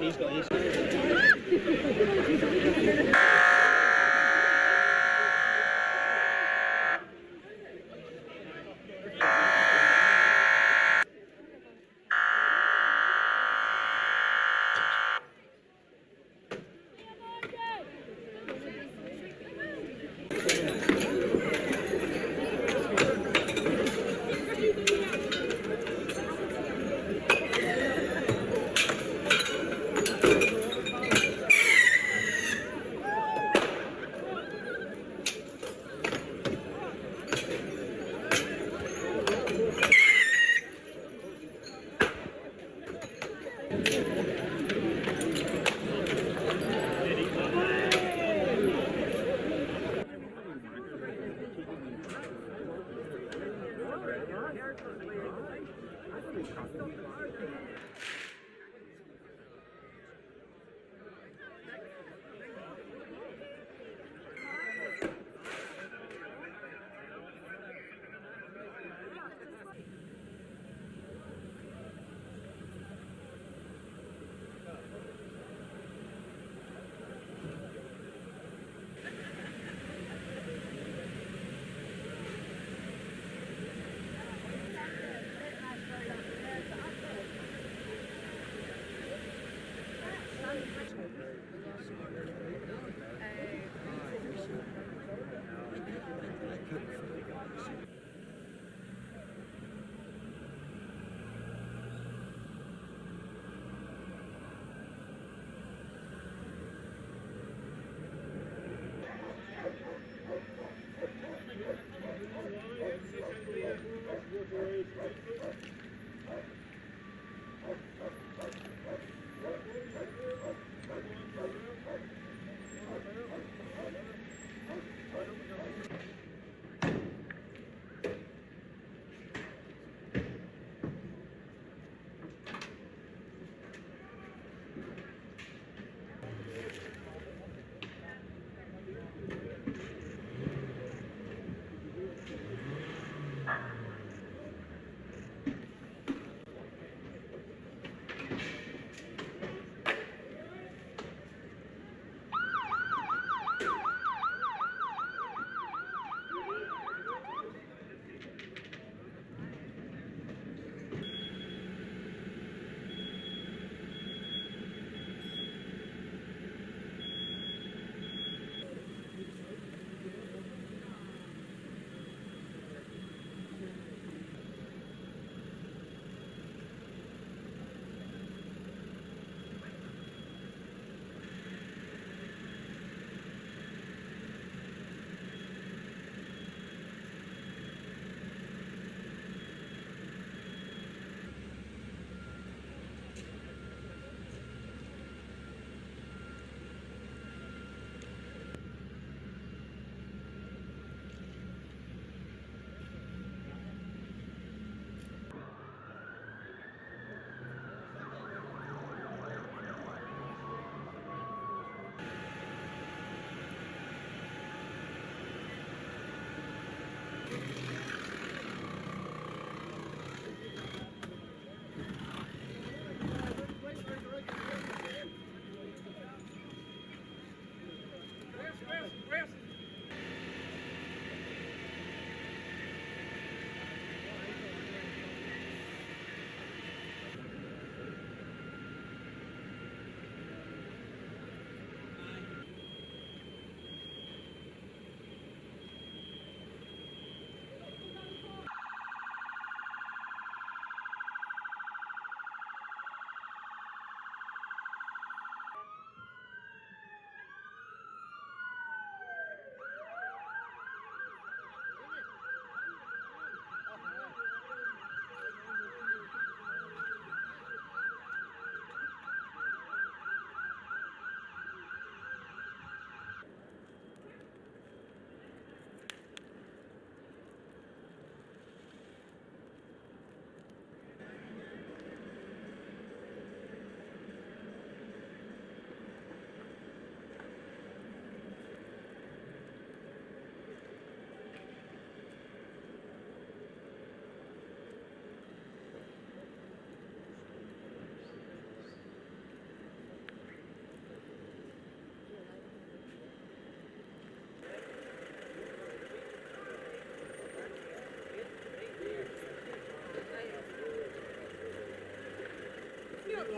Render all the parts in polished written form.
He's got his.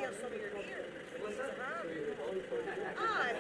have some of your ears. What's that? Odd.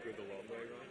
With the long leg on?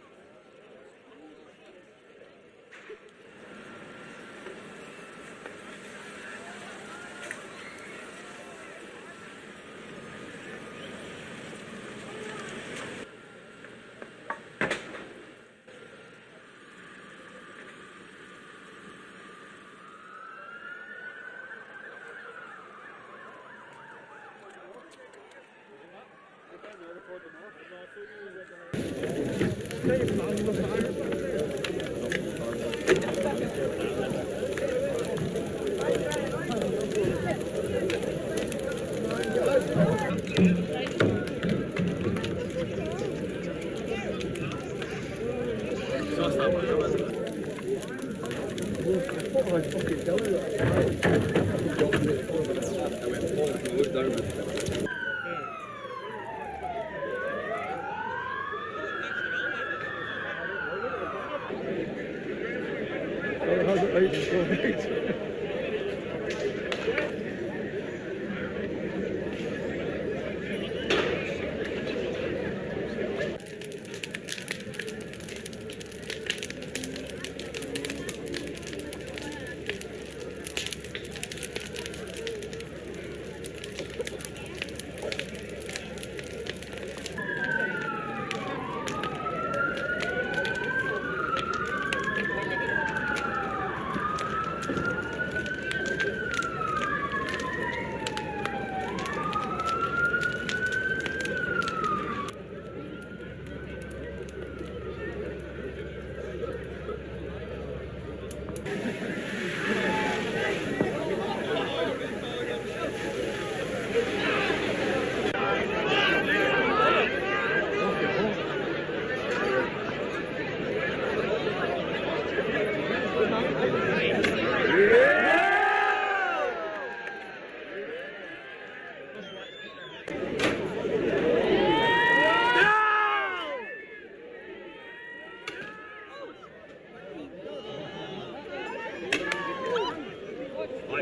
Został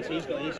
He's got his.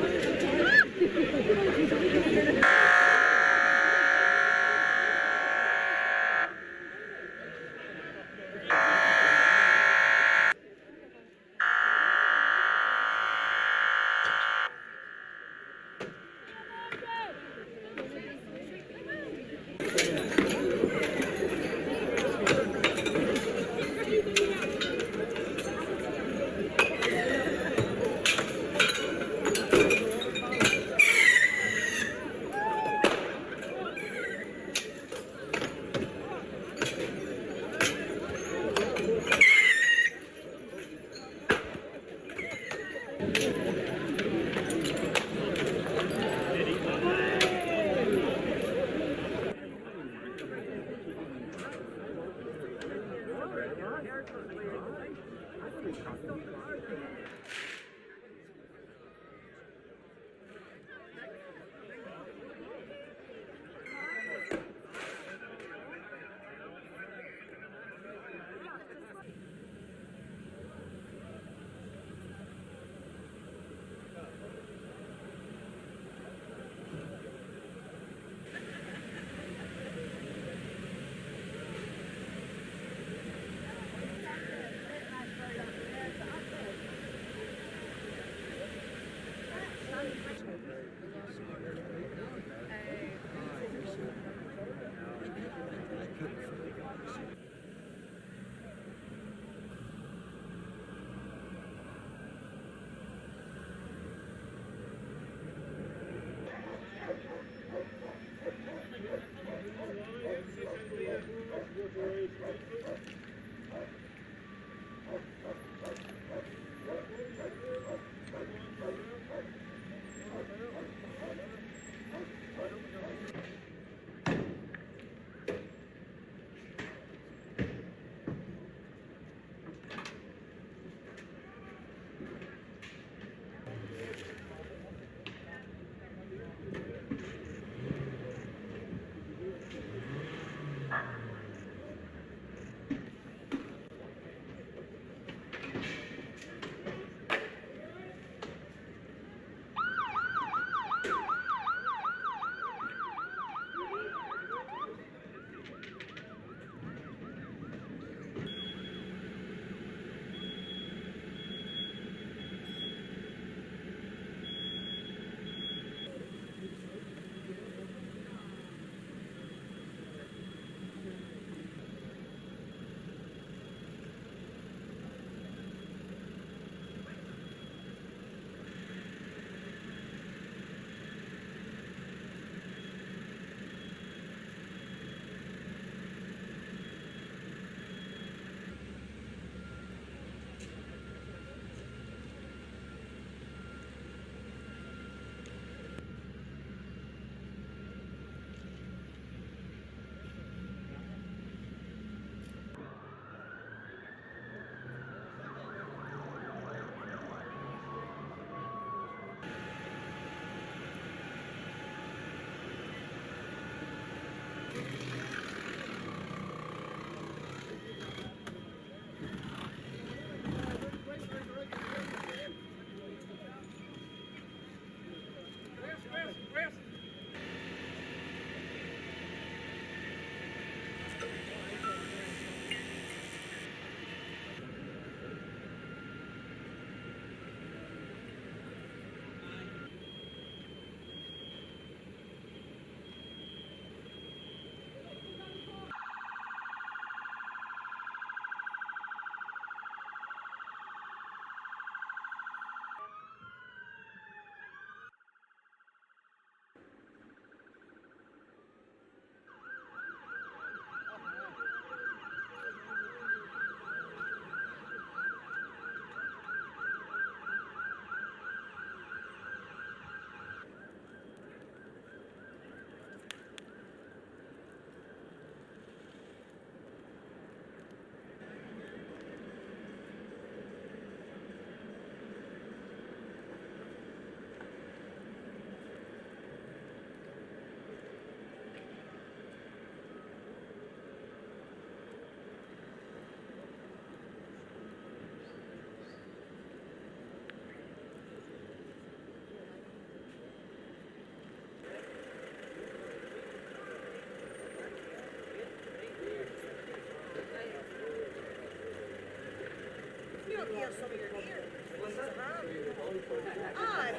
feel some of your ears. What's that? Huh? So you're going for that. Odd.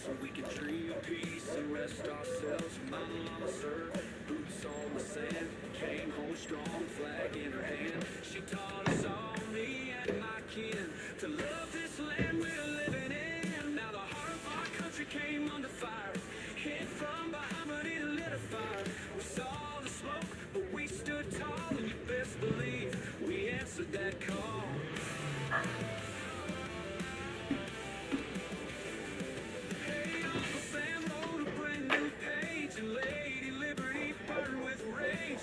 So we can dream of peace and rest ourselves. My mama served, boots on the sand, came home strong, flag in her hand. She taught us all, me and my kin, to love this land we're living in. Now the heart of our country came under fire, hit from behind but it lit a fire. We saw the smoke but we stood tall, and you best believe we answered that call.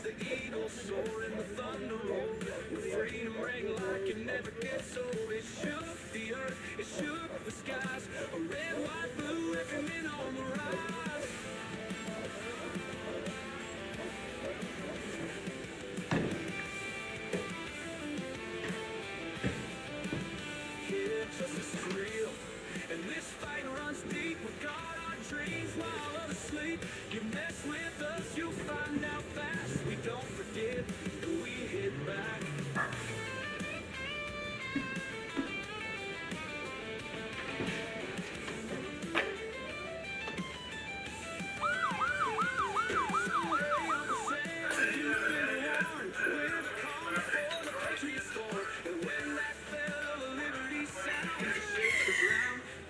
The eagle soar and the thunder roll, with freedom ring like it never gets old. It shook the earth, it shook the skies, a red, white, blue, every man on the rise. Yeah, justice is real, and this fight runs deep. We guard our dreams while others sleep. You mess with us, you'll find out fast. We don't forget, and we hit back.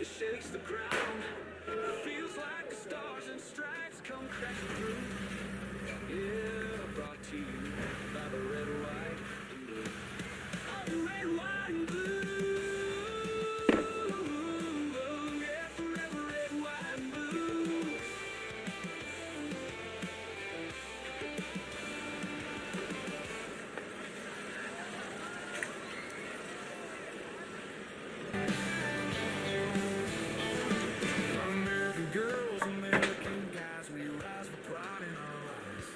It shakes the ground. It feels like the stars and stripes come crashing through. Yeah, brought to you by the red, white, and blue. Oh, the red, white, and blue. Yeah, forever red, white, and blue. American girls, American guys, we rise with pride in our eyes.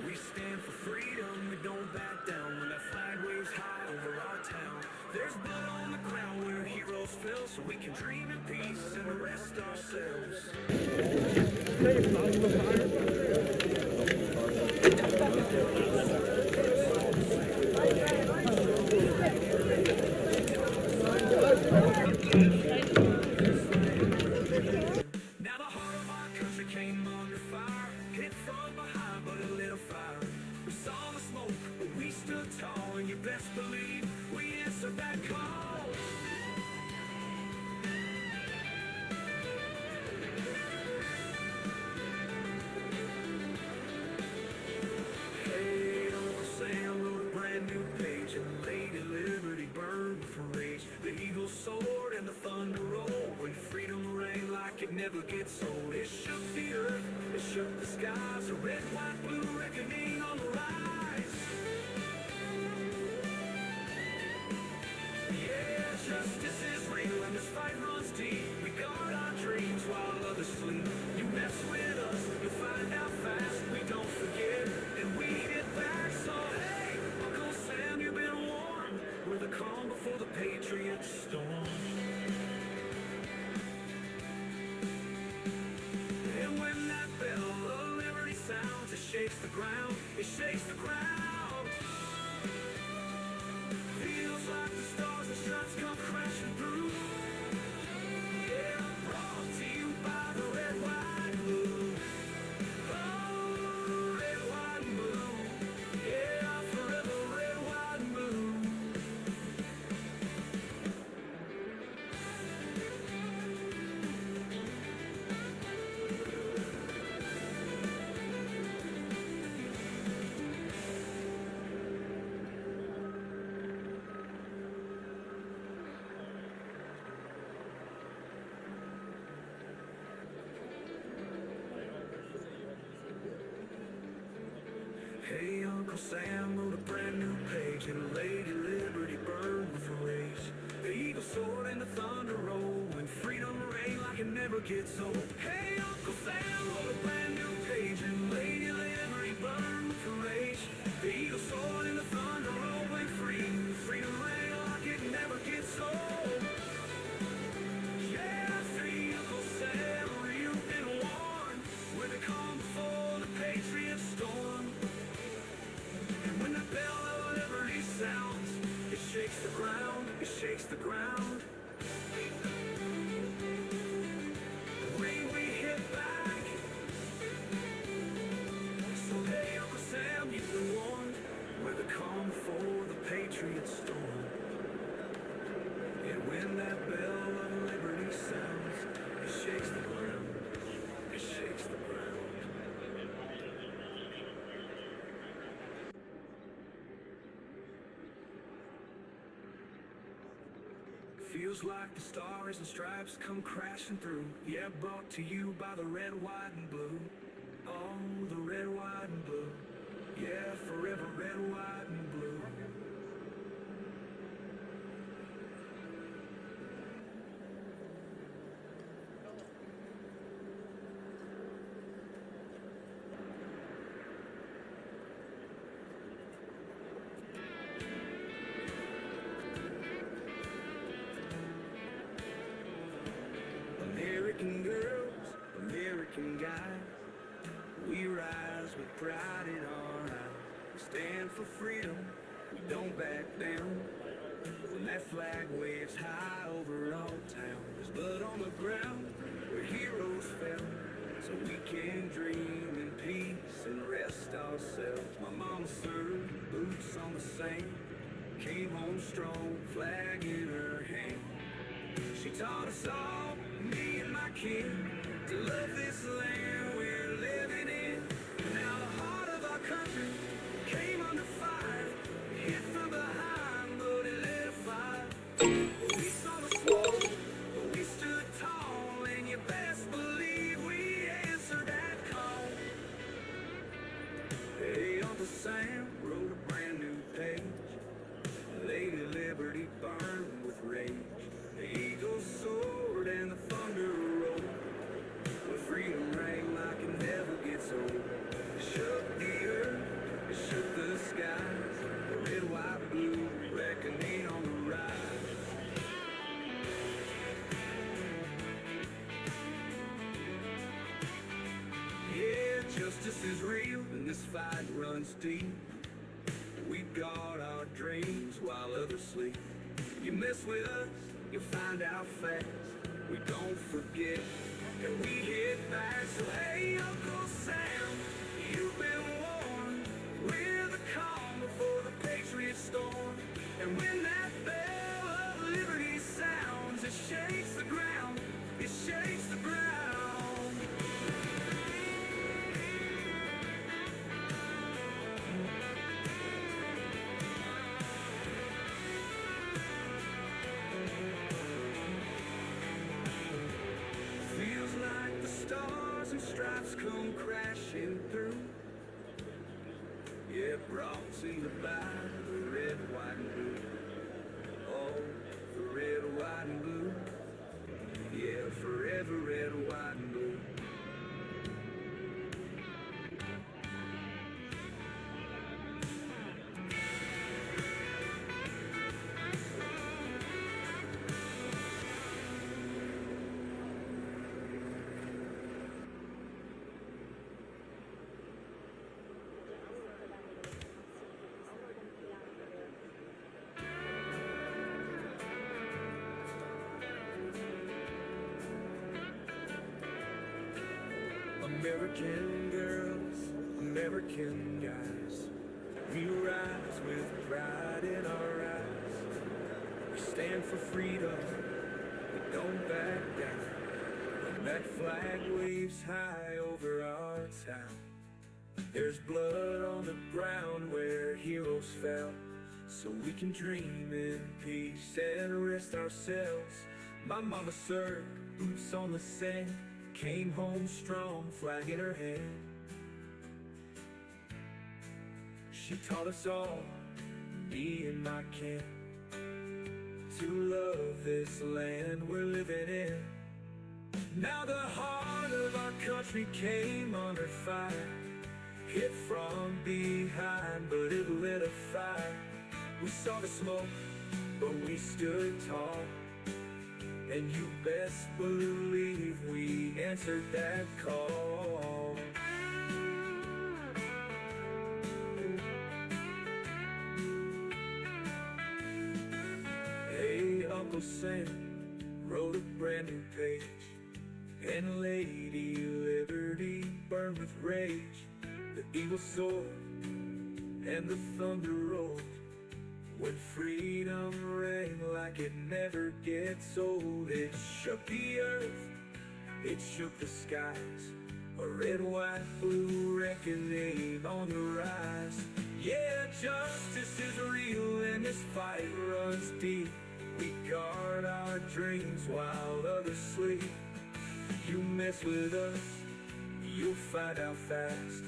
We stand for freedom, we don't back down when that flag waves high over our town. There's blood on the ground where heroes fell, so we can dream in peace and rest ourselves. Now the heart of our country came under fire, hit from behind. never gets old. It shook the earth, it shook the skies. A red, white, blue reckoning on the rise. Yeah, justice is real and this fight runs deep. We guard our dreams while others sleep. You mess with us, you'll find out fast. We don't forget and we hit back. So hey, Uncle Sam, you've been warned. We're the calm before the Patriot storm. And when that bell of liberty sounds, it shakes the ground, it shakes the ground. Feels like the stars and suns come crashing through. Yeah, brought to you by the red, white, and blue. Oh, red, white, and blue. Yeah, forever red, white, and blue. Hey, Uncle Sam wrote a brand new page, and Lady Liberty burned with rage. The eagle soared and the thunder rolled, and freedom rang like it never gets old. Hey, Uncle Sam wrote a brand new page, and Lady Liberty burned with rage. The eagle soared and the thunder rolled, and freedom rang like it never gets old. Yeah, free Uncle Sam, you've been warned. When they come before the Patriot storm. When the bell of liberty sounds, it shakes the ground, it shakes the ground. We hit back. So hey, Uncle Sam, you've been warned. We're the calm before the Patriot storm. And when that bell of liberty sounds, it shakes the ground, it shakes the ground. Feels like the stars and stripes come crashing through. Yeah, brought to you by the red, white, and blue. Oh, the red, white, and blue. Yeah, forever red, white, and blue. American girls, American guys, we rise with pride in our eyes. We stand for freedom, we don't back down. When that flag waves high over our town, there's blood on the ground where heroes fell, so we can dream in peace and rest ourselves. My mama served, boots on the sand, came home strong, flag in her hand. She taught us all, me and my kid, to love this land we're living in. Now the heart of our country came under fire, hit from behind, but it lit a fire. We saw the smoke, but we stood tall, and you best believe we answered that call. Hey, Uncle Sam wrote a brand new page. Lady Liberty burned with rage. The eagle soared and the thunder rolled, where freedom rang like it never gets old. It shook the earth, it shook the skies. The red, white, blue reckoning on the rise. Yeah, justice is real and this fight runs deep. We guard our dreams while others sleep. You mess with us, you'll find out fast. We don't forget, and we hit back. So hey, Uncle Sam, you've been warned. We're the calm before the Patriot storm. And when that bell of liberty sounds, it shakes the ground, it shakes the ground. Feels like come crashing through. Yeah, brought to you by the red, white, and blue. Oh, the red, white, and blue. Yeah, forever red, white, and blue. American girls, American guys, we rise with pride in our eyes. We stand for freedom, we don't back down. When that flag waves high over our town, there's blood on the ground where heroes fell, so we can dream in peace and rest ourselves. My mama served, boots on the sand, came home strong, flag in her hand. She taught us all, me and my kin, to love this land we're living in. Now the heart of our country came under fire, hit from behind, but it lit a fire. We saw the smoke, but we stood tall, and you best believe we answered that call. Hey, Uncle Sam wrote a brand new page, and Lady Liberty burned with rage. The eagle soared and the thunder rolled, when freedom rang like it never gets old. It shook the earth, it shook the skies, a red, white, blue reckoning on the rise. Yeah, justice is real and this fight runs deep. We guard our dreams while others sleep. You mess with us, you'll find out fast.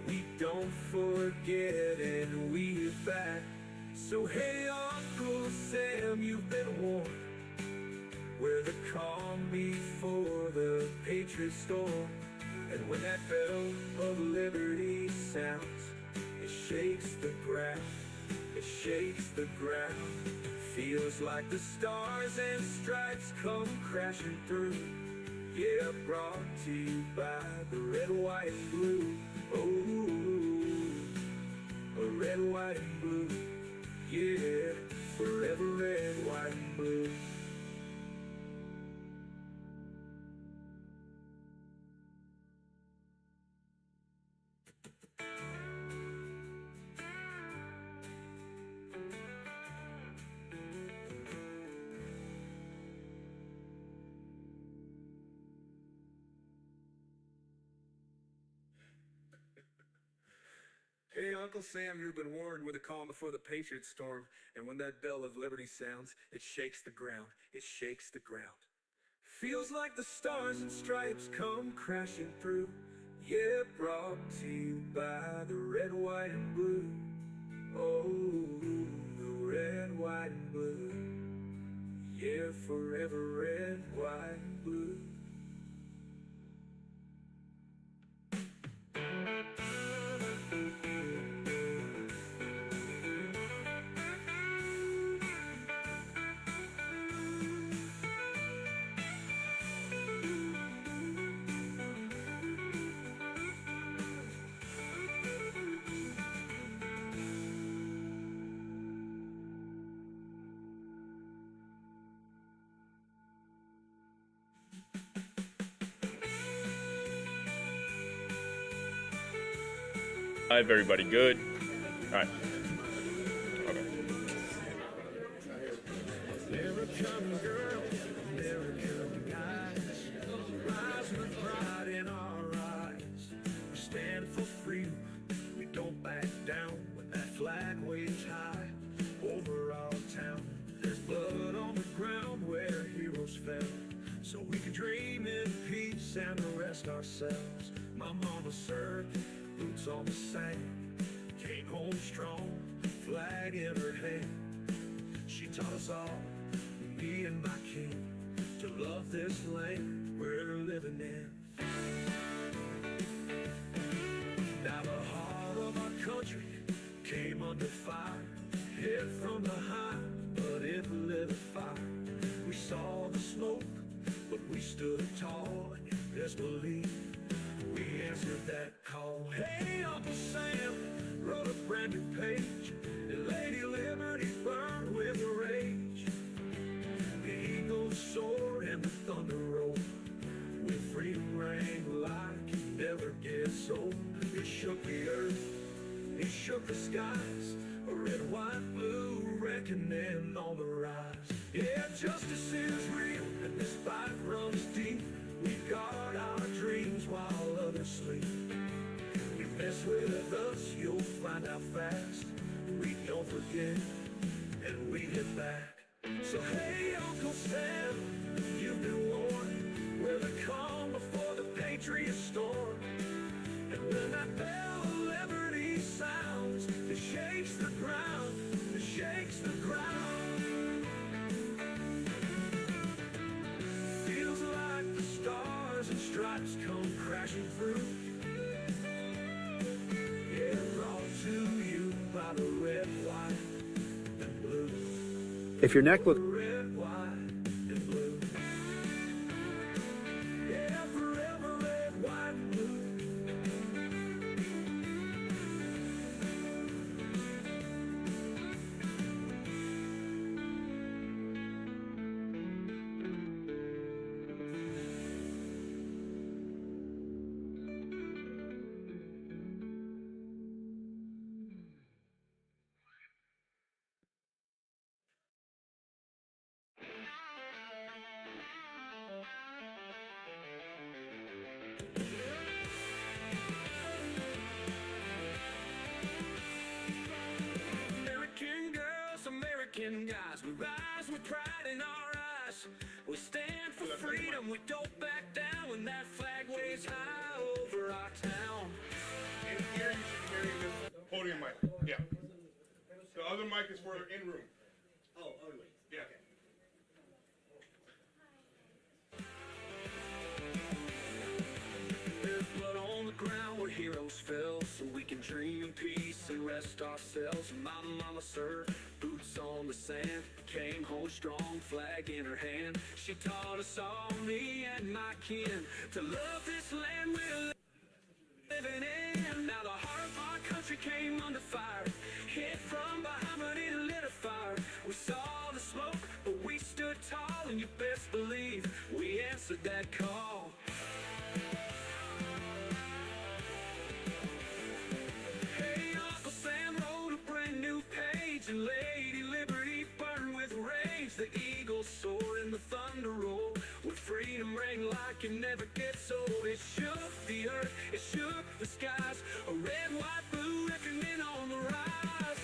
We don't forget and we hit back. So hey, Uncle Sam, you've been warned. We're the calm before the Patriotic storm. And when that bell of liberty sounds, it shakes the ground, it shakes the ground. Feels like the stars and stripes come crashing through. Yeah, brought to you by the red, white, and blue. Oh, a red, white, and blue. Yeah, forever red, white, and blue. Hey, Uncle Sam, you've been warned. We're the calm before the Patriot storm. And when that bell of liberty sounds, it shakes the ground, it shakes the ground. Feels like the stars and stripes come crashing through. Yeah, brought to you by the red, white, and blue. Oh, the red, white, and blue. Yeah, forever red, white, and blue. Live, everybody good? All right. Okay. American girl, American guys, rise with pride in our eyes. We stand for freedom, we don't back down. When that flag waves high over our town, there's blood on the ground where heroes fell, so we can dream in peace and rest ourselves. My mama served, boots on the sand, came home strong, flag in her hand. She taught us all, me and my king, to love this land we're living in. Now the heart of our country came under fire, hit from behind, but it lit a fire. We saw the smoke, but we stood tall, and you best believe we answered that call. Hey, Uncle Sam wrote a brand new page, and Lady Liberty burned with rage. The eagles soared and the thunder rolled, with freedom rang like it never gets old. It shook the earth, it shook the skies, a red, white, blue reckoning on the rise. Yeah, justice is real, and this fight runs deep. We guard our dreams while others sleep. You mess with us, you'll find out fast. We don't forget, and we hit back. So hey, Uncle Sam, you've been warned. We're the calm before the Patriot storm. And when that bell of liberty sounds, it shakes the ground, it shakes the ground. Feels like the stars and stripes come crashing through. Yeah, brought to you by the red, white, and blue. If your neck looks Red, white, and blue. Yeah, forever red, white, and blue. American girls, American guys, we rise with pride in our eyes. We stand for freedom, we don't back down when that flag waves high over our town. In here, you should carry this podium mic. Yeah. The other mic is for in room. Oh, wait. Yeah. There's blood on the ground where heroes fell, so we can dream in peace and rest ourselves. And my mama served, boots on the sand, came home strong, flag in her hand. She taught us all, me and my kin, to love this land we're living in. Now the heart of our country came under fire, hit from behind but it lit a fire. We saw the smoke, but we stood tall, and you best believe we answered that call. Hey, Uncle Sam wrote a brand new page, and Lady Liberty burned with rage. The eagles soar and the thunder roll, with freedom rang like it never gets old. It shook the earth, it shook the skies, a red, white, blue reckoning on the rise.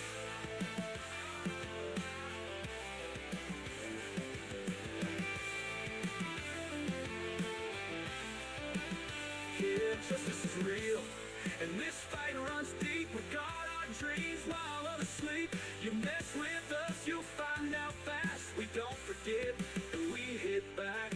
Yeah, justice is real, and this fight runs deep. We guard our dreams while others sleep. You mess with us, you'll find out fast. We don't forget, and we hit back.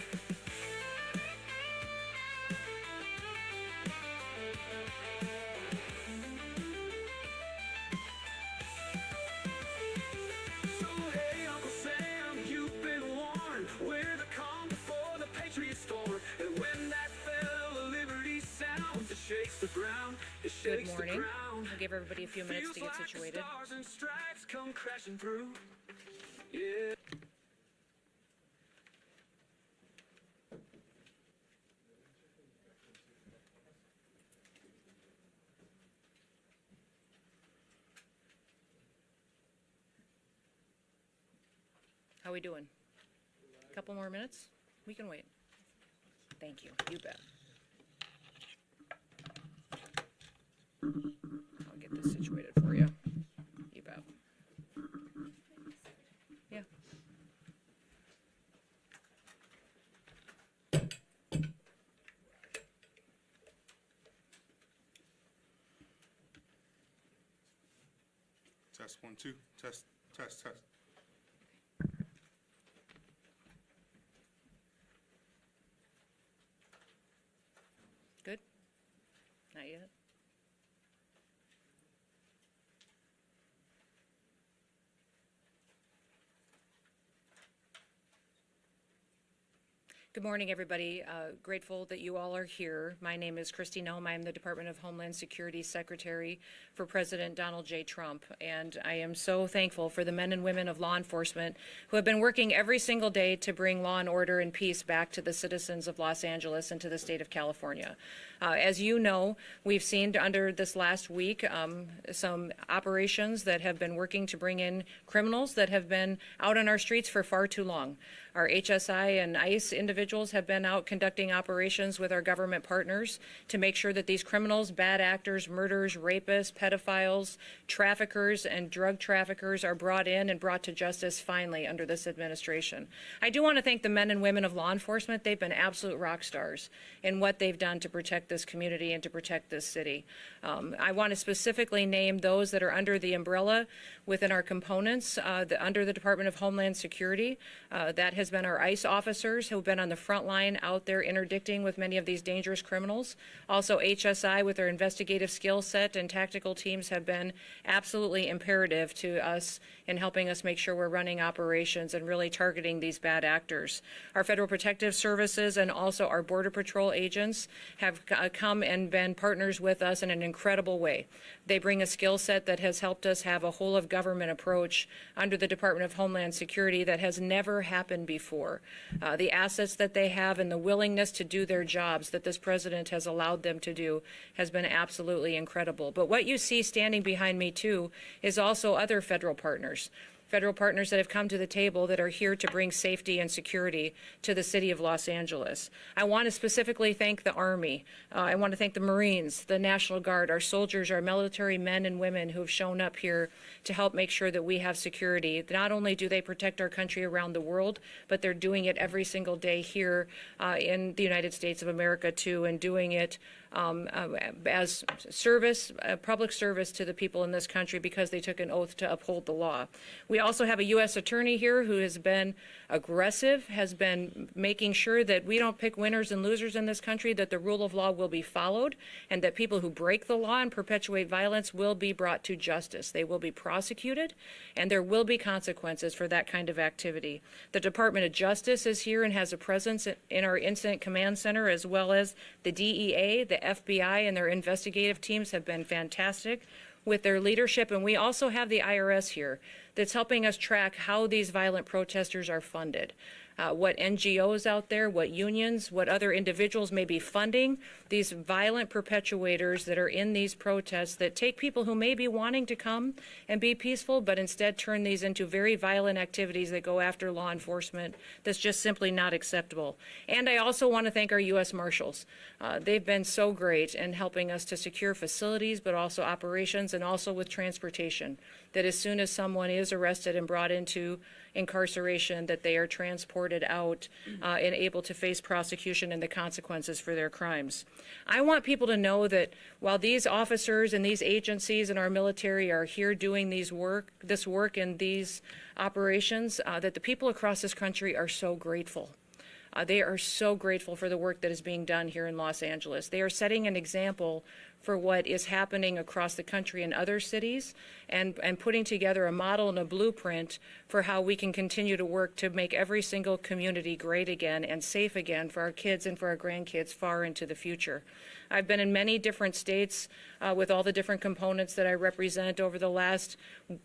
So hey, Uncle Sam, you've been warned. We're the calm before the Patriot storm. And when that bell of liberty sounds, it shakes the ground. It Good shakes morning. the ground. We'll give everybody a few minutes to Feels get like situated. Stars and stripes come crashing through. Yeah. How we doing? Couple more minutes? We can wait. Thank you. You bet. I'll get this situated for you. You bet. Yeah. Test 1, 2. Test, test, test. Good? Not yet? Good morning, everybody. Grateful that you all are here. My name is Christy Nelm. I am the Department of Homeland Security Secretary for President Donald J. Trump, and I am so thankful for the men and women of law enforcement who have been working every single day to bring law and order and peace back to the citizens of Los Angeles and to the state of California. As you know, we've seen under this last week some operations that have been working to bring in criminals that have been out on our streets for far too long. Our HSI and ICE individuals have been out conducting operations with our government partners to make sure that these criminals, bad actors, murderers, rapists, pedophiles, traffickers, and drug traffickers are brought in and brought to justice finally under this administration. I do want to thank the men and women of law enforcement. They've been absolute rock stars in what they've done to protect this community and to protect this city. I want to specifically name those that are under the umbrella within our components, under the Department of Homeland Security. That has been our ICE officers who have been on the front line out there interdicting with many of these dangerous criminals. Also HSI with their investigative skill set and tactical teams have been absolutely imperative to us in helping us make sure we're running operations and really targeting these bad actors. Our Federal Protective Services and also our Border Patrol agents have come and been partners with us in an incredible way. They bring a skill set that has helped us have a whole of government approach under the Department of Homeland Security that has never happened before. The assets that they have and the willingness to do their jobs that this president has allowed them to do has been absolutely incredible. But what you see standing behind me too is also other federal partners. Federal partners that have come to the table that are here to bring safety and security to the city of Los Angeles. I want to specifically thank the Army. I want to thank the Marines, the National Guard, our soldiers, our military men and women who have shown up here to help make sure that we have security. Not only do they protect our country around the world, but they're doing it every single day here in the United States of America too, and doing it as service, public service to the people in this country because they took an oath to uphold the law. We also have a U.S. attorney here who has been aggressive, has been making sure that we don't pick winners and losers in this country, that the rule of law will be followed, and that people who break the law and perpetuate violence will be brought to justice. They will be prosecuted, and there will be consequences for that kind of activity. The Department of Justice is here and has a presence in our Incident Command Center, as well as the DEA, the FBI, and their investigative teams have been fantastic with their leadership. And we also have the IRS here that's helping us track how these violent protesters are funded. What NGOs out there, what unions, what other individuals may be funding these violent perpetuators that are in these protests that take people who may be wanting to come and be peaceful, but instead turn these into very violent activities that go after law enforcement. That's just simply not acceptable. And I also want to thank our U.S. Marshals. They've been so great in helping us to secure facilities, but also operations and also with transportation, that as soon as someone is arrested and brought into incarceration, that they are transported out and able to face prosecution and the consequences for their crimes. I want people to know that while these officers and these agencies and our military are here doing this work and these operations, that the people across this country are so grateful. They are so grateful for the work that is being done here in Los Angeles. They are setting an example for what is happening across the country in other cities and putting together a model and a blueprint for how we can continue to work to make every single community great again and safe again for our kids and for our grandkids far into the future. I've been in many different states with all the different components that I represent over the last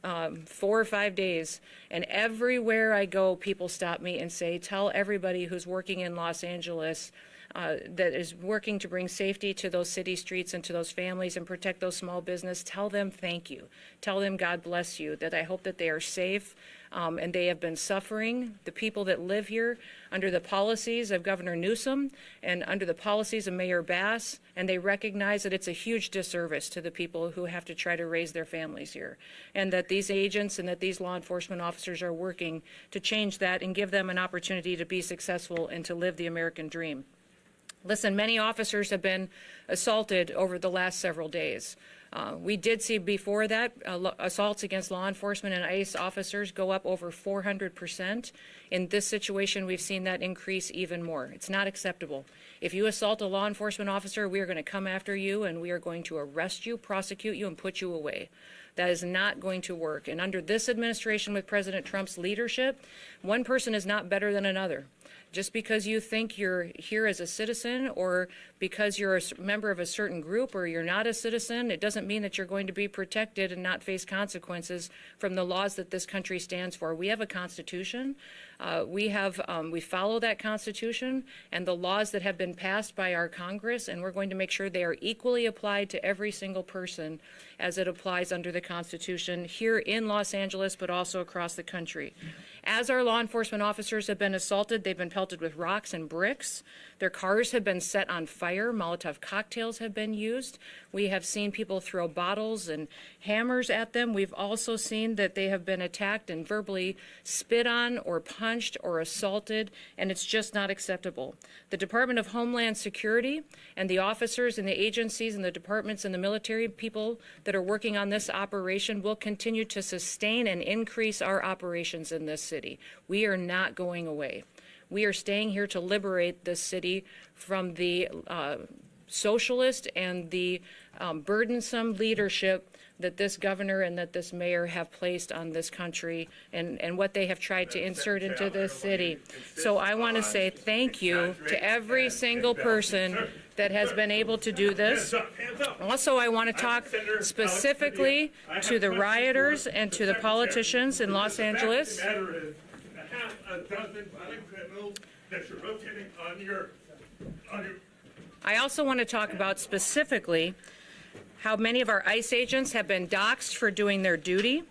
4 or 5 days, and everywhere I go, people stop me and say, tell everybody who's working in Los Angeles that is working to bring safety to those city streets and to those families and protect those small business, tell them thank you. Tell them God bless you, that I hope that they are safe and they have been suffering. The people that live here under the policies of Governor Newsom and under the policies of Mayor Bass, and they recognize that it's a huge disservice to the people who have to try to raise their families here, and that these agents and that these law enforcement officers are working to change that and give them an opportunity to be successful and to live the American dream. Listen, many officers have been assaulted over the last several days. We did see before that assaults against law enforcement and ICE officers go up over 400%. In this situation, we've seen that increase even more. It's not acceptable. If you assault a law enforcement officer, we are going to come after you and we are going to arrest you, prosecute you, and put you away. That is not going to work. And under this administration with President Trump's leadership, one person is not better than another. Just because you think you're here as a citizen or because you're a member of a certain group or you're not a citizen, it doesn't mean that you're going to be protected and not face consequences from the laws that this country stands for. We have a constitution. We follow that constitution and the laws that have been passed by our Congress, and we're going to make sure they are equally applied to every single person as it applies under the Constitution here in Los Angeles, but also across the country. As our law enforcement officers have been assaulted, they've been pelted with rocks and bricks. Their cars have been set on fire. Molotov cocktails have been used. We have seen people throw bottles and hammers at them. We've also seen that they have been attacked and verbally spit on or punched or assaulted, and it's just not acceptable. The Department of Homeland Security and the officers and the agencies and the departments and the military people that are working on this operation will continue to sustain and increase our operations in this city. We are not going away. We are staying here to liberate this city from the socialist and the burdensome leadership that this governor and that this mayor have placed on this country and what they have tried to insert into this city. So I want to say thank you to every single person that has been able to do this. Also, I want to talk specifically to the rioters and to the politicians in Los Angeles. I also want to talk about specifically how many of our ICE agents have been doxxed for doing their duty,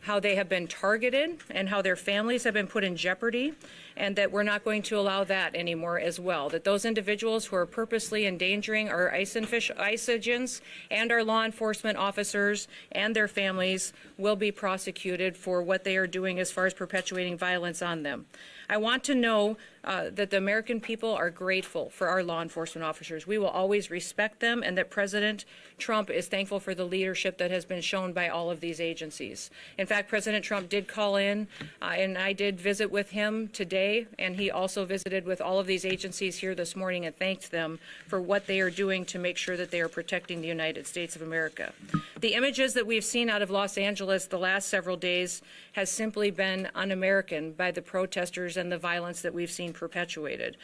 how they have been targeted, and how their families have been put in jeopardy, and that we're not going to allow that anymore as well. That those individuals who are purposely endangering our ICE agents and our law enforcement officers and their families will be prosecuted for what they are doing as far as perpetuating violence on them. I want to know that the American people are grateful for our law enforcement officers. We will always respect them, and that President Trump is thankful for the leadership that has been shown by all of these agencies. In fact, President Trump did call in, and I did visit with him today, and he also visited with all of these agencies here this morning and thanked them for what they are doing to make sure that they are protecting the United States of America. The images that we've seen out of Los Angeles the last several days has simply been un-American by the protesters and the violence that we've seen perpetuated.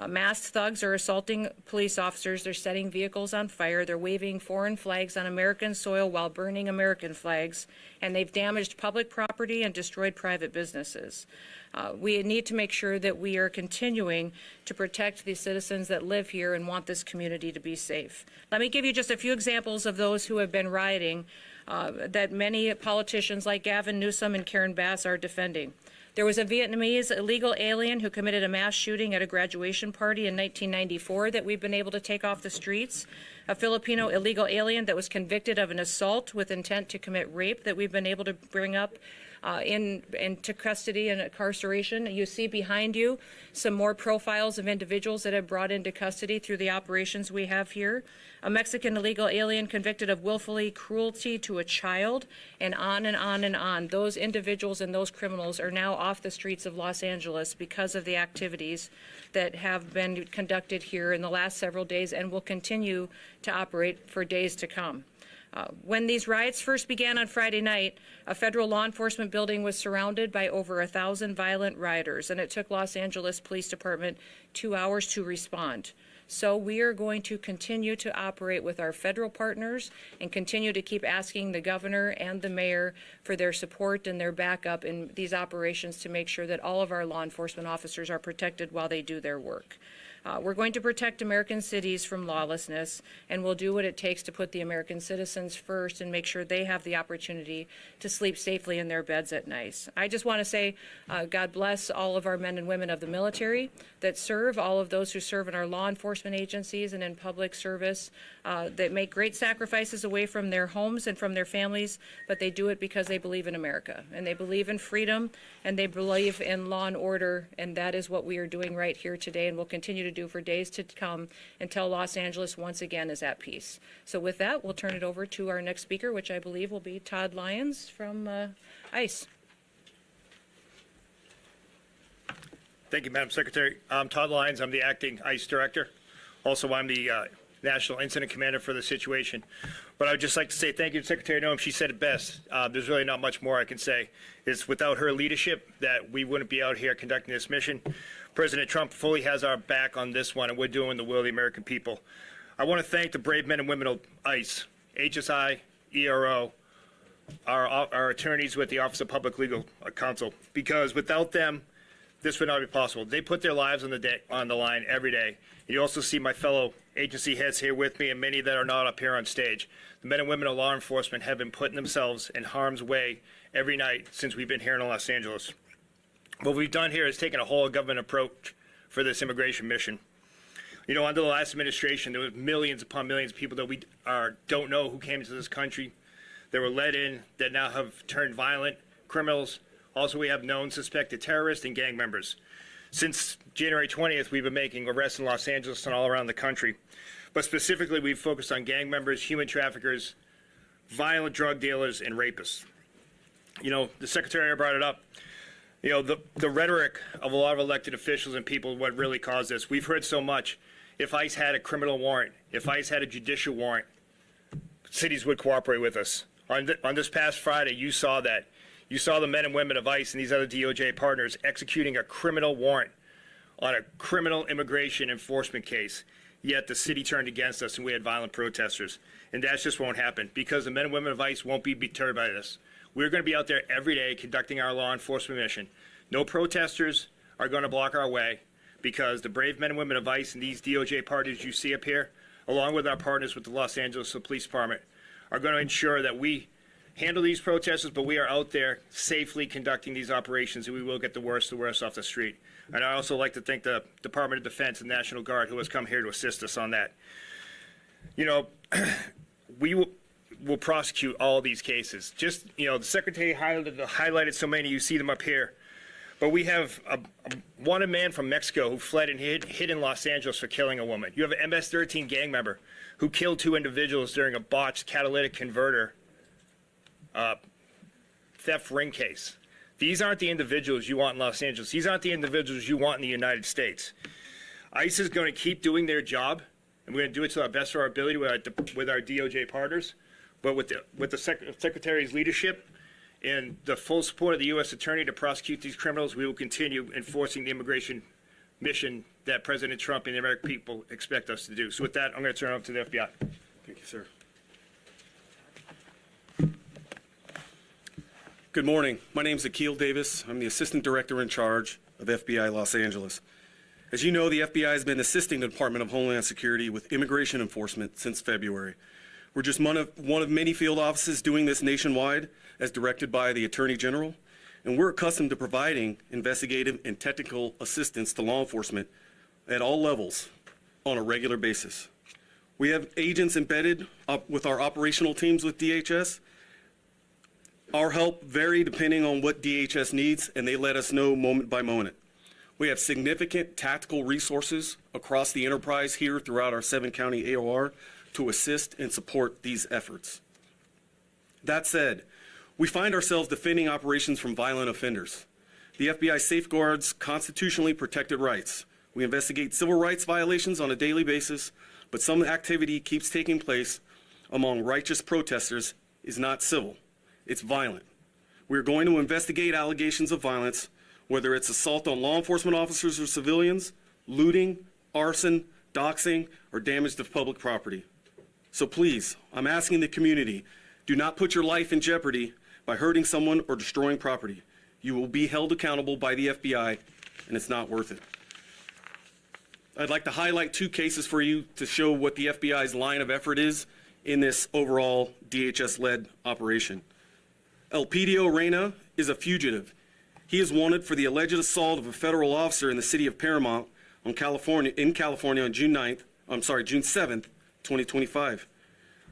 Masked thugs are assaulting police officers. They're setting vehicles on fire. They're waving foreign flags on American soil while burning American flags. And they've damaged public property and destroyed private businesses. We need to make sure that we are continuing to protect the citizens that live here and want this community to be safe. Let me give you just a few examples of those who have been rioting that many politicians like Gavin Newsom and Karen Bass are defending. There was a Vietnamese illegal alien who committed a mass shooting at a graduation party in 1994 that we've been able to take off the streets. A Filipino illegal alien that was convicted of an assault with intent to commit rape that we've been able to bring up into custody and incarceration. You see behind you some more profiles of individuals that have brought into custody through the operations we have here. A Mexican illegal alien convicted of willfully cruelty to a child, and on and on and on. Those individuals and those criminals are now off the streets of Los Angeles because of the activities that have been conducted here in the last several days and will continue to operate for days to come. When these riots first began on Friday night, a federal law enforcement building was surrounded by over 1,000 violent rioters, and it took Los Angeles Police Department 2 hours to respond. So we are going to continue to operate with our federal partners and continue to keep asking the governor and the mayor for their support and their backup in these operations to make sure that all of our law enforcement officers are protected while they do their work. We're going to protect American cities from lawlessness, and we'll do what it takes to put the American citizens first and make sure they have the opportunity to sleep safely in their beds at night. I just want to say God bless all of our men and women of the military that serve, all of those who serve in our law enforcement enforcement agencies and in public service that make great sacrifices away from their homes and from their families, but they do it because they believe in America, and they believe in freedom, and they believe in law and order, and that is what we are doing right here today and will continue to do for days to come until Los Angeles once again is at peace. So with that, we'll turn it over to our next speaker, which I believe will be Todd Lyons from ICE. Thank you, Madam Secretary. I'm Todd Lyons. I'm the acting ICE director. Also, I'm the National Incident Commander for the situation. But I would just like to say thank you to Secretary Noem. She said it best. There's really not much more I can say. It's without her leadership that we wouldn't be out here conducting this mission. President Trump fully has our back on this one, and we're doing the will of the American people. I want to thank the brave men and women of ICE, HSI, ERO, our attorneys with the Office of Public Legal Counsel, because without them, this would not be possible. They put their lives on the line every day. You also see my fellow agency heads here with me and many that are not up here on stage. The men and women of law enforcement have been putting themselves in harm's way every night since we've been here in Los Angeles. What we've done here is taken a whole government approach for this immigration mission. You know, under the last administration, there was millions upon millions of people that we don't know who came into this country, that were let in, that now have turned violent criminals. Also, we have known suspected terrorists and gang members. Since January 20th, we've been making arrests in Los Angeles and all around the country. But specifically, we've focused on gang members, human traffickers, violent drug dealers, and rapists. You know, the Secretary brought it up. You know, the rhetoric of a lot of elected officials and people, what really caused this. We've heard so much. If ICE had a criminal warrant, if ICE had a judicial warrant, cities would cooperate with us. On this past Friday, you saw that. You saw the men and women of ICE and these other DOJ partners executing a criminal warrant on a criminal immigration enforcement case. Yet the city turned against us and we had violent protesters. And that just won't happen because the men and women of ICE won't be deterred by this. We're going to be out there every day conducting our law enforcement mission. No protesters are going to block our way because the brave men and women of ICE and these DOJ partners you see up here, along with our partners with the Los Angeles Police Department, are going to ensure that we handle these protesters, but we are out there safely conducting these operations, and we will get the worst off the street. And I also like to thank the Department of Defense and National Guard who has come here to assist us on that. You know, we will prosecute all these cases. Just, you know, the Secretary highlighted so many, you see them up here. But we have a wanted man from Mexico who fled and hid in Los Angeles for killing a woman. You have an MS-13 gang member who killed 2 individuals during a botched catalytic converter theft ring case. These aren't the individuals you want in Los Angeles. These aren't the individuals you want in the United States. ICE is going to keep doing their job, and we're going to do it to the best of our ability with our DOJ partners. But with the Secretary's leadership and the full support of the U.S. Attorney to prosecute these criminals, we will continue enforcing the immigration mission that President Trump and the American people expect us to do. So with that, I'm going to turn it over to the FBI. Thank you, sir. Good morning. My name is Akil Davis. I'm the Assistant Director in charge of FBI Los Angeles. As you know, the FBI has been assisting the Department of Homeland Security with immigration enforcement since February. We're just one of many field offices doing this nationwide as directed by the Attorney General, and we're accustomed to providing investigative and technical assistance to law enforcement at all levels on a regular basis. We have agents embedded with our operational teams with DHS. Our help vary depending on what DHS needs, and they let us know moment by moment. We have significant tactical resources across the enterprise here throughout our 7-county AOR to assist and support these efforts. That said, we find ourselves defending operations from violent offenders. The FBI safeguards constitutionally protected rights. We investigate civil rights violations on a daily basis, but some activity keeps taking place among righteous protesters is not civil. It's violent. We're going to investigate allegations of violence, whether it's assault on law enforcement officers or civilians, looting, arson, doxing, or damage to public property. So please, I'm asking the community, do not put your life in jeopardy by hurting someone or destroying property. You will be held accountable by the FBI, and it's not worth it. I'd like to highlight 2 cases for you to show what the FBI's line of effort is in this overall DHS-led operation. Elpidio Reyna is a fugitive. He is wanted for the alleged assault of a federal officer in the city of Paramount in California on June 7th, 2025.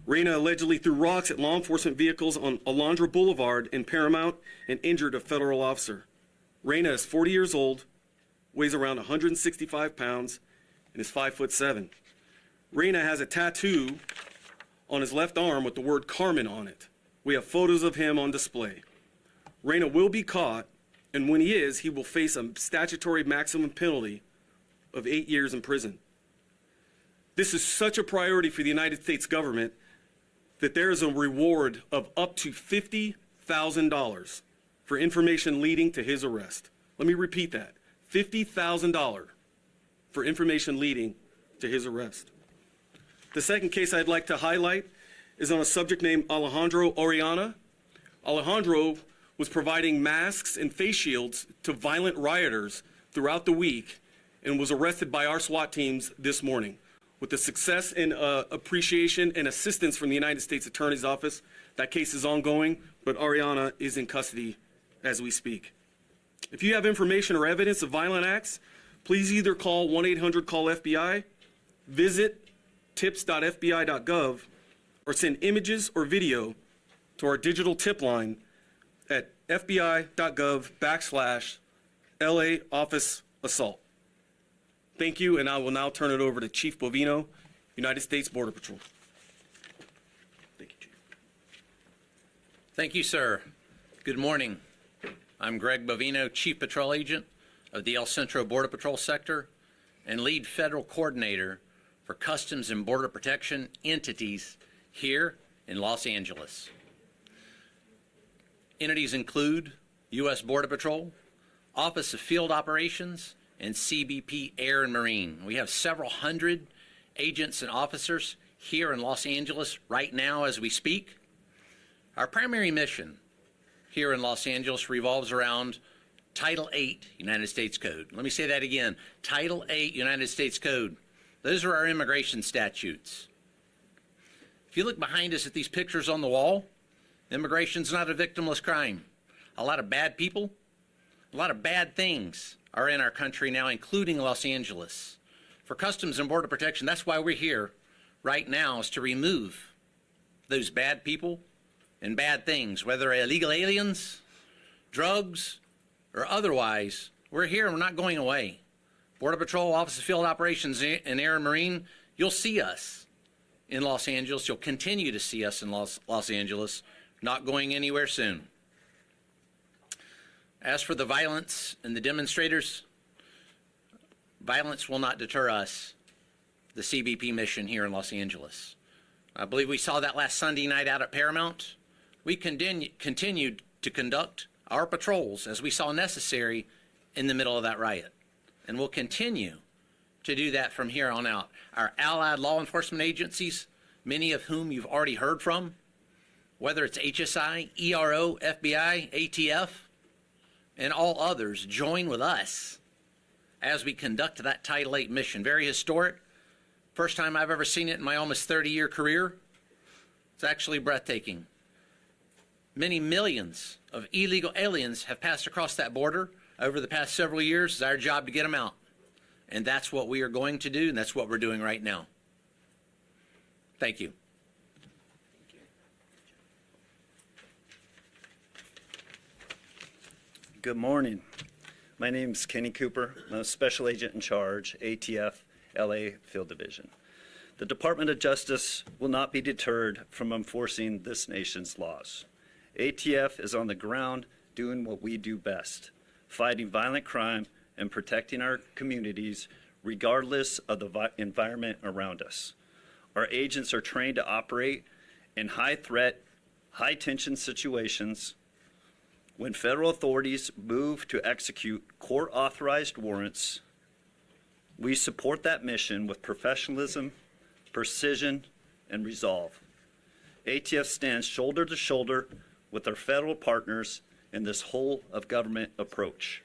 Reyna allegedly threw rocks at law enforcement vehicles on Alondra Boulevard in Paramount and injured a federal officer. Reyna is 40 years old, weighs around 165 pounds, and is 5'7". Reyna has a tattoo on his left arm with the word Carmen on it. We have photos of him on display. Reyna will be caught, and when he is, he will face a statutory maximum penalty of 8 years in prison. This is such a priority for the United States government that there is a reward of up to $50,000 for information leading to his arrest. Let me repeat that, $50,000 for information leading to his arrest. The second case I'd like to highlight is on a subject named Alejandro Oriana. Alejandro was providing masks and face shields to violent rioters throughout the week and was arrested by our SWAT teams this morning. With the success and appreciation and assistance from the United States Attorney's Office, that case is ongoing, but Oriana is in custody as we speak. If you have information or evidence of violent acts, please either call 1-800-CALL-FBI, visit tips.fbi.gov, or send images or video to our digital tip line at fbi.gov/LA Office Assault. Thank you, and I will now turn it over to Chief Bovino, United States Border Patrol. Thank you, Chief. Thank you, sir. Good morning. I'm Greg Bovino, Chief Patrol Agent of the El Centro Border Patrol Sector and Lead Federal Coordinator for Customs and Border Protection entities here in Los Angeles. Entities include U.S. Border Patrol, Office of Field Operations, and CBP Air and Marine. We have several hundred agents and officers here in Los Angeles right now as we speak. Our primary mission here in Los Angeles revolves around Title 8 United States Code. Let me say that again. Title 8 United States Code. Those are our immigration statutes. If you look behind us at these pictures on the wall, immigration's not a victimless crime. A lot of bad people, a lot of bad things are in our country now, including Los Angeles. For Customs and Border Protection, that's why we're here right now, is to remove those bad people and bad things, whether illegal aliens, drugs, or otherwise. We're here and we're not going away. Border Patrol, Office of Field Operations, and Air and Marine, you'll see us in Los Angeles. You'll continue to see us in Los Angeles, not going anywhere soon. As for the violence and the demonstrators, violence will not deter us, the CBP mission here in Los Angeles. I believe we saw that last Sunday night out at Paramount. We continued to conduct our patrols as we saw necessary in the middle of that riot. And we'll continue to do that from here on out. Our allied law enforcement agencies, many of whom you've already heard from, whether it's HSI, ERO, FBI, ATF, and all others, join with us as we conduct that Title 8 mission. Very historic. First time I've ever seen it in my almost 30-year career. It's actually breathtaking. Many millions of illegal aliens have passed across that border over the past several years. It's our job to get them out. And that's what we are going to do, and that's what we're doing right now. Thank you. Good morning. My name is Kenny Cooper. I'm a Special Agent in Charge, ATF, LA Field Division. The Department of Justice will not be deterred from enforcing this nation's laws. ATF is on the ground doing what we do best, fighting violent crime and protecting our communities regardless of the environment around us. Our agents are trained to operate in high-threat, high-tension situations. When federal authorities move to execute court-authorized warrants, we support that mission with professionalism, precision, and resolve. ATF stands shoulder to shoulder with our federal partners in this whole-of-government approach.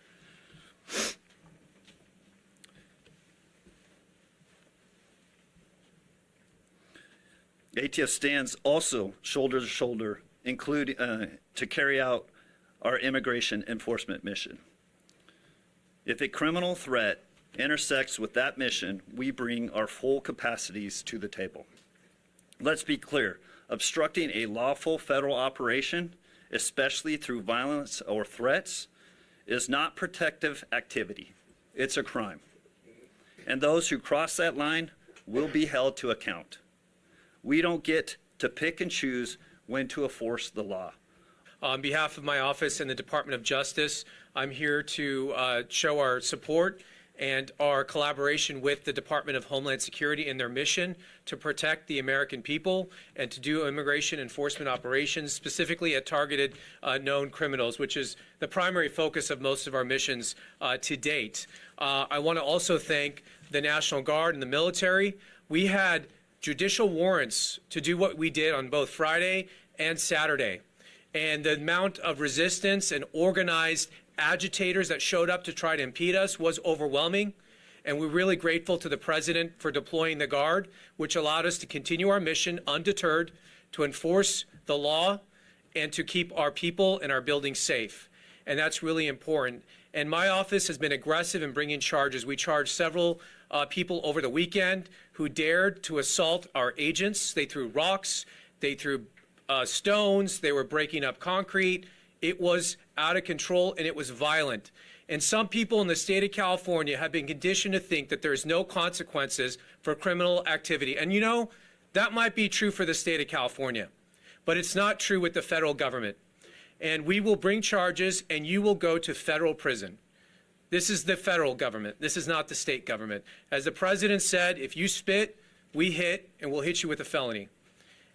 ATF stands also shoulder to shoulder, including to carry out our immigration enforcement mission. If a criminal threat intersects with that mission, we bring our full capacities to the table. Let's be clear, obstructing a lawful federal operation, especially through violence or threats, is not protective activity. It's a crime. And those who cross that line will be held to account. We don't get to pick and choose when to enforce the law. On behalf of my office and the Department of Justice, I'm here to show our support and our collaboration with the Department of Homeland Security in their mission to protect the American people and to do immigration enforcement operations, specifically at targeted known criminals, which is the primary focus of most of our missions to date. I want to also thank the National Guard and the military. We had judicial warrants to do what we did on both Friday and Saturday. And the amount of resistance and organized agitators that showed up to try to impede us was overwhelming. And we're really grateful to the President for deploying the Guard, which allowed us to continue our mission undeterred, to enforce the law, and to keep our people and our buildings safe. And that's really important. And my office has been aggressive in bringing charges. We charged several people over the weekend who dared to assault our agents. They threw rocks, they threw stones, they were breaking up concrete. It was out of control and it was violent. And some people in the state of California have been conditioned to think that there's no consequences for criminal activity. And you know, that might be true for the state of California, but it's not true with the federal government. And we will bring charges and you will go to federal prison. This is the federal government. This is not the state government. As the President said, if you spit, we hit, and we'll hit you with a felony.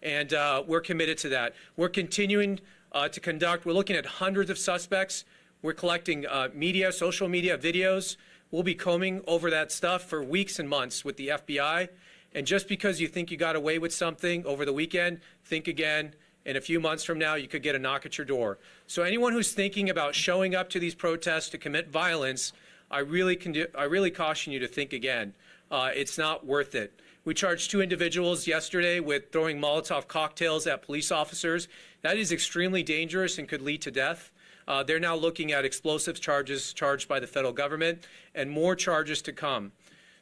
And we're committed to that. We're continuing to conduct, we're looking at hundreds of suspects. We're collecting media, social media, videos. We'll be combing over that stuff for weeks and months with the FBI. And just because you think you got away with something over the weekend, think again. In a few months from now, you could get a knock at your door. So anyone who's thinking about showing up to these protests to commit violence, I really caution you to think again. It's not worth it. We charged 2 individuals yesterday with throwing Molotov cocktails at police officers. That is extremely dangerous and could lead to death. They're now looking at explosives charges charged by the federal government and more charges to come.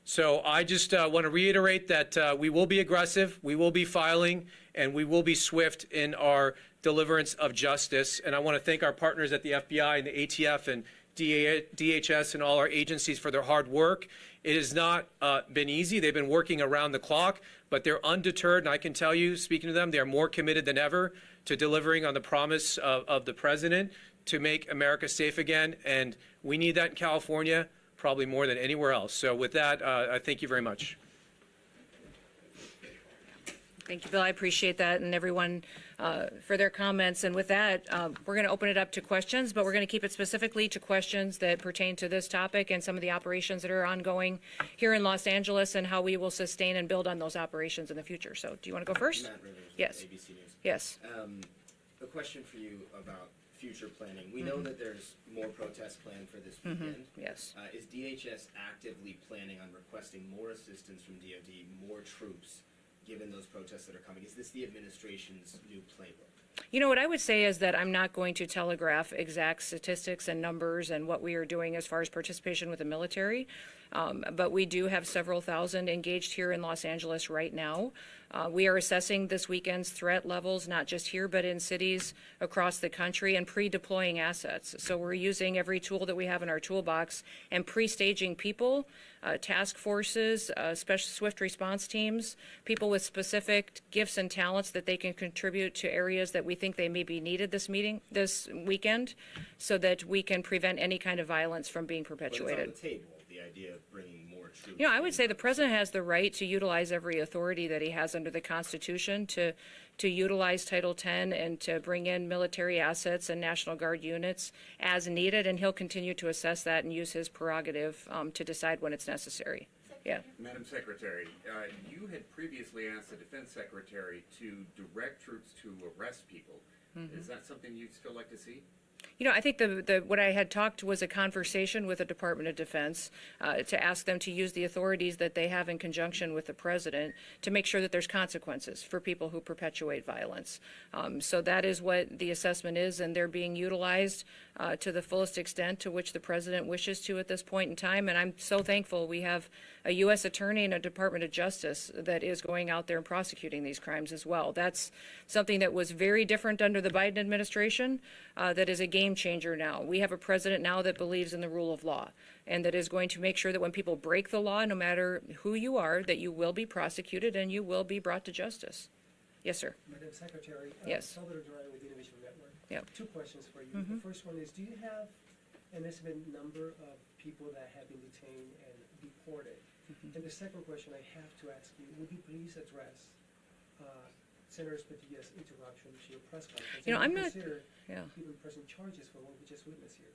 So I just want to reiterate that we will be aggressive, we will be filing, and we will be swift in our deliverance of justice. And I want to thank our partners at the FBI and the ATF and DHS and all our agencies for their hard work. It has not been easy. They've been working around the clock, but they're undeterred. And I can tell you, speaking to them, they are more committed than ever to delivering on the promise of the President to make America safe again. And we need that in California, probably more than anywhere else. So with that, I thank you very much. Thank you, Bill. I appreciate that, and everyone for their comments. And with that, we're going to open it up to questions, but we're going to keep it specifically to questions that pertain to this topic and some of the operations that are ongoing here in Los Angeles and how we will sustain and build on those operations in the future. So do you want to go first? Matt Rivers, Yes. ABC News. Yes. A question for you about future planning. We know that there's more protests planned for this weekend. Yes. Is DHS actively planning on requesting more assistance from DoD, more troops, given those protests that are coming? Is this the administration's new playbook? You know, what I would say is that I'm not going to telegraph exact statistics and numbers and what we are doing as far as participation with the military, but we do have several thousand engaged here in Los Angeles right now. We are assessing this weekend's threat levels, not just here, but in cities across the country, and pre-deploying assets. So we're using every tool that we have in our toolbox and pre-staging people, task forces, special swift response teams, people with specific gifts and talents that they can contribute to areas that we think they may be needed this weekend, so that we can prevent any kind of violence from being perpetuated. But it's on the table, the idea of bringing more troops. You know, I would say the President has the right to utilize every authority that he has under the Constitution to utilize Title X and to bring in military assets and National Guard units as needed, and he'll continue to assess that and use his prerogative to decide when it's necessary. Yeah. Madam Secretary, you had previously asked the Defense Secretary to direct troops to arrest people. Is that something you'd still like to see? You know, I think what I had talked was a conversation with the Department of Defense to ask them to use the authorities that they have in conjunction with the president to make sure that there's consequences for people who perpetuate violence. So that is what the assessment is, and they're being utilized to the fullest extent to which the president wishes to at this point in time. And I'm so thankful we have a U.S. attorney and a Department of Justice that is going out there and prosecuting these crimes as well. That's something that was very different under the Biden administration, that is a game changer now. We have a president now that believes in the rule of law and that is going to make sure that when people break the law, no matter who you are, that you will be prosecuted and you will be brought to justice. Yes, sir. Madam Secretary. Yes. Salvador Duran with the Innovation Network. Yep. Two questions for you. The first one is, do you have an estimated number of people that have been detained and deported? And the second question I have to ask you, would you please address Senator Padillas' interruption to your press conference? You know, I'm not. Consider Yeah. even pressing charges for what we just witnessed here.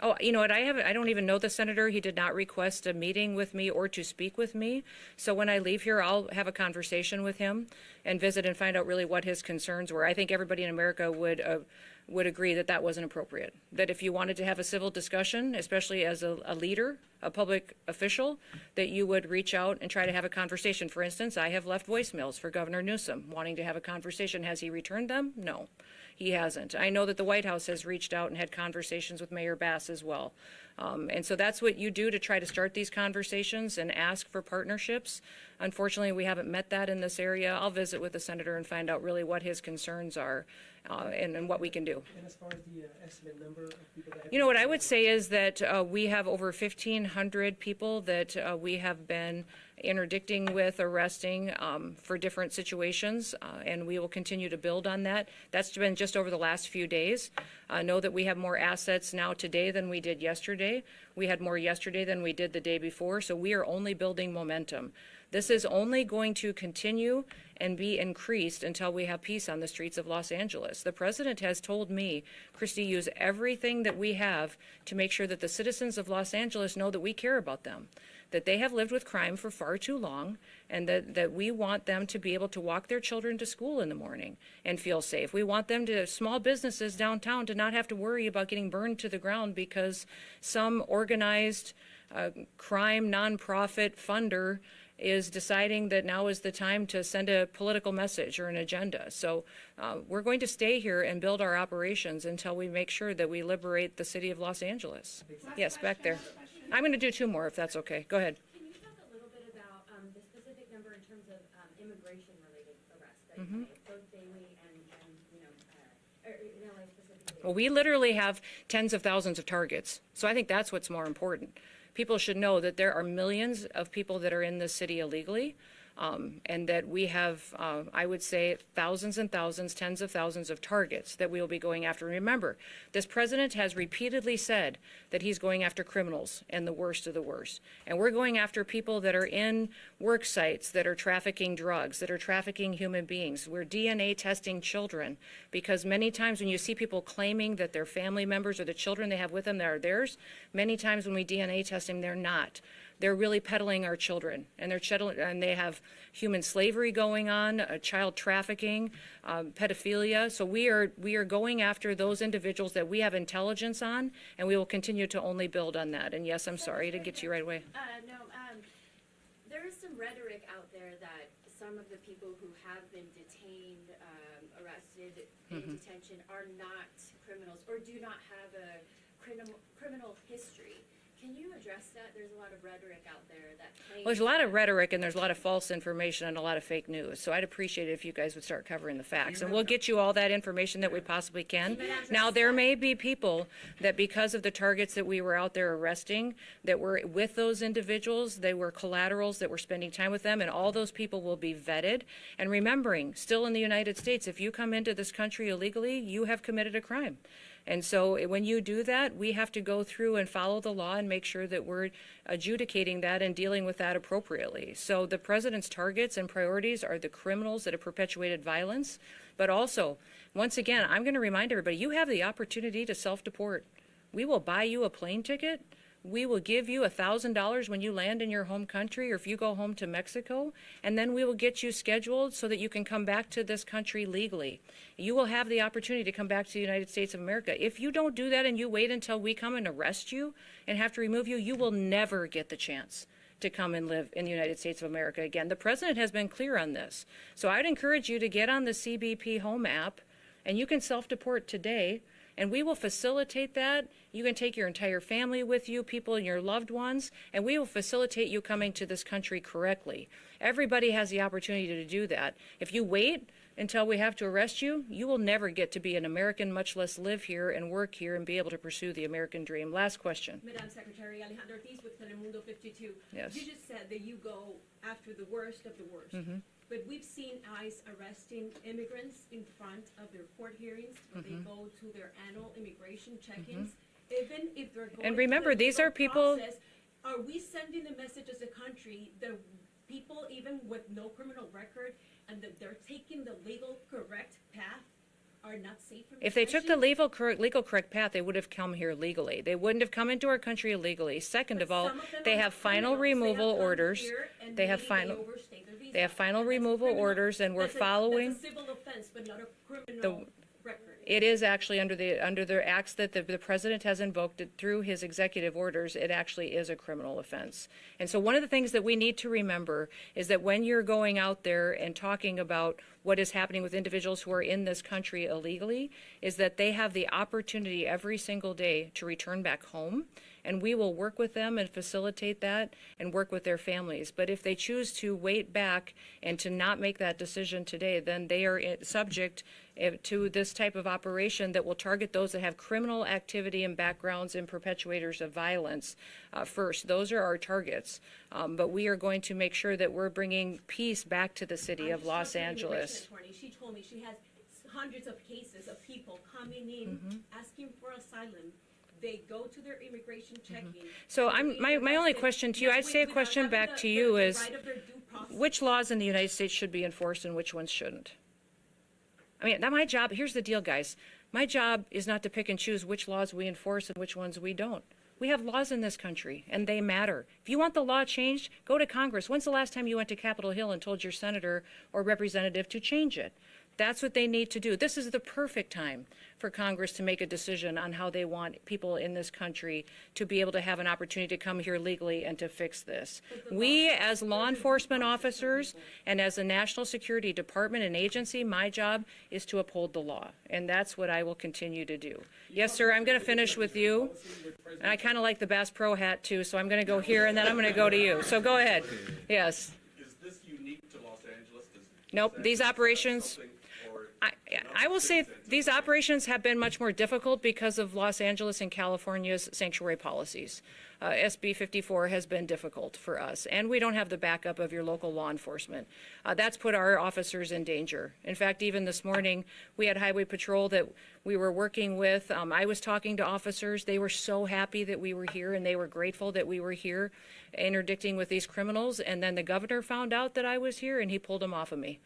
Oh, you know what? I don't even know the senator. He did not request a meeting with me or to speak with me. So when I leave here, I'll have a conversation with him and visit and find out really what his concerns were. I think everybody in America would agree that that wasn't appropriate. That if you wanted to have a civil discussion, especially as a leader, a public official, that you would reach out and try to have a conversation. For instance, I have left voicemails for Governor Newsom wanting to have a conversation. Has he returned them? No. He hasn't. I know that the White House has reached out and had conversations with Mayor Bass as well. And so that's what you do to try to start these conversations and ask for partnerships. Unfortunately, we haven't met that in this area. I'll visit with the senator and find out really what his concerns are and what we can do. And as far as the estimated number of people that have You know, what I would say is that we have over 1,500 people that we have been interdicting with, arresting for different situations, and we will continue to build on that. That's been just over the last few days. Know that we have more assets now today than we did yesterday. We had more yesterday than we did the day before, so we are only building momentum. This is only going to continue and be increased until we have peace on the streets of Los Angeles. The president has told me, Christy, use everything that we have to make sure that the citizens of Los Angeles know that we care about them, that they have lived with crime for far too long, and that we want them to be able to walk their children to school in the morning and feel safe. We want them to, small businesses downtown, to not have to worry about getting burned to the ground because some organized crime nonprofit funder is deciding that now is the time to send a political message or an agenda. So we're going to stay here and build our operations until we make sure that we liberate the city of Los Angeles. Yes, back there. I'm going to do two more if that's okay. Go ahead. Can you talk a little bit about the specific number in terms of immigration-related arrests that you made, both daily and in LA specifically? Well, we literally have tens of thousands of targets. So I think that's what's more important. People should know that there are millions of people that are in this city illegally, and that we have, I would say, thousands and thousands, tens of thousands of targets that we will be going after. And remember, this president has repeatedly said that he's going after criminals and the worst of the worst. And we're going after people that are in work sites that are trafficking drugs, that are trafficking human beings. We're DNA testing children, because many times when you see people claiming that their family members or the children they have with them that are theirs, many times when we DNA test them, they're not. They're really peddling our children, and they have human slavery going on, child trafficking, pedophilia. So we are going after those individuals that we have intelligence on, and we will continue to only build on that. And yes, I'm sorry to get to you right away. There is some rhetoric out there that some of the people who have been detained, arrested, in detention are not criminals or do not have a criminal history. Can you address that? There's a lot of rhetoric out there that claims... Well, there's a lot of rhetoric and there's a lot of false information and a lot of fake news. So I'd appreciate it if you guys would start covering the facts. And we'll get you all that information that we possibly can. Now, there may be people that because of the targets that we were out there arresting, that were with those individuals, they were collaterals that were spending time with them, and all those people will be vetted. And remembering, still in the United States, if you come into this country illegally, you have committed a crime. And so when you do that, we have to go through and follow the law and make sure that we're adjudicating that and dealing with that appropriately. So the president's targets and priorities are the criminals that have perpetuated violence. But also, once again, I'm going to remind everybody, you have the opportunity to self-deport. We will buy you a plane ticket. We will give you $1,000 when you land in your home country or if you go home to Mexico, and then we will get you scheduled so that you can come back to this country legally. You will have the opportunity to come back to the United States of America. If you don't do that and you wait until we come and arrest you and have to remove you, you will never get the chance to come and live in the United States of America again. The president has been clear on this. So I'd encourage you to get on the CBP Home app, and you can self-deport today, and we will facilitate that. You can take your entire family with you, people and your loved ones, and we will facilitate you coming to this country correctly. Everybody has the opportunity to do that. If you wait until we have to arrest you, you will never get to be an American, much less live here and work here and be able to pursue the American dream. Last question. Madam Secretary, Alejandro Ortiz with Telemundo 52. Yes. You just said that you go after the worst of the worst. Mm-hmm. But we've seen ICE arresting immigrants in front of their court hearings when they go to their annual immigration check-ins. Even if they're going And remember, through the these legal are people- process, are we sending a message as a country that people, even with no criminal record, and that they're taking the legal correct path, are not safe from If they took the detention? legal correct path, they would have come here legally. They wouldn't have come into our country illegally. Second of all, Some of them they are have not final criminals. They have removal come orders. here and They have maybe final, overstayed their visa. they have final And that's removal criminal. orders, and we're That's following. That's a civil offense, but not a criminal record. It is actually under the acts that the president has invoked it through his executive orders. It actually is a criminal offense. And so one of the things that we need to remember is that when you're going out there and talking about what is happening with individuals who are in this country illegally, is that they have the opportunity every single day to return back home. And we will work with them and facilitate that and work with their families. But if they choose to wait back and to not make that decision today, then they are subject to this type of operation that will target those that have criminal activity and backgrounds and perpetuators of violence first. Those are our targets. But we are going to make sure that we're bringing peace back to the city of Los Angeles. Attorney. She told me she has hundreds of cases of people coming in asking for asylum. They go to their immigration checking. So and my only arrested. question to you, I'd say a without question having back the- to you the is, right of their due process. which laws in the United States should be enforced and which ones shouldn't? I mean, my job, here's the deal, guys. My job is not to pick and choose which laws we enforce and which ones we don't. We have laws in this country, and they matter. If you want the law changed, go to Congress. When's the last time you went to Capitol Hill and told your senator or representative to change it? That's what they need to do. This is the perfect time for Congress to make a decision on how they want people in this country to be able to have an opportunity to come here legally and to fix this. We, as law enforcement officers and as a national security department and agency, my job is to uphold the law, and that's what I will continue to do. Yes, sir, I'm going to finish with you. And I kind of like the Bass Pro hat, too, so I'm going to go here, and then I'm going to go to you. So go ahead. Yes. Is this unique to Los Angeles? Nope, these operations... I will say these operations have been much more difficult because of Los Angeles and California's sanctuary policies. SB 54 has been difficult for us, and we don't have the backup of your local law enforcement. That's put our officers in danger. In fact, even this morning, we had Highway Patrol that we were working with. I was talking to officers. They were so happy that we were here, and they were grateful that we were here interdicting with these criminals. And then the governor found out that I was here, and he pulled them off of me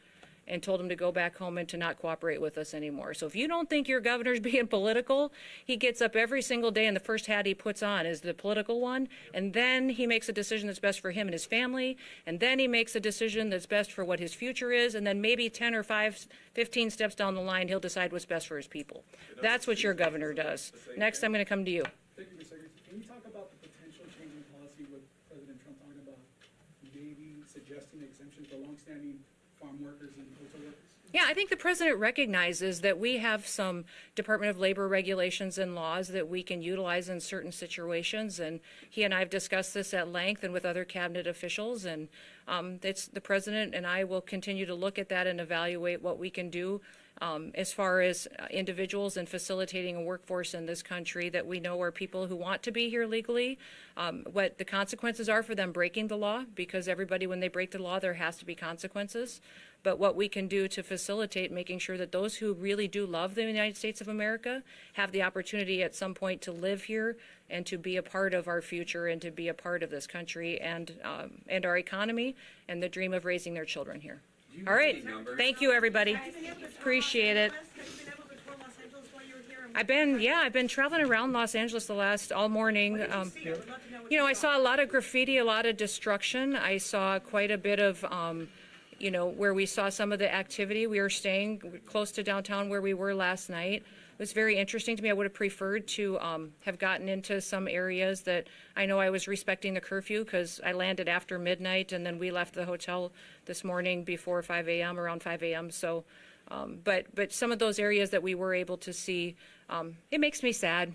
and told him to go back home and to not cooperate with us anymore. So if you don't think your governor's being political, he gets up every single day and the first hat he puts on is the political one, and then he makes a decision that's best for him and his family, and then he makes a decision that's best for what his future is, and then maybe 10 or 15 steps down the line, he'll decide what's best for his people. That's what your governor does. Next, I'm going to come to you. Thank you, Mr. Secretary. Can you talk about the potential change in policy with President Trump talking about maybe suggesting exemptions for longstanding farm workers and hotel workers? Yeah, I think the president recognizes that we have some Department of Labor regulations and laws that we can utilize in certain situations, and he and I have discussed this at length and with other cabinet officials, and it's the president and I will continue to look at that and evaluate what we can do as far as individuals and facilitating a workforce in this country that we know are people who want to be here legally, what the consequences are for them breaking the law, because everybody, when they break the law, there has to be consequences. But what we can do to facilitate making sure that those who really do love the United States of America have the opportunity at some point to live here and to be a part of our future and to be a part of this country and our economy and the dream of raising their children here. All right. Thank you, everybody. Appreciate it. Have you been able to tour Los Angeles while you were here, and I've been traveling around Los Angeles all morning. You know, I saw a lot of graffiti, a lot of destruction. I saw quite a bit of, you know, where we saw some of the activity. We were staying close to downtown where we were last night. It was very interesting to me. I would have preferred to have gotten into some areas that I know I was respecting the curfew because I landed after midnight and then we left the hotel this morning before 5 a.m., around 5 a.m. So, but some of those areas that we were able to see, it makes me sad.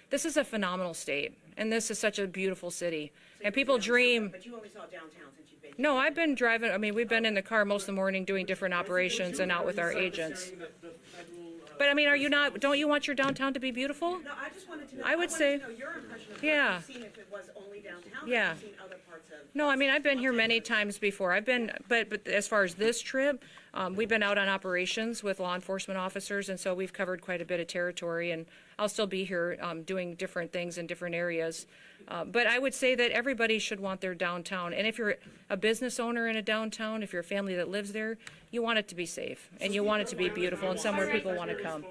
This is a phenomenal state, and this is such a beautiful city. And people dream. But you only saw downtown since you've been. No, I've been driving. I mean, we've been in the car most of the morning doing different operations and out with our agents. But I mean, are you not? Don't you want your downtown to be beautiful? No, I just wanted to know. I would say. To know your impression of Yeah. what you've seen, if it was only downtown. Yeah. Or if you've seen other parts of. No, I mean, I've been here many times before. I've been, but as far as this trip, we've been out on operations with law enforcement officers, and so we've covered quite a bit of territory, and I'll still be here doing different things in different areas. But I would say that everybody should want their downtown, and if you're a business owner in a downtown, if you're a family that lives there, you want it to be safe, and you want it to be beautiful, and somewhere people want to come.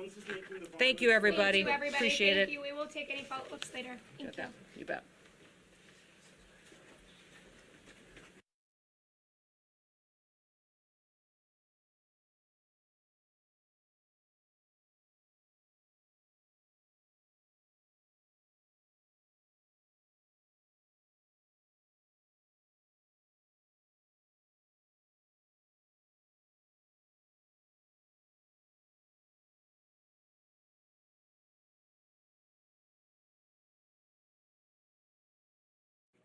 Thank you, everybody. Thank you, everybody. Appreciate Thank it. you. We will take any follow-ups later. Thank you. You bet.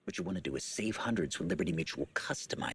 What you want to do is save hundreds when Liberty Mutual customize.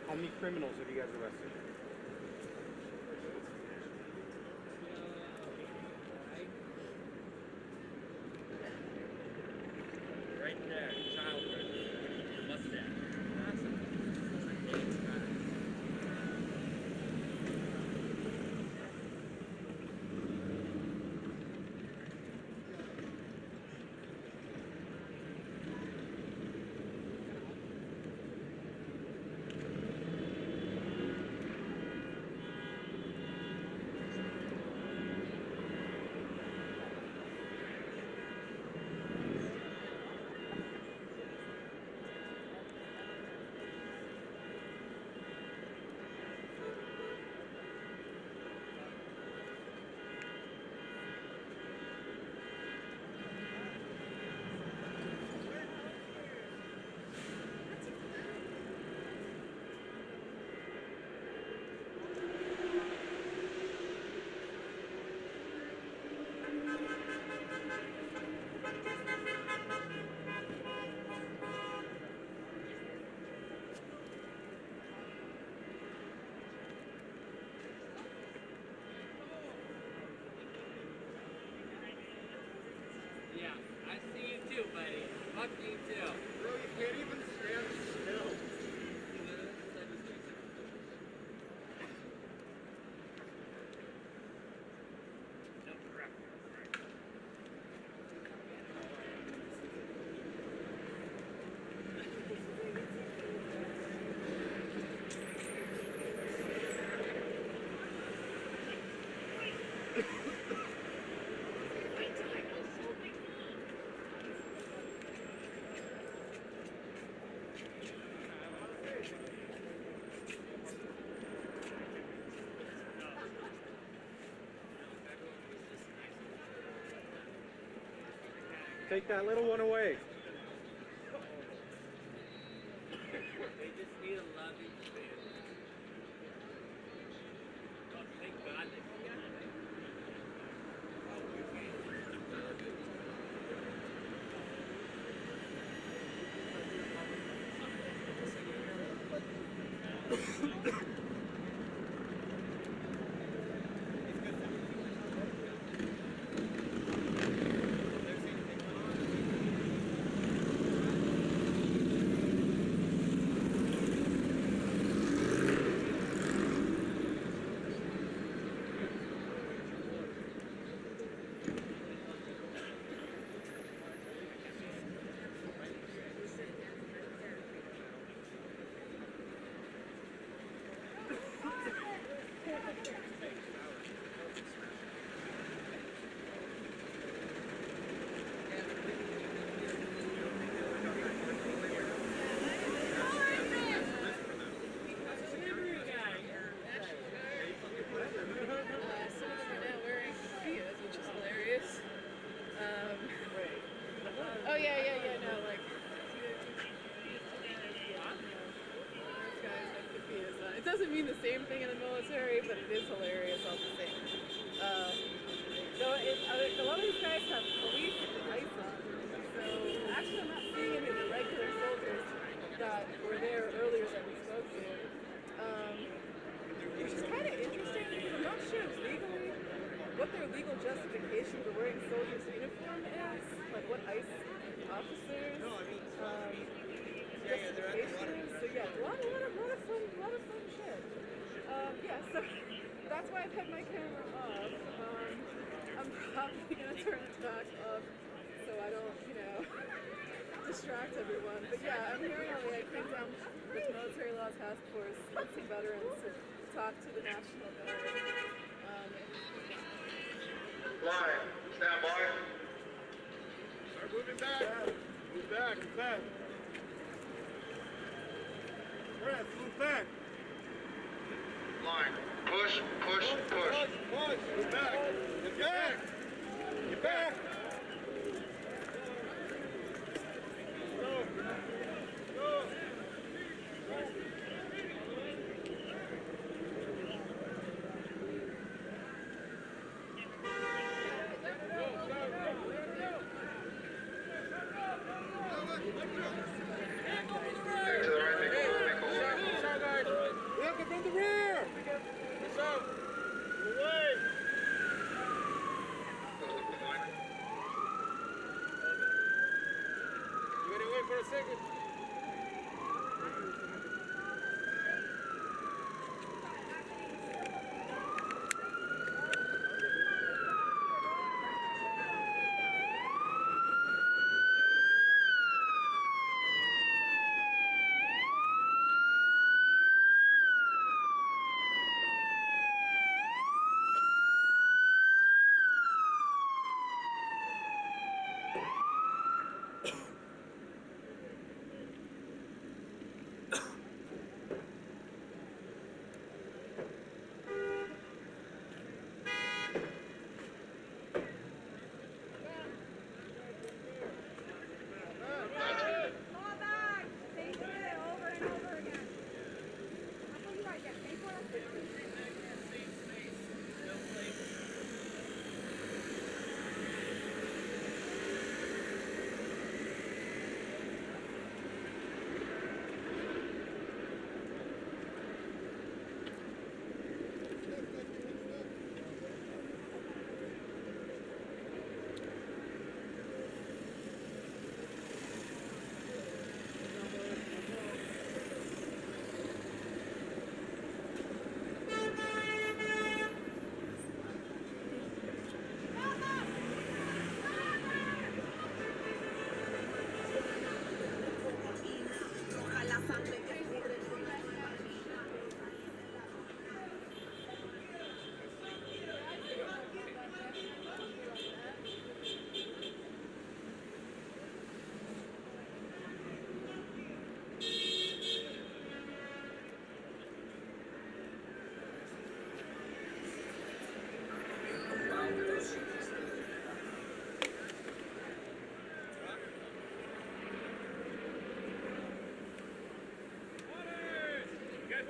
How many criminals have you guys arrested? Right there, childhood, mustache. Yeah, I see you too, buddy. Fuck you too. Bro, you can't even stand still. Take that little one away. They just need a loving family. Oh, thank God they got it. Oh yeah, no, like it doesn't mean the same thing in the military, but it is hilarious all the same. A lot of these guys have police lights on, so actually I'm not seeing any of the regular soldiers that were there earlier that we spoke to, which is kind of interesting because I'm not sure legally what their legal justification for wearing soldiers' uniform is, like what ICE officers justification is. So yeah, a lot of fun shit. So that's why I've had my camera off. I'm probably gonna turn it back off so I don't, distract everyone. But yeah, I'm here in LA. I came down with Military Law Task Force with some veterans to talk to the National Guard. Line, stand by. Start moving back. Move back, move back. Press, move back. Line, push, push, push. Push, move back. Get back. Get back. Go. Go. From the rear! What's up? Away! You gotta wait for a second.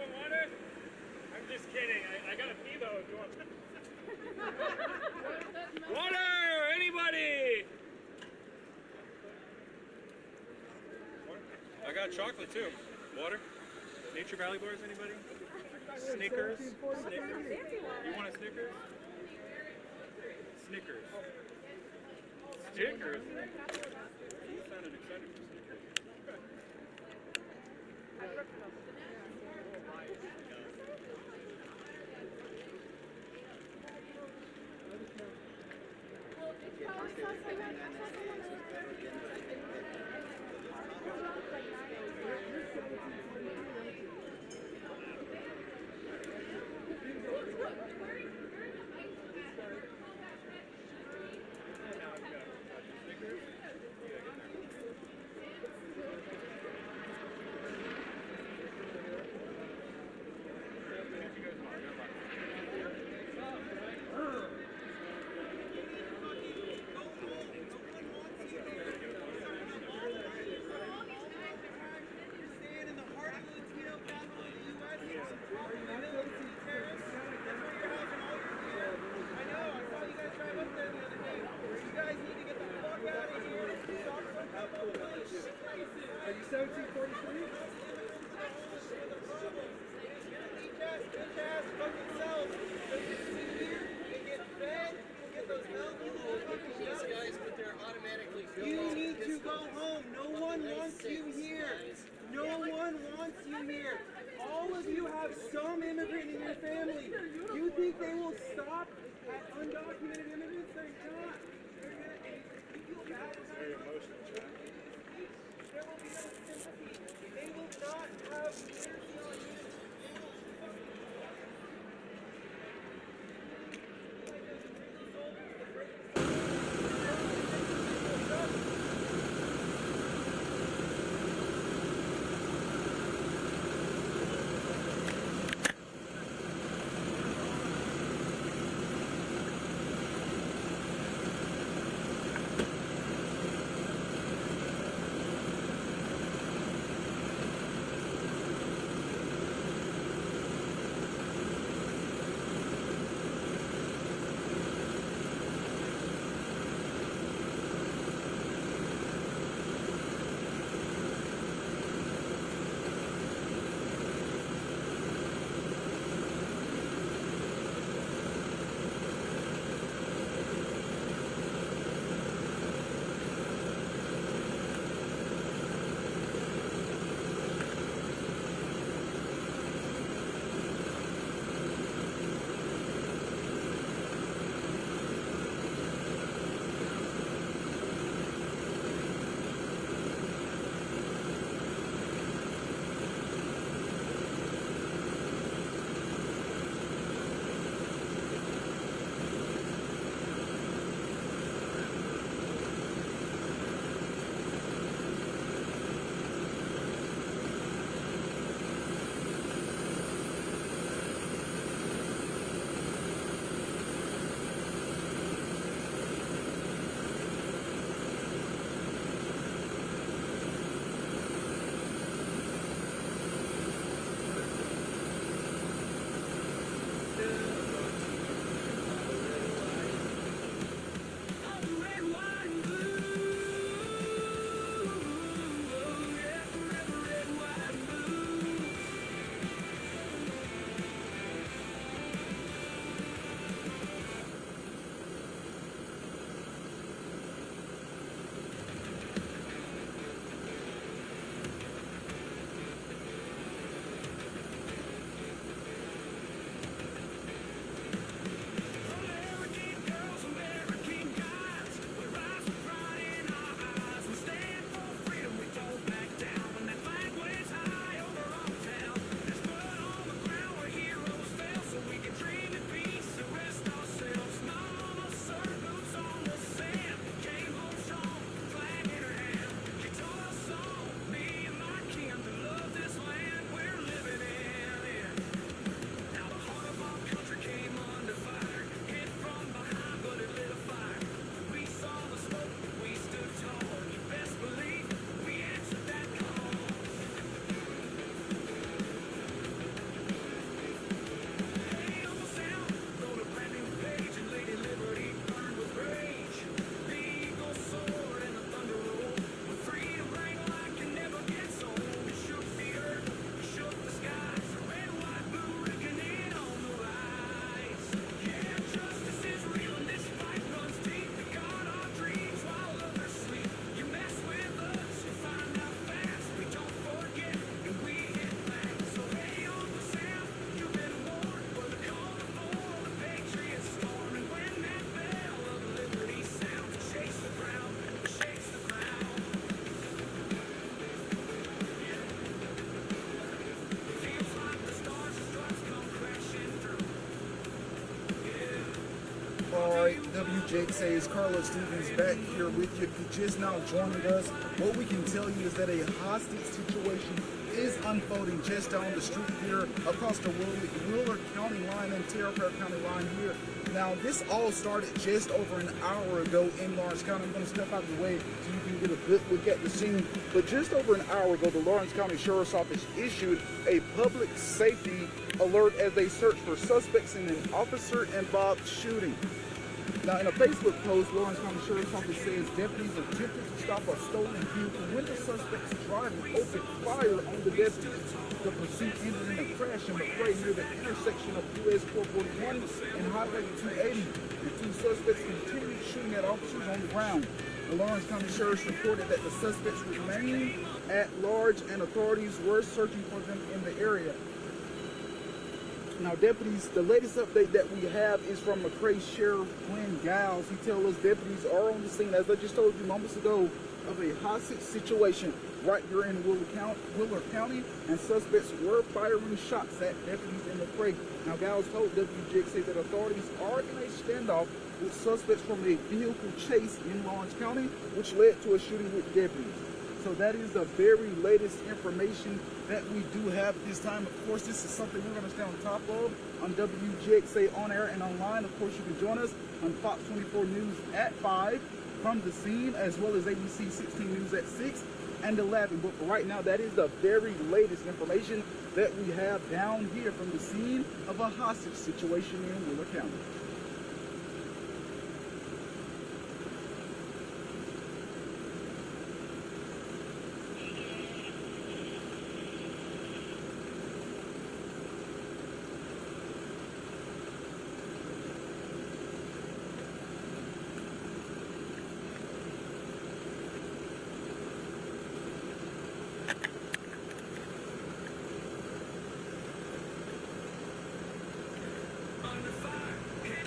want water? I'm just kidding. I got a pee though if you want. Water! Anybody? I got chocolate too. Water? Nature Valley bars, anybody? Snickers? Snickers? You want a Snickers? Snickers. Snickers? You sounded excited for Snickers. Are you 1743? You need to go home. No one wants you here. No one wants you here. All of you have some immigrant in your family. You think they will stop at undocumented immigrants? They're not. They're gonna feel bad. It's very emotional, Chad. There will be no sympathy. They will not have mercy on you. right, WJXA's Carlos Stevens back here with you. If you're just now joining us, what we can tell you is that a hostage situation is unfolding just down the street here across the Wheeler County line and Terriffair County line here. Now, this all started just over an hour ago in Lawrence County. I'm going to step out of the way so you can get a good look at the scene. But just over an hour ago, the Lawrence County Sheriff's Office issued a public safety alert as they search for suspects in an officer-involved shooting. Now, in a Facebook post, Lawrence County Sheriff's Office says deputies attempted to stop a stolen vehicle when the suspects driving opened fire on the deputies. The pursuit ended in a crash in McRae near the intersection of US 441 and Highway 280. The two suspects continued shooting at officers on the ground. The Lawrence County Sheriff's reported that the suspects remain at large and authorities were searching for them in the area. Now, deputies, the latest update that we have is from McRae Sheriff Glenn Giles. He tells us deputies are on the scene, as I just told you moments ago, of a hostage situation right here in Wheeler County, and suspects were firing shots at deputies in McRae. Now, Giles told WJXA that authorities are in a standoff with suspects from a vehicle chase in Lawrence County, which led to a shooting with deputies. So that is the very latest information that we do have at this time. Of course, this is something we're going to stay on top of on WGXA on air and online. Of course, you can join us on Fox 24 News at 5 from the scene, as well as ABC 16 News at 6 and 11. But for right now, that is the very latest information that we have down here from the scene of a hostage situation in Wheeler County. Under fire,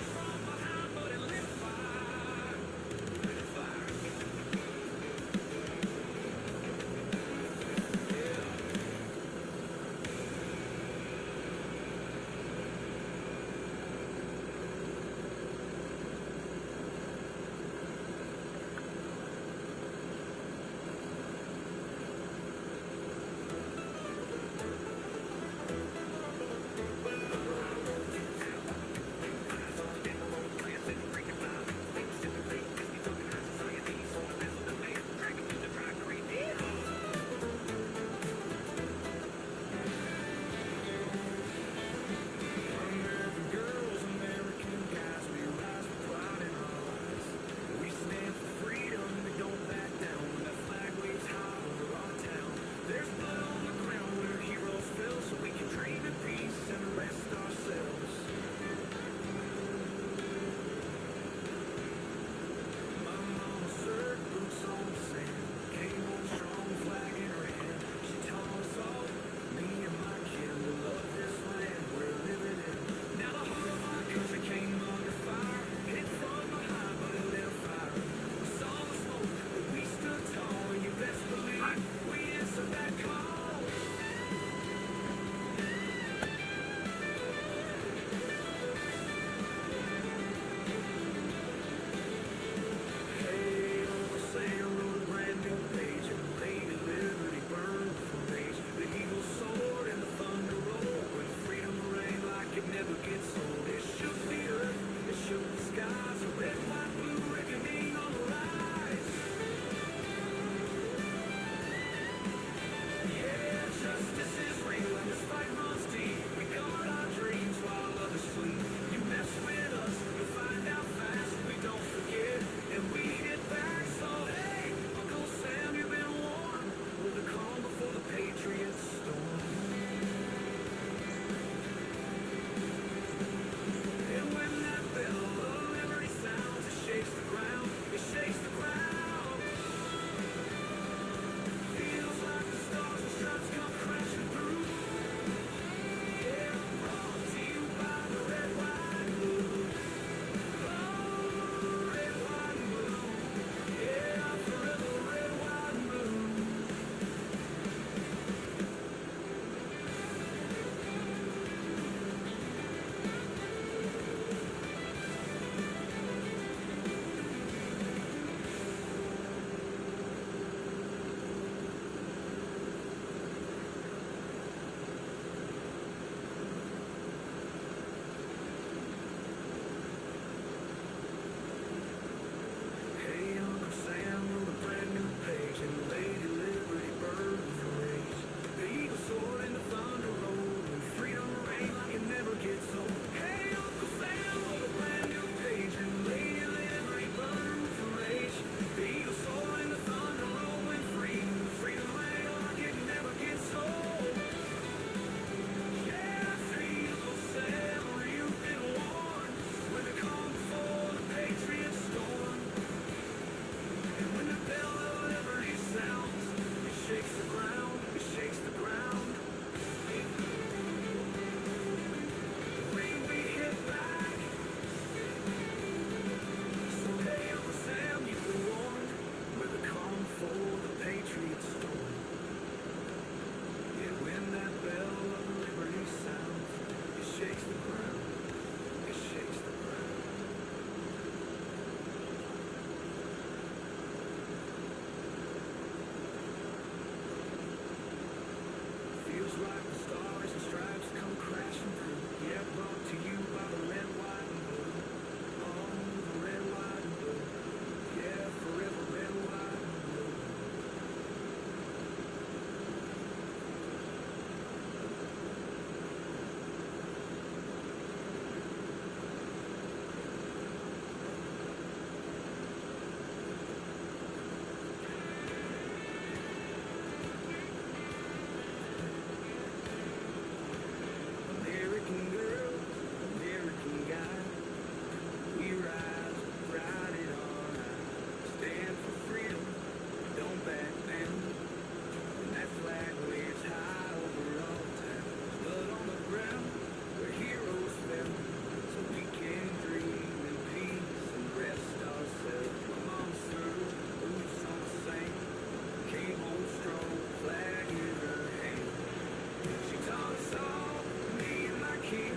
key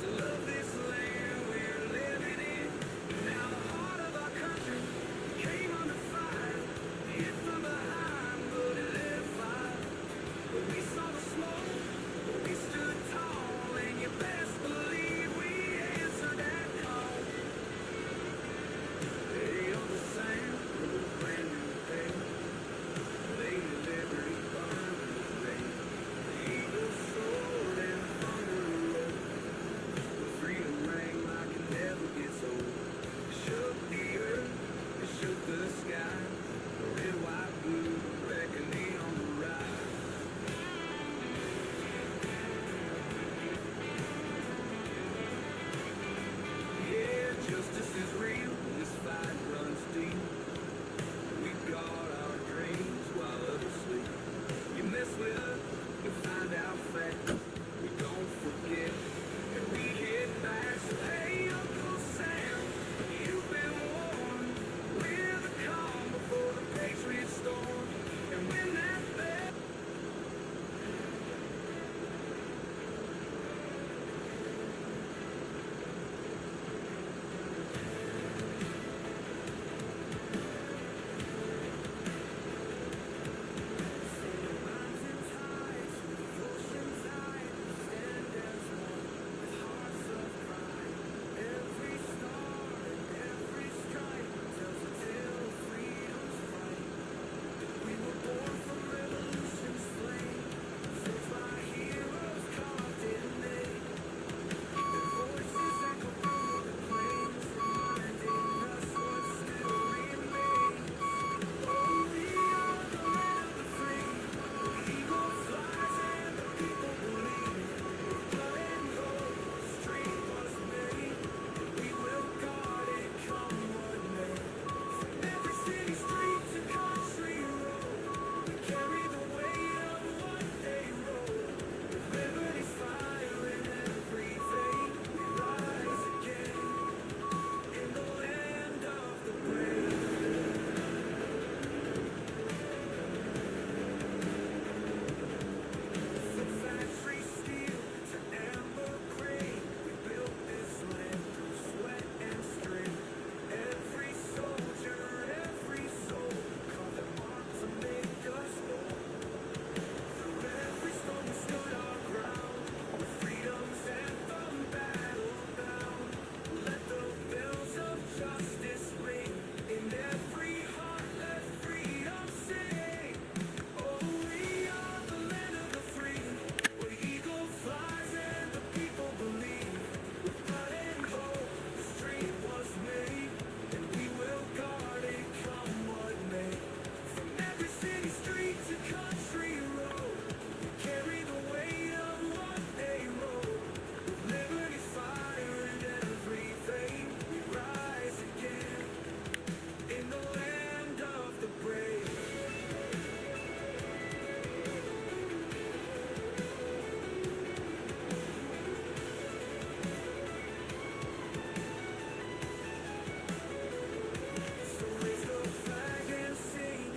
to love this land we're living in. Now the heart of our country came under fire, hit from behind, but it lit a fire. But we saw the smoke, but we stood tall, and you best believe we answered that call. Day on the sand, brand new day. Lady Liberty burned in the flame. The eagle soared and the thunder rolled. The freedom rang like it never gets old. It shook the earth, it shook the sky. The red, white, blue, reckoning on the rise. Yeah, justice is real, this fight runs deep. We've got our dreams while others sleep. You mess with us, you find out facts. We don't forget, and we hit back. So hey, Uncle Sam, you've been warned. We're the calm before the Patriot storm. And when that bell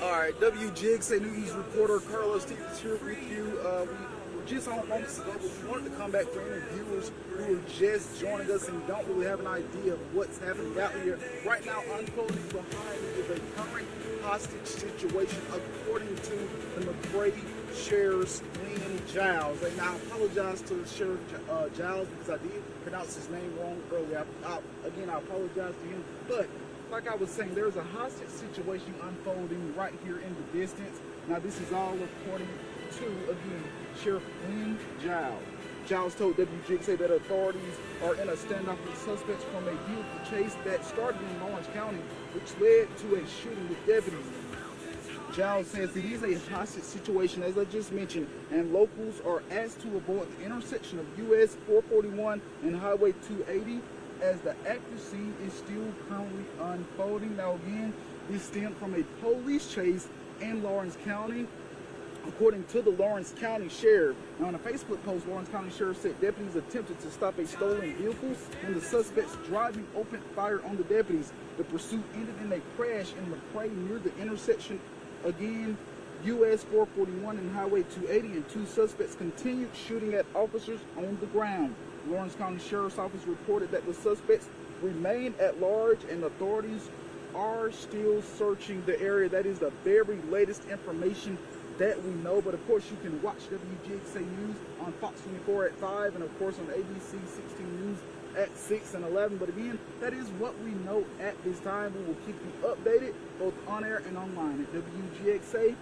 Alright, WGXA News reporter Carlos Stevens here with you. We were just on moments ago, but we wanted to come back for any viewers who are just joining us and don't really have an idea of what's happening out here. Right now, unfolding behind is a current hostage situation according to the McRae Sheriff's Lynn Giles. And I apologize to Sheriff Giles because I did pronounce his name wrong earlier. Again, I apologize to him, but like I was saying, there's a hostage situation unfolding right here in the distance. Now, this is all according to, again, Sheriff Lynn Giles. Giles told WGXA that authorities are in a standoff with suspects from a vehicle chase that started in Lawrence County, which led to a shooting with deputies. Giles says it is a hostage situation, as I just mentioned, and locals are asked to avoid the intersection of US 441 and Highway 280 as the active scene is still currently unfolding. Now again, this stemmed from a police chase in Lawrence County, according to the Lawrence County Sheriff. Now in a Facebook post, Lawrence County Sheriff said deputies attempted to stop a stolen vehicle and the suspects driving opened fire on the deputies. The pursuit ended in a crash in McRae near the intersection, again, US 441 and Highway 280, and 2 suspects continued shooting at officers on the ground. Lawrence County Sheriff's Office reported that the suspects remain at large and authorities are still searching the area. That is the very latest information that we know, but of course you can watch WGXA News on Fox 24 at 5 and of course on ABC 16 News at 6 and 11. But again, that is what we know at this time. We will keep you updated both on air and online at WGXA.tv.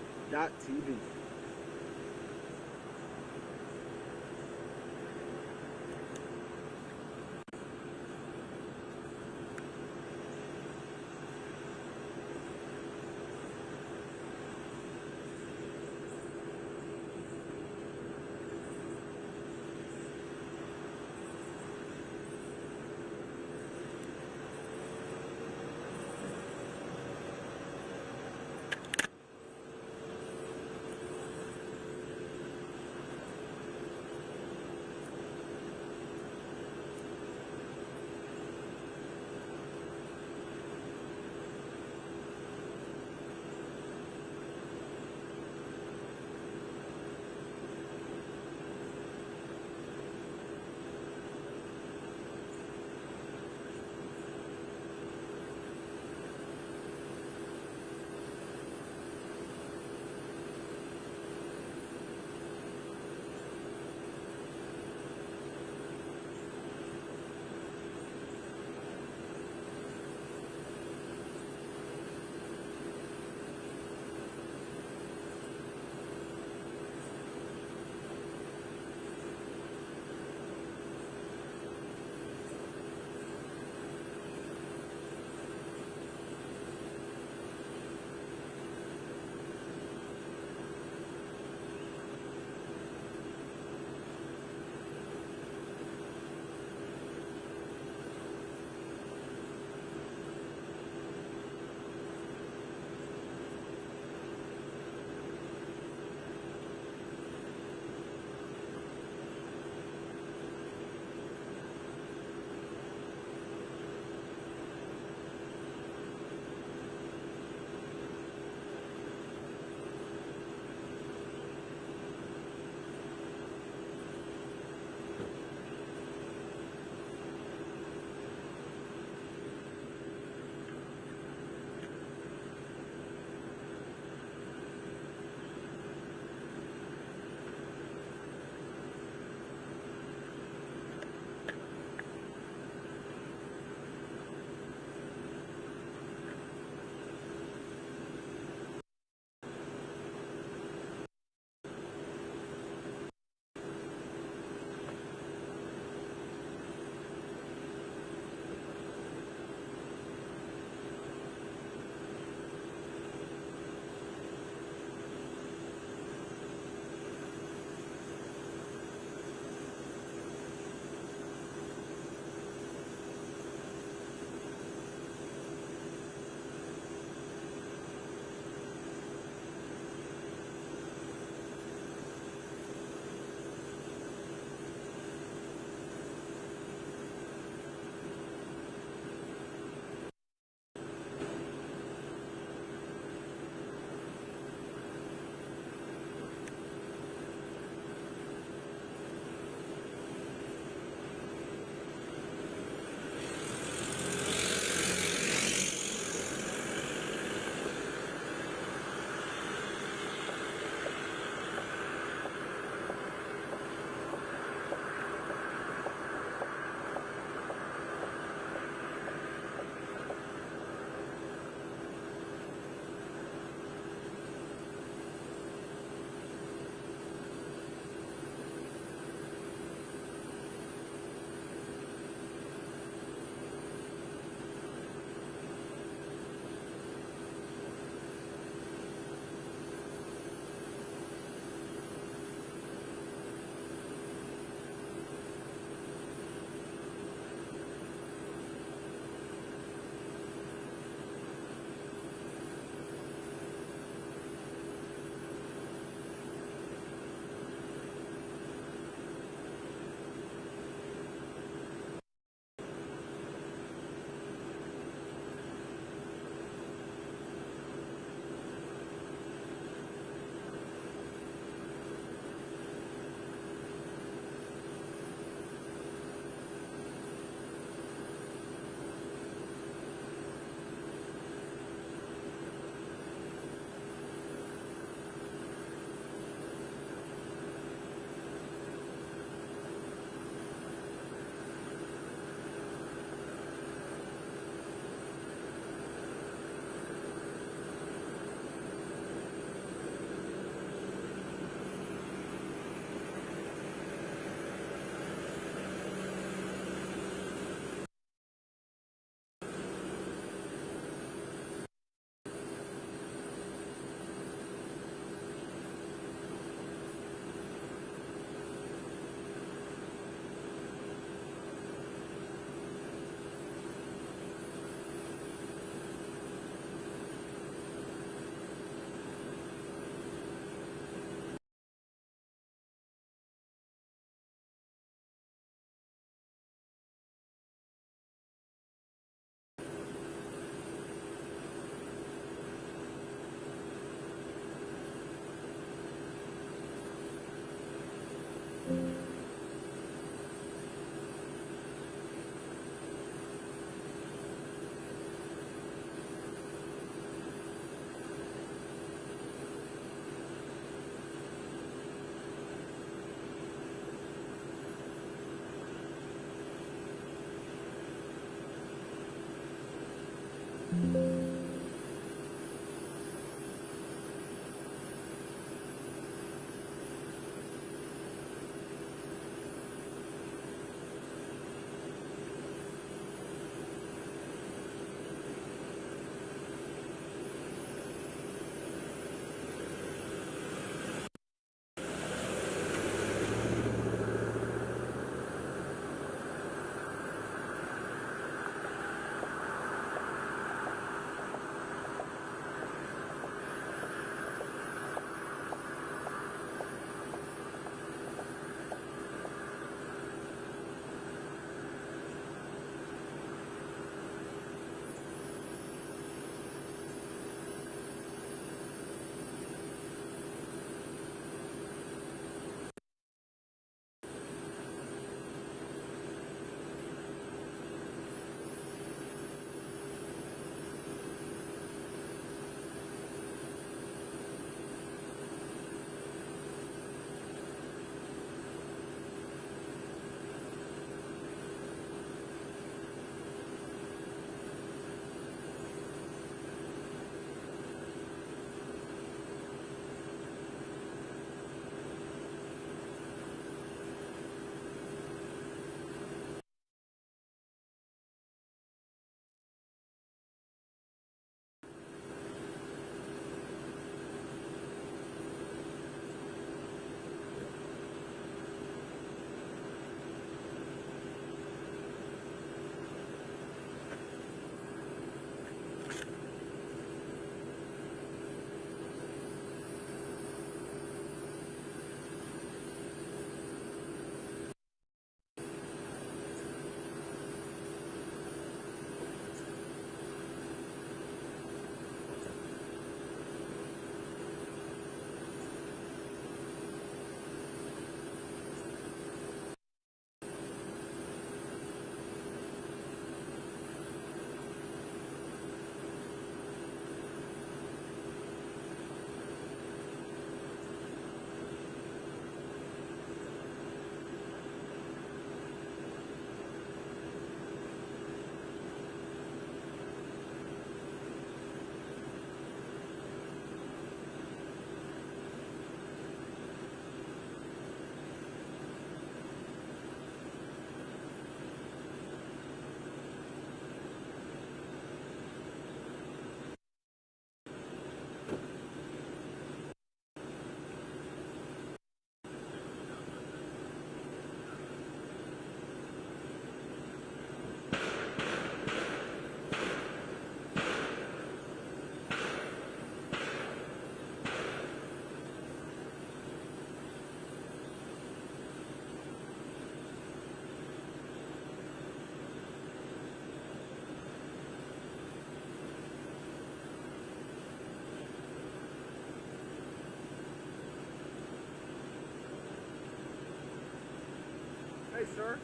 way, sir.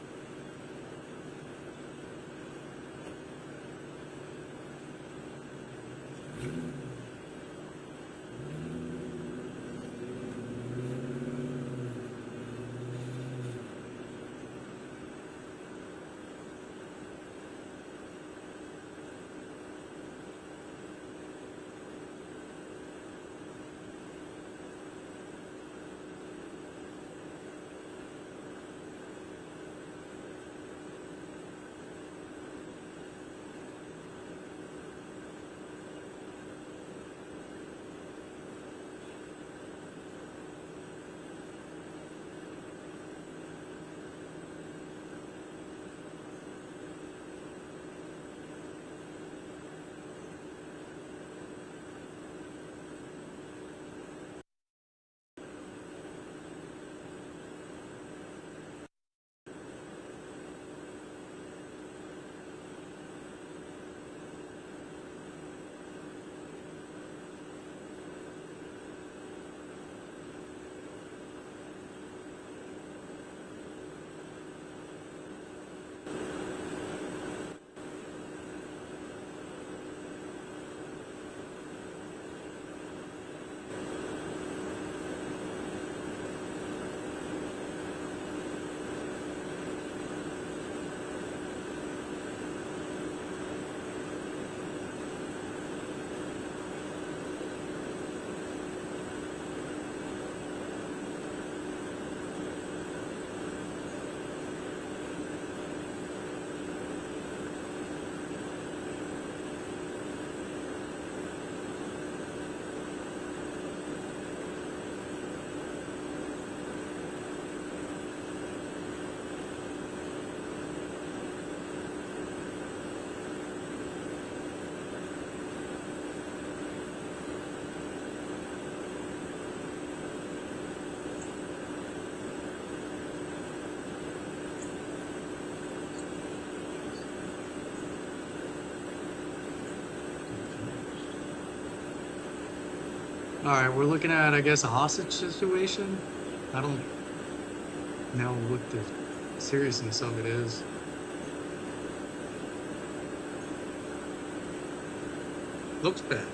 Alright, we're looking at, I guess, a hostage situation. I don't know what the seriousness of it is. Looks bad.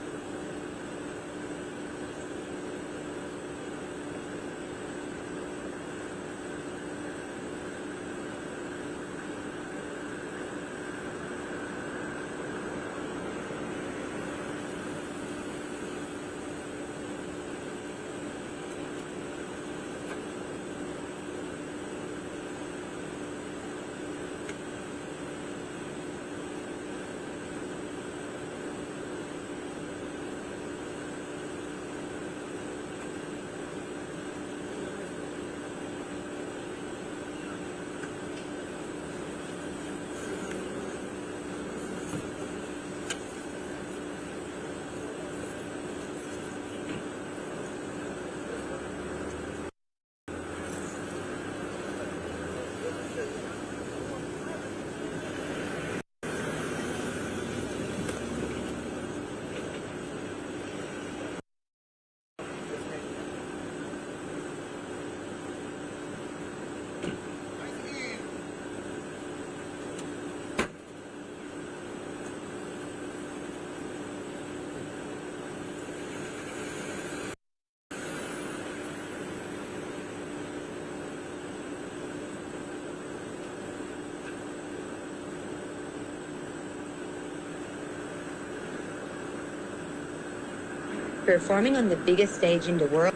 Performing on the biggest stage in the world.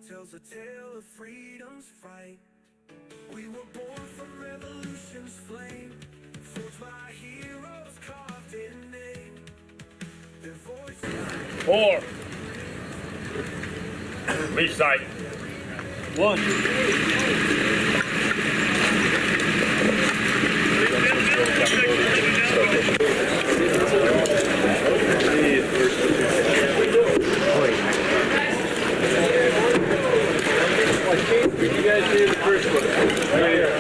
Tells a tale of freedom's fight. We were born from revolution's flame, forged by heroes carved in name. Their voices. 4. Leave sight. 1. You guys do the first one. Right here.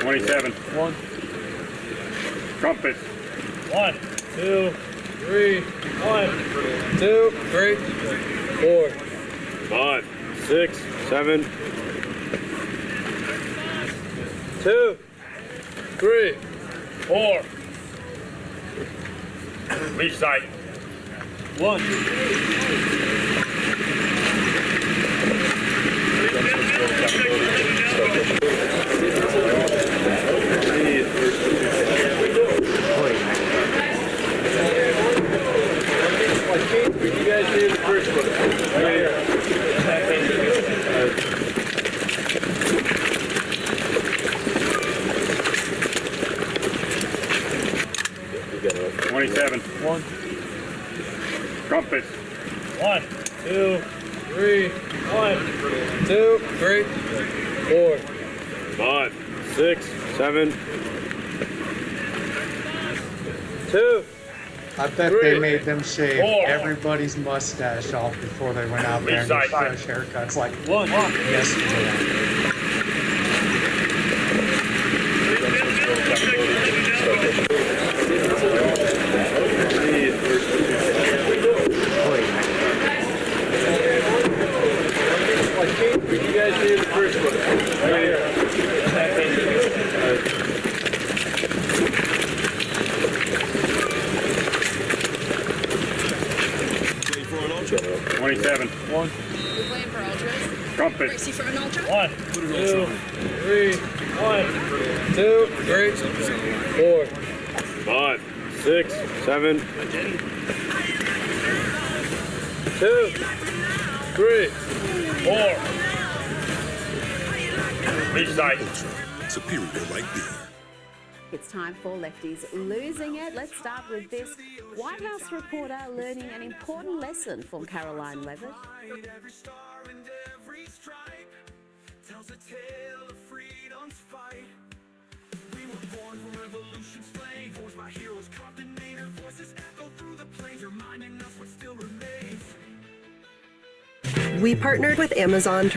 27. 1. Trumpets. 1, 2, 3. 1, 2, 3, 4, 5, 6, 7. 2, 3, 4. Leave sight. 1. You guys do the first one. Right here. 27. 1. Trumpets. 1, 2, 3. 1, 2, 3, 4, 5, 6, 7. 2. I bet they made them shave everybody's mustache off before they went out there and get fresh haircuts like yesterday. You guys do the first one. Right here. 27. 1. We're playing for ultras. Trumpet. Gracie for an ultra. 1, 2, 3. 1, 2, 3, 4, 5, 6, 7. 2, 3, 4. Leave sight. Superior right there. It's time for Lefties Losing It. Let's start with this White House reporter learning an important lesson from Caroline Levitt. Every star and every stripe tells a tale of freedom's fight. We were born from revolution's flame, forged by heroes carved in name. Our voices echo through the plains, reminding us what still remains. We partnered with Amazon.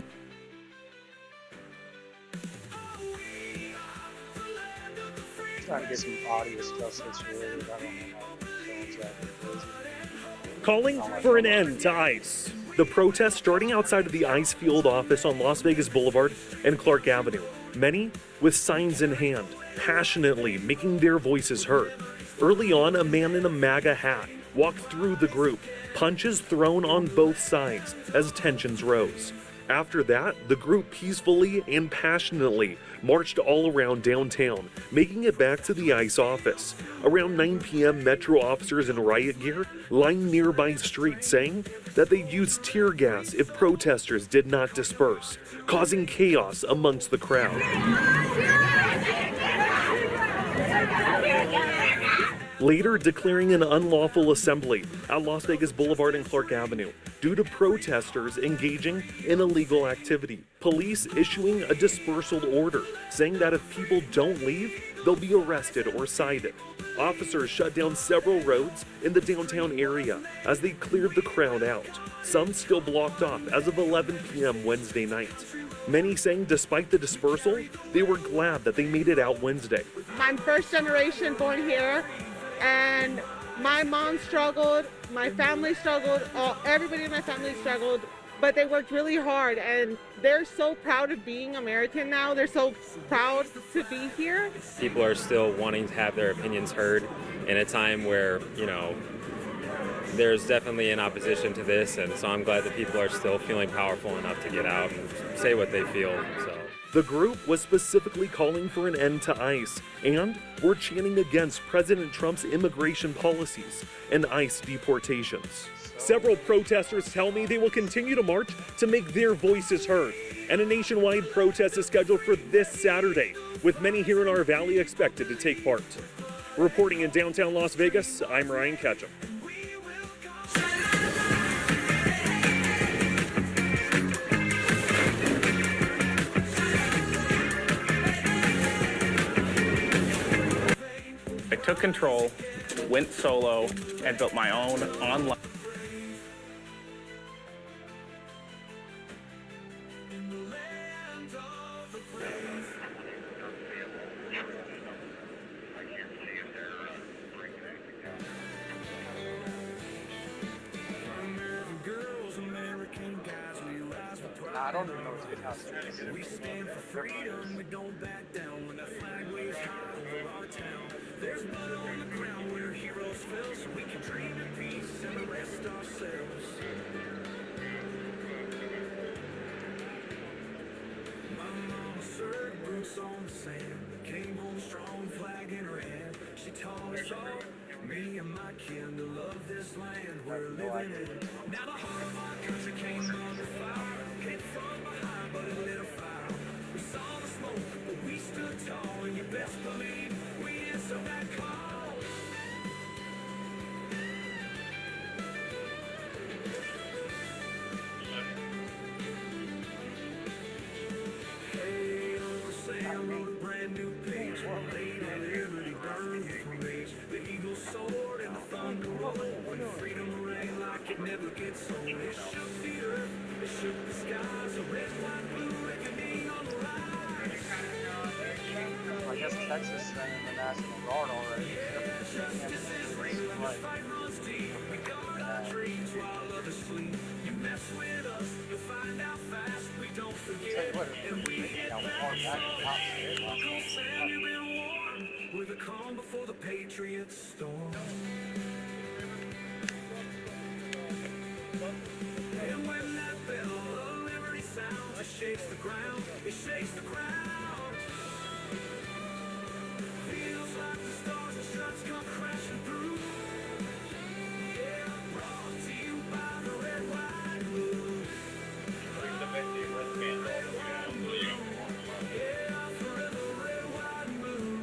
Trying to get some audio stuff situated. I don't know how phones crazy. Calling for an end to ICE. The protest starting outside of the ICE field office on Las Vegas Boulevard and Clark Avenue. Many with signs in hand, passionately making their voices heard. Early on, a man in a MAGA hat walked through the group, punches thrown on both sides as tensions rose. After that, the group peacefully and passionately marched all around downtown, making it back to the ICE office. Around 9 p.m., Metro officers in riot gear lined nearby streets, saying that they'd use tear gas if protesters did not disperse, causing chaos amongst the crowd. later declaring an unlawful assembly at Las Vegas Boulevard and Clark Avenue due to protesters engaging in illegal activity. Police issuing a dispersal order saying that if people don't leave, they'll be arrested or cited. Officers shut down several roads in the downtown area as they cleared the crowd out. Some still blocked off as of 11 p.m. Wednesday night. Many saying despite the dispersal, they were glad that they made it out Wednesday. I'm first generation born here, and my mom struggled, my family struggled, everybody in my family struggled, but they worked really hard, and they're so proud of being American now. They're so proud to be here. People are still wanting to have their opinions heard in a time where, there's definitely an opposition to this, and so I'm glad that people are still feeling powerful enough to get out and say what they feel. So. The group was specifically calling for an end to ICE and were chanting against President Trump's immigration policies and ICE deportations. Several protesters tell me they will continue to march to make their voices heard, and a nationwide protest is scheduled for this Saturday, with many here in our valley expected to take part. Reporting in downtown Las Vegas, I'm Ryan Ketchum. I took control, went solo, and built my own online. I don't even know what's good house. We stand for freedom, we don't back down when the flag waves high over our town. There's blood on the ground where heroes fell, so we can dream in peace and rest ourselves. My mama served boots on the sand, came home strong, flag in her hand. She taught us all, me and my kin, to love this land we're living in. Now the heart of our country came under fire. Hit from behind, but it lit a fire. We saw the smoke, but we stood tall, and you best believe we answered that call. Hey, Uncle Sam wrote a brand new page. Lady Liberty burned from rage. The eagle soared and the thunder rolled. When freedom rang like it never gets old. It shook the earth. It shook the skies, a red, white, blue reckoning on the rise. I guess Texas sent in the National Guard already. Justice is real and the fight runs deep. We guard our dreams while others sleep. You mess with us, you'll find out fast. We don't forget, and we hit back. Uncle Sam, you've been warned. We're the calm before the Patriots storm. And when that bell of liberty sounds, it shakes the ground, it shakes the ground. Feels like the stars and stripes come crashing through. Yeah, brought to you by the red, white, blue. Yeah, forever red, white, blue.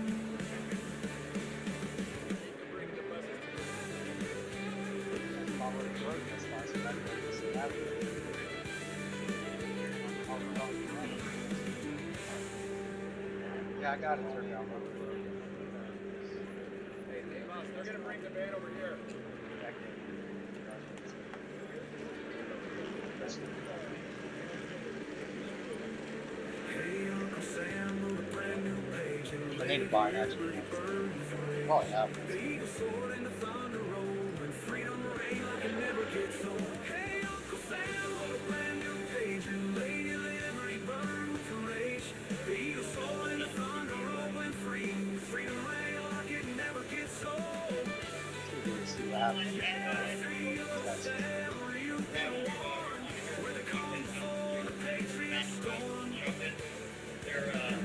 Yeah, I got it turned down. Hey, boss, they're gonna bring the van over here. Hey, Uncle Sam wrote a brand new page. I need to buy an extra. Probably have. The eagle soared and the thunder rolled. When freedom rang like it never gets old. Hey, Uncle Sam wrote a brand new page. And Lady Liberty burned with rage. The eagle soared and the thunder rolled. When freedom rang like it never gets old. See what happens. We're the calm before the Patriots storm.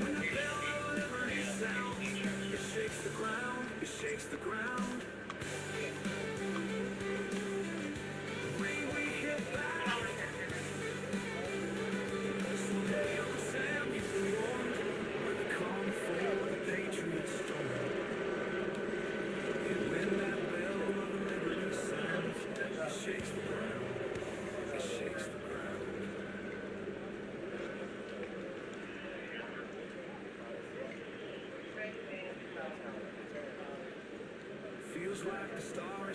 When the bell of liberty sounds, it shakes the ground, it shakes the ground. We hit back. Someday, Uncle Sam, you've been warned. We're the calm before the Patriots storm. And when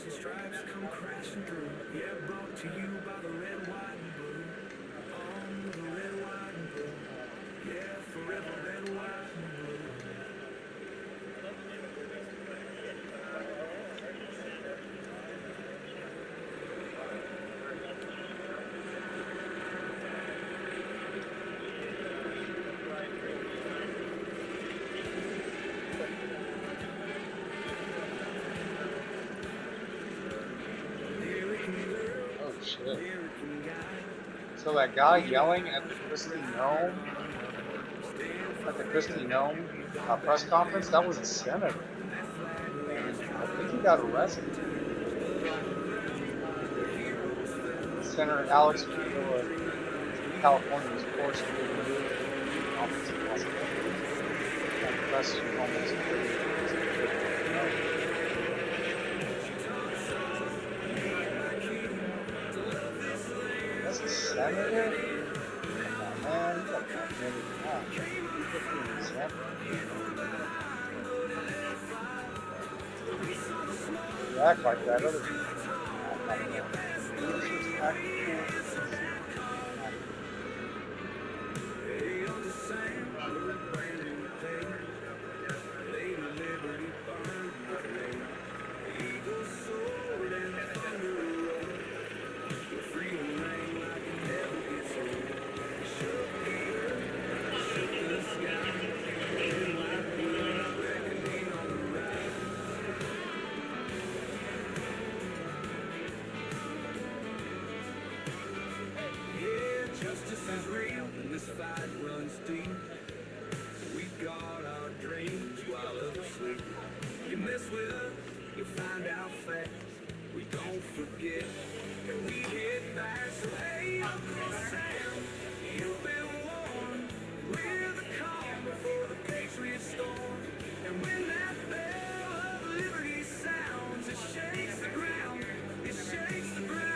and stripes come crashing through. Yeah, brought to you by the red, white, and blue. On the red, white, and blue. Yeah, forever red, white, and blue. Oh shit. So that guy yelling at the Christie Nome, press conference, that was a senator. I think he got arrested. Senator Alex Padilla, California, was forced to be removed from the office in Los Angeles and pressed from Homeland Security. That's a senator? Oh, man, you got that committed. You act like that other people. Justice is real and this fight runs deep. We got our dreams while others sleep. You mess with us, you'll find out fast. We don't forget and we hit back. So hey, Uncle Sam, you've been warned. We're the calm before the Patriot storm. And when that bell of liberty sounds, it shakes the ground. It shakes the ground.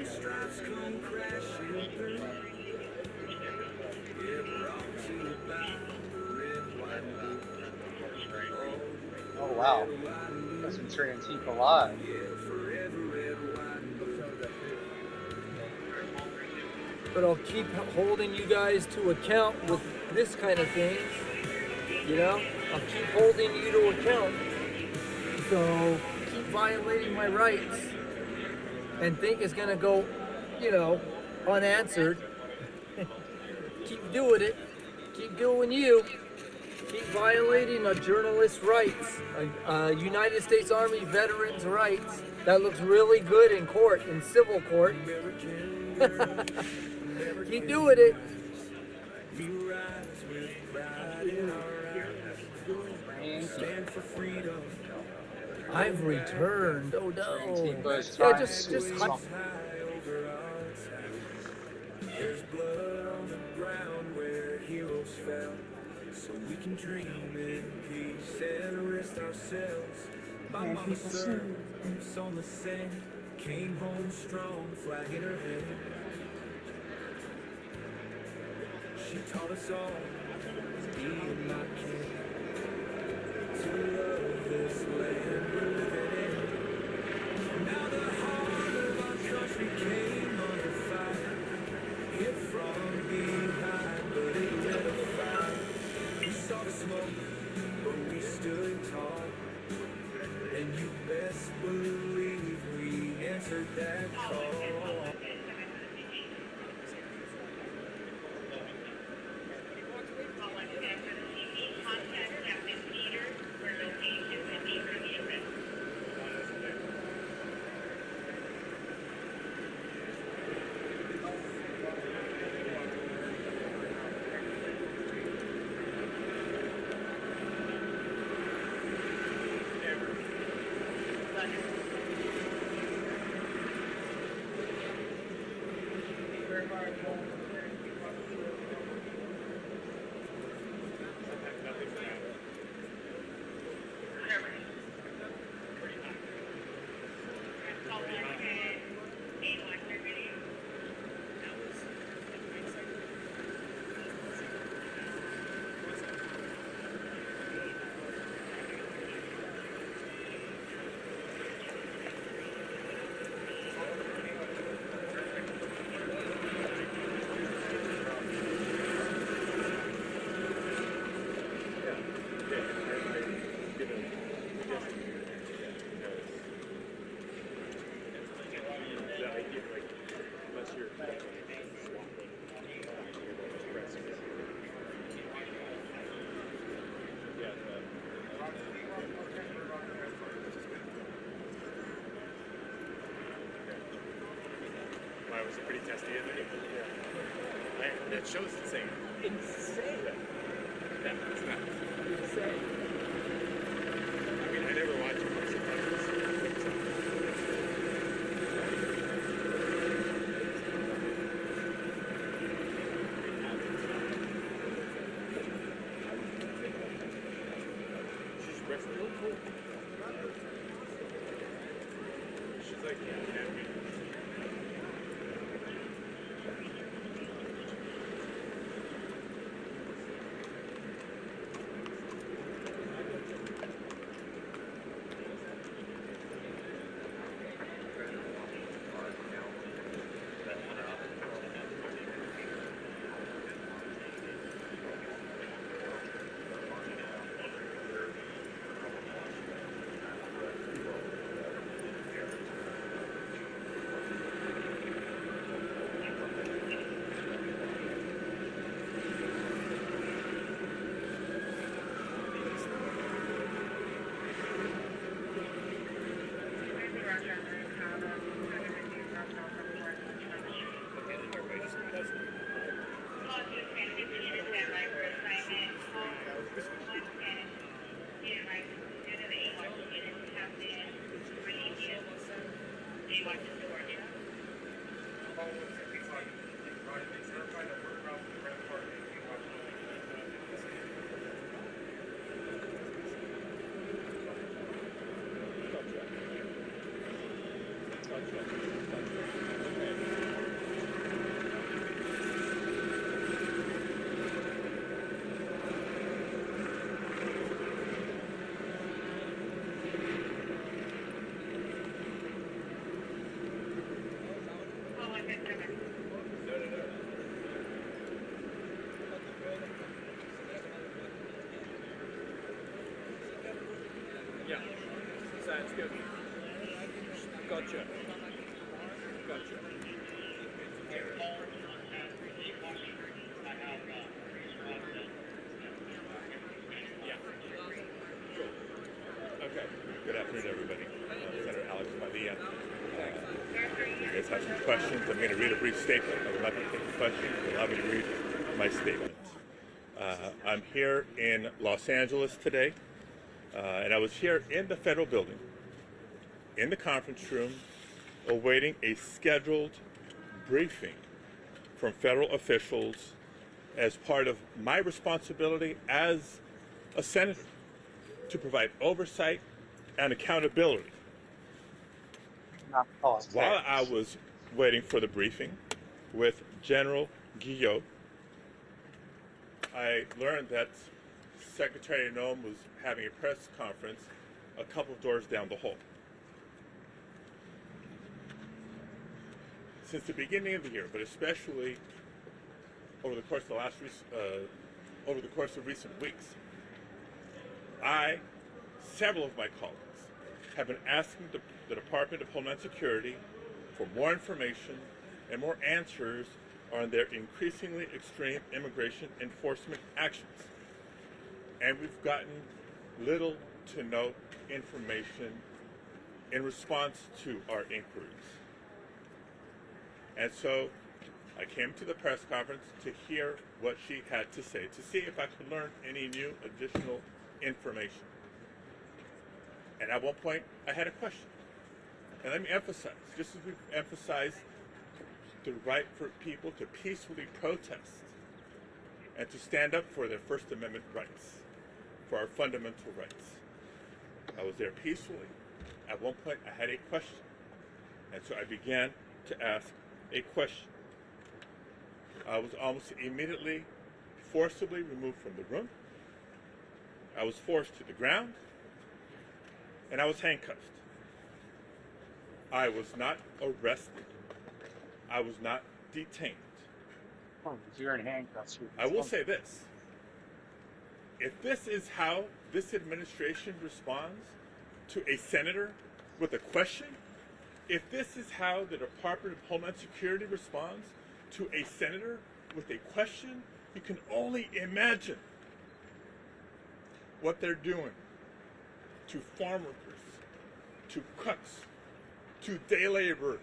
Stripes come crashing through. Yeah, brought to you by red, white, and blue. Oh wow, that's been turning Antifa alive. But I'll keep holding you guys to account with this kind of things. You know, I'll keep holding you to account. So keep violating my rights and think it's gonna go, you know, unanswered. Keep doing it. Keep doing you. Keep violating a journalist's rights, a United States Army veteran's rights. That looks really good in court, in civil court. Keep doing it. Stand for freedom. I've returned. Oh no. Yeah, just There's blood on the ground where heroes fell, so we can dream in peace and rest ourselves. My mama served, boots on the sand, came home strong, flag in her hand. She taught us all to be in my king, to love this land we're living in. Now the heart of our country came under fire, hit from behind, but it never fired. We saw the smoke, but we stood tall, and you best believe we answered that call. show's insane. Insane. Yeah, it's nuts. Insane. I mean, I never watch it, but sometimes it's she's wrestling. She's like, yeah, yeah. Sounds good. Gotcha. Gotcha. Yeah. Cool. Okay. Good afternoon, everybody. Senator Alex Padilla. You guys have some questions. I'm going to read a brief statement. I would like to take a question. Allow me to read my statement. I'm here in Los Angeles today, and I was here in the federal building, in the conference room, awaiting a scheduled briefing from federal officials as part of my responsibility as a senator to provide oversight and accountability. While I was waiting for the briefing with General Guillot, I learned that Secretary Noem was having a press conference a couple of doors down the hall. Since the beginning of the year, but especially over the course of recent weeks, several of my colleagues, have been asking the Department of Homeland Security for more information and more answers on their increasingly extreme immigration enforcement actions. And we've gotten little to no information in response to our inquiries. And so I came to the press conference to hear what she had to say, to see if I could learn any new additional information. And at one point, I had a question. And let me emphasize, just as we've emphasized the right for people to peacefully protest and to stand up for their First Amendment rights, for our fundamental rights. I was there peacefully. At one point, I had a question. And so I began to ask a question. I was almost immediately forcibly removed from the room. I was forced to the ground, and I was handcuffed. I was not arrested. I was not detained. Oh, you're in handcuffs. I will say this. If this is how this administration responds to a senator with a question, if this is how the Department of Homeland Security responds to a senator with a question, you can only imagine what they're doing to farm workers, to cooks, to day laborers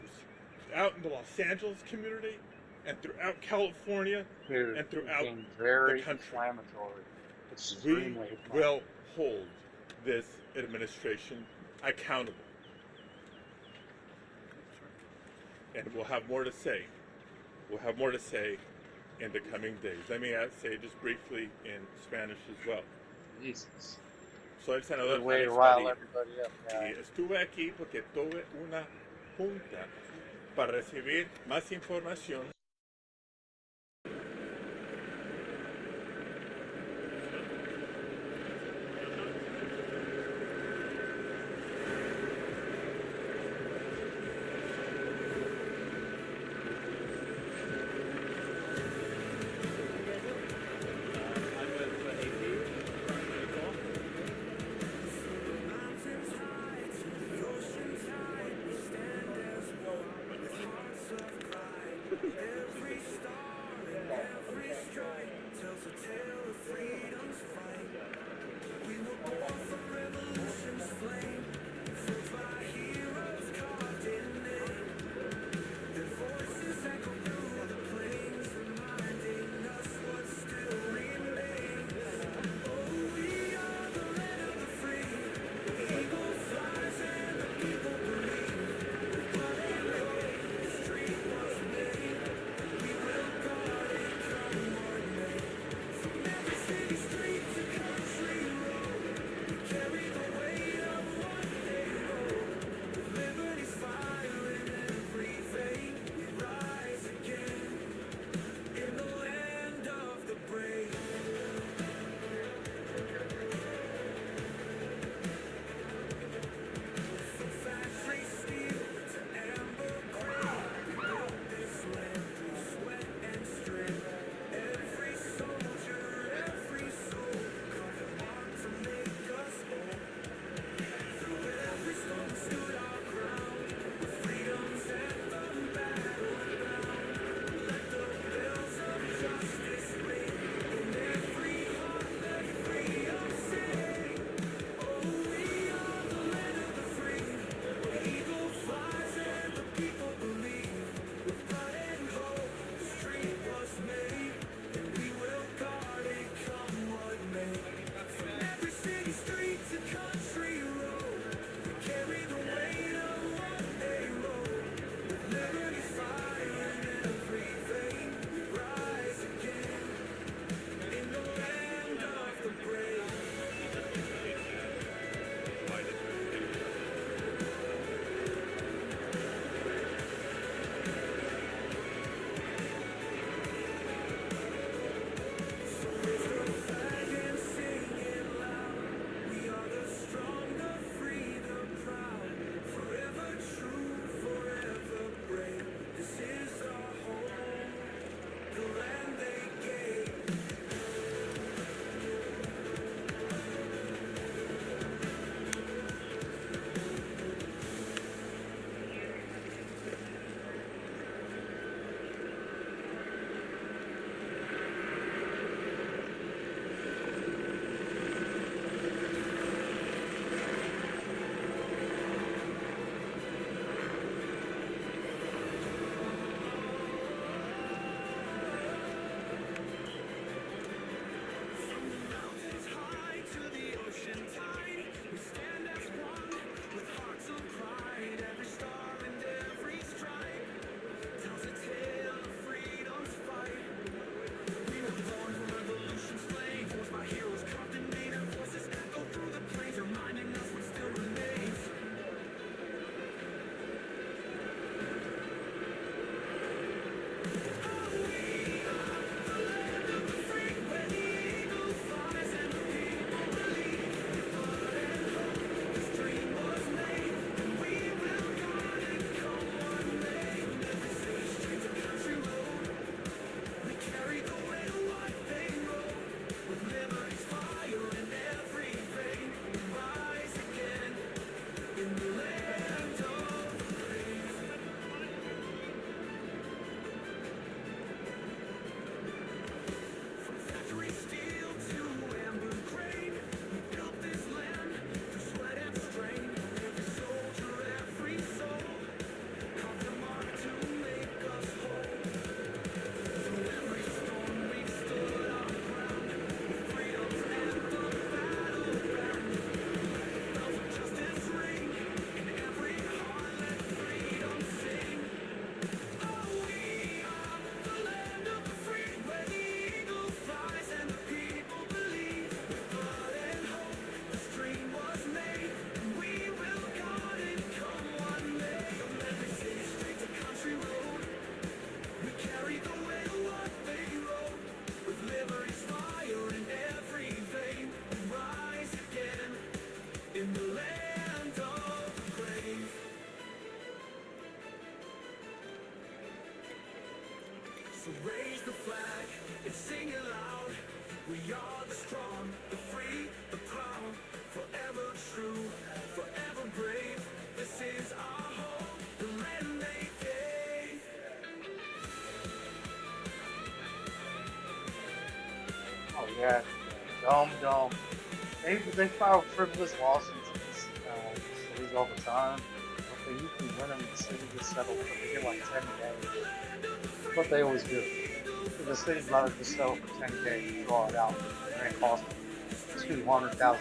out in the Los Angeles community, and throughout California Dude, and throughout being very the country. inflammatory. We Extremely inflammatory. will hold this administration accountable. And we'll have more to say. We'll have more to say in the coming days. Let me say just briefly in Spanish as well. Jesus. Soy el senador Good way to Alex rile Padilla. everybody up, Y guys. estuve aquí porque tuve una junta para recibir más información. We are the strong, the free, the proud, forever true, forever brave. This is our home, the land they gave. Oh yeah, dumb. They file frivolous lawsuits against cities all the time, but they usually win them. The city gets settled, but they get like 10 days. That's what they always do. So the city'd rather just settle for 10 days and draw it out, and it costs them 200,000.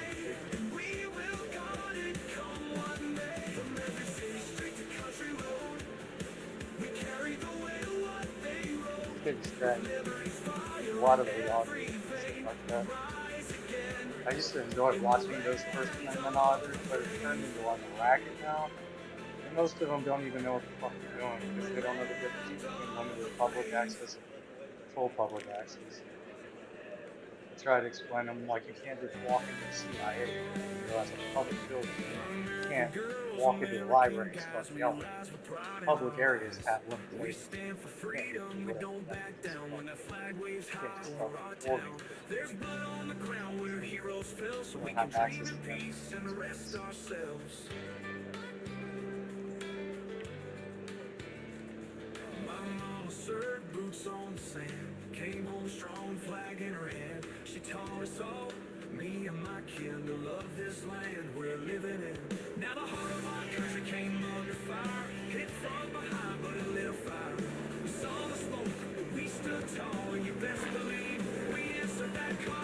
Big strategy. A lot of the auditors and stuff like that. I used to enjoy watching those First Amendment auditors, but it's turned into like a racket now. And most of them don't even know what the fuck they're doing because they don't know the difference between limited public access and full public access. I try to explain them like you can't just walk into the CIA, you know, as a public building. You can't walk into the library and start yelling. Public areas have limitations. You can't just start recording. There's blood on the ground where heroes fell, so we You don't can have dream access of to peace and rest ourselves. My mama served boots on the sand, came home strong, flag in her hand. She taught us all, me and my kin, to love this land we're living in. Now the heart of our country came under fire, hit from behind, but it lit a fire. We saw the smoke, and we stood tall, and you best believe we answered that call.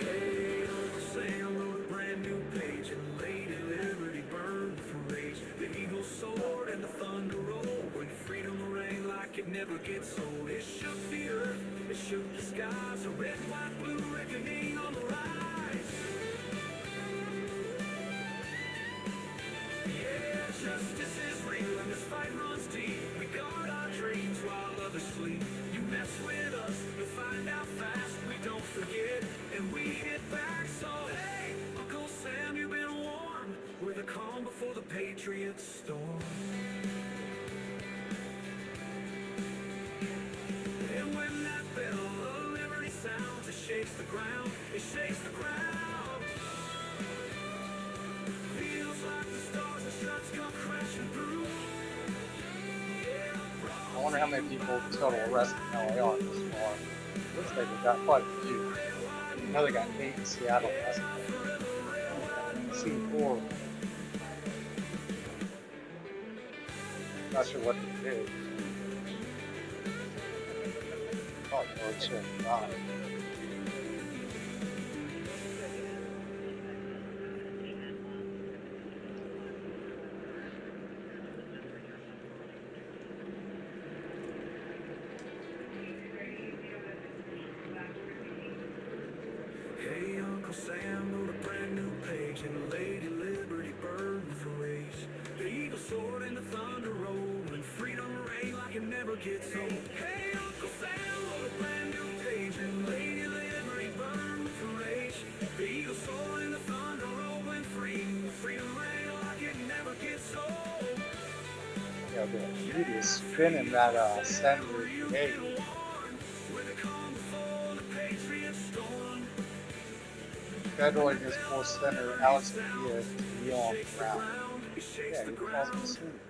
Hey, Uncle Sam wrote a brand new page, and Lady Liberty burned for rage. The eagle soared and the thunder rolled, when freedom rang like it never gets old. It shook the earth, it shook the skies, a red, white, blue reckoning on the rise. Yeah, justice is real and this fight runs deep. We guard our dreams while others sleep. You mess with us, you'll find out fast. We don't forget and we hit back. So hey, Uncle Sam, you've been warned. We're the calm before the Patriots storm. And when that bell of liberty sounds, it shakes the ground, it shakes the ground. Feels like the stars and shots come crashing through. I wonder how many people total arrested in LA are this far. Looks like they got quite a few. I know they got 8 in Seattle yesterday. I've seen 4. Not sure what they did. Oh, Lord, shit, God. Hey, Uncle Sam wrote a brand new page, and Lady Liberty burned for rage. The eagle soared and the thunder rolled, and freedom rang like it never gets old. Hey, Uncle Sam wrote a brand new page, and Lady Liberty burned for rage. The eagle soared and the thunder rolled, and freedom rang like it never gets old. Yeah, the dude is spinning that Senator Gay. Federal against forced Senator Alex Diaz to be on the ground. Yeah, he calls him soon.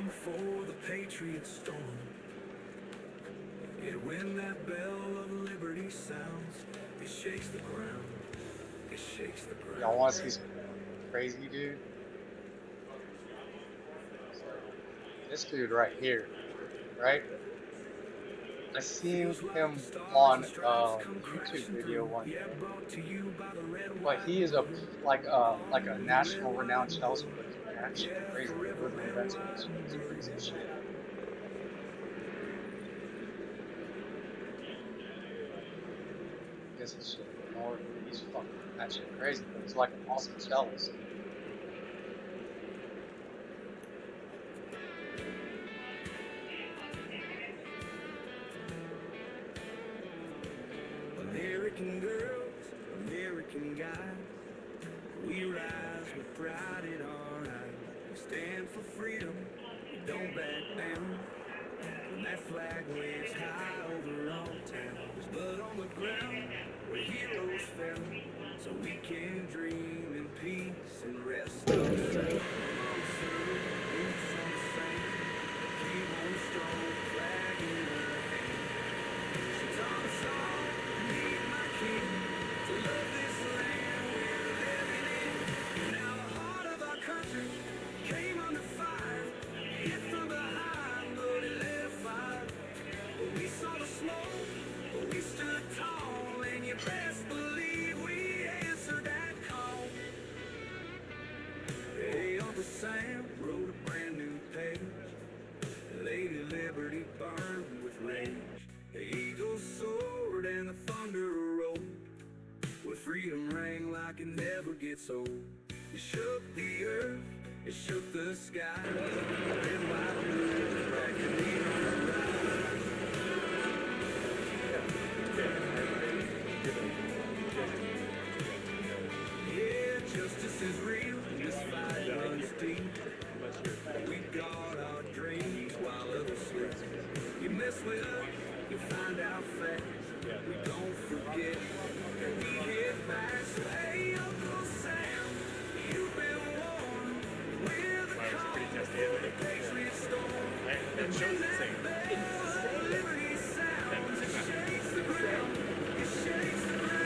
Before the Patriots storm, and when that bell of liberty sounds, it shakes the ground, it shakes the ground. Y'all want to see some crazy dude? This dude right here, right? I seen him on a YouTube video one day, but he is like a national renowned Chelsea player. Actually crazy. That's crazy shit. Guess this shit more. He's fucking actually crazy, but he's like an awesome cellist. American girls, American guys, we rise with pride in our eyes. We stand for freedom, we don't back down. When that flag waves high over all town, there's blood on the ground where heroes fell, so we can dream in peace and rest ourselves. Boots on the sand, came home strong, flag in her hand. She taught us all to meet my king, to love this land we're living in. Now the heart of our country came under fire, hit from behind, but it lit a fire. But we saw the smoke, but we stood tall, and you best believe we answered that call. Hey, Uncle Sam wrote a brand new page. Lady Liberty burned with rage. The eagle soared and the thunder rolled, where freedom rang like it never gets old. It shook the earth, it shook the sky. Red, white, blue, reckoning on the rise. Yeah, justice is real, this fight runs deep. We got our dreams while others sleep. You mess with us, you find out fast. We don't forget, and we hit back. So hey, Uncle Sam, you've been warned. We're the call for the Patriot storm. And when that bell of liberty sounds, it shakes the ground. It shakes the ground.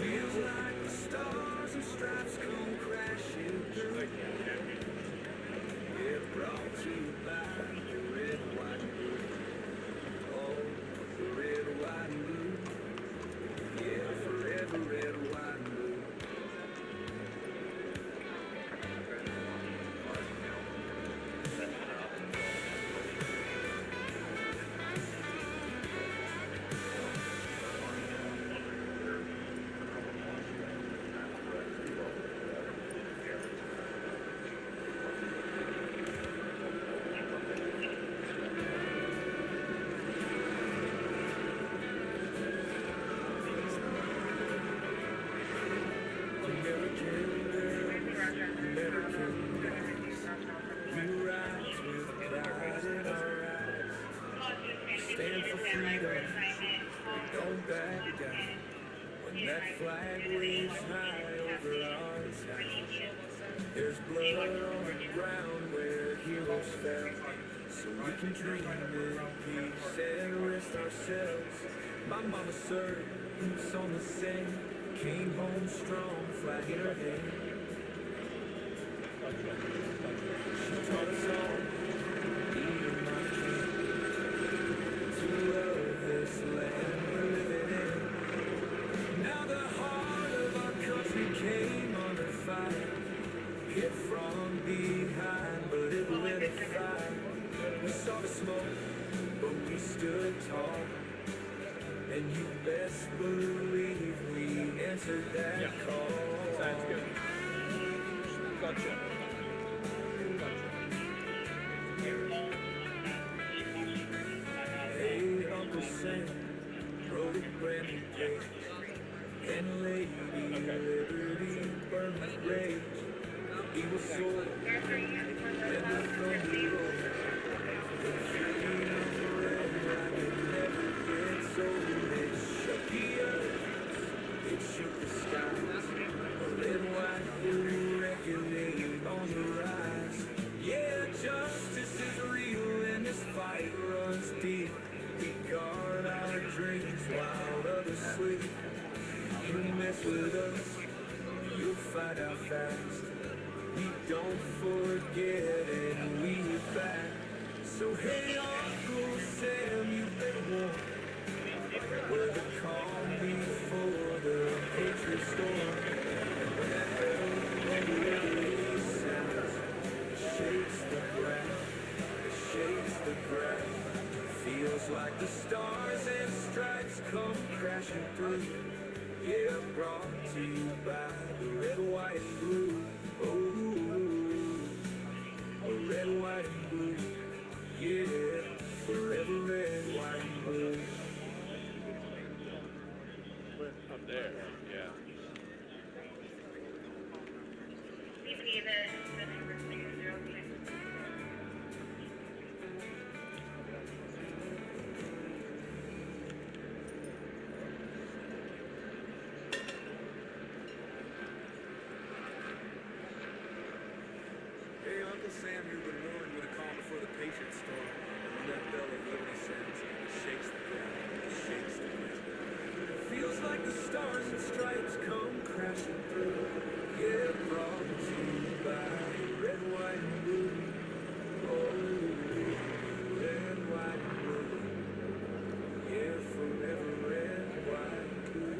Feels like the stars and stripes come crashing through. Yeah, brought to you by the red, white, and blue. Oh, the red, white, and blue. Yeah, forever red, white, and blue. Stand for freedom, don't back down. When that flag waves high over our town, there's blood on the ground where heroes fell, so we can dream in peace and rest ourselves. My mama served, boots on the sand, came home strong, flag in her hand. She taught us all, me and my king, to love this land we're living in. Now the heart of our country came under fire, hit from behind, but it lit a fire. We saw the smoke, but we stood tall, and you best believe we answered that call. Sounds good. Gotcha. Hey, Uncle Sam wrote a brand new page, and Lady Liberty burned with rage. He was sold, and the thunder rolled. The freedom ran like it never gets old. It shook the earth, it shook the skies. A red, white, blue reckoning on the rise. Yeah, justice is real and this fight runs deep. We guard our dreams while others sleep. You mess with us, you'll find out fast. We don't forget and we back. So hey, Uncle Sam, you've been warned. We're the calm before the Patriot storm. When that bell really sounds, it shakes the ground, it shakes the ground. Feels like the stars and stripes come crashing through. Yeah, brought to you by the red, white, and blue. Oh, red, white, and blue. Yeah, forever red, white, and blue. Up there, yeah. Hey, Uncle Sam, you've been warned with a call before the Patriotic storm. And when that bell of liberty sounds, it shakes the ground, it shakes the ground. Feels like the stars and stripes come crashing through. Yeah, brought to you by the red, white, and blue. Oh, red, white, and blue. Yeah, forever red, white, and blue.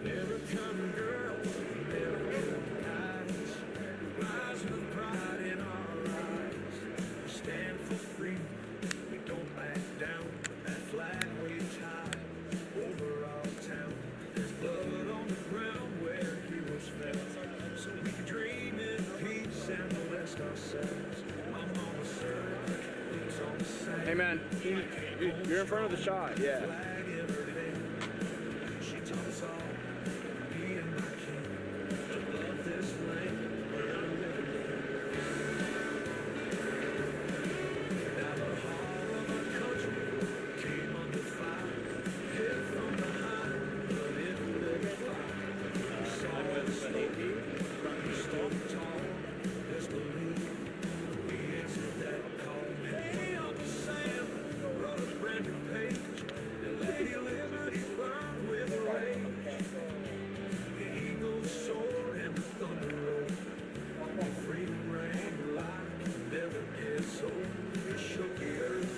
American girl, American eyes, rise with pride in our eyes. We stand for freedom, we don't back down. That flag waves high over our town. There's blood on the ground where heroes fell, so we can dream in peace and rest ourselves. My mama served, boots on the sand. Hey man, you're in front of the shot, yeah. Flag in her hand, she taught us all. Me and my king to love this land where I never lived. Now the heart of our country came under fire, hit from behind, but it never fire. We saw the smoke, we stood tall, let's believe we answered that call. Hey, Uncle Sam wrote a brand new page, and Lady Liberty burned with rage. The eagle's soared and the thunder rolled. The freedom rang like it never gets old. He shook the earth,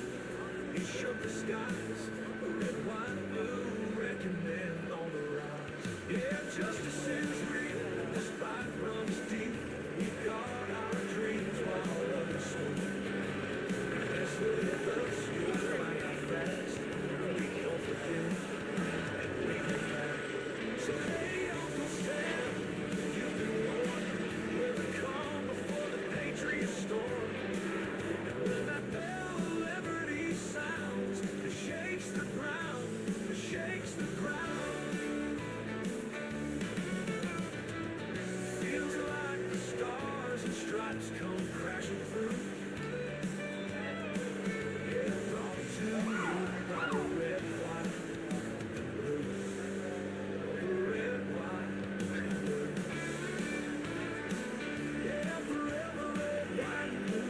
he shook the skies. Red, white, blue, reckoning on the rise. Yeah, justice is real, this fight runs deep. We guard our dreams while others sleep. Rest with us, you'll find out fast. We don't forget and we get back. So hey, Uncle Sam, you've been warned. We're the calm before the Patriot storm. And when that bell of liberty sounds, it shakes the ground, it shakes the ground. Feels like the stars and stripes come crashing through. Yeah, brought to you by the red, white, and blue. Red, white, and blue. Yeah, forever red, white, and blue.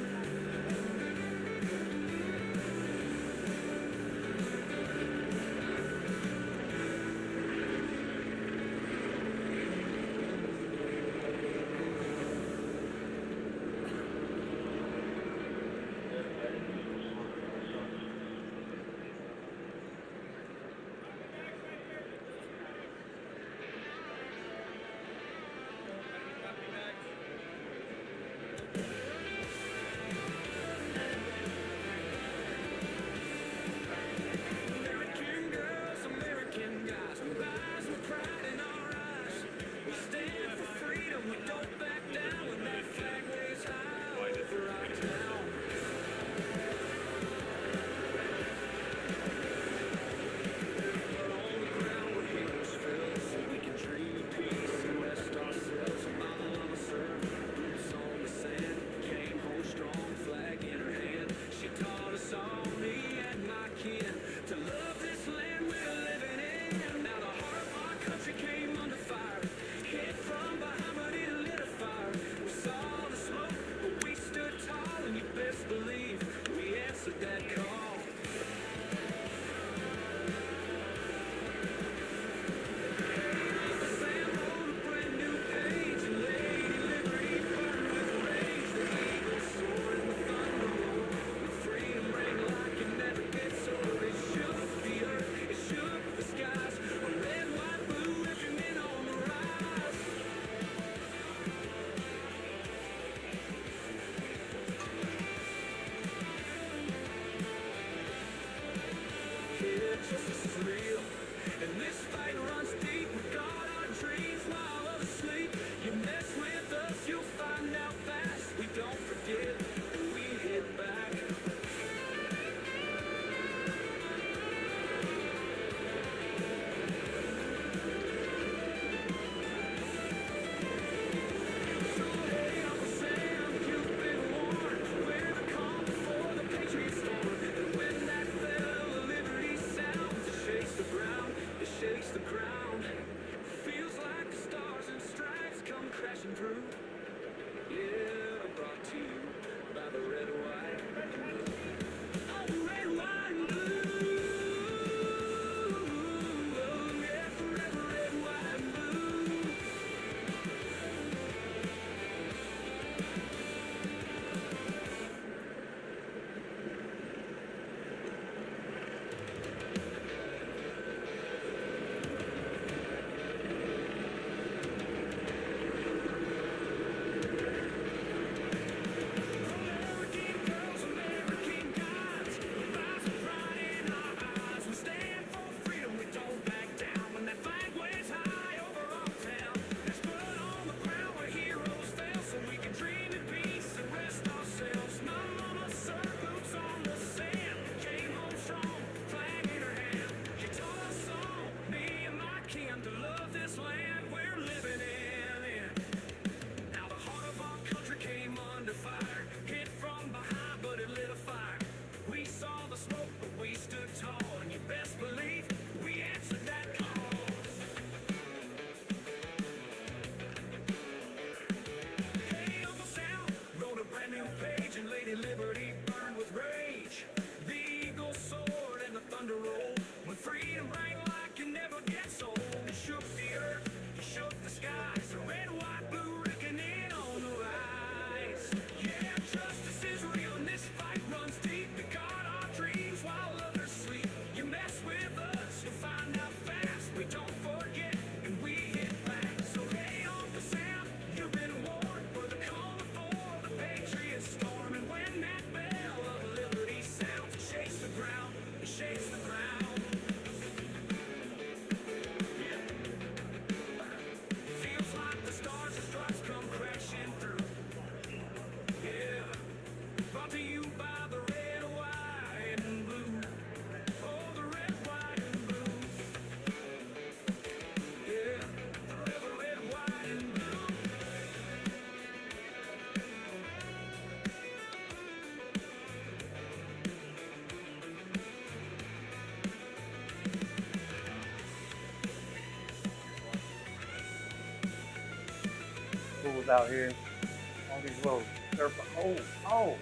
pushing through. Yeah, brought to you by the red, white, and blue. Oh, the red, white, and blue. Oh, yeah, forever red, white, and blue. Liberty burned with rage. The eagle soared and the thunder rolled. When freedom rang like you never get sold. It shook the earth, it shook the skies. The red, white, blue reckoning on the rise. Yeah, justice is real and this fight runs deep. We guard our dreams while others sleep. You mess with us, you'll find out fast. We don't forget and we hit back. So lay on the sound, you've been warned. For the call before the Patriots storm. And when that bell of liberty sounds, it shakes the ground, it shakes the ground. Yeah. Feels like the stars and stripes come crashing through. Yeah. Brought to you by the red, white, and blue. Oh, the red, white, and blue. Yeah. Forever red, white, and blue. Fools out here. All these little surf. Oh.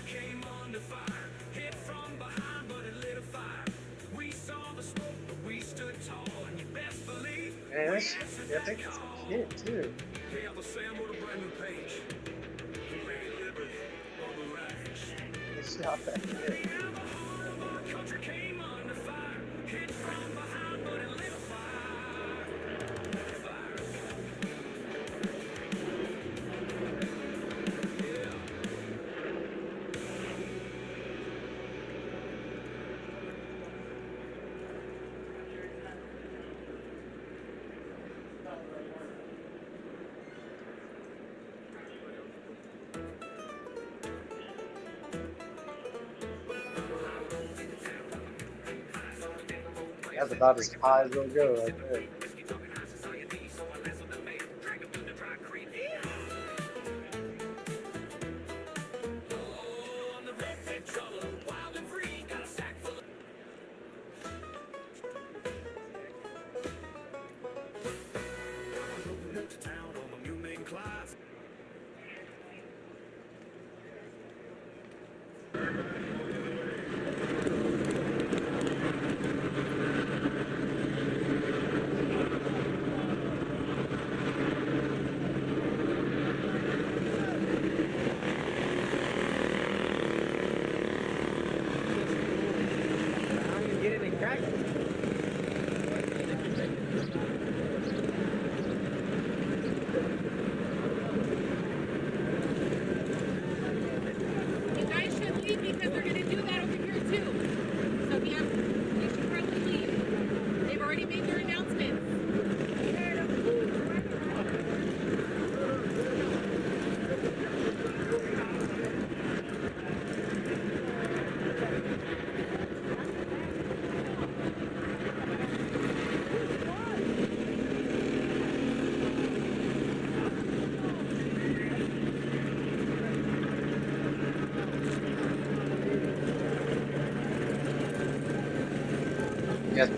Came under fire, hit from behind, but it lit a fire. We saw the smoke, but we stood tall, and you best believe. Man, I think it's a kid too. Hey, Uncle Sam wrote a brand new page. Liberty on the rise. It's not that kid. Country came under fire, hit from behind, but it lit a fire. That's about as high as it'll go right there.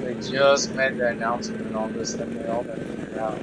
They just made the announcement on this that they all got figured out.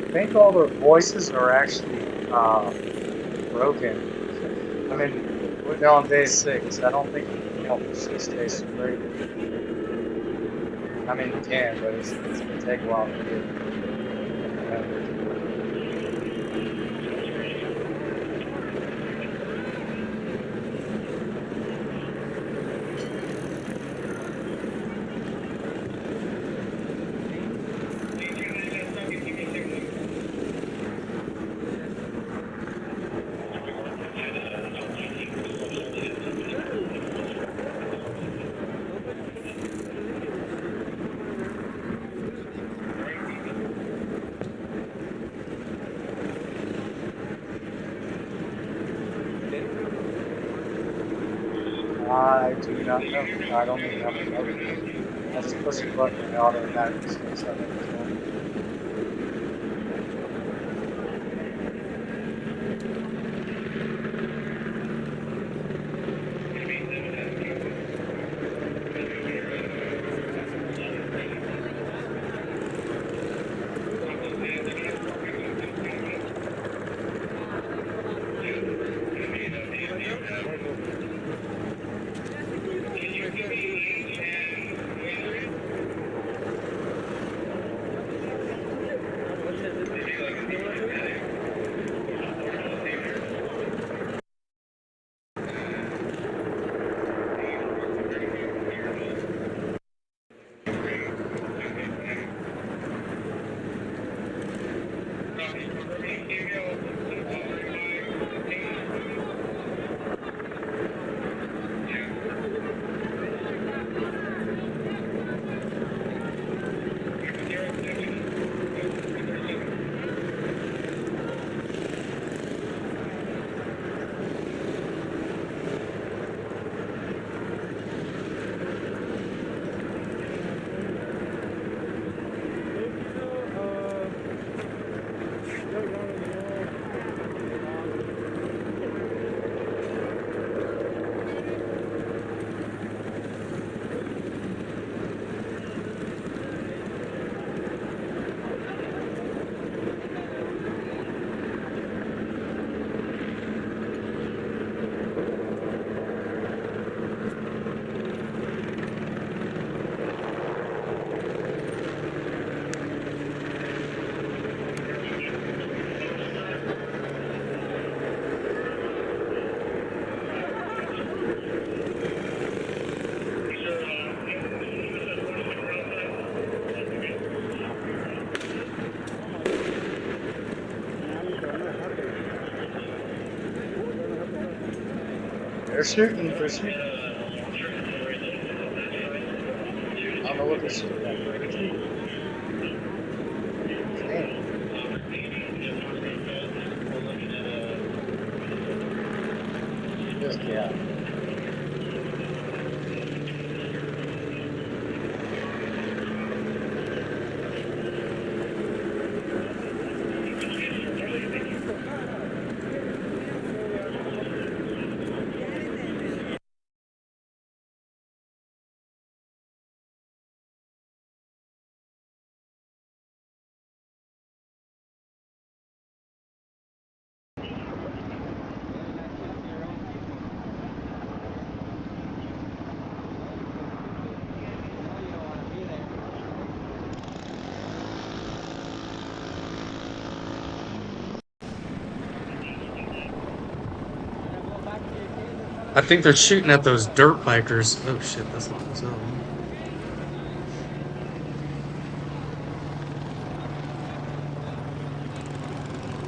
I think all their voices are actually broken. I mean, we're now on day 6. I don't think you can stay straight. I mean, you can, but it's going to take a while to do. I do not know. I don't even have a note. I just push the button and it automatically starts up. They're shooting. They're shooting. I don't know what they're shooting at. Damn. Just, yeah. I think they're shooting at those dirt bikers. Oh shit, that's locked us up.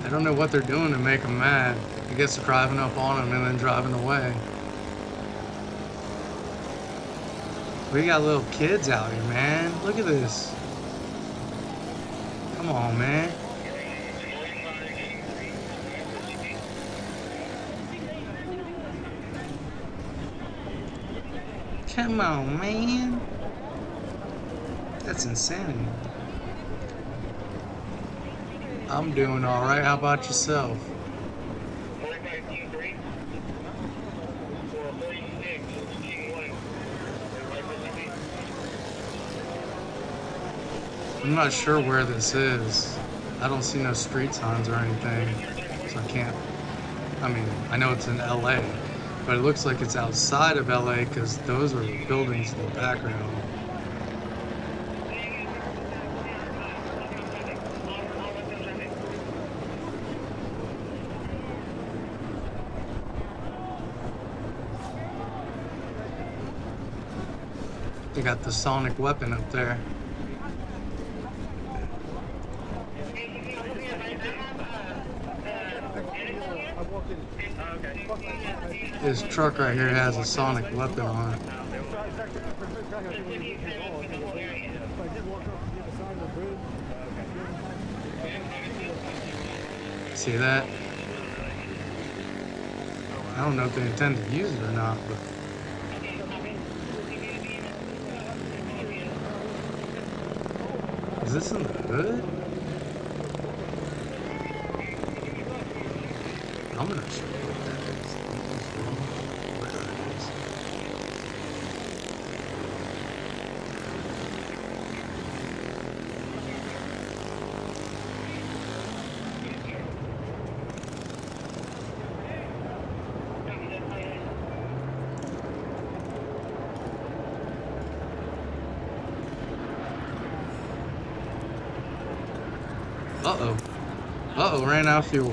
I don't know what they're doing to make them mad. I guess driving up on them and then driving away. We got little kids out here, man. Look at this. Come on, man. Come on, man. That's insanity. I'm doing all right. How about yourself? I'm not sure where this is. I don't see no street signs or anything, so I can't. I mean, I know it's in LA, but it looks like it's outside of LA because those are buildings in the background. They got the sonic weapon up there. This truck right here has a sonic weapon on it. See that? I don't know if they intend to use it or not, but is this in the hood? I'm not sure what that is. Where it is. Uh-oh. Uh-oh, ran out of fuel.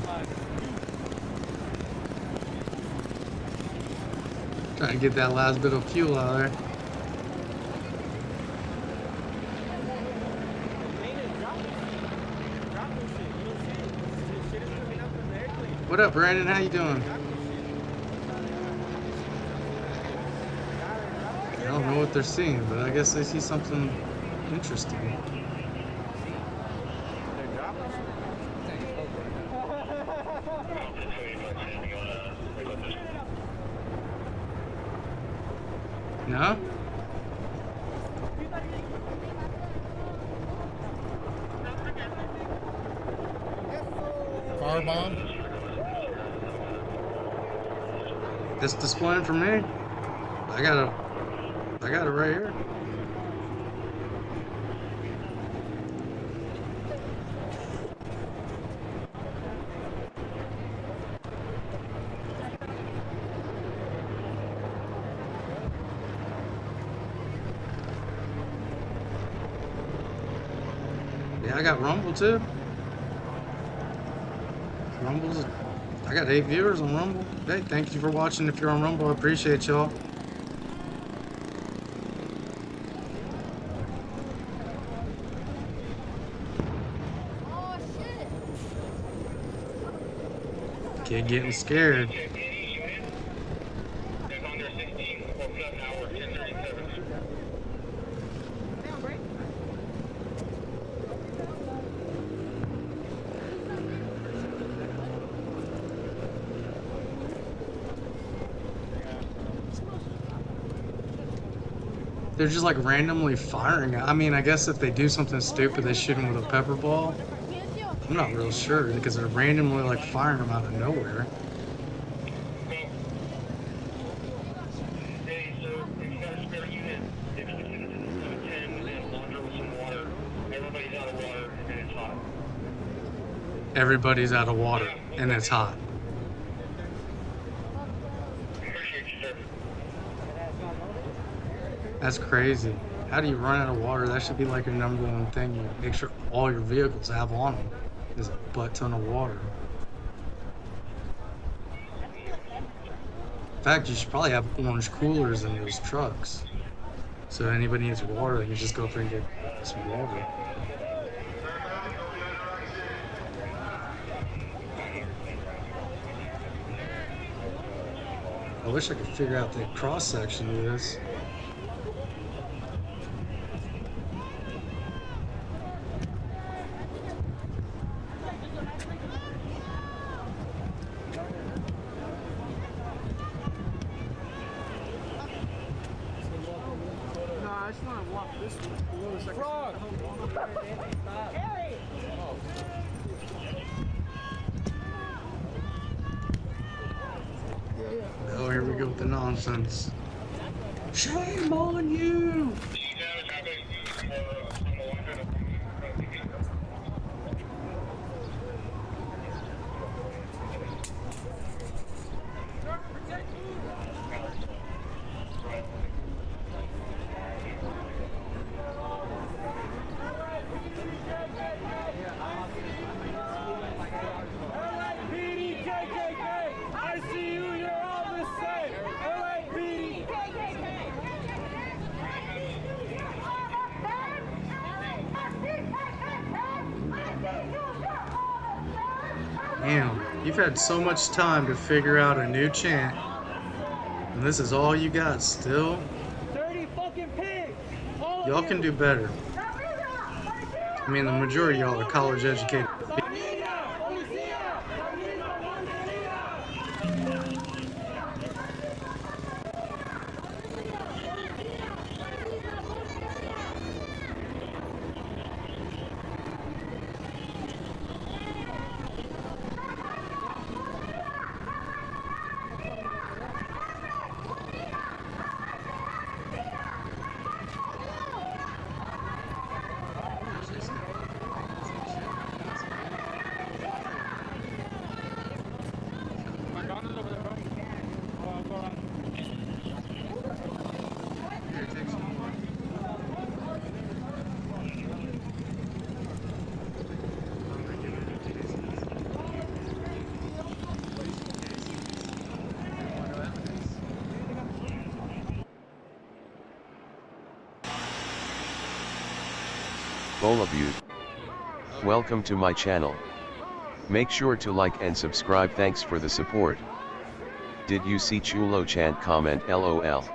Trying to get that last bit of fuel out of there. What up, Brandon? How you doing? I don't know what they're seeing, but I guess they see something interesting. No? Car bomb? It's displaying for me. I got it right here. Yeah, I got Rumble too. Rumble's, I got 8 viewers on Rumble. Hey, thank you for watching. If you're on Rumble, I appreciate y'all. Kid getting scared. They're just like randomly firing. I mean, I guess if they do something stupid, they shoot them with a pepper ball. I'm not real sure because they're randomly like firing them out of nowhere. Hey, so if you got a spare unit, if you can get into the 710 and launder with some water, everybody's out of water and it's hot. Everybody's out of water and it's hot. Appreciate you, sir. That's crazy. How do you run out of water? That should be like your number one thing. You make sure all your vehicles have on them is a butt ton of water. In fact, you should probably have orange coolers in those trucks. So anybody needs water, they can just go up there and get some water. I wish I could figure out the cross section of this. Oh, here we go with the nonsense. Shame on you! Damn, you've had so much time to figure out a new chant, and this is all you got still? Dirty fucking pigs! Y'all can do better. I mean, the majority of y'all are college educated. Bolabute. Welcome to my channel. Make sure to like and subscribe. Thanks for the support. Did you see Chulo chant comment LOL?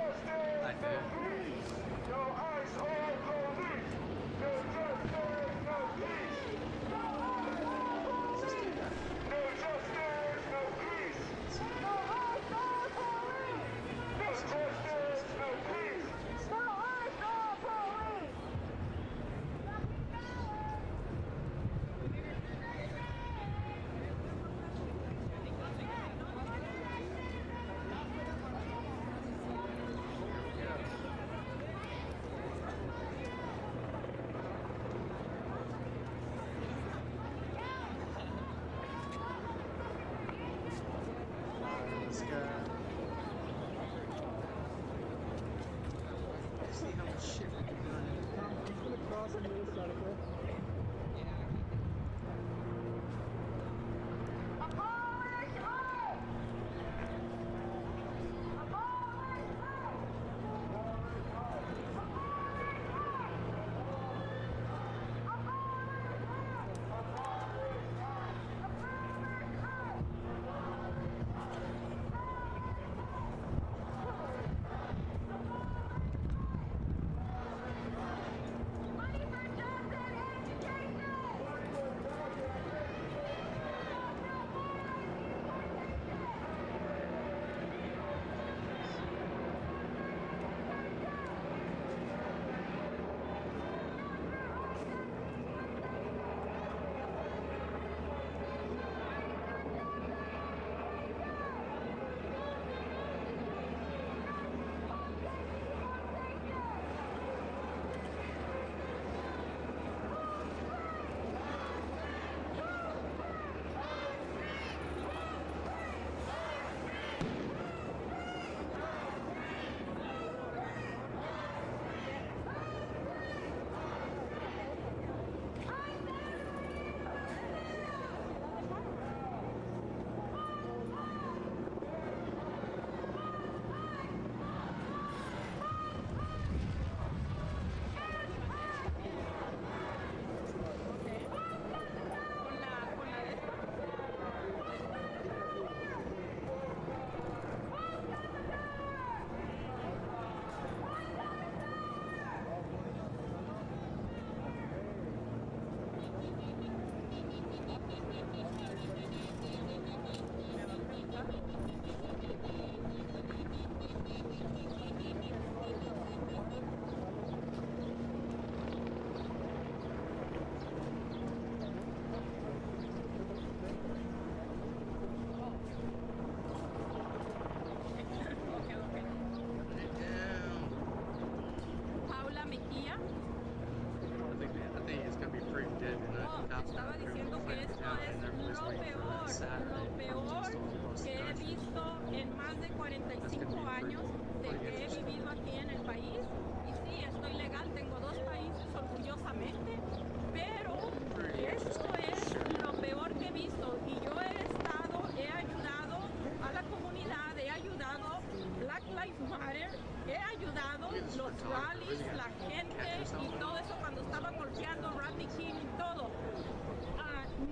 rallies, la gente y todo eso cuando estaban golpeando Rodney King y todo.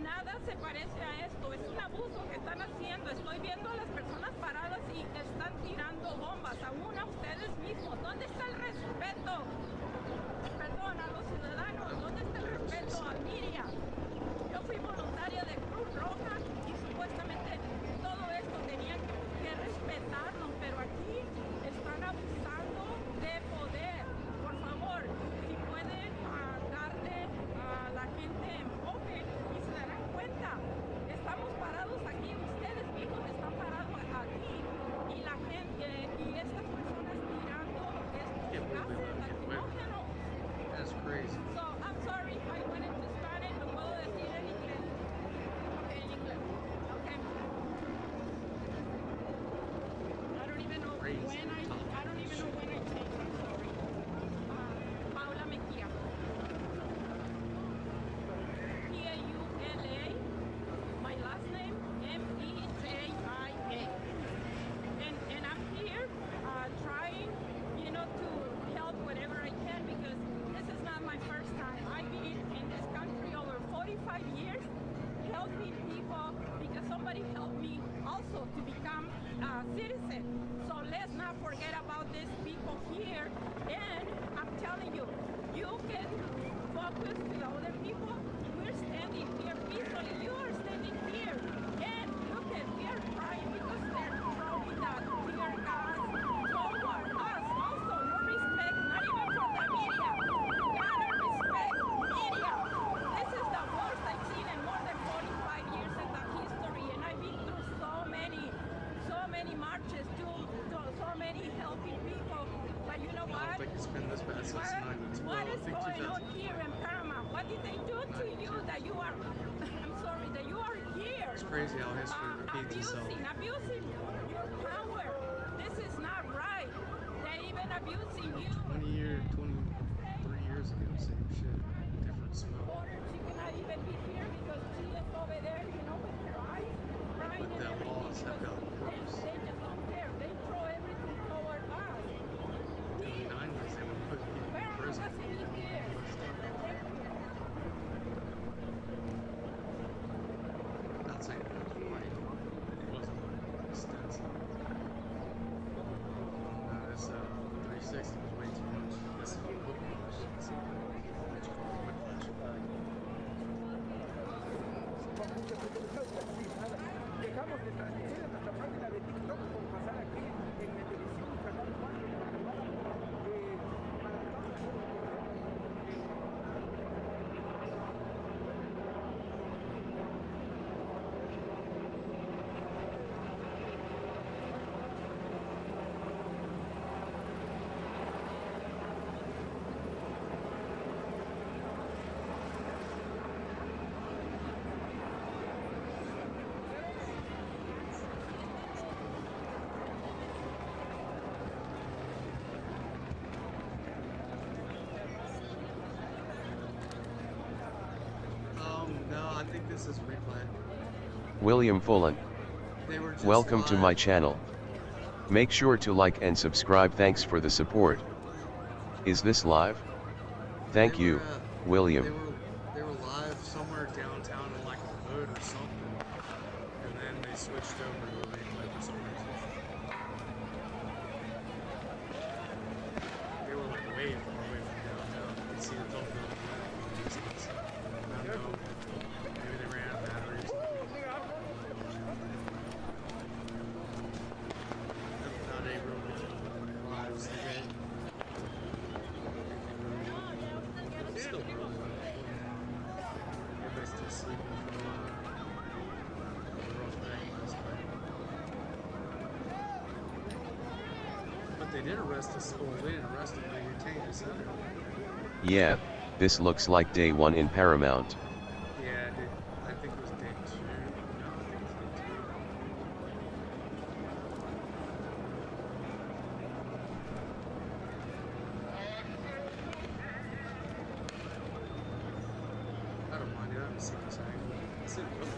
Nada se parece a esto, es un abuso que están haciendo. Estoy viendo a las personas paradas y están tirando bombas, aún a ustedes mismos. ¿Dónde está el respeto? Perdón, a los ciudadanos, ¿dónde está el respeto a Miriam? Yo fui voluntaria de Cruz Roja y supuestamente todo esto tenían que respetarnos, pero aquí están abusando de poder. Por favor, si pueden darle a la gente enfoque y se darán cuenta, estamos parados aquí, ustedes mismos están parados aquí y la gente y estas personas tirando estos gases lacrimógenos. That's crazy. So, I'm sorry, I went into Spanish, lo puedo decir en inglés. Okay, en inglés. Okay. I don't even know when I changed, I'm sorry. Paula Mejia. Paula, my last name, Mejia. And I'm here trying, to help whatever I can because this is not my first time. I've been in this country over 45 years helping people because somebody helped me also to become a citizen. So let's not forget about these people here. And I'm telling you, you can focus to the other people. We're standing here peacefully. You are standing here. And look at, we are crying because they're throwing that tear gas toward us. Also, no respect, not even for the media. Gotta respect media. This is the worst I've seen in more than 45 years in the history. And I've been through so many marches, so many helping people. But you know what? I don't think it's been this bad since 92. What is going on here in Paramount? What did they do to you that you are, I'm sorry, that you are here? It's crazy how history repeats itself. Abusing your power. This is not right. They're even abusing you. 23 years ago, same shit, different smell. She cannot even be here because she is over there, with her eyes crying. But that laws have got worse. They just don't care. They throw everything toward us. In the 90s, they would put people in prison. Not saying it was right. It wasn't extensive. No, this 360 was way too much. This is what whiplash. It's called whiplash effect. Dejamos de transmitir en nuestra página de TikTok por pasar aquí en la televisión Canal 4 de Guatemala. No, I think this is replay. William Fullen. Welcome to my channel. Make sure to like and subscribe. Thanks for the support. Is this live? Thank you, William. They were live somewhere downtown in like a hood or something, and then they switched over to a replay for some reason. They were like way far away from downtown. You can see the tall building from a distance. I don't know. Maybe they ran out of battery or something. Not able to live stream. Still early. Everybody's still sleeping from rough night last night. But they did arrest us. Well, they didn't arrest him. They retained us. Yeah, this looks like day 1 in Paramount. Yeah, I think it was day 2. No, I think it was day 2. I don't mind it. I haven't seen this angle. It's in real life.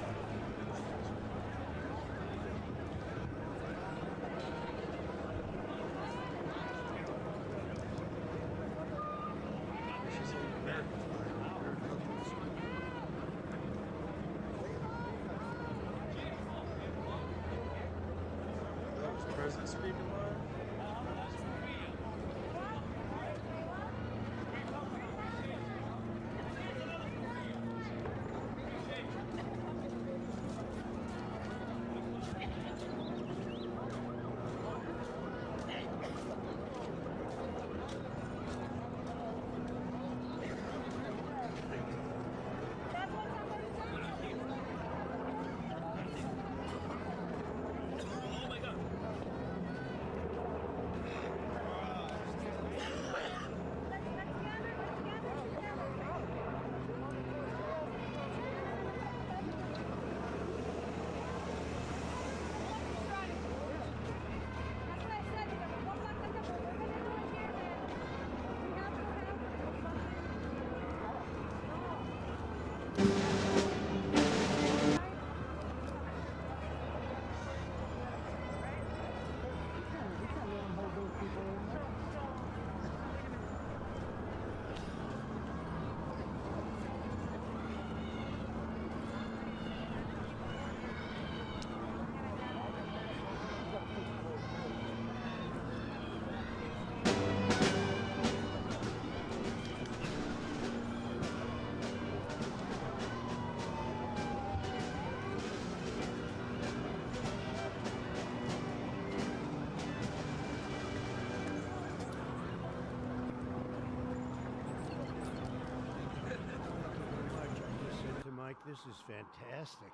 this is fantastic.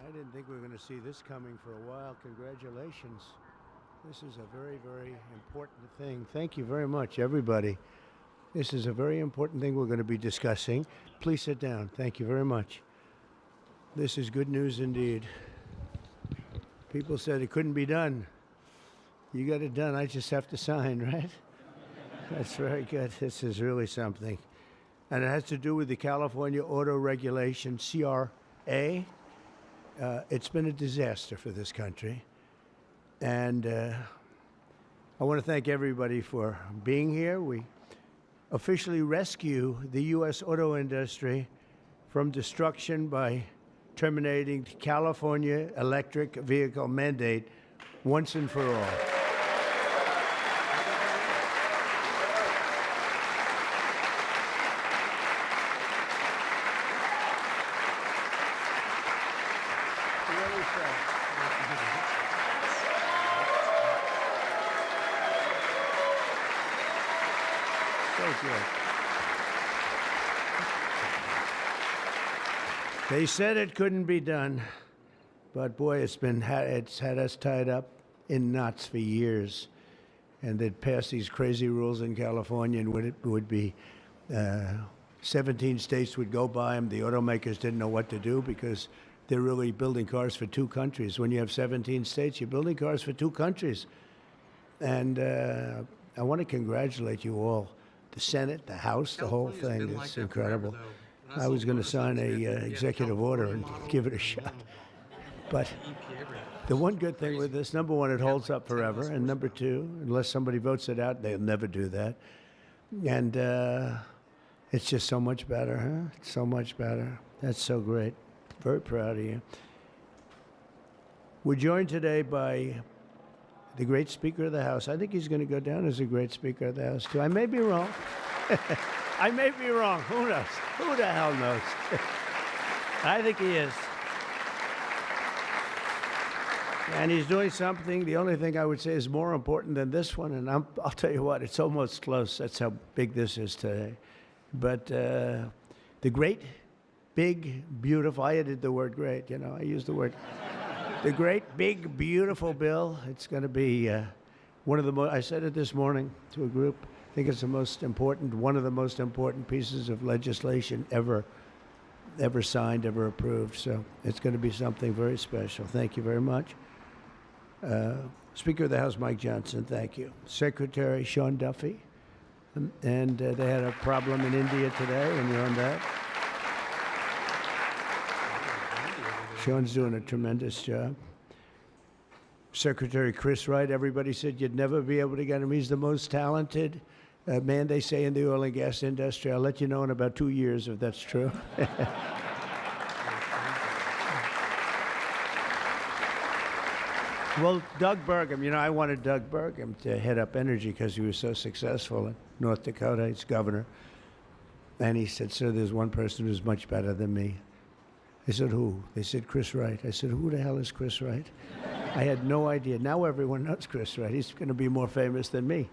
I didn't think we were going to see this coming for a while. Congratulations. This is a very, very important thing. Thank you very much, everybody. This is a very important thing we're going to be discussing. Please sit down. Thank you very much. This is good news indeed. People said it couldn't be done. You got it done. I just have to sign, right? That's very good. This is really something. And it has to do with the California Auto Regulation, CRA. It's been a disaster for this country. And I want to thank everybody for being here. We officially rescue the U.S. auto industry from destruction by terminating the California electric vehicle mandate once and for all. They said it couldn't be done, but boy, it's had us tied up in knots for years. And they'd pass these crazy rules in California, and it would be 17 states would go by them. The automakers didn't know what to do because they're really building cars for two countries. When you have 17 states, you're building cars for two countries. And I want to congratulate you all. The Senate, the House, the whole thing. It's incredible. I was going to sign a executive order and give it a shot. But the one good thing with this, number one, it holds up forever. And number two, unless somebody votes it out, they'll never do that. And it's just so much better, huh? It's so much better. That's so great. Very proud of you. We're joined today by the great Speaker of the House. I think he's going to go down as a great Speaker of the House, too. I may be wrong. I may be wrong. Who knows? Who the hell knows? I think he is. And he's doing something, the only thing I would say is more important than this one, and I'll tell you what, it's almost close. That's how big this is today. But the great, big, beautiful, I added the word great, you know, I used the word. The great, big, beautiful bill. It's going to be one of the most, I said it this morning to a group, I think it's the most important, one of the most important pieces of legislation ever signed, ever approved. So it's going to be something very special. Thank you very much. Speaker of the House, Mike Johnson, thank you. Secretary Sean Duffy. And they had a problem in India today, and you're on that. Sean's doing a tremendous job. Secretary Chris Wright, everybody said you'd never be able to get him. He's the most talented man, they say, in the oil and gas industry. I'll let you know in about 2 years if that's true. Well, Doug Burgum, you know, I wanted Doug Burgum to head up energy because he was so successful in North Dakota. He's governor. And he said, sir, there's one person who's much better than me. I said, who? They said, Chris Wright. I said, who the hell is Chris Wright? I had no idea. Now everyone knows Chris Wright. He's going to be more famous than me.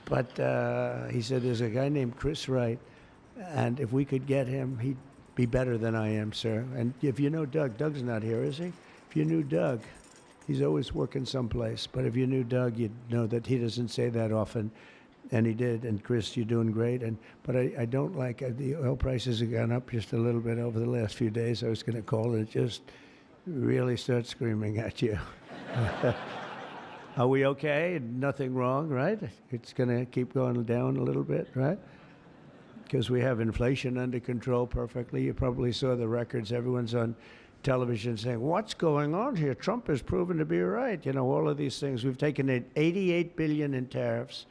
But he said, there's a guy named Chris Wright, and if we could get him, he'd be better than I am, sir. And if you know Doug, Doug's not here, is he? If you knew Doug, he's always working someplace. But if you knew Doug, you'd know that he doesn't say that often. And he did. And Chris, you're doing great. But I don't like the oil prices have gone up just a little bit over the last few days. I was going to call it, just really start screaming at you. Are we okay? Nothing wrong, right? It's going to keep going down a little bit, right? Because we have inflation under control perfectly. You probably saw the records. Everyone's on television saying, what's going on here? Trump has proven to be right. You know, all of these things. We've taken in $88 billion in tariffs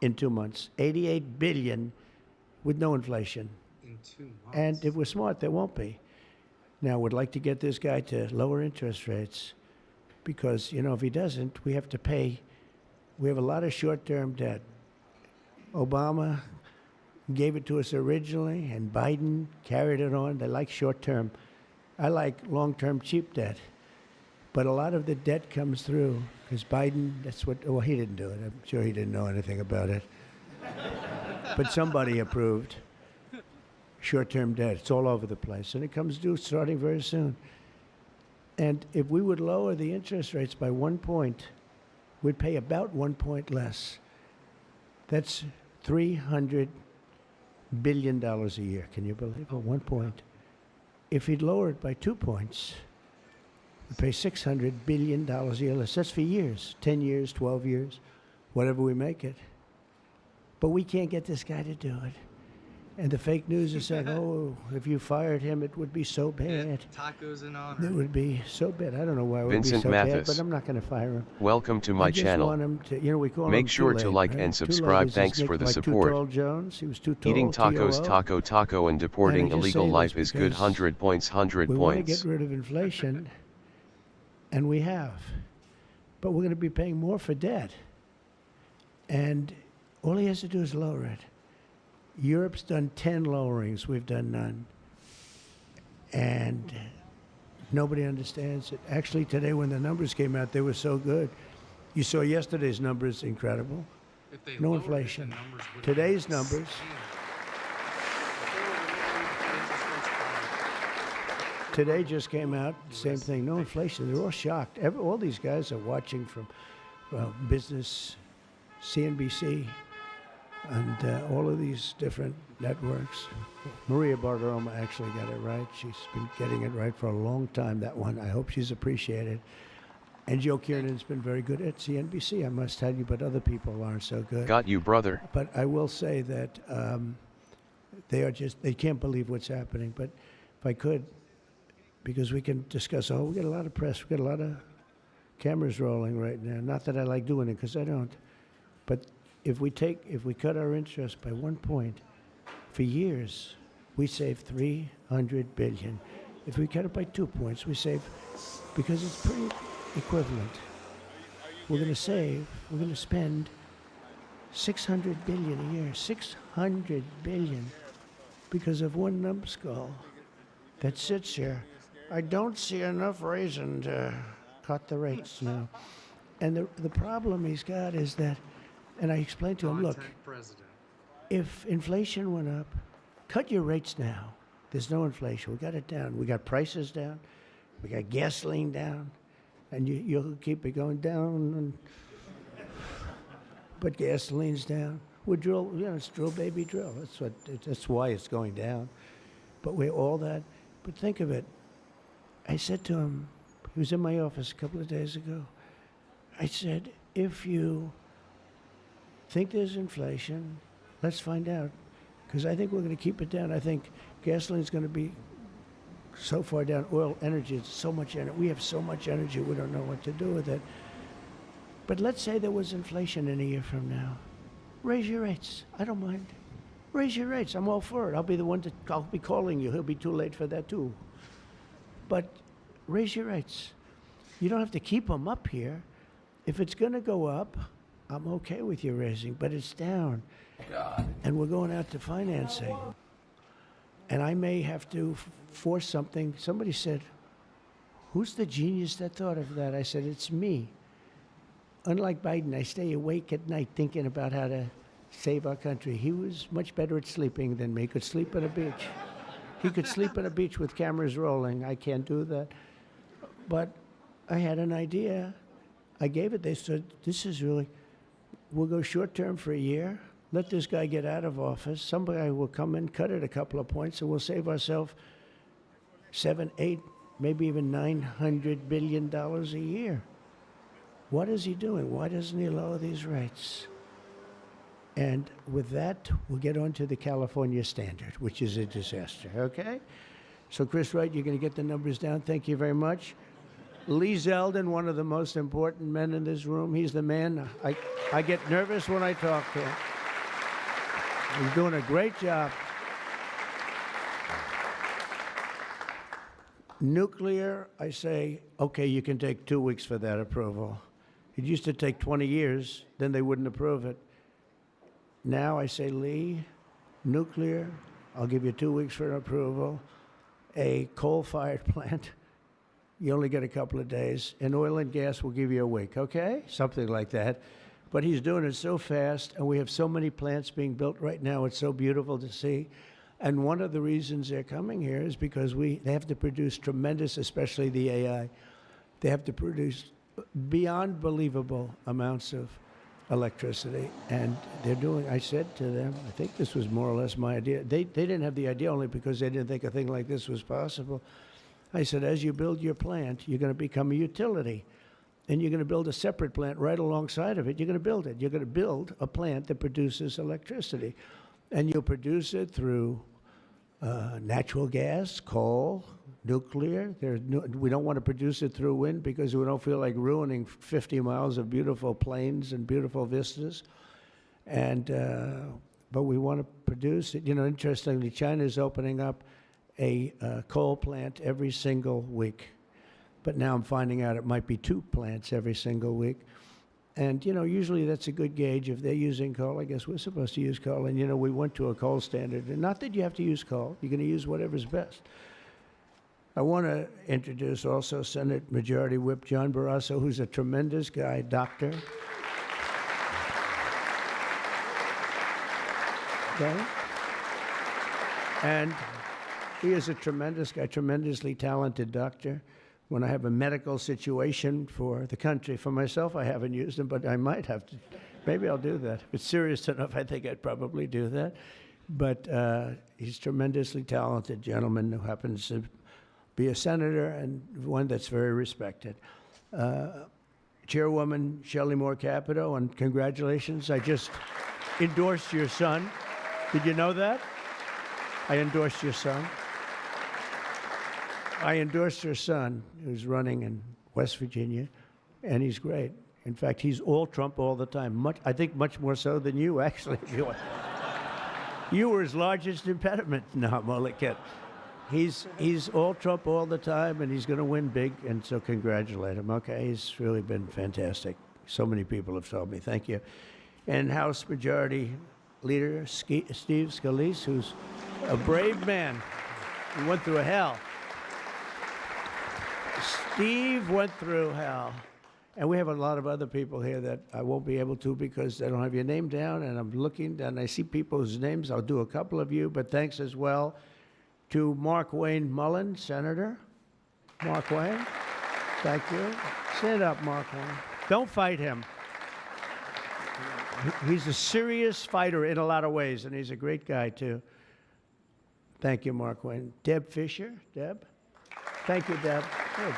in 2 months. $88 billion with no inflation. In 2 months. And if we're smart, there won't be. Now, we'd like to get this guy to lower interest rates because, you know, if he doesn't, we have to pay. We have a lot of short-term debt. Obama gave it to us originally, and Biden carried it on. They like short-term. I like long-term cheap debt. But a lot of the debt comes through because Biden, that's what, well, he didn't do it. I'm sure he didn't know anything about it. But somebody approved. short-term debt. It's all over the place, and it comes due starting very soon. And if we would lower the interest rates by 1 point, we'd pay about 1 point less. That's $300 billion a year. Can you believe it? 1 point. If he'd lower it by 2 points, we'd pay $600 billion a year less. That's for years, 10 years, 12 years, whatever we make it. But we can't get this guy to do it. And the fake news is saying, oh, if you fired him, it would be so bad. Tacos in honor. It would be so bad. I don't know why it would Vincent be so bad, Mathis. but I'm not going to fire him. Welcome to my I just channel. want him to, you know, we call him Make sure Too to Late, like right? and Too Late subscribe. is Thanks his for the like support. Too Tall Jones. He was too tall. Eating tacos, TOO. taco, and deporting And I just illegal say life this is good. because 100 points, 100 We want to points. get rid of inflation, and we have. But we're going to be paying more for debt. And all he has to do is lower it. Europe's done 10 lowerings. We've done none. And nobody understands it. Actually, today when the numbers came out, they were so good. You saw yesterday's numbers, incredible. No inflation. Today's numbers. Today just came out, same thing, no inflation. They're all shocked. All these guys are watching from business, CNBC, and all of these different networks. Maria Bartiromo actually got it right. She's been getting it right for a long time, that one. I hope she's appreciated. And Joe Kiernan's been very good at CNBC, I must tell you, but other people aren't so good. Got you, brother. But I will say that they can't believe what's happening. But if I could, because we can discuss, we get a lot of press, we get a lot of cameras rolling right now. Not that I like doing it, because I don't. But if we cut our interest by 1 point, for years, we save $300 billion. If we cut it by 2 points, we save, because it's pretty equivalent. We're going to spend $600 billion a year, $600 billion, because of one numbskull that sits here. I don't see enough reason to cut the rates now. And the problem he's got is that, and I explained to him, look, if inflation went up, cut your rates now. There's no inflation. We got it down. We got prices down. We got gasoline down. And you'll keep it going down. But gasoline's down. We drill, it's drill, baby, drill. That's why it's going down. But we're all that. But think of it. I said to him, he was in my office a couple of days ago. I said, if you think there's inflation, let's find out. Because I think we're going to keep it down. I think gasoline's going to be so far down. Oil, energy, it's so much energy. We have so much energy, we don't know what to do with it. But let's say there was inflation in a year from now. Raise your rates. I don't mind. Raise your rates. I'm all for it. I'll be the one I'll be calling you. He'll be too late for that too. But raise your rates. You don't have to keep them up here. If it's going to go up, I'm okay with you raising, but it's down. God. And we're going out to financing. And I may have to force something. Somebody said, who's the genius that thought of that? I said, it's me. Unlike Biden, I stay awake at night thinking about how to save our country. He was much better at sleeping than me. He could sleep on a beach. He could sleep on a beach with cameras rolling. I can't do that. But I had an idea. I gave it. They said, this is really, we'll go short term for a year. Let this guy get out of office. Somebody will come in, cut it a couple of points, and we'll save ourselves $7, $8, maybe even $900 billion a year. What is he doing? Why doesn't he lower these rates? And with that, we'll get on to the California standard, which is a disaster, okay? So, Chris Wright, you're going to get the numbers down. Thank you very much. Lee Zeldin, one of the most important men in this room. He's the man. I get nervous when I talk to him. He's doing a great job. Nuclear, I say, okay, you can take 2 weeks for that approval. It used to take 20 years, then they wouldn't approve it. Now I say, Lee, nuclear, I'll give you 2 weeks for an approval. A coal-fired plant, you only get a couple of days. And oil and gas will give you a week, okay? Something like that. But he's doing it so fast, and we have so many plants being built right now. It's so beautiful to see. And one of the reasons they're coming here is because they have to produce tremendous, especially the AI, they have to produce beyond believable amounts of electricity. And they're doing, I said to them, I think this was more or less my idea. They didn't have the idea only because they didn't think a thing like this was possible. I said, as you build your plant, you're going to become a utility. And you're going to build a separate plant right alongside of it. You're going to build it. You're going to build a plant that produces electricity. And you'll produce it through natural gas, coal, nuclear. We don't want to produce it through wind because we don't feel like ruining 50 miles of beautiful plains and beautiful vistas. And but we want to produce it. You know, interestingly, China is opening up a coal plant every single week. But now I'm finding out it might be 2 plants every single week. And, you know, usually that's a good gauge. If they're using coal, I guess we're supposed to use coal. And, you know, we went to a coal standard. And not that you have to use coal. You're going to use whatever's best. I want to introduce also Senate Majority Whip John Barrasso, who's a tremendous guy, doctor. Okay? And he is a tremendous guy, tremendously talented doctor. When I have a medical situation for the country, for myself, I haven't used him, but I might have to. Maybe I'll do that. If it's serious enough, I think I'd probably do that. But he's a tremendously talented gentleman who happens to be a senator and one that's very respected. Chairwoman Shelley Moore Capito, and congratulations. I just endorsed your son. Did you know that? I endorsed your son. I endorsed your son, who's running in West Virginia, and he's great. In fact, he's all Trump all the time. I think much more so than you, actually. You were his largest impediment. No, I'm only kidding. He's all Trump all the time, and he's going to win big, and so congratulate him. Okay, he's really been fantastic. So many people have told me. Thank you. And House Majority Leader Steve Scalise, who's a brave man. He went through hell. Steve went through hell. And we have a lot of other people here that I won't be able to because I don't have your name down, and I'm looking, and I see people's names. I'll do a couple of you, but thanks as well to Mark Wayne Mullen, Senator. Mark Wayne, thank you. Stand up, Mark Wayne. Don't fight him. He's a serious fighter in a lot of ways, and he's a great guy, too. Thank you, Mark Wayne. Deb Fisher. Deb? Thank you, Deb. Good.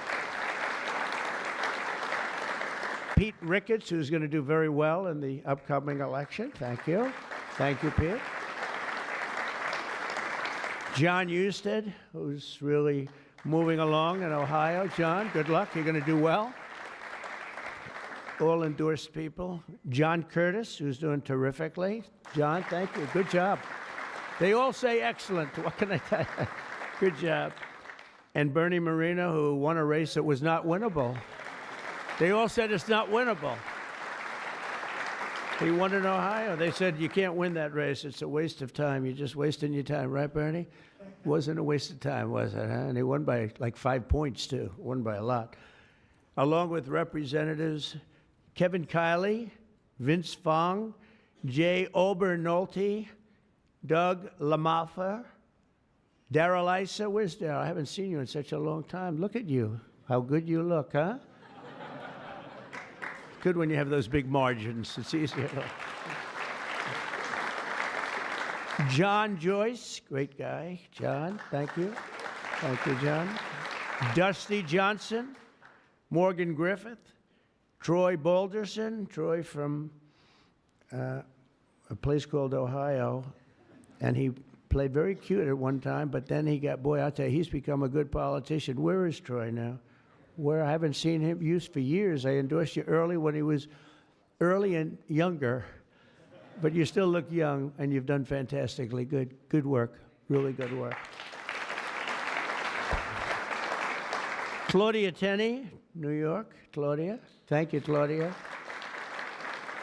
Pete Ricketts, who's going to do very well in the upcoming election. Thank you. Thank you, Pete. John Husted, who's really moving along in Ohio. John, good luck. You're going to do well. All endorsed people. John Curtis, who's doing terrifically. John, thank you. Good job. They all say excellent. What can I tell you? Good job. And Bernie Moreno, who won a race that was not winnable. They all said it's not winnable. He won in Ohio. They said, you can't win that race. It's a waste of time. You're just wasting your time. Right, Bernie? Wasn't a waste of time, was it? Huh? And he won by like 5 points, too. Won by a lot. Along with Representatives Kevin Kiley, Vince Fong, Jay Obernolte, Doug Lamalfa, Darrell Issa. Where's Darrell? I haven't seen you in such a long time. Look at you. How good you look, huh? Good when you have those big margins. It's easier. John Joyce, great guy. John, thank you. Thank you, John. Dusty Johnson, Morgan Griffith, Troy Balderson. Troy from a place called Ohio, and he played very cute at one time, but then he got, boy, I'll tell you, he's become a good politician. Where is Troy now? Where I haven't seen him used for years. I endorsed you early when he was early and younger, but you still look young, and you've done fantastically good. Good work, really good work. Claudia Tenney, New York. Claudia, thank you, Claudia.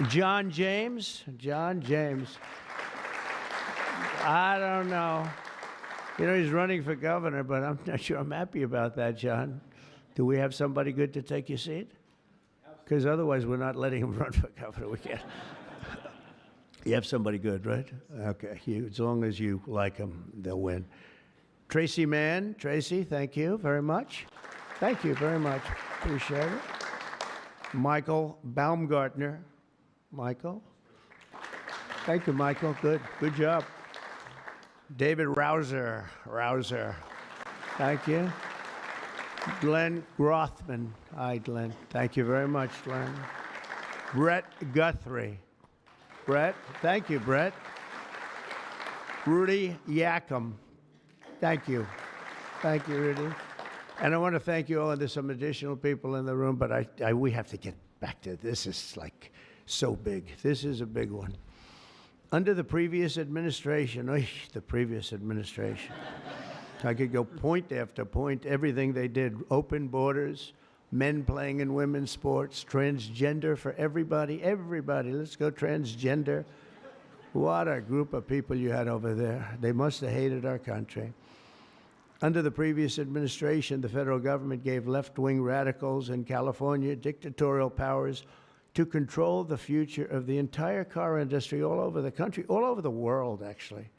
John James, John James. I don't know. You know, he's running for governor, but I'm not sure I'm happy about that, John. Do we have somebody good to take your seat? Because otherwise we're not letting him run for governor. We can't. You have somebody good, right? Okay. As long as you like them, they'll win. Tracy Mann. Tracy, thank you very much. Thank you very much. Appreciate it. Michael Baumgartner. Michael. Thank you, Michael. Good job. David Rouser. Thank you. Glenn Grothman. Hi, Glenn. Thank you very much, Glenn. Brett Guthrie. Brett. Thank you, Brett. Rudy Yackham. Thank you. Thank you, Rudy. And I want to thank you all. There's some additional people in the room, but we have to get back to this. Is like so big. This is a big one. Under the previous administration, I could go point after point, everything they did, open borders, men playing in women's sports, transgender for everybody, let's go transgender. What a group of people you had over there. They must have hated our country. Under the previous administration, the federal government gave left-wing radicals in California dictatorial powers to control the future of the entire car industry all over the country, all over the world, actually.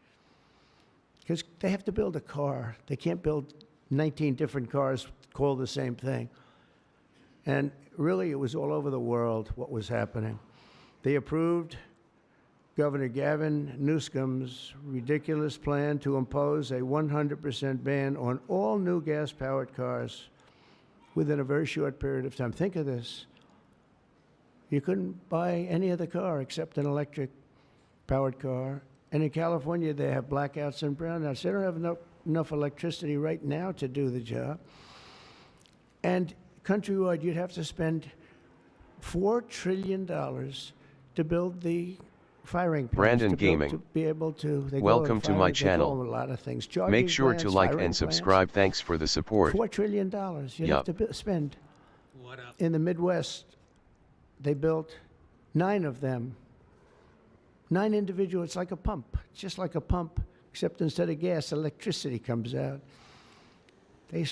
Because they have to build a car. They can't build 19 different cars called the same thing. And really, it was all over the world what was happening. They approved Governor Gavin Newsom's ridiculous plan to impose a 100% ban on all new gas-powered cars within a very short period of time. Think of this. You couldn't buy any other car except an electric-powered car. And in California, they have blackouts and brownouts. They don't have enough electricity right now to do the job. And countrywide, you'd have to spend $4 trillion to build the firing plants. Brandon to Gaming. To be able to, Welcome to my channel. A lot of things. Make sure plants, to like firing and subscribe. plants. Thanks for the support. $4 trillion you'd have to spend. In the Midwest, they built 9 of them. 9 individual, it's like a pump. It's just like a pump, except instead of gas, electricity comes out. They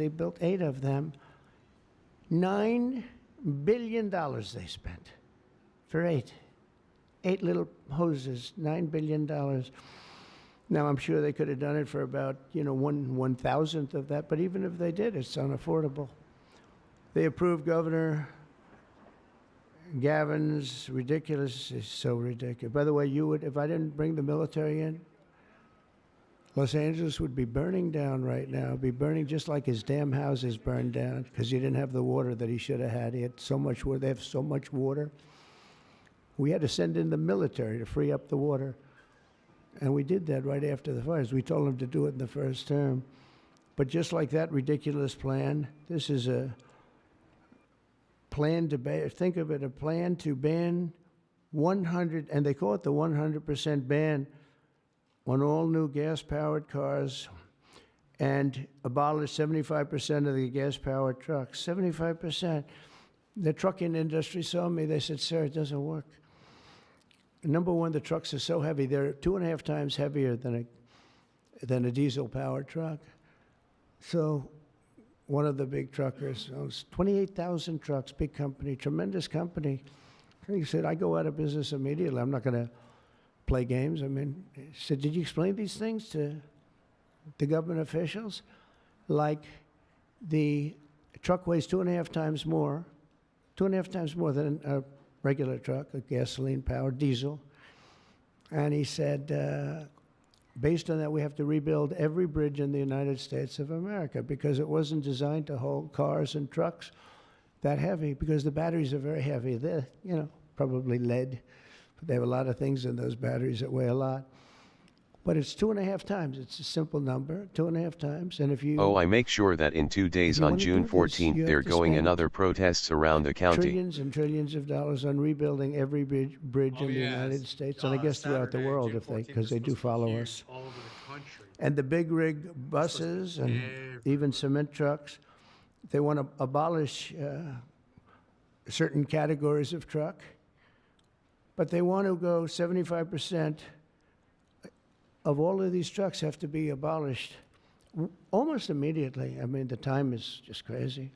built 8 of them. $9 billion they spent for 8. 8 little hoses, $9 billion. Now, I'm sure they could have done it for about, 1/1000th of that, but even if they did, it's unaffordable. They approved Governor Gavin's ridiculous. Is so ridiculous. By the way, if I didn't bring the military in, Los Angeles would be burning down right now. It'd be burning just like his damn houses burned down because he didn't have the water that he should have had. He had so much water. They have so much water. We had to send in the military to free up the water. And we did that right after the fires. We told them to do it in the first term. But just like that ridiculous plan, this is a plan to ban, think of it, a plan to ban 100, and they call it the 100% ban on all new gas-powered cars and abolish 75% of the gas-powered trucks. 75%. The trucking industry saw me. They said, sir, it doesn't work. Number one, the trucks are so heavy. They're 2.5 times heavier than a diesel-powered truck. So one of the big truckers owns 28,000 trucks, big company, tremendous company. He said, I go out of business immediately. I'm not going to play games. I mean, he said, did you explain these things to the government officials? Like the truck weighs 2.5 times more than a regular truck, a gasoline-powered diesel. And he said, based on that, we have to rebuild every bridge in the United States of America because it wasn't designed to hold cars and trucks that heavy because the batteries are very heavy. They're, probably lead. But they have a lot of things in those batteries that weigh a lot. But it's 2.5 times. It's a simple number, 2.5 times. And if you... Oh, I make sure that in 2 days on June 14th, they're going in other protests around the county. Trillions and trillions of dollars on rebuilding every bridge in the United States, and I guess throughout the world, because they do follow us. All over the country. And the big rig buses and even cement trucks, they want to abolish certain categories of truck, but they want to go 75% of all of these trucks have to be abolished almost immediately. I mean, the time is just crazy.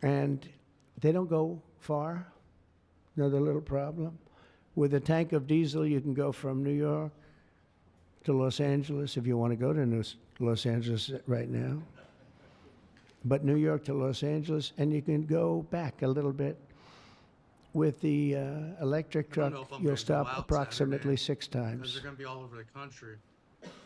And they don't go far. Another little problem. With a tank of diesel, you can go from New York to Los Angeles if you want to go to Los Angeles right now. But New York to Los Angeles, and you can go back a little bit. With the electric truck, you'll stop approximately 6 Because times. they're going to be all over the country.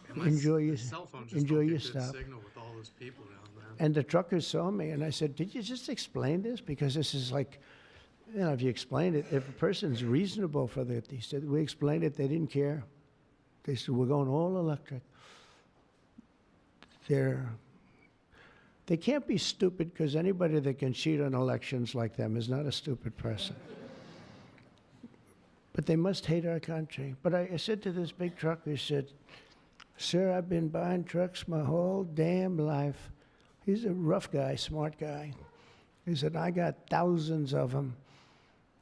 And Enjoy my your- cell phone just enjoy don't your get good stop. signal with all those people down there. And the truckers saw me, and I said, "Did you just explain this? Because this is like, you know, if you explain it, if a person's reasonable for that," he said, "we explained it, they didn't care. They said, we're going all electric." They can't be stupid, because anybody that can cheat on elections like them is not a stupid person. But they must hate our country. But I said to this big trucker, I said, "Sir, I've been buying trucks my whole damn life." He's a rough guy, smart guy. He said, "I got thousands of them.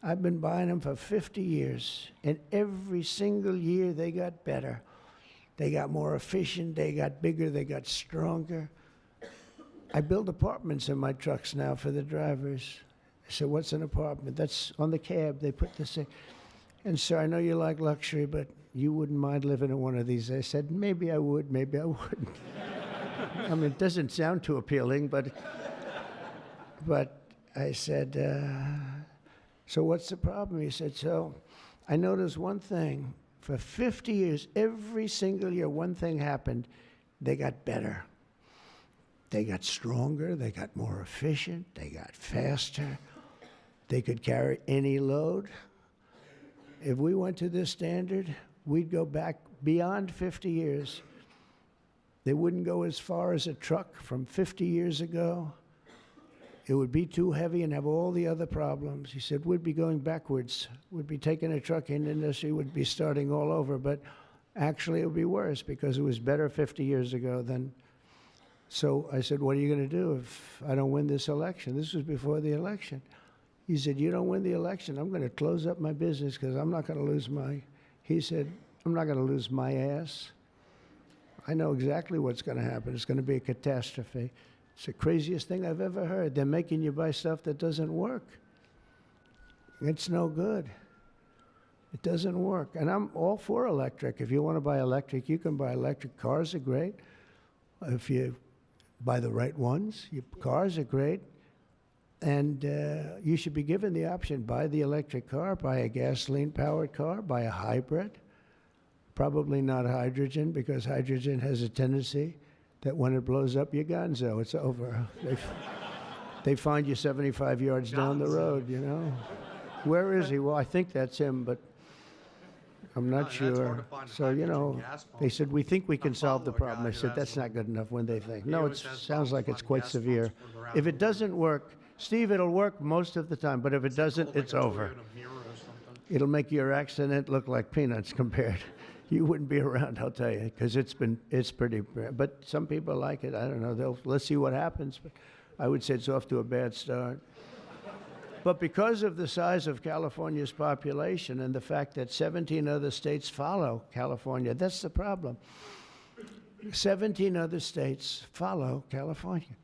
I've been buying them for 50 years, and every single year they got better. They got more efficient, they got bigger, they got stronger. I build apartments in my trucks now for the drivers." I said, "What's an apartment?" "That's on the cab. They put this in." "And sir, I know you like luxury, but you wouldn't mind living in one of these." I said, "Maybe I would, maybe I wouldn't." I mean, it doesn't sound too appealing, but I said, "So what's the problem?" He said, "So I noticed one thing. For 50 years, every single year, one thing happened. They got better. They got stronger, they got more efficient, they got faster. They could carry any load. If we went to this standard, we'd go back beyond 50 years. They wouldn't go as far as a truck from 50 years ago. It would be too heavy and have all the other problems." He said, "We'd be going backwards. We'd be taking a trucking industry, would be starting all over, but actually it would be worse because it was better 50 years ago than." So I said, "What are you going to do if I don't win this election?" This was before the election. He said, "You don't win the election, I'm going to close up my business because I'm not going to lose my," he said, "I'm not going to lose my ass. I know exactly what's going to happen. It's going to be a catastrophe. It's the craziest thing I've ever heard. They're making you buy stuff that doesn't work. It's no good. It doesn't work." And I'm all for electric. If you want to buy electric, you can buy electric. Cars are great. If you buy the right ones, cars are great. And you should be given the option: buy the electric car, buy a gasoline-powered car, buy a hybrid. Probably not hydrogen, because hydrogen has a tendency that when it blows up, you're gonzo. It's over. They find you 75 yards down the road, you know. Where is he? Well, I think that's him, but I'm not sure. So, you know, they said, "We think we can solve the problem." I said, "That's not good enough." When they think. No, it sounds like it's quite severe. If it doesn't work, Steve, it'll work most of the time, but if it doesn't, it's over. It'll make your accident look like peanuts compared. You wouldn't be around, I'll tell you, because it's pretty bad. But some people like it. I don't know. Let's see what happens. But I would say it's off to a bad start. But because of the size of California's population and the fact that 17 other states follow California, that's the problem. 17 other states follow California.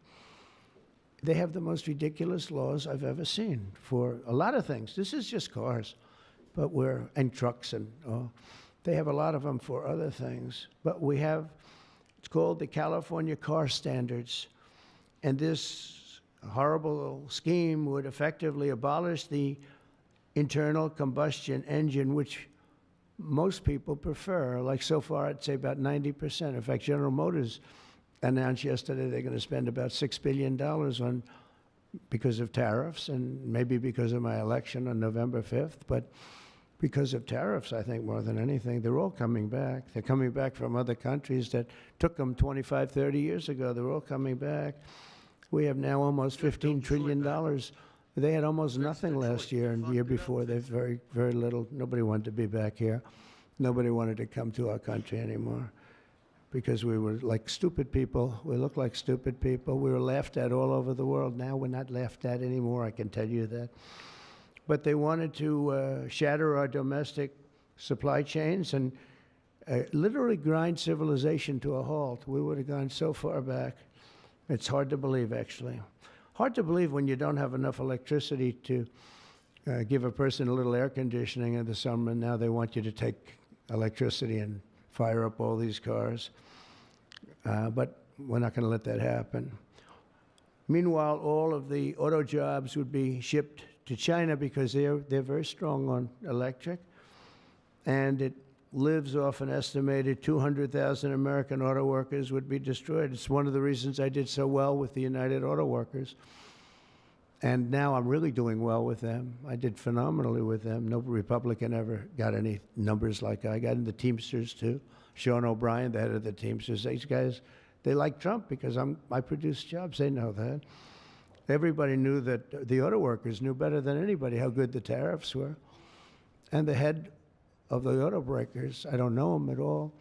They have the most ridiculous laws I've ever seen for a lot of things. This is just cars, and trucks, and they have a lot of them for other things. But we have, it's called the California Car Standards. And this horrible scheme would effectively abolish the internal combustion engine, which most people prefer. Like so far, I'd say about 90%. In fact, General Motors announced yesterday they're going to spend about $6 billion on, because of tariffs, and maybe because of my election on November 5th, but because of tariffs, I think, more than anything. They're all coming back. They're coming back from other countries that took them 25, 30 years ago. They're all coming back. We have now almost $15 trillion. They had almost nothing last year, and the year before, they very, very little. Nobody wanted to be back here. Nobody wanted to come to our country anymore because we were like stupid people. We looked like stupid people. We were laughed at all over the world. Now we're not laughed at anymore, I can tell you that. But they wanted to shatter our domestic supply chains and literally grind civilization to a halt. We would have gone so far back. It's hard to believe, actually. Hard to believe when you don't have enough electricity to give a person a little air conditioning in the summer, and now they want you to take electricity and fire up all these cars. But we're not going to let that happen. Meanwhile, all of the auto jobs would be shipped to China because they're very strong on electric, and it lives off an estimated 200,000 American auto workers would be destroyed. It's one of the reasons I did so well with the United Auto Workers. And now I'm really doing well with them. I did phenomenally with them. No Republican ever got any numbers like I got. In the Teamsters, too. Sean O'Brien, the head of the Teamsters. These guys, they like Trump because I produce jobs. They know that. Everybody knew that the auto workers knew better than anybody how good the tariffs were. And the head of the auto breakers, I don't know him at all,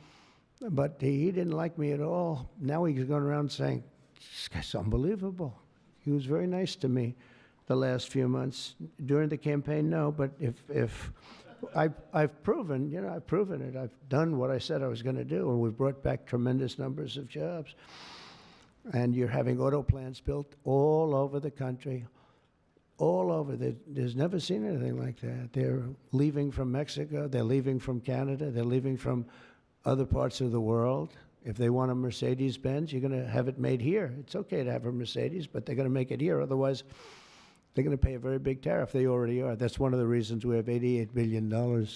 but he didn't like me at all. Now he's going around saying, this guy's unbelievable. He was very nice to me the last few months. During the campaign, no, but if I've proven, I've proven it. I've done what I said I was going to do, and we've brought back tremendous numbers of jobs. And you're having auto plants built all over the country, all over. There's never seen anything like that. They're leaving from Mexico. They're leaving from Canada. They're leaving from other parts of the world. If they want a Mercedes-Benz, you're going to have it made here. It's okay to have a Mercedes, but they're going to make it here. Otherwise, they're going to pay a very big tariff. They already are. That's one of the reasons we have $88 billion.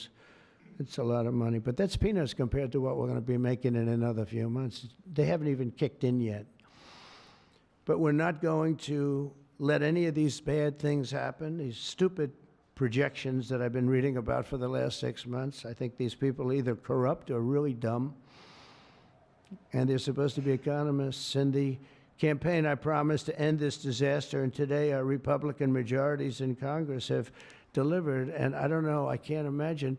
It's a lot of money. But that's peanuts compared to what we're going to be making in another few months. They haven't even kicked in yet. But we're not going to let any of these bad things happen, these stupid projections that I've been reading about for the last 6 months. I think these people are either corrupt or really dumb. And they're supposed to be economists. In the campaign, I promised to end this disaster, and today our Republican majorities in Congress have delivered. And I don't know, I can't imagine.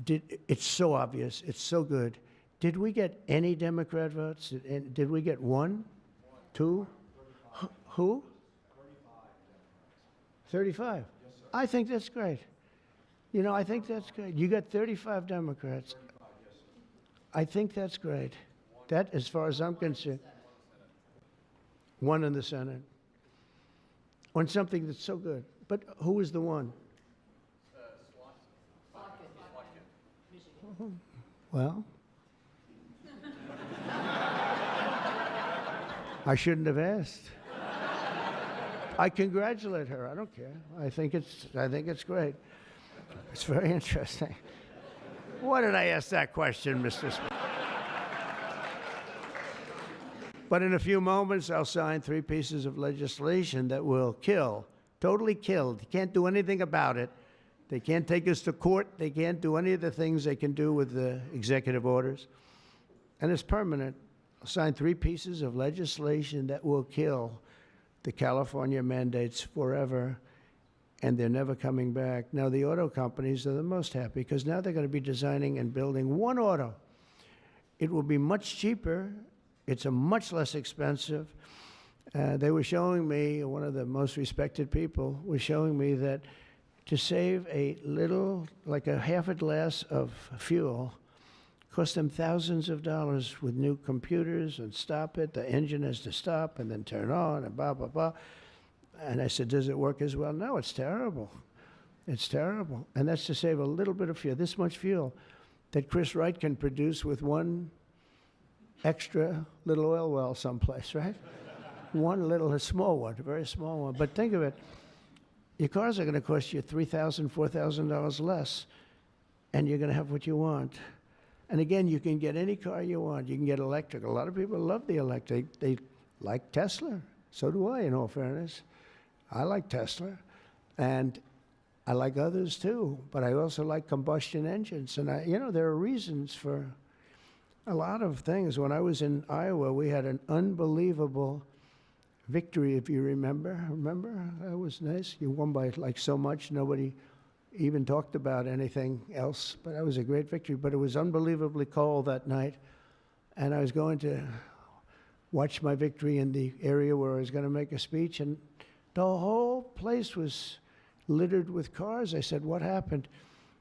It's so obvious. It's so good. Did we get any Democrat votes? Did we get one? Two? Who? 35. I think that's great. I think that's great. You got 35 Democrats. I think that's great. That, as far as I'm concerned, one in the Senate. On something that's so good. But who is the one? Well, I shouldn't have asked. I congratulate her. I don't care. I think it's great. It's very interesting. Why did I ask that question, Mr. Speaker? But in a few moments, I'll sign 3 pieces of legislation that will kill, totally kill. You can't do anything about it. They can't take us to court. They can't do any of the things they can do with the executive orders. And it's permanent. I'll sign 3 pieces of legislation that will kill the California mandates forever, and they're never coming back. Now, the auto companies are the most happy because now they're going to be designing and building one auto. It will be much cheaper. It's a much less expensive. They were showing me, one of the most respected people was showing me that to save a little, like a half a glass of fuel, cost them thousands of dollars with new computers and stop it. The engine has to stop and then turn on and blah, blah, blah. And I said, does it work as well? No, it's terrible. It's terrible. And that's to save a little bit of fuel, this much fuel that Chris Wright can produce with one extra little oil well someplace, right? One little, a small one, a very small one. But think of it. Your cars are going to cost you $3,000, $4,000 less, and you're going to have what you want. And again, you can get any car you want. You can get electric. A lot of people love the electric. They like Tesla. So do I, in all fairness. I like Tesla. And I like others too. But I also like combustion engines. And there are reasons for a lot of things. When I was in Iowa, we had an unbelievable victory, if you remember. Remember? That was nice. You won by like so much, nobody even talked about anything else. But that was a great victory. But it was unbelievably cold that night. And I was going to watch my victory in the area where I was going to make a speech. And the whole place was littered with cars. I said, what happened?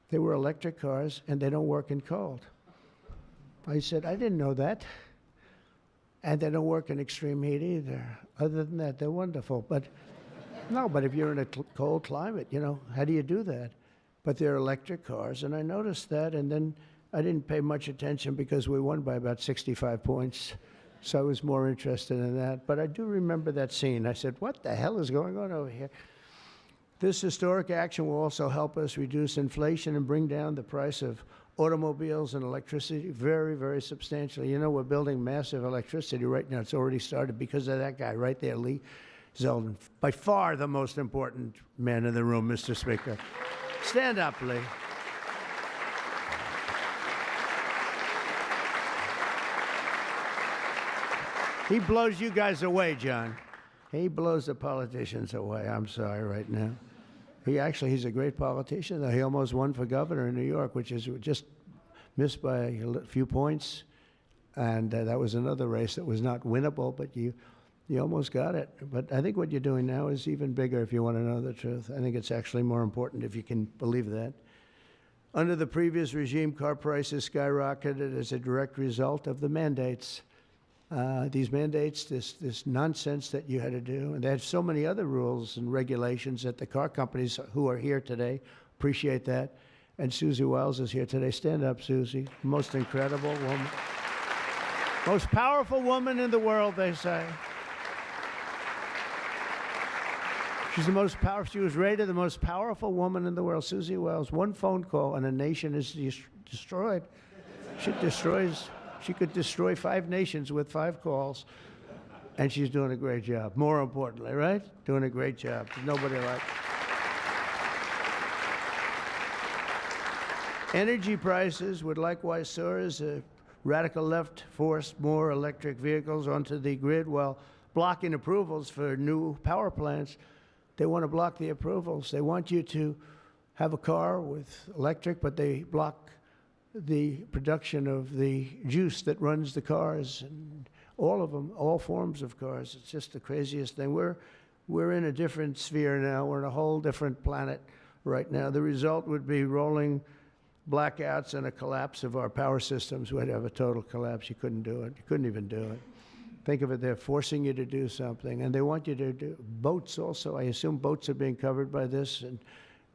They were electric cars, and they don't work in cold. I said, I didn't know that. And they don't work in extreme heat either. Other than that, they're wonderful. But No, but if you're in a cold climate, how do you do that? But they're electric cars, and I noticed that, and then I didn't pay much attention because we won by about 65 points. So I was more interested in that. But I do remember that scene. I said, what the hell is going on over here? This historic action will also help us reduce inflation and bring down the price of automobiles and electricity very, very substantially. We're building massive electricity right now. It's already started because of that guy right there, Lee Zeldin. By far the most important man in the room, Mr. Speaker. Stand up, Lee. He blows you guys away, John. He blows the politicians away. I'm sorry right now. He's a great politician, though. He almost won for governor in New York, which is just missed by a few points. And that was another race that was not winnable, but you almost got it. But I think what you're doing now is even bigger if you want to know the truth. I think it's actually more important if you can believe that. Under the previous regime, car prices skyrocketed as a direct result of the mandates. These mandates, this nonsense that you had to do, and they had so many other rules and regulations that the car companies who are here today appreciate that. And Susie Wiles is here today. Stand up, Susie. Most incredible woman. Most powerful woman in the world, they say. She's the most powerful. She was rated the most powerful woman in the world. Susie Wiles. One phone call and a nation is destroyed. She could destroy 5 nations with 5 calls, and she's doing a great job. More importantly, right? Doing a great job. There's nobody like her. Energy prices would likewise soar as the radical left forced more electric vehicles onto the grid while blocking approvals for new power plants. They want to block the approvals. They want you to have a car with electric, but they block the production of the juice that runs the cars, and all of them, all forms of cars. It's just the craziest thing. We're in a different sphere now. We're in a whole different planet right now. The result would be rolling blackouts and a collapse of our power systems. We'd have a total collapse. You couldn't do it. You couldn't even do it. Think of it, they're forcing you to do something, and they want you to do boats also. I assume boats are being covered by this, and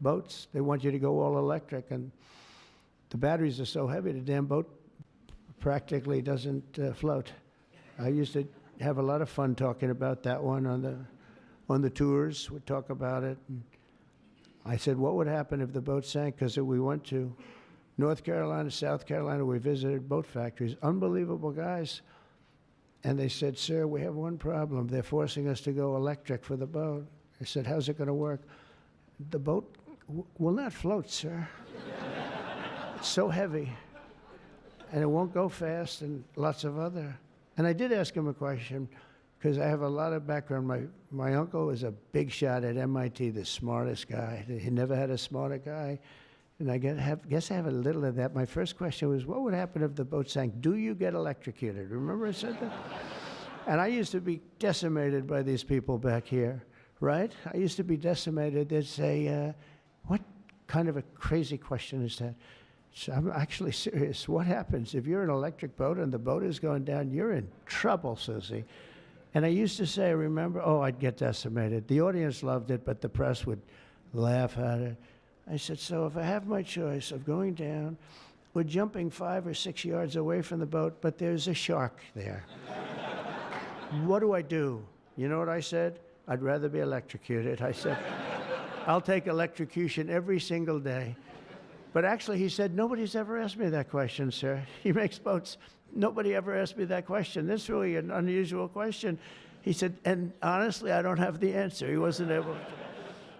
boats, they want you to go all electric, and the batteries are so heavy, the damn boat practically doesn't float. I used to have a lot of fun talking about that one on the tours. We'd talk about it. And I said, what would happen if the boat sank? Because we went to North Carolina, South Carolina. We visited boat factories. Unbelievable guys. And they said, sir, we have one problem. They're forcing us to go electric for the boat. I said, how's it going to work? The boat will not float, sir. It's so heavy, and it won't go fast, and lots of other. And I did ask him a question, because I have a lot of background. My uncle was a big shot at MIT, the smartest guy. He never had a smarter guy, and I guess I have a little of that. My first question was, what would happen if the boat sank? Do you get electrocuted? Remember I said that? And I used to be decimated by these people back here, right? I used to be decimated. They'd say, what kind of a crazy question is that? So I'm actually serious. What happens if you're an electric boat and the boat is going down? You're in trouble, Susie. And I used to say, remember, I'd get decimated. The audience loved it, but the press would laugh at it. I said, so if I have my choice of going down or jumping 5 or 6 yards away from the boat, but there's a shark there, what do I do? You know what I said? I'd rather be electrocuted. I said, I'll take electrocution every single day. But actually, he said, nobody's ever asked me that question, sir. He makes boats. Nobody ever asked me that question. This is really an unusual question. He said, and honestly, I don't have the answer. He wasn't able to.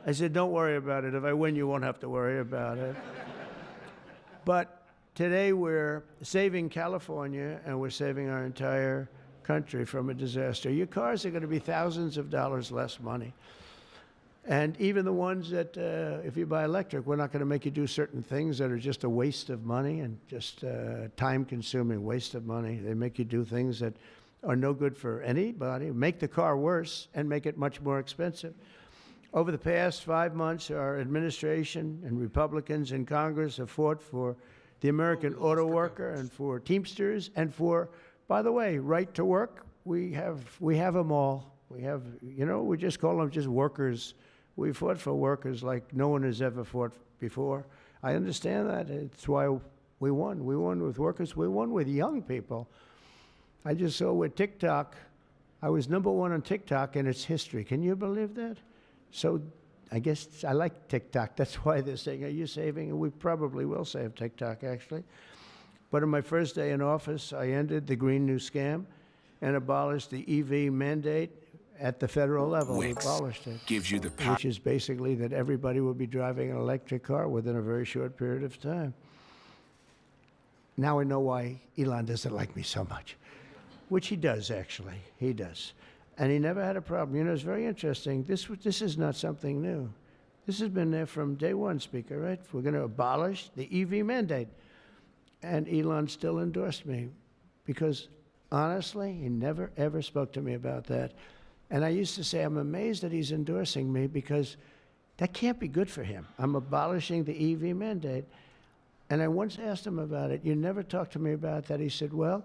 I said, don't worry about it. If I win, you won't have to worry about it. But today, we're saving California, and we're saving our entire country from a disaster. Your cars are going to be thousands of dollars less money. And even the ones that, if you buy electric, we're not going to make you do certain things that are just a waste of money and just time-consuming waste of money. They make you do things that are no good for anybody, make the car worse, and make it much more expensive. Over the past 5 months, our administration and Republicans in Congress have fought for the American auto worker and for Teamsters and for, by the way, right to work. We have them all. We have, we just call them just workers. We fought for workers like no one has ever fought before. I understand that. It's why we won. We won with workers. We won with young people. I just saw with TikTok, I was #1 on TikTok in its history. Can you believe that? So I guess I like TikTok. That's why they're saying, are you saving it? We probably will save TikTok, actually. But on my first day in office, I ended the Green New Scam and abolished the EV mandate at the federal level. We abolished it. Gives you the power. Which is basically that everybody will be driving an electric car within a very short period of time. Now I know why Elon doesn't like me so much, which he does, actually. He does. And he never had a problem. You know, it's very interesting. This is not something new. This has been there from day one, Speaker, right? We're going to abolish the EV mandate. And Elon still endorsed me because, honestly, he never, ever spoke to me about that. And I used to say, I'm amazed that he's endorsing me because that can't be good for him. I'm abolishing the EV mandate. And I once asked him about it. You never talked to me about that. He said, well,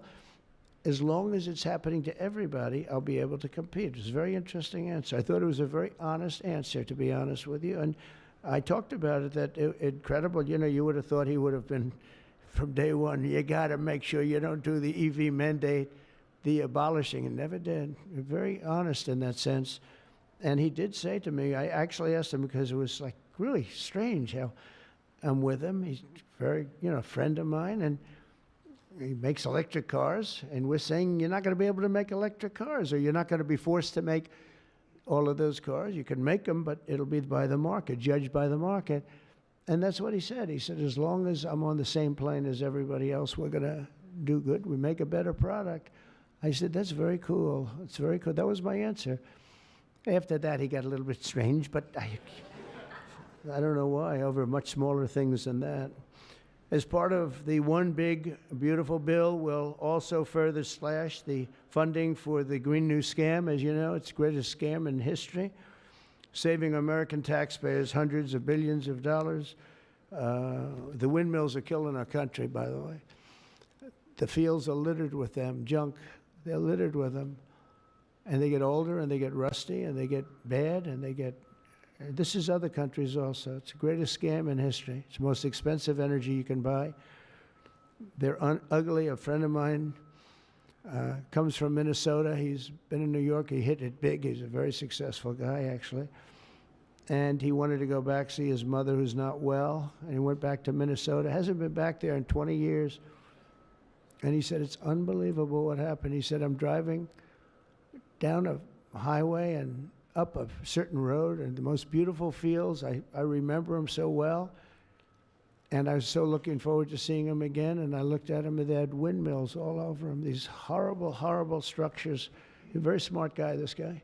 as long as it's happening to everybody, I'll be able to compete. It was a very interesting answer. I thought it was a very honest answer, to be honest with you. And I talked about it, that incredible, you know, you would have thought he would have been, from day one, you got to make sure you don't do the EV mandate, the abolishing, and never did. Very honest in that sense. And he did say to me, I actually asked him because it was like really strange how I'm with him. He's very, you know, a friend of mine, and he makes electric cars, and we're saying you're not going to be able to make electric cars, or you're not going to be forced to make all of those cars. You can make them, but it'll be by the market, judged by the market. And that's what he said. He said, as long as I'm on the same plane as everybody else, we're going to do good. We make a better product. I said, that's very cool. It's very cool. That was my answer. After that, he got a little bit strange, but I don't know why, over much smaller things than that. As part of the One Big Beautiful Bill, we'll also further slash the funding for the Green New Scam. As you know, it's the greatest scam in history, saving American taxpayers hundreds of billions of dollars. The windmills are killing our country, by the way. The fields are littered with them, junk. They're littered with them. And they get older, and they get rusty, and they get bad, and they get... This is other countries also. It's the greatest scam in history. It's the most expensive energy you can buy. They're ugly. A friend of mine comes from Minnesota. He's been in New York. He hit it big. He's a very successful guy, actually. And he wanted to go back, see his mother who's not well. And he went back to Minnesota. Hasn't been back there in 20 years. And he said, it's unbelievable what happened. He said, I'm driving down a highway and up a certain road, and the most beautiful fields. I remember them so well. And I was so looking forward to seeing them again. And I looked at them, and they had windmills all over them, these horrible, horrible structures. He's a very smart guy, this guy.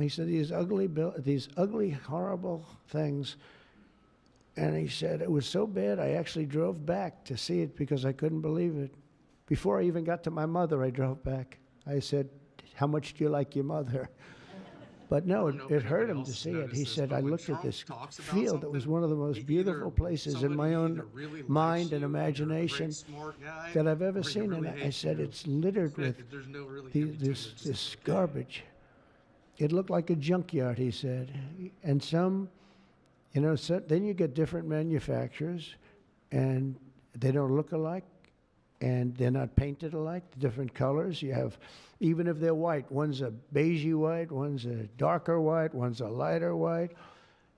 He said, these ugly, horrible things. And he said, it was so bad, I actually drove back to see it because I couldn't believe it. Before I even got to my mother, I drove back. I said, how much do you like your mother? But no, it hurt him to see it. He said, I looked at this field. It was one of the most beautiful places in my own mind and imagination that I've ever seen. And I said, it's littered with this garbage. It looked like a junkyard, he said. And some, you know, then you get different manufacturers, and they don't look alike, and they're not painted alike, different colors. You have, even if they're white, one's a beigey white, one's a darker white, one's a lighter white.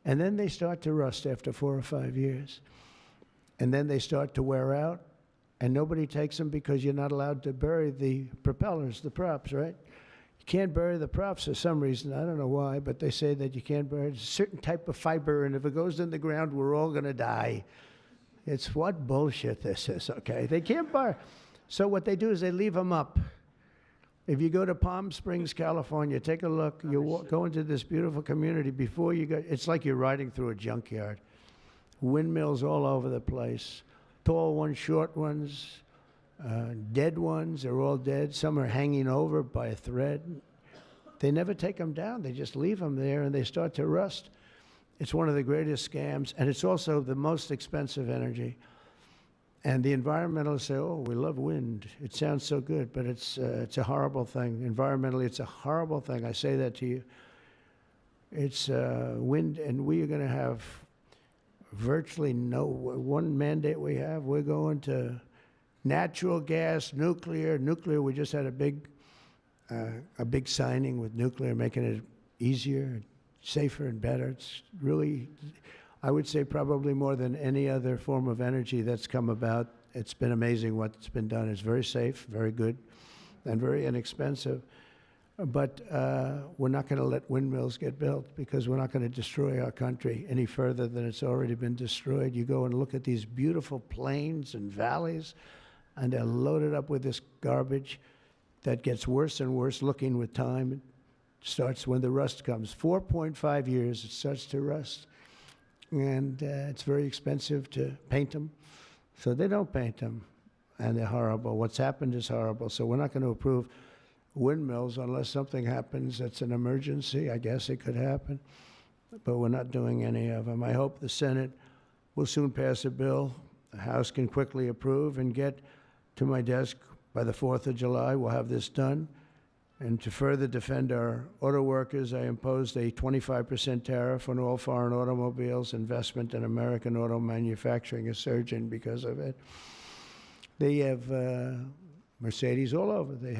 And then they start to rust after 4 or 5 years. And then they start to wear out, and nobody takes them because you're not allowed to bury the propellers, the props, right? You can't bury the props for some reason. I don't know why, but they say that you can't bury a certain type of fiber, and if it goes in the ground, we're all going to die. It's what bullshit this is, okay? They can't bury. So what they do is they leave them up. If you go to Palm Springs, California, take a look. You go into this beautiful community. Before you go, it's like you're riding through a junkyard. Windmills all over the place. Tall ones, short ones, dead ones. They're all dead. Some are hanging over by a thread. They never take them down. They just leave them there, and they start to rust. It's one of the greatest scams, and it's also the most expensive energy. And the environmentalists say, oh, we love wind. It sounds so good, but it's a horrible thing. Environmentally, it's a horrible thing. I say that to you. It's wind, and we are going to have virtually no, one mandate we have, we're going to natural gas, nuclear. Nuclear, we just had a big signing with nuclear, making it easier, safer, and better. It's really, I would say, probably more than any other form of energy that's come about. It's been amazing what's been done. It's very safe, very good, and very inexpensive. But we're not going to let windmills get built because we're not going to destroy our country any further than it's already been destroyed. You go and look at these beautiful plains and valleys, and they're loaded up with this garbage that gets worse and worse looking with time. It starts when the rust comes. 4.5 years, it starts to rust. And it's very expensive to paint them. So they don't paint them, and they're horrible. What's happened is horrible. So we're not going to approve windmills unless something happens that's an emergency. I guess it could happen, but we're not doing any of them. I hope the Senate will soon pass a bill the House can quickly approve and get to my desk by the 4th of July. We'll have this done. And to further defend our auto workers, I imposed a 25% tariff on all foreign automobiles. Investment in American auto manufacturing is surging because of it. They have Mercedes all over. They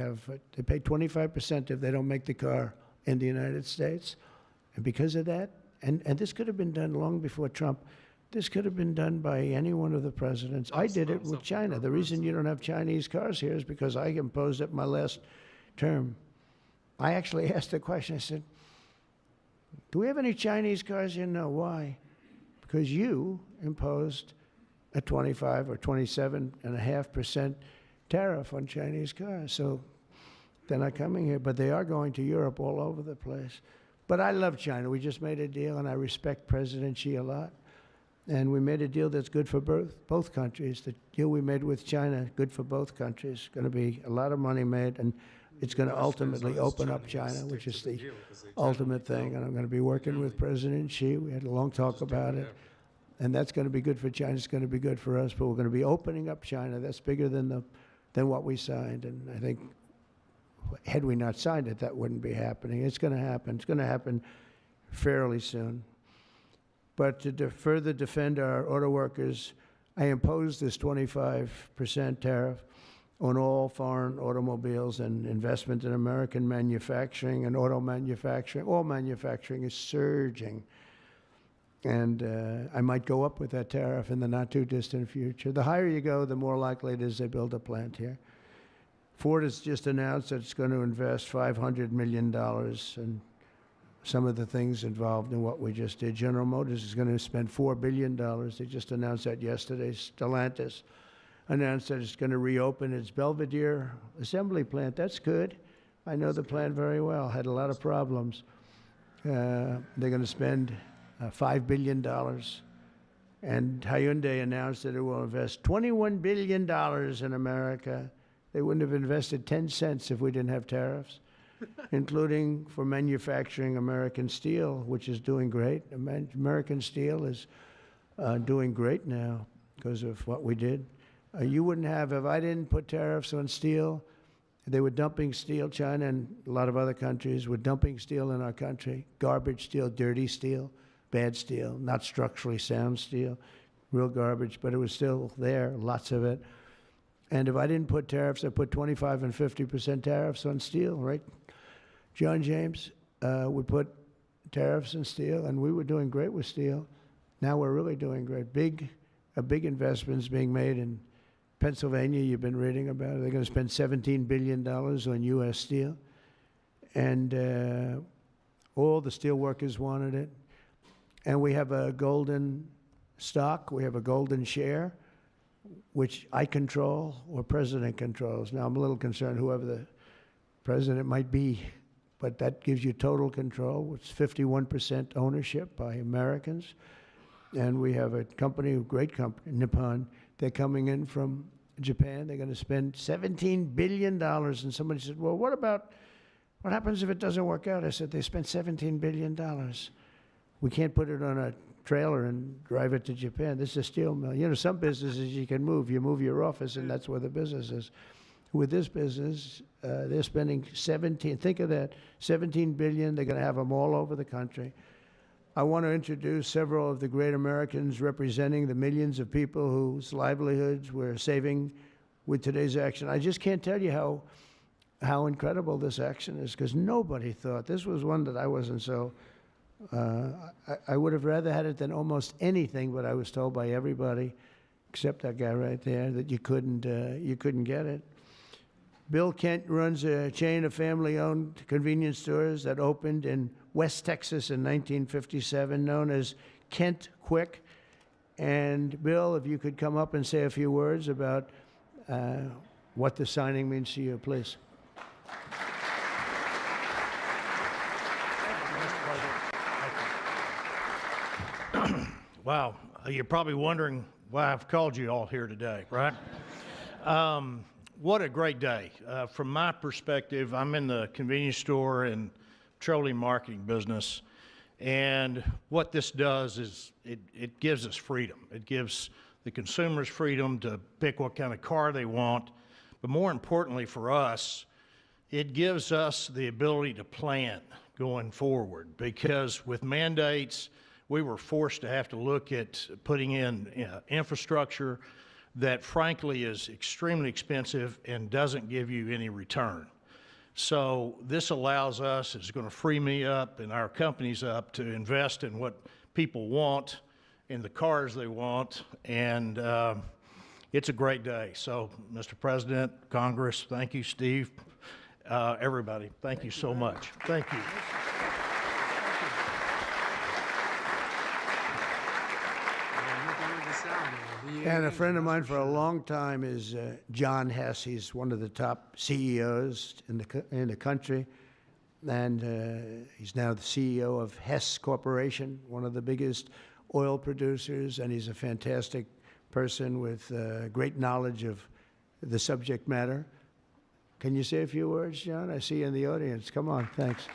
pay 25% if they don't make the car in the United States. And because of that, and this could have been done long before Trump, this could have been done by any one of the presidents. I did it with China. The reason you don't have Chinese cars here is because I imposed it my last term. I actually asked the question. I said, do we have any Chinese cars here? No. Why? Because you imposed a 25 or 27.5% tariff on Chinese cars. So they're not coming here, but they are going to Europe all over the place. But I love China. We just made a deal, and I respect President Xi a lot. And we made a deal that's good for both countries. The deal we made with China, good for both countries. Going to be a lot of money made, and it's going to ultimately open up China, which is the ultimate thing. And I'm going to be working with President Xi. We had a long talk about it. And that's going to be good for China. It's going to be good for us. But we're going to be opening up China. That's bigger than what we signed. And I think had we not signed it, that wouldn't be happening. It's going to happen. It's going to happen fairly soon. But to further defend our auto workers, I imposed this 25% tariff on all foreign automobiles and investment in American manufacturing and auto manufacturing. All manufacturing is surging. And I might go up with that tariff in the not-too-distant future. The higher you go, the more likely it is they build a plant here. Ford has just announced that it's going to invest $500 million in some of the things involved in what we just did. General Motors is going to spend $4 billion. They just announced that yesterday. Stellantis announced that it's going to reopen its Belvidere assembly plant. That's good. I know the plant very well. Had a lot of problems. They're going to spend $5 billion. And Hyundai announced that it will invest $21 billion in America. They wouldn't have invested 10 cents if we didn't have tariffs, including for manufacturing American steel, which is doing great. American steel is doing great now because of what we did. You wouldn't have, if I didn't put tariffs on steel, they were dumping steel. China and a lot of other countries were dumping steel in our country. Garbage steel, dirty steel, bad steel, not structurally sound steel, real garbage, but it was still there, lots of it. And if I didn't put tariffs, I put 25 and 50% tariffs on steel, right? John James would put tariffs on steel, and we were doing great with steel. Now we're really doing great. A big investment is being made in Pennsylvania. You've been reading about it. They're going to spend $17 billion on U.S. steel. And all the steel workers wanted it. And we have a golden stock. We have a golden share, which I control or president controls. Now, I'm a little concerned whoever the president might be, but that gives you total control. It's 51% ownership by Americans. And we have a company, a great company, Nippon. They're coming in from Japan. They're going to spend $17 billion. And somebody said, well, what happens if it doesn't work out? I said, they spent $17 billion. We can't put it on a trailer and drive it to Japan. This is a steel mill. You know, some businesses you can move. You move your office, and that's where the business is. with this business. They're spending 17, think of that, 17 billion. They're going to have them all over the country. I want to introduce several of the great Americans representing the millions of people whose livelihoods we're saving with today's action. I just can't tell you how incredible this action is, because nobody thought. This was one that I wasn't so, I would have rather had it than almost anything, but I was told by everybody, except that guy right there, that you couldn't get it. Bill Kent runs a chain of family-owned convenience stores that opened in West Texas in 1957, known as Kent Quick. And Bill, if you could come up and say a few words about what the signing means to you, please. Wow, you're probably wondering why I've called you all here today, right? What a great day. From my perspective, I'm in the convenience store and petroleum marketing business, and what this does is it gives us freedom. It gives the consumers freedom to pick what kind of car they want, but more importantly for us, it gives us the ability to plan going forward, because with mandates, we were forced to have to look at putting in infrastructure that frankly is extremely expensive and doesn't give you any return. So this allows us, it's going to free me up and our companies up to invest in what people want, in the cars they want, and it's a great day. So, Mr. President, Congress, thank you, Steve, everybody, thank you so much. Thank you. And a friend of mine for a long time is John Hess. He's one of the top CEOs in the country, and he's now the CEO of Hess Corporation, one of the biggest oil producers, and he's a fantastic person with great knowledge of the subject matter. Can you say a few words, John? I see you in the audience. Come on, thanks.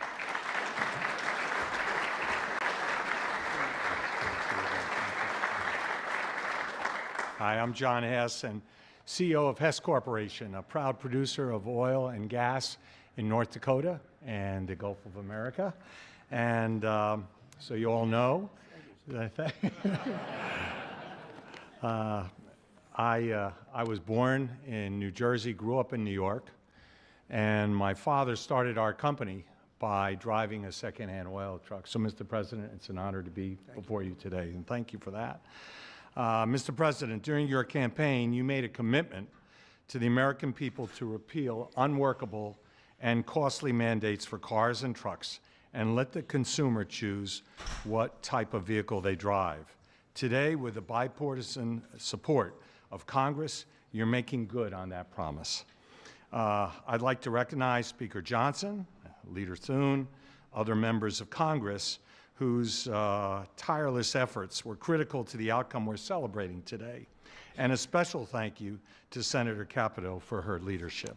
Hi, I'm John Hess, and CEO of Hess Corporation, a proud producer of oil and gas in North Dakota and the Gulf of America. And so you all know, I was born in New Jersey, grew up in New York, and my father started our company by driving a secondhand oil truck. So, Mr. President, it's an honor to be before you today, and thank you for that. Mr. President, during your campaign, you made a commitment to the American people to repeal unworkable and costly mandates for cars and trucks and let the consumer choose what type of vehicle they drive. Today, with the bipartisan support of Congress, you're making good on that promise. I'd like to recognize Speaker Johnson, Leader Thune, other members of Congress whose tireless efforts were critical to the outcome we're celebrating today. And a special thank you to Senator Capito for her leadership.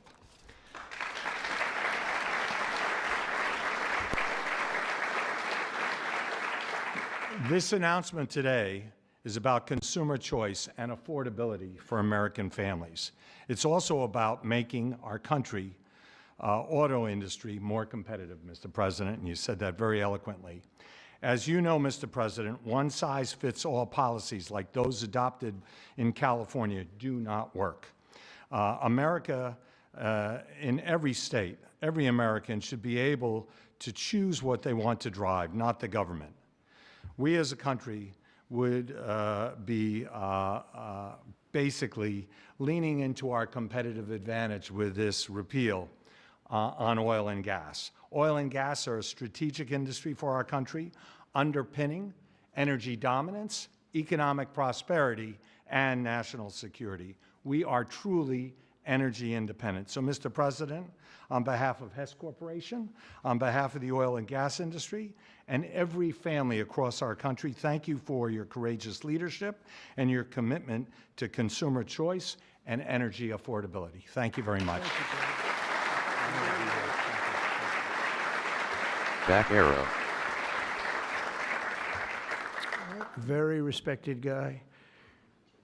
This announcement today is about consumer choice and affordability for American families. It's also about making our country auto industry more competitive, Mr. President, and you said that very eloquently. As you know, Mr. President, one-size-fits-all policies like those adopted in California do not work. America, in every state, every American should be able to choose what they want to drive, not the government. We as a country would be basically leaning into our competitive advantage with this repeal on oil and gas. Oil and gas are a strategic industry for our country, underpinning energy dominance, economic prosperity, and national security. We are truly energy independent. So, Mr. President, on behalf of Hess Corporation, on behalf of the oil and gas industry, and every family across our country, thank you for your courageous leadership and your commitment to consumer choice and energy affordability. Thank you very much. Back arrow. Very respected guy.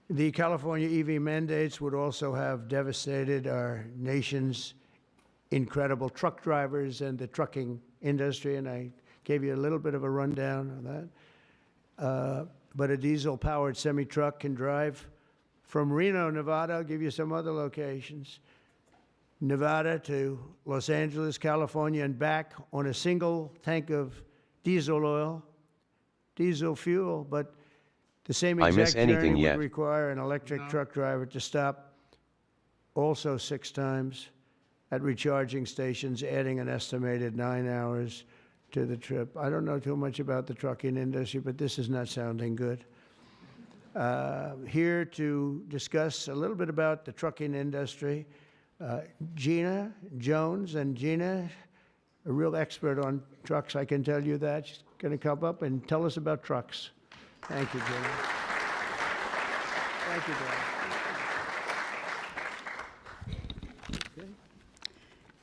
The California EV mandates would also have devastated our nation's incredible truck drivers and the trucking industry, and I gave you a little bit of a rundown on that. But a diesel-powered semi-truck can drive from Reno, Nevada. I'll give you some other locations. Nevada to Los Angeles, California, and back on a single tank of diesel oil, diesel fuel, but the same I miss exact anything journey yet. would require an electric truck driver to stop also 6 times at recharging stations, adding an estimated 9 hours to the trip. I don't know too much about the trucking industry, but this is not sounding good. Here to discuss a little bit about the trucking industry, Gina Jones. And Gina, a real expert on trucks, I can tell you that. She's going to come up and tell us about trucks. Thank you, Gina. Thank you, Gina.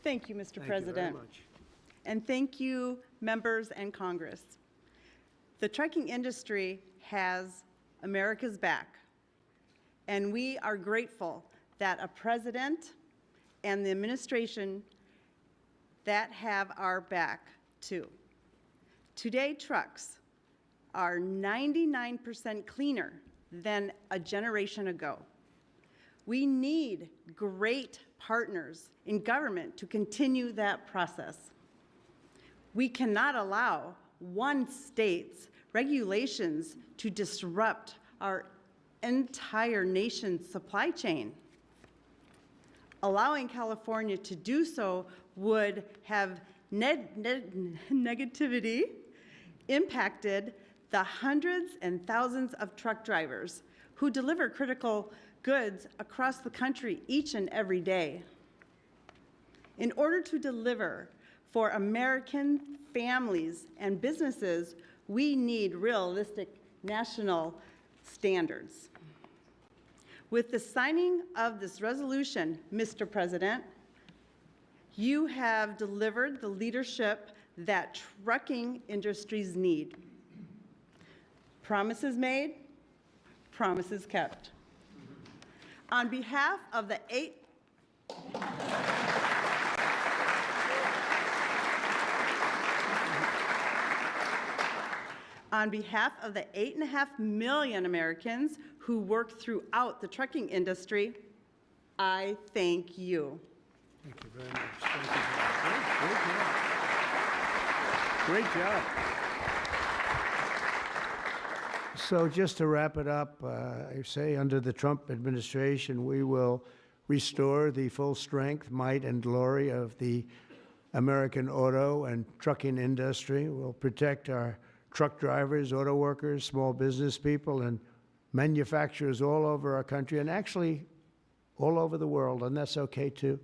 Thank you, Mr. Thank President. you very much. And thank you, members and Congress. The trucking industry has America's back, and we are grateful that a president and the administration that have our back too. Today, trucks are 99% cleaner than a generation ago. We need great partners in government to continue that process. We cannot allow one state's regulations to disrupt our entire nation's supply chain. Allowing California to do so would have negativity impacted the hundreds and thousands of truck drivers who deliver critical goods across the country each and every day. In order to deliver for American families and businesses, we need realistic national standards. With the signing of this resolution, Mr. President, you have delivered the leadership that trucking industries need. Promises made, promises kept. On behalf of the On behalf of the 8.5 million Americans who work throughout the trucking industry, I thank you. Thank you very much. Thank you very much. Great job. So just to wrap it up, I say under the Trump administration, we will restore the full strength, might, and glory of the American auto and trucking industry. We'll protect our truck drivers, auto workers, small business people, and manufacturers all over our country, and actually all over the world, and that's okay too.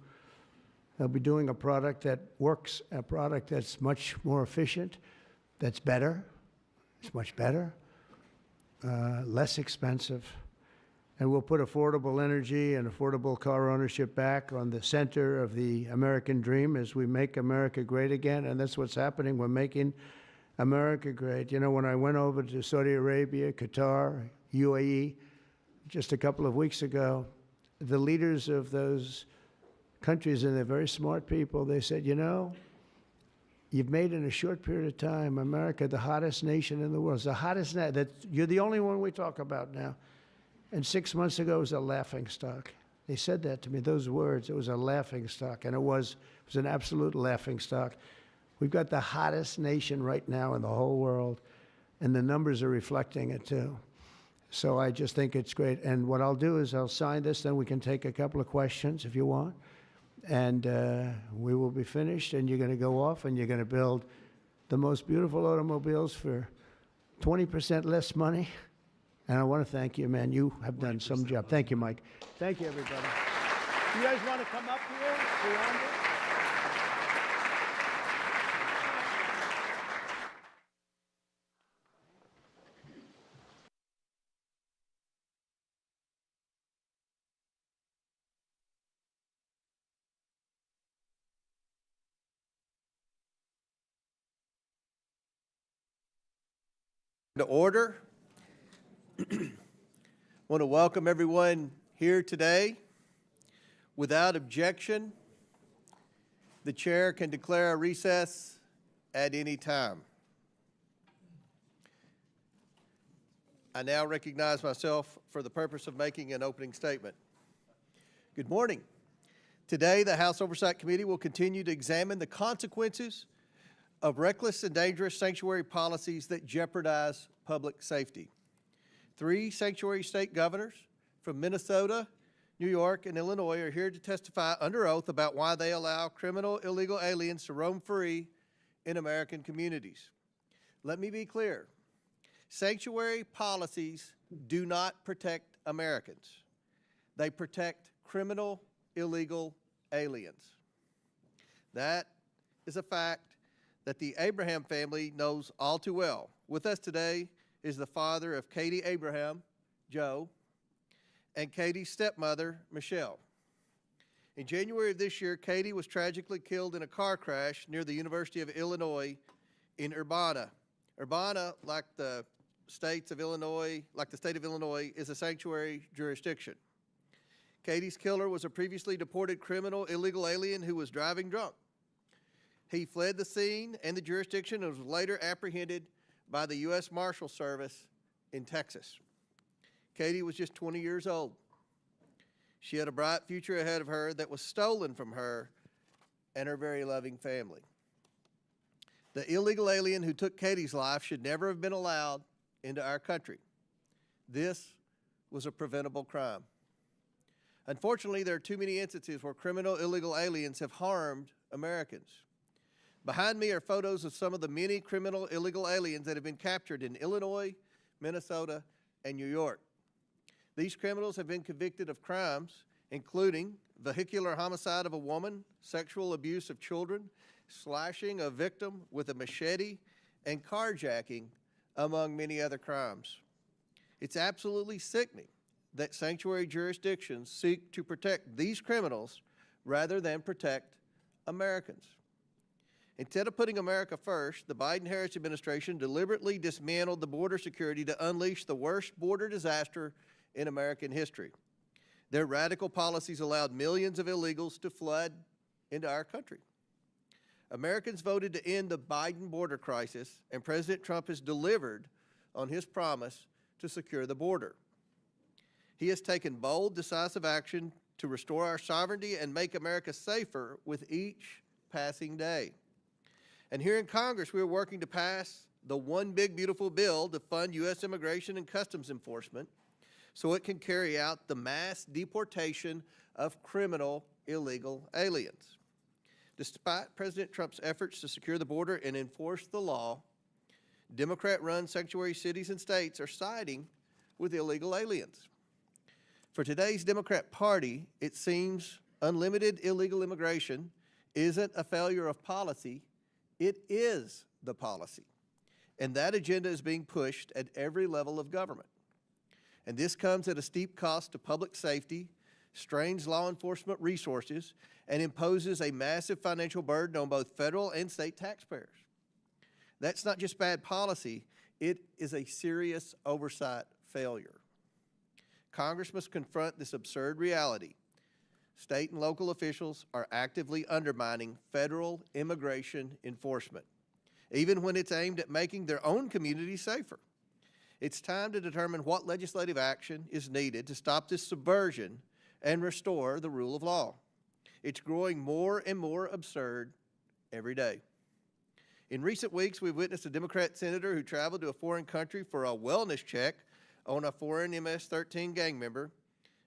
They'll be doing a product that works, a product that's much more efficient, that's better, it's much better, less expensive, and we'll put affordable energy and affordable car ownership back on the center of the American dream as we make America great again, and that's what's happening. We're making America great. You know, when I went over to Saudi Arabia, Qatar, UAE, just a couple of weeks ago, the leaders of those countries, and they're very smart people, they said, you know, you've made in a short period of time America the hottest nation in the world. It's the hottest, you're the only one we talk about now. And 6 months ago, it was a laughingstock. They said that to me, those words, it was a laughingstock, and it was an absolute laughingstock. We've got the hottest nation right now in the whole world, and the numbers are reflecting it too. So I just think it's great. And what I'll do is I'll sign this, then we can take a couple of questions if you want. And we will be finished, and you're going to go off and you're going to build the most beautiful automobiles for 20% less money. And I want to thank you, man. You have done some job. Thank you, Mike. Thank you, everybody. You guys want to come up here? Beyond it? To order. want to welcome everyone here today. Without objection, the chair can declare a recess at any time. I now recognize myself for the purpose of making an opening statement. Good morning. Today, the House Oversight Committee will continue to examine the consequences of reckless and dangerous sanctuary policies that jeopardize public safety. 3 sanctuary state governors from Minnesota, New York, and Illinois are here to testify under oath about why they allow criminal illegal aliens to roam free in American communities. Let me be clear. Sanctuary policies do not protect Americans. They protect criminal illegal aliens. That is a fact that the Abraham family knows all too well. With us today is the father of Katie Abraham, Joe, and Katie's stepmother, Michelle. In January of this year, Katie was tragically killed in a car crash near the University of Illinois in Urbana. Urbana, like the state of Illinois, is a sanctuary jurisdiction. Katie's killer was a previously deported criminal illegal alien who was driving drunk. He fled the scene and the jurisdiction and was later apprehended by the U.S. Marshal Service in Texas. Katie was just 20 years old. She had a bright future ahead of her that was stolen from her and her very loving family. The illegal alien who took Katie's life should never have been allowed into our country. This was a preventable crime. Unfortunately, there are too many instances where criminal illegal aliens have harmed Americans. Behind me are photos of some of the many criminal illegal aliens that have been captured in Illinois, Minnesota, and New York. These criminals have been convicted of crimes including vehicular homicide of a woman, sexual abuse of children, slashing a victim with a machete, and carjacking, among many other crimes. It's absolutely sickening that sanctuary jurisdictions seek to protect these criminals rather than protect Americans. Instead of putting America first, the Biden-Harris administration deliberately dismantled the border security to unleash the worst border disaster in American history. Their radical policies allowed millions of illegals to flood into our country. Americans voted to end the Biden border crisis, and President Trump has delivered on his promise to secure the border. He has taken bold, decisive action to restore our sovereignty and make America safer with each passing day. And here in Congress, we are working to pass the One Big Beautiful Bill to fund U.S. Immigration and Customs Enforcement so it can carry out the mass deportation of criminal illegal aliens. Despite President Trump's efforts to secure the border and enforce the law, Democrat-run sanctuary cities and states are siding with illegal aliens. For today's Democrat Party, it seems unlimited illegal immigration isn't a failure of policy, it is the policy. And that agenda is being pushed at every level of government. And this comes at a steep cost to public safety, strains law enforcement resources, and imposes a massive financial burden on both federal and state taxpayers. That's not just bad policy, it is a serious oversight failure. Congress must confront this absurd reality. State and local officials are actively undermining federal immigration enforcement, even when it's aimed at making their own communities safer. It's time to determine what legislative action is needed to stop this subversion and restore the rule of law. It's growing more and more absurd every day. In recent weeks, we've witnessed a Democrat senator who traveled to a foreign country for a wellness check on a foreign MS-13 gang member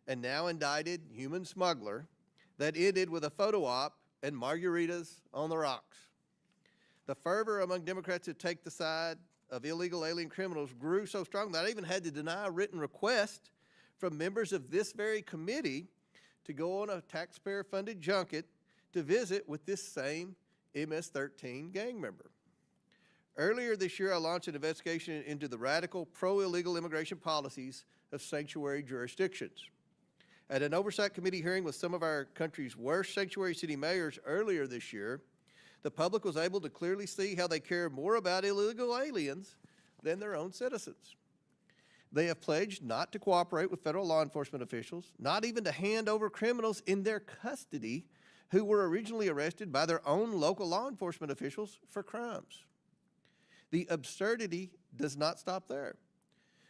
and now indicted human smuggler that ended with a photo op and margaritas on the rocks. The fervor among Democrats who take the side of illegal alien criminals grew so strong that I even had to deny a written request from members of this very committee to go on a taxpayer-funded junket to visit with this same MS-13 gang member. Earlier this year, I launched an investigation into the radical pro-illegal immigration policies of sanctuary jurisdictions. At an Oversight Committee hearing with some of our country's worst sanctuary city mayors earlier this year, the public was able to clearly see how they care more about illegal aliens than their own citizens. They have pledged not to cooperate with federal law enforcement officials, not even to hand over criminals in their custody who were originally arrested by their own local law enforcement officials for crimes. The absurdity does not stop there.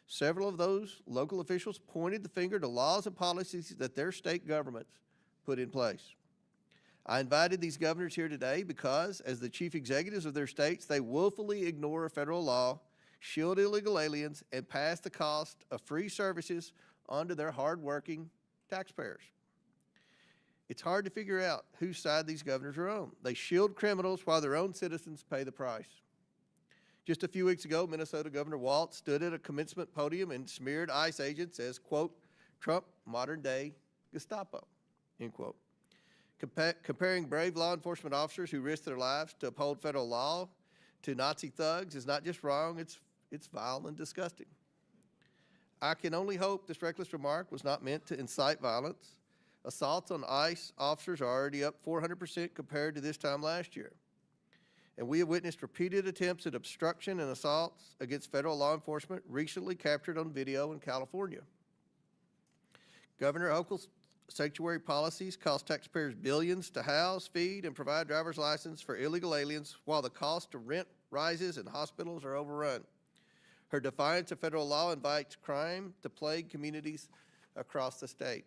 Several of those local officials pointed the finger to laws and policies that their state governments put in place. I invited these governors here today because, as the chief executives of their states, they willfully ignore federal law, shield illegal aliens, and pass the cost of free services onto their hardworking taxpayers. It's hard to figure out whose side these governors are on. They shield criminals while their own citizens pay the price. Just a few weeks ago, Minnesota Governor Walz stood at a commencement podium and smeared ICE agents as, quote, Trump modern-day Gestapo, end quote. Comparing brave law enforcement officers who risk their lives to uphold federal law to Nazi thugs is not just wrong, it's vile and disgusting. I can only hope this reckless remark was not meant to incite violence. Assaults on ICE officers are already up 400% compared to this time last year. And we have witnessed repeated attempts at obstruction and assaults against federal law enforcement recently captured on video in California. Governor Hochul's sanctuary policies cost taxpayers billions to house, feed, and provide driver's license for illegal aliens while the cost of rent rises and hospitals are overrun. Her defiance of federal law invites crime to plague communities across the state.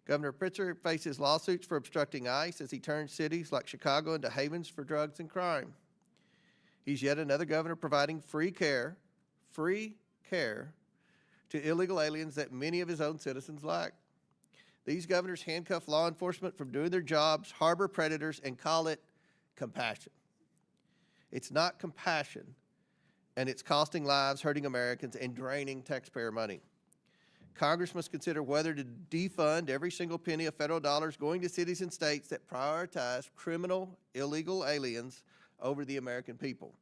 Governor Pritzker faces lawsuits for obstructing ICE as he turns cities like Chicago into havens for drugs and crime. He's yet another governor providing free care to illegal aliens that many of his own citizens lack. These governors handcuff law enforcement from doing their jobs, harbor predators, and call it compassion. It's not compassion, and it's costing lives, hurting Americans, and draining taxpayer money. Congress must consider whether to defund every single penny of federal dollars going to cities and states that prioritize criminal, illegal aliens over the American people.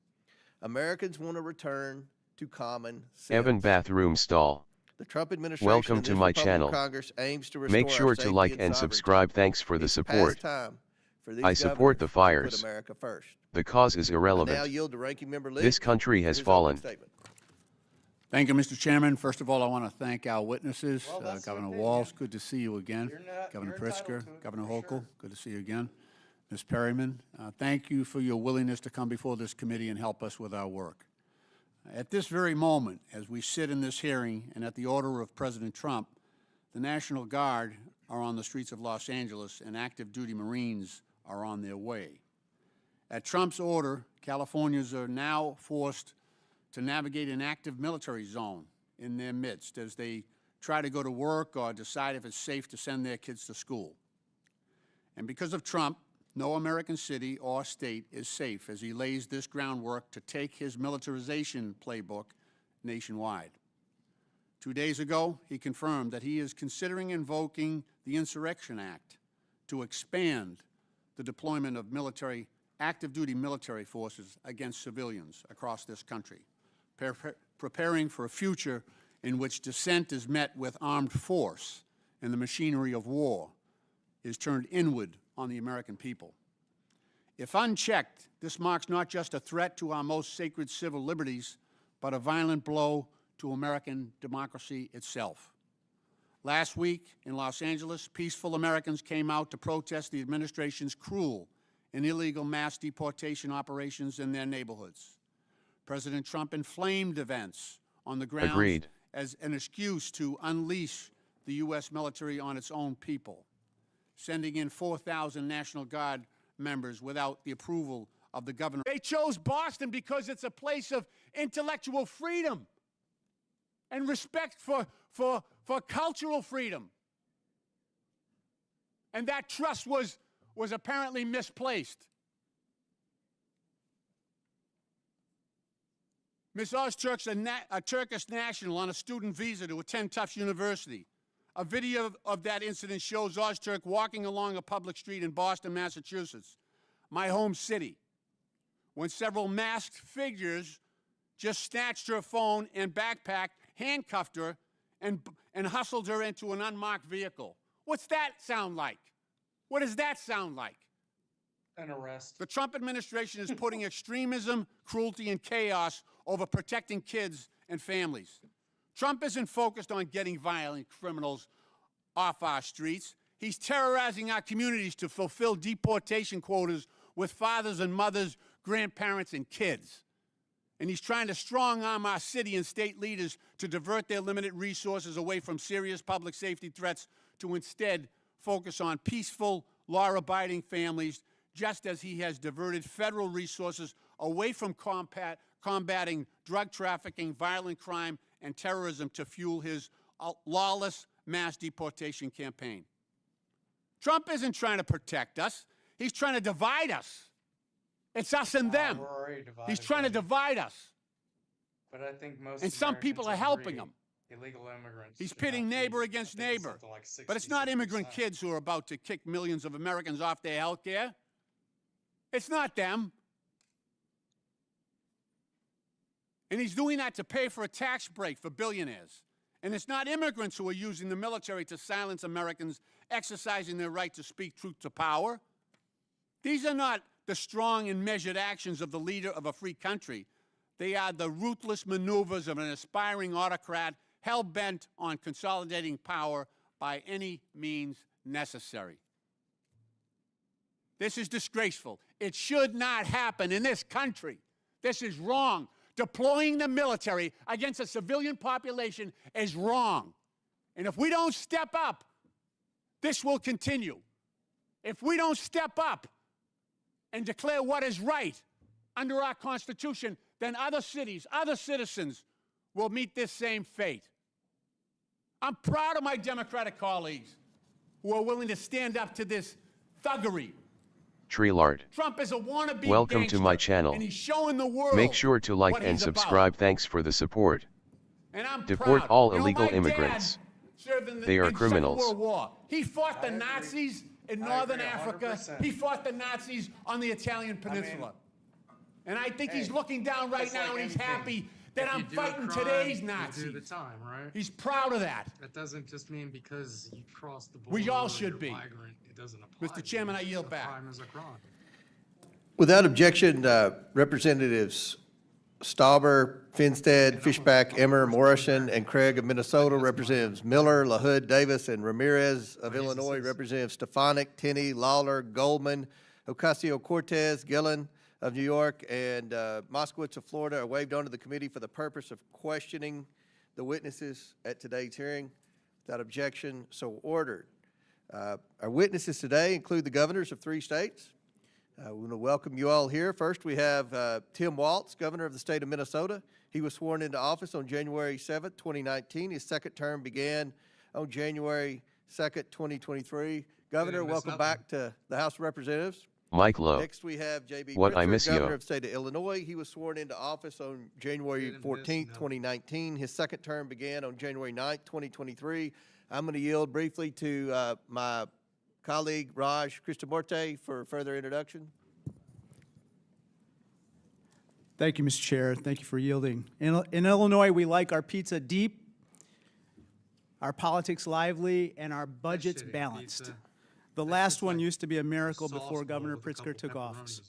Americans want to return to common sense. Evan bathroom stall. The Trump administration Welcome to my channel. Congress aims to restore Make sure to like and subscribe. Thanks for the support. I support the fires. The cause is irrelevant. This country has fallen. Thank you, Mr. Chairman. First of all, I want to thank our witnesses. Governor Walz, good to see you again. Governor Pritzker, Governor Hochul, good to see you again. Ms. Perryman, thank you for your willingness to come before this committee and help us with our work. At this very moment, as we sit in this hearing and at the order of President Trump, the National Guard are on the streets of Los Angeles and active duty Marines are on their way. At Trump's order, Californians are now forced to navigate an active military zone in their midst as they try to go to work or decide if it's safe to send their kids to school. And because of Trump, no American city or state is safe as he lays this groundwork to take his militarization playbook nationwide. 2 days ago, he confirmed that he is considering invoking the Insurrection Act to expand the deployment of active duty military forces against civilians across this country, preparing for a future in which dissent is met with armed force and the machinery of war is turned inward on the American people. If unchecked, this marks not just a threat to our most sacred civil liberties, but a violent blow to American democracy itself. Last week in Los Angeles, peaceful Americans came out to protest the administration's cruel and illegal mass deportation operations in their neighborhoods. President Trump inflamed events on the grounds as an excuse to unleash the U.S. military on its own people, sending in 4,000 National Guard members without the approval of the governor. They chose Boston because it's a place of intellectual freedom and respect for cultural freedom. And that trust was apparently misplaced. Ms. Ozturk's a Turkish national on a student visa to attend Tufts University. A video of that incident shows Ozturk walking along a public street in Boston, Massachusetts, my home city, when several masked figures just snatched her phone and backpack, handcuffed her, and hustled her into an unmarked vehicle. What's that sound like? What does that sound like? An arrest. The Trump administration is putting extremism, cruelty, and chaos over protecting kids and families. Trump isn't focused on getting violent criminals off our streets. He's terrorizing our communities to fulfill deportation quotas with fathers and mothers, grandparents, and kids. And he's trying to strong-arm our city and state leaders to divert their limited resources away from serious public safety threats to instead focus on peaceful, law-abiding families, just as he has diverted federal resources away from combating drug trafficking, violent crime, and terrorism to fuel his lawless mass deportation campaign. Trump isn't trying to protect us. He's trying to divide us. It's us and them. We're already divided, He's trying to divide us. But I think most And some Americans people are helping agree him. Illegal immigrants. He's should pitting not be- neighbor I against think it's neighbor. something like But it's not immigrant 66%. kids who are about to kick millions of Americans off their health care. It's not them. And he's doing that to pay for a tax break for billionaires. And it's not immigrants who are using the military to silence Americans exercising their right to speak truth to power. These are not the strong and measured actions of the leader of a free country. They are the ruthless maneuvers of an aspiring autocrat hell-bent on consolidating power by any means necessary. This is disgraceful. It should not happen in this country. This is wrong. Deploying the military against a civilian population is wrong. And if we don't step up, this will continue. If we don't step up and declare what is right under our Constitution, then other cities, other citizens will meet this same fate. I'm proud of my Democratic colleagues who are willing to stand up to this thuggery. Treelard. Trump is a wannabe Welcome gangster, to my channel. and he's showing the world Make sure to like what and he's subscribe. about. Thanks for the support. And I'm Deport proud. all You know, illegal my dad immigrants. served in the, They are in the criminals. Second World War. He fought the Nazis in Northern agree Africa. 100%. He fought the Nazis on the Italian Peninsula. And I think he's looking down right it's now like and he's anything. happy that If you I'm do a fighting crime, today's you Nazis. do the time, right? He's proud of that. That doesn't just mean because you cross the border. We all or should you're be. migrant, it doesn't apply. Mr. Chairman, I yield back. A crime is a crime. Without objection, Representatives Stauber, Finstead, Fishback, Emmer, Morrison, and Craig of Minnesota, Representatives Miller, LaHood, Davis, and Ramirez of Illinois, Representatives Stefanik, Tenney, Lawler, Goldman, Ocasio-Cortez, Gillen of New York, and Moskowitz of Florida are waived onto the committee for the purpose of questioning the witnesses at today's hearing. Without objection, so ordered. Our witnesses today include the governors of 3 states. We want to welcome you all here. First, we have Tim Walz, governor of the state of Minnesota. He was sworn into office on January 7th, 2019. His second term began on January 2nd, 2023. Governor, welcome back to the House of Representatives. Mike Lowe. Next, we have J.B. What I Pritzker, miss governor you. of the state of Illinois. He was sworn into office on January 14th, 2019. His second term began on January 9th, 2023. I'm going to yield briefly to my colleague Raj Krishnamurthy for further introduction. Thank you, Mr. Chair. Thank you for yielding. In Illinois, we like our pizza deep, our politics lively, and our budgets balanced. The last one used to be a miracle before Governor Pritzker took office.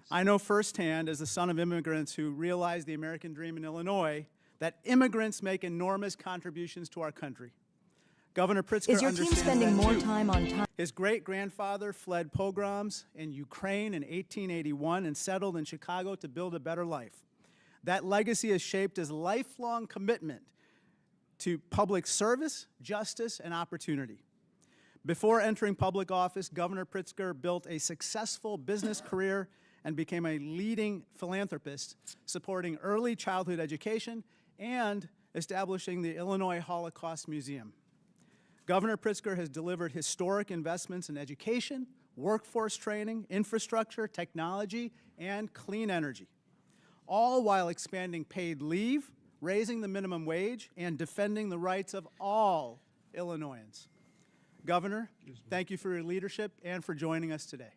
I know firsthand, as the son of immigrants who realized the American dream in Illinois, that immigrants make enormous contributions to our country. Governor Pritzker Is your team understands spending that more too. time on time? His great-grandfather fled pogroms in Ukraine in 1881 and settled in Chicago to build a better life. That legacy has shaped his lifelong commitment to public service, justice, and opportunity. Before entering public office, Governor Pritzker built a successful business career and became a leading philanthropist, supporting early childhood education and establishing the Illinois Holocaust Museum. Governor Pritzker has delivered historic investments in education, workforce training, infrastructure, technology, and clean energy, all while expanding paid leave, raising the minimum wage, and defending the rights of all Illinoisans. Governor, thank you for your leadership and for joining us today.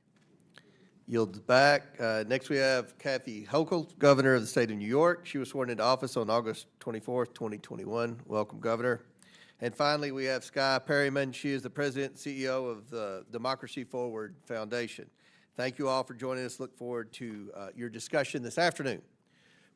Yield back. Next, we have Kathy Hochul, governor of the state of New York. She was sworn into office on August 24th, 2021. Welcome, Governor. And finally, we have Skye Perryman. She is the president and CEO of the Democracy Forward Foundation. Thank you all for joining us. Look forward to your discussion this afternoon.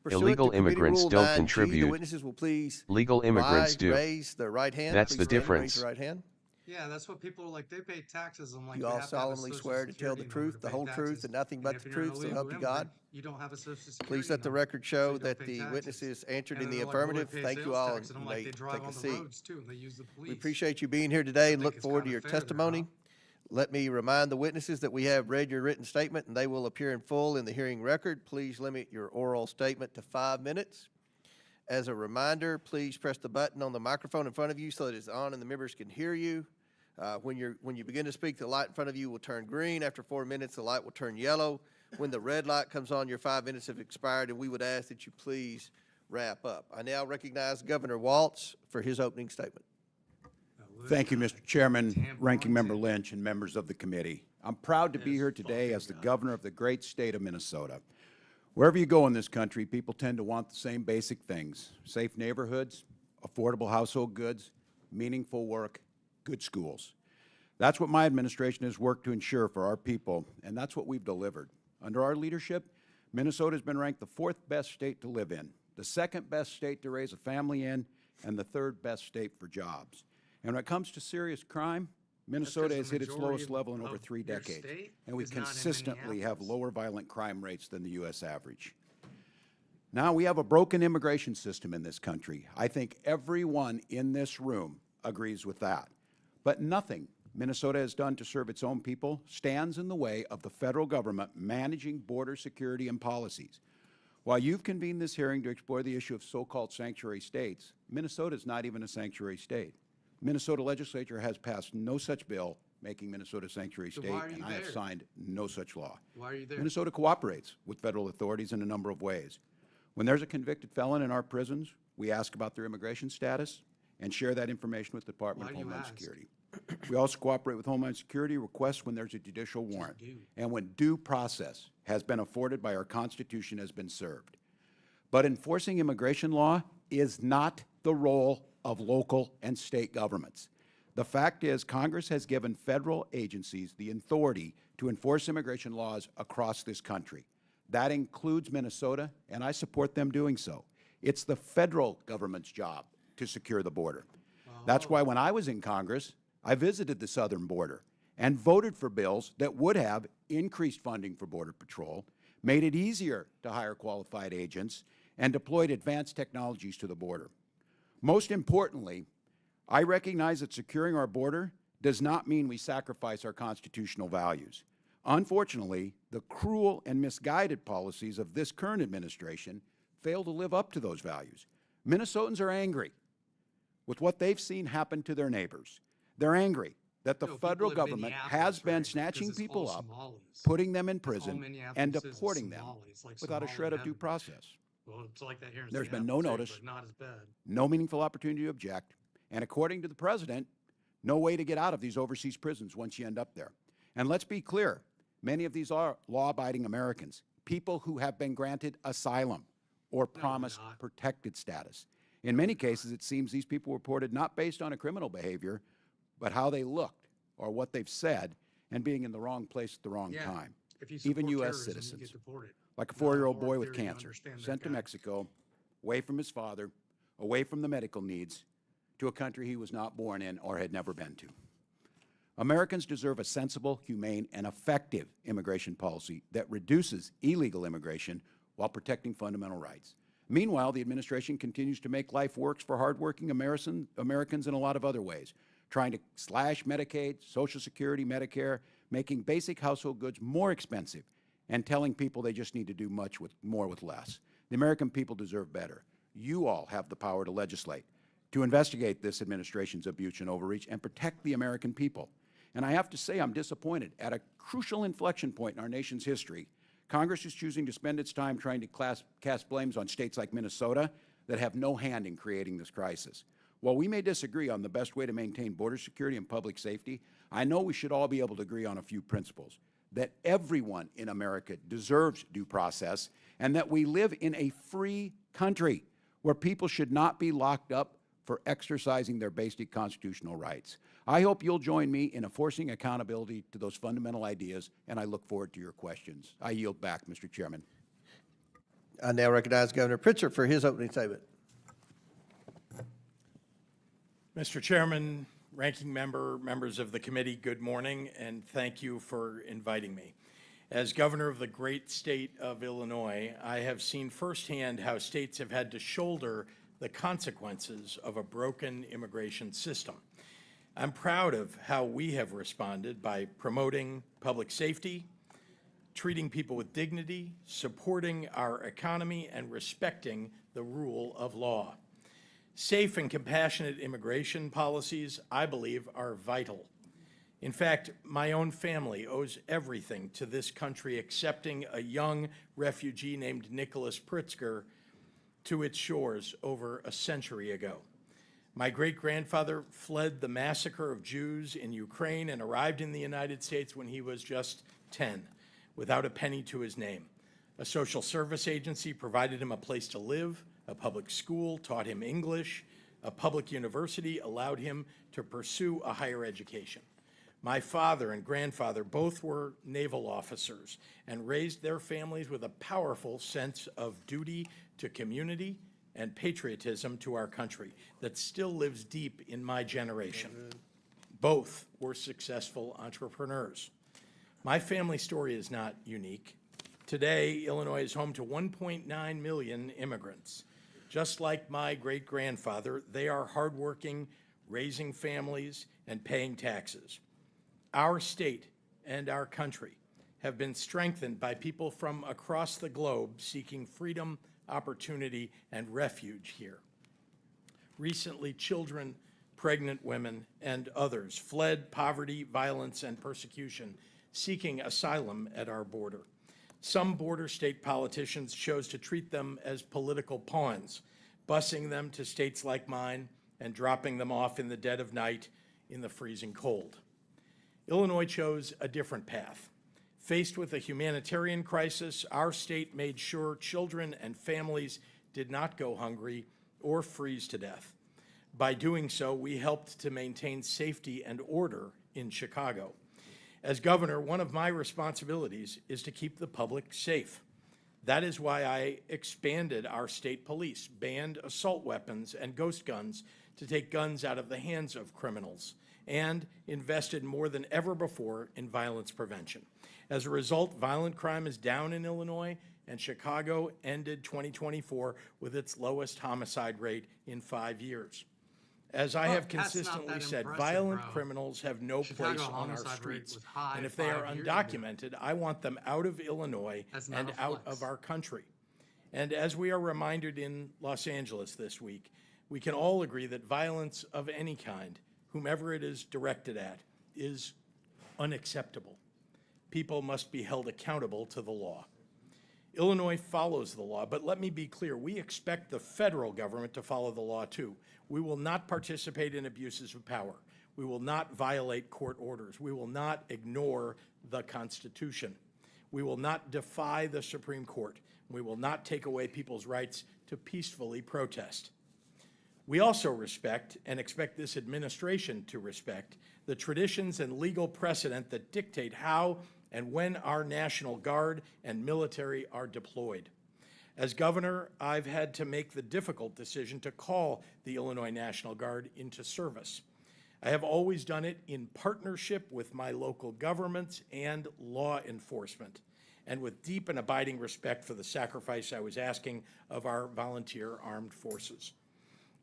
Pursuant Illegal to Committee immigrants Rule don't 9G, contribute. The witnesses will please Legal immigrants do. raise their right hand. That's Please the stand and raise difference. your right hand. Yeah, that's what people are like. They pay taxes. I'm like, You they all have to have a solemnly social swear to tell the security number truth, to the pay whole truth, taxes. and nothing And but if the you're an truth, so illegal help you God. immigrant, you don't have a social security Please let the number, record so show you don't that pay the taxes. witnesses answered And in then the they're like, well, they affirmative. pay Thank you sales all, tax. and And I'm you like, may they drive take a on the seat. roads too, and they use the police. We appreciate you being here today and think look it's forward to kinda your fair there, testimony. huh? Let me remind the witnesses that we have read your written statement and they will appear in full in the hearing record. Please limit your oral statement to 5 minutes. As a reminder, please press the button on the microphone in front of you so that it's on and the members can hear you. When you begin to speak, the light in front of you will turn green. After 4 minutes, the light will turn yellow. When the red light comes on, your 5 minutes have expired, and we would ask that you please wrap up. I now recognize Governor Waltz for his opening statement. Thank you, Mr. Chairman, Ranking Member Lynch, and members of the committee. I'm proud to be here today as the governor of the great state of Minnesota. Wherever you go in this country, people tend to want the same basic things: safe neighborhoods, affordable household goods, meaningful work, good schools. That's what my administration has worked to ensure for our people, and that's what we've delivered. Under our leadership, Minnesota has been ranked the 4th best state to live in, the 2nd best state to raise a family in, and the 3rd best state for jobs. And when it comes to serious crime, Minnesota has hit its lowest level in over 3 decades, and we consistently have lower violent crime rates than the U.S. average. Now, we have a broken immigration system in this country. I think everyone in this room agrees with that. But nothing Minnesota has done to serve its own people stands in the way of the federal government managing border security and policies. While you've convened this hearing to explore the issue of so-called sanctuary states, Minnesota is not even a sanctuary state. Minnesota legislature has passed no such bill making Minnesota a sanctuary state, and I have signed no such law. Why are you there? Minnesota cooperates with federal authorities in a number of ways. When there's a convicted felon in our prisons, we ask about their immigration status and share that information with the Department of Homeland Security. We also cooperate with Homeland Security requests when there's a judicial warrant and when due process has been afforded by our Constitution has been served. But enforcing immigration law is not the role of local and state governments. The fact is, Congress has given federal agencies the authority to enforce immigration laws across this country. That includes Minnesota, and I support them doing so. It's the federal government's job to secure the border. That's why when I was in Congress, I visited the southern border and voted for bills that would have increased funding for Border Patrol, made it easier to hire qualified agents, and deployed advanced technologies to the border. Most importantly, I recognize that securing our border does not mean we sacrifice our constitutional values. Unfortunately, the cruel and misguided policies of this current administration fail to live up to those values. Minnesotans are angry with what they've seen happen to their neighbors. They're angry that the federal government has been snatching people up, putting them in prison, and deporting them without a shred of due process. Well, it's like that here in There's been no notice, but not as bad. no meaningful opportunity to object, and according to the president, no way to get out of these overseas prisons once you end up there. And let's be clear, many of these are law-abiding Americans, people who have been granted asylum or promised protected status. In many cases, it seems these people were reported not based on a criminal behavior, but how they looked or what they've said and being in the wrong place at the wrong time. If you Even support U.S. terrorism, you citizens. get deported. Like a 4-year-old boy Or with theory, you cancer, understand that sent to guy. Mexico, away from his father, away from the medical needs, to a country he was not born in or had never been to. Americans deserve a sensible, humane, and effective immigration policy that reduces illegal immigration while protecting fundamental rights. Meanwhile, the administration continues to make life worse for hardworking Americans in a lot of other ways, trying to slash Medicaid, Social Security, Medicare, making basic household goods more expensive, and telling people they just need to do more with less. The American people deserve better. You all have the power to legislate, to investigate this administration's abuse and overreach, and protect the American people. And I have to say I'm disappointed. At a crucial inflection point in our nation's history, Congress is choosing to spend its time trying to cast blames on states like Minnesota that have no hand in creating this crisis. While we may disagree on the best way to maintain border security and public safety, I know we should all be able to agree on a few principles: that everyone in America deserves due process, and that we live in a free country where people should not be locked up for exercising their basic constitutional rights. I hope you'll join me in enforcing accountability to those fundamental ideas, and I look forward to your questions. I yield back, Mr. Chairman. I now recognize Governor Pritzker for his opening statement. Mr. Chairman, Ranking Member, members of the committee, good morning, and thank you for inviting me. As governor of the great state of Illinois, I have seen firsthand how states have had to shoulder the consequences of a broken immigration system. I'm proud of how we have responded by promoting public safety, treating people with dignity, supporting our economy, and respecting the rule of law. Safe and compassionate immigration policies, I believe, are vital. In fact, my own family owes everything to this country accepting a young refugee named Nicholas Pritzker to its shores over a century ago. My great-grandfather fled the massacre of Jews in Ukraine and arrived in the United States when he was just 10, without a penny to his name. A social service agency provided him a place to live, a public school taught him English, a public university allowed him to pursue a higher education. My father and grandfather both were naval officers and raised their families with a powerful sense of duty to community and patriotism to our country that still lives deep in my generation. Both were successful entrepreneurs. My family story is not unique. Today, Illinois is home to 1.9 million immigrants. Just like my great-grandfather, they are hardworking, raising families, and paying taxes. Our state and our country have been strengthened by people from across the globe seeking freedom, opportunity, and refuge here. Recently, children, pregnant women, and others fled poverty, violence, and persecution, seeking asylum at our border. Some border state politicians chose to treat them as political pawns, busing them to states like mine and dropping them off in the dead of night in the freezing cold. Illinois chose a different path. Faced with a humanitarian crisis, our state made sure children and families did not go hungry or freeze to death. By doing so, we helped to maintain safety and order in Chicago. As governor, one of my responsibilities is to keep the public safe. That is why I expanded our state police, banned assault weapons and ghost guns to take guns out of the hands of criminals, and invested more than ever before in violence prevention. As a result, violent crime is down in Illinois, and Chicago ended 2024 with its lowest homicide rate in 5 years. As I have consistently said, violent criminals have no place on our streets, and if they are undocumented, I want them out of Illinois and out of our country. And as we are reminded in Los Angeles this week, we can all agree that violence of any kind, whomever it is directed at, is unacceptable. People must be held accountable to the law. Illinois follows the law, but let me be clear, we expect the federal government to follow the law too. We will not participate in abuses of power. We will not violate court orders. We will not ignore the Constitution. We will not defy the Supreme Court. We will not take away people's rights to peacefully protest. We also respect, and expect this administration to respect, the traditions and legal precedent that dictate how and when our National Guard and military are deployed. As governor, I've had to make the difficult decision to call the Illinois National Guard into service. I have always done it in partnership with my local governments and law enforcement, and with deep and abiding respect for the sacrifice I was asking of our volunteer armed forces.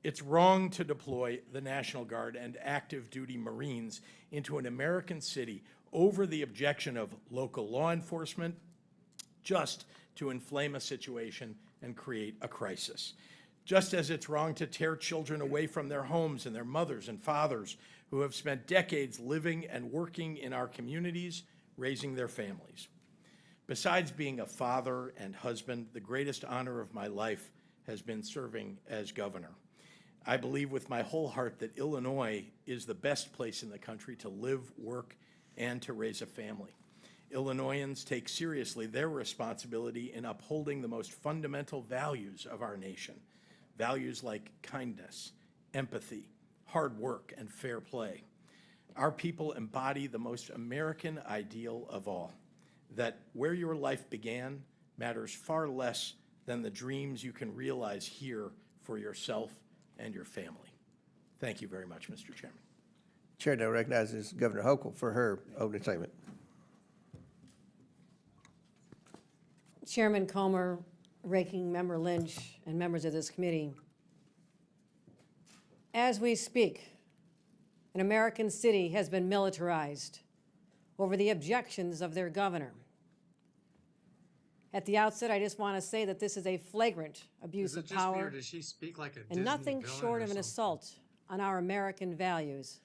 It's wrong to deploy the National Guard and active duty Marines into an American city over the objection of local law enforcement, just to inflame a situation and create a crisis. Just as it's wrong to tear children away from their homes and their mothers and fathers who have spent decades living and working in our communities, raising their families. Besides being a father and husband, the greatest honor of my life has been serving as governor. I believe with my whole heart that Illinois is the best place in the country to live, work, and to raise a family. Illinoisans take seriously their responsibility in upholding the most fundamental values of our nation, values like kindness, empathy, hard work, and fair play. Our people embody the most American ideal of all, that where your life began matters far less than the dreams you can realize here for yourself and your family. Thank you very much, Mr. Chairman. Chair now recognizes Governor Hochul for her opening statement. Chairman Comer, Ranking Member Lynch, and members of this committee, as we speak, an American city has been militarized over the objections of their governor. At the outset, I just want to say that this is a flagrant abuse of power Does she speak like a and Disney nothing villain short or of an something? assault on our American values.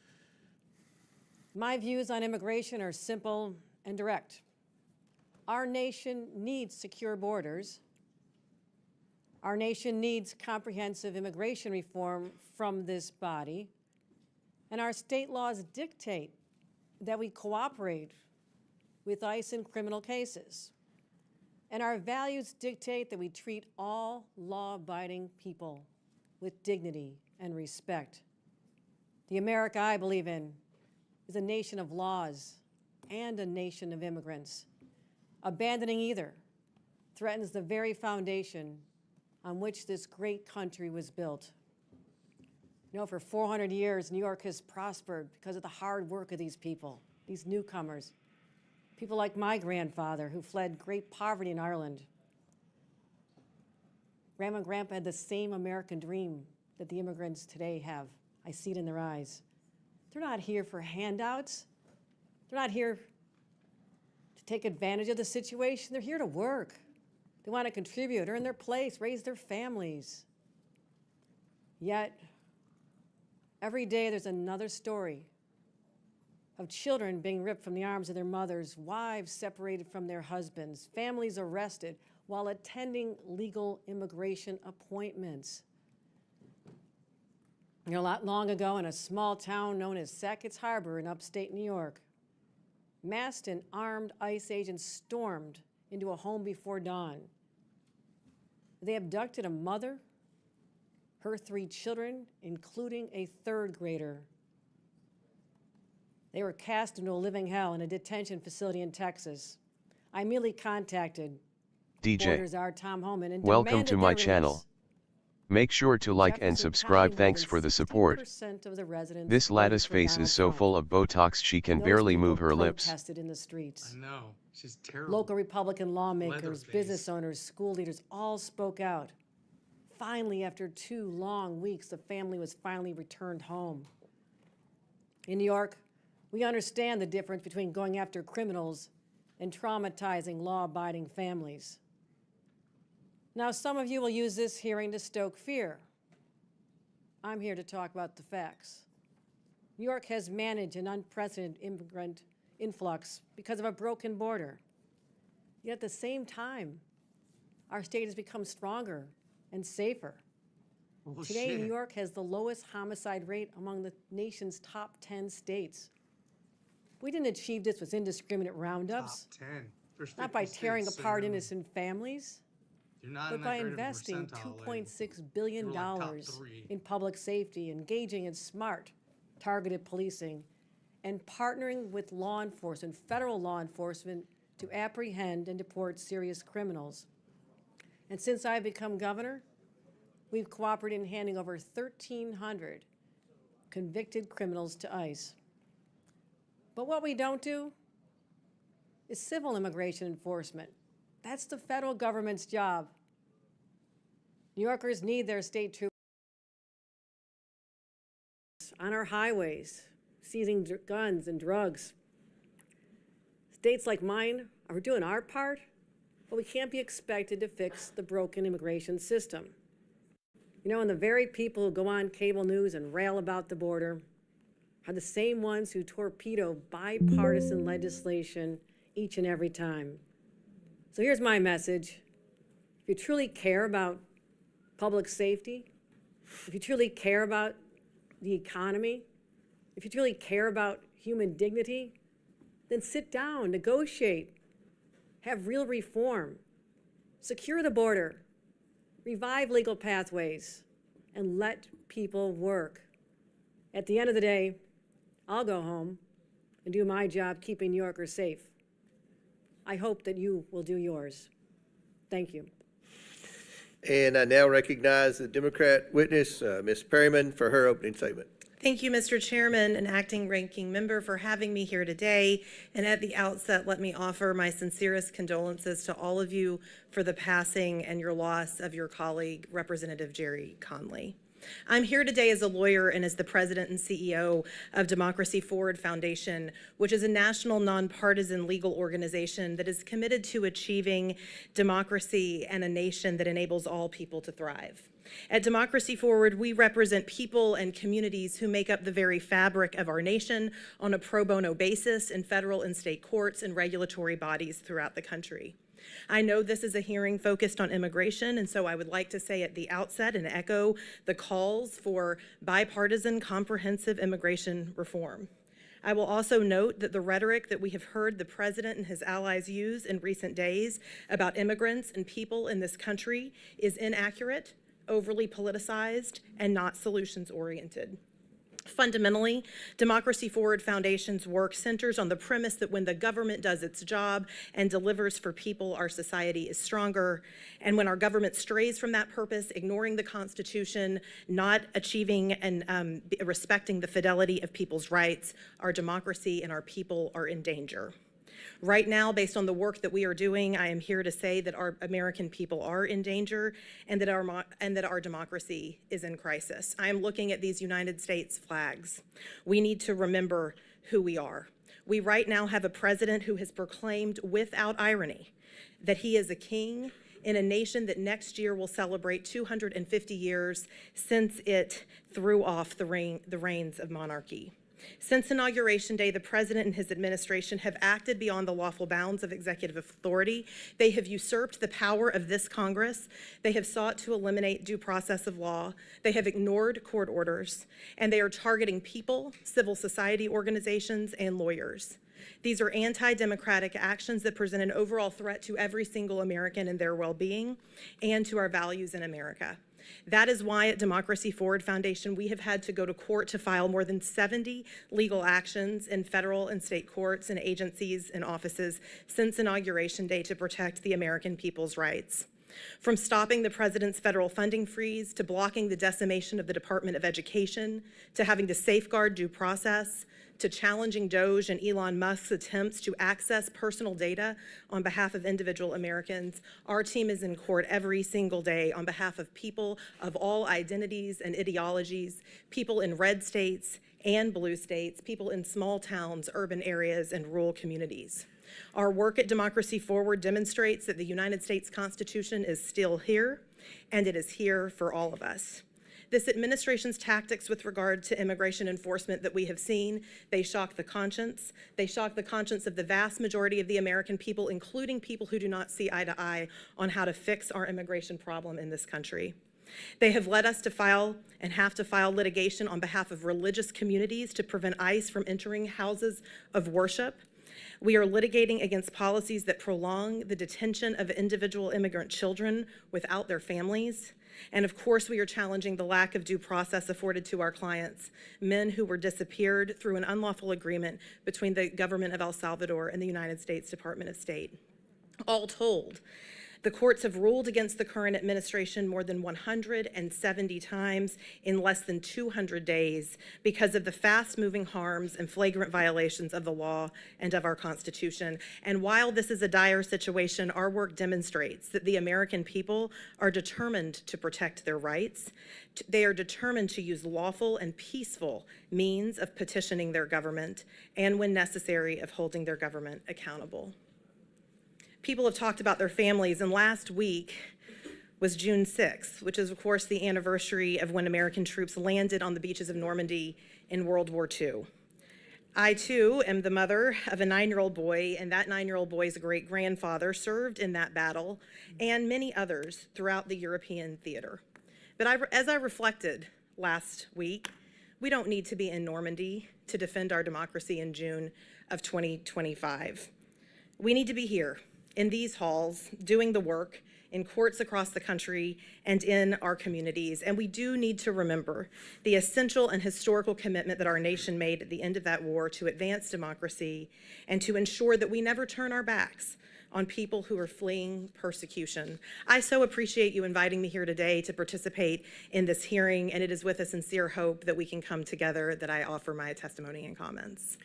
My views on immigration are simple and direct. Our nation needs secure borders. Our nation needs comprehensive immigration reform from this body. And our state laws dictate that we cooperate with ICE in criminal cases. And our values dictate that we treat all law-abiding people with dignity and respect. The America I believe in is a nation of laws and a nation of immigrants. Abandoning either threatens the very foundation on which this great country was built. You know, for 400 years, New York has prospered because of the hard work of these people, these newcomers. People like my grandfather who fled great poverty in Ireland. Grandma and Grandpa had the same American dream that the immigrants today have. I see it in their eyes. They're not here for handouts. They're not here to take advantage of the situation. They're here to work. They want to contribute, earn their place, raise their families. Yet, every day there's another story of children being ripped from the arms of their mothers, wives separated from their husbands, families arrested while attending legal immigration appointments. You know, not long ago in a small town known as Sackett's Harbor in upstate New York, masked and armed ICE agents stormed into a home before dawn. They abducted a mother, her 3 children, including a 3rd grader. They were cast into a living hell in a detention facility in Texas. I immediately contacted Borders DJ, Our Tom Homan and welcome demanded to my their channel. release. Make sure to like and Jefferson subscribe. County, Thanks more for than the support. 60% of the residents This voted lattice for face Donald is so Trump. full of Botox she can Those barely people move her lips. protested in the streets. I know. She's terrible. Local Republican lawmakers, Leatherface. business owners, school leaders all spoke out. Finally, after 2 long weeks, the family was finally returned home. In New York, we understand the difference between going after criminals and traumatizing law-abiding families. Now, some of you will use this hearing to stoke fear. I'm here to talk about the facts. New York has managed an unprecedented immigrant influx because of a broken border. Yet at the same time, our state has become stronger and safer. Today, New York has the lowest homicide rate among the nation's top 10 states. We didn't achieve this with indiscriminate roundups, Top 10. There's not by 50 tearing states, so apart you're in- innocent families, You're not but in that by great of a investing percentile, lady. $2.6 billion You were like top 3. in public safety, engaging in smart, targeted policing, and partnering with law enforcement, federal law enforcement, to apprehend and deport serious criminals. And since I've become governor, we've cooperated in handing over 1,300 convicted criminals to ICE. But what we don't do is civil immigration enforcement. That's the federal government's job. New Yorkers need their state troopers on our highways, seizing guns and drugs. States like mine are doing our part, but we can't be expected to fix the broken immigration system. You know, and the very people who go on cable news and rail about the border are the same ones who torpedo bipartisan legislation each and every time. So here's my message. If you truly care about public safety, if you truly care about the economy, if you truly care about human dignity, then sit down, negotiate, have real reform, secure the border, revive legal pathways, and let people work. At the end of the day, I'll go home and do my job keeping New Yorkers safe. I hope that you will do yours. Thank you. And I now recognize the Democrat witness, Ms. Perryman, for her opening statement. Thank you, Mr. Chairman and Acting Ranking Member, for having me here today. And at the outset, let me offer my sincerest condolences to all of you for the passing and your loss of your colleague, Representative Jerry Conley. I'm here today as a lawyer and as the president and CEO of Democracy Forward Foundation, which is a national nonpartisan legal organization that is committed to achieving democracy and a nation that enables all people to thrive. At Democracy Forward, we represent people and communities who make up the very fabric of our nation on a pro bono basis in federal and state courts and regulatory bodies throughout the country. I know this is a hearing focused on immigration, and so I would like to say at the outset and echo the calls for bipartisan, comprehensive immigration reform. I will also note that the rhetoric that we have heard the president and his allies use in recent days about immigrants and people in this country is inaccurate, overly politicized, and not solutions-oriented. Fundamentally, Democracy Forward Foundation's work centers on the premise that when the government does its job and delivers for people, our society is stronger. And when our government strays from that purpose, ignoring the Constitution, not achieving and respecting the fidelity of people's rights, our democracy and our people are in danger. Right now, based on the work that we are doing, I am here to say that our American people are in danger and that our democracy is in crisis. I am looking at these United States flags. We need to remember who we are. We right now have a president who has proclaimed without irony that he is a king in a nation that next year will celebrate 250 years since it threw off the reins of monarchy. Since Inauguration Day, the president and his administration have acted beyond the lawful bounds of executive authority. They have usurped the power of this Congress. They have sought to eliminate due process of law. They have ignored court orders, and they are targeting people, civil society organizations, and lawyers. These are anti-democratic actions that present an overall threat to every single American and their well-being and to our values in America. That is why at Democracy Forward Foundation, we have had to go to court to file more than 70 legal actions in federal and state courts and agencies and offices since Inauguration Day to protect the American people's rights. From stopping the president's federal funding freeze, to blocking the decimation of the Department of Education, to having to safeguard due process, to challenging DOJ and Elon Musk's attempts to access personal data on behalf of individual Americans, our team is in court every single day on behalf of people of all identities and ideologies, people in red states and blue states, people in small towns, urban areas, and rural communities. Our work at Democracy Forward demonstrates that the United States Constitution is still here, and it is here for all of us. This administration's tactics with regard to immigration enforcement that we have seen, they shock the conscience. They shock the conscience of the vast majority of the American people, including people who do not see eye to eye on how to fix our immigration problem in this country. They have led us to file and have to file litigation on behalf of religious communities to prevent ICE from entering houses of worship. We are litigating against policies that prolong the detention of individual immigrant children without their families. And of course, we are challenging the lack of due process afforded to our clients, men who were disappeared through an unlawful agreement between the government of El Salvador and the United States Department of State. All told, the courts have ruled against the current administration more than 170 times in less than 200 days because of the fast-moving harms and flagrant violations of the law and of our Constitution. And while this is a dire situation, our work demonstrates that the American people are determined to protect their rights. They are determined to use lawful and peaceful means of petitioning their government and, when necessary, of holding their government accountable. People have talked about their families, and last week was June 6th, which is, of course, the anniversary of when American troops landed on the beaches of Normandy in World War II. I, too, am the mother of a 9-year-old boy, and that 9-year-old boy's great-grandfather served in that battle, and many others throughout the European theater. But as I reflected last week, we don't need to be in Normandy to defend our democracy in June of 2025. We need to be here in these halls, doing the work in courts across the country and in our communities. And we do need to remember the essential and historical commitment that our nation made at the end of that war to advance democracy and to ensure that we never turn our backs on people who are fleeing persecution. I so appreciate you inviting me here today to participate in this hearing, and it is with a sincere hope that we can come together that I offer my testimony and comments.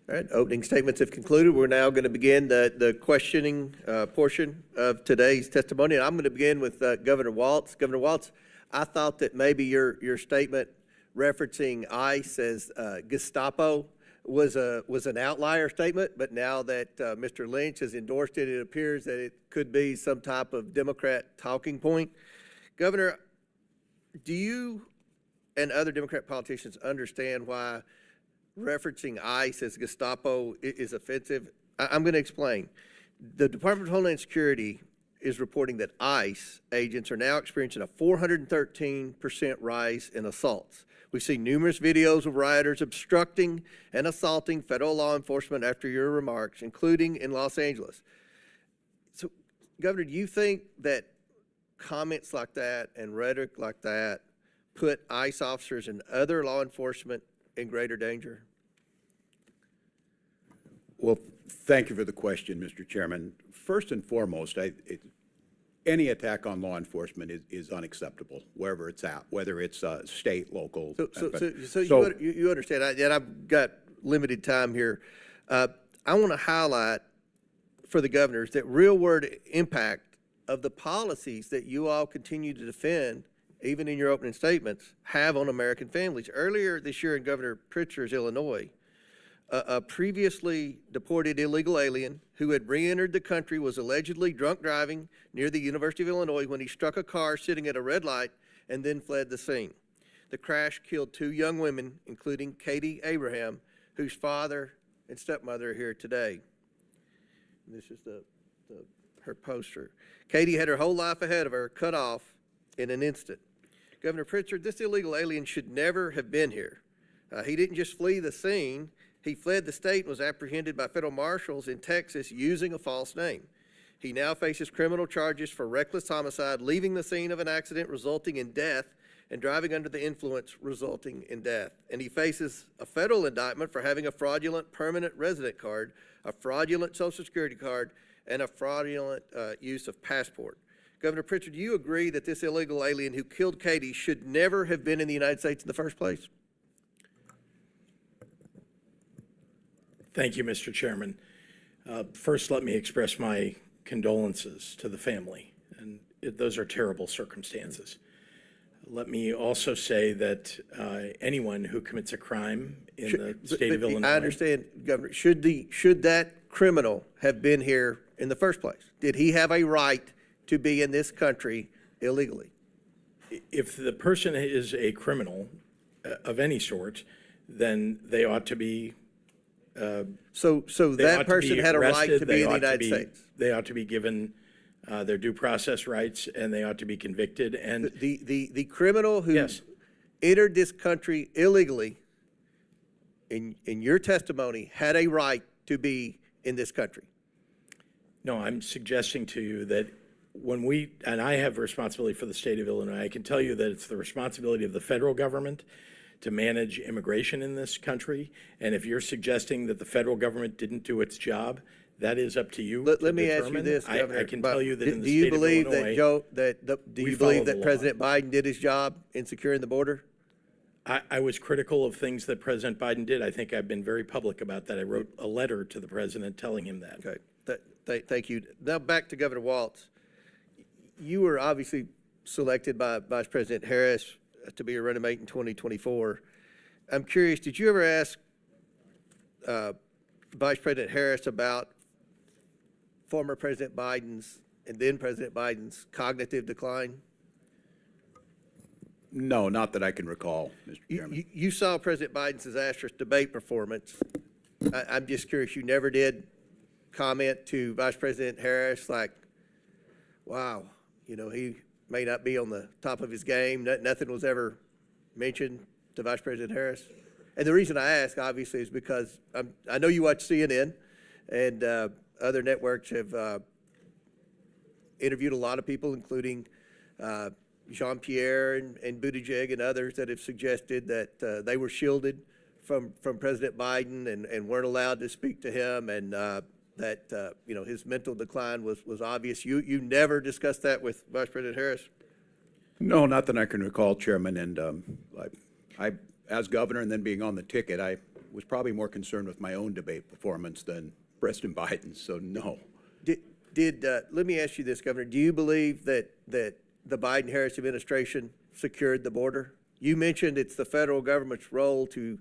All right, opening statements have concluded. We're now going to begin the questioning portion of today's testimony. And I'm going to begin with Governor Walz. Governor Walz, I thought that maybe your statement referencing ICE as Gestapo was an outlier statement, but now that Mr. Lynch has endorsed it, it appears that it could be some type of Democrat talking point. Governor, do you and other Democrat politicians understand why referencing ICE as Gestapo is offensive? I'm going to explain. The Department of Homeland Security is reporting that ICE agents are now experiencing a 413% rise in assaults. We've seen numerous videos of rioters obstructing and assaulting federal law enforcement after your remarks, including in Los Angeles. So, Governor, do you think that comments like that and rhetoric like that put ICE officers and other law enforcement in greater danger? Well, thank you for the question, Mr. Chairman. First and foremost, any attack on law enforcement is unacceptable, wherever it's at, whether it's state, local. So you understand, and I've got limited time here. I want to highlight for the governors that real-world impact of the policies that you all continue to defend, even in your opening statements, have on American families. Earlier this year in Governor Pritzker's Illinois, a previously deported illegal alien who had re-entered the country was allegedly drunk driving near the University of Illinois when he struck a car sitting at a red light and then fled the scene. The crash killed 2 young women, including Katie Abraham, whose father and stepmother are here today. And this is her poster. Katie had her whole life ahead of her, cut off in an instant. Governor Pritzker, this illegal alien should never have been here. He didn't just flee the scene. He fled the state and was apprehended by federal marshals in Texas using a false name. He now faces criminal charges for reckless homicide, leaving the scene of an accident resulting in death, and driving under the influence resulting in death. And he faces a federal indictment for having a fraudulent permanent resident card, a fraudulent Social Security card, and a fraudulent use of passport. Governor Pritzker, do you agree that this illegal alien who killed Katie should never have been in the United States in the first place? Thank you, Mr. Chairman. First, let me express my condolences to the family, and those are terrible circumstances. Let me also say that anyone who commits a crime in the state of Illinois— I understand, Governor. Should that criminal have been here in the first place? Did he have a right to be in this country illegally? If the person is a criminal of any sort, then they ought to be so that person had a right to be in the United States. They ought to be given their due process rights, and they ought to be convicted. And the criminal who entered this country illegally, in your testimony, had a right to be in this country. No, I'm suggesting to you that when and I have responsibility for the state of Illinois, I can tell you that it's the responsibility of the federal government to manage immigration in this country. And if you're suggesting that the federal government didn't do its job, that is up to you. Let me ask you this, Governor. I can tell you that in the state of Illinois, do you believe that President Biden did his job in securing the border? I was critical of things that President Biden did. I think I've been very public about that. I wrote a letter to the president telling him that. Okay, thank you. Now back to Governor Walz. You were obviously selected by Vice President Harris to be a running mate in 2024. I'm curious, did you ever ask Vice President Harris about former President Biden's and then President Biden's cognitive decline? No, not that I can recall, Mr. Chairman. You saw President Biden's disastrous debate performance. I'm just curious, you never did comment to Vice President Harris like, wow, he may not be on the top of his game. Nothing was ever mentioned to Vice President Harris. And the reason I ask, obviously, is because I know you watch CNN, and other networks have interviewed a lot of people, including Jean-Pierre and Buttigieg and others that have suggested that they were shielded from President Biden and weren't allowed to speak to him, and that, you know, his mental decline was obvious. You never discussed that with Vice President Harris? No, not that I can recall, Chairman. And I, as governor and then being on the ticket, I was probably more concerned with my own debate performance than President Biden's, so no. Let me ask you this, Governor. Do you believe that the Biden-Harris administration secured the border? You mentioned it's the federal government's role to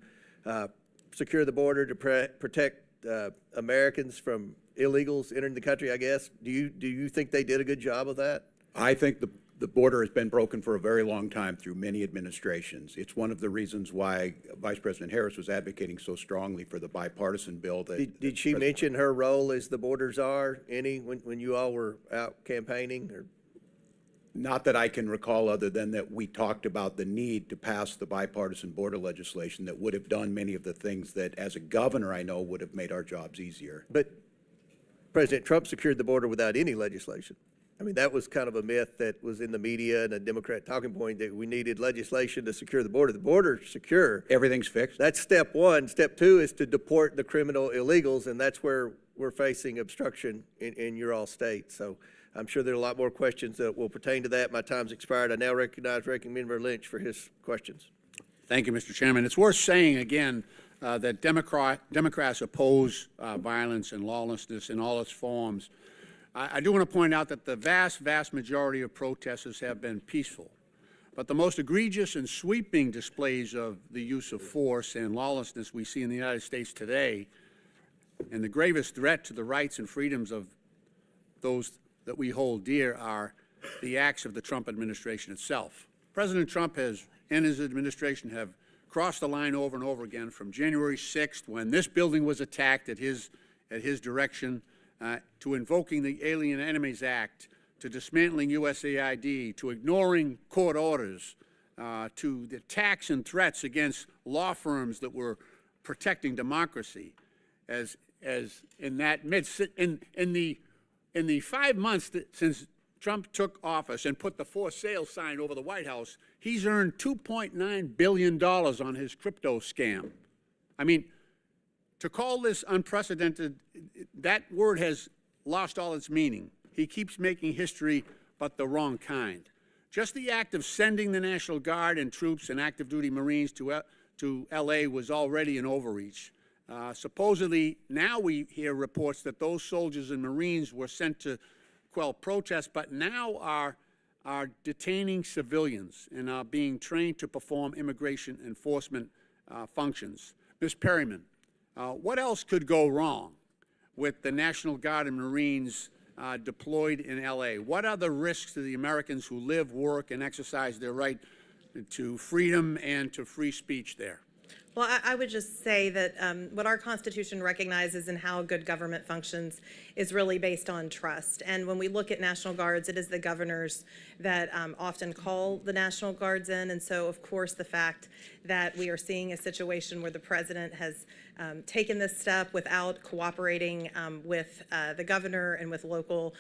secure the border to protect Americans from illegals entering the country, I guess. Do you think they did a good job of that? I think the border has been broken for a very long time through many administrations. It's one of the reasons why Vice President Harris was advocating so strongly for the bipartisan bill. Did she mention her role as the border czar when you all were out campaigning? Or? Not that I can recall, other than that we talked about the need to pass the bipartisan border legislation that would have done many of the things that, as a governor, I know would have made our jobs easier. But President Trump secured the border without any legislation. I mean, that was kind of a myth that was in the media and a Democrat talking point that we needed legislation to secure the border. The border's secure. Everything's fixed. That's step one. Step two is to deport the criminal illegals, and that's where we're facing obstruction in your all state. So I'm sure there are a lot more questions that will pertain to that. My time's expired. I now recognize Ranking Member Lynch for his questions. Thank you, Mr. Chairman. It's worth saying again that Democrats oppose violence and lawlessness in all its forms. I do want to point out that the vast majority of protesters have been peaceful. But the most egregious and sweeping displays of the use of force and lawlessness we see in the United States today, and the gravest threat to the rights and freedoms of those that we hold dear, are the acts of the Trump administration itself. President Trump and his administration have crossed the line over and over again, from January 6th, when this building was attacked at his direction, to invoking the Alien Enemies Act, to dismantling USAID, to ignoring court orders, to the attacks and threats against law firms that were protecting democracy. As in that in the 5 months since Trump took office and put the for sale sign over the White House, he's earned $2.9 billion on his crypto scam. I mean, to call this unprecedented, that word has lost all its meaning. He keeps making history, but the wrong kind. Just the act of sending the National Guard and troops and active duty Marines to L.A. was already an overreach. Supposedly, now we hear reports that those soldiers and Marines were sent to quell protests, but now are detaining civilians and are being trained to perform immigration enforcement functions. Ms. Perryman, what else could go wrong with the National Guard and Marines deployed in L.A.? What are the risks to the Americans who live, work, and exercise their right to freedom and to free speech there? Well, I would just say that what our Constitution recognizes and how good government functions is really based on trust. And when we look at National Guards, it is the governors that often call the National Guards in. And so, of course, the fact that we are seeing a situation where the president has taken this step without cooperating with the governor and with local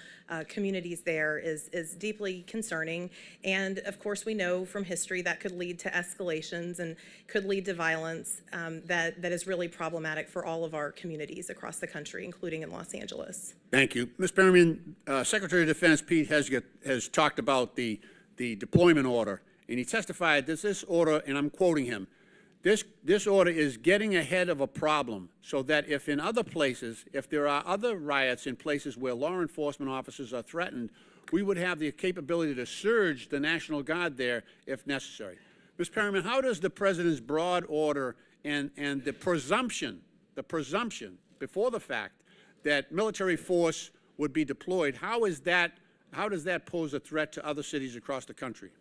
communities there is deeply concerning. And of course, we know from history that could lead to escalations and could lead to violence that is really problematic for all of our communities across the country, including in Los Angeles. Thank you. Ms. Perryman, Secretary of Defense Pete Hegseth has talked about the deployment order, and he testified that this order, and I'm quoting him, This order is getting ahead of a problem so that if in other places, if there are other riots in places where law enforcement officers are threatened, we would have the capability to surge the National Guard there if necessary. Ms. Perryman, how does the President's broad order and the presumption before the fact that military force would be deployed, how does that pose a threat to other cities across the country?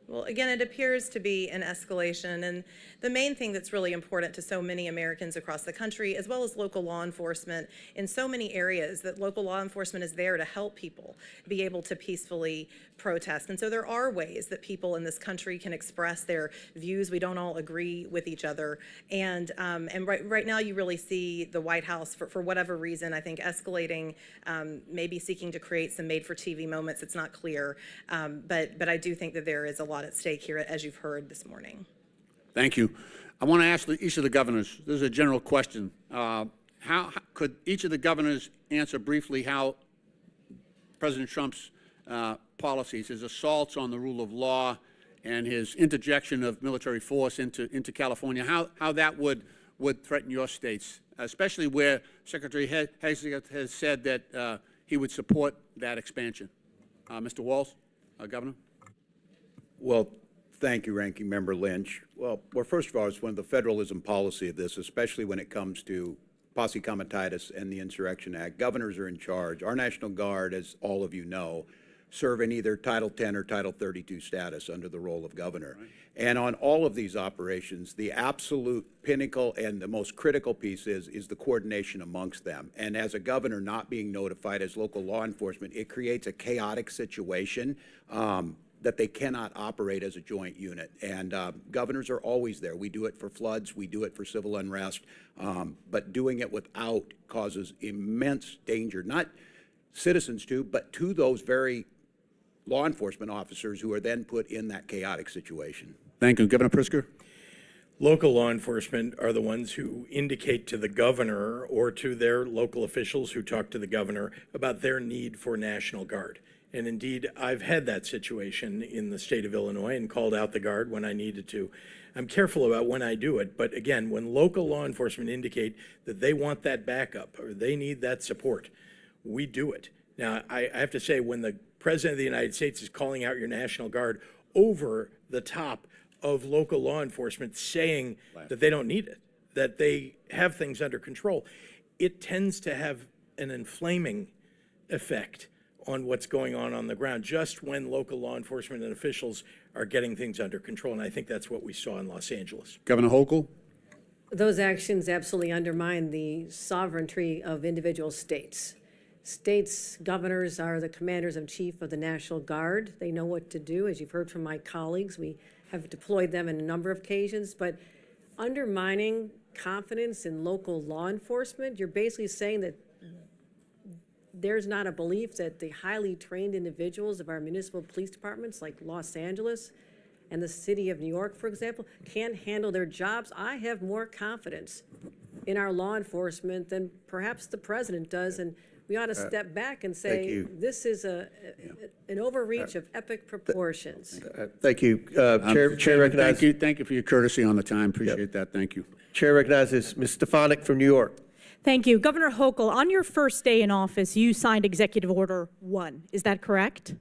Well, again, it appears to be an escalation, and the main thing that's really important to so many Americans across the country, as well as local law enforcement in so many areas, that local law enforcement is there to help people be able to peacefully protest. And so there are ways that people in this country can express their views. We don't all agree with each other. And right now you really see the White House, for whatever reason, I think escalating, maybe seeking to create some made-for-TV moments. It's not clear. But I do think that there is a lot at stake here, as you've heard this morning. Thank you. I want to ask each of the governors, this is a general question, how could each of the governors answer briefly how President Trump's policies, his assaults on the rule of law, and his interjection of military force into California, how that would threaten your states, especially where Secretary Hastings has said that he would support that expansion. Mr. Walz, Governor. Well, thank you, Ranking Member Lynch. Well, first of all, it's one of the federalism policy of this, especially when it comes to posse comitatus and the Insurrection Act. Governors are in charge. Our National Guard, as all of you know, serve in either Title 10 or Title 32 status under the role of governor. Right. And on all of these operations, the absolute pinnacle and the most critical piece is the coordination amongst them. And as a governor not being notified as local law enforcement, it creates a chaotic situation that they cannot operate as a joint unit. And governors are always there. We do it for floods, we do it for civil unrest, but doing it without causes immense danger, not citizens to, but to those very law enforcement officers who are then put in that chaotic situation. Thank you. Governor Pritzker. Local law enforcement are the ones who indicate to the governor or to their local officials who talk to the governor about their need for National Guard. And indeed, I've had that situation in the state of Illinois and called out the Guard when I needed to. I'm careful about when I do it, but again, when local law enforcement indicate that they want that backup or they need that support, we do it. Now, I have to say, when the President of the United States is calling out your National Guard over the top of local law enforcement saying that they don't need it, that they have things under control, it tends to have an inflaming effect on what's going on the ground, just when local law enforcement and officials are getting things under control. And I think that's what we saw in Los Angeles. Governor Hochul. Those actions absolutely undermine the sovereignty of individual states. States' governors are the commanders in chief of the National Guard. They know what to do. As you've heard from my colleagues, we have deployed them in a number of occasions, but undermining confidence in local law enforcement, you're basically saying that there's not a belief that the highly trained individuals of our municipal police departments, like Los Angeles and the city of New York, for example, can't handle their jobs. I have more confidence in our law enforcement than perhaps the president does, and we ought to step back and say this is an overreach of epic proportions. Thank you. Chair recognizes. Thank you for your courtesy on the time. Appreciate that. Thank you. Chair recognizes Ms. Stefanik from New York. Thank you. Governor Hochul, on your first day in office, you signed Executive Order 1. Is that correct?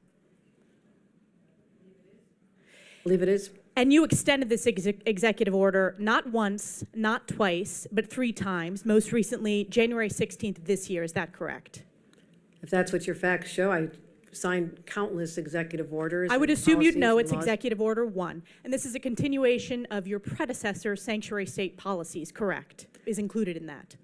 I believe it is. And you extended this executive order not once, not twice, but 3 times, most recently January 16th of this year. Is that correct? If that's what your facts show, I signed countless executive orders. I would assume you'd know it's laws. Executive Order 1. And this is a continuation of your predecessor's sanctuary state policies, correct? Is included in that.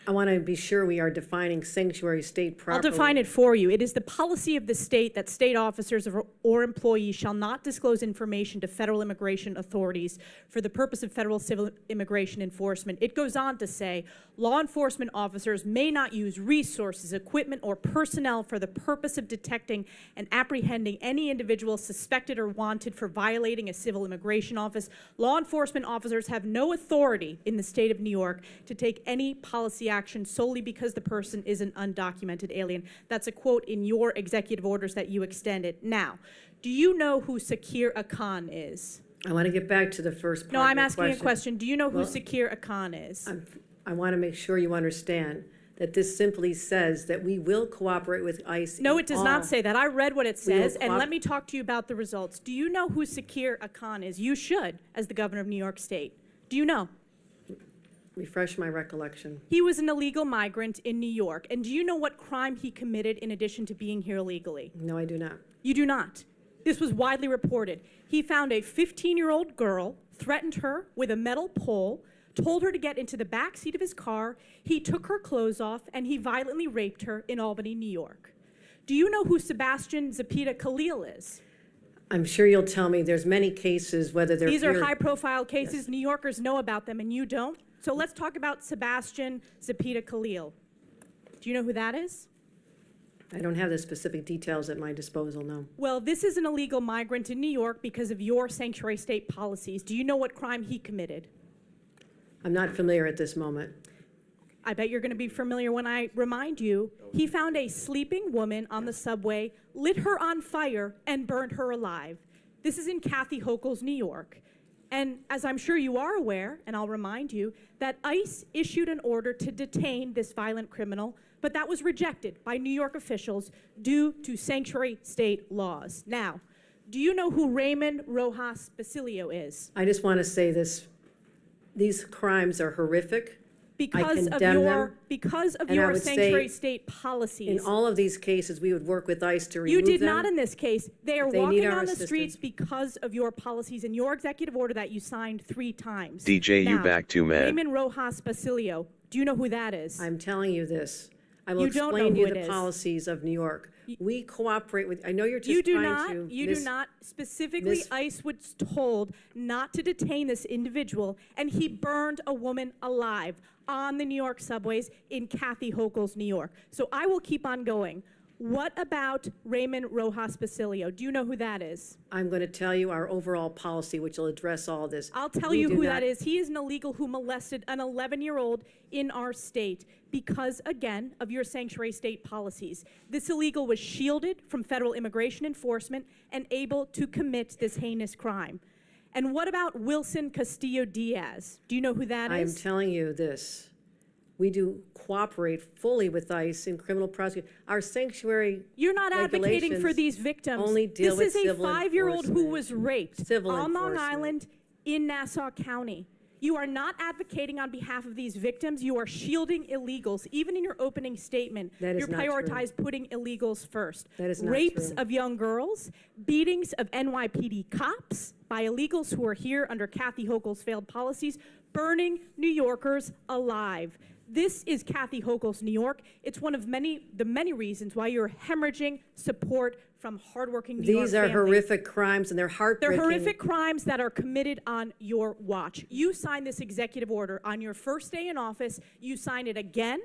I want to be sure we are defining sanctuary state properly. I'll define it for you. It is the policy of the state that state officers or employees shall not disclose information to federal immigration authorities for the purpose of federal civil immigration enforcement. It goes on to say, law enforcement officers may not use resources, equipment, or personnel for the purpose of detecting and apprehending any individual suspected or wanted for violating a civil immigration office. Law enforcement officers have no authority in the state of New York to take any policy action solely because the person is an undocumented alien. That's a quote in your executive orders that you extended. Now, do you know who Sakir Akan is? I want to get back to the first part. No, I'm asking question. a question. Do you know who Sakir Akan is? I want to make sure you understand that this simply says that we will cooperate with ICE. No, it does not say that. I read what it says, and let me talk to you about the results. Do you know who Sakir Akan is? You should, as the governor of New York State. Do you know? Refresh my recollection. He was an illegal migrant in New York. And do you know what crime he committed in addition to being here illegally? No, I do not. You do not. This was widely reported. He found a 15-year-old girl, threatened her with a metal pole, told her to get into the back seat of his car, he took her clothes off, and he violently raped her in Albany, New York. Do you know who Sebastian Zapita Khalil is? I'm sure you'll tell me there's many cases, whether they're These are high-profile cases. Yes. New Yorkers know about them, and you don't. So let's talk about Sebastian Zapita Khalil. Do you know who that is? I don't have the specific details at my disposal, no. Well, this is an illegal migrant in New York because of your sanctuary state policies. Do you know what crime he committed? I'm not familiar at this moment. I bet you're going to be familiar when I remind you, he found a sleeping woman on the subway, lit her on fire, and burned her alive. This is in Kathy Hochul's New York. And as I'm sure you are aware, and I'll remind you, that ICE issued an order to detain this violent criminal, but that was rejected by New York officials due to sanctuary state laws. Now, do you know who Raymond Rojas Basilio is? I just want to say this. These crimes are horrific. Because of your sanctuary state policies. In all of these cases, we would work with ICE to remove them. You did them not in this case. They are walking on the streets because of your policies and your executive order that you signed 3 times. DJ, now, you back to man. Raymond Rojas Basilio. Do you know who that is? I'm telling you this. I will explain to you the policies of New York. We cooperate with, I know you're just trying to. You do not. Specifically, ICE was told not to detain this individual, and he burned a woman alive on the New York subways in Kathy Hochul's New York. So I will keep on going. What about Raymond Rojas Basilio? Do you know who that is? I'm going to tell you our overall policy, which will address all this. I'll tell you who that is. He is an illegal who molested an 11-year-old in our state because, again, of your sanctuary state policies. This illegal was shielded from federal immigration enforcement and able to commit this heinous crime. And what about Wilson Castillo Diaz? Do you know who that is? I'm telling you this. We do cooperate fully with ICE in criminal prosecution. Our sanctuary You're not advocating for these victims. Only deal with This is a 5-year-old who was raped on Long Island in Nassau County. You are not advocating on behalf of these victims. You are shielding illegals. Even in your opening statement, you prioritize putting illegals first. That is not Rapes true. of young girls, beatings of NYPD cops by illegals who are here under Kathy Hochul's failed policies, burning New Yorkers alive. This is Kathy Hochul's New York. It's one of the many reasons why you're hemorrhaging support from hardworking New York families. These are horrific crimes, and they're heartbreaking. They're horrific crimes that are committed on your watch. You signed this executive order on your first day in office. You signed it again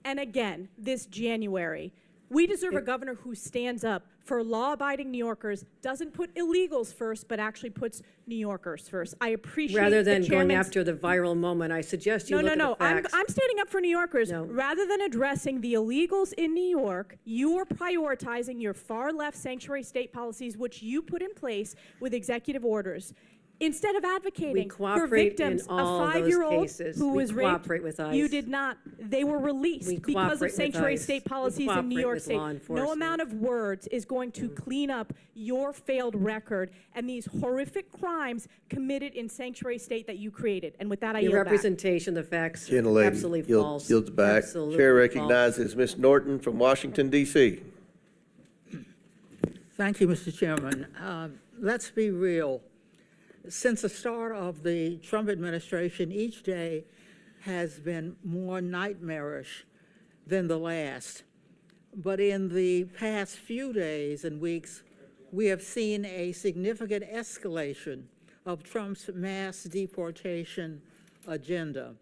and again this January. We deserve a governor who stands up for law-abiding New Yorkers, doesn't put illegals first, but actually puts New Yorkers first. I appreciate Rather than going after the viral moment, I suggest you look at the facts. I'm standing up for New Yorkers. No. Rather than addressing the illegals in New York, you are prioritizing your far-left sanctuary state policies, which you put in place with executive orders. Instead of advocating for victims, a 5-year-old who was raped, you did not. They were released because of sanctuary state policies in New York State. No amount of words is going to clean up your failed record and these horrific crimes committed in sanctuary state that you created. And with that, I yield Your back. representation, the facts are Gentlelady absolutely false. yields back. Absolutely Chair false. recognizes Ms. Norton from Washington, D.C. Thank you, Mr. Chairman. Let's be real. Since the start of the Trump administration, each day has been more nightmarish than the last. But in the past few days and weeks, we have seen a significant escalation of Trump's mass deportation agenda.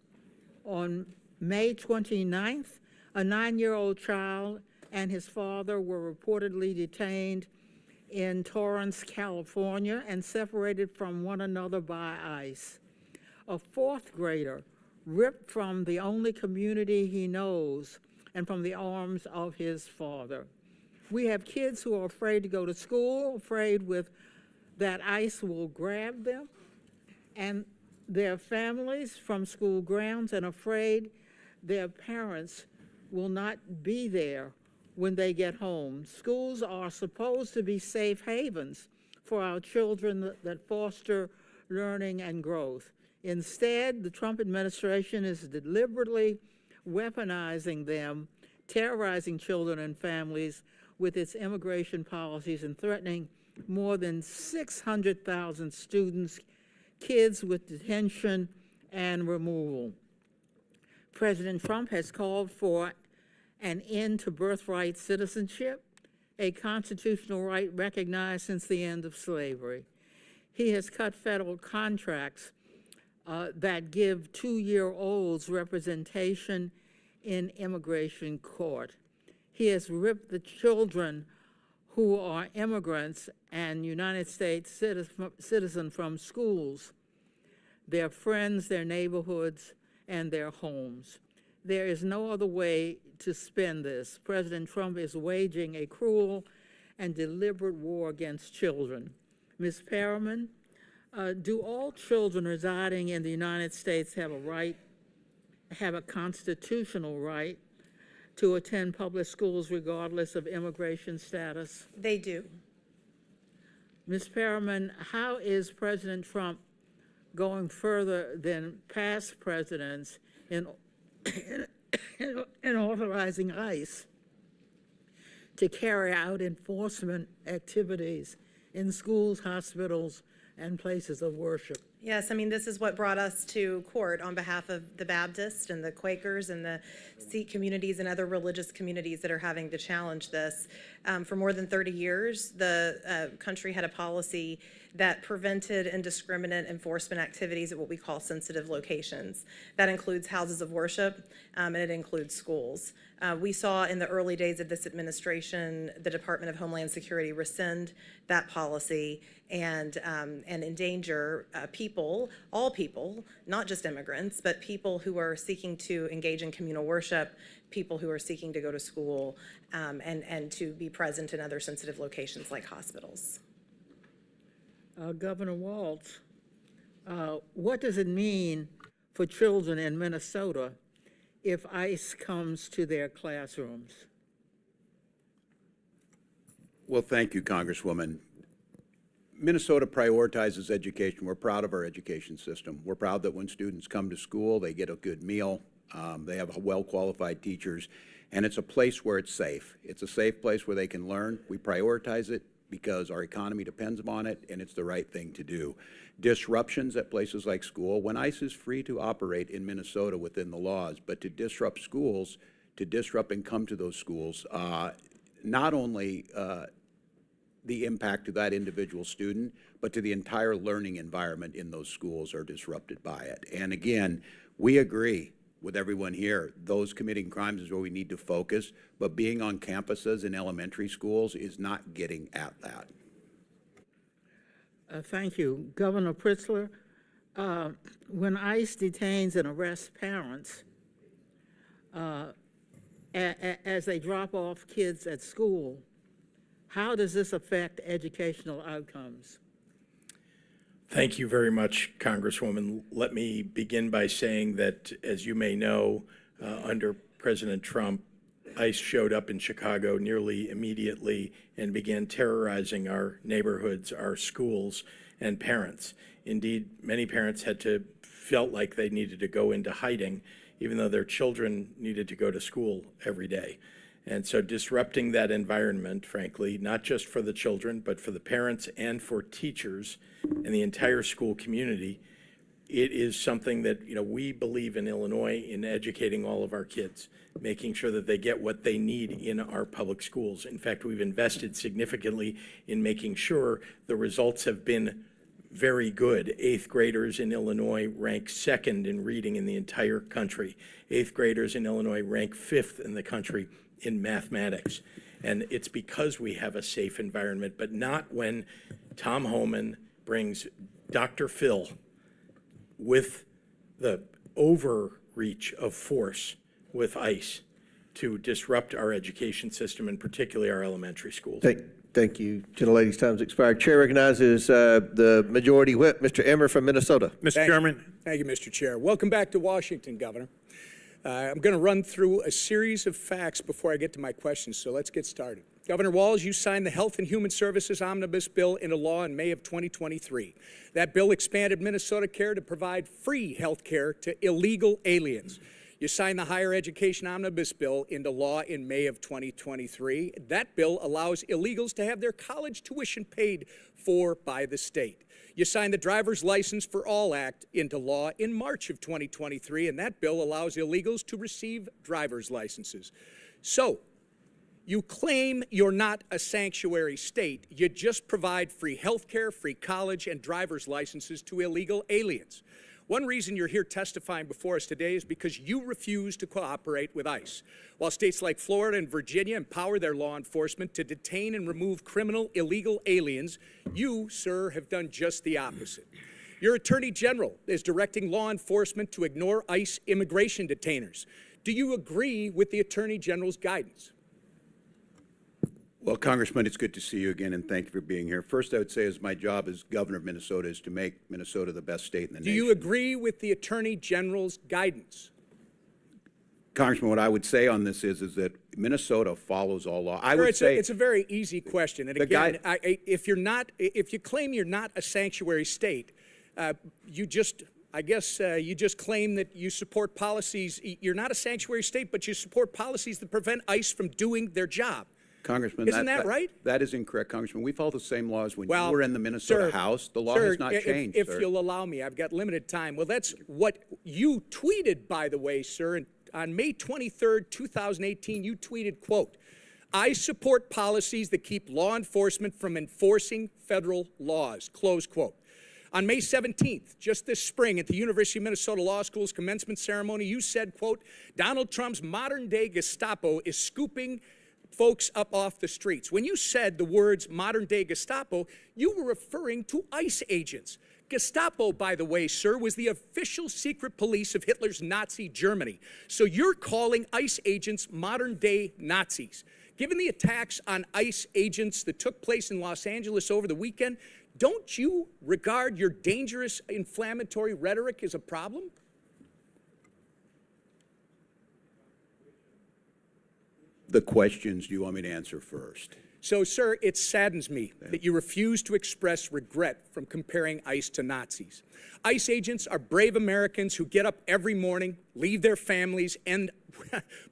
On May 29th, a 9-year-old child and his father were reportedly detained in Torrance, California, and separated from one another by ICE. A 4th grader ripped from the only community he knows and from the arms of his father. We have kids who are afraid to go to school, afraid that ICE will grab them, and their families from school grounds, and afraid their parents will not be there when they get home. Schools are supposed to be safe havens for our children that foster learning and growth. Instead, the Trump administration is deliberately weaponizing them, terrorizing children and families with its immigration policies, and threatening more than 600,000 students, kids with detention and removal. President Trump has called for an end to birthright citizenship, a constitutional right recognized since the end of slavery. He has cut federal contracts that give 2-year-olds representation in immigration court. He has ripped the children who are immigrants and United States citizens from schools, their friends, their neighborhoods, and their homes. There is no other way to spin this. President Trump is waging a cruel and deliberate war against children. Ms. Perriman, do all children residing in the United States have a constitutional right to attend public schools regardless of immigration status? They do. Ms. Perriman, how is President Trump going further than past presidents in authorizing ICE to carry out enforcement activities in schools, hospitals, and places of worship? Yes, I mean, this is what brought us to court on behalf of the Baptists and the Quakers and the Sikh communities and other religious communities that are having to challenge this. For more than 30 years, the country had a policy that prevented indiscriminate enforcement activities at what we call sensitive locations. That includes houses of worship, and it includes schools. We saw in the early days of this administration, the Department of Homeland Security rescind that policy and endanger people, all people, not just immigrants, but people who are seeking to engage in communal worship, people who are seeking to go to school, and to be present in other sensitive locations like hospitals. Governor Walz, what does it mean for children in Minnesota if ICE comes to their classrooms? Well, thank you, Congresswoman. Minnesota prioritizes education. We're proud of our education system. We're proud that when students come to school, they get a good meal, they have well-qualified teachers, and it's a place where it's safe. It's a safe place where they can learn. We prioritize it because our economy depends on it, and it's the right thing to do. Disruptions at places like school, when ICE is free to operate in Minnesota within the laws, but to disrupt schools, to disrupt and come to those schools, not only the impact to that individual student, but to the entire learning environment in those schools are disrupted by it. And again, we agree with everyone here, those committing crimes is where we need to focus, but being on campuses in elementary schools is not getting at that. Thank you. Governor Pritzker, when ICE detains and arrests parents as they drop off kids at school, how does this affect educational outcomes? Thank you very much, Congresswoman. Let me begin by saying that, as you may know, under President Trump, ICE showed up in Chicago nearly immediately and began terrorizing our neighborhoods, our schools, and parents. Indeed, many parents felt like they needed to go into hiding, even though their children needed to go to school every day. And so disrupting that environment, frankly, not just for the children, but for the parents and for teachers and the entire school community, it is something that, we believe in Illinois in educating all of our kids, making sure that they get what they need in our public schools. In fact, we've invested significantly in making sure the results have been very good. 8th graders in Illinois rank 2nd in reading in the entire country. 8th graders in Illinois rank 5th in the country in mathematics. And it's because we have a safe environment, but not when Tom Homan brings Dr. Phil with the overreach of force with ICE to disrupt our education system, and particularly our elementary schools. Thank you. Gentlelady's time's expired. Chair recognizes the Majority Whip, Mr. Emmer from Minnesota. Mr. Chairman. Thank you, Mr. Chair. Welcome back to Washington, Governor. I'm going to run through a series of facts before I get to my questions, so let's get started. Governor Walz, you signed the Health and Human Services Omnibus Bill into law in May of 2023. That bill expanded Minnesota Care to provide free health care to illegal aliens. You signed the Higher Education Omnibus Bill into law in May of 2023. That bill allows illegals to have their college tuition paid for by the state. You signed the Driver's License for All Act into law in March of 2023, and that bill allows illegals to receive driver's licenses. So, you claim you're not a sanctuary state. You just provide free health care, free college, and driver's licenses to illegal aliens. One reason you're here testifying before us today is because you refuse to cooperate with ICE. While states like Florida and Virginia empower their law enforcement to detain and remove criminal illegal aliens, you, sir, have done just the opposite. Your Attorney General is directing law enforcement to ignore ICE immigration detainers. do you agree with the Attorney General's guidance? Well, Congressman, it's good to see you again, and thank you for being here. First, I would say, as my job as governor of Minnesota is to make Minnesota the best state in the Do nation. you agree with the Attorney General's guidance? Congressman, what I would say on this is that Minnesota follows all law. I Sir, would say it's a very easy question. And again, if you claim you're not a sanctuary state, you just claim that you support policies. You're not a sanctuary state, but you support policies that prevent ICE from doing their job. Congressman, isn't that right? That is incorrect, Congressman. We follow the same laws when you were in the Minnesota House. The law has not changed, if you'll allow me, I've got limited time. Well, that's what you tweeted, by the way, sir. And on May 23rd, 2018, you tweeted, quote, "I support policies that keep law enforcement from enforcing federal laws," close quote. On May 17th, just this spring, at the University of Minnesota Law School's commencement ceremony, you said, quote, "Donald Trump's modern-day Gestapo is scooping folks up off the streets." When you said the words modern-day Gestapo, you were referring to ICE agents. Gestapo, by the way, sir, was the official secret police of Hitler's Nazi Germany. So you're calling ICE agents modern-day Nazis. Given the attacks on ICE agents that took place in Los Angeles over the weekend, don't you regard your dangerous inflammatory rhetoric as a problem? The questions do you want me to answer first? So, sir, it saddens me that you refuse to express regret from comparing ICE to Nazis. ICE agents are brave Americans who get up every morning, leave their families, and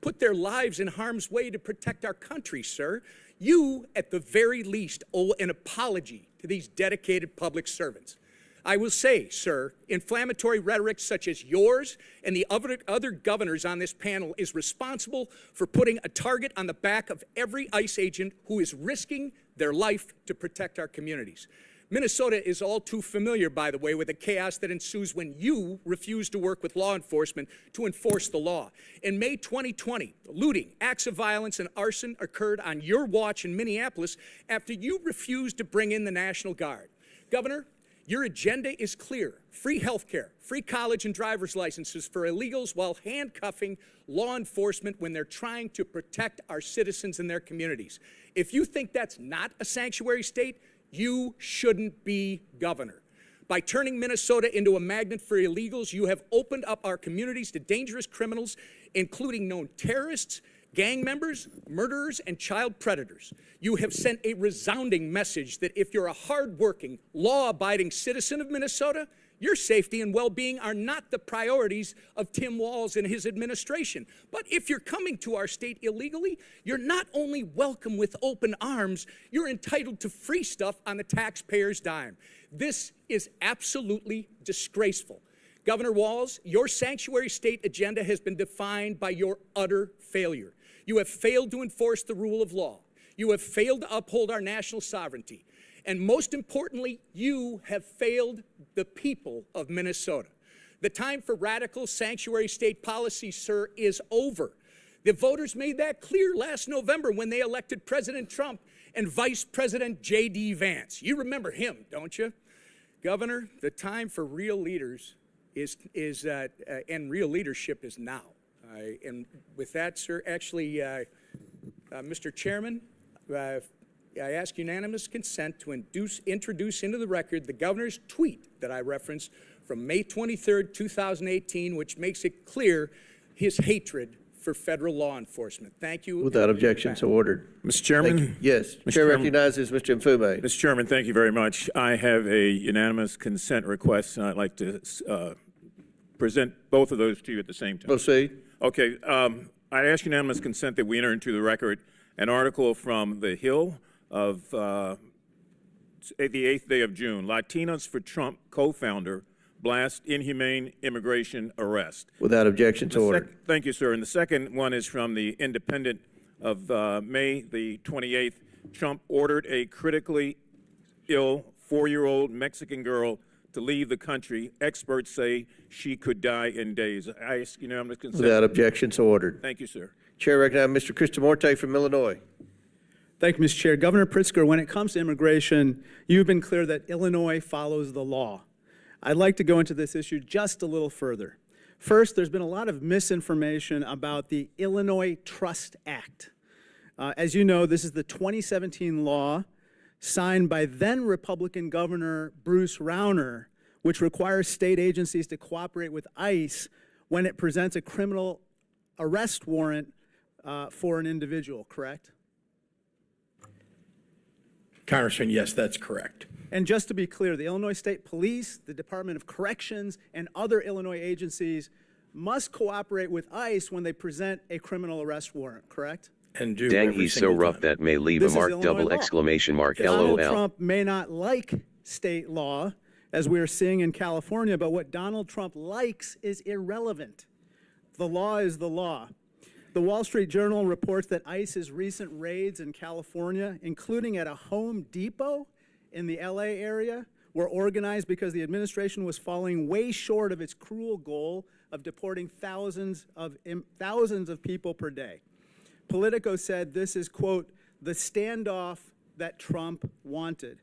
put their lives in harm's way to protect our country, sir. You, at the very least, owe an apology to these dedicated public servants. I will say, sir, inflammatory rhetoric such as yours and the other governors on this panel is responsible for putting a target on the back of every ICE agent who is risking their life to protect our communities. Minnesota is all too familiar, by the way, with the chaos that ensues when you refuse to work with law enforcement to enforce the law. In May 2020, looting, acts of violence, and arson occurred on your watch in Minneapolis after you refused to bring in the National Guard. Governor, your agenda is clear: free health care, free college and driver's licenses for illegals while handcuffing law enforcement when they're trying to protect our citizens and their communities. If you think that's not a sanctuary state, you shouldn't be governor. By turning Minnesota into a magnet for illegals, you have opened up our communities to dangerous criminals, including known terrorists, gang members, murderers, and child predators. You have sent a resounding message that if you're a hardworking, law-abiding citizen of Minnesota, your safety and well-being are not the priorities of Tim Walz and his administration. But if you're coming to our state illegally, you're not only welcome with open arms, you're entitled to free stuff on the taxpayer's dime. This is absolutely disgraceful. Governor Walz, your sanctuary state agenda has been defined by your utter failure. You have failed to enforce the rule of law. You have failed to uphold our national sovereignty. And most importantly, you have failed the people of Minnesota. The time for radical sanctuary state policy, sir, is over. The voters made that clear last November when they elected President Trump and Vice President J.D. Vance. You remember him, don't you? Governor, the time for real leaders and real leadership is now. And with that, sir, actually, Mr. Chairman, I ask unanimous consent to introduce into the record the governor's tweet that I referenced from May 23rd, 2018, which makes it clear his hatred for federal law enforcement. Thank you. Without objection, so ordered. Mr. Chairman? Yes. Chair recognizes Mr. Mfume. Mr. Chairman, thank you very much. I have a unanimous consent request, and I'd like to present both of those to you at the same time. Proceed. Okay. I ask unanimous consent that we enter into the record an article from The Hill of the 8th day of June. Latinos for Trump co-founder blast inhumane immigration arrest. Without objection, so ordered. Thank you, sir. And the second one is from the Independent of May the 28th. Trump ordered a critically ill 4-year-old Mexican girl to leave the country. Experts say she could die in days. I ask unanimous consent. Without objection, so ordered. Thank you, sir. Chair recognizes Mr. Kristamorte from Illinois. Thank you, Mr. Chair. Governor Pritzker, when it comes to immigration, you've been clear that Illinois follows the law. I'd like to go into this issue just a little further. First, there's been a lot of misinformation about the Illinois Trust Act. As you know, this is the 2017 law signed by then Republican Governor Bruce Rauner, which requires state agencies to cooperate with ICE when it presents a criminal arrest warrant for an individual, correct? Congressman, yes, that's correct. And just to be clear, the Illinois State Police, the Department of Corrections, and other Illinois agencies must cooperate with ICE when they present a criminal arrest warrant, correct? And do Dang, every he's so single rough time. that may leave This a is marked Illinois double law. exclamation mark Donald LOL. Trump may not like state law, as we are seeing in California, but what Donald Trump likes is irrelevant. The law is the law. The Wall Street Journal reports that ICE's recent raids in California, including at a Home Depot in the LA area, were organized because the administration was falling way short of its cruel goal of deporting thousands of people per day. Politico said this is, quote, the standoff that Trump wanted.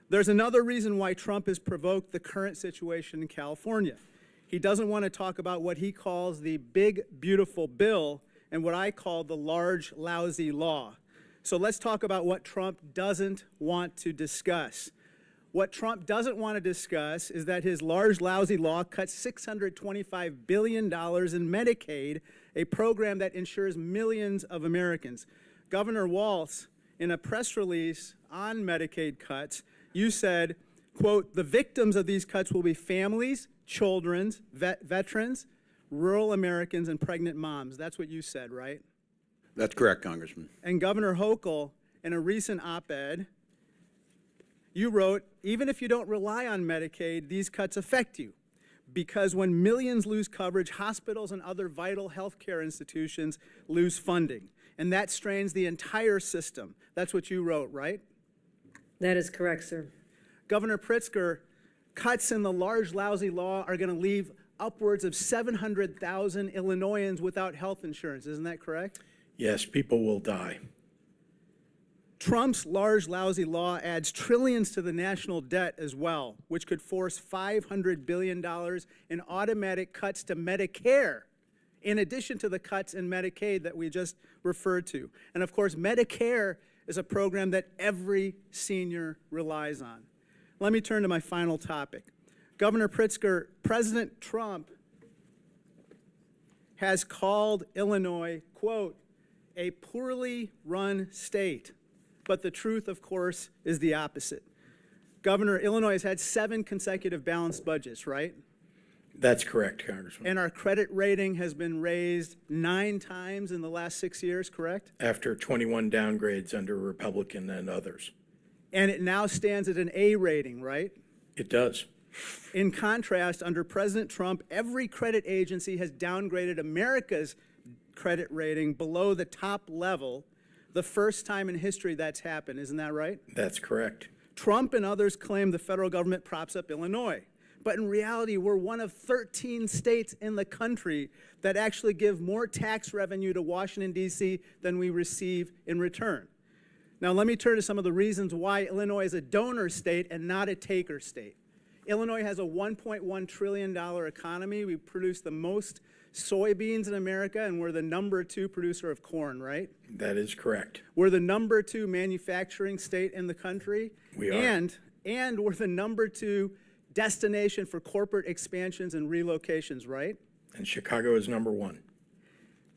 There's another reason why Trump has provoked the current situation in California. He doesn't want to talk about what he calls the big, beautiful bill and what I call the large, lousy law. So let's talk about what Trump doesn't want to discuss. What Trump doesn't want to discuss is that his large, lousy law cuts $625 billion in Medicaid, a program that insures millions of Americans. Governor Walz, in a press release on Medicaid cuts, you said, quote, the victims of these cuts will be families, children, veterans, rural Americans, and pregnant moms. That's what you said, right? That's correct, Congressman. And Governor Hochul, in a recent op-ed, you wrote, even if you don't rely on Medicaid, these cuts affect you. Because when millions lose coverage, hospitals and other vital health care institutions lose funding. And that strains the entire system. That's what you wrote, right? That is correct, sir. Governor Pritzker, cuts in the large, lousy law are going to leave upwards of 700,000 Illinoisans without health insurance. Isn't that correct? Yes, people will die. Trump's large, lousy law adds trillions to the national debt as well, which could force $500 billion in automatic cuts to Medicare, in addition to the cuts in Medicaid that we just referred to. And of course, Medicare is a program that every senior relies on. Let me turn to my final topic. Governor Pritzker, President Trump has called Illinois, quote, a poorly run state. But the truth, of course, is the opposite. Governor, Illinois has had 7 consecutive balanced budgets, right? That's correct, Congressman. And our credit rating has been raised 9 times in the last 6 years, correct? After 21 downgrades under Republican and others. And it now stands at an A rating, right? It does. In contrast, under President Trump, every credit agency has downgraded America's credit rating below the top level, the first time in history that's happened. Isn't that right? That's correct. Trump and others claim the federal government props up Illinois. But in reality, we're one of 13 states in the country that actually give more tax revenue to Washington, D.C. than we receive in return. Now, let me turn to some of the reasons why Illinois is a donor state and not a taker state. Illinois has a $1.1 trillion economy. We produce the most soybeans in America, and we're the #2 producer of corn, right? That is correct. We're the #2 manufacturing state in the country. We are. And we're the #2 destination for corporate expansions and relocations, right? And Chicago is #1.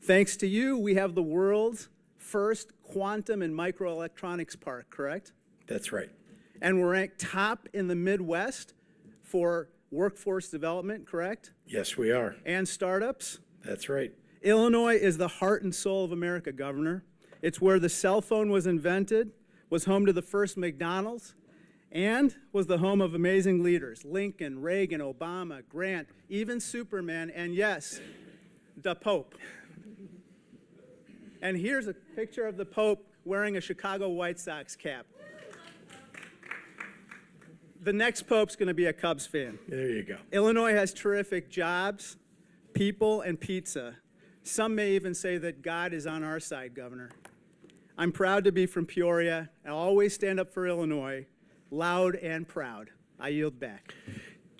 Thanks to you, we have the world's first quantum and microelectronics park, correct? That's right. And we're ranked top in the Midwest for workforce development, correct? Yes, we are. And startups? That's right. Illinois is the heart and soul of America, Governor. It's where the cell phone was invented, was home to the first McDonald's, and was the home of amazing leaders, Lincoln, Reagan, Obama, Grant, even Superman, and yes, the Pope. And here's a picture of the Pope wearing a Chicago White Sox cap. The next Pope's going to be a Cubs fan. There you go. Illinois has terrific jobs, people, and pizza. Some may even say that God is on our side, Governor. I'm proud to be from Peoria. I'll always stand up for Illinois, loud and proud. I yield back.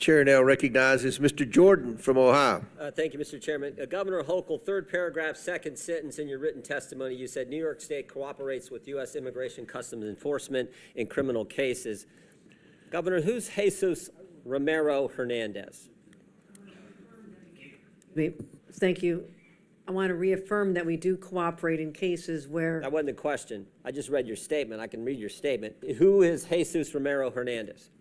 Chair now recognizes Mr. Jordan from Ohio. Thank you, Mr. Chairman. Governor Hochul, third paragraph, second sentence in your written testimony, you said New York State cooperates with U.S. Immigration Customs Enforcement in criminal cases. Governor, who's Jesus Romero Hernandez? Thank you. I want to reaffirm that we do cooperate in cases where... That wasn't the question. I just read your statement. I can read your statement. Who is Jesus Romero Hernandez?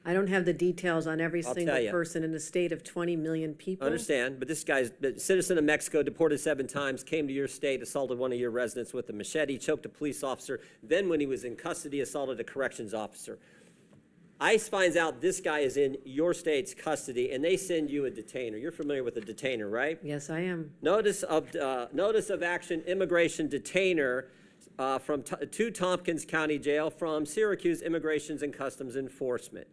I don't have the details on every I'll single tell you. person in a state of 20 million people. I understand, but this guy's a citizen of Mexico, deported 7 times, came to your state, assaulted one of your residents with a machete, choked a police officer, then when he was in custody, assaulted a corrections officer. ICE finds out this guy is in your state's custody, and they send you a detainer. You're familiar with a detainer, right? Yes, I am. Notice of action, immigration detainer to Tompkins County Jail from Syracuse Immigrations and Customs Enforcement.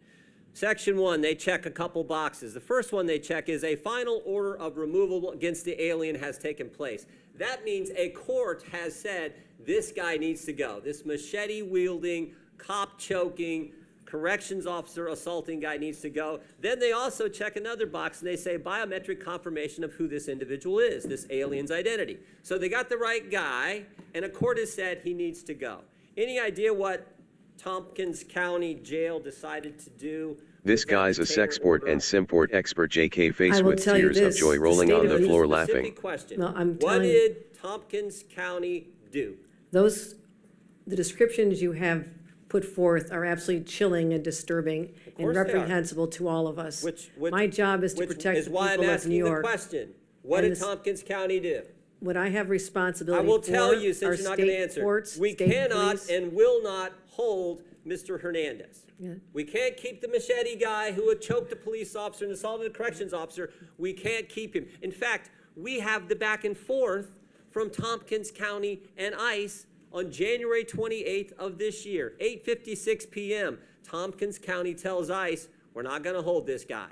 Section 1, they check a couple boxes. The first one they check is a final order of removal against the alien has taken place. That means a court has said this guy needs to go. This machete-wielding, cop-choking, corrections officer assaulting guy needs to go. Then they also check another box and they say biometric confirmation of who this individual is, this alien's identity. So they got the right guy, and a court has said he needs to go. Any idea what Tompkins County Jail decided to do? This guy's a sexport and simport expert. JK face with tears of joy rolling on the floor laughing. Question. No, I'm what telling did Tompkins County do? the descriptions you have put forth are absolutely chilling and disturbing and they are. reprehensible to all of us. My job is to protect the why I'm people of asking New the York. question. What And did Tompkins County do? What I have I responsibility will for tell you, are since you're not going to state answer. courts, We state cannot police. and will not hold Mr. Hernandez. Yeah. We can't keep the machete guy who had choked a police officer and assaulted a corrections officer. We can't keep him. In fact, we have the back and forth from Tompkins County and ICE on January 28th of this year, 8:56 p.m. Tompkins County tells ICE, we're not going to hold this guy.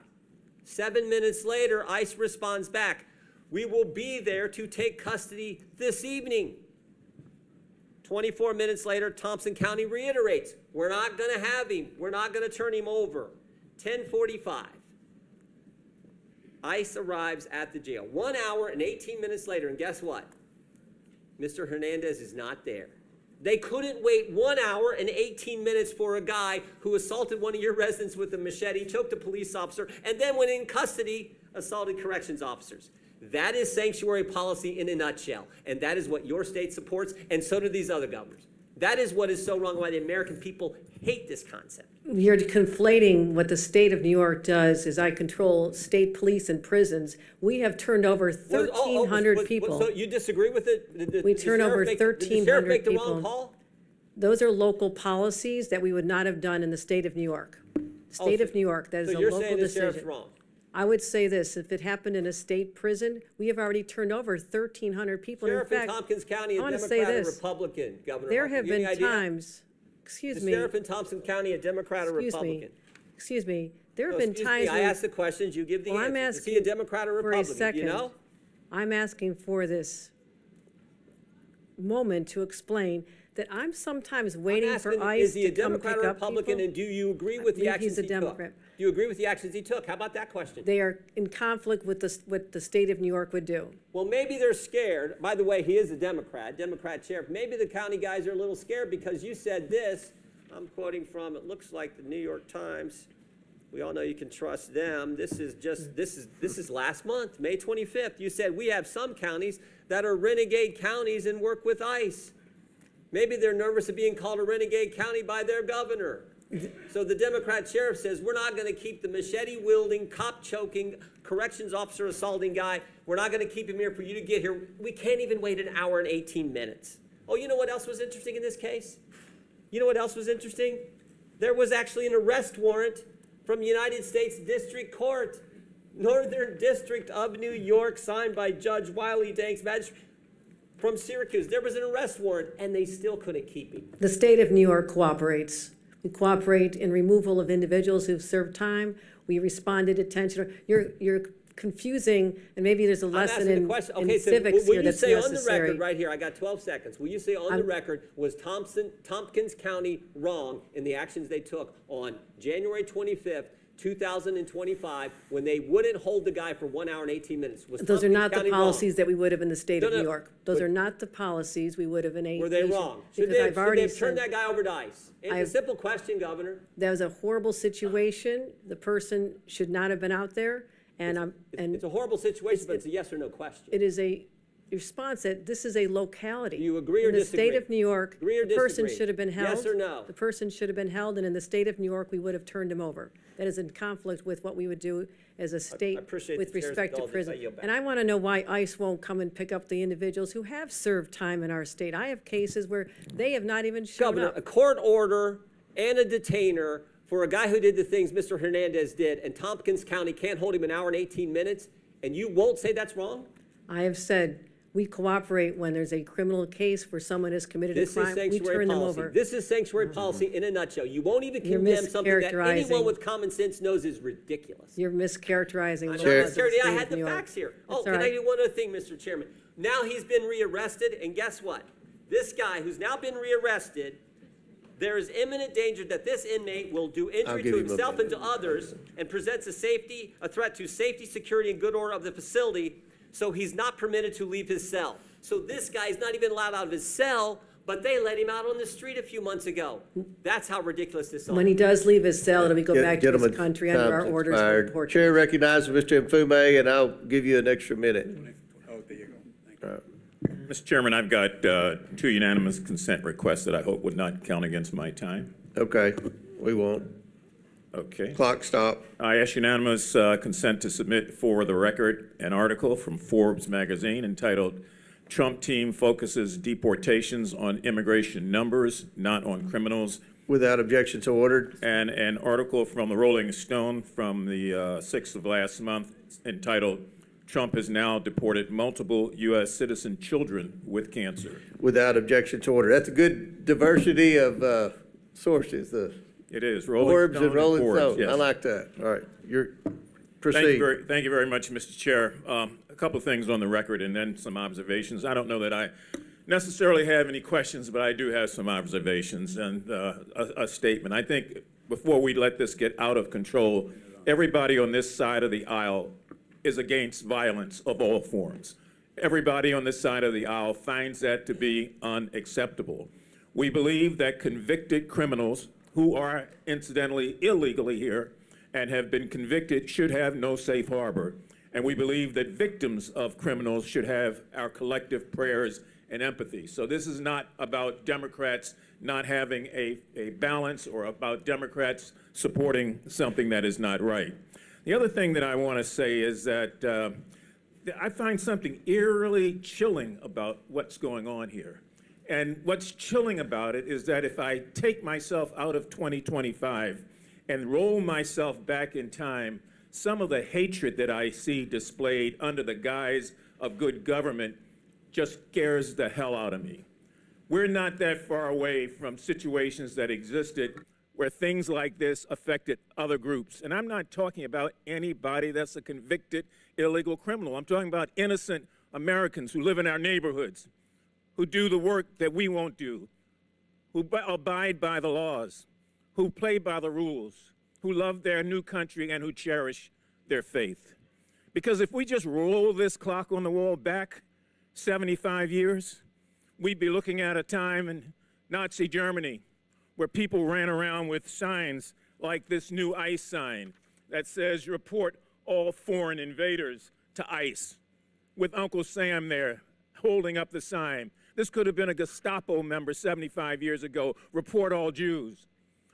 7 minutes later, ICE responds back, we will be there to take custody this evening. 24 minutes later, Thompson County reiterates, we're not going to have him. We're not going to turn him over. 10:45. ICE arrives at the jail. 1 hour and 18 minutes later, and guess what? Mr. Hernandez is not there. They couldn't wait 1 hour and 18 minutes for a guy who assaulted one of your residents with a machete, choked a police officer, and then when in custody, assaulted corrections officers. That is sanctuary policy in a nutshell, and that is what your state supports, and so do these other governors. That is what is so wrong, why the American people hate this concept. You're conflating what the state of New York does is I control state police and prisons. We have turned over 1,300 people. So you disagree with it? We turn over 1,300 Did the sheriff make the people. wrong call? Those are local policies that we would not have done in the state of New York. State of New York, that is So a you're local saying the sheriff's decision. wrong? I would say this, if it happened in a state prison, we have already turned over 1,300 people. Sheriff In in fact, Tompkins County, I a want to say Democrat or this. Republican, Governor? There Hochul? have You any been idea? times, excuse The me. sheriff in Thompson County, a Democrat or Excuse me. Republican? Excuse me. There have No, been excuse times me, I when- ask the questions, you give the Well, I'm answers. Is he a asking Democrat or for a Republican? Do second. you know? I'm asking for this moment to explain that I'm sometimes waiting I'm asking, for ICE is he a to come Democrat pick or up Republican, people. and do you agree with the believe actions he's a he took? Democrat. Do you agree with the actions he took? How about that question? They are in conflict with what the state of New York would do. Well, maybe they're scared. By the way, he is a Democrat sheriff. Maybe the county guys are a little scared because you said this. I'm quoting from, it looks like the New York Times. We all know you can trust them. This is last month, May 25th. You said we have some counties that are renegade counties and work with ICE. Maybe they're nervous of being called a renegade county by their governor. So the Democrat sheriff says, we're not going to keep the machete-wielding, cop-choking, corrections officer assaulting guy. We're not going to keep him here for you to get here. We can't even wait an hour and 18 minutes. Oh, you know what else was interesting in this case? You know what else was interesting? There was actually an arrest warrant from United States District Court, Northern District of New York, signed by Judge Wiley Danks, magistrate from Syracuse. There was an arrest warrant, and they still couldn't keep him. The state of New York cooperates. We cooperate in removal of individuals who've served time. We respond to detention. You're confusing, and maybe there's a lesson in civics here that's necessary. On the necessary. record right here, I got 12 seconds. Will you say on the record, was Tompkins County wrong in the actions they took on January 25th 2025, when they wouldn't hold the guy for 1 hour and 18 minutes. Was Those are Tompkins not the County wrong? policies that we would have in the state No, of no, New York. Those but- are not the policies we would have in a. Were they wrong? Should Because they, I've should already they have turned said that guy over to ICE? It's a I've- simple question, Governor. that was a horrible situation. The person should not have been out there. And It's a horrible situation, but it's a yes or no question. it is a response that this is a locality. Do you agree or in the disagree? state of New York, Agree or the person disagree? should have been held. Yes or no? The person should have been held, and in the state of New York, we would have turned him over. That is in conflict with what we would do as a state appreciate with the chair's respect to indulgence. I prison. yield back. And I want to know why ICE won't come and pick up the individuals who have served time in our state. I have cases where they have not even shown Governor, up. a court order and a detainer for a guy who did the things Mr. Hernandez did, and Tompkins County can't hold him 1 hour and 18 minutes, and you won't say that's wrong? I have said we cooperate when there's a criminal case where someone has committed a This is crime. We sanctuary turn them policy. over. This is sanctuary policy in a nutshell. You won't even You're condemn something that anyone mischaracterizing. with common sense knows is ridiculous. You're mischaracterizing I'm the not laws of the mischaracterizing. I state had of the New York. facts here. That's Can all I right. do one other thing, Mr. Chairman? Now he's been rearrested, and guess what? This guy who's now been rearrested, there is imminent danger that this inmate will do injury to himself and to others and presents a threat to safety, security, and good order of the facility, so he's not permitted to leave his cell. So this guy is not even allowed out of his cell, but they let him out on the street a few months ago. That's how ridiculous this is. When he does leave his cell, it'll be go back to his country under our time's orders expired. for torture. Chair recognizes Mr. Mfume, and I'll give you an extra minute. Oh, there you go. All right. Mr. Chairman, I've got 2 unanimous consent requests that I hope would not count against my time. Okay, we won't. Okay. Clock stop. I ask unanimous consent to submit for the record an article from Forbes magazine entitled "Trump Team Focuses Deportations on Immigration Numbers, Not on Criminals." Without objection, so ordered. And an article from the Rolling Stone from the 6th of last month entitled "Trump has now deported multiple U.S. citizen children with cancer." Without objection, so ordered. That's a good diversity of sources. It is. Rolling Forbes Stone and Rolling Forbes, Stone. yes. I like that. All right, proceed. Thank you very much, Mr. Chair. A couple of things on the record and then some observations. I don't know that I necessarily have any questions, but I do have some observations and a statement. I think before we let this get out of control, everybody on this side of the aisle is against violence of all forms. Everybody on this side of the aisle finds that to be unacceptable. We believe that convicted criminals who are incidentally illegally here and have been convicted should have no safe harbor. And we believe that victims of criminals should have our collective prayers and empathy. So this is not about Democrats not having a balance or about Democrats supporting something that is not right. The other thing that I want to say is that I find something eerily chilling about what's going on here. And what's chilling about it is that if I take myself out of 2025 and roll myself back in time, some of the hatred that I see displayed under the guise of good government just scares the hell out of me. We're not that far away from situations that existed where things like this affected other groups. And I'm not talking about anybody that's a convicted illegal criminal. I'm talking about innocent Americans who live in our neighborhoods, who do the work that we won't do, who abide by the laws, who play by the rules, who love their new country and who cherish their faith. Because if we just roll this clock on the wall back 75 years, we'd be looking at a time in Nazi Germany where people ran around with signs like this new ICE sign that says, "Report all foreign invaders to ICE," with Uncle Sam there holding up the sign. This could have been a Gestapo member 75 years ago, "Report all Jews."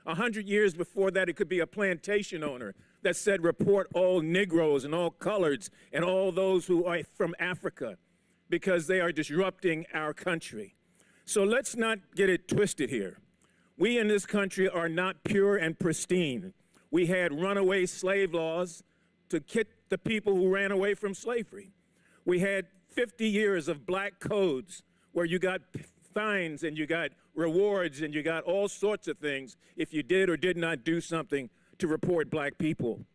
100 years before that, it could be a plantation owner that said, "Report all Negroes and all coloreds and all those who are from Africa because they are disrupting our country." So let's not get it twisted here. We in this country are not pure and pristine. We had runaway slave laws to get the people who ran away from slavery. We had 50 years of black codes where you got fines and you got rewards and you got all sorts of things if you did or did not do something to report black people.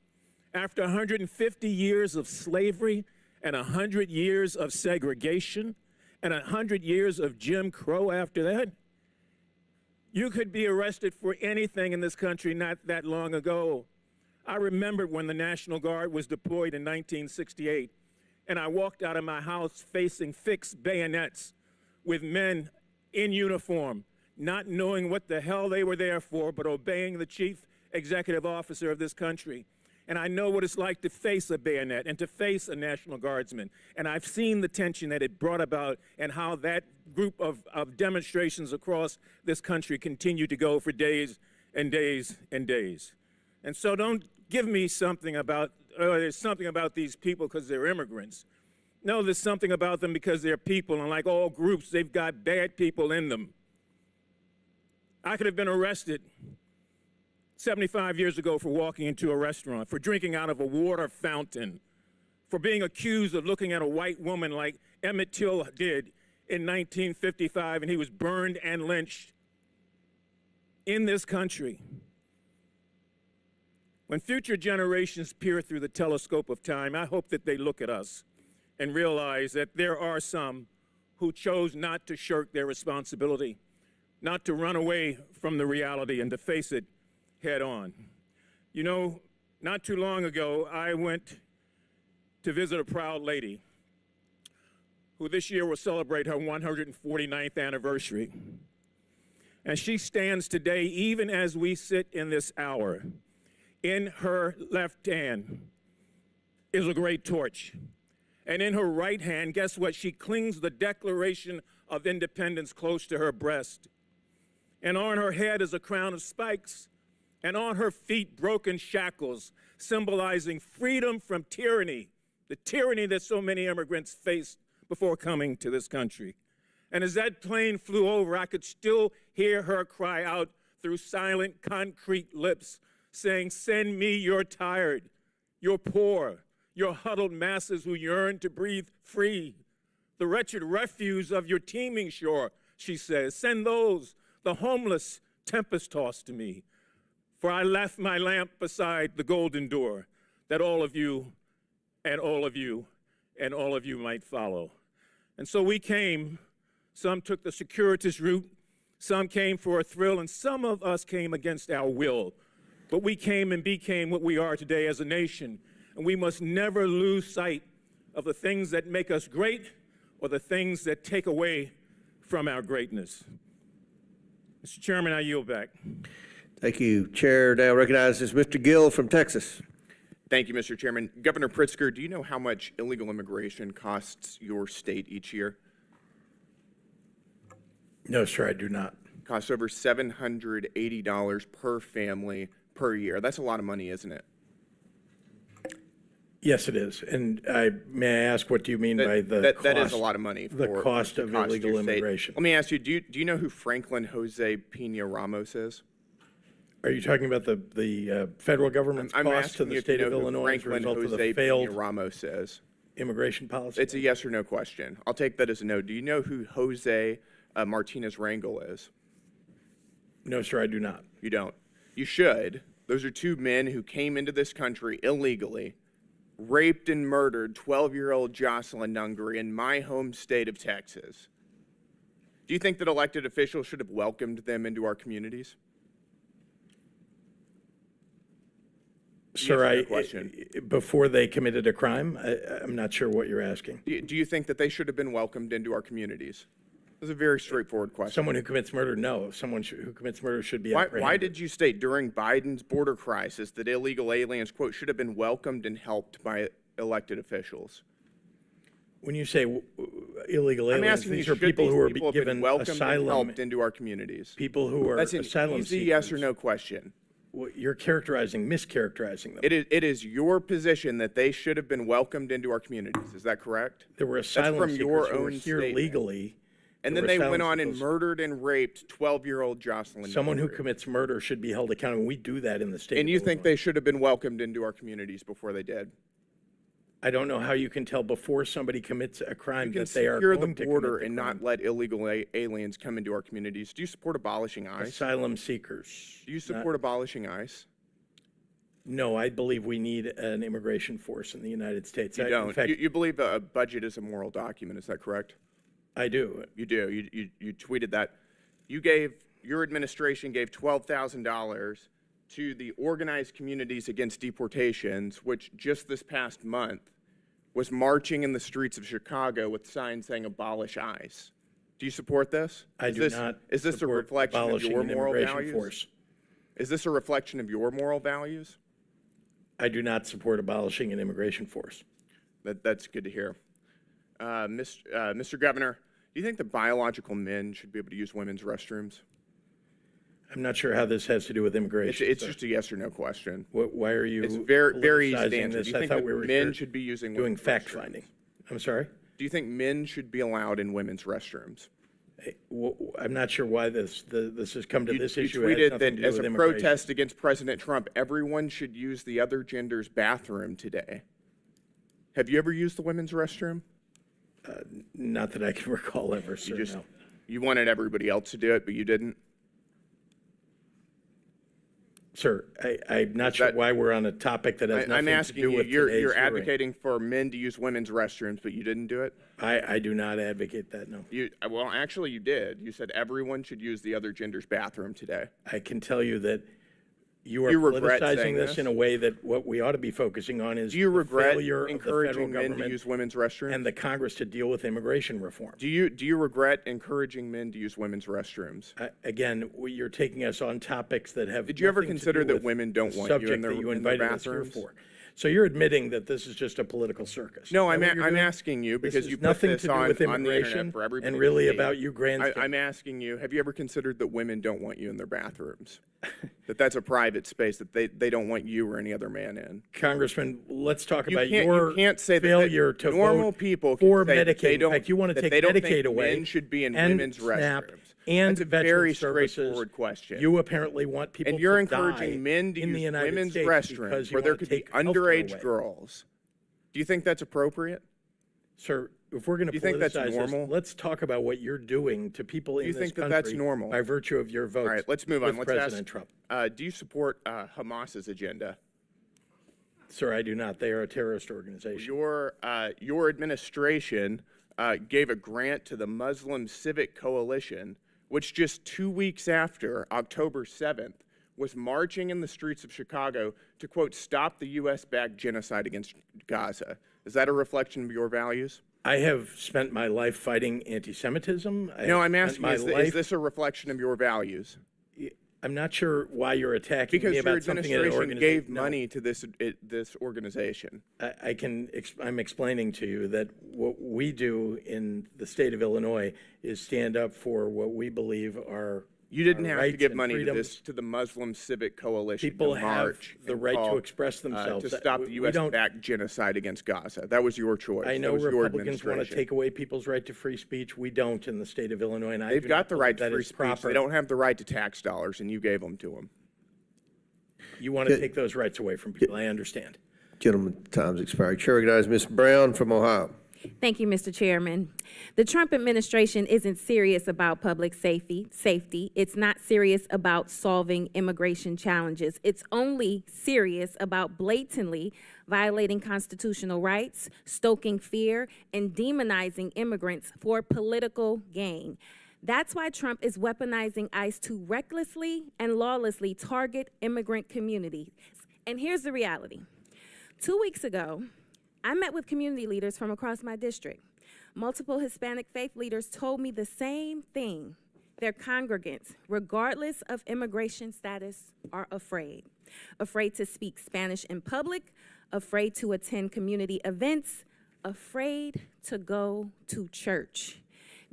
After 150 years of slavery and 100 years of segregation and 100 years of Jim Crow after that, you could be arrested for anything in this country not that long ago. I remembered when the National Guard was deployed in 1968, and I walked out of my house facing fixed bayonets with men in uniform, not knowing what the hell they were there for, but obeying the chief executive officer of this country. And I know what it's like to face a bayonet and to face a National Guardsman. And I've seen the tension that it brought about and how that group of demonstrations across this country continue to go for days and days and days. And so don't give me something about, there's something about these people because they're immigrants. No, there's something about them because they're people, and like all groups, they've got bad people in them. I could have been arrested 75 years ago for walking into a restaurant, for drinking out of a water fountain, for being accused of looking at a white woman like Emmett Till did in 1955, and he was burned and lynched in this country. When future generations peer through the telescope of time, I hope that they look at us and realize that there are some who chose not to shirk their responsibility, not to run away from the reality and to face it head on. You know, not too long ago, I went to visit a proud lady who this year will celebrate her 149th anniversary. And she stands today, even as we sit in this hour. In her left hand is a great torch. And in her right hand, guess what? She clings the Declaration of Independence close to her breast. And on her head is a crown of spikes. And on her feet, broken shackles, symbolizing freedom from tyranny, the tyranny that so many immigrants faced before coming to this country. And as that plane flew over, I could still hear her cry out through silent, concrete lips, saying, "Send me your tired, your poor, your huddled masses who yearn to breathe free. The wretched refuse of your teeming shore," she says. "Send those, the homeless, tempest-tossed to me. For I left my lamp beside the golden door, that all of you and all of you and all of you might follow." And so we came. Some took the circuitous route, some came for a thrill, and some of us came against our will. But we came and became what we are today as a nation. And we must never lose sight of the things that make us great or the things that take away from our greatness. Mr. Chairman, I yield back. Thank you. Chair now recognizes Mr. Gill from Texas. Thank you, Mr. Chairman. Governor Pritzker, do you know how much illegal immigration costs your state each year? No, sir, I do not. Costs over $780 per family per year. That's a lot of money, isn't it? Yes, it is. And may I ask, what do you mean by the cost? That is a lot of money. The cost of illegal immigration. Let me ask you, do you know who Franklin Jose Pena Ramos is? Are you talking about the federal government's cost to the state of Illinois as a result of the failed Ramos is? Immigration policy? It's a yes or no question. I'll take that as a no. Do you know who Jose Martinez Rangel is? No, sir, I do not. You don't. You should. Those are two men who came into this country illegally, raped and murdered 12-year-old Jocelyn Nungary in my home state of Texas. Do you think that elected officials should have welcomed them into our communities? Sir, before they committed a crime, I'm not sure what you're asking. Do you think that they should have been welcomed into our communities? That's a very straightforward question. Someone who commits murder, no. Someone who commits murder should be apprehended. Why did you state during Biden's border crisis that illegal aliens, quote, should have been welcomed and helped by elected officials? When you say illegal aliens, these are people who are given asylum and helped into our communities. People who are asylum seekers. That's an easy yes or no question. You're mischaracterizing them. It is your position that they should have been welcomed into our communities. Is that correct? There were asylum seekers who were here legally. And then they went on and murdered and raped 12-year-old Jocelyn. Someone who commits murder should be held accountable. We do that in the state. And you think they should have been welcomed into our communities before they did? I don't know how you can tell before somebody commits a crime that they are going going to secure the border and not let illegal aliens come into our communities. Do you support abolishing ICE? Asylum seekers. Do you support abolishing ICE? No, I believe we need an immigration force in the United States. You don't. In fact, you believe a budget is a moral document. Is that correct? I do. You do. You tweeted that. Your administration gave $12,000 to the organized communities against deportations, which just this past month was marching in the streets of Chicago with signs saying abolish ICE. Do you support this? I do not Is this a support reflection of abolishing your an moral immigration values? force. Is this a reflection of your moral values? I do not support abolishing an immigration force. That's good to hear. Mr. Governor, do you think that biological men should be able to use women's restrooms? I'm not sure how this has to do with immigration. It's just a yes or no question. Why are you? It's very easy to politicizing answer. this? Do you I think thought that we were men here should be using doing women's fact restrooms? finding. I'm sorry. Do you think men should be allowed in women's restrooms? I'm not sure why this has come to this issue. You It has tweeted nothing that to do as with a immigration. protest against President Trump, everyone should use the other gender's bathroom today. Have you ever used the women's restroom? Not that I can recall ever, sir. No. You wanted everybody else to do it, but you didn't? Sir, I'm not sure why we're on a topic that has I'm nothing asking to do you, with you're today's hearing. advocating for men to use women's restrooms, but you didn't do it? I do not advocate that, no. Well, actually, you did. You said everyone should use the other gender's bathroom today. I can tell you that you are regret politicizing saying this this? in a way that what we ought to be focusing on is Do you the regret failure of the federal encouraging men to government use women's restrooms? and the Congress to deal with immigration reform. Do you regret encouraging men to use women's restrooms? Again, you're taking us on topics that have. Did you ever nothing to consider do that with women don't the want you in subject their- that you in their invited us here bathrooms? for? So you're admitting that this is just a political circus? No, Is that what you're I'm doing? asking you This because is you put nothing this to do on with the internet immigration for everybody and to really see. about you grandstanding. I'm asking you, have you ever considered that women don't want you in their bathrooms? That's a private space that they don't want you or any other man in. Congressman, let's talk You about can't- your you can't say that failure to normal vote people can for say that Medicaid. they In don't- fact, you want to that take they don't think Medicaid away. men should be in and women's SNAP restrooms. And That's a veteran very services. straightforward question. You apparently want people And you're to die encouraging men to in the use United women's States restrooms because you where there want to could be take healthcare underage away. girls. Do you think that's appropriate? Sir, if we're going to Do you think that's politicize normal? this, let's talk about what you're doing to people in you this think that country that's normal? by virtue of your votes. All right, let's move on. with Let's President ask, Trump. do you support Hamas's agenda? Sir, I do not. They are a terrorist organization. Your administration gave a grant to the Muslim Civic Coalition, which just 2 weeks after October 7th was marching in the streets of Chicago to, quote, stop the U.S.-backed genocide against Gaza. Is that a reflection of your values? I have spent my life fighting anti-Semitism. No, I'm asking, is this a reflection of your values? I'm not sure why you're attacking Because me your about something in an administration organization. gave money to this organization. I'm explaining to you that what we do in the state of Illinois is stand up for what we believe are You didn't our have to rights give and money freedoms. to the Muslim Civic Coalition. People to have march the and right to call, express themselves. to stop the We don't- U.S.-backed genocide against Gaza. That was your choice. I know that was your Republicans want to administration. take away people's right to free speech. We don't in the state of Illinois, and I They've do got not the believe right to that free is speech. proper. They don't have the right to tax dollars, and you gave them to them. You want to take those rights away from people. I understand. Gentlemen, time's expired. Chair recognizes Ms. Brown from Ohio. Thank you, Mr. Chairman. The Trump administration isn't serious about public safety. It's not serious about solving immigration challenges. It's only serious about blatantly violating constitutional rights, stoking fear, and demonizing immigrants for political gain. That's why Trump is weaponizing ICE to recklessly and lawlessly target immigrant communities. And here's the reality. 2 weeks ago, I met with community leaders from across my district. Multiple Hispanic faith leaders told me the same thing. Their congregants, regardless of immigration status, are afraid. Afraid to speak Spanish in public, afraid to attend community events, afraid to go to church.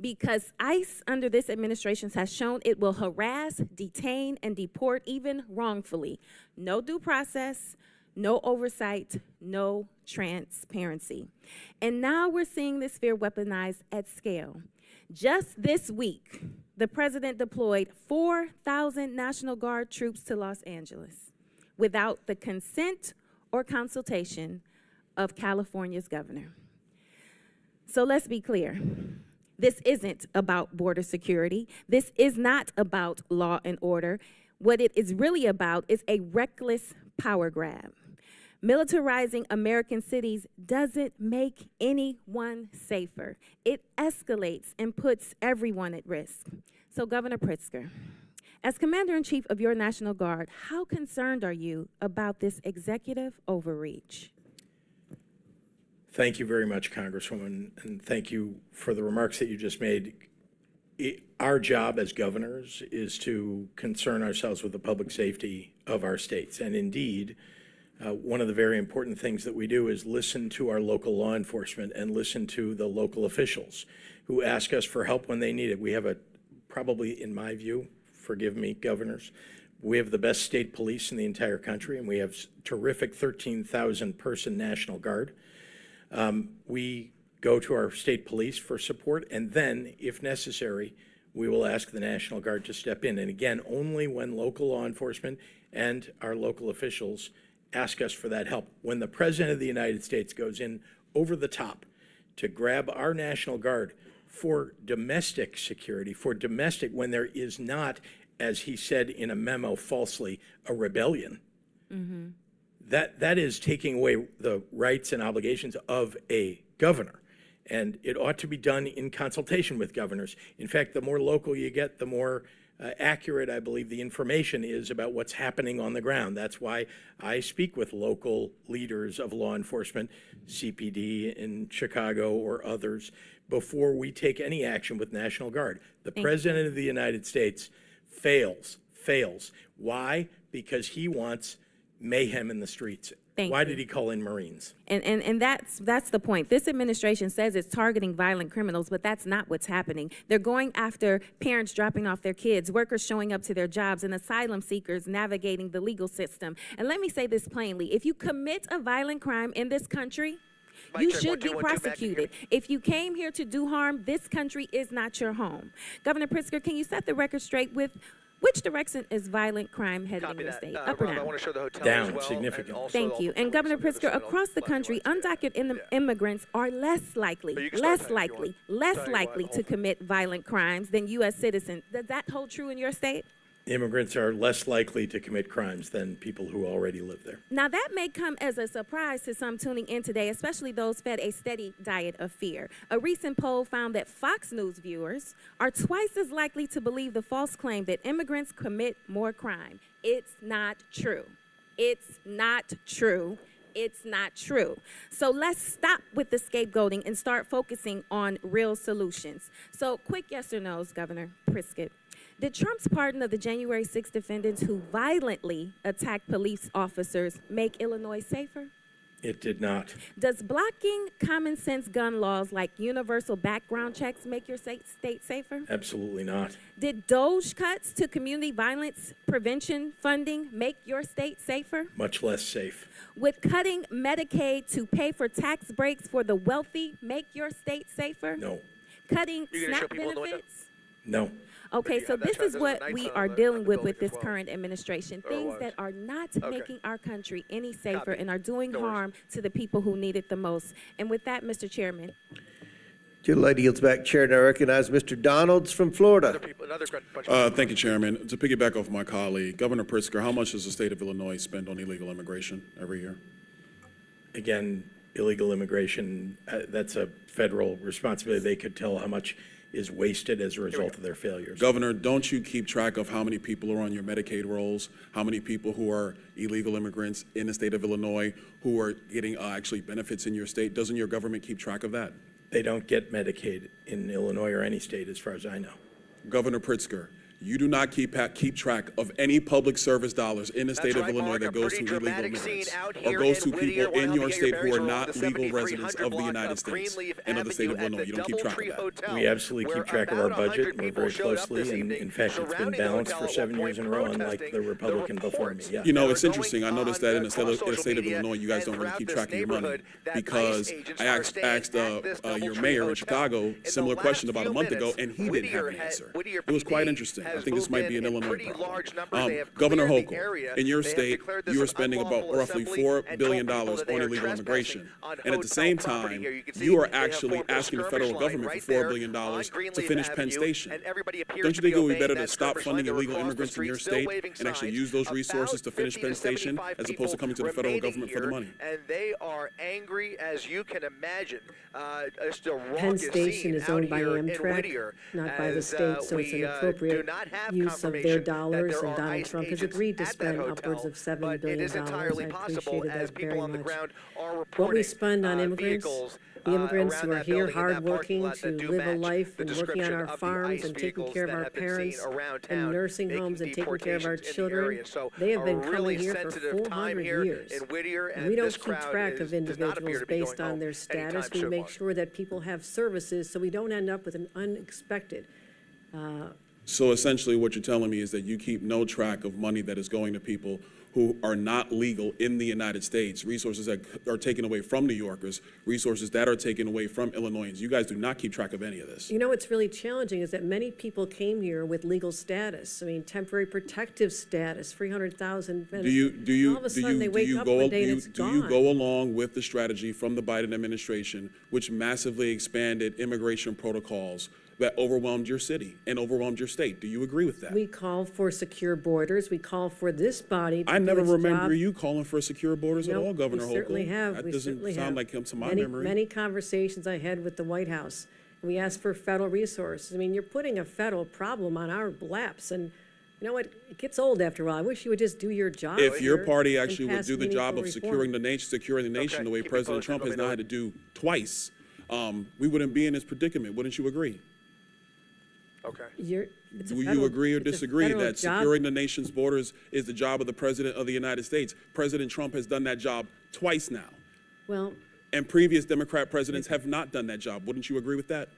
Because ICE under this administration has shown it will harass, detain, and deport even wrongfully. No due process, no oversight, no transparency. And now we're seeing this fear weaponized at scale. Just this week, the president deployed 4,000 National Guard troops to Los Angeles without the consent or consultation of California's governor. So let's be clear. This isn't about border security. This is not about law and order. What it is really about is a reckless power grab. Militarizing American cities doesn't make anyone safer. It escalates and puts everyone at risk. So, Governor Pritzker, As Commander-in-Chief of your National Guard, how concerned are you about this executive overreach? Thank you very much, Congresswoman, and thank you for the remarks that you just made. Our job as governors is to concern ourselves with the public safety of our states. And indeed, one of the very important things that we do is listen to our local law enforcement and listen to the local officials who ask us for help when they need it. We have probably, in my view, forgive me, governors, we have the best state police in the entire country, and we have terrific 13,000 person National Guard. We go to our state police for support, and then, if necessary, we will ask the National Guard to step in. And again, only when local law enforcement and our local officials ask us for that help. When the President of the United States goes in over the top to grab our National Guard for domestic security, when there is not, as he said in a memo falsely, a rebellion, that is taking away the rights and obligations of a governor. And it ought to be done in consultation with governors. In fact, the more local you get, the more accurate, I believe, the information is about what's happening on the ground. That's why I speak with local leaders of law enforcement, CPD in Chicago or others, before we take any action with National Guard. The President of the United States fails. Why? Because he wants mayhem in the streets. Why did he call in Marines? And that's the point. This administration says it's targeting violent criminals, but that's not what's happening. They're going after parents dropping off their kids, workers showing up to their jobs, and asylum seekers navigating the legal system. And let me say this plainly. If you commit a violent crime in this country, you should be prosecuted. If you came here to do harm, this country is not your home. Governor Pritzker, can you set the record straight with which direction is violent crime heading in the state? Up or down? I want to show the hotel down, as well, significantly. Thank you. And Governor Pritzker, across the country, undocumented immigrants are less likely to commit violent crimes than U.S. citizens. Does that hold true in your state? Immigrants are less likely to commit crimes than people who already live there. Now, that may come as a surprise to some tuning in today, especially those fed a steady diet of fear. A recent poll found that Fox News viewers are twice as likely to believe the false claim that immigrants commit more crime. It's not true. It's not true. It's not true. So let's stop with the scapegoating and start focusing on real solutions. So quick yes or no's, Governor Pritzker. Did Trump's pardon of the January 6 defendants who violently attacked police officers make Illinois safer? It did not. Does blocking common sense gun laws like universal background checks make your state safer? Absolutely not. Did DOGE cuts to community violence prevention funding make your state safer? Much less safe. Would cutting Medicaid to pay for tax breaks for the wealthy make your state safer? No. Cutting SNAP benefits? No. Okay, so this is what we are dealing with this current administration. Things that are not making our country any safer and are doing harm to the people who need it the most. And with that, Mr. Chairman. Gentlelady yields back chair, and I recognize Mr. Donalds from Florida. Thank you, Chairman. To piggyback off my colleague, Governor Pritzker, how much does the state of Illinois spend on illegal immigration every year? Again, illegal immigration, that's a federal responsibility. They could tell how much is wasted as a result of their failures. Governor, don't you keep track of how many people are on your Medicaid rolls, how many people who are illegal immigrants in the state of Illinois who are getting actually benefits in your state? Doesn't your government keep track of that? They don't get Medicaid in Illinois or any state as far as I know. Governor Pritzker, you do not keep track of any public service dollars in the state of Illinois that goes to illegal immigrants or goes to people in your state who are not legal residents of the United States and of the state of Illinois. You don't keep track of that. We absolutely keep track of our budget. We're very closely, and in fact, it's been balanced for 7 years in a row, unlike the Republican before me. Yeah. You know, it's interesting. I noticed that in the state of Illinois, you guys don't really keep track of your money, because I asked your mayor in Chicago similar question about a month ago, and he didn't have an answer. It was quite interesting. I think this might be an Illinois problem. Governor Hochul, in your state, you are spending about roughly $4 billion on illegal immigration. And at the same time, you are actually asking the federal government for $4 billion to finish Penn Station. Don't you think it would be better to stop funding illegal immigrants in your state and actually use those resources to finish Penn Station as opposed to coming to the federal government for the money? And they are angry, as you can imagine. Penn Station is owned by Amtrak, not by the state, so it's inappropriate use of their dollars, and Donald Trump has agreed to spend upwards of $7 billion. I appreciated that very much. What we spend on immigrants, the immigrants who are here hardworking to live a life and working on our farms and taking care of our parents and nursing homes and taking care of our children, they have been coming here for 400 years. And we don't keep track of individuals based on their status. We make sure that people have services so we don't end up with an unexpected. So essentially what you're telling me is that you keep no track of money that is going to people who are not legal in the United States, resources that are taken away from New Yorkers, resources that are taken away from Illinoisans. You guys do not keep track of any of this. You know what's really challenging is that many people came here with legal status. I mean, temporary protective status, 300,000. Do you all of a sudden they wake up one day and it's gone. Do you go along with the strategy from the Biden administration, which massively expanded immigration protocols that overwhelmed your city and overwhelmed your state? Do you agree with that? We call for secure borders. We call for this body to I never do its remember job. you calling for secure borders at all, Governor Hochul. We certainly have. That We doesn't certainly sound have. like him to my many, memory. Many conversations I had with the White House. We asked for federal resources. I mean, you're putting a federal problem on our laps, and you know what? It gets old after a while. I wish you would just do your job. If your here party and actually would pass do the job of meaningful securing reform. the nation the way President Trump has now had to do twice, we wouldn't be in this predicament. Wouldn't you agree? Okay. Do you agree or disagree that securing the nation's borders is the job of the President of the United States? President Trump has done that job twice now. Well, And previous Democrat presidents have not done that job. Wouldn't you agree with that?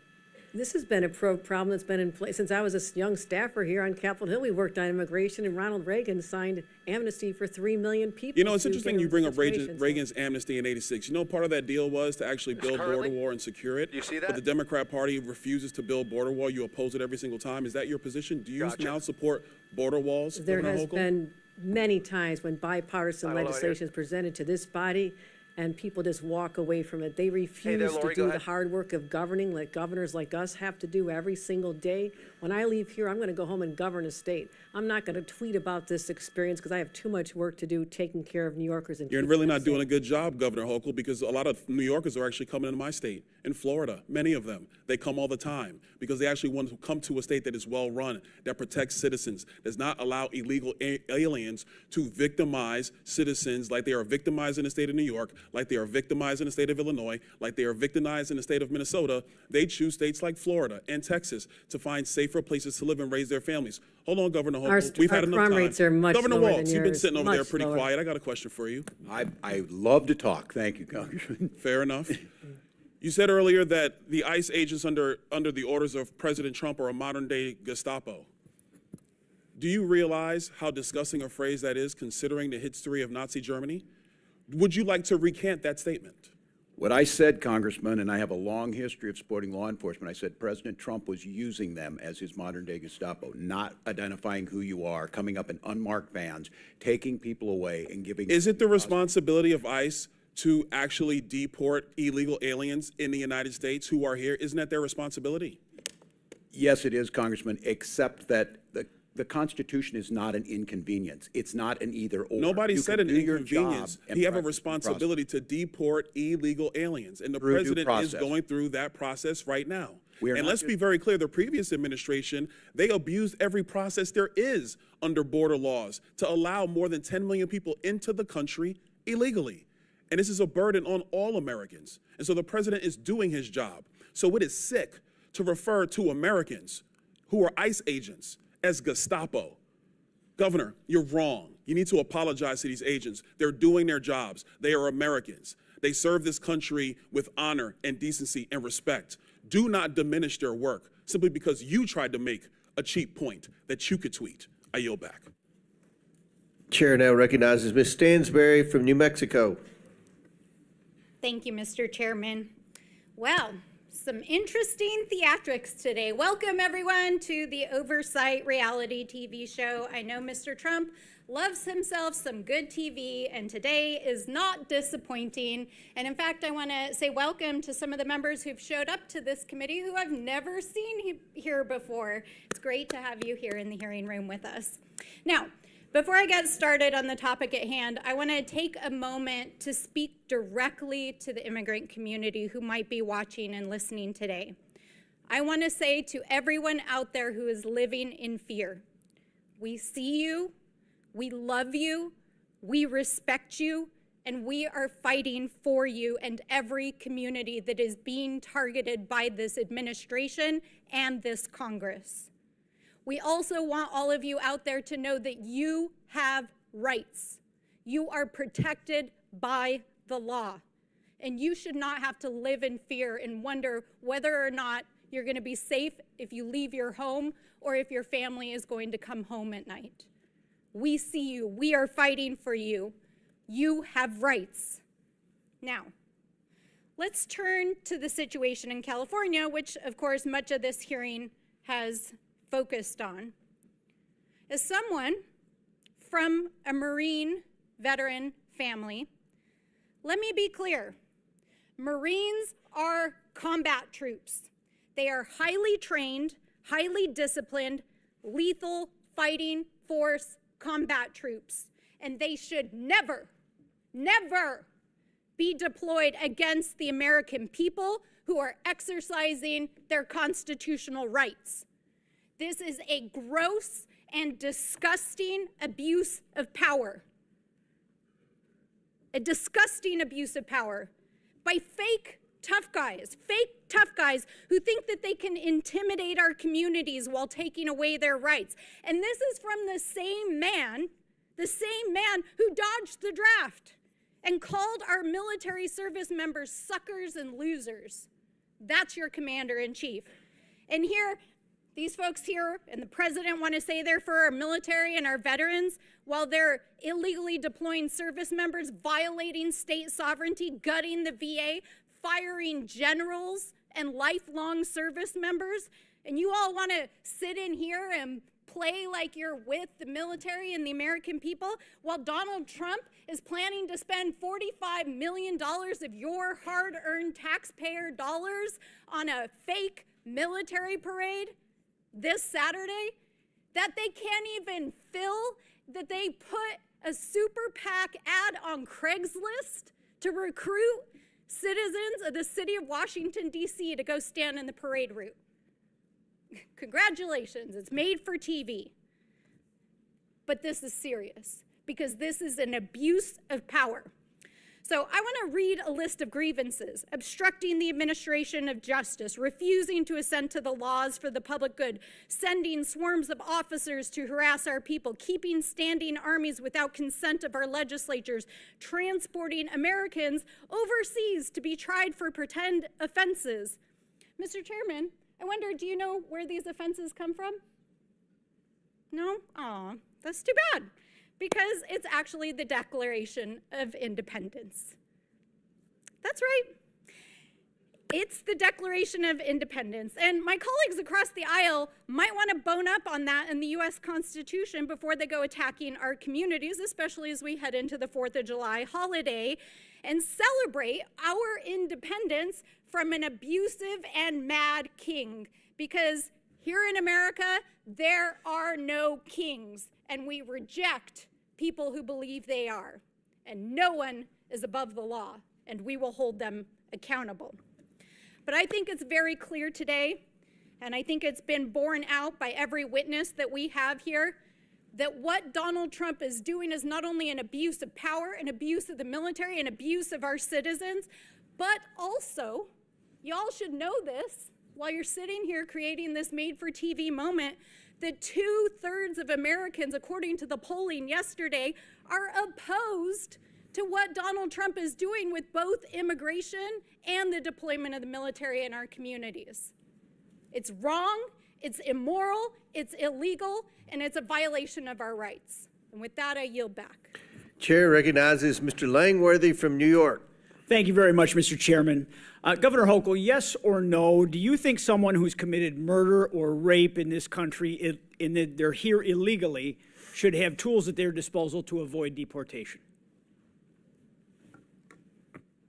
this has been a problem that's been in place since I was a young staffer here on Capitol Hill. We worked on immigration, and Ronald Reagan signed amnesty for 3 million people. You know, it's interesting you bring up situations. Reagan's amnesty in '86. You know, part of that deal was to actually build border wall and secure it. Do you see that? But the Democrat Party refuses to build border wall. You oppose it every single time. Is that your position? Do you now support border walls? There Governor has Hochul? been many times when bipartisan legislation is presented to this body and people just walk away from it. They refuse Lori, to do the hard work of governing that governors like us have to do every single day. When I leave here, I'm going to go home and govern a state. I'm not going to tweet about this experience because I have too much work to do taking care of New Yorkers. And You're really not doing a good job, Governor Hochul, because a lot of New Yorkers are actually coming into my state, in Florida, many of them. They come all the time because they actually want to come to a state that is well run, that protects citizens, does not allow illegal aliens to victimize citizens like they are victimized in the state of New York, like they are victimized in the state of Illinois, like they are victimized in the state of Minnesota. They choose states like Florida and Texas to find safer places to live and raise their families. Hold on, Governor Hochul. We've had enough crime time. rates are much Governor lower Walz, than you've been yours, sitting over there much pretty lower. quiet. I got a question for you. I love to talk. Thank you, Congressman. Fair enough. You said earlier that the ICE agents under the orders of President Trump are a modern-day Gestapo. Do you realize how disgusting a phrase that is, considering the history of Nazi Germany? Would you like to recant that statement? What I said, Congressman, and I have a long history of supporting law enforcement, I said President Trump was using them as his modern-day Gestapo, not identifying who you are, coming up in unmarked vans, taking people away and giving... Is it the responsibility of ICE to actually deport illegal aliens in the United States who are here? Isn't that their responsibility? Yes, it is, Congressman, except that the Constitution is not an inconvenience. It's not an either-or. Nobody said an inconvenience. and He have a practice due responsibility to deport illegal aliens, and the Through due president is process. going through that process right now. We are And not let's be very clear, the previous administration, they abused every process there is under border laws to allow more than 10 million people into the country illegally. And this is a burden on all Americans. And so the president is doing his job. So it is sick to refer to Americans who are ICE agents as Gestapo. Governor, you're wrong. You need to apologize to these agents. They're doing their jobs. They are Americans. They serve this country with honor and decency and respect. Do not diminish their work simply because you tried to make a cheap point that you could tweet. I yield back. Chair now recognizes Ms. Stansberry from New Mexico. Thank you, Mr. Chairman. Well, some interesting theatrics today. Welcome, everyone, to the Oversight reality TV show. I know Mr. Trump loves himself some good TV, and today is not disappointing. And in fact, I want to say welcome to some of the members who've showed up to this committee who I've never seen here before. It's great to have you here in the hearing room with us. Now, before I get started on the topic at hand, I want to take a moment to speak directly to the immigrant community who might be watching and listening today. I want to say to everyone out there who is living in fear, we see you, we love you, we respect you, and we are fighting for you and every community that is being targeted by this administration and this Congress. We also want all of you out there to know that you have rights. You are protected by the law, and you should not have to live in fear and wonder whether or not you're going to be safe if you leave your home or if your family is going to come home at night. We see you. We are fighting for you. You have rights. Now, let's turn to the situation in California, which, of course, much of this hearing has focused on. As someone from a Marine veteran family, let me be clear. Marines are combat troops. They are highly trained, highly disciplined, lethal fighting force combat troops, and they should never, never be deployed against the American people who are exercising their constitutional rights. This is a gross and disgusting abuse of power. A disgusting abuse of power by fake tough guys who think that they can intimidate our communities while taking away their rights. And this is from the same man who dodged the draft and called our military service members suckers and losers. That's your commander-in-chief. And here, these folks here and the president want to say they're for our military and our veterans while they're illegally deploying service members, violating state sovereignty, gutting the VA, firing generals and lifelong service members. And you all want to sit in here and play like you're with the military and the American people while Donald Trump is planning to spend $45 million of your hard-earned taxpayer dollars on a fake military parade this Saturday that they can't even fill, that they put a super PAC ad on Craigslist to recruit citizens of the city of Washington, D.C. to go stand in the parade route. Congratulations, it's made for TV. But this is serious because this is an abuse of power. So I want to read a list of grievances: obstructing the administration of justice, refusing to assent to the laws for the public good, sending swarms of officers to harass our people, keeping standing armies without consent of our legislatures, transporting Americans overseas to be tried for pretend offenses. Mr. Chairman, I wonder, do you know where these offenses come from? No? Aw, that's too bad. Because it's actually the Declaration of Independence. That's right. It's the Declaration of Independence. And my colleagues across the aisle might want to bone up on that in the U.S. Constitution before they go attacking our communities, especially as we head into the 4th of July holiday and celebrate our independence from an abusive and mad king. Because here in America, there are no kings, and we reject people who believe they are. And no one is above the law, and we will hold them accountable. But I think it's very clear today, and I think it's been borne out by every witness that we have here, that what Donald Trump is doing is not only an abuse of power, an abuse of the military, an abuse of our citizens, but also, y'all should know this, while you're sitting here creating this made-for-TV moment, that 2/3 of Americans, according to the polling yesterday, are opposed to what Donald Trump is doing with both immigration and the deployment of the military in our communities. It's wrong, it's immoral, it's illegal, and it's a violation of our rights. And with that, I yield back. Chair recognizes Mr. Langworthy from New York. Thank you very much, Mr. Chairman. Governor Hochul, yes or no, do you think someone who's committed murder or rape in this country, in that they're here illegally, should have tools at their disposal to avoid deportation?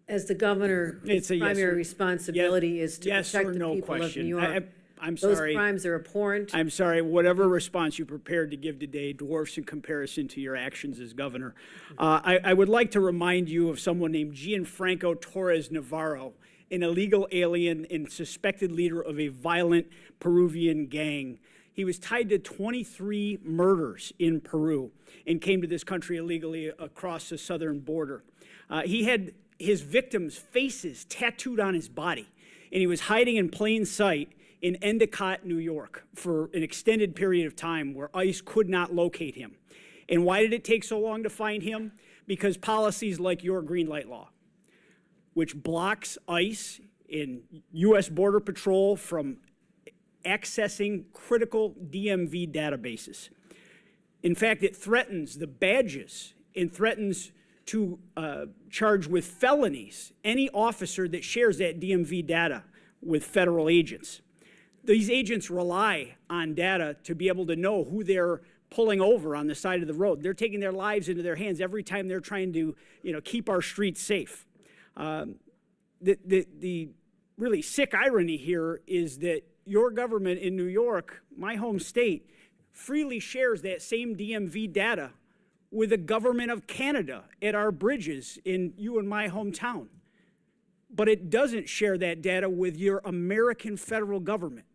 As the governor, his primary responsibility is to protect the people of New York. I'm sorry. Those crimes are abhorrent. I'm sorry. Whatever response you prepared to give today dwarfs in comparison to your actions as governor. I would like to remind you of someone named Gianfranco Torres Navarro. an illegal alien and suspected leader of a violent Peruvian gang. He was tied to 23 murders in Peru and came to this country illegally across the southern border. He had his victims' faces tattooed on his body, and he was hiding in plain sight in Endicott, New York, for an extended period of time where ICE could not locate him. And why did it take so long to find him? Because policies like your green light law, which blocks ICE and U.S. Border Patrol from accessing critical DMV databases. In fact, it threatens the badges and threatens to charge with felonies any officer that shares that DMV data with federal agents. These agents rely on data to be able to know who they're pulling over on the side of the road. They're taking their lives into their hands every time they're trying to, keep our streets safe. The really sick irony here is that your government in New York, my home state, freely shares that same DMV data with the government of Canada at our bridges in you and my hometown. But it doesn't share that data with your American federal government.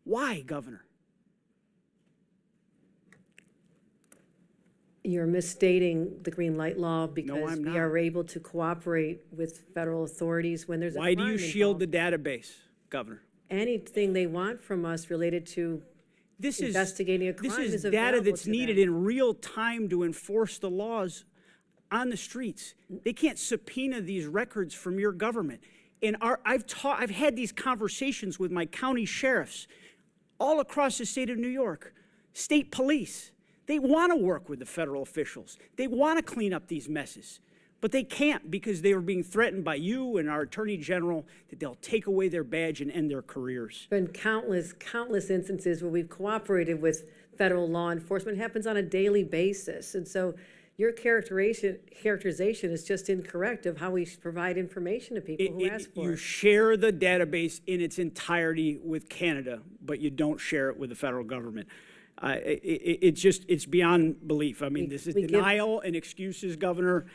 Why, Governor? You're misstating the green light law because I'm we not. are able to cooperate with federal authorities when there's a Why crime do you shield involved. the database, Governor? Anything they want from us related to investigating a crime This is is data available that's to needed them. in real time to enforce the laws on the streets. They can't subpoena these records from your government. And I've had these conversations with my county sheriffs all across the state of New York, state police. They want to work with the federal officials. They want to clean up these messes, but they can't because they are being threatened by you and our Attorney General that they'll take away their badge and end their careers. Been countless instances where we've cooperated with federal law enforcement. It happens on a daily basis. And so your characterization is just incorrect of how we provide information to people who ask for You it. share the database in its entirety with Canada, but you don't share it with the federal government. It's beyond belief. I mean, this is denial and excuses, Governor.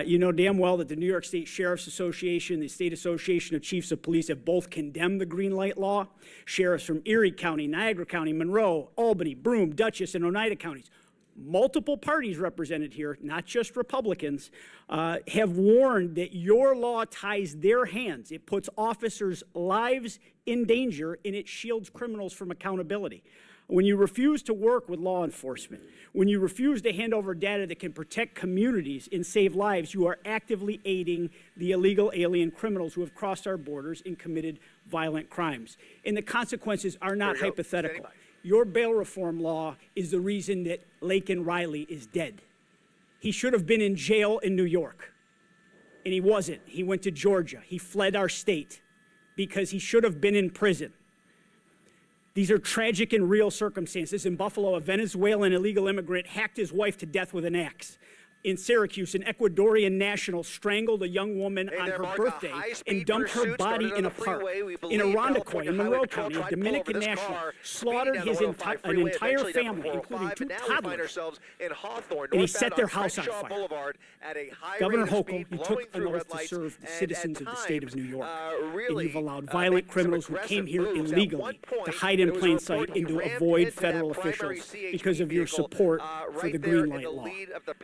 You know damn well that the New York State Sheriff's Association, the State Association of Chiefs of Police have both condemned the green light law. Sheriffs from Erie County, Niagara County, Monroe, Albany, Broome, Dutchess, and Oneida counties, multiple parties represented here, not just Republicans, have warned that your law ties their hands. It puts officers' lives in danger, and it shields criminals from accountability. When you refuse to work with law enforcement, when you refuse to hand over data that can protect communities and save lives, you are actively aiding the illegal alien criminals who have crossed our borders and committed violent crimes. And the consequences are not hypothetical. Your bail reform law is the reason that Laken Riley is dead. He should have been in jail in New York, and he wasn't. He went to Georgia. He fled our state because he should have been in prison. These are tragic and real circumstances. In Buffalo, a Venezuelan illegal immigrant hacked his wife to death with an axe. In Syracuse, an Ecuadorian national strangled a young woman on her birthday and dumped her body in a park. In Irondequoit, in Monroe County, a Dominican national slaughtered an entire family, including 2 toddlers, and he set their house on fire. Governor Hochul, you took an oath to serve the citizens of the state of New York, and you've allowed violent criminals who came here illegally to hide in plain sight and to avoid federal officials because of your support for the green light law.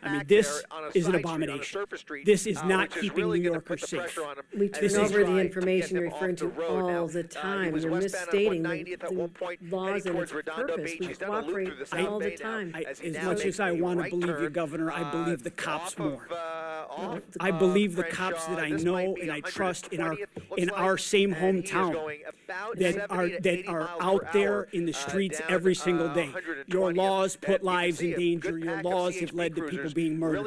I mean, this is an abomination. This is not keeping New Yorkers safe. We turn over the information you're referring to all the time. You're misstating the laws and its purpose. We cooperate all the time. As much as I want to believe you, Governor, I believe the cops more. I believe the cops that I know and I trust in our same hometown that are out there in the streets every single day. Your laws put lives in danger. Your laws have led to people being murdered.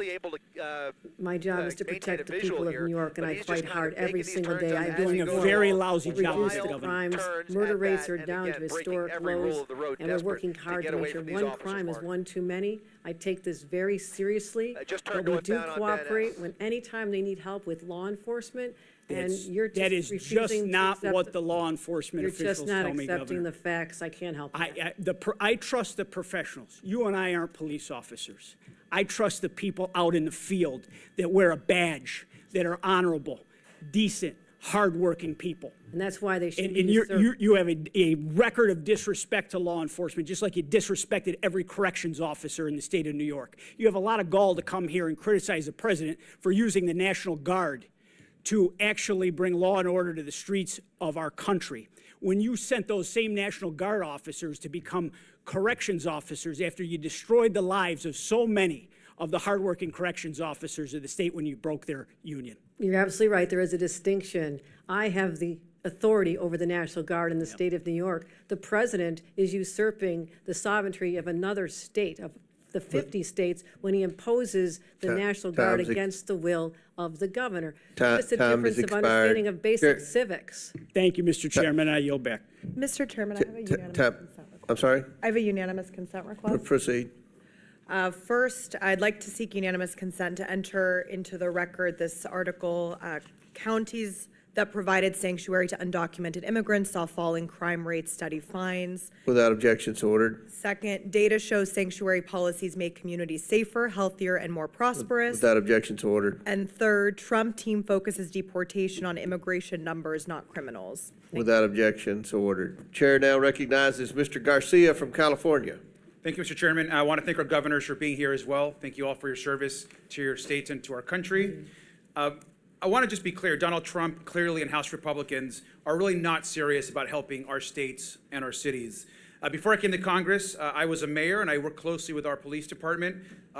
My job is to protect the people of New York, and I fight hard every single day. I'm doing a very lousy job, reduce Mr. the Governor. crimes. Murder rates are down to historic lows, and we're working hard to make sure one crime is one too many. I take this very seriously, but we do cooperate anytime they need help with law enforcement. And you're just that is just not what the law enforcement officials tell me, Governor. You're just not accepting the facts. I can't help it. I trust the professionals. You and I aren't police officers. I trust the people out in the field that wear a badge, that are honorable, decent, hardworking people. And that's why they should And be you have a record of disrespect to law enforcement, just like you disrespected every corrections officer in the state of New York. You have a lot of gall to come here and criticize the president for using the National Guard to actually bring law and order to the streets of our country. When you sent those same National Guard officers to become corrections officers after you destroyed the lives of so many of the hardworking corrections officers of the state when you broke their union. You're absolutely right. There is a distinction. I have the authority over the National Guard in the state of New York. The president is usurping the sovereignty of another state, of the 50 states, when he imposes the National Guard against the will of the governor. Just a difference of understanding of basic civics. Thank you, Mr. Chairman. I yield back. Mr. Chairman, I have a unanimous consent request. I'm sorry? I have a unanimous consent request. Proceed. First, I'd like to seek unanimous consent to enter into the record this article. Counties that provided sanctuary to undocumented immigrants saw falling crime rates, steady fines. Without objection, so ordered. Second, data shows sanctuary policies make communities safer, healthier, and more prosperous. Without objection, so ordered. And third, Trump team focuses deportation on immigration numbers, not criminals. Without objection, so ordered. Chair now recognizes Mr. Garcia from California. Thank you, Mr. Chairman. I want to thank our governors for being here as well. Thank you all for your service to your states and to our country. I want to just be clear, Donald Trump clearly and House Republicans are really not serious about helping our states and our cities. Before I came to Congress, I was a mayor and I worked closely with our police department,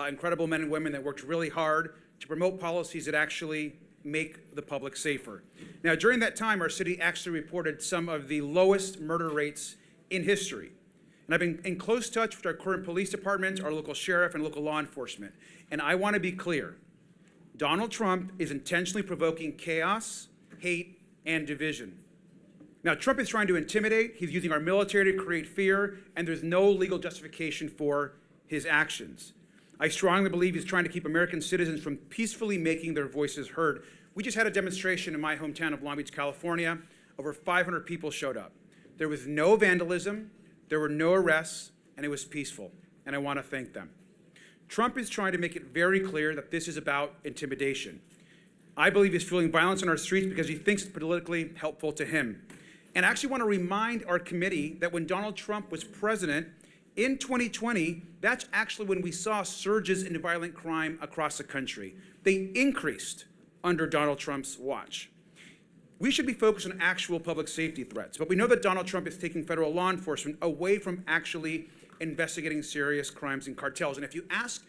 incredible men and women that worked really hard to promote policies that actually make the public safer. Now, during that time, our city actually reported some of the lowest murder rates in history. And I've been in close touch with our current police departments, our local sheriff, and local law enforcement. And I want to be clear. Donald Trump is intentionally provoking chaos, hate, and division. Now, Trump is trying to intimidate. He's using our military to create fear, and there's no legal justification for his actions. I strongly believe he's trying to keep American citizens from peacefully making their voices heard. We just had a demonstration in my hometown of Long Beach, California. Over 500 people showed up. There was no vandalism. There were no arrests, and it was peaceful, and I want to thank them. Trump is trying to make it very clear that this is about intimidation. I believe he's fueling violence on our streets because he thinks it's politically helpful to him. And I actually want to remind our committee that when Donald Trump was president in 2020, that's actually when we saw surges in violent crime across the country. They increased under Donald Trump's watch. We should be focused on actual public safety threats, but we know that Donald Trump is taking federal law enforcement away from actually investigating serious crimes and cartels. And if you ask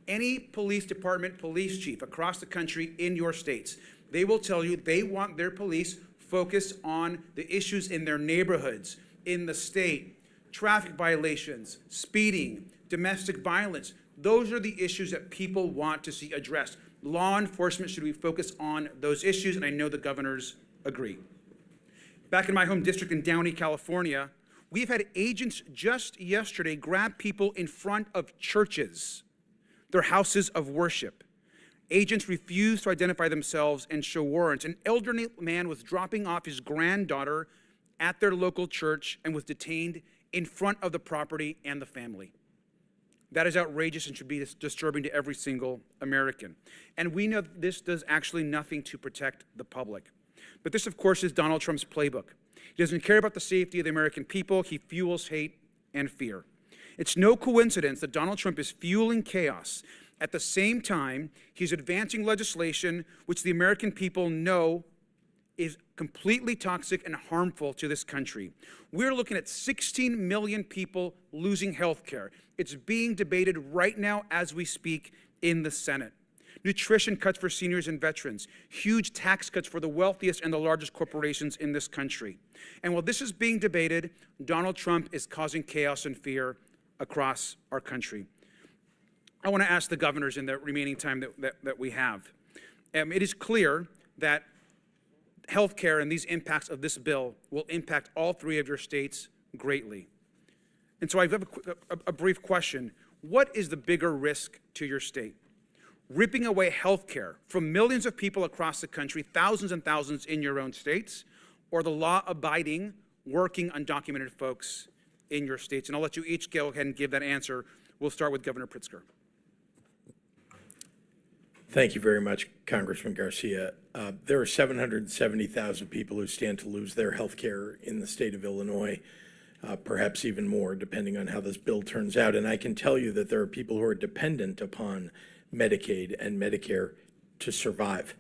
any police department, police chief across the country in your states, they will tell you they want their police focused on the issues in their neighborhoods, in the state, traffic violations, speeding, domestic violence. Those are the issues that people want to see addressed. Law enforcement should be focused on those issues, and I know the governors agree. Back in my home district in Downey, California, we've had agents just yesterday grab people in front of churches, their houses of worship. Agents refused to identify themselves and show warrants. An elderly man was dropping off his granddaughter at their local church and was detained in front of the property and the family. That is outrageous and should be disturbing to every single American. And we know this does actually nothing to protect the public. But this, of course, is Donald Trump's playbook. He doesn't care about the safety of the American people. He fuels hate and fear. It's no coincidence that Donald Trump is fueling chaos. At the same time, he's advancing legislation which the American people know is completely toxic and harmful to this country. We're looking at 16 million people losing health care. It's being debated right now as we speak in the Senate. Nutrition cuts for seniors and veterans, huge tax cuts for the wealthiest and the largest corporations in this country. And while this is being debated, Donald Trump is causing chaos and fear across our country. I want to ask the governors in the remaining time that we have. It is clear that health care and these impacts of this bill will impact all three of your states greatly. And so I have a brief question. What is the bigger risk to your state? Ripping away health care from millions of people across the country, thousands and thousands in your own states, or the law-abiding, working, undocumented folks in your states? And I'll let you each go ahead and give that answer. We'll start with Governor Pritzker. Thank you very much, Congressman Garcia. There are 770,000 people who stand to lose their health care in the state of Illinois, perhaps even more, depending on how this bill turns out. And I can tell you that there are people who are dependent upon Medicaid and Medicare to survive.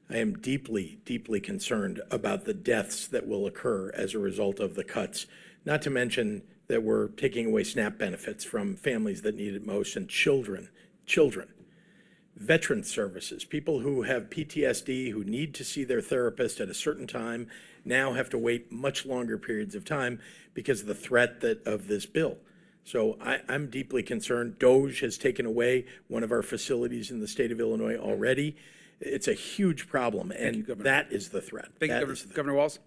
I am deeply, deeply concerned about the deaths that will occur as a result of the cuts, not to mention that we're taking away SNAP benefits from families that need it most, and children. Veteran services, people who have PTSD, who need to see their therapist at a certain time, now have to wait much longer periods of time because of the threat of this bill. So I'm deeply concerned. DOJ has taken away one of our facilities in the state of Illinois already. It's a huge problem, and that is the threat. Thank you, Governor Walz.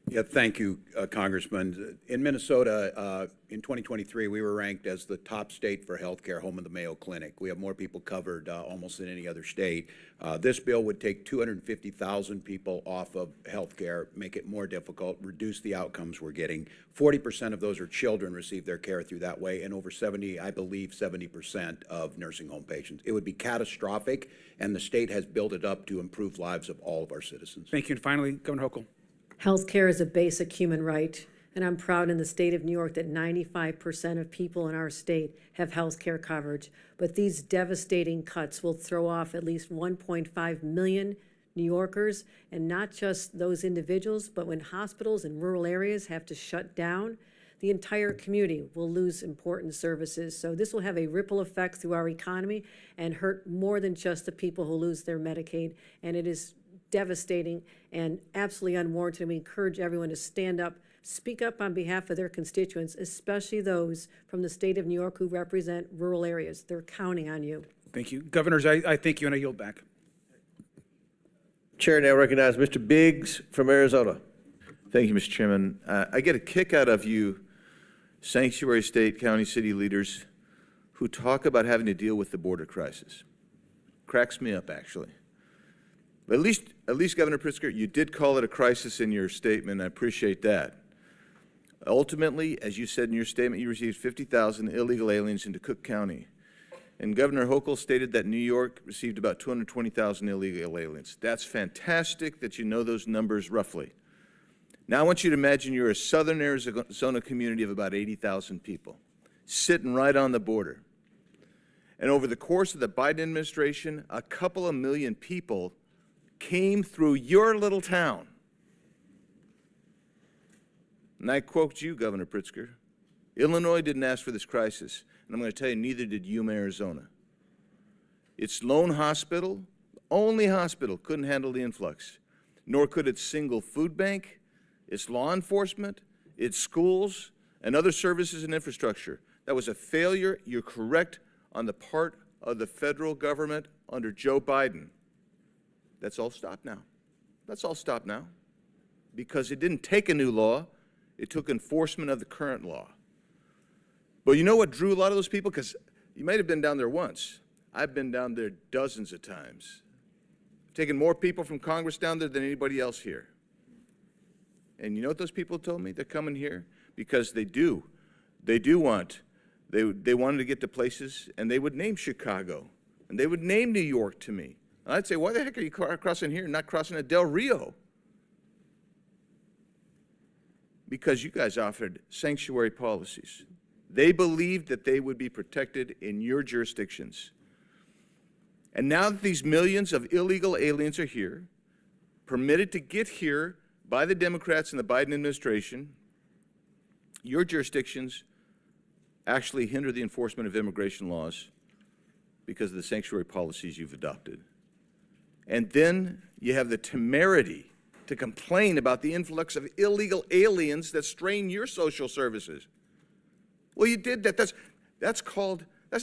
Yeah, thank you, Congressman. In Minnesota, in 2023, we were ranked as the top state for healthcare, home of the Mayo Clinic. We have more people covered almost than any other state. This bill would take 250,000 people off of healthcare, make it more difficult, reduce the outcomes we're getting. 40% of those are children receive their care through that way, and over 70% of nursing home patients. It would be catastrophic, and the state has built it up to improve lives of all of our citizens. Thank you. And finally, Governor Hochul. Healthcare is a basic human right, and I'm proud in the state of New York that 95% of people in our state have health care coverage. But these devastating cuts will throw off at least 1.5 million New Yorkers, and not just those individuals, but when hospitals in rural areas have to shut down, the entire community will lose important services. So this will have a ripple effect through our economy and hurt more than just the people who lose their Medicaid, and it is devastating and absolutely unwarranted. We encourage everyone to stand up, speak up on behalf of their constituents, especially those from the state of New York who represent rural areas. They're counting on you. Thank you. Governors, I thank you, and I yield back. Chair now recognizes Mr. Biggs from Arizona. Thank you, Mr. Chairman. I get a kick out of you sanctuary state, county, city leaders who talk about having to deal with the border crisis. Cracks me up, actually. But at least, Governor Pritzker, you did call it a crisis in your statement. I appreciate that. Ultimately, as you said in your statement, you received 50,000 illegal aliens into Cook County. And Governor Hochul stated that New York received about 220,000 illegal aliens. That's fantastic that you know those numbers roughly. Now I want you to imagine you're a southern Arizona community of about 80,000 people, sitting right on the border. And over the course of the Biden administration, a couple of million people came through your little town. And I quote you, Governor Pritzker, Illinois didn't ask for this crisis, and I'm going to tell you, neither did Yuma, Arizona. Its lone hospital, only hospital, couldn't handle the influx, nor could its single food bank, its law enforcement, its schools, and other services and infrastructure. That was a failure, you're correct, on the part of the federal government under Joe Biden. That's all stopped now. That's all stopped now. Because it didn't take a new law, it took enforcement of the current law. But you know what drew a lot of those people? Because you might have been down there once. I've been down there dozens of times. I've taken more people from Congress down there than anybody else here. And you know what those people told me? They're coming here because they wanted to get to places, and they would name Chicago, and they would name New York to me. And I'd say, why the heck are you crossing here and not crossing at Del Rio? Because you guys offered sanctuary policies. They believed that they would be protected in your jurisdictions. And now that these millions of illegal aliens are here, permitted to get here by the Democrats and the Biden administration, your jurisdictions actually hinder the enforcement of immigration laws because of the sanctuary policies you've adopted. And then you have the temerity to complain about the influx of illegal aliens that strain your social services. Well, you did that. That's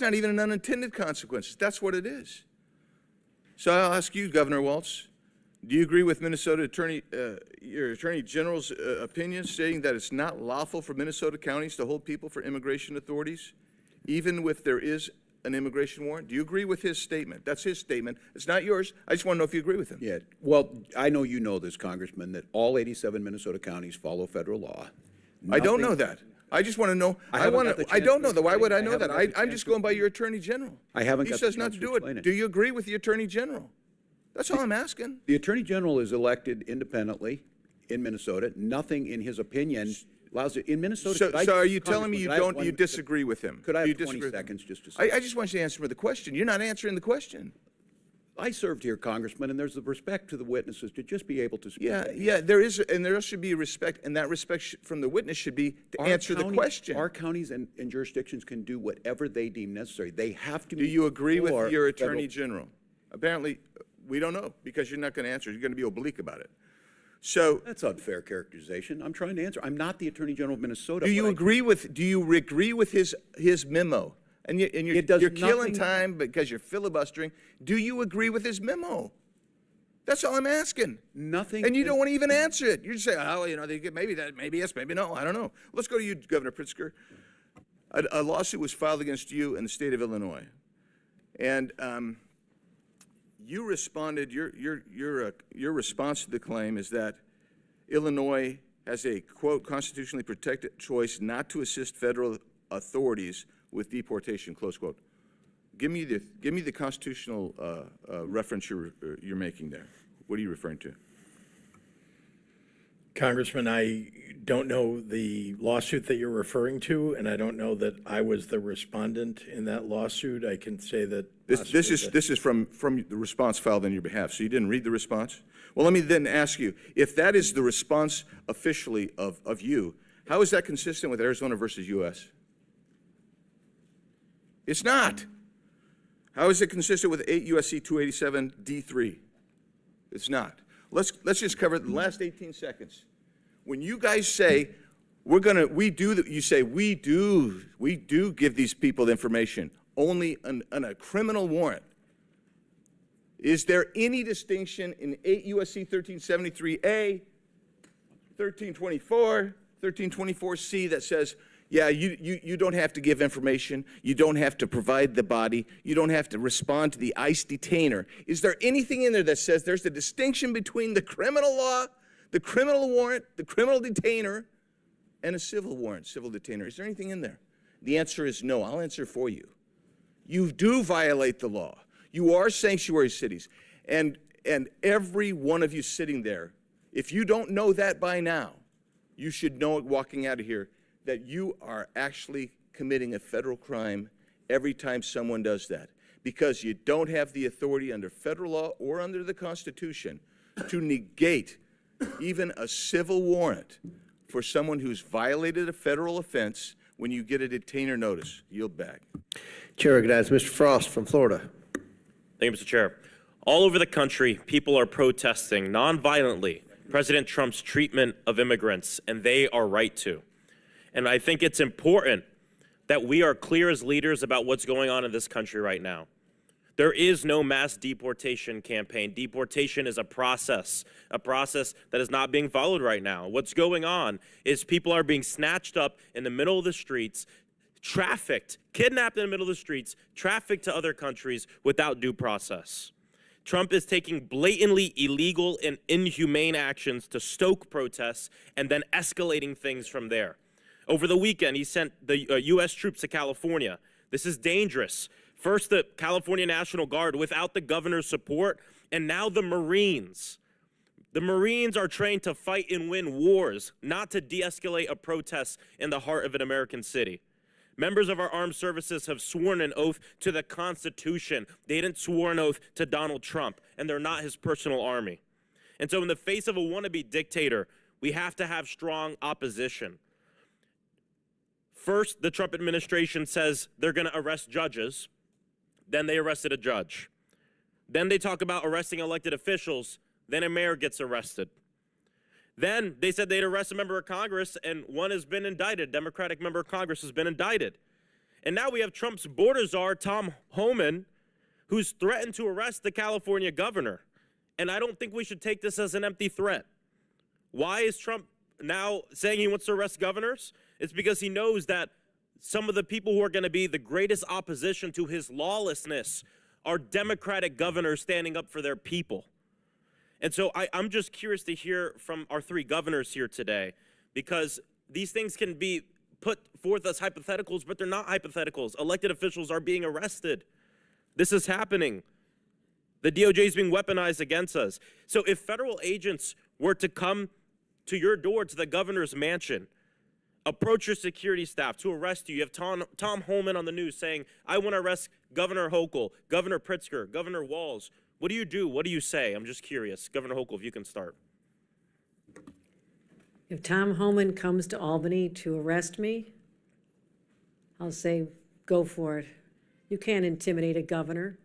not even an unintended consequence. That's what it is. So I'll ask you, Governor Walz, do you agree with Minnesota your Attorney General's opinion stating that it's not lawful for Minnesota counties to hold people for immigration authorities, even if there is an immigration warrant? Do you agree with his statement? That's his statement. It's not yours. I just want to know if you agree with him. Yeah, well, I know you know this, Congressman, that all 87 Minnesota counties follow federal law. I don't know that. I just want to know. I haven't got the I chance don't to know that. Why would I explain. know I that? haven't got the I'm chance just to going by your Attorney General. I haven't He got the says not chance to to do explain it. it. Do you agree with the Attorney General? That's all I'm asking. The Attorney General is elected independently in Minnesota. Nothing in his opinion allows it. In Minnesota, So are you telling me you disagree with him? Could I Do you have 20 disagree with him? seconds just to say? I just want you to answer the question. You're not answering the question. I served here, Congressman, and there's the respect to the witnesses to just be able to speak. Yeah, there is, and there should be respect, and that respect from the witness should be to answer the question. Our counties and jurisdictions can do whatever they deem necessary. They have to. Do you agree with before your federal- Attorney General? Apparently, we don't know, because you're not going to answer. You're going to be oblique about it. So That's unfair characterization. I'm trying to answer. I'm not the Attorney General of Minnesota. do you agree with his memo? And you're killing nothing- time because you're filibustering. Do you agree with his memo? That's all I'm asking. Nothing. And you don't want to even answer it. You just say, oh, they get maybe that, maybe yes, maybe no. I don't know. Let's go to you, Governor Pritzker. A lawsuit was filed against you in the state of Illinois, and you responded. Your response to the claim is that Illinois has a quote constitutionally protected choice not to assist federal authorities with deportation, close quote. Give me the constitutional reference you're making there. What are you referring to? Congressman, I don't know the lawsuit that you're referring to, and I don't know that I was the respondent in that lawsuit. I can say that This is from the response filed on your behalf. So you didn't read the response? Well, let me then ask you, if that is the response officially of you, how is that consistent with Arizona versus U.S.? It's not. How is it consistent with 8 U.S.C. 287 D3? It's not. Let's just cover the last 18 seconds. When you guys say you say we do give these people the information only on a criminal warrant. Is there any distinction in 8 U.S.C. 1373A, 1324, 1324C that says, yeah, you don't have to give information, you don't have to provide the body, you don't have to respond to the ICE detainer? Is there anything in there that says there's a distinction between the criminal law, the criminal warrant, the criminal detainer, and a civil warrant, civil detainer? Is there anything in there? The answer is no. I'll answer for you. You do violate the law. You are sanctuary cities. And every one of you sitting there, if you don't know that by now, you should know it walking out of here, that you are actually committing a federal crime every time someone does that, because you don't have the authority under federal law or under the Constitution to negate even a civil warrant for someone who's violated a federal offense when you get a detainer notice. Yield back. Chair recognizes Mr. Frost from Florida. Thank you, Mr. Chair. All over the country, people are protesting nonviolently President Trump's treatment of immigrants, and they are right to. And I think it's important that we are clear as leaders about what's going on in this country right now. There is no mass deportation campaign. Deportation is a process that is not being followed right now. What's going on is people are being snatched up in the middle of the streets, trafficked, kidnapped in the middle of the streets, trafficked to other countries without due process. Trump is taking blatantly illegal and inhumane actions to stoke protests and then escalating things from there. Over the weekend, he sent the U.S. troops to California. This is dangerous. First, the California National Guard without the governor's support, and now the Marines. The Marines are trained to fight and win wars, not to de-escalate a protest in the heart of an American city. Members of our armed services have sworn an oath to the Constitution. They didn't swear an oath to Donald Trump, and they're not his personal army. And so in the face of a wannabe dictator, we have to have strong opposition. First, the Trump administration says they're going to arrest judges. Then they arrested a judge. Then they talk about arresting elected officials. Then a mayor gets arrested. Then they said they'd arrest a member of Congress, and one has been indicted. A Democratic member of Congress has been indicted. And now we have Trump's border czar, Tom Homan, who's threatened to arrest the California governor. And I don't think we should take this as an empty threat. Why is Trump now saying he wants to arrest governors? It's because he knows that some of the people who are going to be the greatest opposition to his lawlessness are Democratic governors standing up for their people. And so I'm just curious to hear from our three governors here today, because these things can be put forth as hypotheticals, but they're not hypotheticals. Elected officials are being arrested. This is happening. The DOJ is being weaponized against us. So if federal agents were to come to your door, to the governor's mansion, approach your security staff to arrest you, you have Tom Homan on the news saying, I want to arrest Governor Hochul, Governor Pritzker, Governor Walz. What do you do? What do you say? I'm just curious. Governor Hochul, if you can start. If Tom Homan comes to Albany to arrest me, I'll say, go for it. You can't intimidate a governor.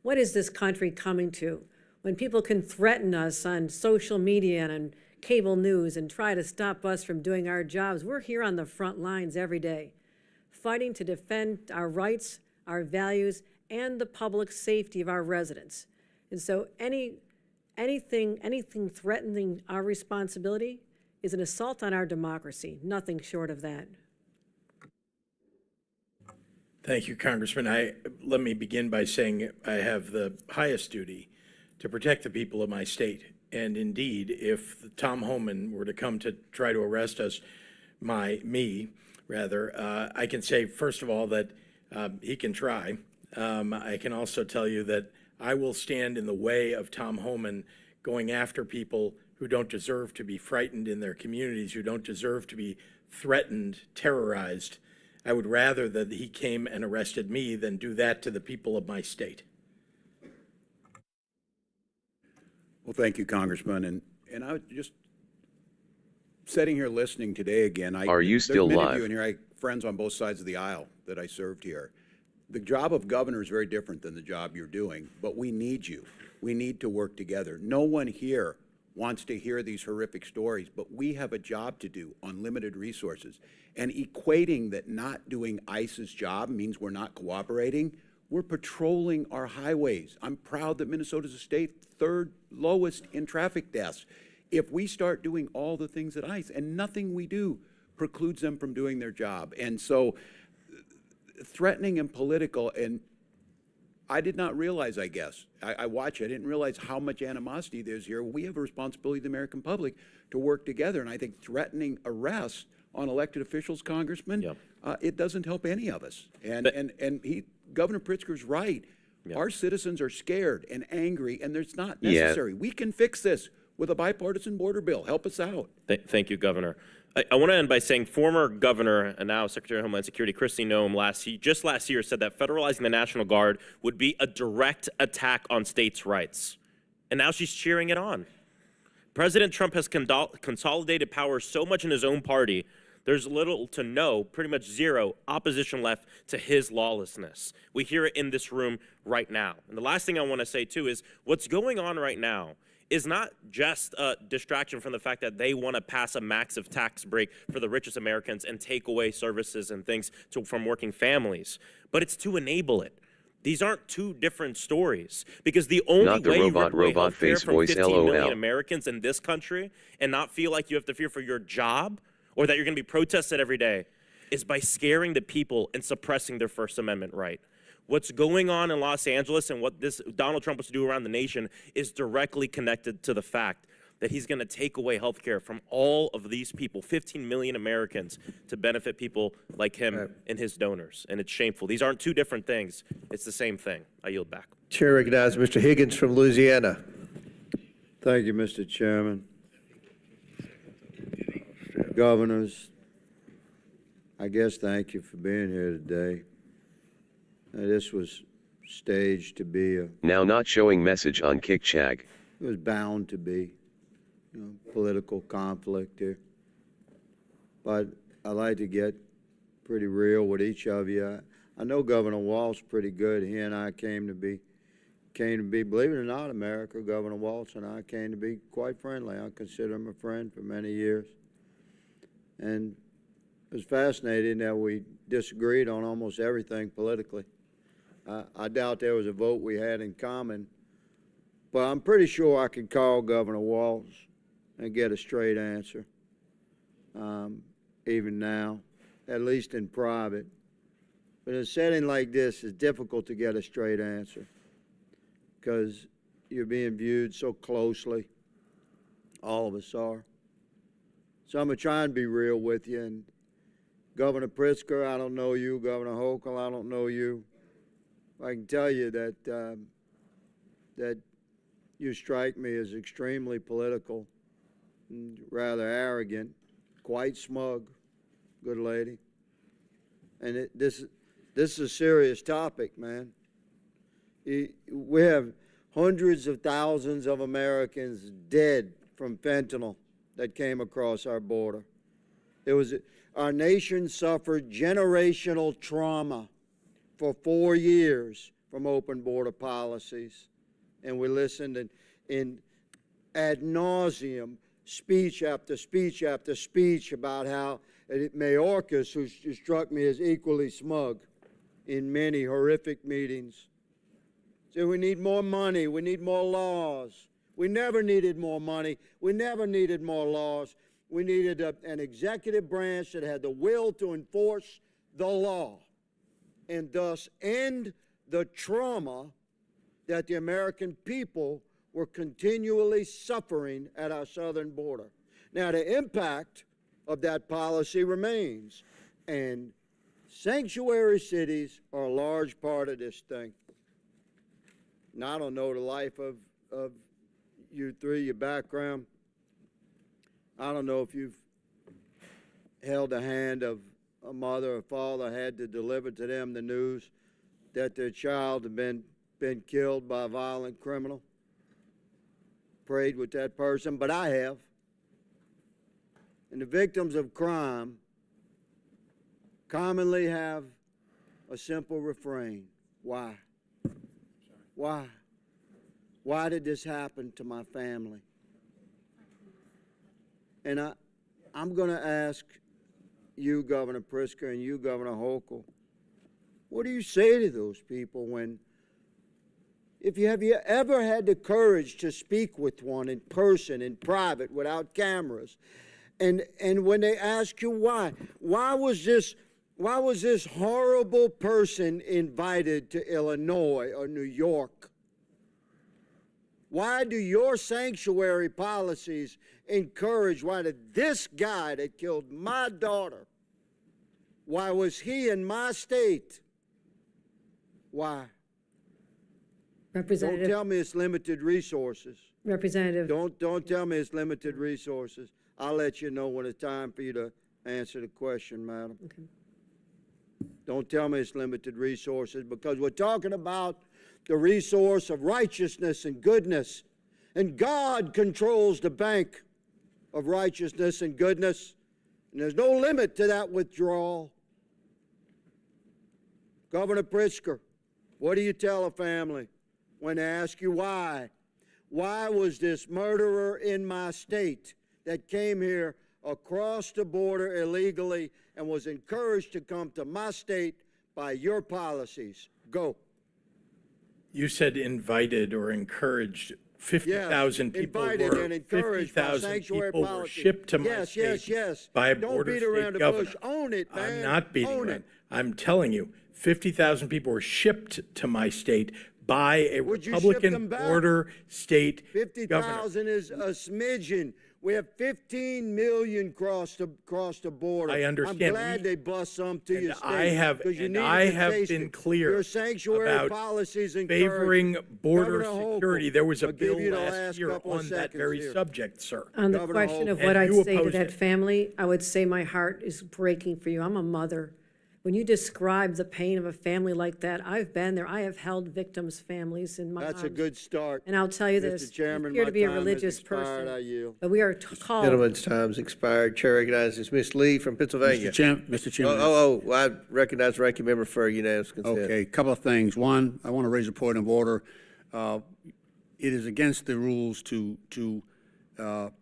What is this country coming to? When people can threaten us on social media and on cable news and try to stop us from doing our jobs, we're here on the front lines every day, fighting to defend our rights, our values, and the public safety of our residents. And so anything threatening our responsibility is an assault on our democracy, nothing short of that. Thank you, Congressman. Let me begin by saying I have the highest duty to protect the people of my state. And indeed, if Tom Homan were to come to try to arrest us, I can say, first of all, that he can try. I can also tell you that I will stand in the way of Tom Homan going after people who don't deserve to be frightened in their communities, who don't deserve to be threatened, terrorized. I would rather that he came and arrested me than do that to the people of my state. Well, thank you, Congressman. And I was just sitting here listening today again. Are you still there's many live? of you in here, I have friends on both sides of the aisle that I served here. The job of governor is very different than the job you're doing, but we need you. We need to work together. No one here wants to hear these horrific stories, but we have a job to do on limited resources. And equating that not doing ICE's job means we're not cooperating. We're patrolling our highways. I'm proud that Minnesota's a state third lowest in traffic deaths. If we start doing all the things at ICE, and nothing we do precludes them from doing their job. And so threatening and political, and I did not realize, I guess, I watch it, I didn't realize how much animosity there's here. We have a responsibility to the American public to work together, and I think threatening arrests on elected officials, Congressman, it doesn't help any of us. Governor Pritzker's right. Our citizens are scared and angry, and it's not necessary. We can fix this with a bipartisan border bill. Help us out. Thank you, Governor. I want to end by saying former Governor and now Secretary of Homeland Security Kristi Noem just last year said that federalizing the National Guard would be a direct attack on states' rights. And now she's cheering it on. President Trump has consolidated power so much in his own party, there's little to no, pretty much zero, opposition left to his lawlessness. We hear it in this room right now. And the last thing I want to say, too, is what's going on right now is not just a distraction from the fact that they want to pass a massive tax break for the richest Americans and take away services and things from working families, but it's to enable it. These aren't two different stories, because the only way you rip away healthcare from 15 million Americans in this country and not feel like you have to fear for your job or that you're going to be protested every day is by scaring the people and suppressing their First Amendment right. What's going on in Los Angeles and what this Donald Trump wants to do around the nation is directly connected to the fact that he's going to take away health care from all of these people, 15 million Americans, to benefit people like him and his donors. And it's shameful. These aren't two different things. It's the same thing. I yield back. Chair recognizes Mr. Higgins from Louisiana. Thank you, Mr. Chairman. Governors, I guess thank you for being here today. This was staged to be a... Now not showing message on Kickchag. It was bound to be, political conflict here. But I like to get pretty real with each of you. I know Governor Walz pretty good. He and I came to be, believe it or not, America, Governor Walz and I came to be quite friendly. I consider him a friend for many years. And it was fascinating that we disagreed on almost everything politically. I doubt there was a vote we had in common, but I'm pretty sure I could call Governor Walz and get a straight answer, even now, at least in private. But in a setting like this, it's difficult to get a straight answer because you're being viewed so closely. All of us are. So I'm going to try and be real with you. Governor Pritzker, I don't know you. Governor Hochul, I don't know you. I can tell you that that you strike me as extremely political, and rather arrogant, quite smug, good lady. And this is a serious topic, man. We have hundreds of thousands of Americans dead from fentanyl that came across our border. Our nation suffered generational trauma for 4 years from open border policies. And we listened in ad nauseum, speech after speech after speech about how Mayorkas, who struck me as equally smug in many horrific meetings, said we need more money, we need more laws. We never needed more money, we never needed more laws. We needed an executive branch that had the will to enforce the law and thus end the trauma that the American people were continually suffering at our southern border. Now, the impact of that policy remains, and sanctuary cities are a large part of this thing. Now, I don't know the life of you three, your background. I don't know if you've held the hand of a mother or father had to deliver to them the news that their child had been killed by a violent criminal. Prayed with that person, but I have. And the victims of crime commonly have a simple refrain. Why? Why? Why did this happen to my family? And I'm going to ask you, Governor Pritzker, and you, Governor Hochul, what do you say to those people when, have you ever had the courage to speak with one in person, in private, without cameras, and when they ask you why was this horrible person invited to Illinois or New York? Why do your sanctuary policies encourage, why did this guy that killed my daughter, why was he in my state? Why? Representative. Don't tell me it's limited resources. Representative. Don't tell me it's limited resources. I'll let you know when it's time for you to answer the question, madam. Okay. Don't tell me it's limited resources, because we're talking about the resource of righteousness and goodness. And God controls the bank of righteousness and goodness. And there's no limit to that withdrawal. Governor Pritzker, what do you tell a family when they ask you why? Why was this murderer in my state that came here across the border illegally and was encouraged to come to my state by your policies? Go. You said invited or encouraged. 50,000 people invited were and encouraged by 50,000 sanctuary people were policy. shipped to my state by a Don't border beat state around the governor. bush. Own it, man. I'm not beating Own around. it. I'm telling you, 50,000 people were shipped to my state by a Would you ship Republican them back? border state governor. 50,000 is a smidgen. We have 15 million cross the border. I understand. I'm glad they bust some to your state. I have been clear your sanctuary about policies favoring border Governor security. Hochul, There was a I'll give bill you the last last year couple of on that seconds very here. subject, sir. On the Governor question of Hochul. what And I'd you say to opposed that it. family, I would say my heart is breaking for you. I'm a mother. When you describe the pain of a family like that, I've been there. I have held victims' families in my That's a arms. good start. And I'll tell you Mr. this, Chairman, you appear my to be a time has religious expired. I person, yield. but we are called. Gentleman's time's expired. Chair recognizes Ms. Lee from Pennsylvania. Mr. Chairman. I recognize the ranking member for unanimous consent. Okay, a couple of things. One, I want to raise a point of order. It is against the rules to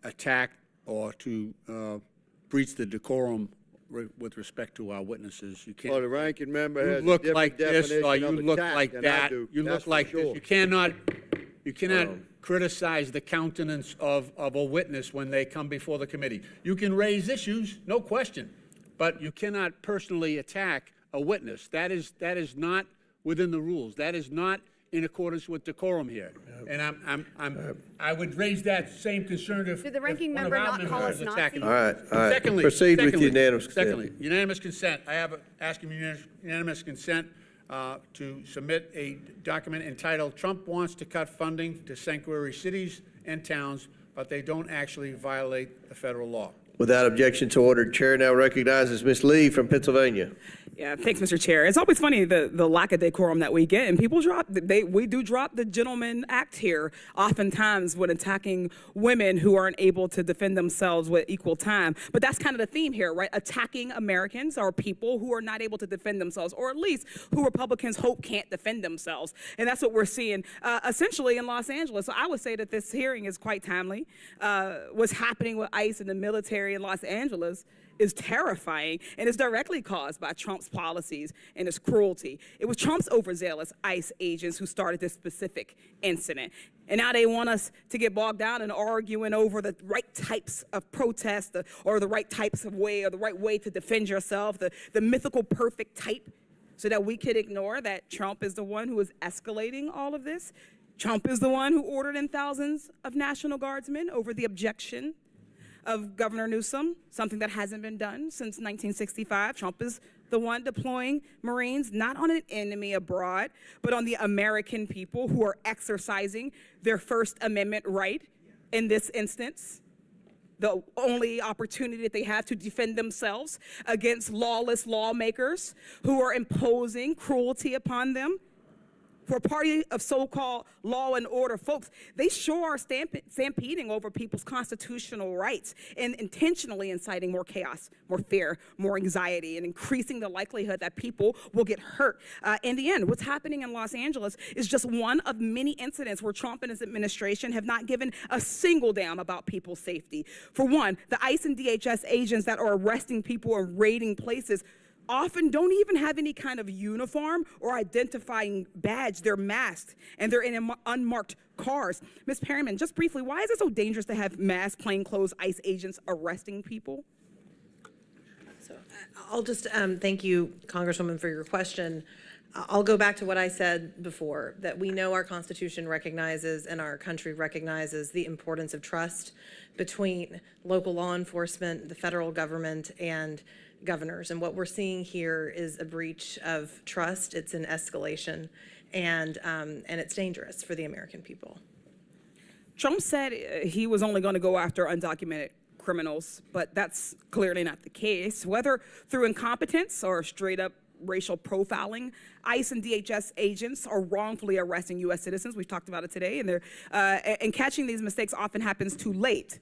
attack or to breach the decorum with respect to our witnesses. You can't. Well, the ranking member You has a look different like this, definition or of you look attack like than I that. do. You That's look for like sure. this. You cannot criticize the countenance of a witness when they come before the committee. You can raise issues, no question, but you cannot personally attack a witness. That is not within the rules. That is not in accordance with decorum here. And I would raise that same concern if. Did the ranking if one of member our not call members us was attacking Nazis? me. All right. Secondly, Proceed with secondly, unanimous consent. Secondly, unanimous consent. I have asking unanimous consent to submit a document entitled "Trump Wants to Cut Funding to Sanctuary Cities and Towns, but They Don't Actually Violate the Federal Law." Without objection to order, Chair now recognizes Ms. Lee from Pennsylvania. Yeah, thanks, Mr. Chair. It's always funny the lack of decorum that we get, and people we do drop the gentleman act here oftentimes when attacking women who aren't able to defend themselves with equal time. But that's kind of the theme here, right? Attacking Americans or people who are not able to defend themselves, or at least who Republicans hope can't defend themselves. And that's what we're seeing essentially in Los Angeles. So I would say that this hearing is quite timely. What's happening with ICE and the military in Los Angeles is terrifying, and it's directly caused by Trump's policies and his cruelty. It was Trump's overzealous ICE agents who started this specific incident. And now they want us to get bogged down in arguing over the right types of protest or the right types of way or the right way to defend yourself, the mythical perfect type, so that we could ignore that Trump is the one who is escalating all of this. Trump is the one who ordered in thousands of National Guardsmen over the objection of Governor Newsom, something that hasn't been done since 1965. Trump is the one deploying Marines, not on an enemy abroad, but on the American people who are exercising their First Amendment right in this instance. The only opportunity that they have to defend themselves against lawless lawmakers who are imposing cruelty upon them. For a party of so-called law and order folks, they sure are stampeding over people's constitutional rights and intentionally inciting more chaos, more fear, more anxiety, and increasing the likelihood that people will get hurt. In the end, what's happening in Los Angeles is just one of many incidents where Trump and his administration have not given a single damn about people's safety. For one, the ICE and DHS agents that are arresting people and raiding places often don't even have any kind of uniform or identifying badge. They're masked, and they're in unmarked cars. Ms. Perryman, just briefly, why is it so dangerous to have masked, plainclothes ICE agents arresting people? So I'll just thank you, Congresswoman, for your question. I'll go back to what I said before, that we know our Constitution recognizes and our country recognizes the importance of trust between local law enforcement, the federal government, and governors. And what we're seeing here is a breach of trust. It's an escalation, and it's dangerous for the American people. Trump said he was only going to go after undocumented criminals, but that's clearly not the case. Whether through incompetence or straight up racial profiling, ICE and DHS agents are wrongfully arresting U.S. citizens. We've talked about it today, and catching these mistakes often happens too late,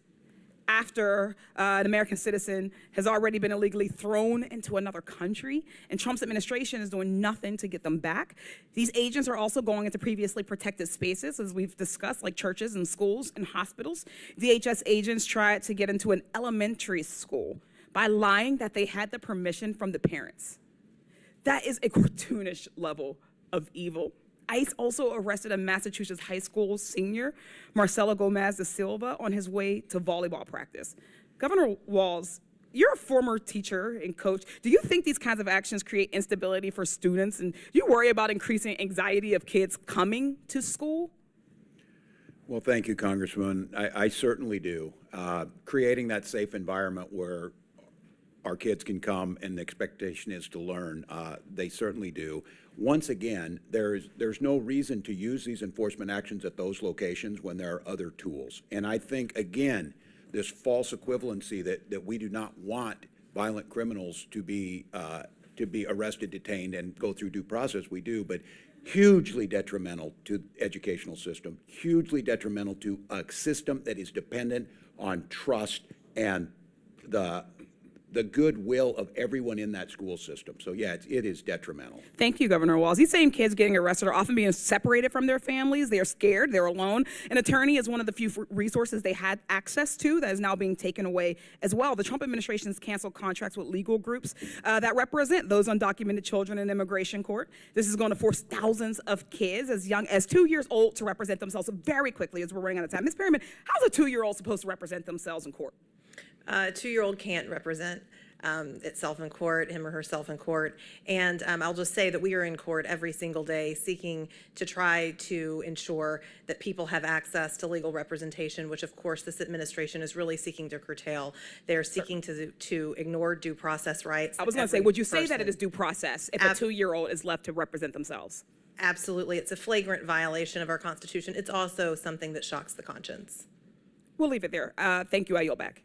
after an American citizen has already been illegally thrown into another country, and Trump's administration is doing nothing to get them back. These agents are also going into previously protected spaces, as we've discussed, like churches and schools and hospitals. DHS agents tried to get into an elementary school by lying that they had the permission from the parents. That is a cartoonish level of evil. ICE also arrested a Massachusetts high school senior, Marcelo Gomez da Silva, on his way to volleyball practice. Governor Walz, you're a former teacher and coach. Do you think these kinds of actions create instability for students? And do you worry about increasing anxiety of kids coming to school? Well, thank you, Congressman. I certainly do. Creating that safe environment where our kids can come and the expectation is to learn, they certainly do. Once again, there's no reason to use these enforcement actions at those locations when there are other tools. And I think, again, this false equivalency that we do not want violent criminals to be arrested, detained, and go through due process, we do, but hugely detrimental to the educational system, hugely detrimental to a system that is dependent on trust and the goodwill of everyone in that school system. So yeah, it is detrimental. Thank you, Governor Walz. These same kids getting arrested are often being separated from their families. They are scared, they're alone. An attorney is one of the few resources they had access to that is now being taken away as well. The Trump administration has canceled contracts with legal groups that represent those undocumented children in immigration court. This is going to force thousands of kids as young as 2 years old to represent themselves very quickly as we're running out of time. Ms. Perryman, how's a 2-year-old supposed to represent themselves in court? A 2-year-old can't represent itself in court, him or herself in court. And I'll just say that we are in court every single day seeking to try to ensure that people have access to legal representation, which of course this administration is really seeking to curtail. They're seeking to ignore due process rights. I was going to say, would you say that it is due process if a 2-year-old is left to represent themselves? Absolutely. It's a flagrant violation of our Constitution. It's also something that shocks the conscience. We'll leave it there. Thank you. I yield back.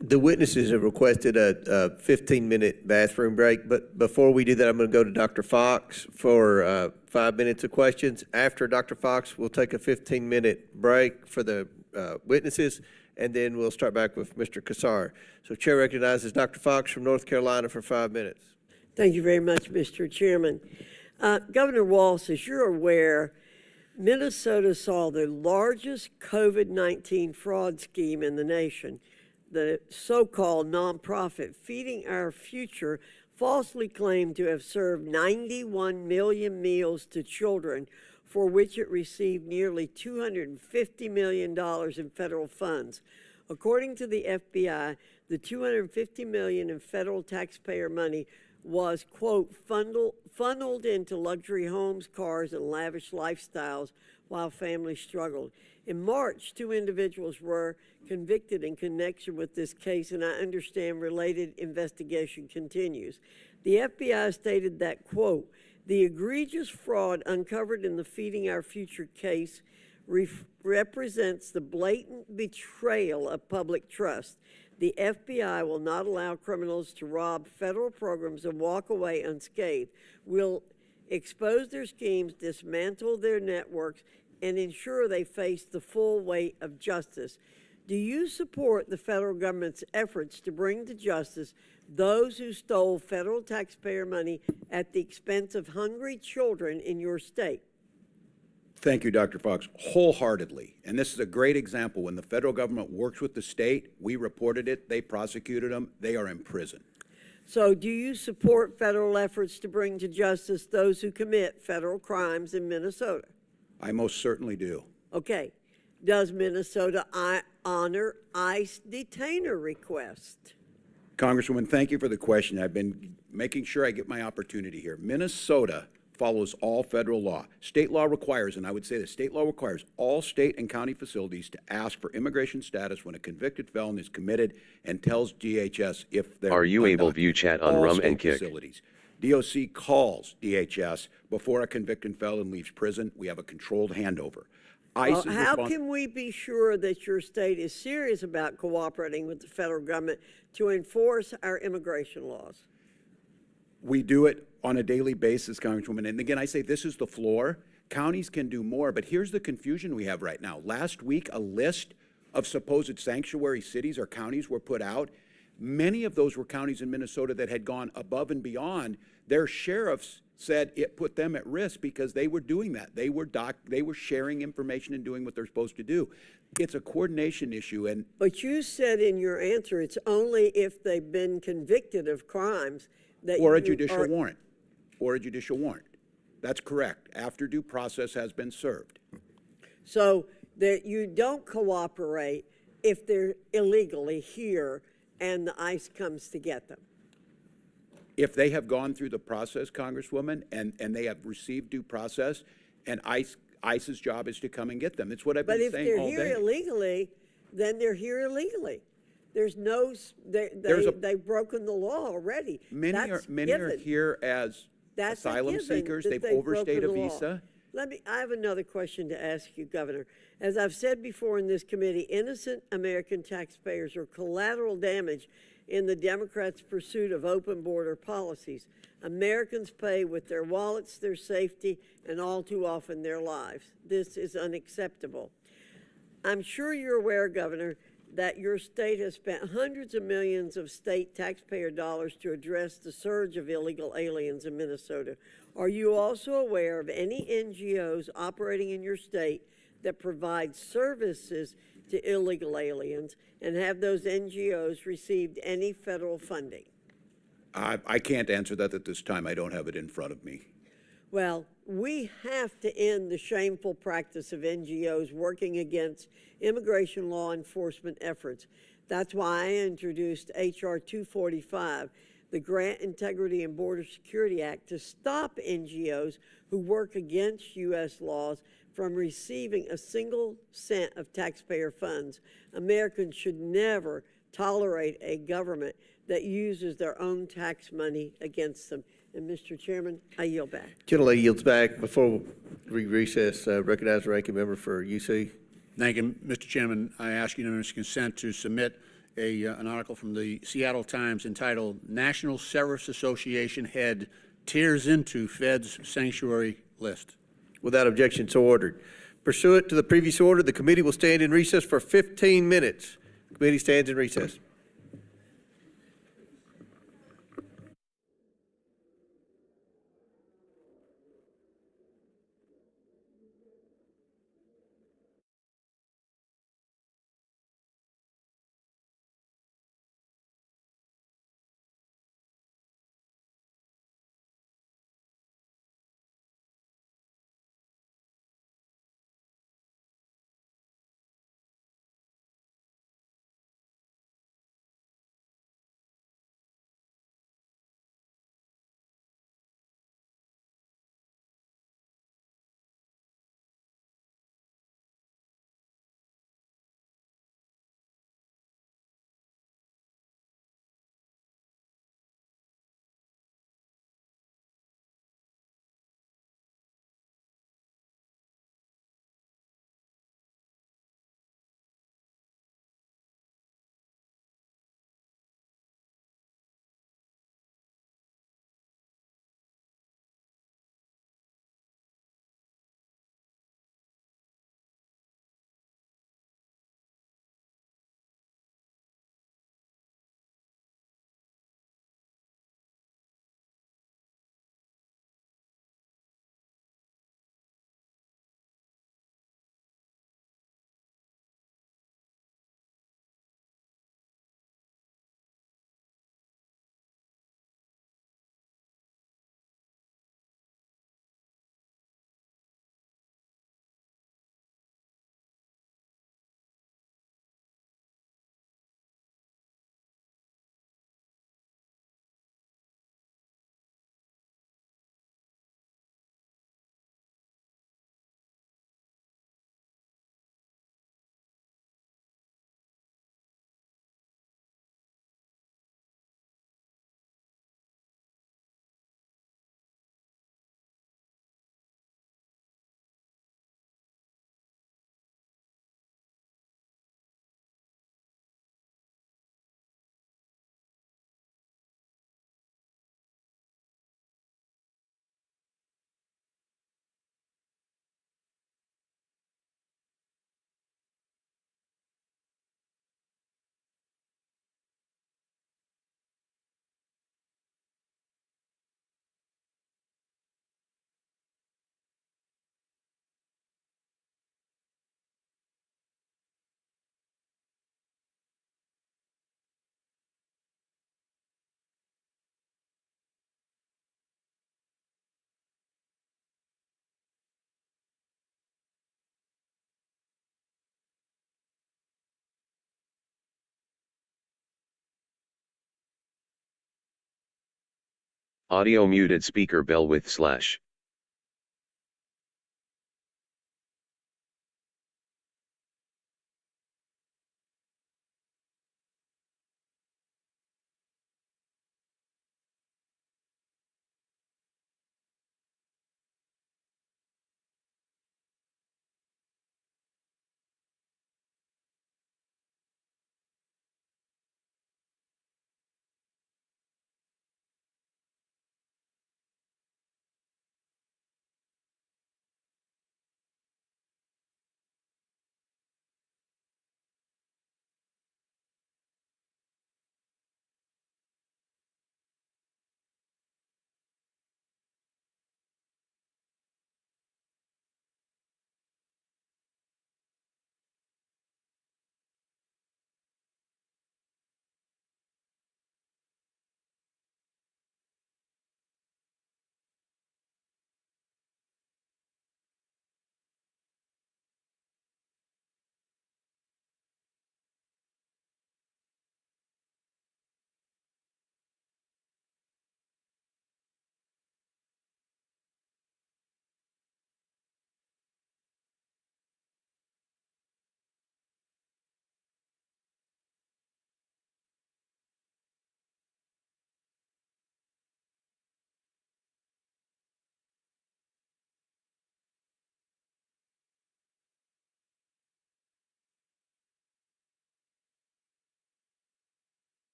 The witnesses have requested a 15-minute bathroom break, but before we do that, I'm going to go to Dr. Fox for 5 minutes of questions. After Dr. Fox, we'll take a 15-minute break for the witnesses, and then we'll start back with Mr. Kassar. So Chair recognizes Dr. Fox from North Carolina for 5 minutes. Thank you very much, Mr. Chairman. Governor Walz, as you're aware, Minnesota saw the largest COVID-19 fraud scheme in the nation. The so-called nonprofit Feeding Our Future falsely claimed to have served 91 million meals to children, for which it received nearly $250 million in federal funds. According to the FBI, the $250 million in federal taxpayer money was, quote, funneled into luxury homes, cars, and lavish lifestyles while families struggled. In March, 2 individuals were convicted in connection with this case, and I understand related investigation continues. The FBI stated that, quote, the egregious fraud uncovered in the Feeding Our Future case represents the blatant betrayal of public trust. The FBI will not allow criminals to rob federal programs and walk away unscathed. We'll expose their schemes, dismantle their networks, and ensure they face the full weight of justice. Do you support the federal government's efforts to bring to justice those who stole federal taxpayer money at the expense of hungry children in your state? Thank you, Dr. Fox, wholeheartedly. And this is a great example. When the federal government works with the state, we reported it, they prosecuted them, they are in prison. So do you support federal efforts to bring to justice those who commit federal crimes in Minnesota? I most certainly do. Okay. Does Minnesota honor ICE detainer request? Congresswoman, thank you for the question. I've been making sure I get my opportunity here. Minnesota follows all federal law. State law requires, and I would say the state law requires all state and county facilities to ask for immigration status when a convicted felon is committed and tells DHS if they're Are you able view chat on all Rum state and Kick? facilities. DOC calls DHS before a convicted felon leaves prison. We have a controlled handover. ICE is How can we be sure that your state is serious about cooperating with the federal government to enforce our immigration laws? We do it on a daily basis, Congresswoman. And again, I say this is the floor. Counties can do more, but here's the confusion we have right now. Last week, a list of supposed sanctuary cities or counties were put out. Many of those were counties in Minnesota that had gone above and beyond. Their sheriffs said it put them at risk because they were doing that. They were sharing information and doing what they're supposed to do. It's a coordination issue. But you said in your answer it's only if they've been convicted of crimes that or a judicial warrant. Or a judicial warrant. That's correct, after due process has been served. So that you don't cooperate if they're illegally here and the ICE comes to get them. If they have gone through the process, Congresswoman, and they have received due process, and ICE's job is to come and get them. It's what I've been saying all day. But if they're here illegally, then they're here illegally. There's no, they've broken the law already. Many are here as asylum seekers. They've overstayed a visa. I have another question to ask you, Governor. As I've said before in this committee, innocent American taxpayers are collateral damage in the Democrats' pursuit of open border policies. Americans pay with their wallets, their safety, and all too often their lives. This is unacceptable. I'm sure you're aware, Governor, that your state has spent hundreds of millions of state taxpayer dollars to address the surge of illegal aliens in Minnesota. Are you also aware of any NGOs operating in your state that provide services to illegal aliens, and have those NGOs received any federal funding? I can't answer that at this time. I don't have it in front of me. Well, we have to end the shameful practice of NGOs working against immigration law enforcement efforts. That's why I introduced H.R. 245, the Grant Integrity and Border Security Act, to stop NGOs who work against U.S. laws from receiving a single cent of taxpayer funds. Americans should never tolerate a government that uses their own tax money against them. And Mr. Chairman, I yield back. Gentlelady yields back. Before we recess, recognize the ranking member for UC. Thank you, Mr. Chairman. I ask unanimous consent to submit an article from the Seattle Times entitled "National Sheriffs Association Head Tears into Fed's Sanctuary List." Without objection, so ordered. Pursuant to the previous order, the committee will stand in recess for 15 minutes. The committee stands in recess. Audio muted, speaker bell with slash.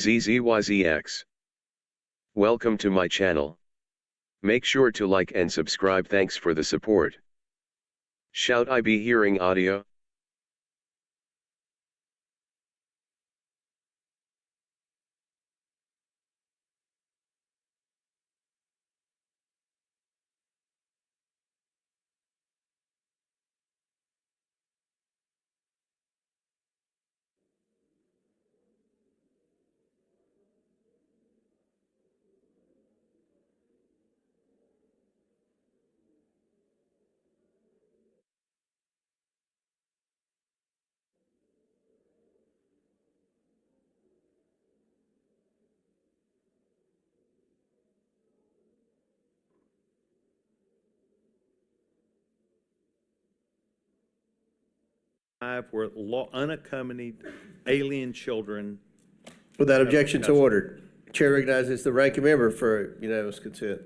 ZZYZX. Welcome to my channel. Make sure to like and subscribe. Thanks for the support. Should I be hearing audio? Were unaccompanied alien children. Without objection, so ordered. Chair recognizes the ranking member for unanimous consent.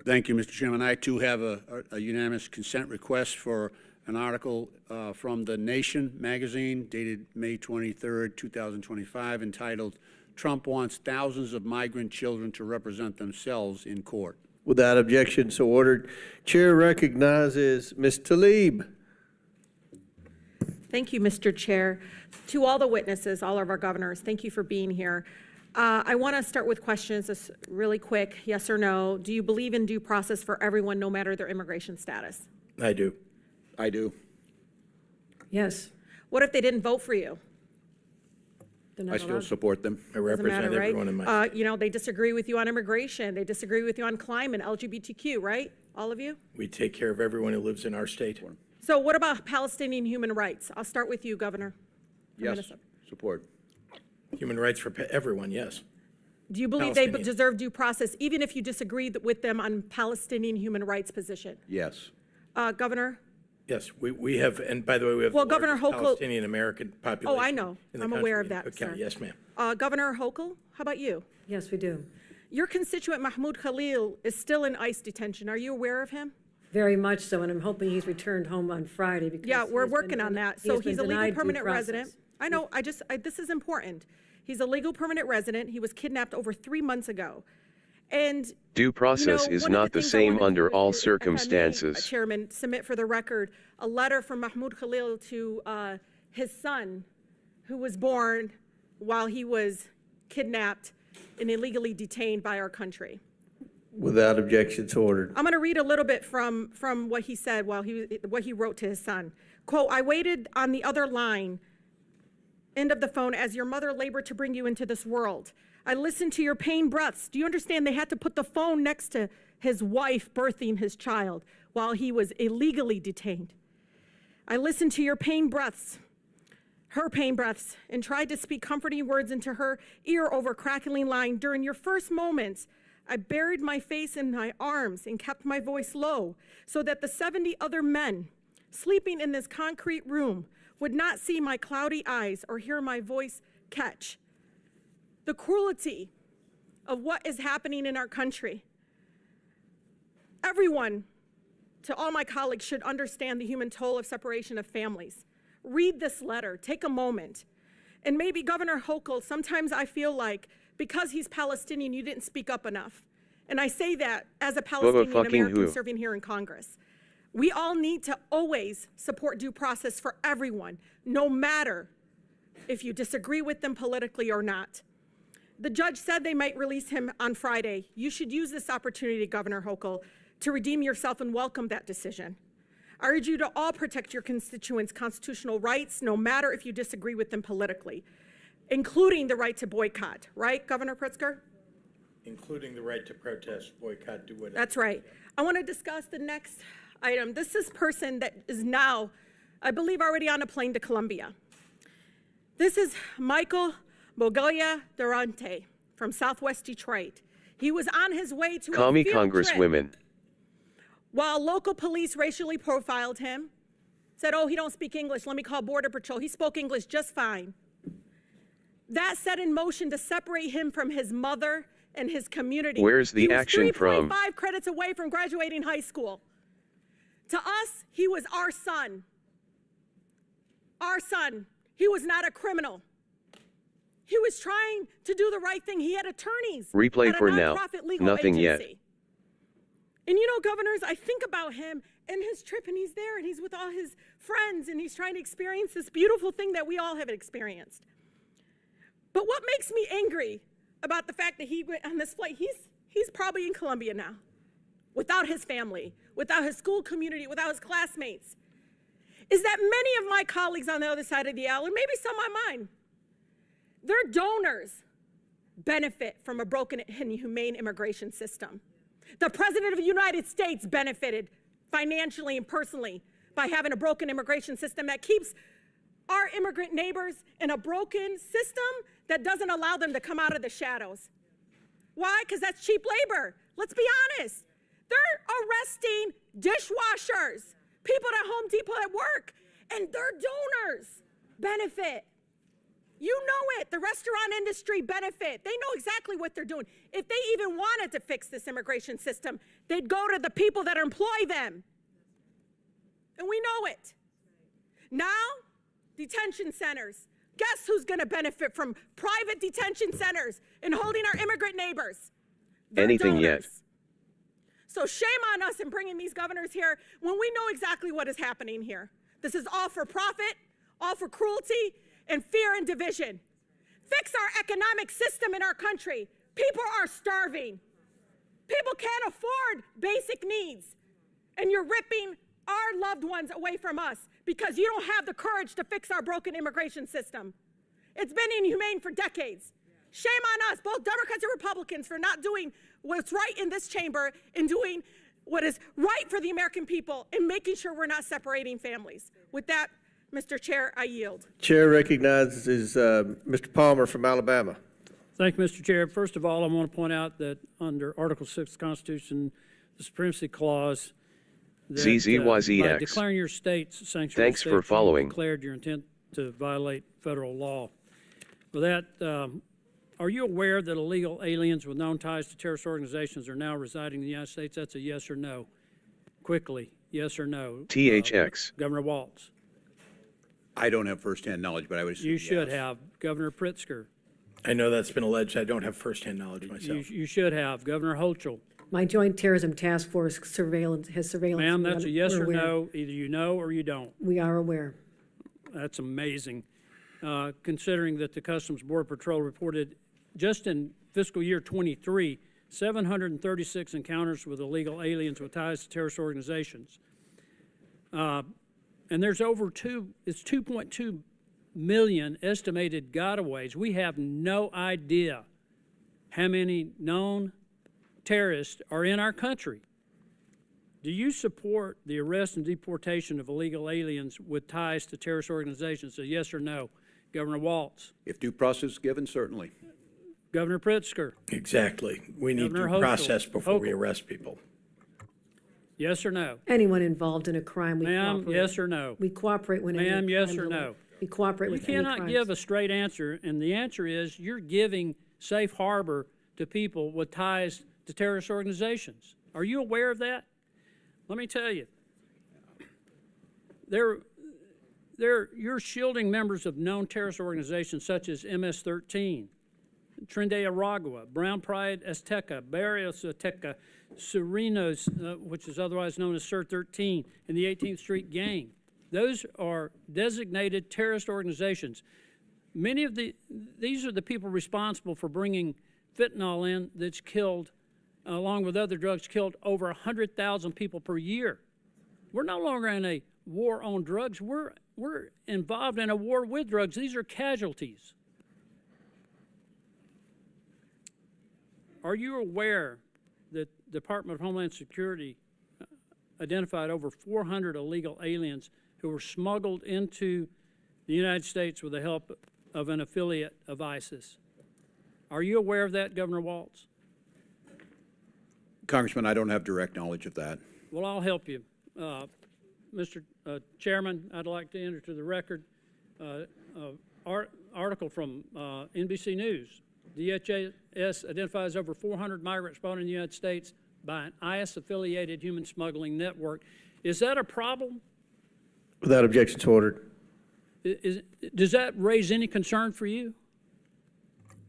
Thank you, Mr. Chairman. I too have a unanimous consent request for an article from The Nation magazine dated May 23rd, 2025, entitled, "Trump Wants Thousands of Migrant Children to Represent Themselves in Court." Without objection, so ordered. Chair recognizes Ms. Tlaib. Thank you, Mr. Chair. To all the witnesses, all of our governors, thank you for being here. I want to start with questions, just really quick, yes or no. Do you believe in due process for everyone, no matter their immigration status? I do. I do. Yes. What if they didn't vote for you? I still support them. I represent everyone in my You know, they disagree with you on immigration. They disagree with you on climate, LGBTQ, right? All of you? We take care of everyone who lives in our state. So what about Palestinian human rights? I'll start with you, Governor. Yes, support. Human rights for everyone, yes. Do you believe they deserve due process, even if you disagree with them on Palestinian human rights position? Yes. Governor? Yes, we have, and by the way, we have Well, the Governor largest Hochul- Palestinian American population. Oh, I know. in the I'm country. aware of that, Okay, sir. yes, ma'am. Governor Hochul, how about you? Yes, we do. Your constituent Mahmoud Khalil is still in ICE detention. Are you aware of him? Very much so, and I'm hoping he's returned home on Friday because Yeah, we're he has working been on den- that. he So has been he's a legal denied due permanent process. resident. I know, this is important. He's a legal permanent resident. He was kidnapped over 3 months ago. And Due process is one of not the things I same wanted to under do all is, if I may, circumstances. Chairman, submit for the record a letter from Mahmoud Khalil to his son, who was born while he was kidnapped and illegally detained by our country. Without objection, so ordered. I'm going to read a little bit from what he said what he wrote to his son. Quote, "I waited on the other line, end of the phone, as your mother labored to bring you into this world. I listened to your pain breaths. Do you understand they had to put the phone next to his wife birthing his child while he was illegally detained? I listened to your pain breaths, her pain breaths, and tried to speak comforting words into her ear over crackling line. During your first moments, I buried my face in my arms and kept my voice low so that the 70 other men sleeping in this concrete room would not see my cloudy eyes or hear my voice catch. The cruelty of what is happening in our country. Everyone, to all my colleagues, should understand the human toll of separation of families. Read this letter, take a moment. And maybe Governor Hochul, sometimes I feel like because he's Palestinian, you didn't speak up enough. And I say that as a Palestinian American serving here in Congress. We all need to always support due process for everyone, no matter if you disagree with them politically or not. The judge said they might release him on Friday. You should use this opportunity, Governor Hochul, to redeem yourself and welcome that decision. I urge you to all protect your constituents' constitutional rights, no matter if you disagree with them politically, including the right to boycott. Right, Governor Pritzker? Including the right to protest, boycott, do whatever. That's right. I want to discuss the next item. This is a person that is now, I believe, already on a plane to Colombia. This is Michael Bogoya Durante from Southwest Detroit. He was on his way to Call a me field Congresswomen. trip while local police racially profiled him, said, oh, he don't speak English, let me call Border Patrol. He spoke English just fine. That set in motion to separate him from his mother and his community. Where's the action from? 3.5 credits away from graduating high school. To us, he was our son. Our son. He was not a criminal. He was trying to do the right thing. He had attorneys. Replay at a for now. nonprofit legal Nothing yet. agency. And you know, governors, I think about him and his trip, and he's there, and he's with all his friends, and he's trying to experience this beautiful thing that we all have experienced. But what makes me angry about the fact that he went on this flight, he's probably in Colombia now, without his family, without his school community, without his classmates, is that many of my colleagues on the other side of the aisle, and maybe some on mine, their donors benefit from a broken and inhumane immigration system. The President of the United States benefited financially and personally by having a broken immigration system that keeps our immigrant neighbors in a broken system that doesn't allow them to come out of the shadows. Why? Because that's cheap labor. Let's be honest. They're arresting dishwashers, people at Home Depot at work, and their donors benefit. You know it. The restaurant industry benefit. They know exactly what they're doing. If they even wanted to fix this immigration system, they'd go to the people that employ them. And we know it. Now, detention centers. Guess who's going to benefit from private detention centers and holding our immigrant neighbors? Their Anything donors. yet? So shame on us in bringing these governors here when we know exactly what is happening here. This is all for profit, all for cruelty, and fear and division. Fix our economic system in our country. People are starving. People can't afford basic needs. And you're ripping our loved ones away from us because you don't have the courage to fix our broken immigration system. It's been inhumane for decades. Shame on us, both Democrats and Republicans, for not doing what's right in this chamber and doing what is right for the American people and making sure we're not separating families. With that, Mr. Chair, I yield. Chair recognizes Mr. Palmer from Alabama. Thank you, Mr. Chair. First of all, I want to point out that under Article 6 of the Constitution, the Supremacy Clause, that ZZYZX. by declaring your states sanctuary Thanks states, for you following. declared your intent to violate federal law. With that, are you aware that illegal aliens with known ties to terrorist organizations are now residing in the United States? That's a yes or no. Quickly, yes or no. THX. Governor Walz. I don't have firsthand knowledge, but I would assume You should yes. have. Governor Pritzker. I know that's been alleged. I don't have firsthand knowledge myself. You should have. Governor Hochul. My Joint Terrorism Task Force surveillance has surveillance. Ma'am, that's a yes We're or aware. no. Either you know or you don't. We are aware. That's amazing, considering that the Customs Border Patrol reported just in fiscal year 23, 736 encounters with illegal aliens with ties to terrorist organizations. And there's it's 2.2 million estimated gotaways. We have no idea how many known terrorists are in our country. Do you support the arrest and deportation of illegal aliens with ties to terrorist organizations? A yes or no? Governor Walz. If due process is given, certainly. Governor Pritzker. Exactly. We need Governor due Hochul. process before we Hochul. arrest people. Yes or no? Anyone involved in a crime, we Ma'am, cooperate. yes or no? We cooperate when any Ma'am, yes crimes or are- no? We cooperate You with any cannot crimes. give a straight answer, and the answer is you're giving safe harbor to people with ties to terrorist organizations. Are you aware of that? Let me tell you. You're shielding members of known terrorist organizations such as MS-13, Tren de Aragua, Brown Pride Azteca, Barrios Azteca, Serenos, which is otherwise known as SIR-13, and the 18th Street Gang. Those are designated terrorist organizations. Many of these are the people responsible for bringing fentanyl in that's killed, along with other drugs, killed over 100,000 people per year. We're no longer in a war on drugs. We're involved in a war with drugs. These are casualties. Are you aware that the Department of Homeland Security identified over 400 illegal aliens who were smuggled into the United States with the help of an affiliate of ISIS? Are you aware of that, Governor Walz? Congressman, I don't have direct knowledge of that. Well, I'll help you. Mr. Chairman, I'd like to enter to the record article from NBC News. DHS identifies over 400 migrants brought in the United States by an IS-affiliated human smuggling network. Is that a problem? Without objection, ordered. Does that raise any concern for you?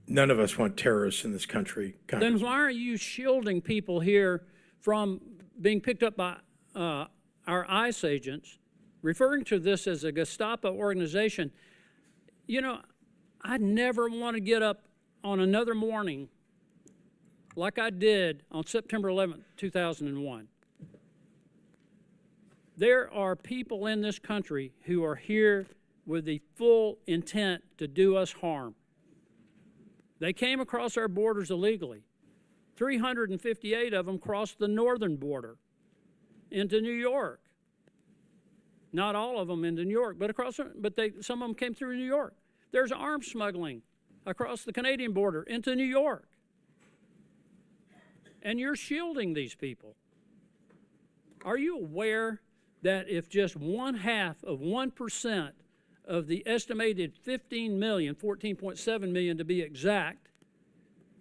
None of us want terrorists in this country. Then why are you shielding people here from being picked up by our ICE agents, referring to this as a Gestapo organization? You know, I never want to get up on another morning like I did on September 11th, 2001. There are people in this country who are here with the full intent to do us harm. They came across our borders illegally. 358 of them crossed the northern border into New York. Not all of them into New York, but some of them came through New York. There's arms smuggling across the Canadian border into New York. And you're shielding these people. Are you aware that if just 0.5% of the estimated 15 million, 14.7 million to be exact,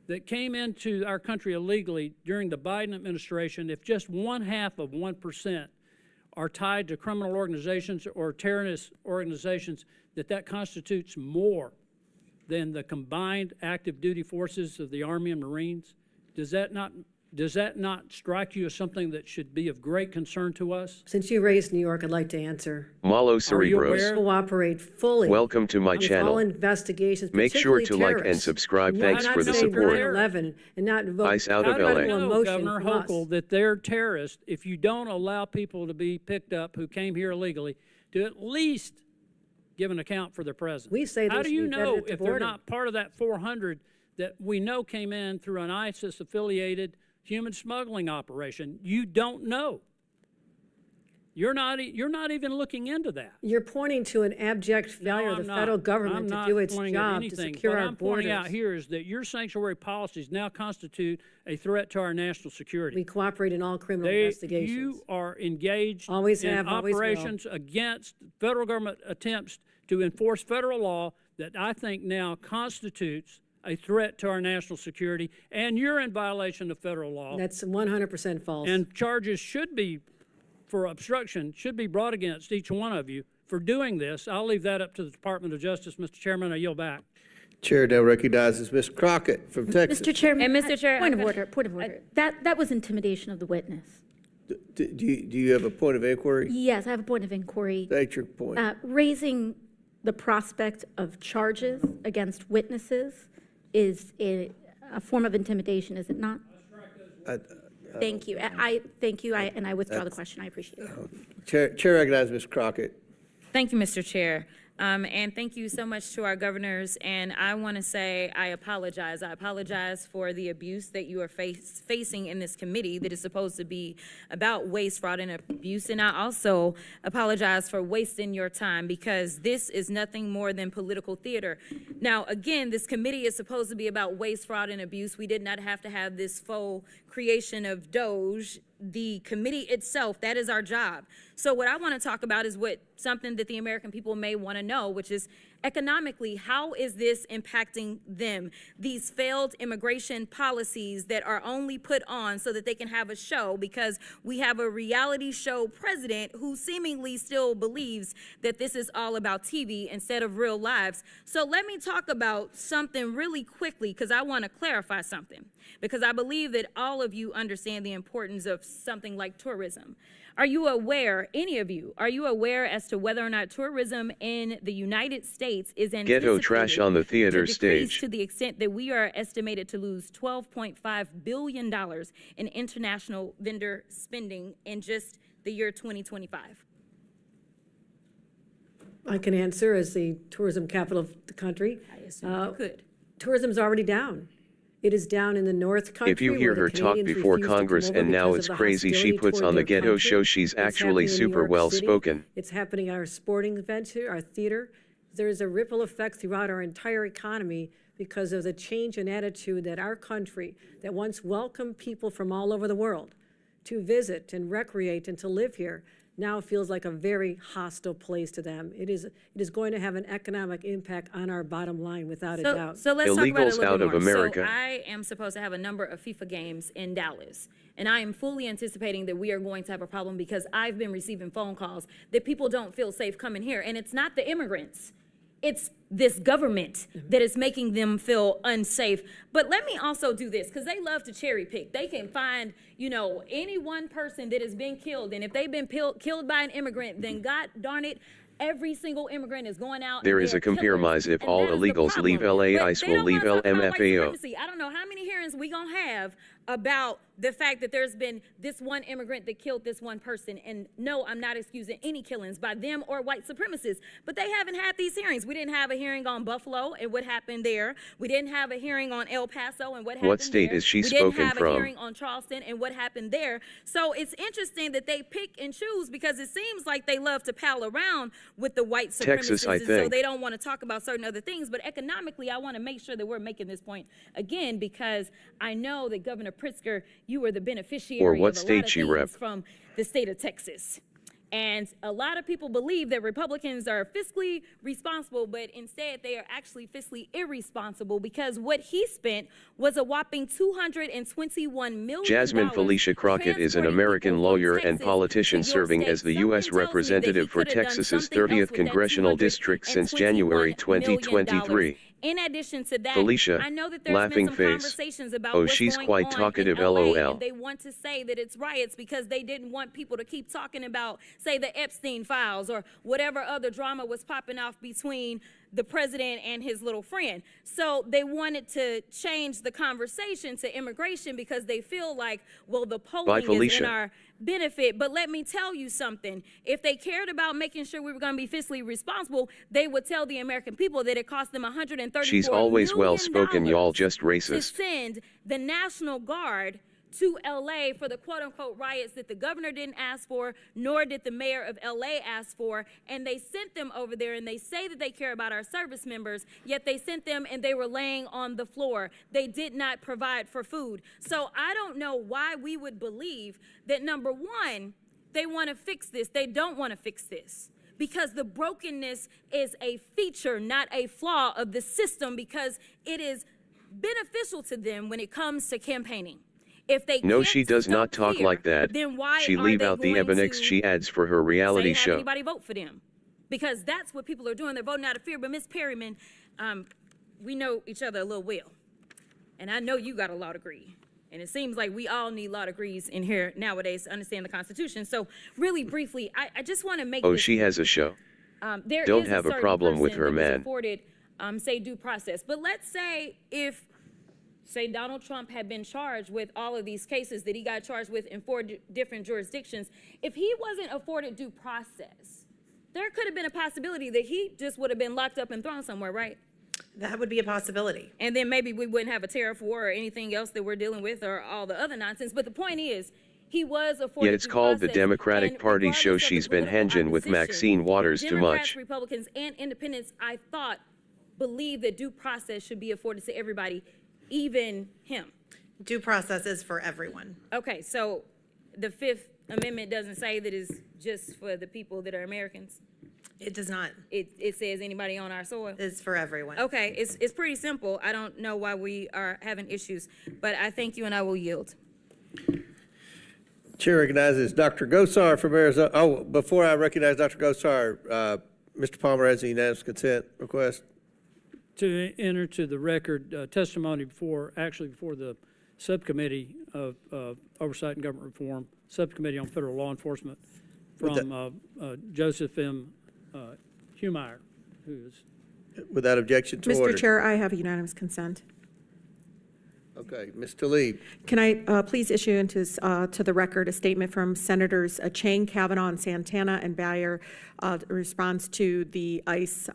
that came into our country illegally during the Biden administration, if just 0.5% are tied to criminal organizations or terrorist organizations, that constitutes more than the combined active duty forces of the Army and Marines? Does that not strike you as something that should be of great concern to us? Since you raised New York, I'd like to answer. Malo Are you aware? Cerebros. Cooperate fully. Welcome to my with channel. all investigations, Make sure to particularly like and terrorists. subscribe. You Thanks cannot for the say support. 9/11 and not vote Ice out of How do LA. you know, emotion Governor from us. Hochul, that they're terrorists if you don't allow people to be picked up who came here illegally to at least give an account for their presence? We say they How do should you be vetted know at the if they're border. not part of that 400 that we know came in through an ISIS-affiliated human smuggling operation? You don't know. You're not even looking into that. You're pointing to an abject failure of the federal government to do its job to secure what our I'm pointing out borders. here is that your sanctuary policies now constitute a threat to our national security. We cooperate in all criminal You investigations. are engaged Always in have, always will. operations against federal government attempts to enforce federal law that I think now constitutes a threat to our national security, and you're in violation of federal law. That's 100% false. And charges for obstruction should be brought against each one of you for doing this. I'll leave that up to the Department of Justice. Mr. Chairman, I yield back. Chair now recognizes Ms. Crockett from Texas. Mr. Chairman. And Mr. Chair, Point of order. That was intimidation of the witness. Do you have a point of inquiry? Yes, I have a point of inquiry. State your point. Raising the prospect of charges against witnesses is a form of intimidation, is it not? Thank you. Thank you, and I withdraw the question. I appreciate it. Chair recognizes Ms. Crockett. Thank you, Mr. Chair. And thank you so much to our governors. And I want to say I apologize. I apologize for the abuse that you are facing in this committee that is supposed to be about waste, fraud, and abuse. And I also apologize for wasting your time because this is nothing more than political theater. Now, again, this committee is supposed to be about waste, fraud, and abuse. We did not have to have this faux creation of Doge. The committee itself, that is our job. So what I want to talk about is something that the American people may want to know, which is economically, how is this impacting them? These failed immigration policies that are only put on so that they can have a show, because we have a reality show president who seemingly still believes that this is all about TV instead of real lives. So let me talk about something really quickly, because I want to clarify something, because I believe that all of you understand the importance of something like tourism. Are you aware, any of you, are you aware as to whether or not tourism in the United States is anticipated Ghetto trash on the theater to decrease stage. to the extent that we are estimated to lose $12.5 billion in international vendor spending in just the year 2025? I can answer as the tourism capital of the country. I assume you could. Tourism's already down. It is down in the North Country. If you hear where her the talk Canadians before refuse to come Congress over and now because it's of the crazy she hostility puts toward on the their ghetto country. show, she's It's actually happening in New super York well City. spoken. It's happening at our sporting events here, our theater. There is a ripple effect throughout our entire economy because of the change in attitude that our country, that once welcomed people from all over the world to visit and recreate and to live here, now feels like a very hostile place to them. It is going to have an economic impact on our bottom line, without a doubt. So let's talk about it a Illegals little out bit of more. America. So I am supposed to have a number of FIFA games in Dallas, and I am fully anticipating that we are going to have a problem because I've been receiving phone calls that people don't feel safe coming here, and it's not the immigrants. It's this government that is making them feel unsafe. But let me also do this, because they love to cherry pick. They can find, any one person that has been killed. And if they've been killed by an immigrant, then God darn it, every single immigrant is going out. There is a compromise if all illegals leave LA, ICE will leave LMFAO. I don't know how many hearings we gonna have about the fact that there's been this one immigrant that killed this one person. And no, I'm not excusing any killings by them or white supremacists, but they haven't had these hearings. We didn't have a hearing on Buffalo and what happened there. We didn't have a hearing on El Paso and what happened there. What state is she spoken from? We didn't have a from? hearing on Charleston and what happened there. So it's interesting that they pick and choose, because it seems like they love to pal around with the white supremacists. Texas, I and so think. they don't want to talk about certain other things. But economically, I want to make sure that we're making this point again, because I know that Governor Pritzker, you were the beneficiary Or what of a state lot of she things rep. from the state of Texas. And a lot of people believe that Republicans are fiscally responsible, but instead they are actually fiscally irresponsible, because what he spent was a whopping $221 million. Jasmine Felicia Crockett is an American lawyer and politician serving as the U.S. representative for Texas's 30th congressional district since January 2023. In addition to that, Felicia, I know that there's laughing been some face. conversations about Oh, what's she's going quite on talkative, in LA, LOL. and they want to say that it's riots because they didn't want people to keep talking about, say, the Epstein files or whatever other drama was popping off between the president and his little friend. So they wanted to change the conversation to immigration because they feel like, well, the polling is in Felicia. our benefit. But let me tell you something. If they cared about making sure we were going to be fiscally responsible, they would tell the American people that it cost them $134 She's always well spoken, y'all just to racist. send the National Guard to LA for the quote-unquote riots that the governor didn't ask for, nor did the mayor of LA ask for, and they sent them over there, and they say that they care about our service members, yet they sent them and they were laying on the floor. They did not provide for food. So I don't know why we would believe that, number one, they want to fix this. They don't want to fix this, because the brokenness is a feature, not a flaw of the system, because it is beneficial to them when it comes to campaigning. If they No, can't she does not stop talk fear, like that. then why She are leave they out the going ebonics to she adds for her reality say, show. have anybody vote for them? Because that's what people are doing. They're voting out of fear. But Ms. Perryman, we know each other a little well. And I know you got a law degree. And it seems like we all need law degrees in here nowadays to understand the Constitution. So really briefly, I just want to make Oh, this she has a show. there Don't is have a certain problem with person her, that was man. afforded, say, due process. But let's say if, say, Donald Trump had been charged with all of these cases that he got charged with in 4 different jurisdictions, if he wasn't afforded due process, there could have been a possibility that he just would have been locked up and thrown somewhere, right? That would be a possibility. And then maybe we wouldn't have a tariff war or anything else that we're dealing with or all the other nonsense. But the point is, he was afforded Yet it's due called the process, Democratic and Party show regardless of the she's been political hanging with opposition, Maxine Waters too Democrats, much. Republicans, and independents, I thought, believe that due process should be afforded to everybody, even him. Due process is for everyone. Okay, so the Fifth Amendment doesn't say that it's just for the people that are Americans? It does not. It says anybody on our soil? It's for everyone. Okay, it's pretty simple. I don't know why we are having issues, but I thank you and I will yield. Chair recognizes Dr. Gosar from Arizona. Oh, before I recognize Dr. Gosar, Mr. Palmer has a unanimous consent request. To enter to the record testimony before the Subcommittee of Oversight and Government Reform, Subcommittee on Federal Law Enforcement, from Joseph M. Humeyer, who is. Without objection to order. Mr. Chair, I have unanimous consent. Okay, Ms. Tlaib. Can I please issue into to the record a statement from Senators Chang, Kavanaugh, and Santana and Bayer in response to the ICE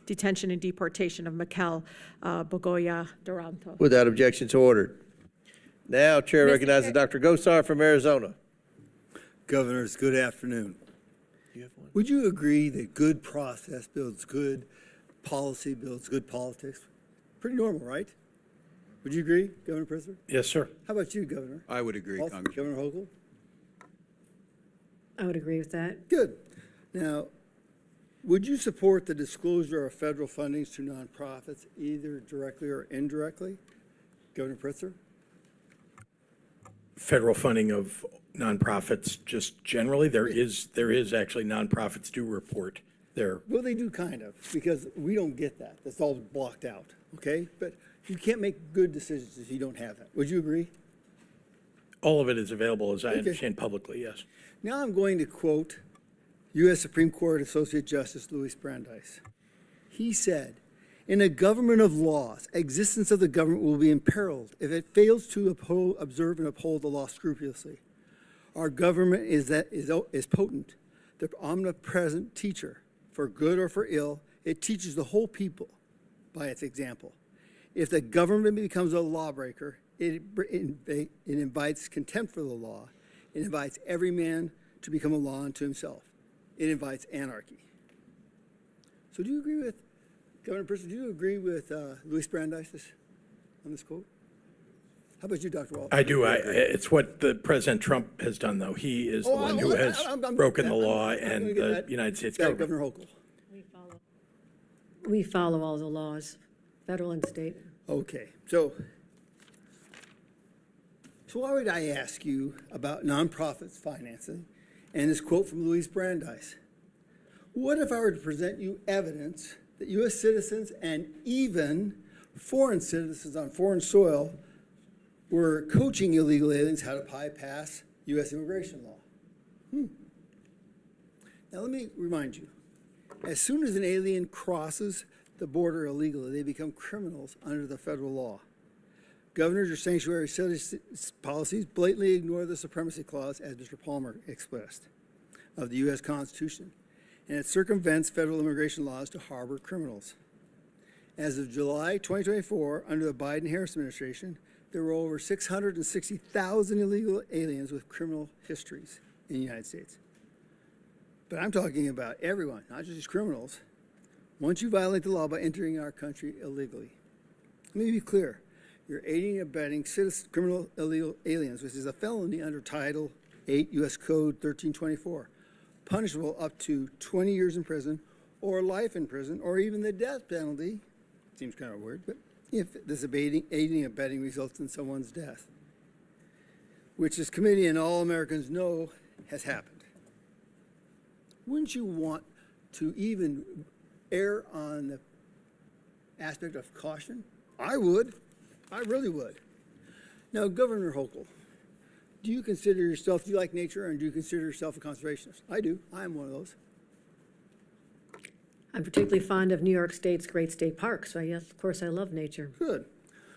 detention and deportation of Mikel Bogoya Duranto? Without objection to order. Now, Chair Mr. recognizes Chair. Dr. Gosar from Arizona. Governors, good afternoon. Would you agree that good process builds good policy, builds good politics? Pretty normal, right? Would you agree, Governor Pritzker? Yes, sir. How about you, Governor? I would agree, Also, Congressman. Governor Hochul? I would agree with that. Good. Now, would you support the disclosure of federal fundings to nonprofits, either directly or indirectly? Governor Pritzker? Federal funding of nonprofits, just generally, there is actually nonprofits do report They're, Well, they do kind of, because we don't get that. That's all blocked out, okay? But you can't make good decisions if you don't have that. Would you agree? all of it is available, as I understand, publicly, yes. Now I'm going to quote U.S. Supreme Court Associate Justice Louis Brandeis. He said, "In a government of laws, existence of the government will be imperiled if it fails to observe and uphold the law scrupulously. Our government is potent, the omnipresent teacher. For good or for ill, it teaches the whole people by its example. If the government becomes a lawbreaker, it invites contempt for the law. It invites every man to become a law unto himself. It invites anarchy." So do you agree with, Governor Person, do you agree with Louis Brandeis on this quote? How about you, Dr. Walton? I do. It's what the President Trump has done, though. He is the one who has broken the law and the United States government. Governor Hochul. We follow all the laws, federal and state. Okay, so why would I ask you about nonprofits financing and this quote from Louis Brandeis? What if I were to present you evidence that U.S. citizens and even foreign citizens on foreign soil were coaching illegal aliens how to bypass U.S. immigration law? Now let me remind you, as soon as an alien crosses the border illegally, they become criminals under the federal law. Governors or sanctuary policies blatantly ignore the supremacy clause, as Mr. Palmer expressed, of the U.S. Constitution, and it circumvents federal immigration laws to harbor criminals. As of July 2024, under the Biden-Harris administration, there were over 660,000 illegal aliens with criminal histories in the United States. But I'm talking about everyone, not just criminals. Once you violate the law by entering our country illegally, let me be clear. You're aiding and abetting criminal illegal aliens, which is a felony under Title 8 U.S. Code 1324, punishable up to 20 years in prison or life in prison or even the death penalty. Seems kind of weird, but if this aiding and abetting results in someone's death, which this committee and all Americans know has happened. Wouldn't you want to even err on the aspect of caution? I would. I really would. Now, Governor Hochul, do you consider yourself, do you like nature, and do you consider yourself a conservationist? I do. I am one of those. I'm particularly fond of New York State's great state parks, so yes, of course I love nature. Good.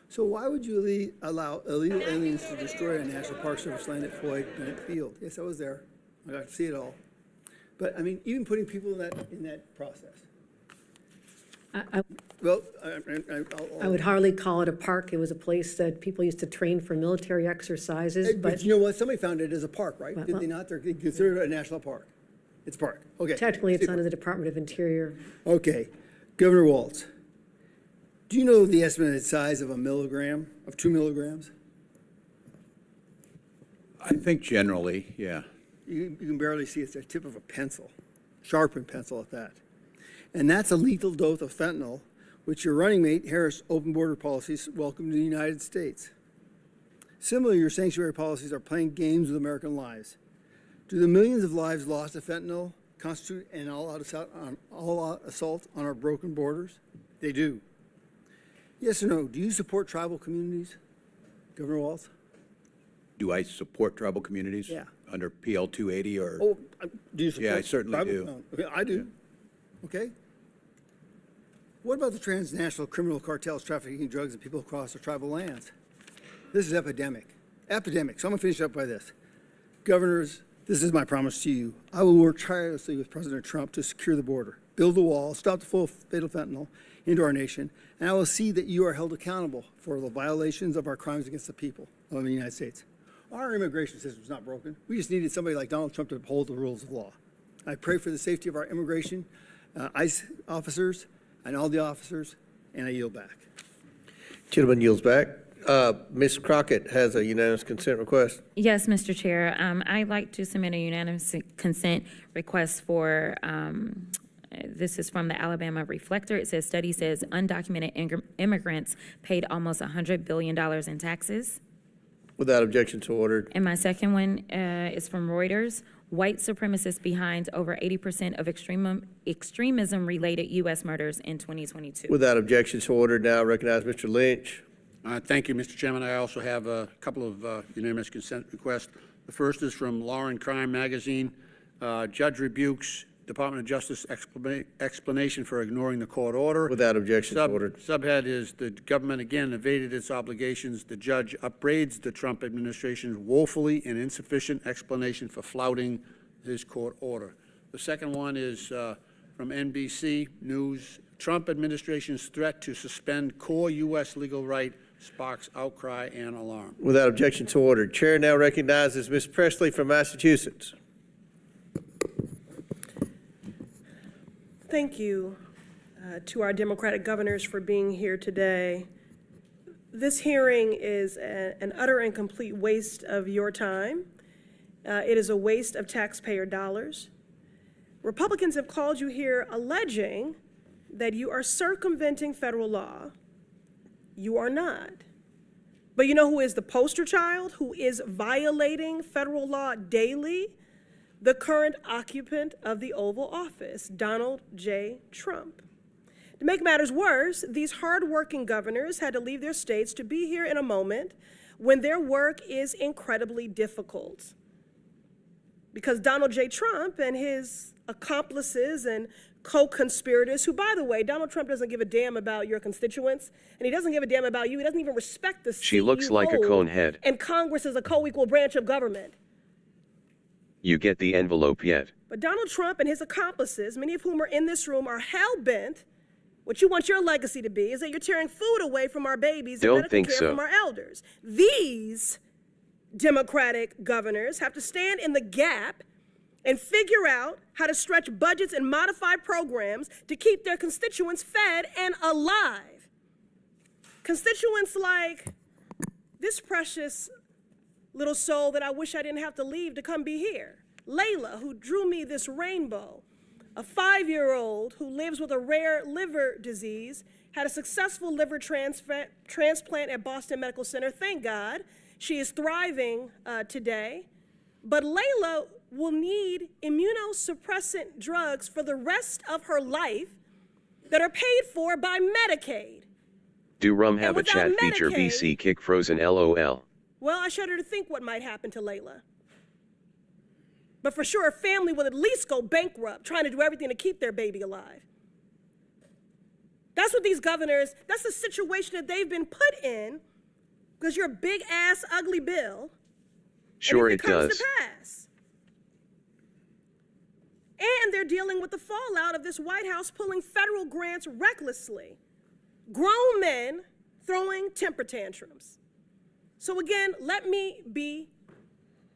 So why would you allow illegal aliens to destroy a National Park Service land at Floyd Bennett Field? Yes, I was there. I got to see it all. But I mean, even putting people in that process. I would hardly call it a park. It was a place that people used to train for military exercises. But you know what? Somebody found it as a park, right? Did they not? They considered it a national park. It's a park. Okay. Technically, it's under the Department of Interior. Okay. Governor Waltz, do you know the estimated size of 2 milligrams? I think generally, yeah. You can barely see it's the tip of a pencil, sharpened pencil at that. And that's a lethal dose of fentanyl, which your running mate, Harris' open border policies welcome to the United States. Similarly, your sanctuary policies are playing games with American lives. Do the millions of lives lost to fentanyl constitute an all-out assault on our broken borders? They do. Yes or no? Do you support tribal communities, Governor Waltz? Do I support tribal communities? Yeah. Under PL 280 or? Oh, do you support? Yeah, I certainly tribal? do. No. Okay, I do. Yeah. Okay. What about the transnational criminal cartels trafficking drugs and people across our tribal lands? This is epidemic. Epidemic. So I'm going to finish up by this. Governors, this is my promise to you. I will work tirelessly with President Trump to secure the border, build the wall, stop the flow of fatal fentanyl into our nation, and I will see that you are held accountable for the violations of our crimes against the people of the United States. Our immigration system is not broken. We just needed somebody like Donald Trump to uphold the rules of law. I pray for the safety of our immigration, ICE officers, and all the officers, and I yield back. Gentleman yields back. Ms. Crockett has a unanimous consent request. Yes, Mr. Chair. I'd like to submit a unanimous consent request for, this is from the Alabama Reflector. It says, study says undocumented immigrants paid almost $100 billion in taxes. Without objection, so ordered. And my second one is from Reuters. white supremacists behind over 80% of extremism-related U.S. murders in 2022. Without objection, so ordered. Now I recognize Mr. Lynch. Thank you, Mr. Chairman. I also have a couple of unanimous consent requests. The first is from Law and Crime magazine. Judge rebukes Department of Justice explanation for ignoring the court order. Without objection, so ordered. Subhead is the government again evaded its obligations. The judge upbraids the Trump administration's woefully and insufficient explanation for flouting his court order. The second one is from NBC News. Trump administration's threat to suspend core U.S. legal right sparks outcry and alarm. Without objection, so ordered. Chair now recognizes Ms. Presley from Massachusetts. Thank you to our Democratic governors for being here today. This hearing is an utter and complete waste of your time. It is a waste of taxpayer dollars. Republicans have called you here alleging that you are circumventing federal law. You are not. But you know who is the poster child, who is violating federal law daily? The current occupant of the Oval Office, Donald J. Trump. To make matters worse, these hardworking governors had to leave their states to be here in a moment when their work is incredibly difficult. Because Donald J. Trump and his accomplices and co-conspirators, who, by the way, Donald Trump doesn't give a damn about your constituents, and he doesn't give a damn about you. He doesn't even respect the seat She looks you like a hold, cone head. and Congress is a co-equal branch of government. You get the envelope yet? But Donald Trump and his accomplices, many of whom are in this room, are hell-bent. What you want your legacy to be is that you're tearing food away from our babies and Don't medical think care so. from our elders. These Democratic governors have to stand in the gap and figure out how to stretch budgets and modify programs to keep their constituents fed and alive. Constituents like this precious little soul that I wish I didn't have to leave to come be here. Layla, who drew me this rainbow, a 5-year-old who lives with a rare liver disease, had a successful liver transplant at Boston Medical Center. Thank God. She is thriving today. But Layla will need immunosuppressant drugs for the rest of her life that are paid for by Medicaid. Do Rum have a without chat feature Medicaid- BC kick frozen LOL? Well, I shudder to think what might happen to Layla. But for sure, a family will at least go bankrupt trying to do everything to keep their baby alive. That's what these governors, that's the situation that they've been put in because you're a big-ass, ugly bill. Sure and it if it comes does. to pass. And they're dealing with the fallout of this White House pulling federal grants recklessly. Grown men throwing temper tantrums. So again, let me be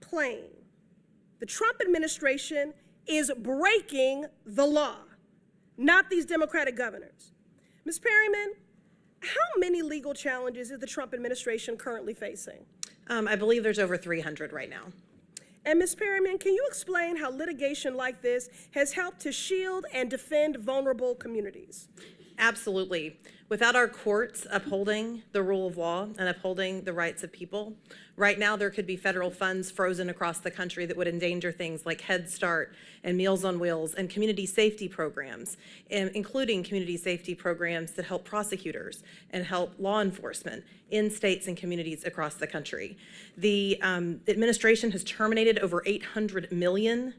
plain. The Trump administration is breaking the law, not these Democratic governors. Ms. Perryman, how many legal challenges is the Trump administration currently facing? I believe there's over 300 right now. And Ms. Perryman, can you explain how litigation like this has helped to shield and defend vulnerable communities? Absolutely. Without our courts upholding the rule of law and upholding the rights of people, right now there could be federal funds frozen across the country that would endanger things like Head Start and Meals on Wheels and community safety programs, including community safety programs that help prosecutors and help law enforcement in states and communities across the country. The administration has terminated over $800 million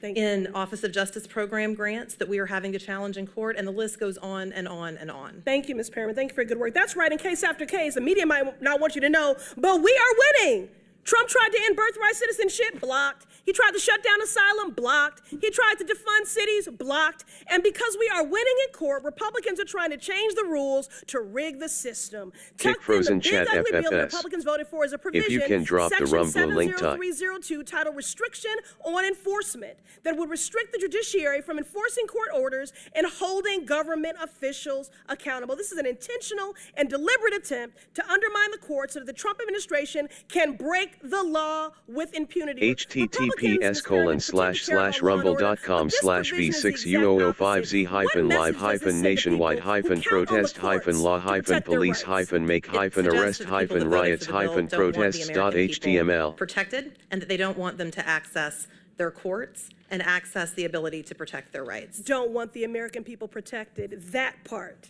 in Office of Justice program grants that we are having to challenge in court, and the list goes on and on and on. Thank you, Ms. Perryman. Thank you for your good work. That's right, in case after case, the media might not want you to know, but we are winning. Trump tried to end birthright citizenship, blocked. He tried to shut down asylum, blocked. He tried to defund cities, blocked. And because we are winning in court, Republicans are trying to change the rules to rig the system. Kick frozen chat Big ugly bill that FFS. Republicans voted for is a provision, If you can drop the Section Rumble link type. 70302, titled Restriction on Enforcement, that would restrict the judiciary from enforcing court orders and holding government officials accountable. This is an intentional and deliberate attempt to undermine the court so that the Trump administration can break break the law with impunity. https://rumble.com/b6UO5z-live-protest-police-riots-protest-police-protest-police. Protected, and that they don't want them to access their courts and access the ability to protect their rights. Don't want the American people protected, that part.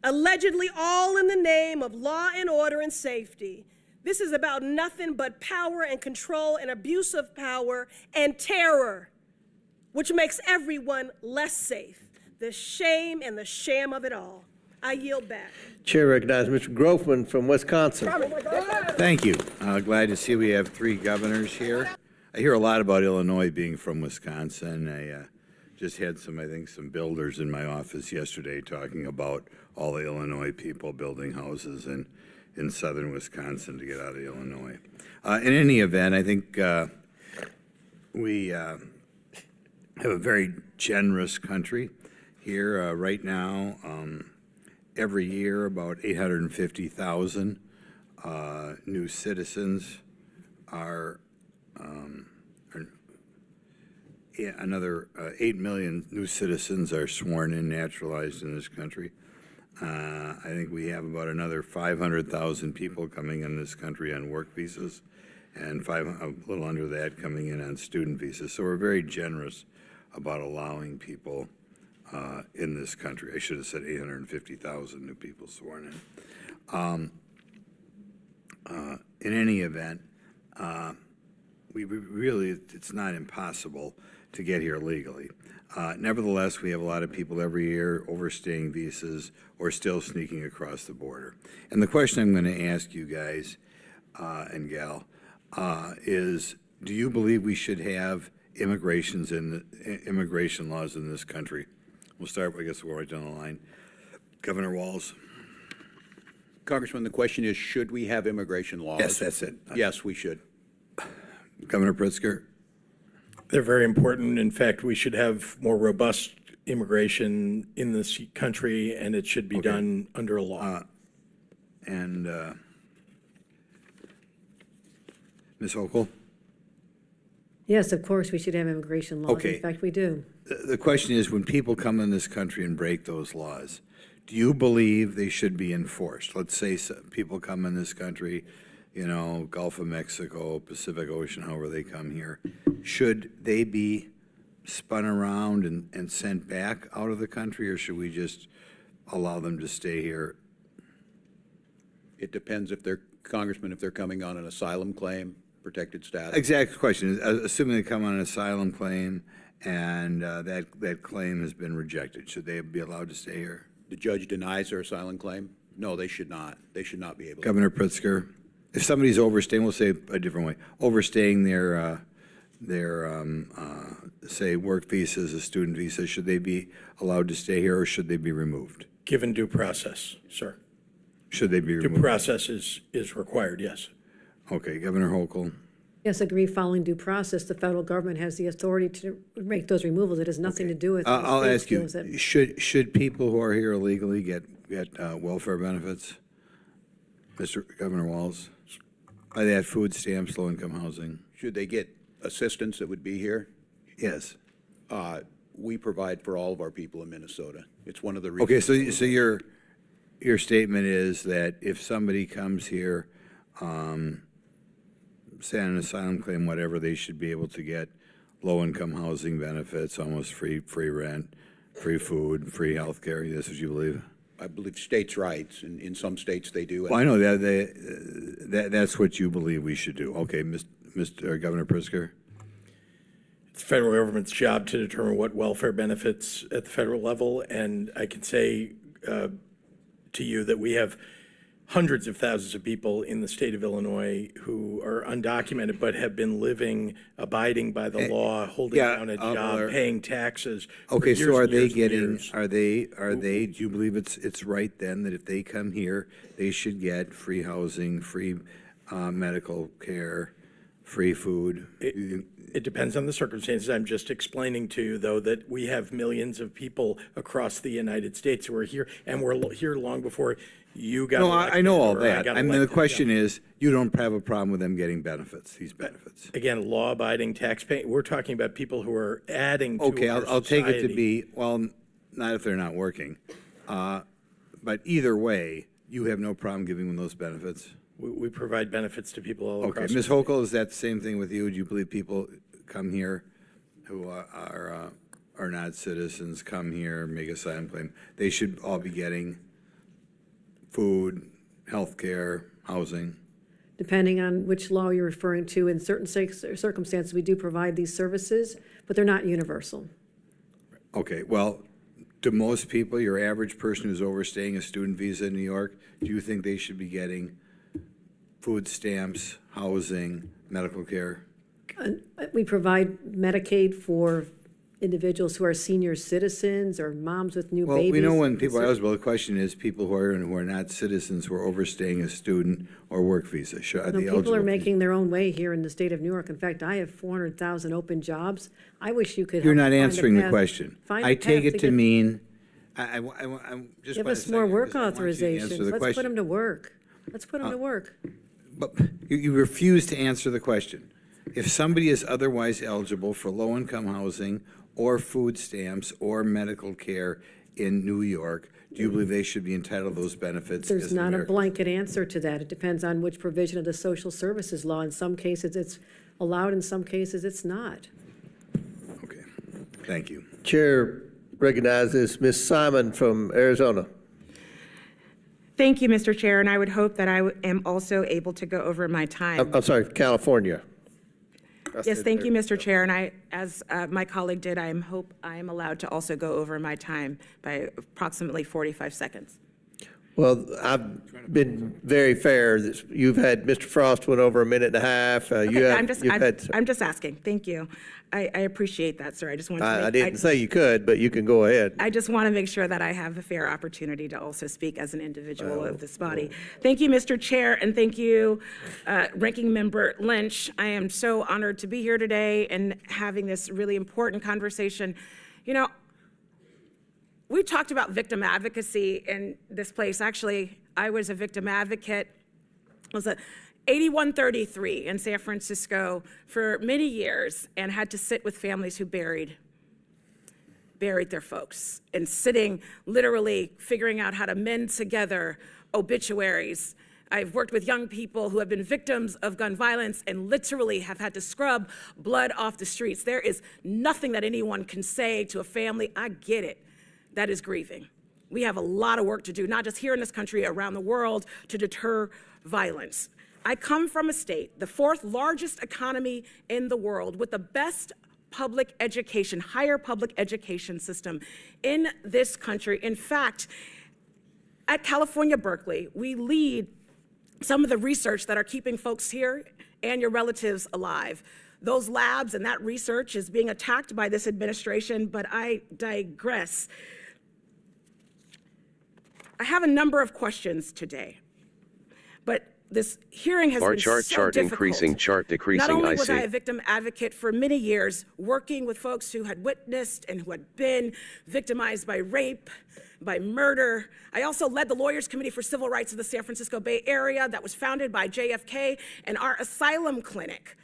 Allegedly all in the name of law and order and safety. This is about nothing but power and control and abuse of power and terror, which makes everyone less safe. The shame and the sham of it all. I yield back. Chair recognizes Mr. Grofman from Wisconsin. Thank you. Glad to see we have 3 governors here. I hear a lot about Illinois being from Wisconsin. I just had some builders in my office yesterday talking about all the Illinois people building houses in southern Wisconsin to get out of Illinois. In any event, I think we have a very generous country here right now. Every year, about 850,000 new citizens are, another 8 million new citizens are sworn in, naturalized in this country. I think we have about another 500,000 people coming in this country on work visas, and a little under that coming in on student visas. So we're very generous about allowing people in this country. I should have said 850,000 new people sworn in. In any event, we really, it's not impossible to get here legally. Nevertheless, we have a lot of people every year overstaying visas or still sneaking across the border. And the question I'm going to ask you guys and gal is, do you believe we should have immigration laws in this country? We'll start, I guess, we're right down the line. Governor Walz. Congressman, the question is, should we have immigration laws? Yes, that's it. Yes, we should. Governor Pritzker. They're very important. In fact, we should have more robust immigration in this country, and it should be done under a law. Ms. Hochul? Yes, of course, we should have immigration laws. Okay. In fact, we do. The question is, when people come in this country and break those laws, do you believe they should be enforced? Let's say people come in this country, Gulf of Mexico, Pacific Ocean, however they come here. Should they be spun around and sent back out of the country, or should we just allow them to stay here? It depends if they're, Congressman, if they're coming on an asylum claim, protected status. Exact question. Assuming they come on an asylum claim and that claim has been rejected, should they be allowed to stay here? The judge denies their asylum claim? No, they should not. They should not be able to. Governor Pritzker, if somebody's overstaying, we'll say a different way, overstaying their say, work visas, a student visa, should they be allowed to stay here or should they be removed? Given due process, sir. Should they be removed? Due process is required, yes. Okay, Governor Hochul. Yes, agree. Following due process, the federal government has the authority to make those removals. It has nothing to do with. I'll ask you, should people who are here illegally get welfare benefits? Mr. Governor Walz? By that, food stamps, low-income housing? Should they get assistance that would be here? Yes. We provide for all of our people in Minnesota. It's one of the reasons. Okay, so your statement is that if somebody comes here, say on an asylum claim, whatever, they should be able to get low-income housing benefits, almost free rent, free food, free health care. That's what you believe? I believe states' rights, and in some states they do. Well, I know that's what you believe we should do. Okay, Mr. Governor Pritzker? It's the federal government's job to determine what welfare benefits at the federal level, and I can say to you that we have hundreds of thousands of people in the state of Illinois who are undocumented but have been living, abiding by the law, holding down a job, paying taxes. Okay, so are they getting? Do you believe it's right then that if they come here, they should get free housing, free medical care, free food? It depends on the circumstances. I'm just explaining to you, though, that we have millions of people across the United States who are here, and were here long before You got No, I know all elected, or I that. got I mean, the elected. question is, you don't have a problem with them getting benefits, these benefits. Again, law-abiding taxpaying, we're talking about people who are adding to our Okay, I'll take it to society. be, well, not if they're not working. But either way, you have no problem giving them those benefits? We provide benefits to people all Okay, across. Ms. Hochul, is that the same thing with you? Do you believe people come here who are not citizens, come here, make a asylum claim, they should all be getting food, health care, housing? Depending on which law you're referring to, in certain circumstances, we do provide these services, but they're not universal. Okay, well, to most people, your average person who's overstaying a student visa in New York, do you think they should be getting food stamps, housing, medical care? We provide Medicaid for individuals who are senior citizens or moms with new Well, babies. we know when people are eligible, the question is people who are not citizens, who are overstaying a student or work visa. Are they People eligible? are making their own way here in the state of New York. In fact, I have 400,000 open jobs. I wish you could. You're help not find a answering the path- question. find a I take path it to get- mean, I just. Give want us a more second, work because I want you to answer authorizations. the Let's put question. them to work. Let's put them to work. But you refuse to answer the question. If somebody is otherwise eligible for low-income housing or food stamps or medical care in New York, do you believe they should be entitled to those benefits? There's as not a Americans? blanket answer to that. It depends on which provision of the social services law. In some cases, it's allowed. In some cases, it's not. Thank you. Chair recognizes Ms. Simon from Arizona. Thank you, Mr. Chair, and I would hope that I am also able to go over my time. I'm sorry, California. Yes, thank you, Mr. Chair, and I, as my colleague did, I hope I am allowed to also go over my time by approximately 45 seconds. Well, I've been very fair. You've had, Mr. Frost went over a minute and a half. Okay, I'm just asking. Thank you. I appreciate that, sir. I just wanted to I make, didn't say you could, but you can go ahead. I just want to make sure that I have a fair opportunity to also speak as an individual of this body. Thank you, Mr. Chair, and thank you, Ranking Member Lynch. I am so honored to be here today and having this really important conversation. You know, we talked about victim advocacy in this place. Actually, I was a victim advocate. I was at 8133 in San Francisco for many years and had to sit with families who buried their folks and sitting, literally figuring out how to mend together obituaries. I've worked with young people who have been victims of gun violence and literally have had to scrub blood off the streets. There is nothing that anyone can say to a family, I get it, that is grieving. We have a lot of work to do, not just here in this country, around the world, to deter violence. I come from a state, the fourth largest economy in the world, with the best public education, higher public education system in this country. In fact, at California, Berkeley, we lead some of the research that are keeping folks here and your relatives alive. Those labs and that research is being attacked by this administration, but I digress. I have a number of questions today, but this hearing has been so chart difficult. increasing, chart decreasing, Not only I was I see. a victim advocate for many years, working with folks who had witnessed and who had been victimized by rape, by murder. I also led the Lawyers Committee for Civil Rights of the San Francisco Bay Area that was founded by JFK, and our asylum clinic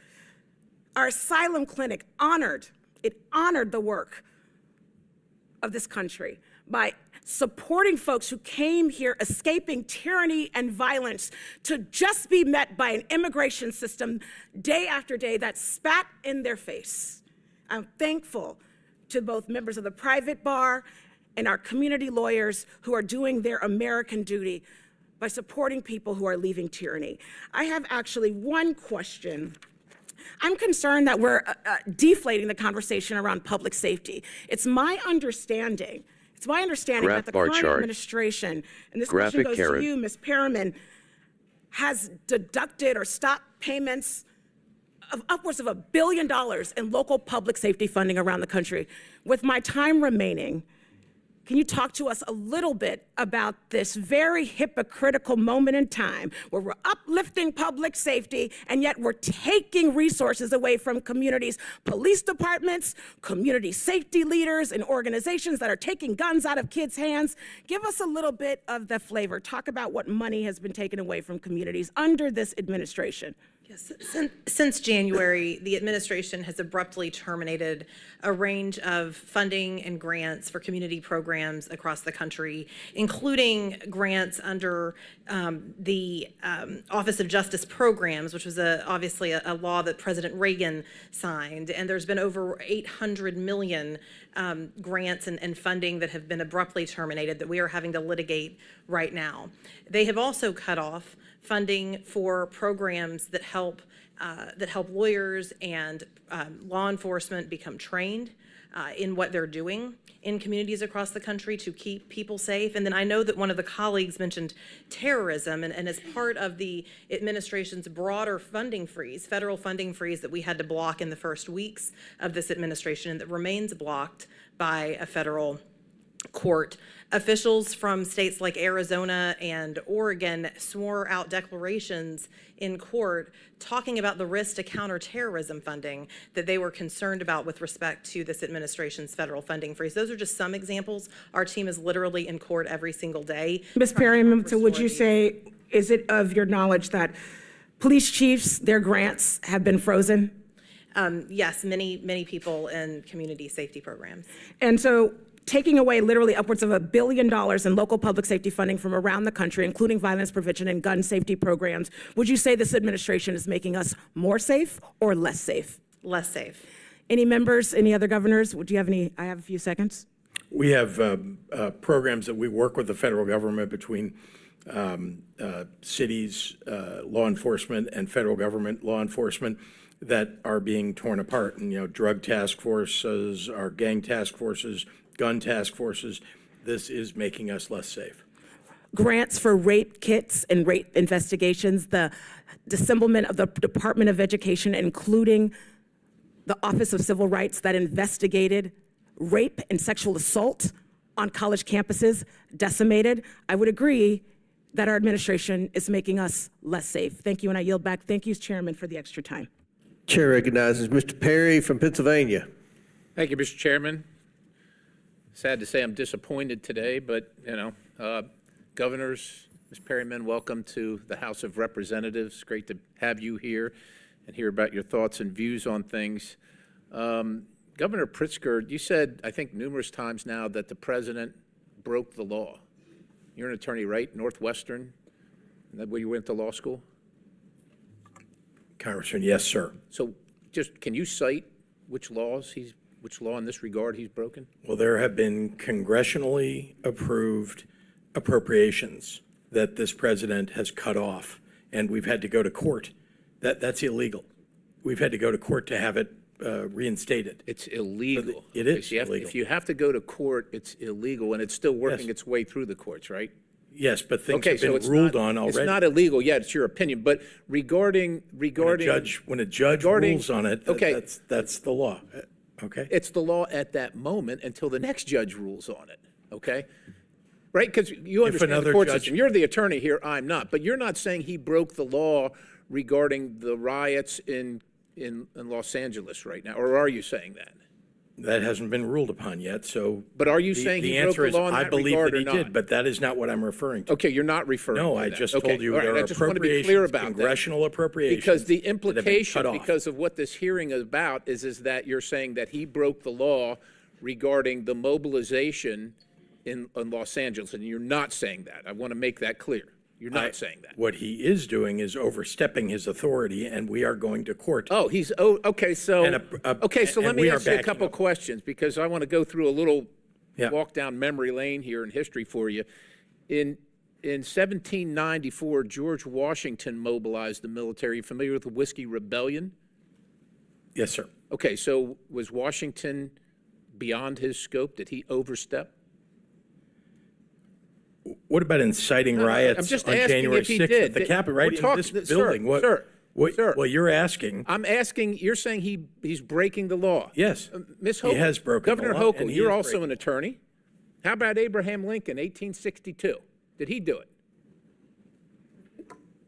honored the work of this country by supporting folks who came here escaping tyranny and violence to just be met by an immigration system day after day that spat in their face. I'm thankful to both members of the private bar and our community lawyers who are doing their American duty by supporting people who are leaving tyranny. I have actually one question. I'm concerned that we're deflating the conversation around public safety. It's my understanding that the current administration, and this question goes to you, Ms. Perriman, has deducted or stopped payments of upwards of $1 billion in local public safety funding around the country. With my time remaining, Can you talk to us a little bit about this very hypocritical moment in time where we're uplifting public safety and yet we're taking resources away from communities, police departments, community safety leaders, and organizations that are taking guns out of kids' hands? Give us a little bit of the flavor. Talk about what money has been taken away from communities under this administration. Yes, since January, the administration has abruptly terminated a range of funding and grants for community programs across the country, including grants under the Office of Justice Programs, which was obviously a law that President Reagan signed. And there's been over 800 million grants and funding that have been abruptly terminated that we are having to litigate right now. They have also cut off funding for programs that help lawyers and law enforcement become trained in what they're doing in communities across the country to keep people safe. And then I know that one of the colleagues mentioned terrorism, and as part of the administration's broader funding freeze, federal funding freeze that we had to block in the first weeks of this administration and that remains blocked by a federal court, officials from states like Arizona and Oregon swore out declarations in court talking about the risk to counterterrorism funding that they were concerned about with respect to this administration's federal funding freeze. Those are just some examples. Our team is literally in court every single day. Ms. Perryman, so would you say, is it of your knowledge that police chiefs, their grants have been frozen? Yes, many people in community safety programs. And so taking away literally upwards of $1 billion in local public safety funding from around the country, including violence prevention and gun safety programs, would you say this administration is making us more safe or less safe? Less safe. Any members, any other governors? Would you have any? I have a few seconds. We have programs that we work with the federal government between cities, law enforcement, and federal government law enforcement that are being torn apart. And, drug task forces, our gang task forces, gun task forces, this is making us less safe. Grants for rape kits and rape investigations, the disembowelment of the Department of Education, including the Office of Civil Rights that investigated rape and sexual assault on college campuses, decimated. I would agree that our administration is making us less safe. Thank you, and I yield back. Thank you, Chairman, for the extra time. Chair recognizes Mr. Perry from Pennsylvania. Thank you, Mr. Chairman. Sad to say I'm disappointed today, but, governors, Ms. Perryman, welcome to the House of Representatives. Great to have you here and hear about your thoughts and views on things. Governor Pritzker, you said, I think numerous times now, that the president broke the law. You're an attorney, right? Northwestern? Is that where you went to law school? Congressman, yes, sir. So just, can you cite which law in this regard he's broken? Well, there have been congressionally approved appropriations that this president has cut off, and we've had to go to court. That's illegal. We've had to go to court to have it reinstated. It's illegal. It is illegal. If you have to go to court, it's illegal, and it's still working its way through the courts, right? Yes, but things have been ruled on already. It's not illegal yet. It's your opinion. But regarding when a judge rules on it, okay, that's the law. Okay. It's the law at that moment until the next judge rules on it. Okay. Right? Because you understand the court system. You're the attorney here. I'm not. But you're not saying he broke the law regarding the riots in Los Angeles right now, or are you saying that? That hasn't been ruled upon yet, so. But are you saying he broke the law in that regard or not? I believe that he did, but that is not what I'm referring to. Okay, you're not referring to that. No, I just told you there are appropriations, congressional appropriations. Because the implication, because of what this hearing is about, is that you're saying that he broke the law regarding the mobilization in Los Angeles, and you're not saying that. I want to make that clear. You're not saying that. What he is doing is overstepping his authority, and we are going to court. Okay. So let me ask you a couple questions, because I want to go through a little walk down memory lane here in history for you. In 1794, George Washington mobilized the military. You familiar with the Whiskey Rebellion? Yes, sir. Okay, so was Washington beyond his scope? Did he overstep? What about inciting riots on January 6th at the Capitol, right in this building? Sir, well, you're asking. I'm asking, you're saying he's breaking the law. Yes. Ms. Hochul, he has broken Governor the law. Hochul, you're also an attorney. How about Abraham Lincoln, 1862? Did he do it?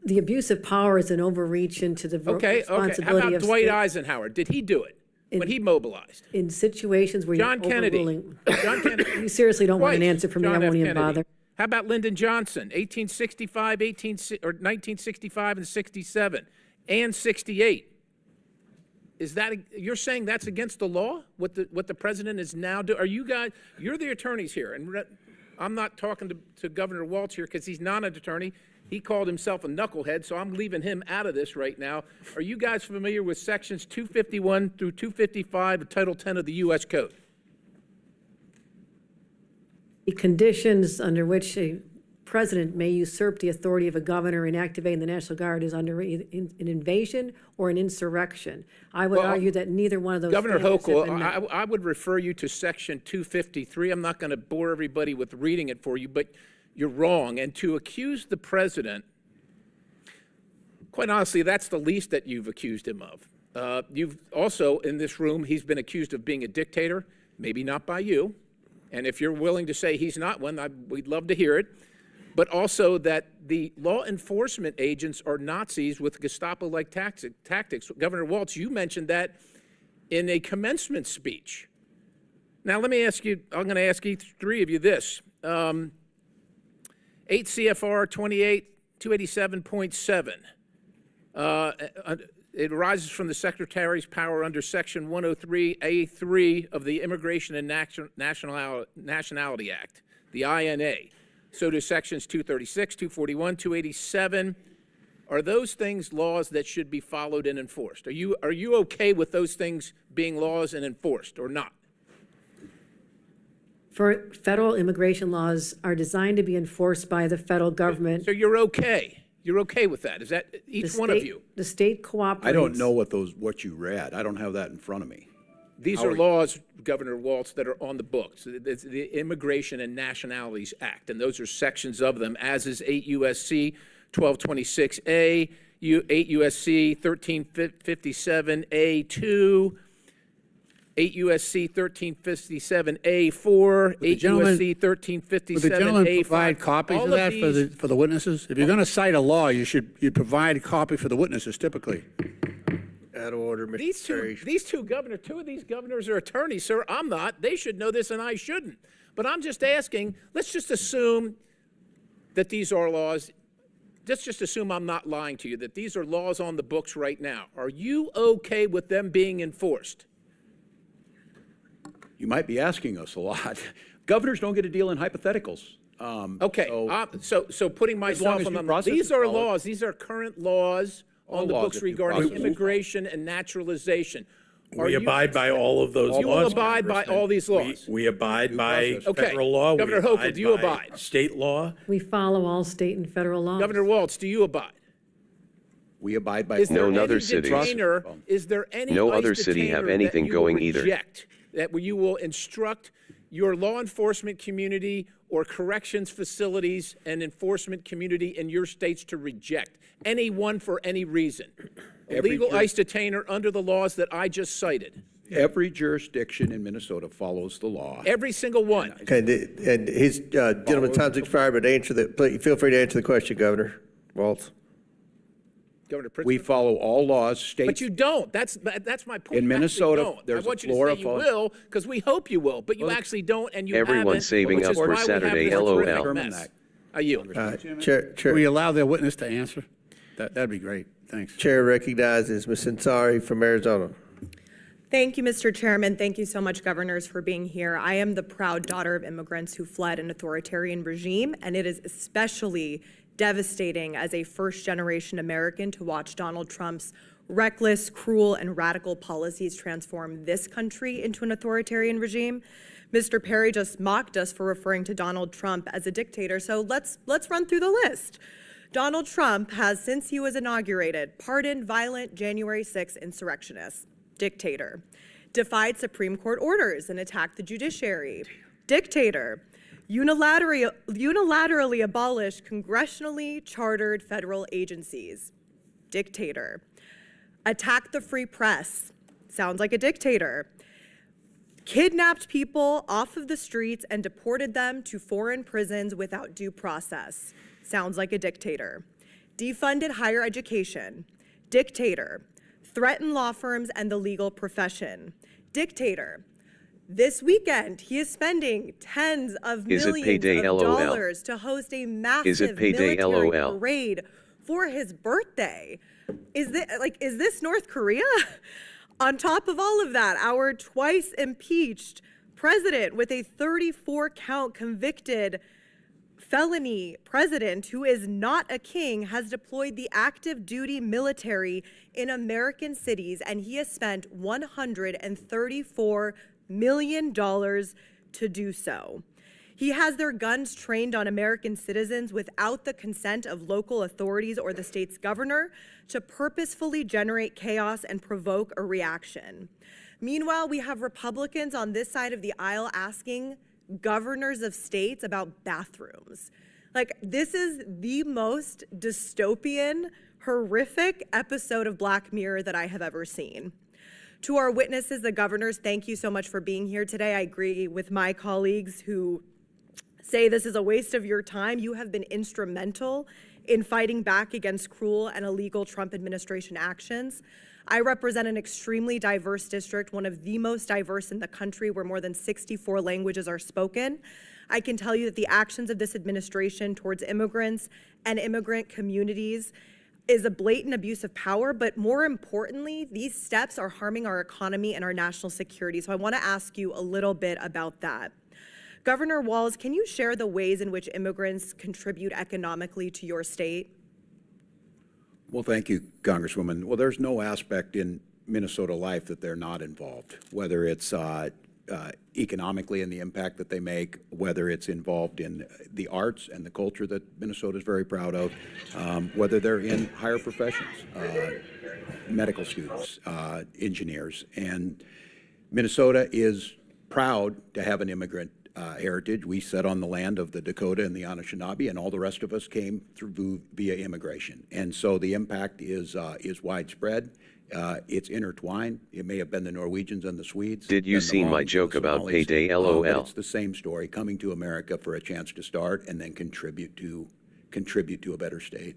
The abuse of power is an overreach into the Okay. responsibility How about of Dwight states Eisenhower? Did he do it when he mobilized? in situations where you're John Kennedy. overruling. John Kennedy. You seriously don't want an Twice. answer from me, I John won't F. even Kennedy. bother. How about Lyndon Johnson, 1865, 1965 and 67, and 68? Is that, you're saying that's against the law, what the president is now doing? Are you guys, you're the attorneys here, and I'm not talking to Governor Walz here because he's not an attorney. He called himself a knucklehead, so I'm leaving him out of this right now. Are you guys familiar with sections 251 through 255 of Title 10 of the U.S. Code? The conditions under which a president may usurp the authority of a governor in activating the National Guard is under an invasion or an insurrection. I would argue that neither one of those Governor standards have Hochul, been met. I would refer you to section 253. I'm not going to bore everybody with reading it for you, but you're wrong. And to accuse the president, quite honestly, that's the least that you've accused him of. You've also, in this room, he's been accused of being a dictator, maybe not by you. And if you're willing to say he's not one, we'd love to hear it. But also that the law enforcement agents are Nazis with Gestapo-like tactics. Governor Walz, you mentioned that in a commencement speech. Now, let me ask you, I'm going to ask each three of you this. 8 CFR 287.7. It arises from the Secretary's power under Section 103A3 of the Immigration and Nationality Act, the INA. So do sections 236, 241, 287. Are those things laws that should be followed and enforced? Are you okay with those things being laws and enforced or not? Federal immigration laws are designed to be enforced by the federal government. So you're okay? You're okay with that? Is that each one of you? The state cooperates. I don't know what you read. I don't have that in front of me. These are laws, Governor Walz, that are on the books. It's the Immigration and Nationalities Act, and those are sections of them, as is 8 U.S.C. 1226A, 8 U.S.C. 1357A2, 8 U.S.C. 1357A4, 8 U.S.C. 1357A5. Would the gentleman provide copies of that for the witnesses? If you're going to cite a law, you provide a copy for the witnesses typically. Out of order, Mr. These two governors, two of these governors are attorneys, sir. I'm not. They should know this and I shouldn't. But I'm just asking, let's just assume that these are laws. Let's just assume I'm not lying to you, that these are laws on the books right now. Are you okay with them being enforced? You might be asking us a lot. Governors don't get to deal in hypotheticals. Okay, so putting myself on them, these are laws, these are current laws on the books regarding immigration and naturalization. We abide by all of those laws. You will abide by all these laws? We abide by Okay. federal law. Governor Hochul, do you abide? State law. We follow all state and federal laws. Governor Walz, do you abide? We abide by. Is there No any other cities. detainer, is there any No ICE other city have detainer anything that you will going either. reject, that you will instruct your law enforcement community or corrections facilities and enforcement community in your states to reject? Anyone for any reason? A legal ICE detainer under the laws that I just cited? Every jurisdiction in Minnesota follows the law. Every single one? Okay, and his gentleman's time's expired, but feel free to answer the question, Governor Walz. Governor Pritzker? We follow all laws, state. But you don't. That's my point. In You actually Minnesota, don't. there's I want a you to flora say you fauna. will, because we hope you will, but you actually don't, and you Everyone's haven't, saving which up is for why we have Saturday, this LOL. terrific mess. I yield. Can we allow their witness to answer? That'd be great. Thanks. Chair recognizes Ms. Ansari from Arizona. Thank you, Mr. Chairman. Thank you so much, governors, for being here. I am the proud daughter of immigrants who fled an authoritarian regime, and it is especially devastating as a first-generation American to watch Donald Trump's reckless, cruel, and radical policies transform this country into an authoritarian regime. Mr. Perry just mocked us for referring to Donald Trump as a dictator, so let's run through the list. Donald Trump has, since he was inaugurated, pardoned violent January 6 insurrectionists. Dictator. Defied Supreme Court orders and attacked the judiciary. Dictator. Unilaterally abolished congressionally chartered federal agencies. Dictator. Attacked the free press. Sounds like a dictator. kidnapped people off of the streets and deported them to foreign prisons without due process. Sounds like a dictator. Defunded higher education. Dictator. Threatened law firms and the legal profession. Dictator. This weekend, he is spending tens of millions of dollars to host a massive military parade for his birthday. Is this North Korea? On top of all of that, our twice impeached president with a 34-count convicted felony president who is not a king has deployed the active duty military in American cities, and he has spent $134 million to do so. He has their guns trained on American citizens without the consent of local authorities or the state's governor to purposefully generate chaos and provoke a reaction. Meanwhile, we have Republicans on this side of the aisle asking governors of states about bathrooms. Like, this is the most dystopian, horrific episode of Black Mirror that I have ever seen. To our witnesses, the governors, thank you so much for being here today. I agree with my colleagues who say this is a waste of your time. You have been instrumental in fighting back against cruel and illegal Trump administration actions. I represent an extremely diverse district, one of the most diverse in the country, where more than 64 languages are spoken. I can tell you that the actions of this administration towards immigrants and immigrant communities is a blatant abuse of power, but more importantly, these steps are harming our economy and our national security. So I want to ask you a little bit about that. Governor Walz, can you share the ways in which immigrants contribute economically to your state? Well, thank you, Congresswoman. Well, there's no aspect in Minnesota life that they're not involved, whether it's economically and the impact that they make, whether it's involved in the arts and the culture that Minnesota is very proud of, whether they're in higher professions, medical students, engineers. And Minnesota is proud to have an immigrant heritage. We sat on the land of the Dakota and the Anishinaabe, and all the rest of us came through via immigration. And so the impact is widespread. It's intertwined. It may have been the Norwegians and the Swedes. Did you see my joke about payday, LOL? But it's the same story, coming to America for a chance to start and then contribute to a better state.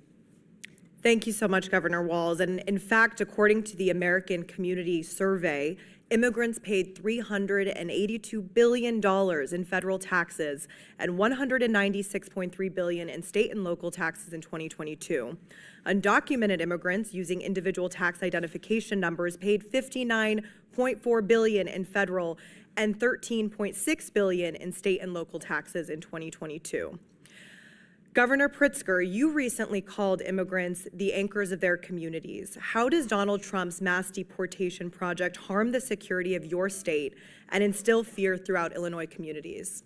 Thank you so much, Governor Walz. And in fact, according to the American Community Survey, immigrants paid $382 billion in federal taxes and $196.3 billion in state and local taxes in 2022. Undocumented immigrants using individual tax identification numbers paid $59.4 billion in federal and $13.6 billion in state and local taxes in 2022. Governor Pritzker, you recently called immigrants the anchors of their communities. How does Donald Trump's mass deportation project harm the security of your state and instill fear throughout Illinois communities?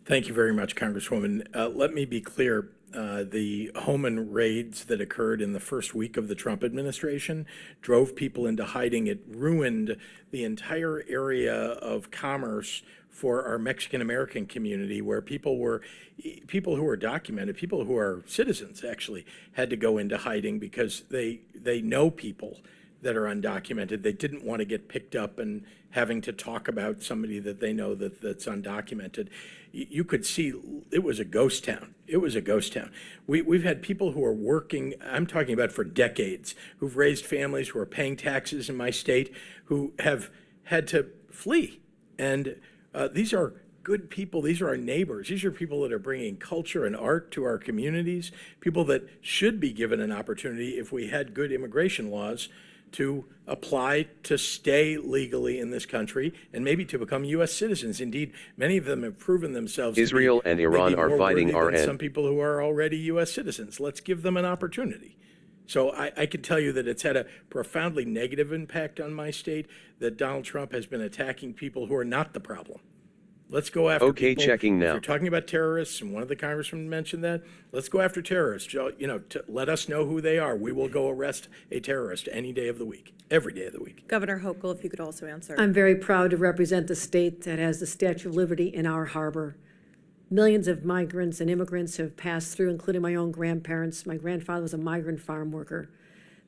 Thank you very much, Congresswoman. Let me be clear. The Homan raids that occurred in the first week of the Trump administration drove people into hiding. It ruined the entire area of commerce for our Mexican-American community, where people who were documented, people who are citizens actually, had to go into hiding because they know people that are undocumented. They didn't want to get picked up and having to talk about somebody that they know that's undocumented. You could see it was a ghost town. It was a ghost town. We've had people who are working, I'm talking about for decades, who've raised families, who are paying taxes in my state, who have had to flee. And these are good people. These are our neighbors. These are people that are bringing culture and art to our communities, people that should be given an opportunity, if we had good immigration laws, to apply to stay legally in this country and maybe to become U.S. citizens. Indeed, many of them have proven themselves Israel and Iran are fighting our end. Some people who are already U.S. citizens. Let's give them an opportunity. So I can tell you that it's had a profoundly negative impact on my state, that Donald Trump has been attacking people who are not the problem. Let's go after people. Checking now. If you're talking about terrorists, and one of the congressmen mentioned that, let's go after terrorists. Let us know who they are. We will go arrest a terrorist any day of the week, every day of the week. Governor Hochul, if you could also answer. I'm very proud to represent the state that has the Statue of Liberty in our harbor. Millions of migrants and immigrants have passed through, including my own grandparents. My grandfather was a migrant farm worker.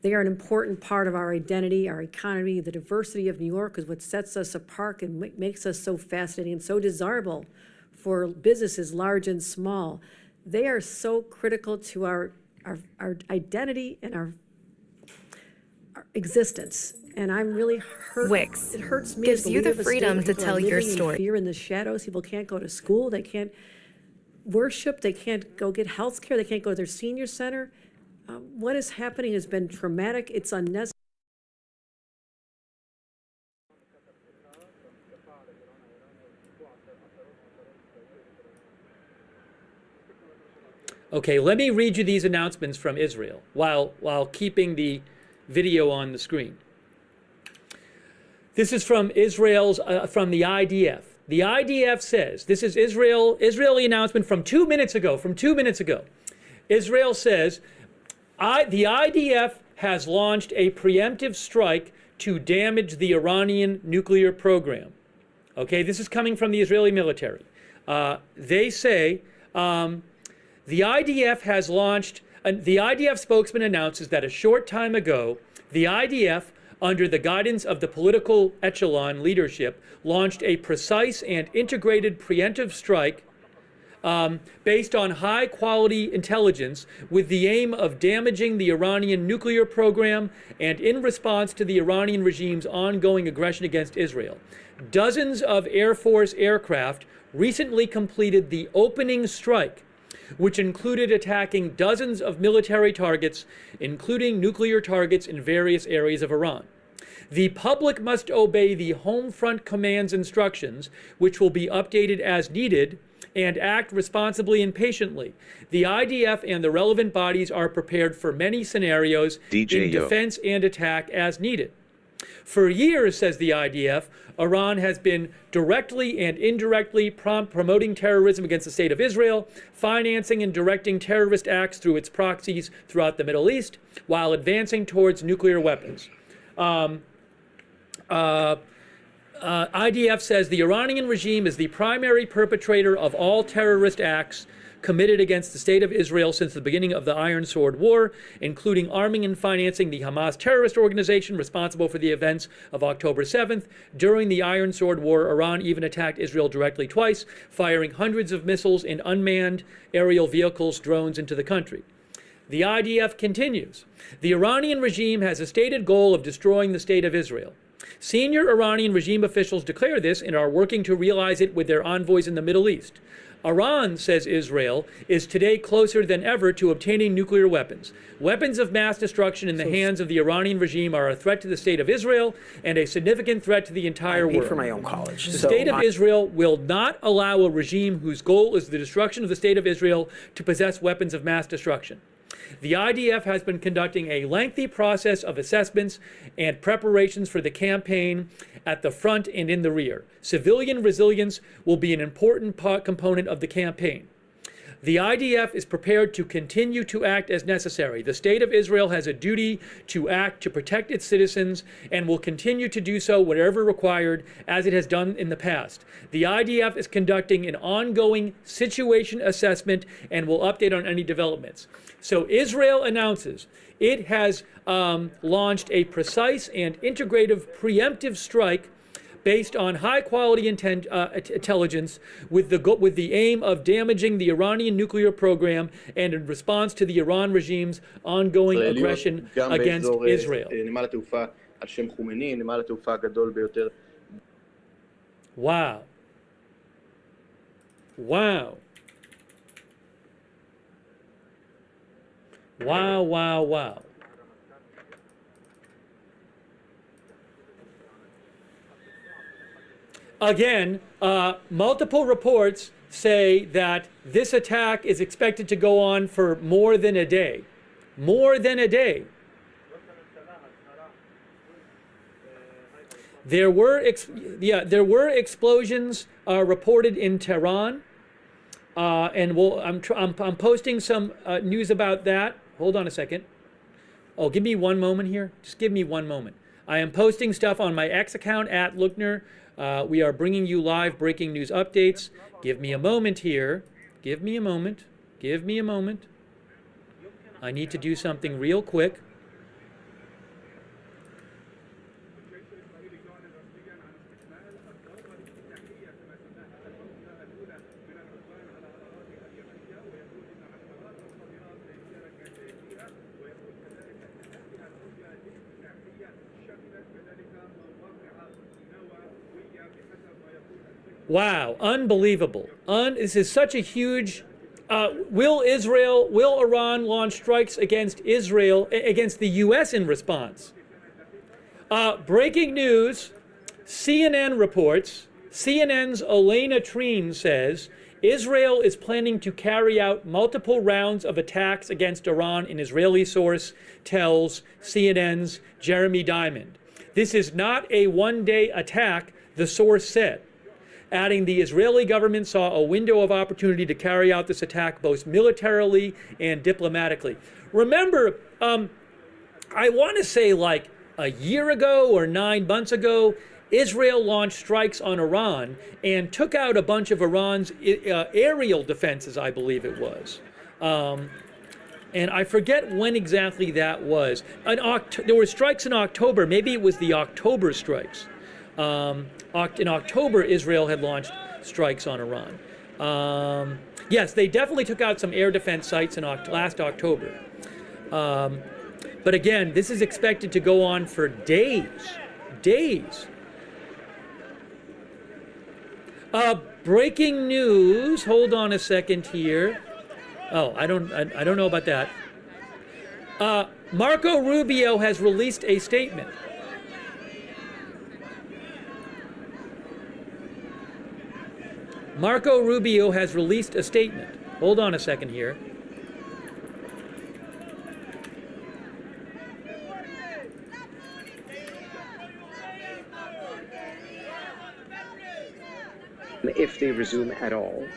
They are an important part of our identity, our economy. The diversity of New York is what sets us apart and makes us so fascinating and so desirable for businesses large and small. They are so critical to our identity and our existence. And I'm really hurt. Wix It hurts me gives as a you leader the of a state freedom where to people are tell your living in story. fear in the shadows. People can't go to school. They can't worship. They can't go get health care. They can't go to their senior center. What is happening has been traumatic. It's unnecessary. Okay, let me read you these announcements from Israel while keeping the video on the screen. This is from Israel's from the IDF. The IDF says, this is Israeli announcement from 2 minutes ago, Israel says, the IDF has launched a preemptive strike to damage the Iranian nuclear program. Okay, this is coming from the Israeli military. They say, the IDF has launched, the IDF spokesman announces that a short time ago, the IDF, under the guidance of the political echelon leadership, launched a precise and integrated preemptive strike based on high-quality intelligence with the aim of damaging the Iranian nuclear program and in response to the Iranian regime's ongoing aggression against Israel. Dozens of Air Force aircraft recently completed the opening strike, which included attacking dozens of military targets, including nuclear targets in various areas of Iran. The public must obey the Home Front Command's instructions, which will be updated as needed, and act responsibly and patiently. The IDF and the relevant bodies are prepared for many scenarios in defense and attack as needed. For years, says the IDF, Iran has been directly and indirectly promoting terrorism against the state of Israel, financing and directing terrorist acts through its proxies throughout the Middle East, while advancing towards nuclear weapons. IDF says the Iranian regime is the primary perpetrator of all terrorist acts committed against the state of Israel since the beginning of the Iron Sword War, including arming and financing the Hamas terrorist organization responsible for the events of October 7th. During the Iron Sword War, Iran even attacked Israel directly twice, firing hundreds of missiles and unmanned aerial vehicles, drones into the country. The IDF continues. The Iranian regime has a stated goal of destroying the state of Israel. Senior Iranian regime officials declare this and are working to realize it with their envoys in the Middle East. Iran, says Israel, is today closer than ever to obtaining nuclear weapons. Weapons of mass destruction in the hands of the Iranian regime are a threat to the state of Israel and a significant threat to the entire world. For my own college. The state of Israel will not allow a regime whose goal is the destruction of the state of Israel to possess weapons of mass destruction. The IDF has been conducting a lengthy process of assessments and preparations for the campaign at the front and in the rear. Civilian resilience will be an important component of the campaign. The IDF is prepared to continue to act as necessary. The state of Israel has a duty to act to protect its citizens and will continue to do so wherever required, as it has done in the past. The IDF is conducting an ongoing situation assessment and will update on any developments. So Israel announces it has launched a precise and integrative preemptive strike based on high-quality intelligence with the aim of damaging the Iranian nuclear program and in response to the Iran regime's ongoing aggression against Israel. Wow. Wow. Wow, wow, wow. Again, multiple reports say that this attack is expected to go on for more than a day. More than a day. There were explosions reported in Tehran, and I'm posting some news about that. Hold on a second. Oh, give me one moment here. Just give me one moment. I am posting stuff on my X account at Lookner. We are bringing you live breaking news updates. Give me a moment here. Give me a moment. Give me a moment. I need to do something real quick. Wow, unbelievable. This is such a huge. Will Iran launch strikes against Israel, against the U.S. in response? Breaking news, CNN reports, CNN's Elena Treen says, Israel is planning to carry out multiple rounds of attacks against Iran, an Israeli source tells CNN's Jeremy Diamond. This is not a one-day attack, the source said, adding the Israeli government saw a window of opportunity to carry out this attack both militarily and diplomatically. Remember, I want to say like a year ago or 9 months ago, Israel launched strikes on Iran and took out a bunch of Iran's aerial defenses, I believe it was. And I forget when exactly that was. There were strikes in October. Maybe it was the October strikes. In October, Israel had launched strikes on Iran. Yes, they definitely took out some air defense sites in last October. But again, this is expected to go on for days. Breaking news. Hold on a second here. Oh, I don't know about that. Marco Rubio has released a statement. Marco Rubio has released a statement. Hold on a second here. If they resume at all,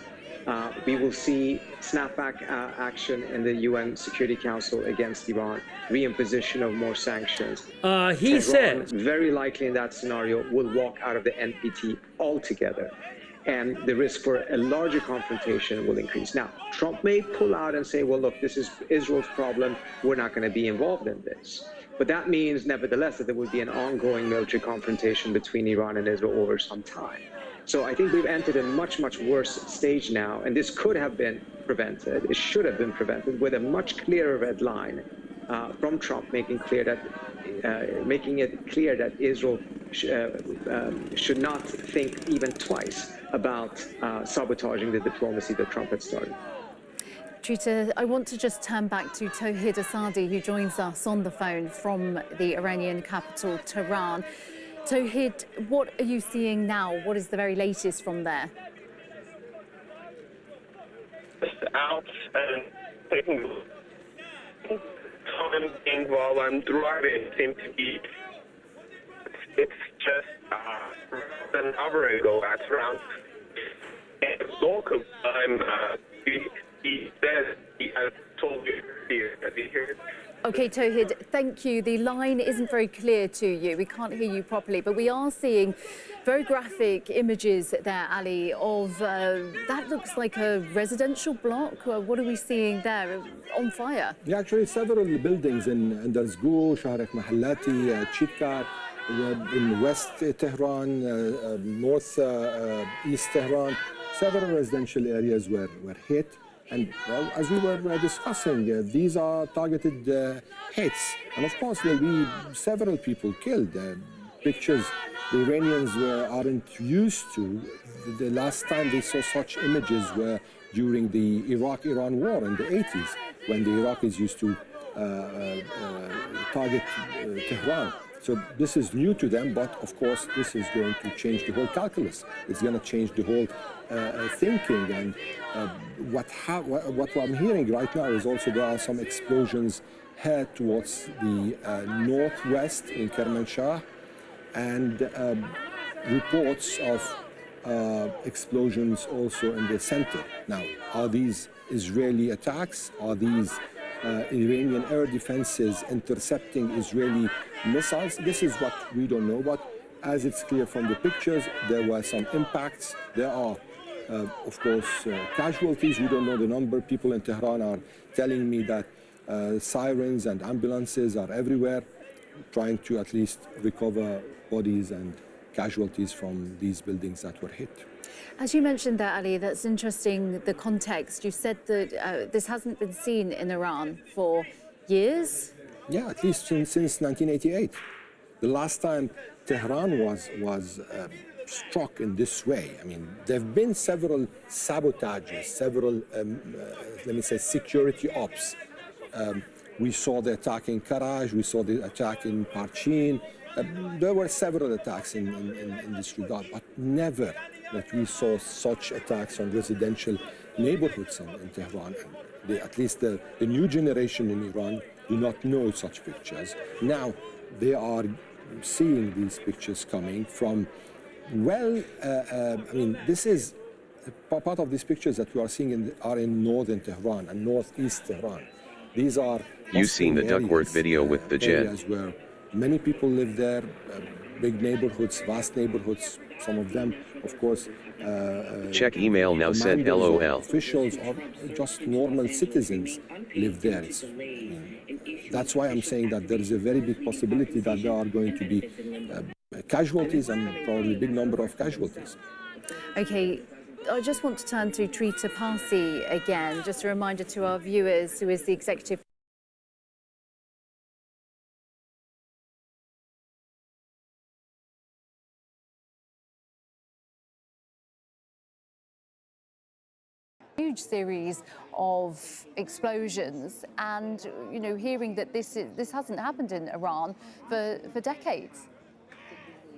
we will see snapback action in the UN Security Council against Iran, reimposition of more sanctions. He says, very likely in that scenario, will walk out of the NPT altogether, and the risk for a larger confrontation will increase. Now, Trump may pull out and say, well, look, this is Israel's problem. We're not going to be involved in this. But that means, nevertheless, that there will be an ongoing military confrontation between Iran and Israel over some time. So I think we've entered a much, much worse stage now, and this could have been prevented. It should have been prevented with a much clearer red line from Trump, making it clear that Israel should not think even twice about sabotaging the diplomacy that Trump had started. Trita, I want to just turn back to Tawhid Asadi, who joins us on the phone from the Iranian capital, Tehran. Tawhid, what are you seeing now? What is the very latest from there? Just out and taking time while I'm driving seems to be, it's just an hour ago at around local time. He said he has told you here. Have you heard? Okay, Tawhid, thank you. The line isn't very clear to you. We can't hear you properly, but we are seeing very graphic images there, Ali, of that looks like a residential block. What are we seeing there? On fire? Yeah, actually, several buildings in Darzgou, Shahrek Mahallati, Chikar, in West Tehran, North East Tehran. Several residential areas were hit. And well, as we were discussing, these are targeted hits. And of course, there will be several people killed. Pictures the Iranians aren't used to. The last time they saw such images were during the Iraq-Iran war in the 80s, when the Iraqis used to target Tehran. So this is new to them, but of course this is going to change the whole calculus. It's going to change the whole thinking. And what I'm hearing right now is also there are some explosions head towards the northwest in Kermanshah, and reports of explosions also in the center. Now, are these Israeli attacks? Are these Iranian air defenses intercepting Israeli missiles? This is what we don't know, but as it's clear from the pictures, there were some impacts. There are, of course, casualties. We don't know the number. People in Tehran are telling me that sirens and ambulances are everywhere, trying to at least recover bodies and casualties from these buildings that were hit. As you mentioned there, Ali, that's interesting, the context. You said that this hasn't been seen in Iran for years? Yeah, at least since 1988. the last time Tehran was struck in this way. I mean, there have been several sabotages, several, let me say, security ops. We saw the attack in Karaj, we saw the attack in Parchin. There were several attacks in this regard, but never that we saw such attacks on residential neighborhoods in Tehran. At least the new generation in Iran do not know such pictures. Now they are seeing these pictures coming from, well, I mean, this is part of these pictures that we are seeing are in northern Tehran and northeast Tehran. These are You seen the Duckworth video with the jet. areas where many people live there, big neighborhoods, vast neighborhoods, some of them, of course. Check email now sent LOL. Officials or just normal citizens live there. That's why I'm saying that there is a very big possibility that there are going to be casualties and probably a big number of casualties. Okay, I just want to turn to Trita Parsi again. Just a reminder to our viewers, who is the executive huge series of explosions, and hearing that this hasn't happened in Iran for decades.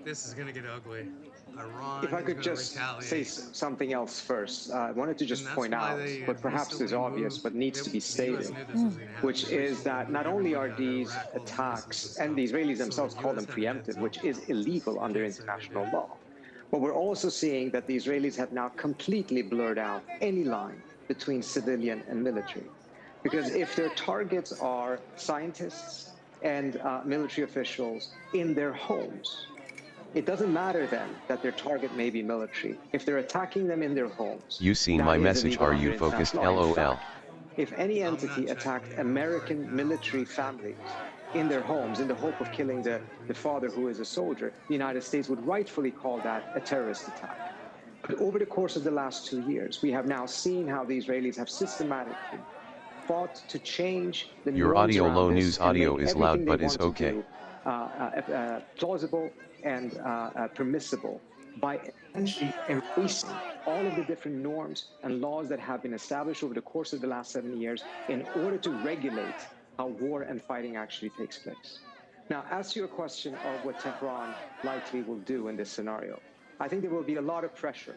This is going to get ugly. Iran If I could just say something else first, I wanted to just point out what perhaps is obvious but needs to be stated, which is that not only are these attacks, and the Israelis themselves call them preemptive, which is illegal under international law, but we're also seeing that the Israelis have now completely blurred out any line between civilian and military. Because if their targets are scientists and military officials in their homes, it doesn't matter then that their target may be military. If they're attacking them in their homes, You seen my message, are you focused LOL? If any entity attacked American military families in their homes in the hope of killing the father who is a soldier, the United States would rightfully call that a terrorist attack. But over the course of the last 2 years, we have now seen how the Israelis have systematically fought to change the Your norms audio around low this news and audio make is loud everything but they is want to okay. do, plausible and permissible by embracing all of the different norms and laws that have been established over the course of the last 7 years in order to regulate how war and fighting actually takes place. Now, as to your question of what Tehran likely will do in this scenario, I think there will be a lot of pressure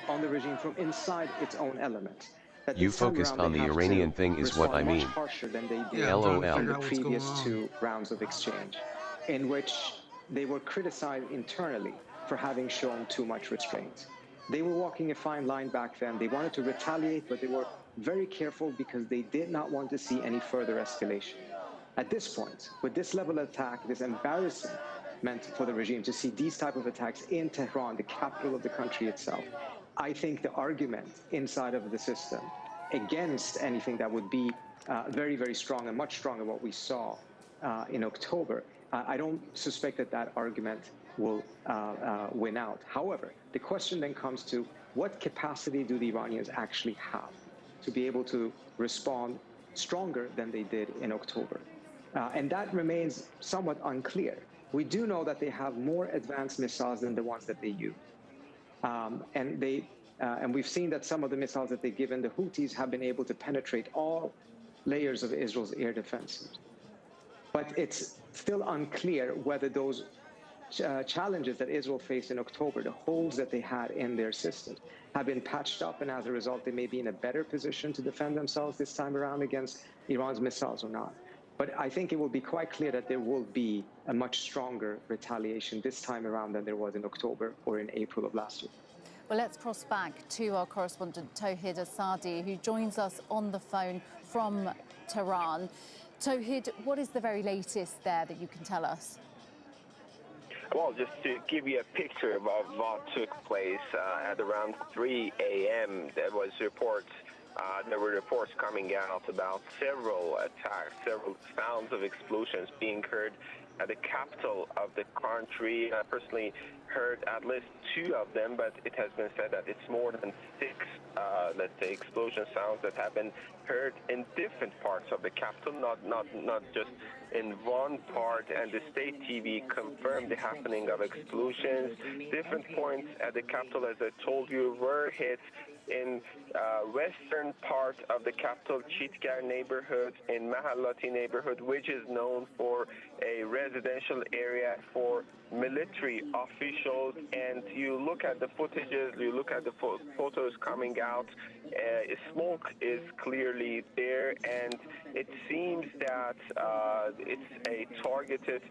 on the regime from inside its own element. That You this time focused around on they the have Iranian to thing is what I respond mean. much harsher than they did LOL. in the previous 2 rounds of exchange, in which they were criticized internally for having shown too much restraint. They were walking a fine line back then. They wanted to retaliate, but they were very careful because they did not want to see any further escalation. At this point, with this level of attack, this embarrassment for the regime to see these type of attacks in Tehran, the capital of the country itself, I think the argument inside of the system against anything that would be very, very strong and much stronger than what we saw in October, I don't suspect that that argument will win out. However, the question then comes to what capacity do the Iranians actually have to be able to respond stronger than they did in October? And that remains somewhat unclear. We do know that they have more advanced missiles than the ones that they use. And we've seen that some of the missiles that they've given the Houthis have been able to penetrate all layers of Israel's air defenses. But it's still unclear whether those challenges that Israel faced in October, the holes that they had in their systems, have been patched up, and as a result, they may be in a better position to defend themselves this time around against Iran's missiles or not. But I think it will be quite clear that there will be a much stronger retaliation this time around than there was in October or in April of last year. Well, let's cross back to our correspondent Tawhid Asadi, who joins us on the phone from Tehran. Tawhid, what is the very latest there that you can tell us? Well, just to give you a picture of what took place at around 3 a.m., there was reports there were reports coming out about several attacks, several sounds of explosions being heard at the capital of the country. I personally heard at least 2 of them, but it has been said that it's more than 6, let's say, explosion sounds that have been heard in different parts of the capital, not just in one part. And the state TV confirmed the happening of explosions. Different points at the capital, as I told you, were hit in western part of the capital, Chitgar neighborhood, in Mahallati neighborhood, which is known for a residential area for military officials. And you look at the footages, you look at the photos coming out, smoke is clearly there, and it seems that it's a targeted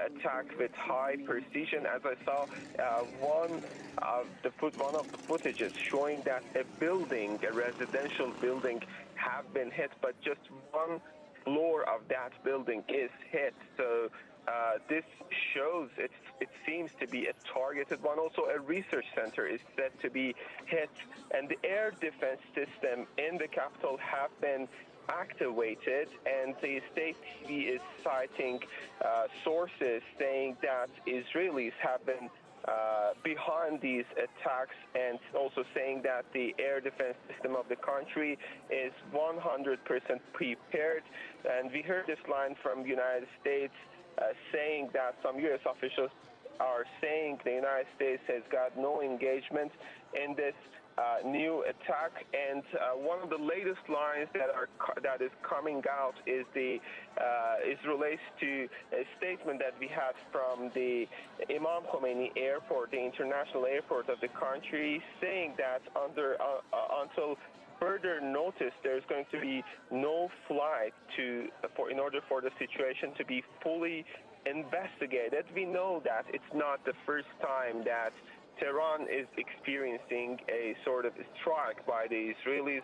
attack with high precision. As I saw one of the footages showing that a building, a residential building, have been hit, but just one floor of that building is hit. So this shows it seems to be a targeted one. Also, a research center is said to be hit, and the air defense system in the capital have been activated, and the state TV is citing sources saying that Israelis have been behind these attacks, and also saying that the air defense system of the country is 100% prepared. And we heard this line from the United States saying that some U.S. officials are saying the United States has got no engagement in this new attack. And one of the latest lines that is coming out is relates to a statement that we had from the Imam Khomeini Airport, the international airport of the country, saying that until further notice, there's going to be no flight in order for the situation to be fully investigated. We know that it's not the first time that Tehran is experiencing a sort of strike by the Israelis.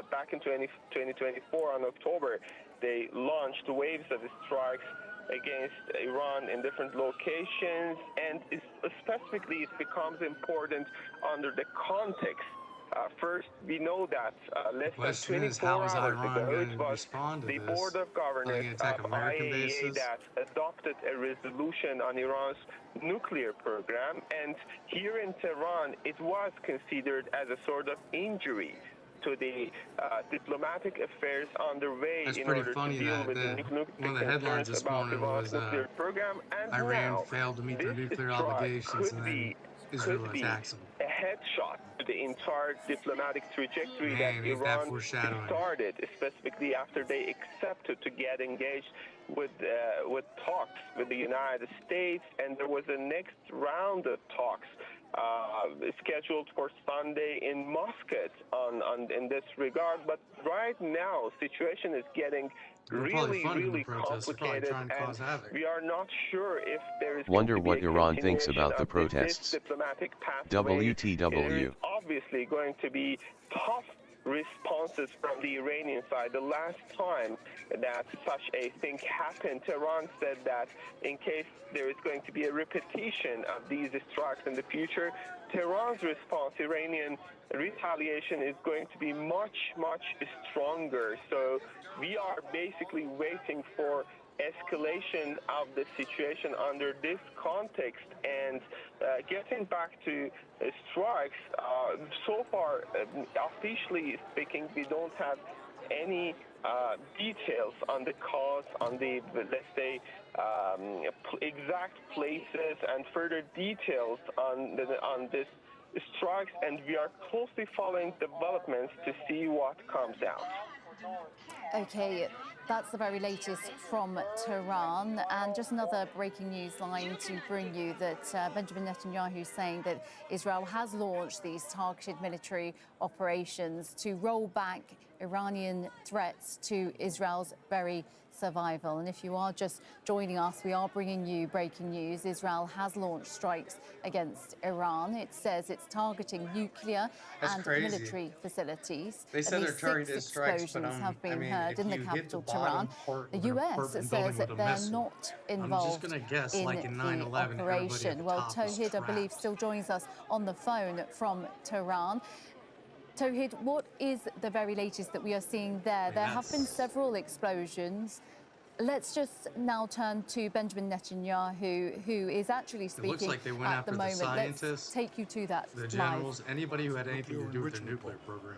Back in 2024, on October, they launched waves of strikes against Iran in different locations, and specifically it becomes important under the context. First, we know that less than 24 hours ago, it was the Board of Governors of IAEA that adopted a resolution on Iran's nuclear program, and here in Tehran, it was considered as a sort of injury to the diplomatic affairs underway in order to deal with the one of the headlines this morning was nuclear program. And Iran now, failed to meet their this nuclear strike obligations, and then Israel attacks them. a headshot to the entire diplomatic trajectory that Iran started, specifically after they accepted to get engaged with talks with the United States, and there was a next round of talks scheduled for Sunday in Muscat in this regard. But right now, situation is getting really complicated, and we are not sure if there is Wonder going to what be a Iran thinks about the continuation of this protests. diplomatic pathway. There WTW. is obviously going to be tough responses from the Iranian side. The last time that such a thing happened, Tehran said that in case there is going to be a repetition of these strikes in the future, Tehran's response, Iranian retaliation, is going to be much stronger. So we are basically waiting for escalation of the situation under this context. And getting back to strikes, so far, officially speaking, we don't have any details on the cause, on the, let's say, exact places and further details on this strikes, and we are closely following developments to see what comes out. Okay, that's the very latest from Tehran. And just another breaking news line to bring you that Benjamin Netanyahu is saying that Israel has launched these targeted military operations to roll back Iranian threats to Israel's very survival. And if you are just joining us, we are bringing you breaking news. Israel has launched strikes against Iran. It says it's targeting nuclear and military facilities. They said they're targeted strikes, but have been heard in the capital, Tehran. The US says that they're not involved in the operation. Well, Tawhid, I believe, still joins us on the phone from Tehran. Tawhid, what is the very latest that we are seeing there? There have been several explosions. Let's just now turn to Benjamin Netanyahu, who is actually speaking looks like they went at after the the moment. Let's scientists, take you to that the live. generals, anybody who had anything to do with the nuclear program.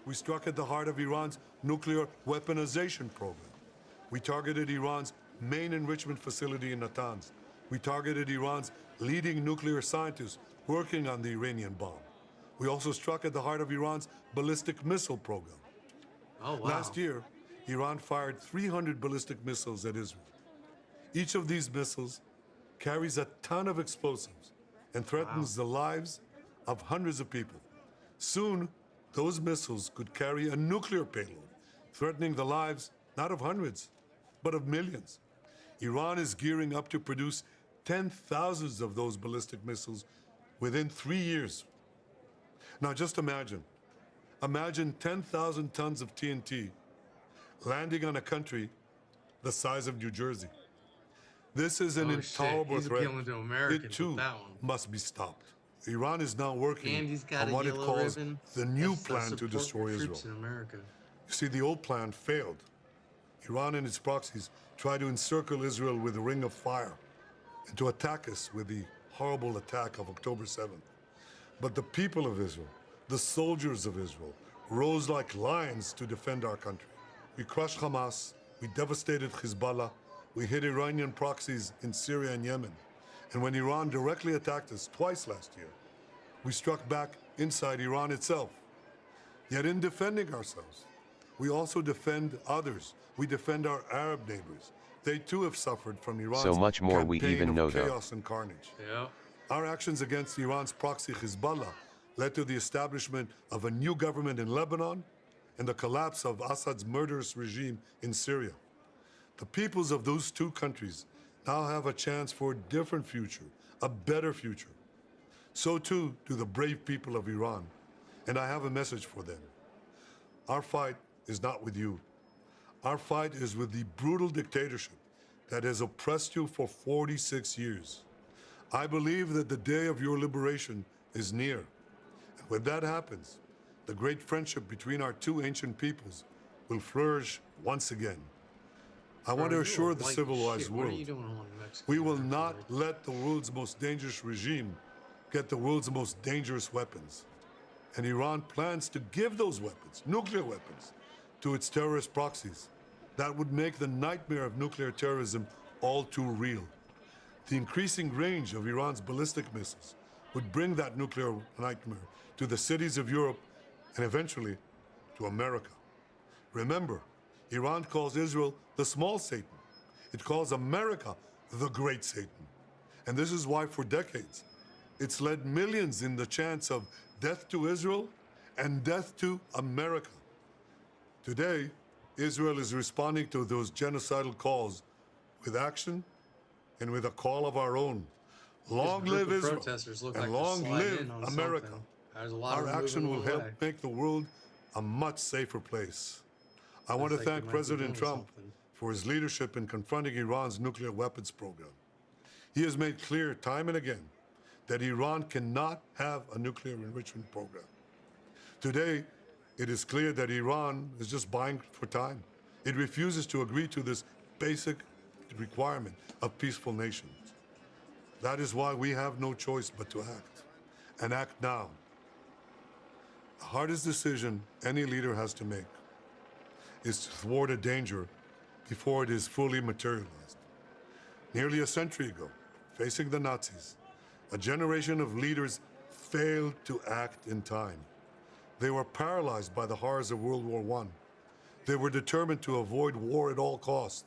We struck at the heart of Iran's nuclear weaponization program. We targeted Iran's main enrichment facility in Natanz. We targeted Iran's leading nuclear scientists working on the Iranian bomb. We also struck at the heart of Iran's ballistic missile program. Oh, wow. Last year, Iran fired 300 ballistic missiles at Israel. Each of these missiles carries a ton of explosives and threatens the lives of hundreds of people. Soon, those missiles could carry a nuclear payload, threatening the lives not of hundreds, but of millions. Iran is gearing up to produce 10,000 of those ballistic missiles within 3 years. Now just imagine 10,000 tons of TNT landing on a country the size of New Jersey. This is an intolerable He's threat. appealing to Americans It too with that one. must be stopped. Iran is now working And he's got on a what it yellow calls ribbon. the new That's plan to support destroy for Israel. troops in America. You see, the old plan failed. Iran and its proxies tried to encircle Israel with a ring of fire and to attack us with the horrible attack of October 7th. But the people of Israel, the soldiers of Israel, rose like lions to defend our country. We crushed Hamas, we devastated Hezbollah, we hit Iranian proxies in Syria and Yemen. And when Iran directly attacked us twice last year, we struck back inside Iran itself. Yet in defending ourselves, we also defend others. We defend our Arab neighbors. They too have suffered from Iran's So much more we campaign even of know, though. chaos and carnage. Yeah. Our actions against Iran's proxy Hezbollah led to the establishment of a new government in Lebanon and the collapse of Assad's murderous regime in Syria. The peoples of those two countries now have a chance for a different future, a better future. So too do the brave people of Iran, and I have a message for them. Our fight is not with you. Our fight is with the brutal dictatorship that has oppressed you for 46 years. I believe that the day of your liberation is near. And when that happens, the great friendship between our two ancient peoples will flourish once again. I want to assure the civilized What are world you doing on Mexico? we will not let the world's most dangerous regime get the world's most dangerous weapons. And Iran plans to give those weapons, nuclear weapons, to its terrorist proxies. That would make the nightmare of nuclear terrorism all too real. The increasing range of Iran's ballistic missiles would bring that nuclear nightmare to the cities of Europe and eventually to America. Remember, Iran calls Israel the small Satan. It calls America the great Satan. And this is why for decades, it's led millions in the chants of death to Israel and death to America. Today, Israel is responding to those genocidal calls with action and with a call of our own. Long live Israel and long live America. Our action will help make the world a much safer place. I want to thank President Trump for his leadership in confronting Iran's nuclear weapons program. He has made clear time and again that Iran cannot have a nuclear enrichment program. Today, it is clear that Iran is just buying for time. It refuses to agree to this basic requirement of peaceful nations. That is why we have no choice but to act, and act now. The hardest decision any leader has to make is to thwart a danger before it is fully materialized. Nearly a century ago, facing the Nazis, a generation of leaders failed to act in time. They were paralyzed by the horrors of World War I. They were determined to avoid war at all costs,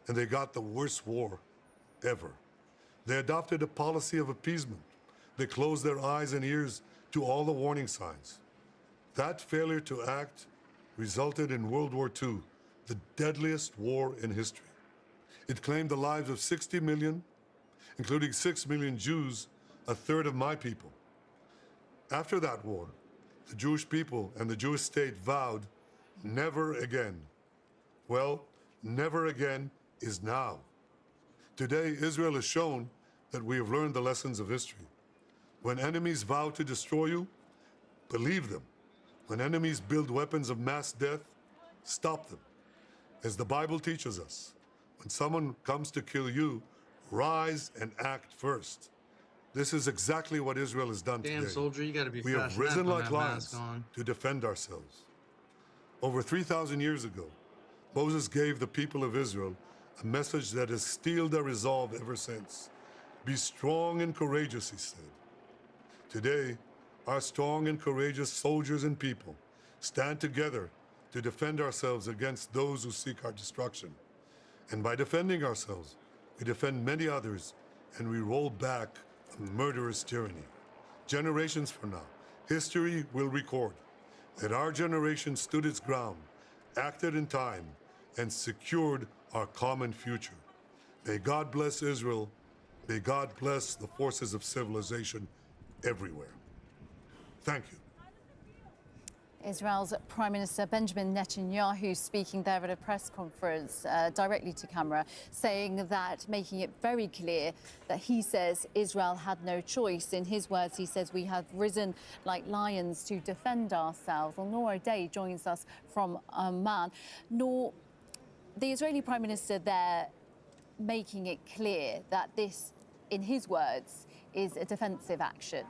and they got the worst war ever. They adopted a policy of appeasement. They closed their eyes and ears to all the warning signs. That failure to act resulted in World War II, the deadliest war in history. It claimed the lives of 60 million, including 6 million Jews, a third of my people. After that war, the Jewish people and the Jewish state vowed never again. Well, never again is now. Today, Israel has shown that we have learned the lessons of history. When enemies vow to destroy you, believe them. When enemies build weapons of mass death, stop them. As the Bible teaches us, when someone comes to kill you, rise and act first. This is exactly what Israel has done Damn, today. soldier, you gotta be We have fast enough risen on like that mask lions on. to defend ourselves. Over 3,000 years ago, Moses gave the people of Israel a message that has steeled their resolve ever since. Be strong and courageous, he said. Today, our strong and courageous soldiers and people stand together to defend ourselves against those who seek our destruction. And by defending ourselves, we defend many others and we roll back a murderous tyranny. Generations from now, history will record that our generation stood its ground, acted in time, and secured our common future. May God bless Israel. May God bless the forces of civilization everywhere. Thank you. Israel's Prime Minister Benjamin Netanyahu speaking there at a press conference directly to camera, saying that, making it very clear that he says Israel had no choice. In his words, he says, we have risen like lions to defend ourselves. Well, Noor O'Day joins us from Amman. Noor, the Israeli Prime Minister there making it clear that this, in his words, is a defensive action.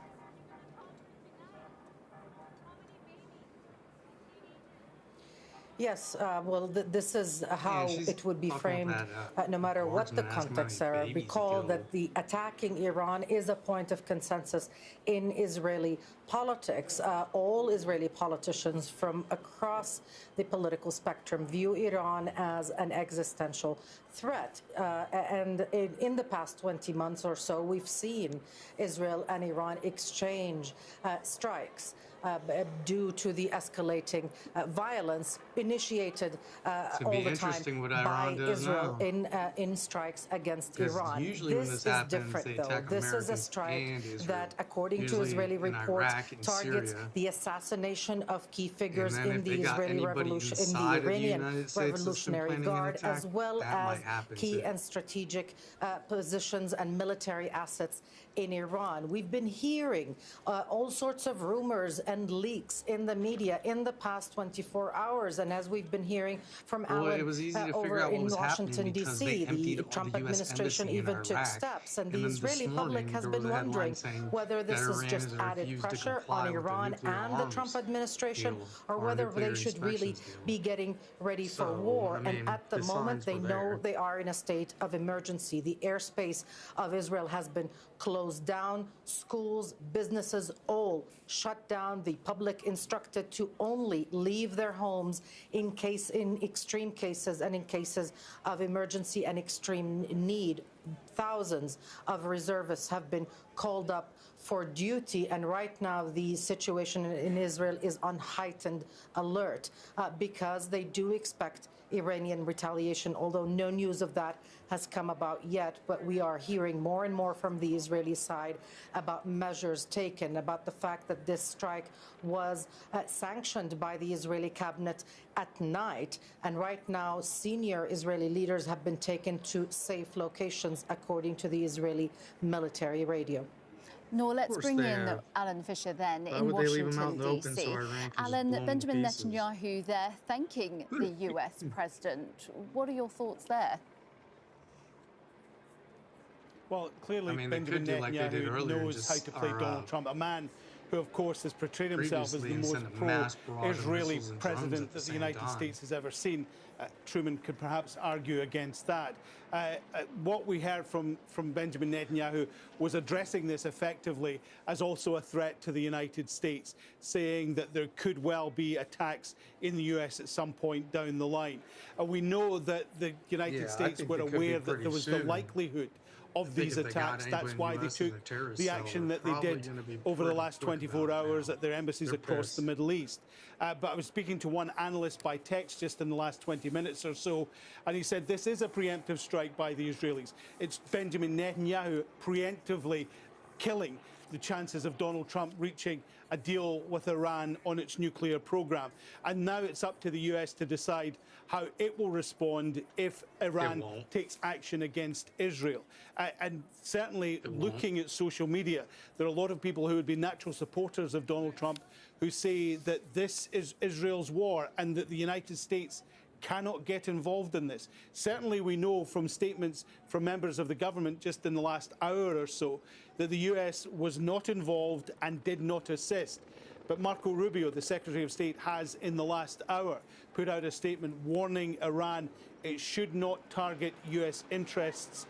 Yes, well, this is how it would be framed, no matter what the context, Sarah. Recall that the attacking Iran is a point of consensus in Israeli politics. All Israeli politicians from across the political spectrum view Iran as an existential threat. And in the past 20 months or so, we've seen Israel and Iran exchange strikes due to the escalating violence initiated all the time by Israel in strikes against Iran. This is different, though. This is a strike that, according to Israeli reports, targets the assassination of key figures in the Israeli revolution, in the Iranian Revolutionary Guard, as well as key and strategic positions and military assets in Iran. We've been hearing all sorts of rumors and leaks in the media in the past 24 hours. And as we've been hearing from Alan over in Washington, D.C., the Trump administration even took steps. And the Israeli public has been wondering whether this is just added pressure on Iran and the Trump administration, or whether they should really be getting ready for war. And at the moment, they know they are in a state of emergency. The airspace of Israel has been closed down. Schools, businesses, all shut down. The public instructed to only leave their homes in extreme cases and in cases of emergency and extreme need. Thousands of reservists have been called up for duty, and right now the situation in Israel is on heightened alert because they do expect Iranian retaliation, although no news of that has come about yet. But we are hearing more and more from the Israeli side about measures taken, about the fact that this strike was sanctioned by the Israeli cabinet at night. And right now, senior Israeli leaders have been taken to safe locations, according to the Israeli military radio. No, let's bring in Alan Fisher then in Washington, D.C. Alan, Benjamin Netanyahu there thanking the U.S. president. What are your thoughts there? Well, clearly Benjamin Netanyahu knows how to play Donald Trump, a man who, of course, has portrayed himself as the most pro-Israeli president that the United States has ever seen. Truman could perhaps argue against that. What we heard from Benjamin Netanyahu was addressing this effectively as also a threat to the United States, saying that there could well be attacks in the U.S. at some point down the line. We know that the United States were aware that there was the likelihood of these attacks. That's why they took the action that they did over the last 24 hours at their embassies across the Middle East. But I was speaking to one analyst by text just in the last 20 minutes or so, and he said this is a preemptive strike by the Israelis. It's Benjamin Netanyahu preemptively killing the chances of Donald Trump reaching a deal with Iran on its nuclear program. And now it's up to the US to decide how it will respond if Iran takes action against Israel. And certainly looking at social media, there are a lot of people who would be natural supporters of Donald Trump who say that this is Israel's war and that the United States cannot get involved in this. Certainly we know from statements from members of the government just in the last hour or so that the US was not involved and did not assist. But Marco Rubio, the Secretary of State, has in the last hour put out a statement warning Iran it should not target US interests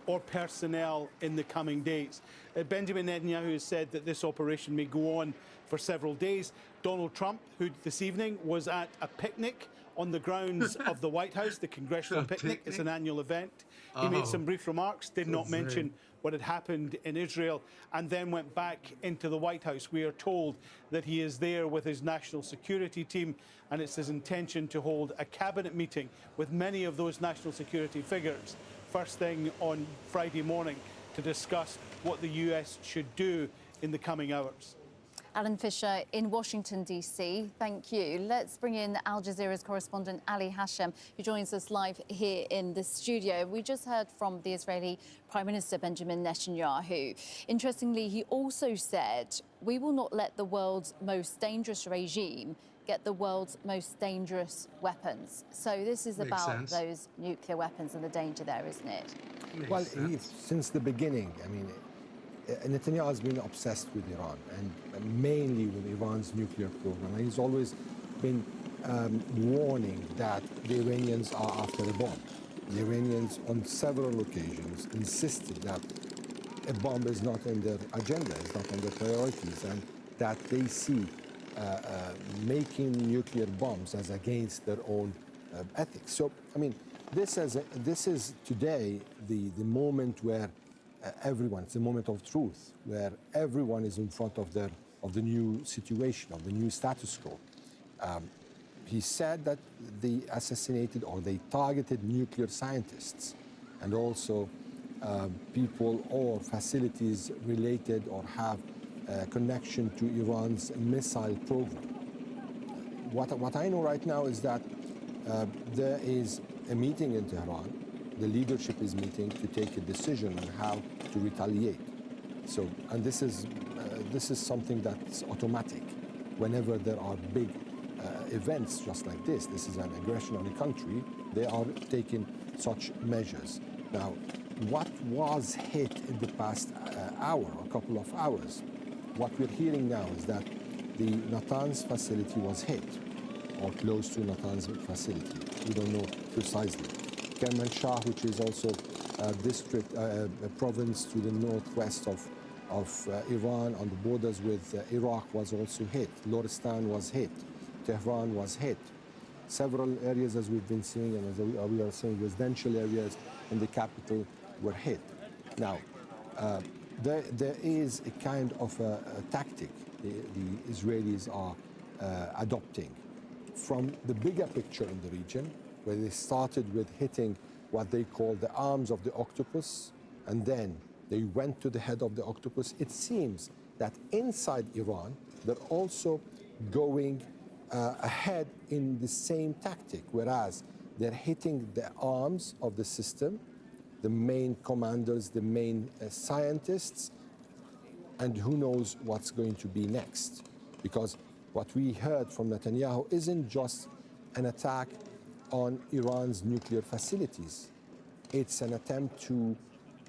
or personnel in the coming days. Benjamin Netanyahu has said that this operation may go on for several days. Donald Trump, who this evening was at a picnic on the grounds of the White House, the congressional picnic. It's an annual event. He made some brief remarks, did not mention what had happened in Israel, and then went back into the White House. We are told that he is there with his national security team, and it's his intention to hold a cabinet meeting with many of those national security figures first thing on Friday morning to discuss what the US should do in the coming hours. Alan Fisher in Washington, D.C. Thank you. Let's bring in Al Jazeera's correspondent Ali Hashem, who joins us live here in the studio. We just heard from the Israeli Prime Minister Benjamin Netanyahu. Interestingly, he also said, "We will not let the world's most dangerous regime get the world's most dangerous weapons." So this is about those nuclear weapons and the danger there, isn't it? Well, since the beginning, I mean, Netanyahu has been obsessed with Iran and mainly with Iran's nuclear program. And he's always been warning that the Iranians are after a bomb. The Iranians, on several occasions, insisted that a bomb is not in their agenda, is not in their priorities, and that they see making nuclear bombs as against their own ethics. So, I mean, this is today the moment where everyone, it's a moment of truth, where everyone is in front of the new situation, of the new status quo. He said that they assassinated or they targeted nuclear scientists and also people or facilities related or have connection to Iran's missile program. What I know right now is that there is a meeting in Tehran. The leadership is meeting to take a decision on how to retaliate. So, and this is something that's automatic. Whenever there are big events just like this is an aggression on a country, they are taking such measures. Now, what was hit in the past hour, a couple of hours, what we're hearing now is that the Natanz facility was hit, or close to Natanz facility. We don't know precisely. Kermanshah, which is also a district, a province to the northwest of Iran on the borders with Iraq, was also hit. Loristan was hit. Tehran was hit. Several areas, as we've been seeing, and as we are seeing, residential areas in the capital were hit. Now, there is a kind of a tactic the Israelis are adopting from the bigger picture in the region, where they started with hitting what they call the arms of the octopus, and then they went to the head of the octopus. It seems that inside Iran, they're also going ahead in the same tactic, whereas they're hitting the arms of the system, the main commanders, the main scientists, and who knows what's going to be next. Because what we heard from Netanyahu isn't just an attack on Iran's nuclear facilities. It's an attempt to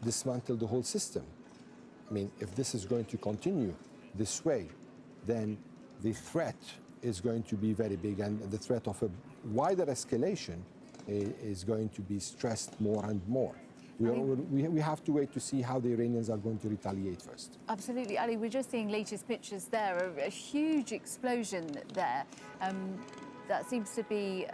dismantle the whole system. I mean, if this is going to continue this way, then the threat is going to be very big, and the threat of a wider escalation is going to be stressed more and more. We have to wait to see how the Iranians are going to retaliate first. Absolutely. Ali, we're just seeing latest pictures there, a huge explosion there. That seems to be,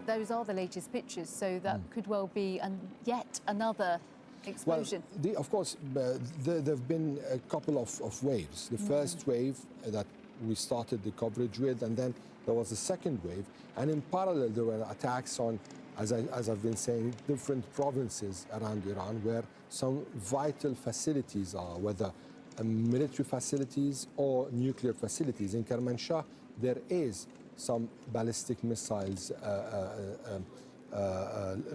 those are the latest pictures, so that could well be yet another explosion. Well, of course, there have been a couple of waves. The first wave that we started the coverage with, and then there was a second wave. And in parallel, there were attacks on, as I've been saying, different provinces around Iran where some vital facilities are, whether military facilities or nuclear facilities. In Kermanshah, there is some ballistic missiles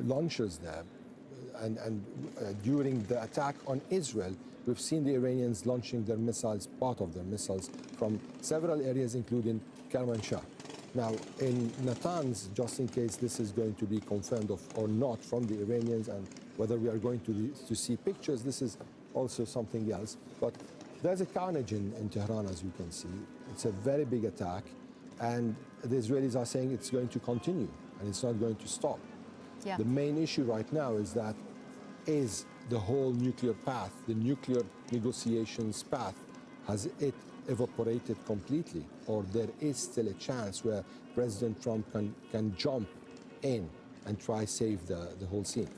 launchers there. And during the attack on Israel, we've seen the Iranians launching their missiles, part of their missiles, from several areas, including Kermanshah. Now, in Natanz, just in case this is going to be confirmed or not from the Iranians, and whether we are going to see pictures, this is also something else. But there's a carnage in Tehran, as you can see. It's a very big attack, and the Israelis are saying it's going to continue, and it's not going to stop. Yeah. The main issue right now is that is the whole nuclear path, the nuclear negotiations path, has it evaporated completely, or there is still a chance where President Trump can jump in and try save the whole scene?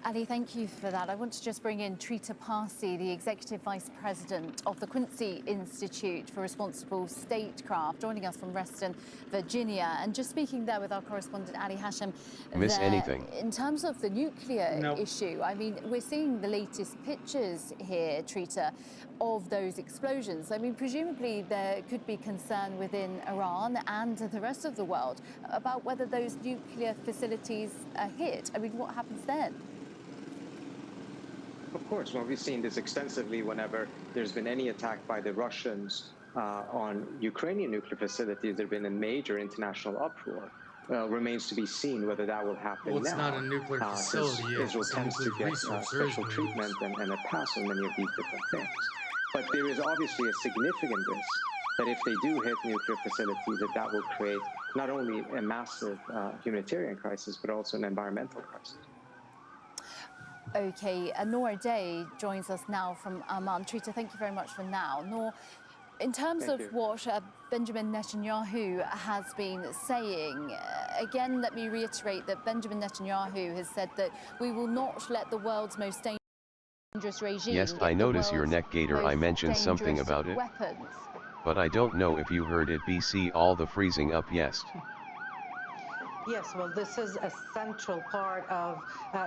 Ali, thank you for that. I want to just bring in Trita Parsi, the Executive Vice President of the Quincy Institute for Responsible Statecraft, joining us from Reston, Virginia. And just speaking there with our correspondent, Ali Hashem. Miss anything? In terms of the nuclear issue, I mean, we're seeing the latest pictures here, Trita, of those explosions. I mean, presumably there could be concern within Iran and the rest of the world about whether those nuclear facilities are hit. I mean, what happens then? Of course, well, we've seen this extensively whenever there's been any attack by the Russians on Ukrainian nuclear facilities. There's been a major international uproar. Remains to be seen whether that will happen now. Well, it's not a nuclear facility yet. Israel tends to get special treatment and a pass on many of these different things. But there is obviously a significant risk that if they do hit nuclear facilities, that will create not only a massive humanitarian crisis, but also an environmental crisis. Okay, Noor Day joins us now from Amman. Trita, thank you very much for now. Noor, in terms of what Benjamin Netanyahu has been saying, again, let me reiterate that Benjamin Netanyahu has said that we will not let the world's most dangerous regime. Yes, I notice your neck gaiter. I mentioned something about it. Weapons. But I don't know if you heard it. BC all the freezing up. Yes. Yes, well, this is a central part of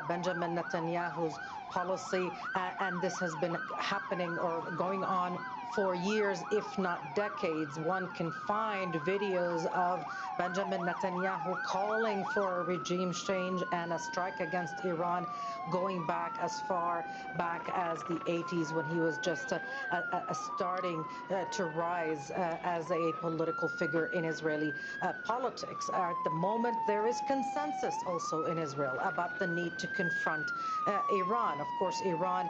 Benjamin Netanyahu's policy, and this has been happening or going on for years, if not decades. One can find videos of Benjamin Netanyahu calling for a regime change and a strike against Iran, going back as far back as the 80s, when he was just starting to rise as a political figure in Israeli politics. At the moment, there is consensus also in Israel about the need to confront Iran. Of course, Iran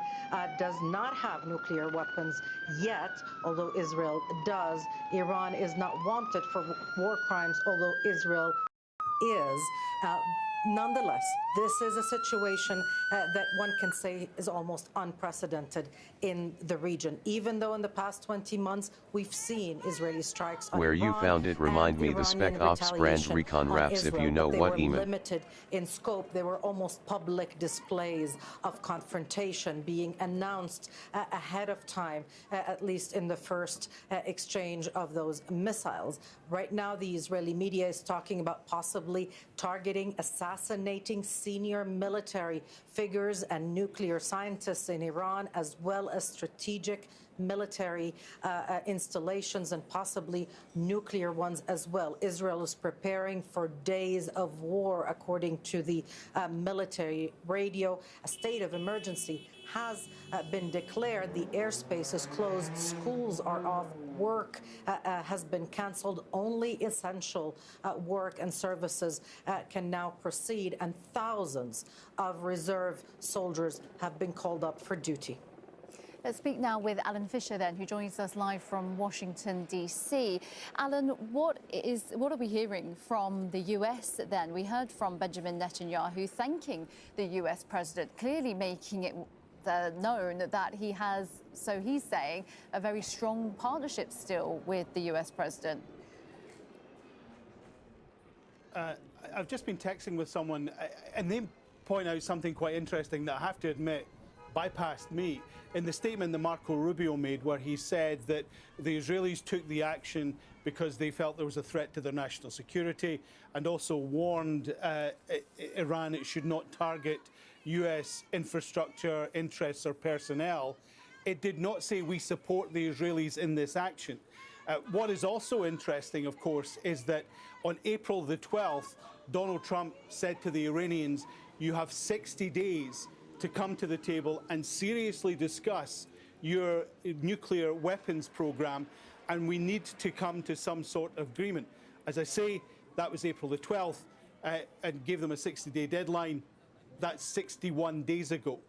does not have nuclear weapons yet, although Israel does. Iran is not wanted for war crimes, although Israel is. Nonetheless, this is a situation that one can say is almost unprecedented in the region, even though in the past 20 months we've seen Israeli strikes on Where Iran. You found it, remind me the Spec Ops brand Recon Wraps if you know what They were EMA. limited in scope. They were almost public displays of confrontation being announced ahead of time, at least in the first exchange of those missiles. Right now, the Israeli media is talking about possibly targeting, assassinating senior military figures and nuclear scientists in Iran, as well as strategic military installations and possibly nuclear ones as well. Israel is preparing for days of war, according to the military radio. A state of emergency has been declared. The airspace is closed. Schools are off. Work has been canceled. Only essential work and services can now proceed, and thousands of reserve soldiers have been called up for duty. Let's speak now with Alan Fisher then, who joins us live from Washington, D.C. Alan, what are we hearing from the U.S. then? We heard from Benjamin Netanyahu thanking the U.S. president, clearly making it known that he has, so he's saying, a very strong partnership still with the U.S. president. I've just been texting with someone, and they point out something quite interesting that I have to admit bypassed me. In the statement that Marco Rubio made, where he said that the Israelis took the action because they felt there was a threat to their national security, and also warned Iran it should not target U.S. infrastructure, interests or personnel. It did not say we support the Israelis in this action. What is also interesting, of course, is that on April the 12th, Donald Trump said to the Iranians, you have 60 days to come to the table and seriously discuss your nuclear weapons program, and we need to come to some sort of agreement. As I say, that was April the 12th, and gave them a 60-day deadline. That's 61 days ago.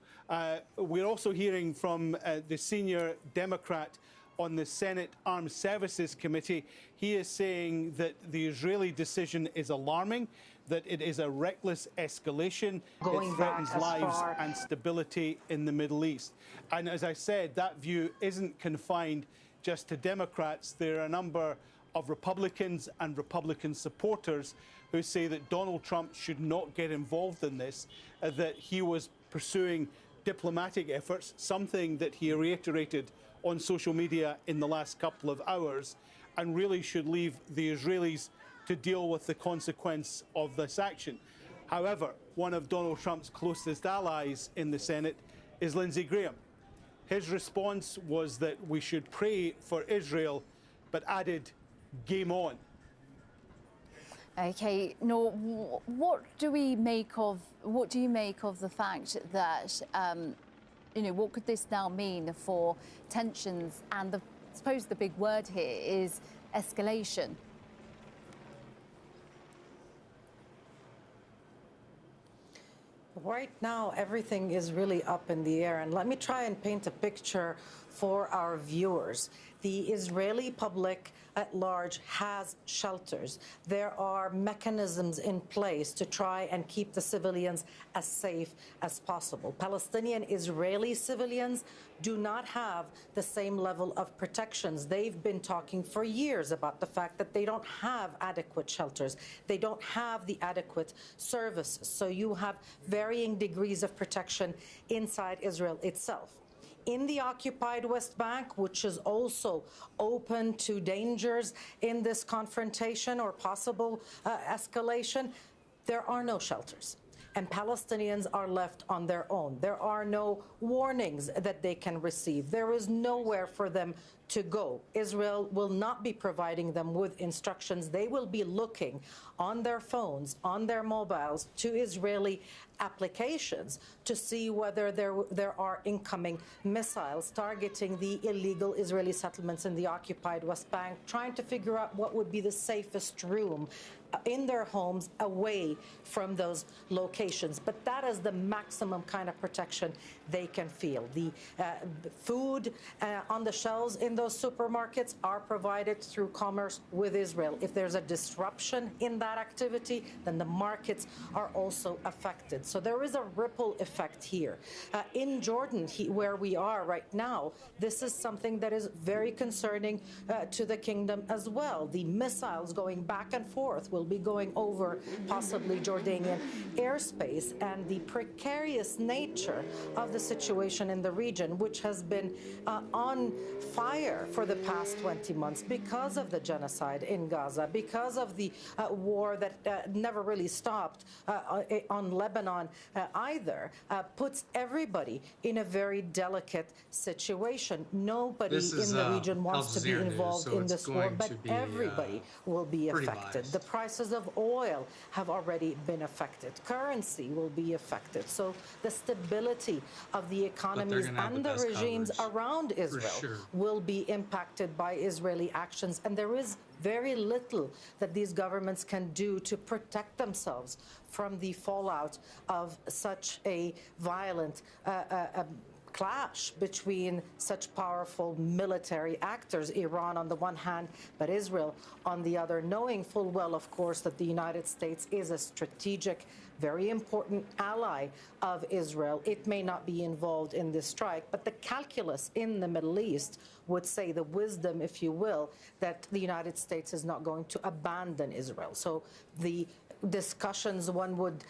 We're also hearing from the senior Democrat on the Senate Armed Services Committee. He is saying that the Israeli decision is alarming, that it is a reckless escalation. It threatens lives and stability in the Middle East. And as I said, that view isn't confined just to Democrats. There are a number of Republicans and Republican supporters who say that Donald Trump should not get involved in this, that he was pursuing diplomatic efforts, something that he reiterated on social media in the last couple of hours, and really should leave the Israelis to deal with the consequence of this action. However, one of Donald Trump's closest allies in the Senate is Lindsey Graham. His response was that we should pray for Israel, but added, game on. Okay, Noor, what do you make of the fact that, what could this now mean for tensions? And I suppose the big word here is escalation. Right now, everything is really up in the air. And let me try and paint a picture for our viewers. The Israeli public at large has shelters. There are mechanisms in place to try and keep the civilians as safe as possible. Palestinian Israeli civilians do not have the same level of protections. They've been talking for years about the fact that they don't have adequate shelters. They don't have the adequate services. So you have varying degrees of protection inside Israel itself. In the occupied West Bank, which is also open to dangers in this confrontation or possible escalation, there are no shelters. And Palestinians are left on their own. There are no warnings that they can receive. There is nowhere for them to go. Israel will not be providing them with instructions. They will be looking on their phones, on their mobiles, to Israeli applications to see whether there are incoming missiles targeting the illegal Israeli settlements in the occupied West Bank, trying to figure out what would be the safest room in their homes away from those locations. But that is the maximum kind of protection they can feel. The food on the shelves in those supermarkets are provided through commerce with Israel. If there's a disruption in that activity, then the markets are also affected. So there is a ripple effect here. In Jordan, where we are right now, this is something that is very concerning to the kingdom as well. The missiles going back and forth will be going over possibly Jordanian airspace, and the precarious nature of the situation in the region, which has been on fire for the past 20 months because of the genocide in Gaza, because of the war that never really stopped on Lebanon either, puts everybody in a very delicate situation. Nobody in the region wants to be involved in this war, but everybody will be affected. The prices of oil have already been affected. Currency will be affected. So the stability of the economies and the regimes around Israel will be impacted by Israeli actions. And there is very little that these governments can do to protect themselves from the fallout of such a violent clash between such powerful military actors, Iran on the one hand, but Israel on the other, knowing full well, of course, that the United States is a strategic, very important ally of Israel. It may not be involved in this strike, but the calculus in the Middle East would say, the wisdom, if you will, that the United States is not going to abandon Israel. So the discussions, one would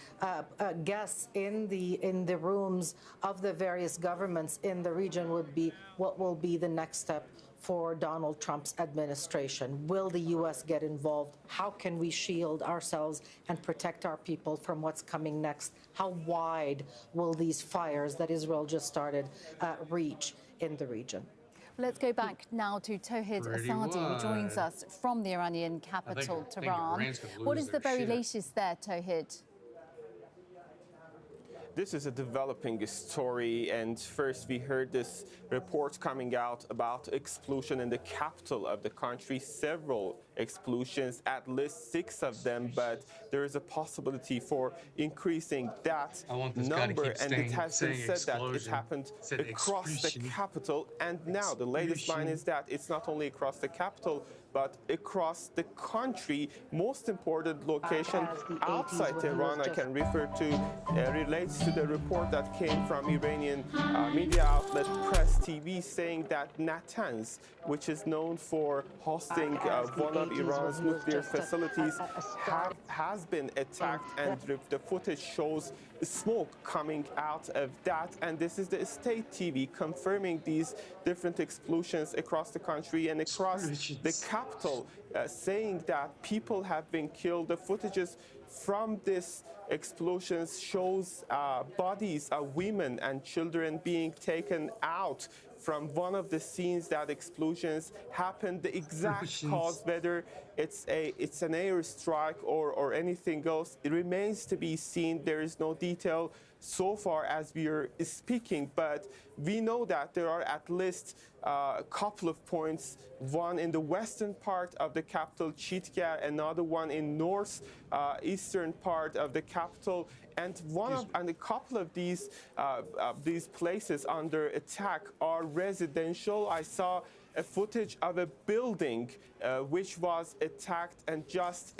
guess, in the rooms of the various governments in the region would be what will be the next step for Donald Trump's administration? Will the U.S. get involved? How can we shield ourselves and protect our people from what's coming next? How wide will these fires that Israel just started reach in the region? Let's go back now to Tauhid Asadi, who joins us from the Iranian capital, Tehran. What is the very latest there, Tauhid? This is a developing story, and first we heard this report coming out about explosion in the capital of the country, several explosions, at least 6 of them, but there is a possibility for increasing that number, and it has been said that it happened across the capital, and now the latest line is that it's not only across the capital, but across the country. Most important location outside Tehran I can refer to relates to the report that came from Iranian media outlet Press TV, saying that Natanz, which is known for hosting one of Iran's nuclear facilities, has been attacked, and the footage shows smoke coming out of that. And this is the state TV confirming these different explosions across the country and across the capital, saying that people have been killed. The footages from this explosions shows bodies of women and children being taken out from one of the scenes that explosions happened. The exact cause, whether it's an airstrike or anything else, it remains to be seen. There is no detail so far as we are speaking, but we know that there are at least a couple of points, one in the western part of the capital, Chitgar, another one in northeastern part of the capital, and a couple of these places under attack are residential. I saw a footage of a building which was attacked, and just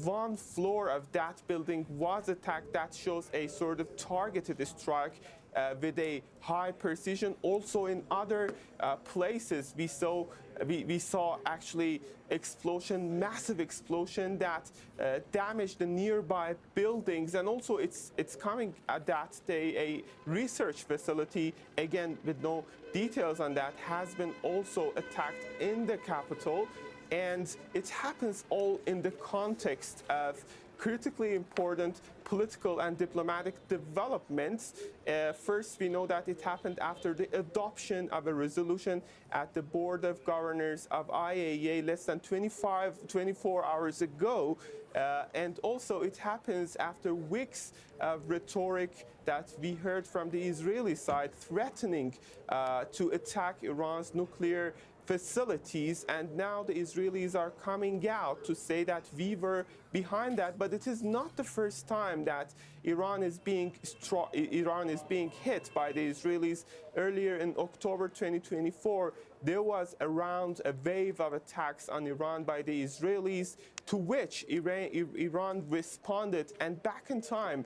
one floor of that building was attacked. That shows a sort of targeted strike with a high precision. Also in other places, we saw actually massive explosion that damaged the nearby buildings. And also it's coming at that day, a research facility, again with no details on that, has been also attacked in the capital. And it happens all in the context of critically important political and diplomatic developments. First, we know that it happened after the adoption of a resolution at the Board of Governors of IAEA less than 24 hours ago. And also it happens after weeks of rhetoric that we heard from the Israeli side threatening to attack Iran's nuclear facilities, and now the Israelis are coming out to say that we were behind that. But it is not the first time that Iran is being hit by the Israelis. Earlier in October 2024, there was a wave of attacks on Iran by the Israelis, to which Iran responded. And back in time,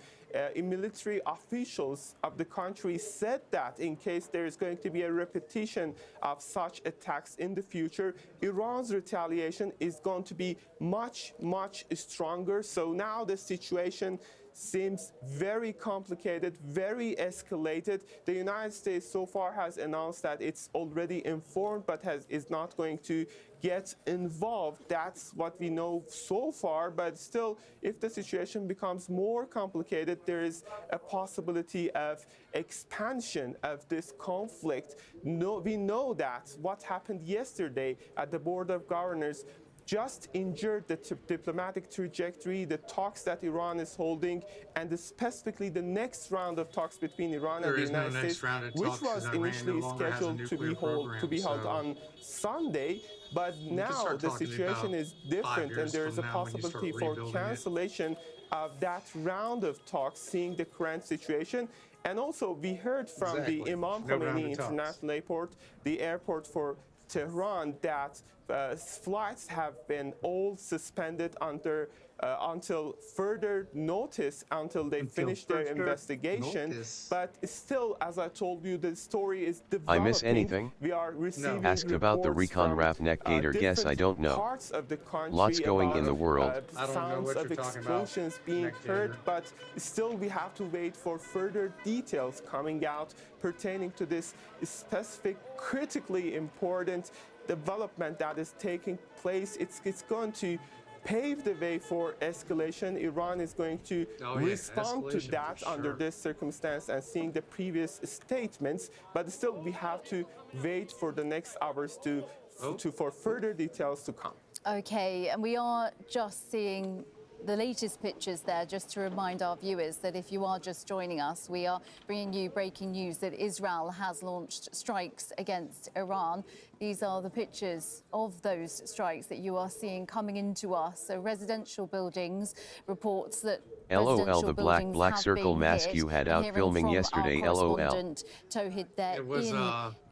military officials of the country said that in case there is going to be a repetition of such attacks in the future, Iran's retaliation is going to be much, much stronger. So now the situation seems very complicated, very escalated. The United States so far has announced that it's already informed, but is not going to get involved. That's what we know so far. But still, if the situation becomes more complicated, there is a possibility of expansion of this conflict. We know that what happened yesterday at the Board of Governors just injured the diplomatic trajectory, the talks that Iran is holding, and specifically the next round of talks between Iran and the United States, which was initially scheduled to be held on Sunday. But now the situation is different, and there is a possibility for cancellation of that round of talks, seeing the current situation. And also, we heard from the Imam Khomeini International Airport, the airport for Tehran, that flights have been all suspended under until further notice, until they finish their investigation. But still, as I told you, the story is developing. I miss anything? We are receiving Asked about the reports recon from, RAF neck gator. Guess I don't know. parts of the country. Lots going in the world. I don't know Sounds what of you're talking explosions about, being neck heard, gator. but still we have to wait for further details coming out pertaining to this specific, critically important development that is taking place. It's going to pave the way for escalation. Iran is going to respond to that under this circumstance and seeing the previous statements, but still we have to wait for the next hours for further details to come. Okay, and we are just seeing the latest pictures there, just to remind our viewers that if you are just joining us, we are bringing you breaking news that Israel has launched strikes against Iran. These are the pictures of those strikes that you are seeing coming into us. So residential buildings, reports that LOL, the black circle mask you had out filming yesterday, LOL. Tawhid there in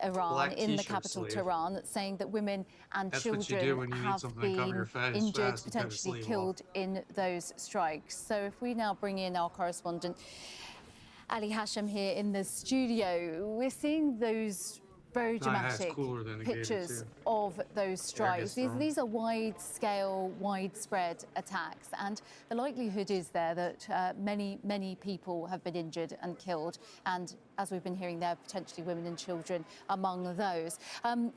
Iran, in the capital Tehran, saying that women and children have been injured, potentially killed in those strikes. So if we now bring in our correspondent, Ali Hashem, here in the studio, we're seeing those very dramatic pictures of those strikes. These are wide-scale, widespread attacks, and the likelihood is there that many people have been injured and killed, and as we've been hearing there, potentially women and children among those.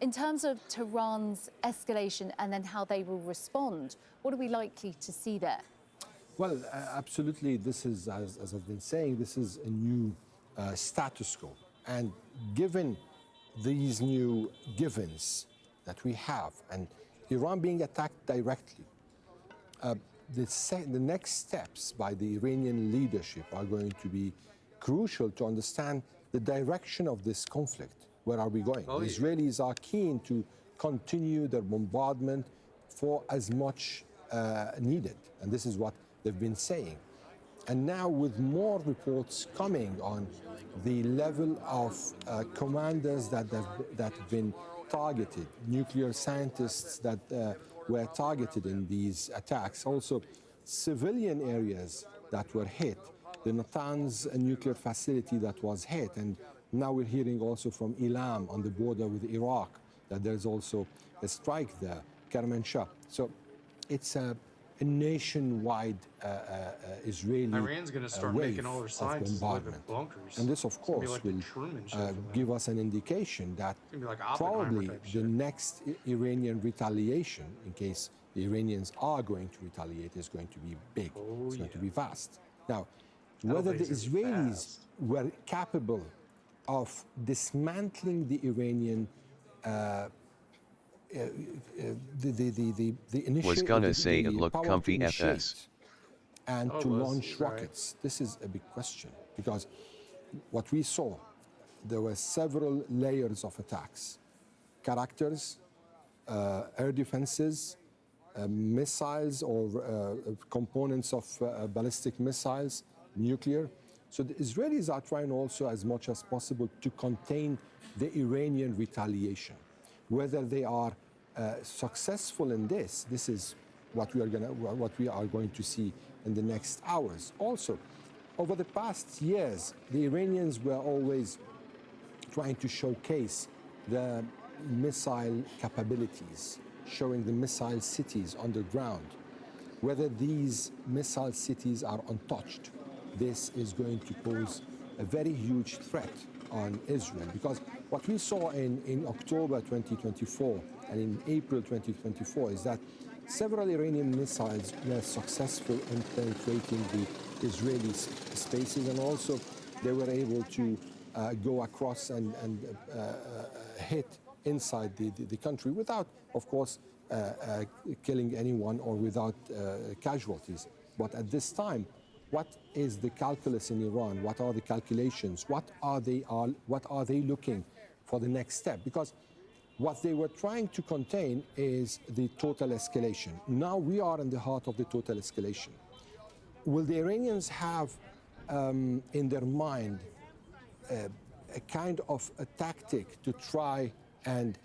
In terms of Tehran's escalation and then how they will respond, what are we likely to see there? Well, absolutely, this is, as I've been saying, this is a new status quo. And given these new givens that we have, and Iran being attacked directly, the next steps by the Iranian leadership are going to be crucial to understand the direction of this conflict. Where are we going? The Israelis are keen to continue their bombardment for as much needed, and this is what they've been saying. And now with more reports coming on the level of commanders that have been targeted, nuclear scientists that were targeted in these attacks, also civilian areas that were hit, the Natanz nuclear facility that was hit, and now we're hearing also from Ilam on the border with Iraq that there's also a strike there, Kermanshah. So it's a nationwide Israeli Iran's going to start wave making all their of scientists live in bombardment. bunkers. And this, of course, like will give us an indication that like probably the next Iranian retaliation, in case the Iranians are going to retaliate, is going to be big. It's going to be vast. Now, whether the Israelis were capable of dismantling the Iranian was gonna say it looked comfy FS. And to launch rockets. This is a big question, because what we saw, there were several layers of attacks. Characters, air defenses, missiles or components of ballistic missiles, nuclear. So the Israelis are trying also as much as possible to contain the Iranian retaliation. Whether they are successful in this is what we are going to see in the next hours. Also, over the past years, the Iranians were always trying to showcase the missile capabilities, showing the missile cities underground. Whether these missile cities are untouched, this is going to pose a very huge threat on Israel, because what we saw in October 2024 and in April 2024 is that several Iranian missiles were successful in penetrating the Israeli spaces, and also they were able to go across and hit inside the country without, of course, killing anyone or without casualties. But at this time, what is the calculus in Iran? What are the calculations? What are they looking for the next step? Because what they were trying to contain is the total escalation. Now we are in the heart of the total escalation. Will the Iranians have in their mind a kind of a tactic to try and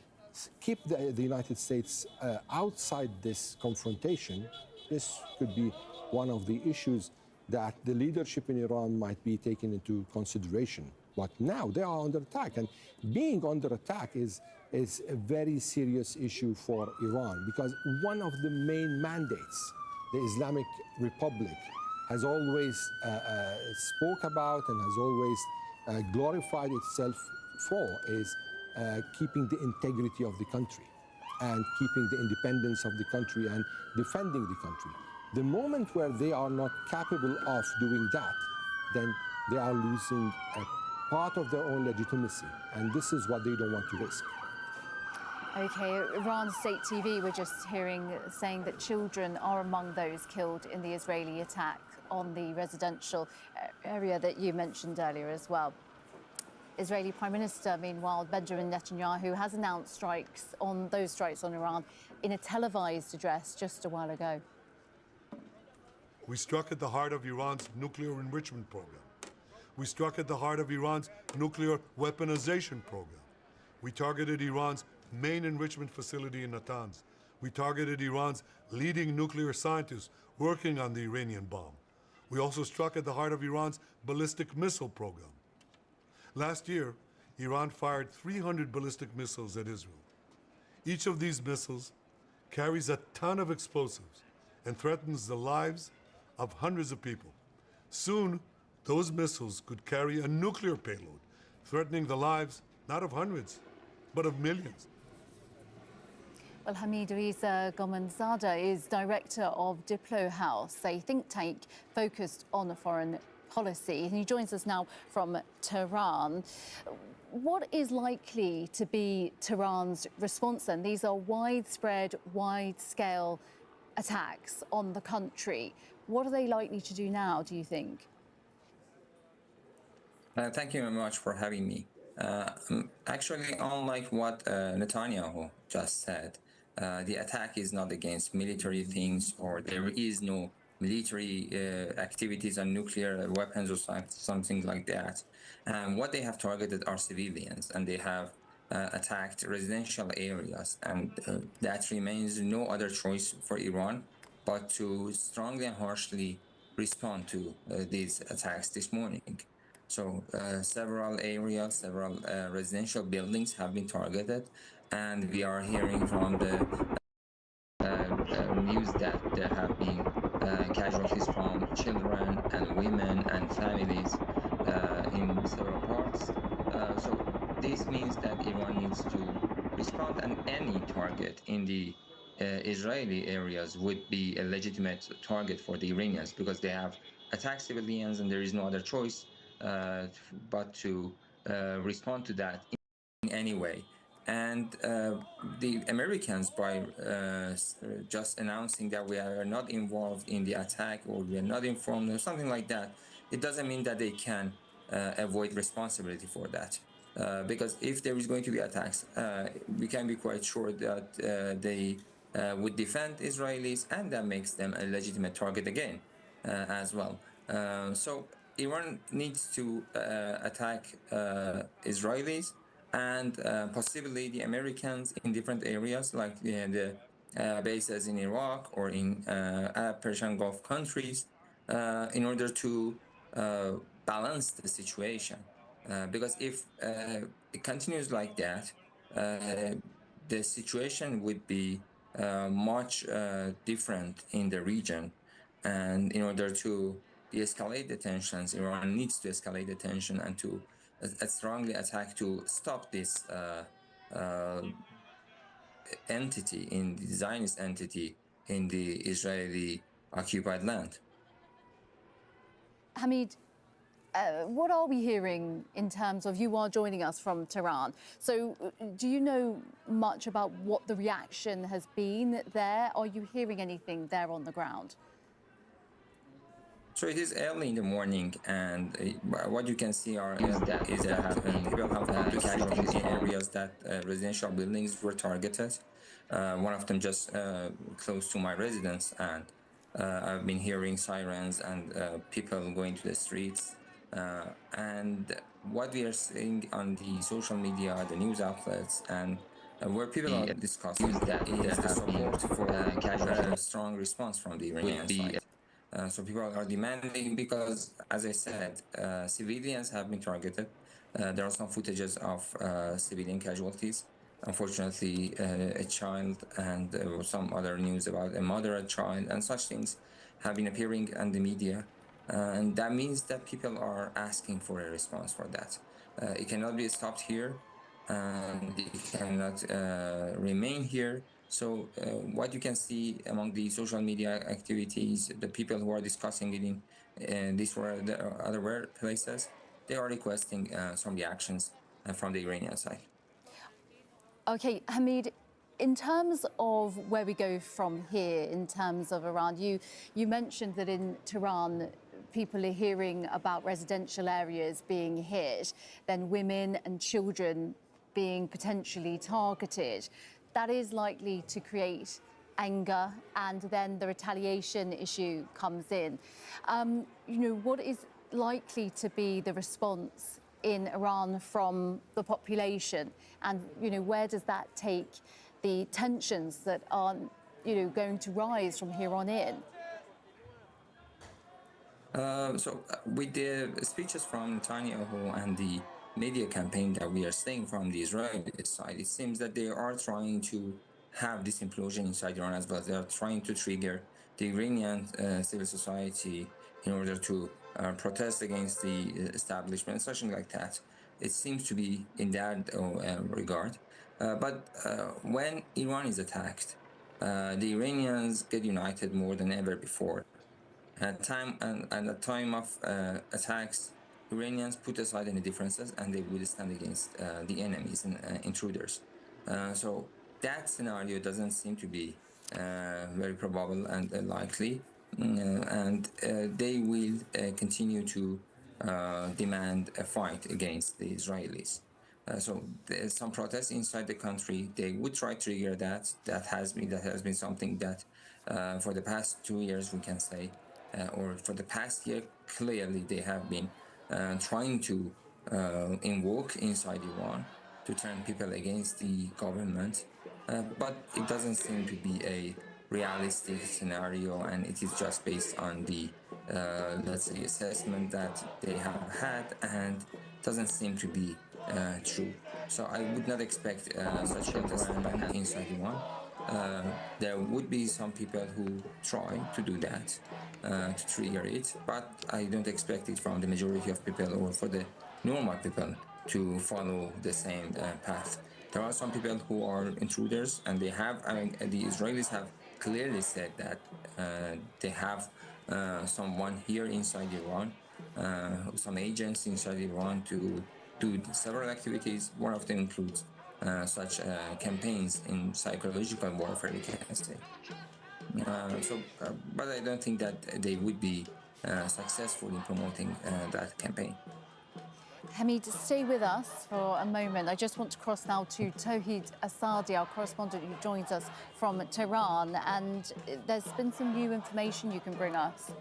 keep the United States outside this confrontation? This could be one of the issues that the leadership in Iran might be taken into consideration. But now they are under attack, and being under attack is a very serious issue for Iran, because one of the main mandates the Islamic Republic has always spoke about and has always glorified itself for is keeping the integrity of the country and keeping the independence of the country and defending the country. The moment where they are not capable of doing that, then they are losing a part of their own legitimacy, and this is what they don't want to risk. Okay, Iran State TV, we're just hearing saying that children are among those killed in the Israeli attack on the residential area that you mentioned earlier as well. Israeli Prime Minister, meanwhile, Benjamin Netanyahu has announced strikes on Iran in a televised address just a while ago. We struck at the heart of Iran's nuclear enrichment program. We struck at the heart of Iran's nuclear weaponization program. We targeted Iran's main enrichment facility in Natanz. We targeted Iran's leading nuclear scientists working on the Iranian bomb. We also struck at the heart of Iran's ballistic missile program. Last year, Iran fired 300 ballistic missiles at Israel. Each of these missiles carries a ton of explosives and threatens the lives of hundreds of people. Soon, those missiles could carry a nuclear payload, threatening the lives not of hundreds, but of millions. Well, Hamid Riza Gomanzadeh is director of Diplo House, a think tank focused on foreign policy. And he joins us now from Tehran. What is likely to be Tehran's response then? These are widespread, wide-scale attacks on the country. What are they likely to do now, do you think? Thank you very much for having me. Actually, unlike what Netanyahu just said, the attack is not against military things, or there is no military activities on nuclear weapons or something like that. What they have targeted are civilians, and they have attacked residential areas, and that remains no other choice for Iran but to strongly and harshly respond to these attacks this morning. So several areas, several residential buildings have been targeted, and we are hearing from the news that there have been casualties from children and women and families in several parts. So this means that Iran needs to respond, and any target in the Israeli areas would be a legitimate target for the Iranians, because they have attacked civilians and there is no other choice but to respond to that in any way. And the Americans, by just announcing that we are not involved in the attack, or we are not informed or something like that, it doesn't mean that they can avoid responsibility for that. Because if there is going to be attacks, we can be quite sure that they would defend Israelis, and that makes them a legitimate target again as well. So Iran needs to attack Israelis and possibly the Americans in different areas, like the bases in Iraq or in Persian Gulf countries, in order to balance the situation. Because if it continues like that, the situation would be much different in the region. And in order to de-escalate the tensions, Iran needs to escalate the tension and to strongly attack to stop this entity, in the Zionist entity in the Israeli occupied land. Hamid, what are we hearing in terms of, you are joining us from Tehran, so do you know much about what the reaction has been there? Are you hearing anything there on the ground? So it is early in the morning, and what you can see is that people have casualties in areas that residential buildings were targeted. One of them just close to my residence, and I've been hearing sirens and people going to the streets. And what we are seeing on the social media, the news outlets, and where people are discussing that is the support for a strong response from the Iranian side. So people are demanding because, as I said, civilians have been targeted. There are some footages of civilian casualties. Unfortunately, a child and some other news about a mother, a child, and such things have been appearing in the media. And that means that people are asking for a response for that. It cannot be stopped here, and it cannot remain here. So what you can see among the social media activities, the people who are discussing it in these or other places, they are requesting some reactions from the Iranian side. Okay, Hamid, in terms of where we go from here, in terms of Iran, you mentioned that in Tehran, people are hearing about residential areas being hit, then women and children being potentially targeted. That is likely to create anger, and then the retaliation issue comes in. What is likely to be the response in Iran from the population, and where does that take the tensions that are going to rise from here on in? With the speeches from Netanyahu and the media campaign that we are seeing from the Israeli side, it seems that they are trying to have this implosion inside Iran as well. They are trying to trigger the Iranian civil society in order to protest against the establishment, something like that. It seems to be in that regard. But when Iran is attacked, the Iranians get united more than ever before. At the time of attacks, Iranians put aside any differences and they will stand against the enemies and intruders. So that scenario doesn't seem to be very probable and likely, and they will continue to demand a fight against the Israelis. So there's some protests inside the country. They would try to trigger that. That has been something that for the past 2 years we can say. Or for the past year, clearly they have been trying to invoke inside Iran to turn people against the government. But it doesn't seem to be a realistic scenario, and it is just based on the, let's say, assessment that they have had, and doesn't seem to be true. So I would not expect such protest inside Iran. There would be some people who try to do that, to trigger it, but I don't expect it from the majority of people or for the normal people to follow the same path. There are some people who are intruders, and the Israelis have clearly said that they have someone here inside Iran, some agents inside Iran to do several activities. One of them includes such campaigns in psychological warfare, we can say. But I don't think that they would be successful in promoting that campaign. Hamid, stay with us for a moment. I just want to cross now to Tawhid Asadi, our correspondent who joins us from Tehran, and there's been some new information you can bring us.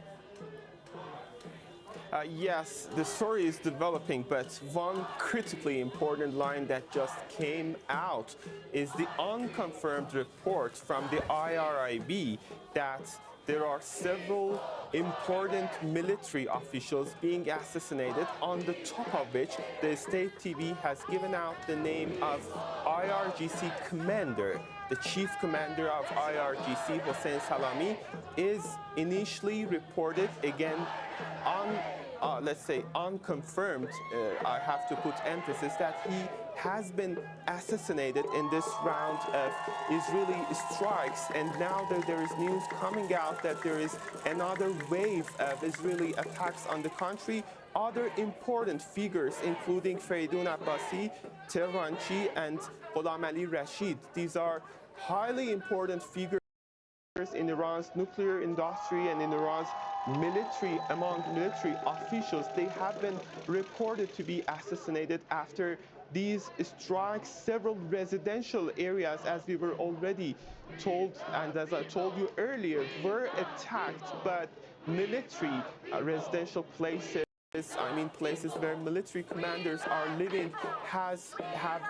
Yes, the story is developing, but one critically important line that just came out is the unconfirmed report from the IRIB that there are several important military officials being assassinated, on the top of which the state TV has given out the name of IRGC commander. The chief commander of IRGC, Hossein Salami, is initially reported again let's say unconfirmed, I have to put emphasis, that he has been assassinated in this round of Israeli strikes, and now there is news coming out that there is another wave of Israeli attacks on the country. Other important figures, including Feridun Abbasi, Tehranchi, and Ghulam Ali Rashid. These are highly important figures in Iran's nuclear industry and in Iran's military, among military officials. They have been reported to be assassinated after these strikes. Several residential areas, as we were already told, and as I told you earlier, were attacked, but military residential places Places where military commanders are living have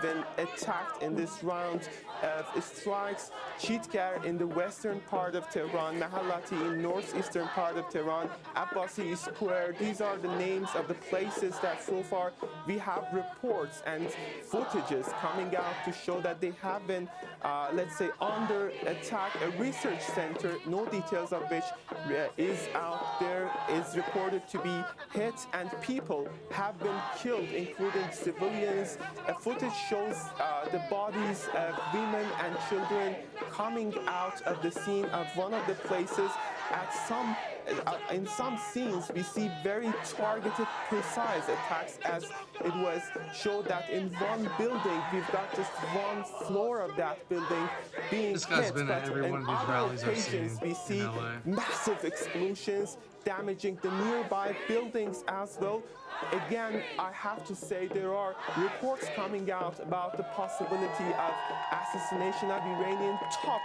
been attacked in this round of strikes. Chitkar in the western part of Tehran, Mahallati in northeastern part of Tehran, Abbasi Square. These are the names of the places that so far we have reports and footages coming out to show that they have been, let's say, under attack. A research center, no details of which is out there, is reported to be hit, and people have been killed, including civilians. Footage shows the bodies of women and children coming out of the scene of one of the places. In some scenes, we see very targeted, precise attacks, as it was showed that in one building, we've got just one floor of that building being hit. But in other occasions, we see massive explosions damaging the nearby buildings as well. Again, I have to say there are reports coming out about the possibility of assassination of Iranian top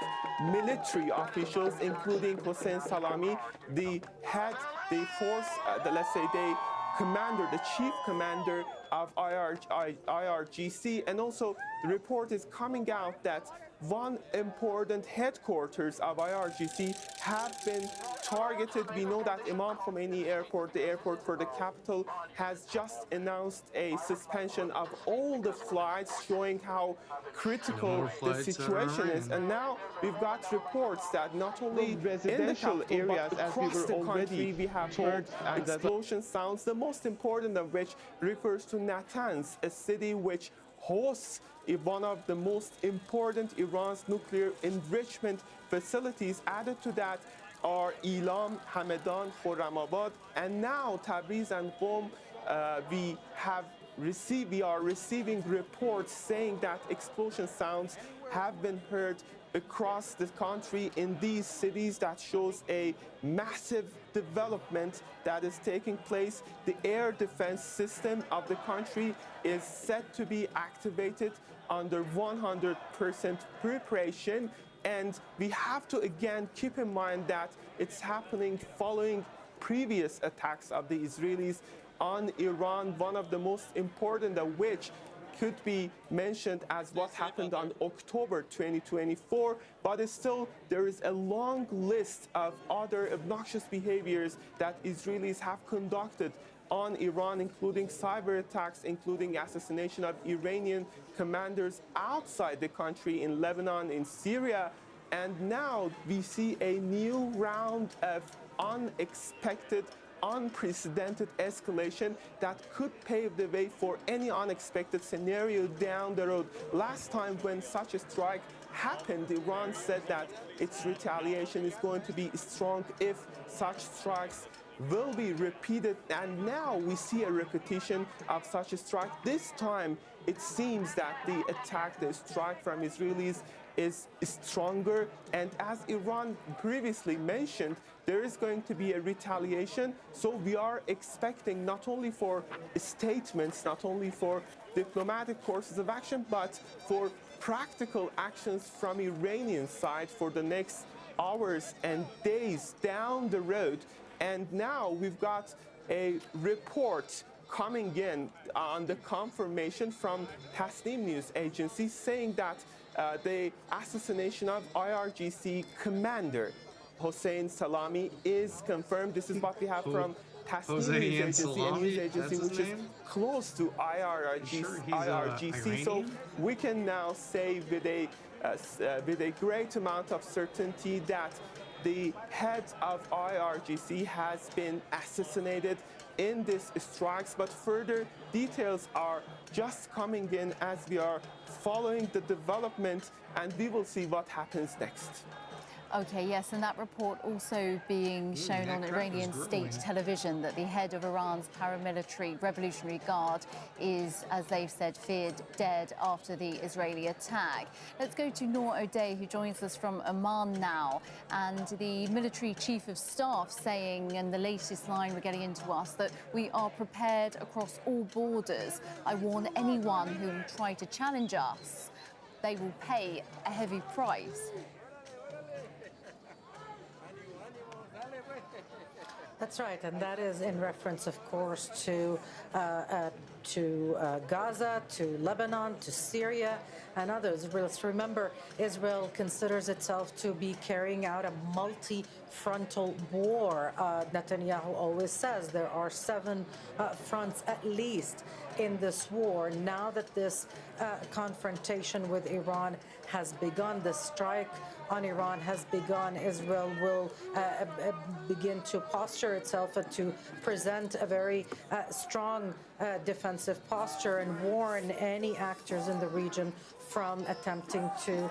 military officials, including Hossein Salami, the head, the force, the chief commander of IRGC, and also the report is coming out that one important headquarters of IRGC have been targeted. We know that Imam Khomeini Airport, the airport for the capital, has just announced a suspension of all the flights, showing how critical the situation is. And now we've got reports that not only residential areas, as we were already we have heard explosion sounds, the most important of which refers to Natanz, a city which hosts one of the most important Iran's nuclear enrichment facilities. Added to that are Ilam, Hamadan, Khurramabad, and now Tabriz and Qom. We are receiving reports saying that explosion sounds have been heard across the country in these cities. That shows a massive development that is taking place. The air defense system of the country is set to be activated under 100% preparation. And we have to again keep in mind that it's happening following previous attacks of the Israelis on Iran, one of the most important of which could be mentioned as what happened on October 2024, but there is a long list of other obnoxious behaviors that Israelis have conducted on Iran, including cyber attacks, including assassination of Iranian commanders outside the country, in Lebanon, in Syria. And now we see a new round of unexpected, unprecedented escalation that could pave the way for any unexpected scenario down the road. Last time when such a strike happened, Iran said that its retaliation is going to be strong if such strikes will be repeated, and now we see a repetition of such a strike. This time it seems that the strike from Israelis is stronger, and as Iran previously mentioned, there is going to be a retaliation. So we are expecting not only for statements, not only for diplomatic courses of action, but for practical actions from Iranian side for the next hours and days down the road. And now we've got a report coming in on the confirmation from Tasnim news agency saying that the assassination of IRGC commander Hossein Salami is confirmed. This is what we have from Tasnim news agency, a news agency which is close to IRGC. So we can now say with a great amount of certainty that the head of IRGC has been assassinated in these strikes, but further details are just coming in as we are following the development, and we will see what happens next. Okay, yes, and that report also being shown on Iranian state television, that the head of Iran's paramilitary Revolutionary Guard is, as they've said, feared dead after the Israeli attack. Let's go to Noor O'Day, who joins us from Amman now, and the military chief of staff saying, and the latest line we're getting into us, that we are prepared across all borders. I warn anyone who will try to challenge us, they will pay a heavy price. That's right, and that is in reference, of course, to Gaza, to Lebanon, to Syria, and others. Let's remember, Israel considers itself to be carrying out a multi-frontal war. Netanyahu always says there are 7 fronts at least in this war. Now that this confrontation with Iran has begun, the strike on Iran has begun, Israel will begin to posture itself and to present a very strong defensive posture and warn any actors in the region from attempting to,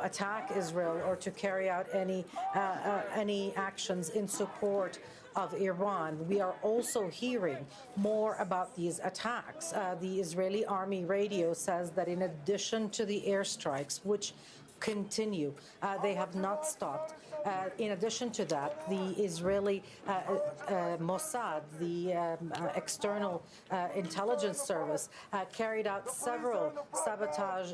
attack Israel or to carry out any actions in support of Iran. We are also hearing more about these attacks. The Israeli Army radio says that in addition to the airstrikes, which continue, they have not stopped. In addition to that, the Israeli Mossad, the external intelligence service, carried out several sabotage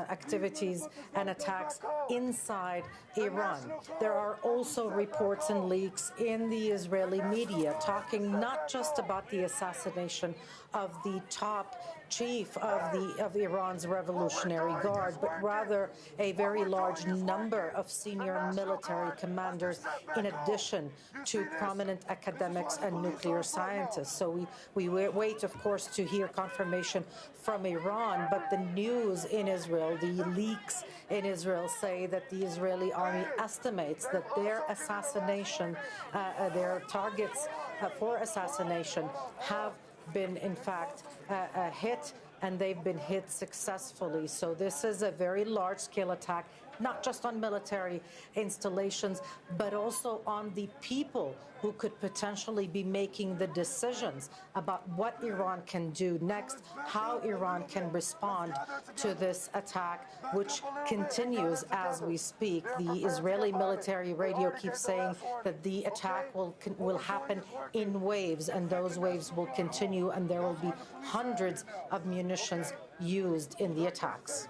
activities and attacks inside Iran. There are also reports and leaks in the Israeli media talking not just about the assassination of the top chief of Iran's Revolutionary Guard, but rather a very large number of senior military commanders, in addition to prominent academics and nuclear scientists. So we wait, of course, to hear confirmation from Iran, but the news in Israel, the leaks in Israel say that the Israeli army estimates that their assassination, their targets for assassination have been, in fact, hit, and they've been hit successfully. So this is a very large-scale attack, not just on military installations, but also on the people who could potentially be making the decisions about what Iran can do next, how Iran can respond to this attack, which continues as we speak. The Israeli military radio keeps saying that the attack will happen in waves, and those waves will continue, and there will be hundreds of munitions used in the attacks.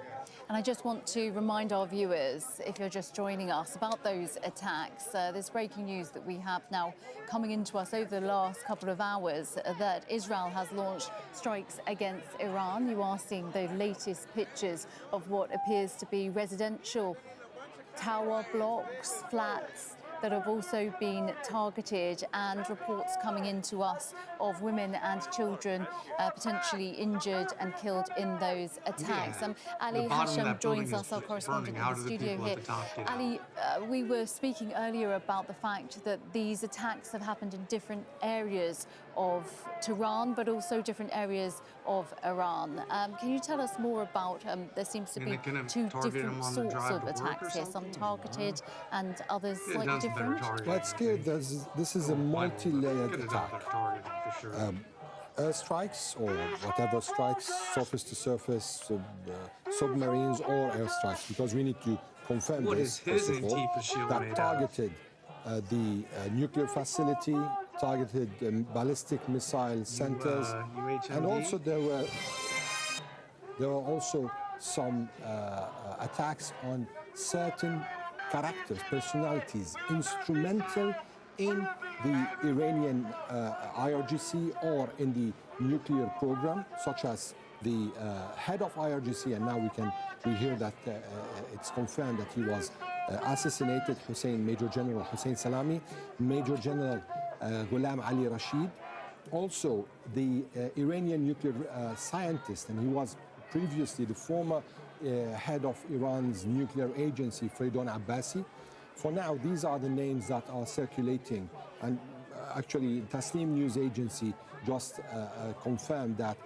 And I just want to remind our viewers, if you're just joining us, about those attacks. There's breaking news that we have now coming into us over the last couple of hours that Israel has launched strikes against Iran. You are seeing the latest pictures of what appears to be residential tower blocks, flats, that have also been targeted, and reports coming into us of women and children potentially injured and killed in those attacks. Ali Hashem joins us, our correspondent in the studio here. Ali, we were speaking earlier about the fact that these attacks have happened in different areas of Tehran, but also different areas of Iran. Can you tell us more about, there seems to be 2 different sorts of attacks here, some targeted and others slightly different? Well, it's clear this is a multi-layered attack. Airstrikes or whatever strikes, surface to surface, submarines or airstrikes, because we need to confirm this, first of all, that targeted the nuclear facility, targeted ballistic missile centers, and also there were also some attacks on certain characters, personalities, instrumental in the Iranian IRGC or in the nuclear program, such as the head of IRGC, and now we hear that it's confirmed that he was assassinated, Major General Hossein Salami, Major General Ghulam Ali Rashid, also the Iranian nuclear scientist, and he was previously the former head of Iran's nuclear agency, Freydon Abbasi. For now, these are the names that are circulating, and actually Tasnim news agency just confirmed that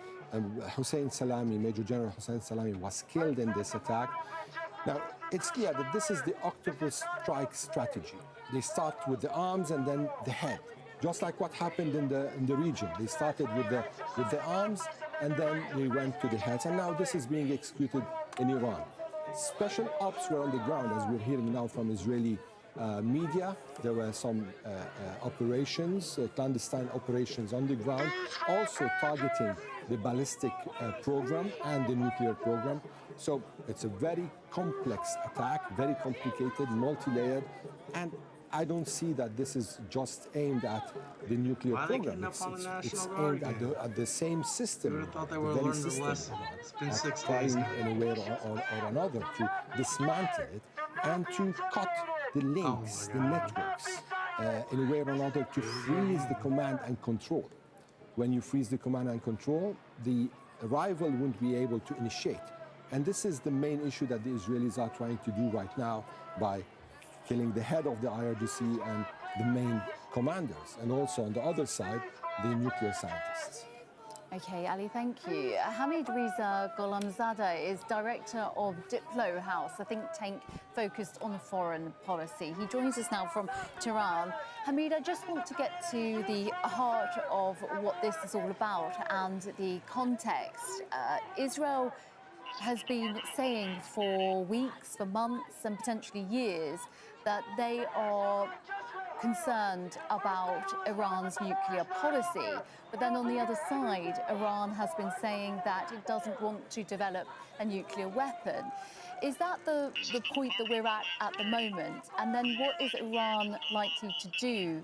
Hossein Salami, Major General Hossein Salami, was killed in this attack. Now, it's clear that this is the octopus strike strategy. They start with the arms and then the head, just like what happened in the region. They started with the arms and then they went to the heads, and now this is being executed in Iran. Special ops were on the ground, as we're hearing now from Israeli media. There were some operations, clandestine operations on the ground, also targeting the ballistic program and the nuclear program. So it's a very complex attack, very complicated, multi-layered, and I don't see that this is just aimed at the nuclear program. It's aimed at the same system, the very system, at trying in a way or another to dismantle it and to cut the links, the networks, in a way or another to freeze the command and control. When you freeze the command and control, the rival won't be able to initiate. And this is the main issue that the Israelis are trying to do right now by killing the head of the IRGC and the main commanders, and also on the other side, the nuclear scientists. Okay, Ali, thank you. Hamid Reza Gholamzadeh is director of Diplo House, a think tank focused on foreign policy. He joins us now from Tehran. Hamid, I just want to get to the heart of what this is all about and the context. Israel has been saying for weeks, for months, and potentially years that they are concerned about Iran's nuclear policy. But then on the other side, Iran has been saying that it doesn't want to develop a nuclear weapon. Is that the point that we're at the moment? And then what is Iran likely to do?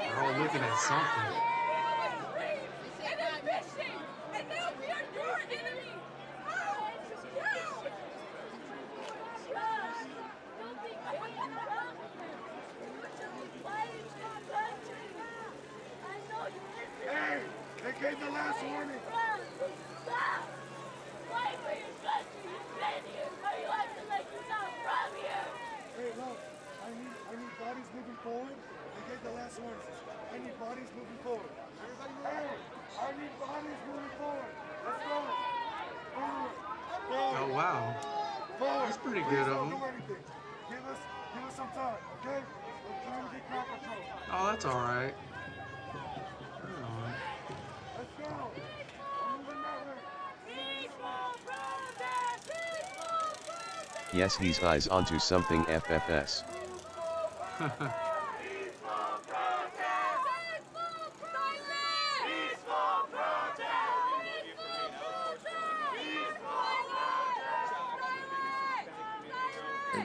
We're all looking at something. Hey, they gave the last warning. Hey, look, I need bodies moving forward. They gave the last warning. I need bodies moving forward. Hey, I need bodies moving forward. Let's go. Forward. Forward. Oh, wow. Forward. That's pretty Please good don't of do them. anything. Give us some time, okay? We're trying to get crowd control. Oh, that's all right. Let's go. I'm moving that way. Yes, he's eyes onto something FFS.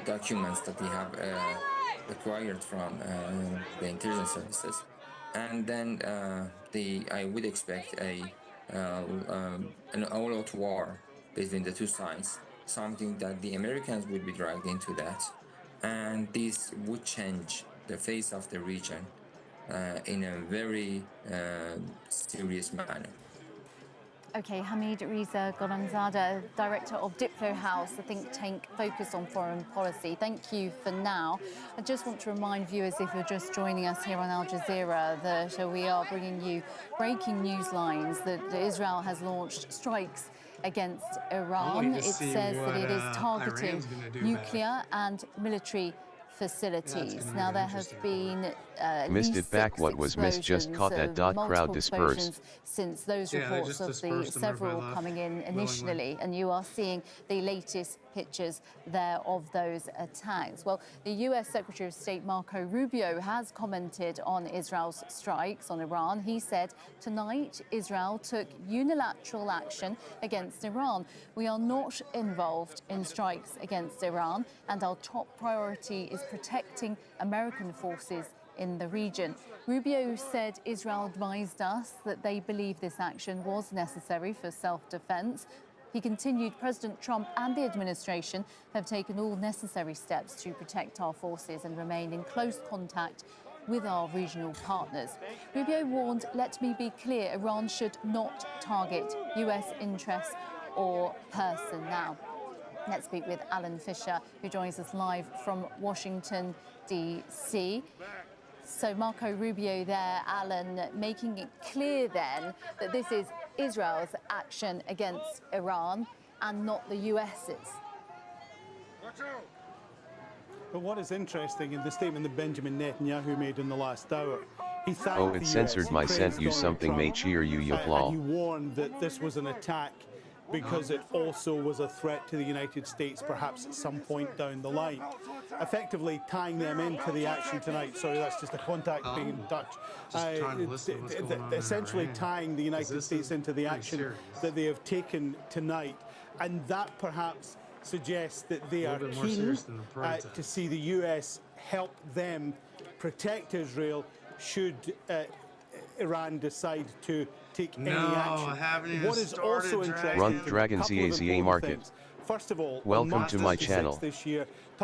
Documents that we have acquired from the intelligence services, and then I would expect an all-out war between the two sides, something that the Americans would be dragged into that, and this would change the face of the region in a very serious manner. Okay, Hamid Reza Gholamzadeh, director of Diplo House, a think tank focused on foreign policy. Thank you for now. I just want to remind viewers, if you're just joining us here on Al Jazeera, that we are bringing you breaking news lines that Israel has launched strikes against Iran. It says that it is targeting nuclear and military facilities. Now, there have been Missed it back. What was missed just caught that dot. Crowd dispersed. Since those reports of the several coming in initially, and you are seeing the latest pictures there of those attacks. Well, the US Secretary of State Marco Rubio has commented on Israel's strikes on Iran. He said, tonight Israel took unilateral action against Iran. We are not involved in strikes against Iran, and our top priority is protecting American forces in the region. Rubio said Israel advised us that they believe this action was necessary for self-defense. He continued, President Trump and the administration have taken all necessary steps to protect our forces and remain in close contact with our regional partners. Rubio warned, let me be clear, Iran should not target US interests or person. Now, let's speak with Alan Fisher, who joins us live from Washington, D.C. So Marco Rubio there, Alan, making it clear then that this is Israel's action against Iran and not the US's. But what is interesting in the statement that Benjamin Netanyahu made in the last hour, he thanked Oh, the it US, censored my praised sent you Donald something Trump, may cheer you and he y'aplaw. warned that this was an attack because it also was a threat to the United States, perhaps at some point down the line. Effectively tying them into the action tonight. Sorry, that's just a contact being in touch. Essentially tying the United States into the action that they have taken tonight. And that perhaps suggests that they are keen to see the US help them protect Israel should Iran decide to take any action. What is also interesting, Run Dragon ZAZA Market. First of all, welcome to my channel.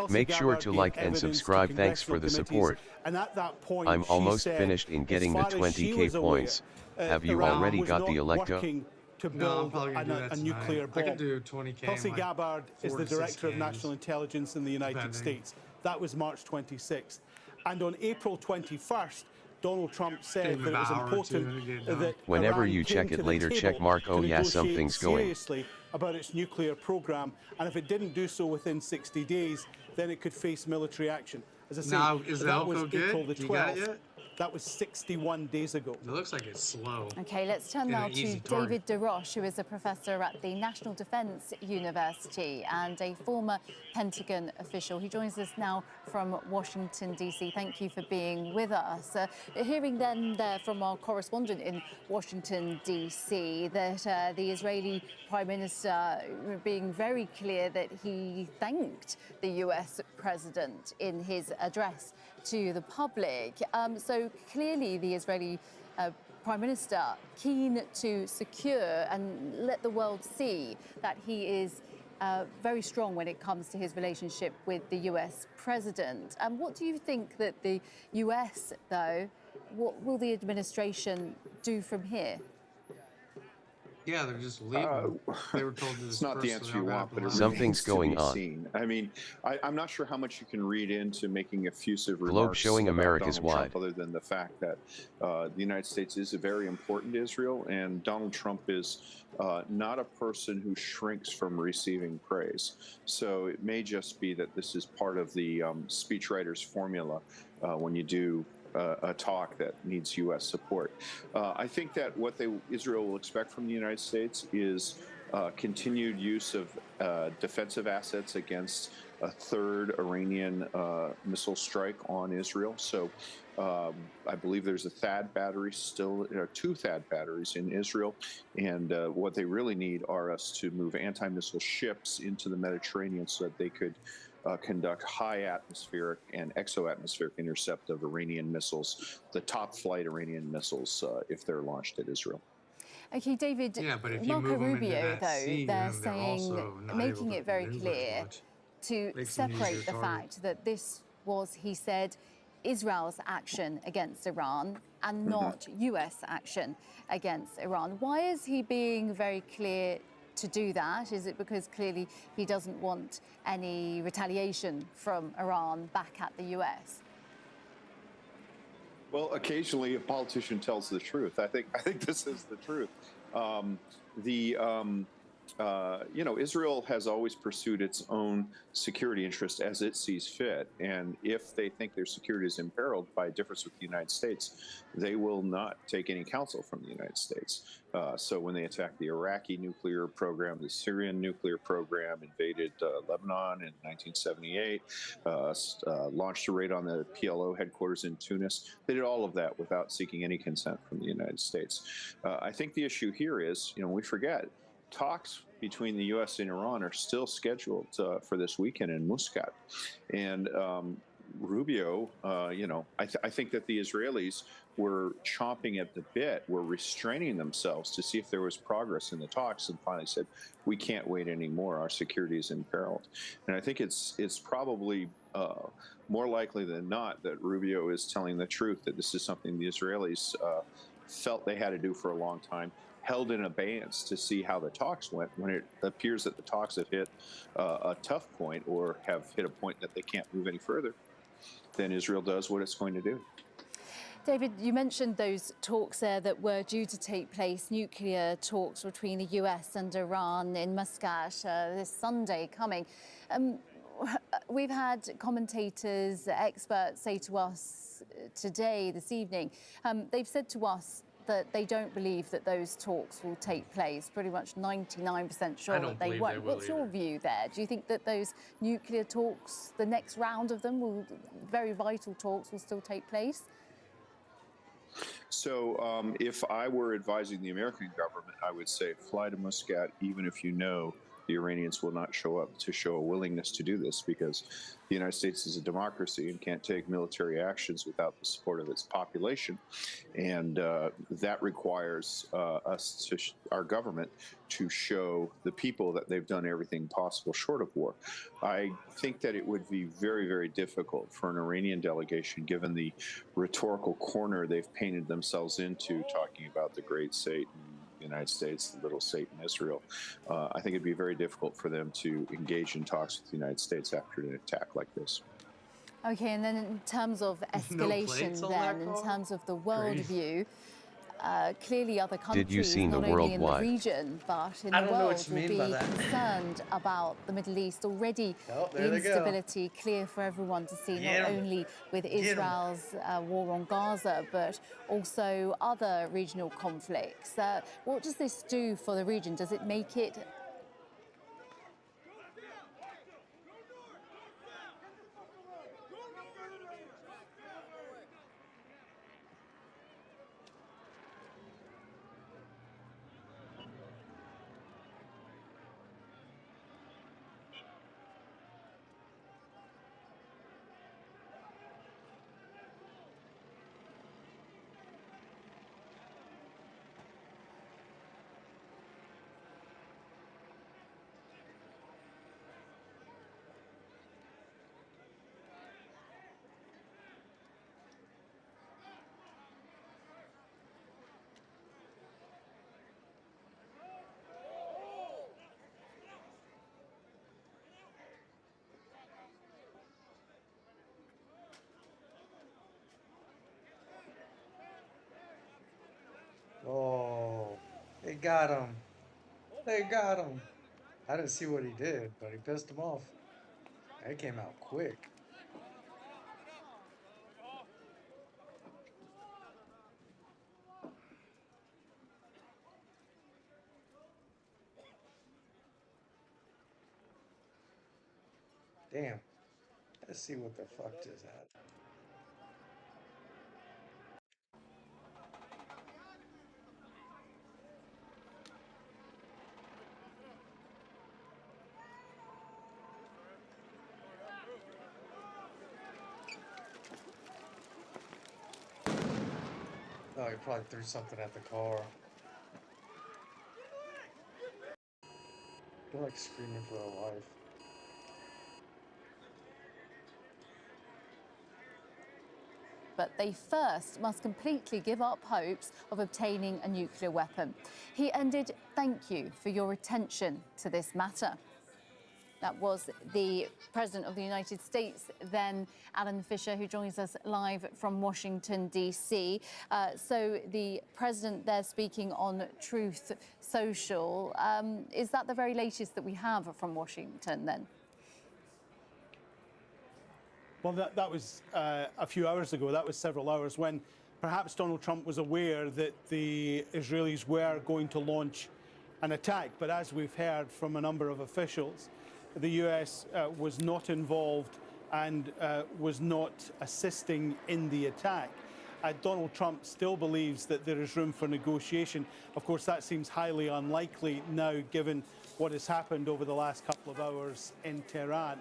Make sure to like and subscribe. Thanks for the support. And at that point, I'm almost finished in getting the 20k points. Have you already got the Electo? To build a nuclear bomb. I could do 20K. Tulsi Gabbard is the Director of National Intelligence in the United States. That was March 26th. And on April 21st, Donald Trump said that it was important that whenever Iran you came check to it the later, table check mark, oh to yeah, negotiate something's going. seriously about its nuclear program, and if it didn't do so within 60 days, then it could face military action. As I say, Now, is the that was Elko April the good? You got it 12th. yet? That was 61 days ago. It looks like it's slow. Okay, let's turn now to David DeRoche, who is a professor at the National Defense University and a former Pentagon official. He joins us now from Washington, D.C. Thank you for being with us. Hearing then there from our correspondent in Washington, D.C., that the Israeli Prime Minister being very clear that he thanked the U.S. President in his address to the public. So clearly the Israeli Prime Minister keen to secure and let the world see that he is very strong when it comes to his relationship with the US President. What do you think that the US, though, what will the administration do from here? Yeah, they're just leaving. They were told to it's not the answer you want, but it something's going on. Seen. I mean, I'm not sure how much you can read into making effusive Globe remarks showing about America's Donald Trump, wide. other than the fact that the United States is very important to Israel, and Donald Trump is not a person who shrinks from receiving praise. So it may just be that this is part of the speechwriter's formula when you do a talk that needs U.S. support. I think that what Israel will expect from the United States is continued use of defensive assets against a third Iranian missile strike on Israel. So I believe there's a THAAD battery still, two THAAD batteries in Israel. And what they really need are us to move anti-missile ships into the Mediterranean so that they could conduct high atmospheric and exo-atmospheric intercept of Iranian missiles, the top flight Iranian missiles, if they're launched at Israel. Okay, David, Marco Rubio, though, they're saying, making it very clear to separate the fact that this was, he said, Israel's action against Iran and not US action against Iran. Why is he being very clear to do that? Is it because clearly he doesn't want any retaliation from Iran back at the US? Well, occasionally a politician tells the truth. I think this is the truth. Israel has always pursued its own security interests as it sees fit. And if they think their security is imperiled by a difference with the United States, they will not take any counsel from the United States. So when they attacked the Iraqi nuclear program, the Syrian nuclear program, invaded Lebanon in 1978, launched a raid on the PLO headquarters in Tunis, they did all of that without seeking any consent from the United States. I think the issue here is, we forget, talks between the U.S. and Iran are still scheduled for this weekend in Muscat. And Rubio, I think that the Israelis were chomping at the bit, were restraining themselves to see if there was progress in the talks, and finally said, we can't wait anymore, our security is imperiled. And I think it's probably more likely than not that Rubio is telling the truth, that this is something the Israelis felt they had to do for a long time, held in abeyance to see how the talks went. When it appears that the talks have hit a tough point or have hit a point that they can't move any further, then Israel does what it's going to do. David, you mentioned those talks there that were due to take place, nuclear talks between the US and Iran in Muscat this Sunday coming. We've had commentators, experts say to us today, this evening, they've said to us that they don't believe that those talks will take place, pretty much 99% sure that they won't. What's your view there? Do you think that those nuclear talks, the next round of them, very vital talks, will still take place? So if I were advising the American government, I would say fly to Muscat, even if you know the Iranians will not show up, to show a willingness to do this, because the United States is a democracy and can't take military actions without the support of its population. And that requires our government to show the people that they've done everything possible short of war. I think that it would be very, very difficult for an Iranian delegation, given the rhetorical corner they've painted themselves into, talking about the great Satan, the United States, the little Satan, Israel. I think it'd be very difficult for them to engage in talks with the United States after an attack like this. Okay, and then in terms of escalation, in terms of the worldview, clearly other countries, not only in the region, but in the world, will be concerned about the Middle East. Already, the instability clear for everyone to see, not only with Israel's war on Gaza, but also other regional conflicts. What does this do for the region? Does it make it Oh, they got him. They got him. I didn't see what he did, but he pissed him off. That came out quick. Damn. Let's see what the fuck just happened. Oh, he probably threw something at the car. They're like screaming for their life. but they first must completely give up hopes of obtaining a nuclear weapon. He ended, "Thank you for your attention to this matter." That was the President of the United States, then Alan Fisher, who joins us live from Washington, D.C. So the President there speaking on Truth Social. Is that the very latest that we have from Washington then? Well, that was a few hours ago. That was several hours when perhaps Donald Trump was aware that the Israelis were going to launch an attack. But as we've heard from a number of officials, the US was not involved and was not assisting in the attack. Donald Trump still believes that there is room for negotiation. Of course, that seems highly unlikely now, given what has happened over the last couple of hours in Tehran.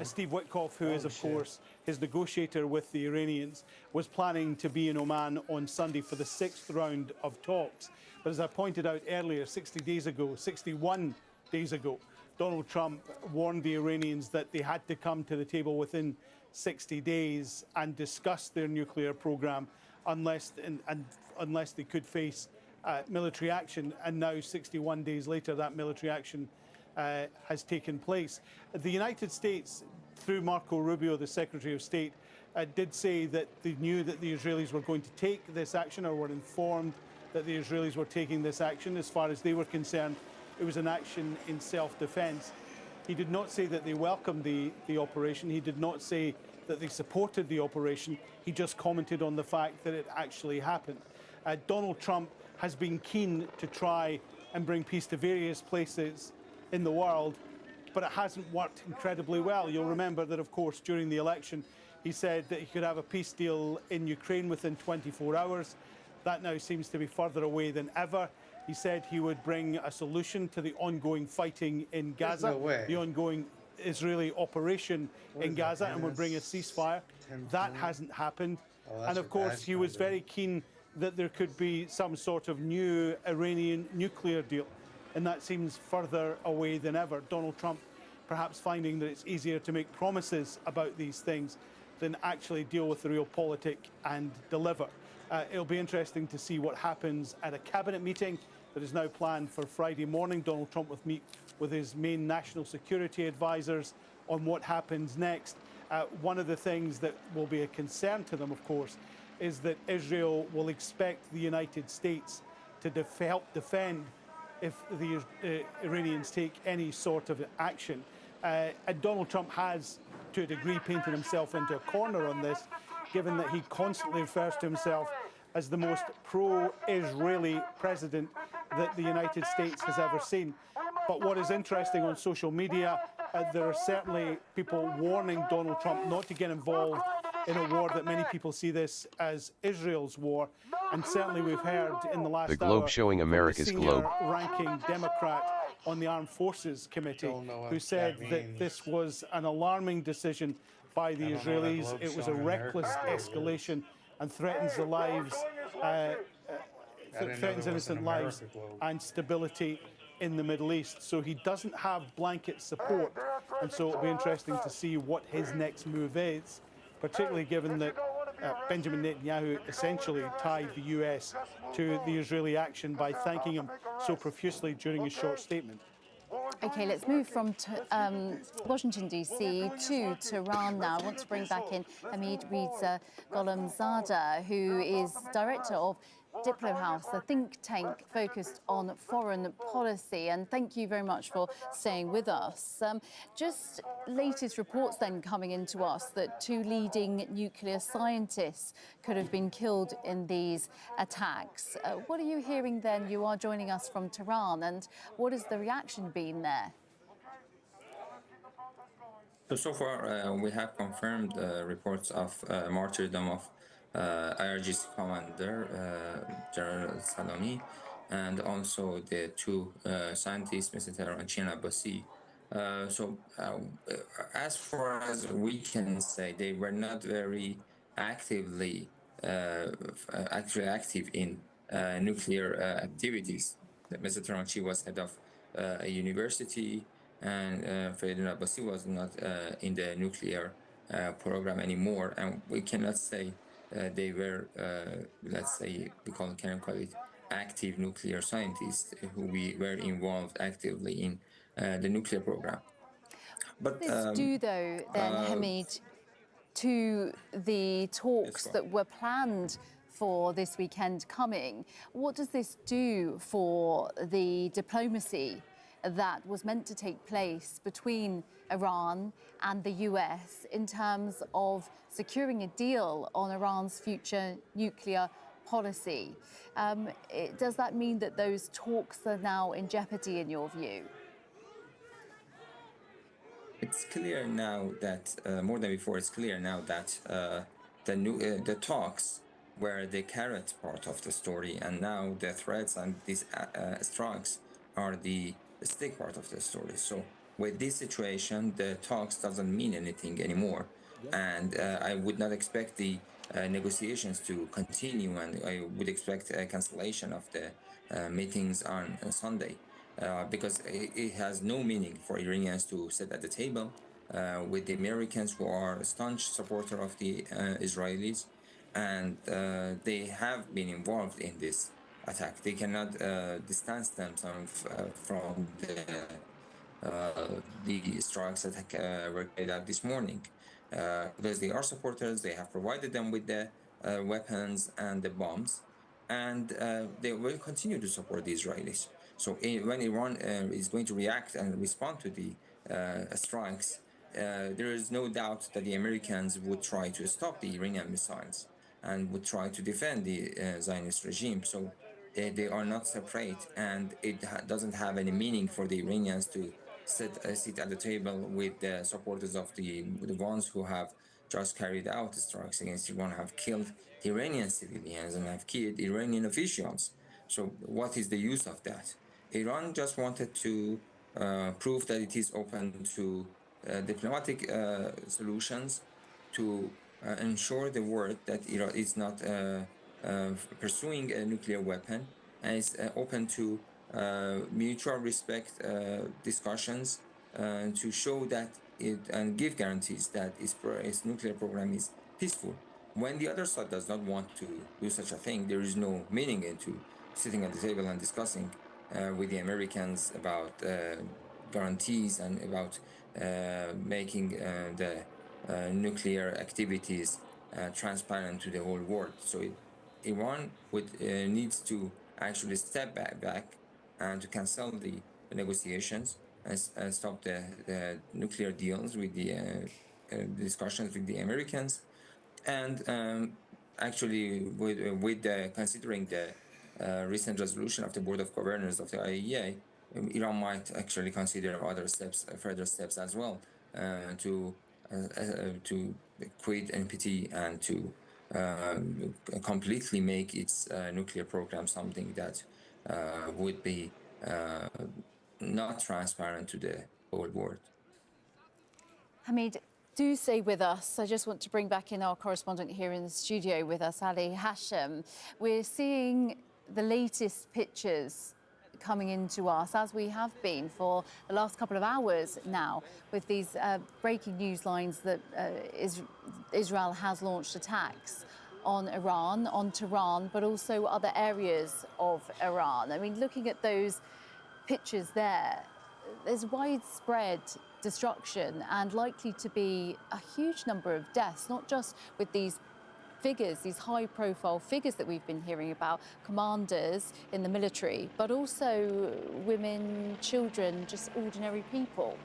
Steve Witkoff, who is, of course, his negotiator with the Iranians, was planning to be in Oman on Sunday for the 6th round of talks. But as I pointed out earlier, 61 days ago, Donald Trump warned the Iranians that they had to come to the table within 60 days and discuss their nuclear program unless they could face military action. And now, 61 days later, that military action has taken place. The United States, through Marco Rubio, the Secretary of State, did say that they knew that the Israelis were going to take this action, or were informed that the Israelis were taking this action. As far as they were concerned, it was an action in self-defense. He did not say that they welcomed the operation. He did not say that they supported the operation. He just commented on the fact that it actually happened. Donald Trump has been keen to try and bring peace to various places in the world, but it hasn't worked incredibly well. You'll remember that, of course, during the election, he said that he could have a peace deal in Ukraine within 24 hours. That now seems to be further away than ever. He said he would bring a solution to the ongoing fighting in Gaza, the ongoing Israeli operation in Gaza, and would bring a ceasefire. That hasn't happened. And of course, he was very keen that there could be some sort of new Iranian nuclear deal. And that seems further away than ever. Donald Trump perhaps finding that it's easier to make promises about these things than actually deal with the real politic and deliver. It'll be interesting to see what happens at a cabinet meeting that is now planned for Friday morning. Donald Trump will meet with his main national security advisors on what happens next. One of the things that will be a concern to them, of course, is that Israel will expect the United States to help defend if the Iranians take any sort of action. And Donald Trump has, to a degree, painted himself into a corner on this, given that he constantly refers to himself as the most pro-Israeli president that the United States has ever seen. But what is interesting on social media, there are certainly people warning Donald Trump not to get involved in a war that many people see this as Israel's war. And certainly we've heard in the last The Globe hour showing America's from the senior Globe. ranking Democrat on the Armed Forces Committee, who said that this was an alarming decision by the Israelis. It was a reckless escalation and threatens the lives, threatens innocent lives and stability in the Middle East. So he doesn't have blanket support, and so it'll be interesting to see what his next move is, particularly given that Benjamin Netanyahu essentially tied the US to the Israeli action by thanking him so profusely during his short statement. Okay, let's move from Washington, D.C. to Tehran now. I want to bring back in Hamid Reza Gholamzadeh, who is director of Diplo House, a think tank focused on foreign policy. And thank you very much for staying with us. Just latest reports then coming into us that 2 leading nuclear scientists could have been killed in these attacks. What are you hearing then? You are joining us from Tehran, and what has the reaction been there? So far, we have confirmed reports of martyrdom of IRGC commander, General Salami, and also the 2 scientists, Mr. Tehranchi and Abbasi. As far as we can say, they were not very actually active in nuclear activities. Mr. Tehranchi was head of a university, and Faridun Abbasi was not in the nuclear program anymore, and we cannot say they were, let's say, we can call it active nuclear scientists who were involved actively in the nuclear program. But this do, though, then, Hamid, to the talks that were planned for this weekend coming? What does this do for the diplomacy that was meant to take place between Iran and the US in terms of securing a deal on Iran's future nuclear policy? Does that mean that those talks are now in jeopardy in your view? It's clear now that, more than before, it's clear now that the talks were the carrot part of the story, and now the threats and these strikes are the stick part of the story. So with this situation, the talks doesn't mean anything anymore, and I would not expect the negotiations to continue, and I would expect a cancellation of the meetings on Sunday, because it has no meaning for Iranians to sit at the table with the Americans, who are a staunch supporter of the Israelis, and they have been involved in this attack. They cannot distance themselves from the strikes that were carried out this morning. because they are supporters. They have provided them with the weapons and the bombs, and they will continue to support the Israelis. So when Iran is going to react and respond to the strikes, there is no doubt that the Americans would try to stop the Iranian missiles and would try to defend the Zionist regime. So they are not separate, and it doesn't have any meaning for the Iranians to sit at the table with the supporters of the ones who have just carried out strikes against Iran, have killed Iranian civilians and have killed Iranian officials. So what is the use of that? Iran just wanted to prove that it is open to diplomatic solutions to ensure the world that Iran is not pursuing a nuclear weapon and is open to mutual respect discussions to show that it and give guarantees that its nuclear program is peaceful. When the other side does not want to do such a thing, there is no meaning into sitting at the table and discussing with the Americans about guarantees and about making the nuclear activities transparent to the whole world. So Iran needs to actually step back and to cancel the negotiations and stop the nuclear deals with the discussions with the Americans, and actually with considering the recent resolution of the Board of Governors of the IAEA, Iran might actually consider other steps, further steps as well, to quit NPT and to completely make its nuclear program something that would be not transparent to the whole world. Hamid, do stay with us. I just want to bring back in our correspondent here in the studio with us, Ali Hashem. We're seeing the latest pictures coming into us, as we have been for the last couple of hours now, with these breaking news lines that Israel has launched attacks on Iran, on Tehran, but also other areas of Iran. I mean, looking at those pictures there's widespread destruction and likely to be a huge number of deaths, not just with these figures, these high-profile figures that we've been hearing about, commanders in the military, but also women, children, just ordinary people.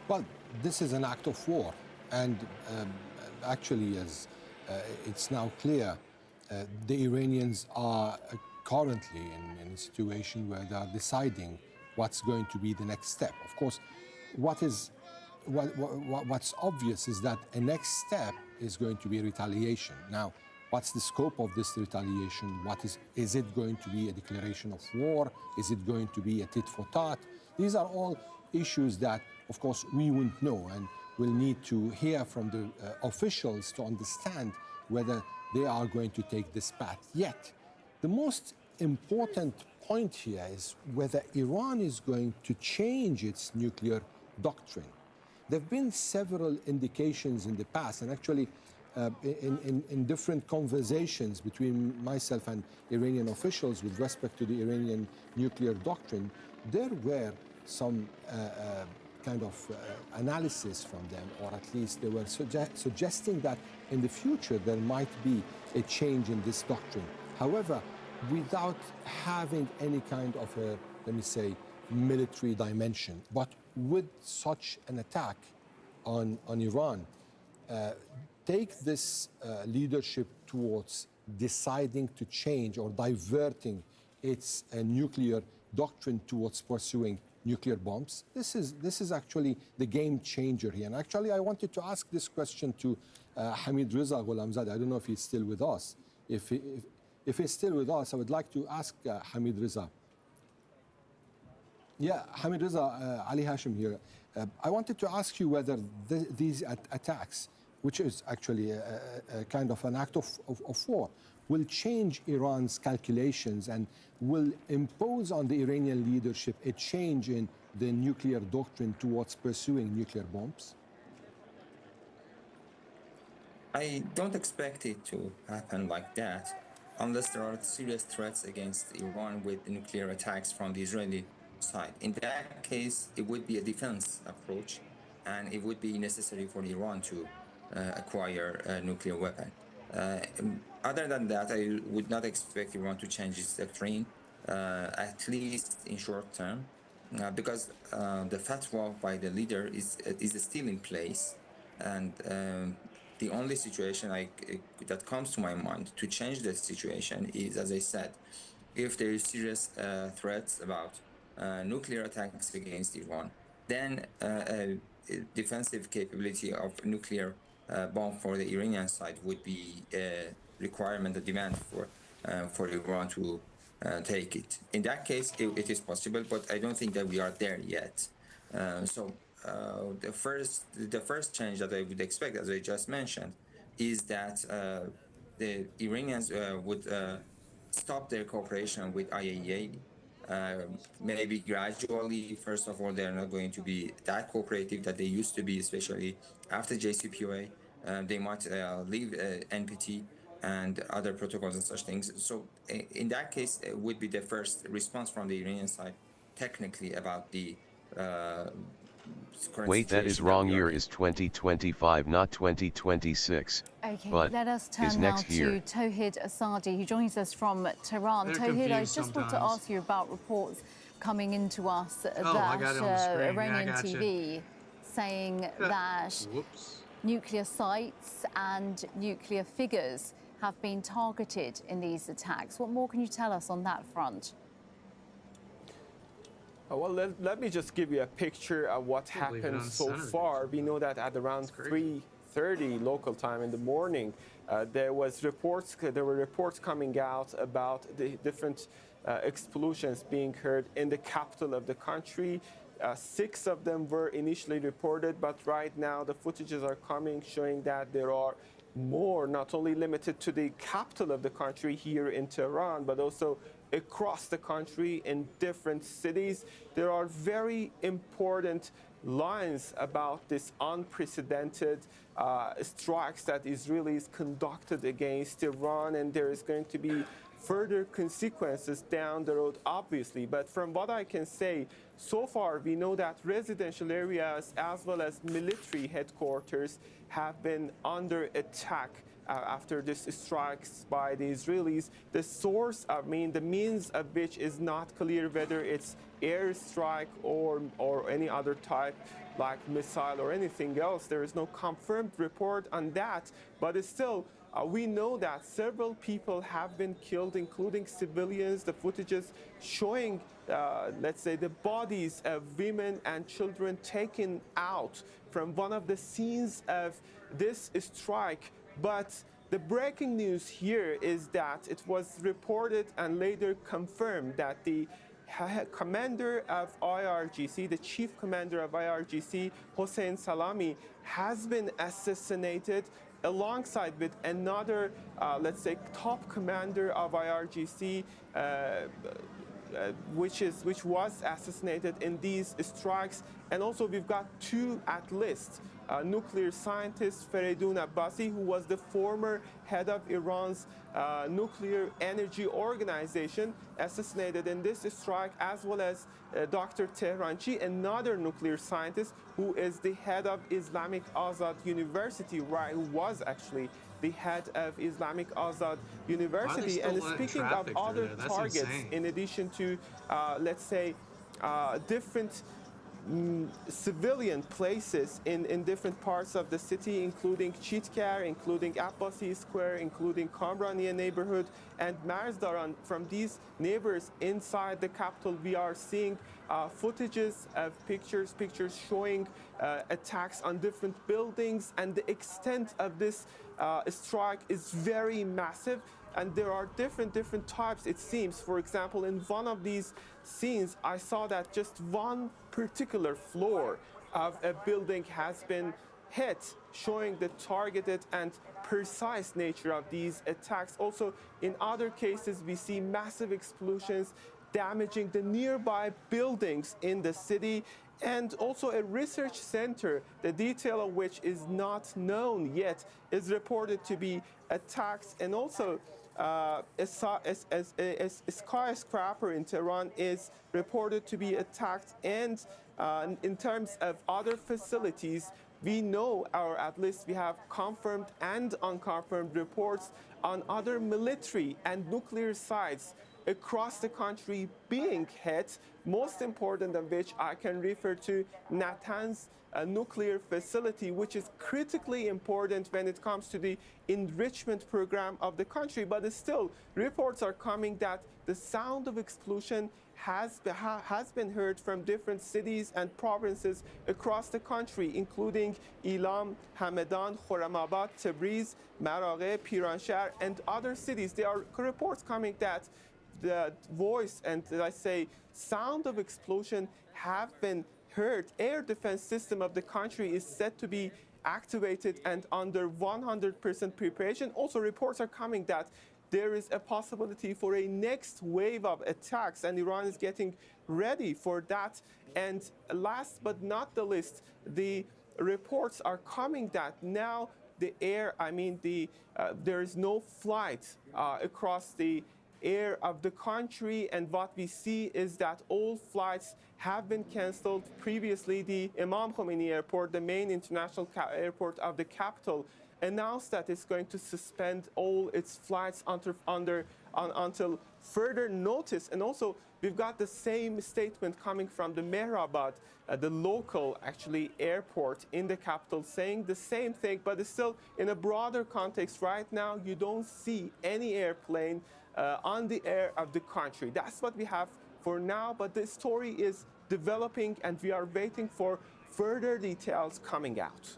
Well, this is an act of war, and actually, as it's now clear, the Iranians are currently in a situation where they are deciding what's going to be the next step. Of course, what's obvious is that a next step is going to be retaliation. Now, what's the scope of this retaliation? Is it going to be a declaration of war? Is it going to be a tit for tat? These are all issues that, of course, we won't know, and we'll need to hear from the officials to understand whether they are going to take this path. Yet, the most important point here is whether Iran is going to change its nuclear doctrine. There have been several indications in the past, and actually in different conversations between myself and Iranian officials with respect to the Iranian nuclear doctrine, there were some kind of analysis from them, or at least they were suggesting that in the future there might be a change in this doctrine. However, without having any kind of a, let me say, military dimension. But with such an attack on Iran, take this leadership towards deciding to change or diverting its nuclear doctrine towards pursuing nuclear bombs. This is actually the game changer here. And actually, I wanted to ask this question to Hamid Reza Gholamzadeh. I don't know if he's still with us. If he's still with us, I would like to ask Hamid Reza. Yeah, Hamid Reza, Ali Hashem here. I wanted to ask you whether these attacks, which is actually a kind of an act of war, will change Iran's calculations and will impose on the Iranian leadership a change in the nuclear doctrine towards pursuing nuclear bombs? I don't expect it to happen like that, unless there are serious threats against Iran with nuclear attacks from the Israeli side. In that case, it would be a defense approach, and it would be necessary for Iran to acquire a nuclear weapon. Other than that, I would not expect Iran to change its doctrine, at least in short term, because the fatwa by the leader is still in place, and the only situation that comes to my mind to change the situation is, as I said, if there is serious threats about nuclear attacks against Iran, then a defensive capability of nuclear bomb for the Iranian side would be a requirement, a demand for Iran to take it. In that case, it is possible, but I don't think that we are there yet. The first change that I would expect, as I just mentioned, is that the Iranians would stop their cooperation with IAEA. Maybe gradually. First of all, they're not going to be that cooperative that they used to be, especially after JCPOA. They might leave NPT and other protocols and such things. So in that case, it would be the first response from the Iranian side, technically, about the current Wait, that is situation wrong. we are Year in. is 2025, not 2026. Okay, But let us is turn now next year. to Tawhid Asadi, who joins us from Tehran. Tawhid, I just want to ask you about reports coming into us that Iranian TV saying that nuclear sites and nuclear figures have been targeted in these attacks. What more can you tell us on that front? Well, let me just give you a picture of what happened so far. We know that at around 3:30 local time in the morning, there were reports coming out about the different explosions being heard in the capital of the country. 6 of them were initially reported, but right now the footages are coming showing that there are more, not only limited to the capital of the country here in Tehran, but also across the country in different cities. There are very important lines about this unprecedented strikes that Israelis conducted against Iran, and there is going to be further consequences down the road, obviously. But from what I can say, so far we know that residential areas as well as military headquarters have been under attack after this strikes by the Israelis. The source, the means of which is not clear, whether it's airstrike or any other type like missile or anything else. There is no confirmed report on that, but it's still, we know that several people have been killed, including civilians. The footages showing, let's say, the bodies of women and children taken out from one of the scenes of this strike. But the breaking news here is that it was reported and later confirmed that the commander of IRGC, the chief commander of IRGC, Hossein Salami, has been assassinated alongside with another, let's say, top commander of IRGC, which was assassinated in these strikes. And also we've got 2 at least nuclear scientist, Feridun Abbasi, who was the former head of Iran's nuclear energy organization, assassinated in this strike, as well as Dr. Tehranchi, another nuclear scientist who is the head of Islamic Azad University, right, who was actually the head of Islamic Azad University. And speaking of other targets, in addition to, let's say, different civilian places in different parts of the city, including Chitkar, including Abbasi Square, including Kamraniya neighborhood, and Marzdaran. From these neighbors inside the capital, we are seeing footages of pictures showing attacks on different buildings, and the extent of this strike is very massive. And there are different types, it seems. For example, in one of these scenes, I saw that just one particular floor of a building has been hit, showing the targeted and precise nature of these attacks. Also, in other cases, we see massive explosions damaging the nearby buildings in the city, and also a research center, the detail of which is not known yet, is reported to be attacked. And also a skyscraper in Tehran is reported to be attacked. And in terms of other facilities, we know, or at least we have confirmed and unconfirmed reports on other military and nuclear sites across the country being hit, most important of which I can refer to Natanz nuclear facility, which is critically important when it comes to the enrichment program of the country. But still, reports are coming that the sound of explosion has been heard from different cities and provinces across the country, including Ilam, Hamadan, Khorramabad, Tabriz, Maraghe, Piranshah, and other cities. There are reports coming that the voice and, let's say, sound of explosion have been heard. Air defense system of the country is said to be activated and under 100% preparation. Also, reports are coming that there is a possibility for a next wave of attacks, and Iran is getting ready for that. And last but not the least, the reports are coming that now the air, there is no flight across the air of the country, and what we see is that all flights have been canceled. Previously, the Imam Khomeini Airport, the main international airport of the capital, announced that it's going to suspend all its flights until further notice. And also, we've got the same statement coming from the Mehrabad, the local airport in the capital, saying the same thing, but it's still in a broader context. Right now, you don't see any airplane on the air of the country. That's what we have for now, but the story is developing and we are waiting for further details coming out.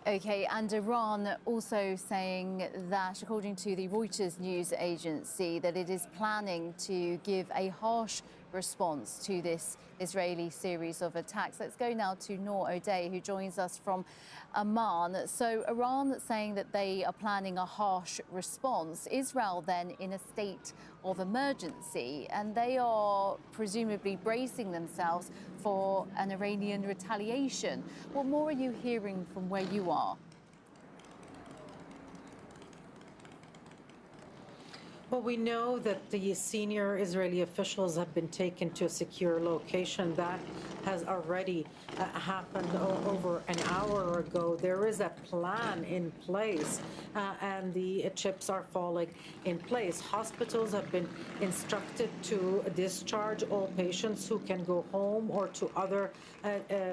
Okay, and Iran also saying that, according to the Reuters news agency, that it is planning to give a harsh response to this Israeli series of attacks. Let's go now to Noor O'Day, who joins us from Amman. So Iran saying that they are planning a harsh response. Israel then in a state of emergency, and they are presumably bracing themselves for an Iranian retaliation. What more are you hearing from where you are? Well, we know that the senior Israeli officials have been taken to a secure location. That has already happened over an hour ago. There is a plan in place, and the chips are falling in place. Hospitals have been instructed to discharge all patients who can go home or to other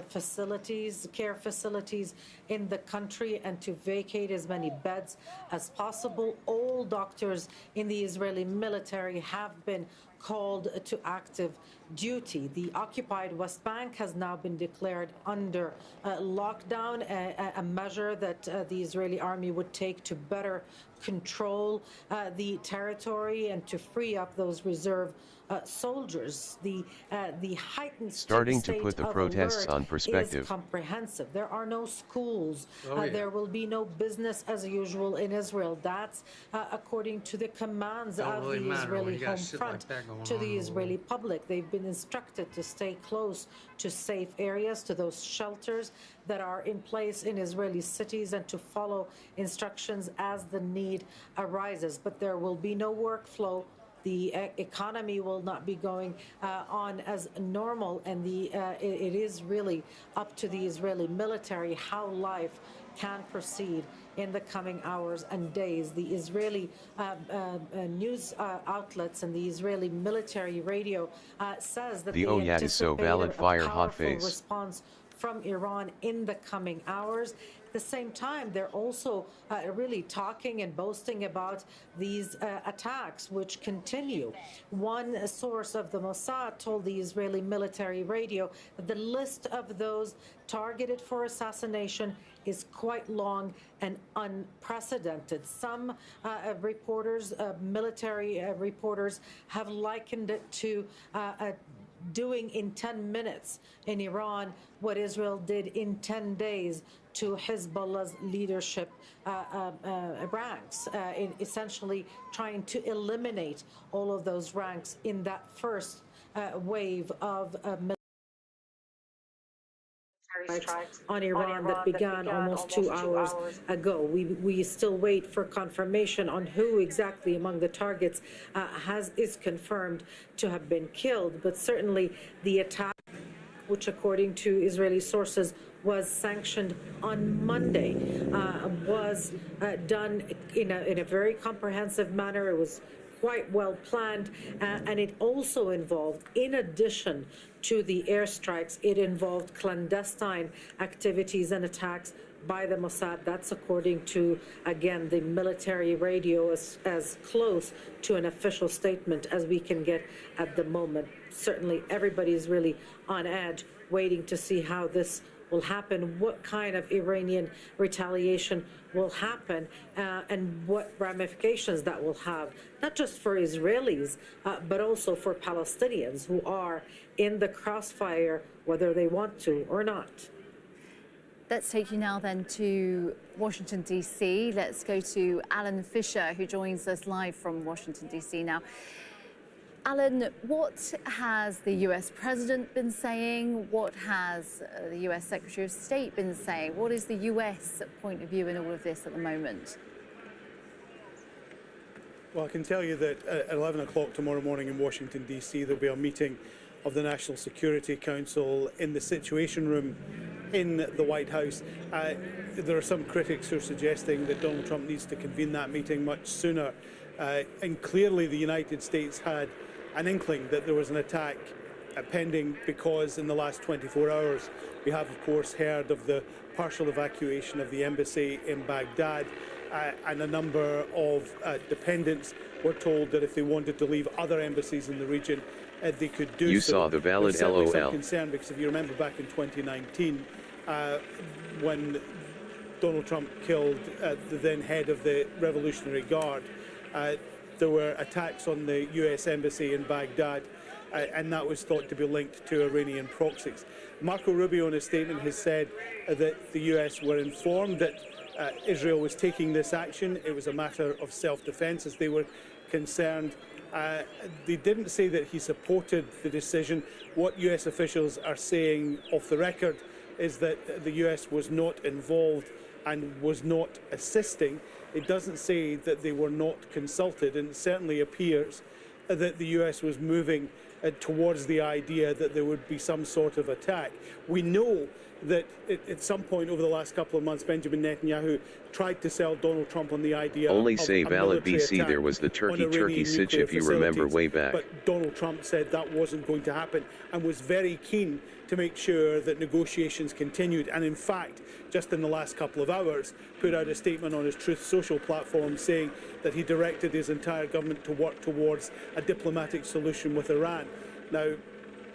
facilities, care facilities in the country, and to vacate as many beds as possible. All doctors in the Israeli military have been called to active duty. The occupied West Bank has now been declared under lockdown, a measure that the Israeli army would take to better control the territory and to free up those reserve soldiers. The heightened starting to put the protests on perspective is comprehensive. There are no schools. There will be no business as usual in Israel. That's according to the commands of the Israeli home front to the Israeli public. They've been instructed to stay close to safe areas, to those shelters that are in place in Israeli cities, and to follow instructions as the need arises. But there will be no workflow. The economy will not be going on as normal, and it is really up to the Israeli military how life can proceed in the coming hours and days. The Israeli news outlets and the Israeli military radio says that the Oyat is so valid, fire hot face response from Iran in the coming hours. At the same time, they're also really talking and boasting about these attacks, which continue. One source of the Mossad told the Israeli military radio that the list of those targeted for assassination is quite long and unprecedented. Some reporters, military reporters, have likened it to doing in 10 minutes in Iran what Israel did in 10 days to Hezbollah's leadership ranks, in essentially trying to eliminate all of those ranks in that first wave of military strikes on Iran that began almost 2 hours ago. We still wait for confirmation on who exactly among the targets is confirmed to have been killed, but certainly the attack, which according to Israeli sources was sanctioned on Monday, was done in a very comprehensive manner. It was quite well planned, and it also involved, in addition to the airstrikes, it involved clandestine activities and attacks by the Mossad. That's according to, again, the military radio, as close to an official statement as we can get at the moment. Certainly everybody is really on edge, waiting to see how this will happen, what kind of Iranian retaliation will happen, and what ramifications that will have, not just for Israelis, but also for Palestinians who are in the crossfire, whether they want to or not. Let's take you now then to Washington, D.C. Let's go to Alan Fisher, who joins us live from Washington, D.C. now. Alan, what has the US President been saying? What has the US Secretary of State been saying? What is the US point of view in all of this at the moment? Well, I can tell you that at 11 o'clock tomorrow morning in Washington, D.C., there'll be a meeting of the National Security Council in the Situation Room in the White House. There are some critics who are suggesting that Donald Trump needs to convene that meeting much sooner. And clearly the United States had an inkling that there was an attack pending, because in the last 24 hours we have, of course, heard of the partial evacuation of the embassy in Baghdad, and a number of dependents were told that if they wanted to leave other embassies in the region, they could do so. You saw the valid There's some LOL. concern, because if you remember back in 2019, when Donald Trump killed the then head of the Revolutionary Guard, there were attacks on the US embassy in Baghdad, and that was thought to be linked to Iranian proxies. Marco Rubio, in a statement, has said that the US were informed that Israel was taking this action. It was a matter of self-defense, as they were concerned. They didn't say that he supported the decision. What US officials are saying off the record is that the US was not involved and was not assisting. It doesn't say that they were not consulted, and it certainly appears that the US was moving towards the idea that there would be some sort of attack. We know that at some point over the last couple of months, Benjamin Netanyahu tried to sell Donald Trump on the idea Only of say a valid military BC, attack there was the on Turkey Iranian sitch, nuclear if you remember facilities. way back. But Donald Trump said that wasn't going to happen, and was very keen to make sure that negotiations continued, and in fact, just in the last couple of hours, put out a statement on his Truth Social platform saying that he directed his entire government to work towards a diplomatic solution with Iran. Now,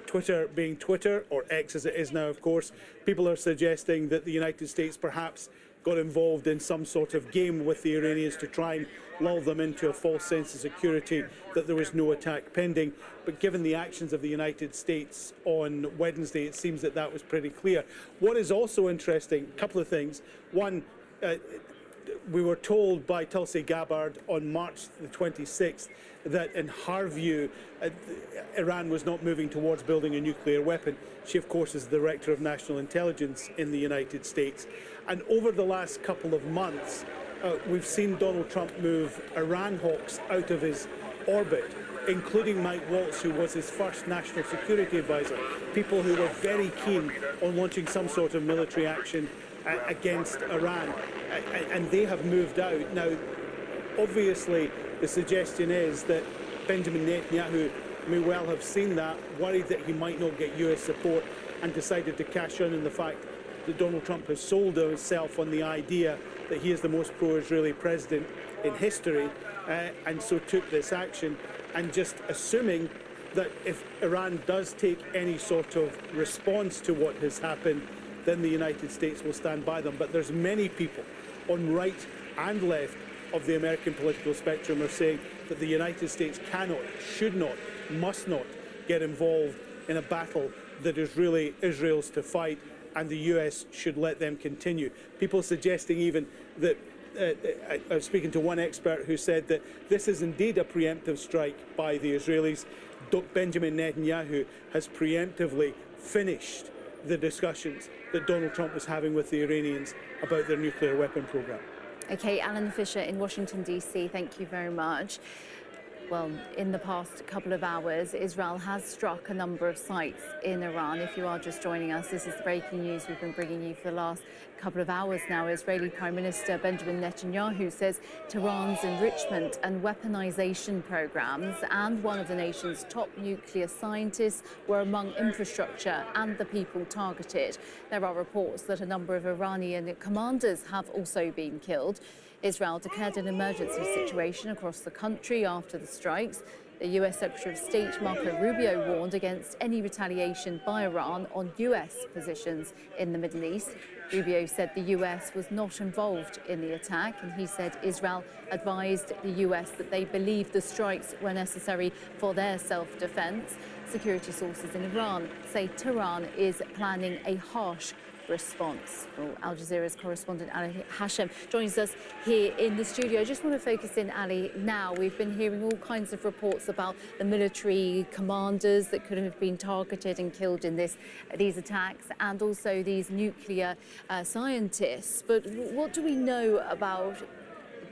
Twitter being Twitter, or X as it is now, of course, people are suggesting that the United States perhaps got involved in some sort of game with the Iranians to try and lull them into a false sense of security that there was no attack pending. But given the actions of the United States on Wednesday, it seems that that was pretty clear. What is also interesting, a couple of things. One, we were told by Tulsi Gabbard on March the 26th that in her view, Iran was not moving towards building a nuclear weapon. She, of course, is the Director of National Intelligence in the United States. And over the last couple of months, we've seen Donald Trump move Iran hawks out of his orbit, including Mike Waltz, who was his first national security advisor, people who were very keen on launching some sort of military action against Iran, and they have moved out. Now, obviously, the suggestion is that Benjamin Netanyahu may well have seen that, worried that he might not get US support, and decided to cash in on the fact that Donald Trump has sold himself on the idea that he is the most pro-Israeli president in history, and so took this action, and just assuming that if Iran does take any sort of response to what has happened, then the United States will stand by them. But there's many people on right and left of the American political spectrum are saying that the United States cannot, should not, must not get involved in a battle that is really Israel's to fight, and the US should let them continue. People suggesting even that, I was speaking to one expert who said that this is indeed a preemptive strike by the Israelis. Benjamin Netanyahu has preemptively finished the discussions that Donald Trump was having with the Iranians about their nuclear weapon program. Okay, Alan Fisher in Washington, D.C., thank you very much. Well, in the past couple of hours, Israel has struck a number of sites in Iran. If you are just joining us, this is the breaking news we've been bringing you for the last couple of hours now. Israeli Prime Minister Benjamin Netanyahu says Tehran's enrichment and weaponization programs and one of the nation's top nuclear scientists were among infrastructure and the people targeted. There are reports that a number of Iranian commanders have also been killed. Israel declared an emergency situation across the country after the strikes. The US Secretary of State Marco Rubio warned against any retaliation by Iran on US positions in the Middle East. Rubio said the US was not involved in the attack, and he said Israel advised the US that they believed the strikes were necessary for their self-defense. Security sources in Iran say Tehran is planning a harsh response. Well, Al Jazeera's correspondent Ali Hashem joins us here in the studio. I just want to focus in, Ali, now. We've been hearing all kinds of reports about the military commanders that could have been targeted and killed in these attacks, and also these nuclear scientists. But what do we know about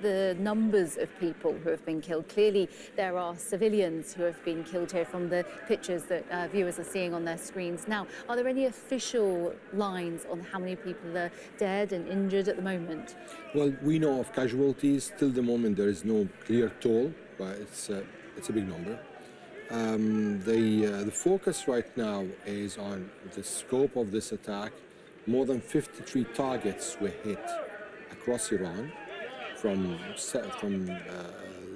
the numbers of people who have been killed? Clearly, there are civilians who have been killed here from the pictures that viewers are seeing on their screens now. Are there any official lines on how many people are dead and injured at the moment? Well, we know of casualties. Till the moment, there is no clear toll, but it's a big number. The focus right now is on the scope of this attack. More than 53 targets were hit across Iran, from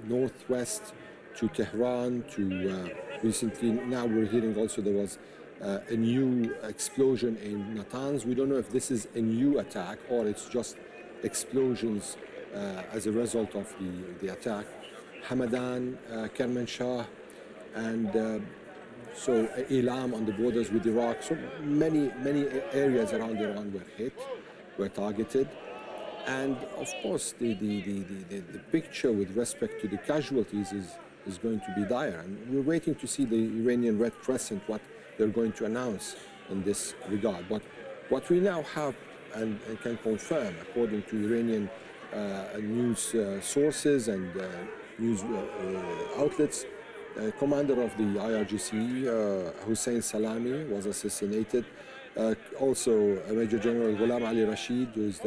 northwest to Tehran to recently. Now we're hearing also there was a new explosion in Natanz. We don't know if this is a new attack or it's just explosions as a result of the attack. Hamadan, Kermanshah, and so Ilam on the borders with Iraq. So many areas around Iran were targeted. And of course, the picture with respect to the casualties is going to be dire. And we're waiting to see the Iranian Red Crescent, what they're going to announce in this regard. But what we now have and can confirm, according to Iranian news sources and news outlets, commander of the IRGC, Hussein Salami, was assassinated. Also, Major General Ghulam Ali Rashid, who is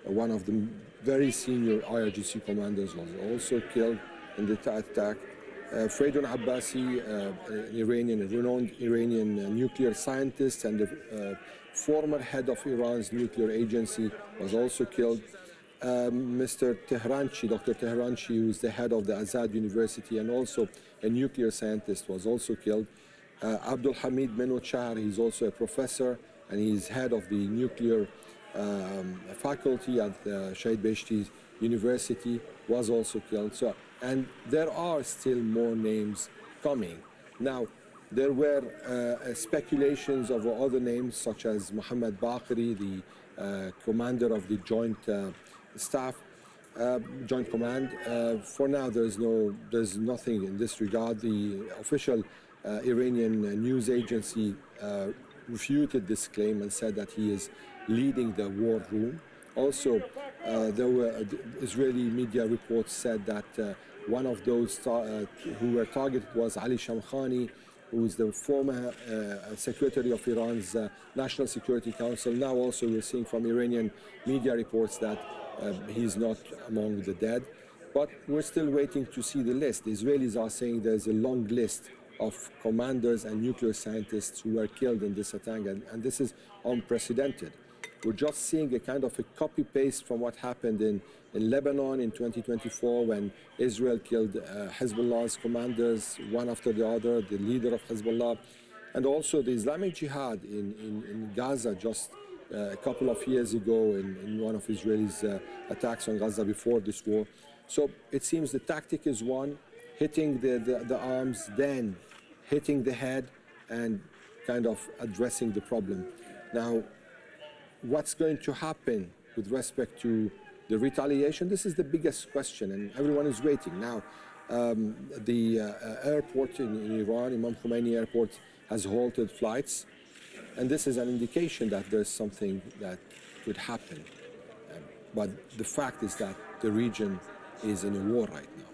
one of the very senior IRGC commanders, was also killed in the attack. Freydon Abbasi, a renowned Iranian nuclear scientist and the former head of Iran's nuclear agency, was also killed. Mr. Tehranchi, Dr. Tehranchi, who is the head of the Azad University and also a nuclear scientist, was also killed. Abdul Hamid Menochar, he's also a professor and he's head of the nuclear faculty at Shahid Beheshti University, was also killed. So, and there are still more names coming. Now, there were speculations of other names such as Mohammed Baqiri, the commander of the Joint Staff, Joint Command. For now, there's nothing in this regard. The official Iranian news agency refuted this claim and said that he is leading the war room. Also, there were Israeli media reports said that one of those who were targeted was Ali Shamkhani, who is the former secretary of Iran's National Security Council. Now also we're seeing from Iranian media reports that he's not among the dead. But we're still waiting to see the list. The Israelis are saying there's a long list of commanders and nuclear scientists who were killed in this attack, and this is unprecedented. We're just seeing a kind of a copy-paste from what happened in Lebanon in 2024 when Israel killed Hezbollah's commanders, one after the other, the leader of Hezbollah, and also the Islamic Jihad in Gaza just a couple of years ago in one of Israel's attacks on Gaza before this war. So it seems the tactic is one, hitting the arms, then hitting the head and kind of addressing the problem. Now, what's going to happen with respect to the retaliation? This is the biggest question, and everyone is waiting. Now, the airport in Iran, Imam Khomeini Airport, has halted flights, and this is an indication that there's something that could happen. But the fact is that the region is in a war right now.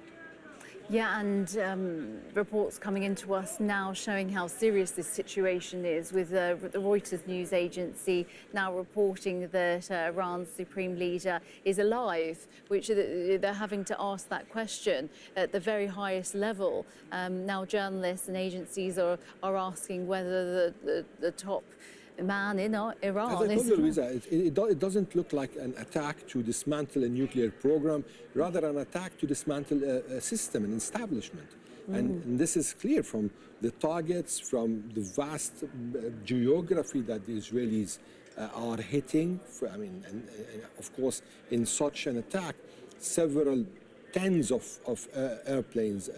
Yeah, and reports coming into us now showing how serious this situation is, with the Reuters news agency now reporting that Iran's supreme leader is alive, which they're having to ask that question at the very highest level. Now journalists and agencies are asking whether the top man in Iran As I told you, Louisa, it doesn't look like an attack to dismantle a nuclear program, rather an attack to dismantle a system, an establishment. And this is clear from the targets, from the vast geography that the Israelis are hitting. And of course, in such an attack, several tens of airplanes,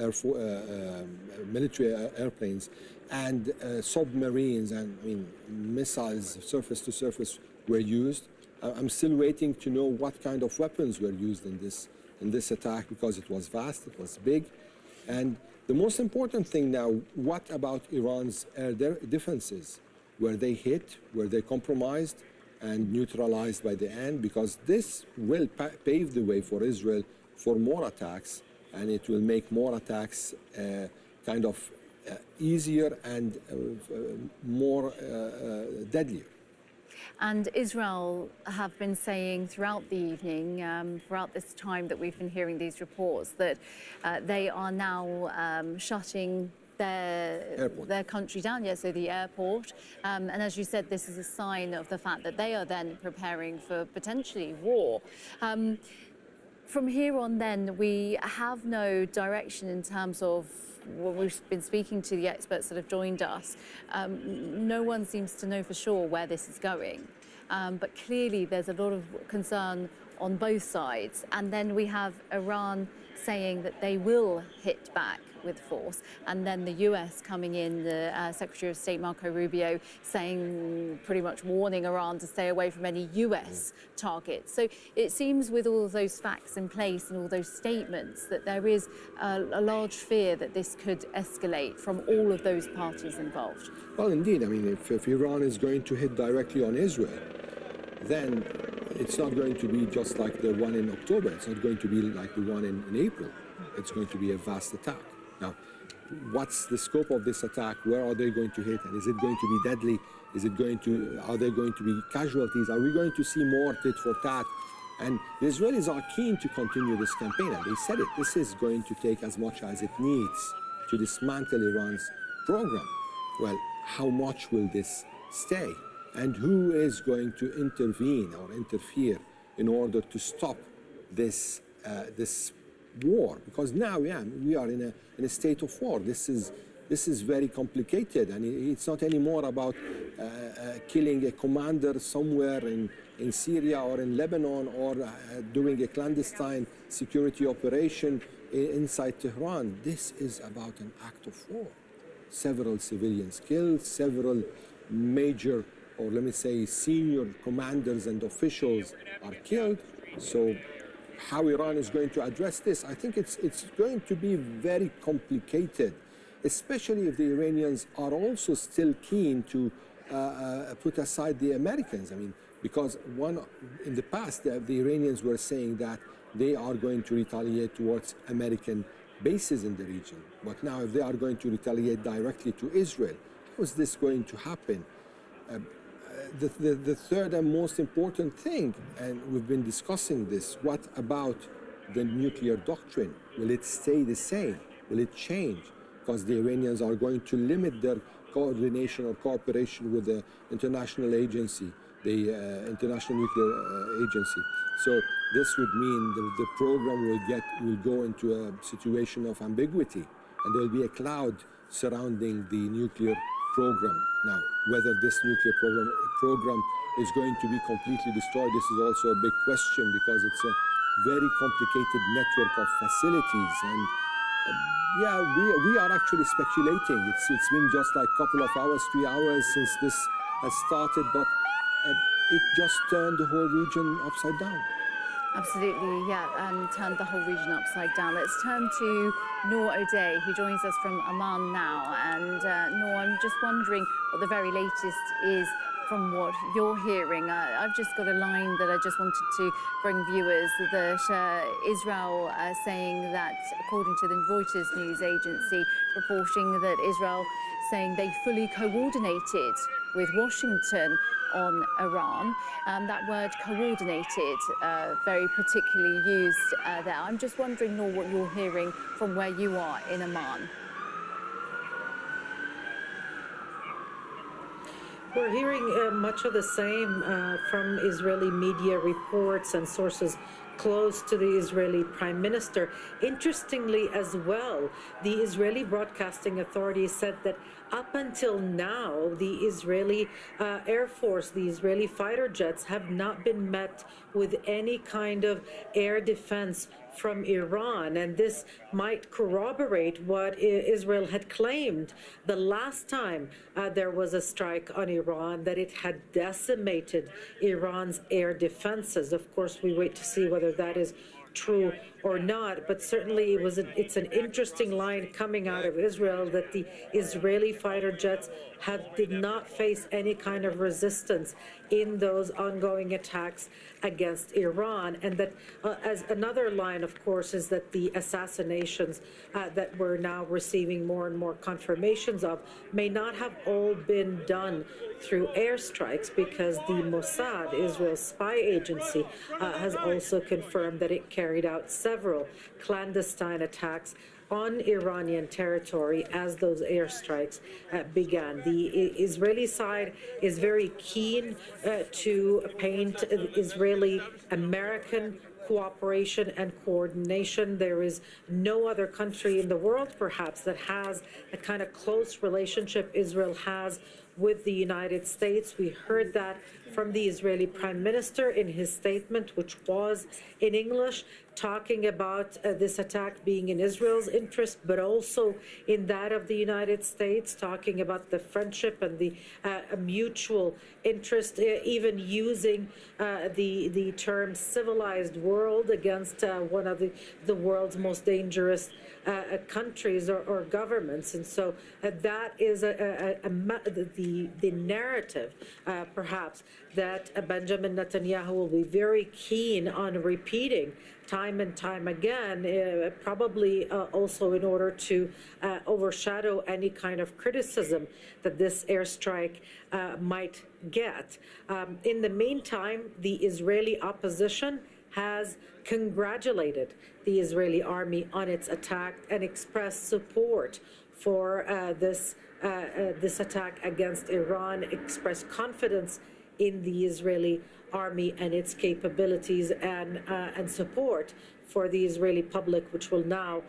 military airplanes, and submarines and missiles, surface to surface, were used. I'm still waiting to know what kind of weapons were used in this attack, because it was vast, it was big. And the most important thing now, what about Iran's air defenses? Were they hit? Were they compromised and neutralized by the end? Because this will pave the way for Israel for more attacks, and it will make more attacks kind of easier and more deadlier. And Israel have been saying throughout the evening, throughout this time that we've been hearing these reports, that they are now shutting their country down, so the airport. And as you said, this is a sign of the fact that they are then preparing for potentially war. From here on then, we have no direction in terms of, well, we've been speaking to the experts that have joined us. No one seems to know for sure where this is going. But clearly there's a lot of concern on both sides. And then we have Iran saying that they will hit back with force. And then the US coming in, the Secretary of State Marco Rubio saying, pretty much warning Iran to stay away from any US targets. So it seems, with all of those facts in place and all those statements, that there is a large fear that this could escalate from all of those parties involved. Well, indeed. If Iran is going to hit directly on Israel, then it's not going to be just like the one in October. It's not going to be like the one in April. It's going to be a vast attack. Now, what's the scope of this attack? Where are they going to hit? And is it going to be deadly? Are there going to be casualties? Are we going to see more tit for tat? And the Israelis are keen to continue this campaign, and they said it. This is going to take as much as it needs to dismantle Iran's program. Well, how much will this stay? And who is going to intervene or interfere in order to stop this war? Because now, we are in a state of war. This is very complicated, and it's not anymore about killing a commander somewhere in Syria or in Lebanon, or doing a clandestine security operation inside Tehran. This is about an act of war. Several civilians killed, several major, or let me say senior commanders and officials are killed. So how Iran is going to address this, I think it's going to be very complicated, especially if the Iranians are also still keen to put aside the Americans. Because in the past, the Iranians were saying that they are going to retaliate towards American bases in the region. But now, if they are going to retaliate directly to Israel, how is this going to happen? The third and most important thing, and we've been discussing this, what about the nuclear doctrine? Will it stay the same? Will it change? Because the Iranians are going to limit their coordination or cooperation with the international agency, the International Nuclear Agency. So this would mean the program will go into a situation of ambiguity, and there will be a cloud surrounding the nuclear program. Now, whether this nuclear program is going to be completely destroyed, this is also a big question, because it's a very complicated network of facilities. And we are actually speculating. It's been just like a couple of hours, 3 hours since this has started, but it just turned the whole region upside down. Absolutely, and turned the whole region upside down. Let's turn to Noor O'Day, who joins us from Amman now. And Noor, I'm just wondering what the very latest is from what you're hearing? I've just got a line that I just wanted to bring viewers that Israel saying that, according to the Reuters news agency, reporting that Israel saying they fully coordinated with Washington on Iran. That word coordinated, very particularly used there. I'm just wondering, Noor, what you're hearing from where you are in Amman. We're hearing much of the same from Israeli media reports and sources close to the Israeli Prime Minister. Interestingly as well, the Israeli Broadcasting Authority said that up until now, the Israeli Air Force, the Israeli fighter jets have not been met with any kind of air defense from Iran, and this might corroborate what Israel had claimed the last time there was a strike on Iran, that it had decimated Iran's air defenses. Of course, we wait to see whether that is true or not, but certainly it's an interesting line coming out of Israel that the Israeli fighter jets did not face any kind of resistance in those ongoing attacks against Iran. And that as another line, of course, is that the assassinations that we're now receiving more and more confirmations of may not have all been done through airstrikes, because the Mossad, Israel's spy agency, has also confirmed that it carried out several clandestine attacks on Iranian territory as those airstrikes began. The Israeli side is very keen to paint Israeli-American cooperation and coordination. There is no other country in the world, perhaps, that has the kind of close relationship Israel has with the United States. We heard that from the Israeli Prime Minister in his statement, which was in English, talking about this attack being in Israel's interest, but also in that of the United States, talking about the friendship and the mutual interest, even using the term civilized world against one of the world's most dangerous countries or governments. And so that is the narrative, perhaps, that Benjamin Netanyahu will be very keen on repeating time and time again, probably also in order to overshadow any kind of criticism that this airstrike might get. In the meantime, the Israeli opposition has congratulated the Israeli army on its attack and expressed support for this attack against Iran, expressed confidence in the Israeli army and its capabilities, and support for the Israeli public, which will now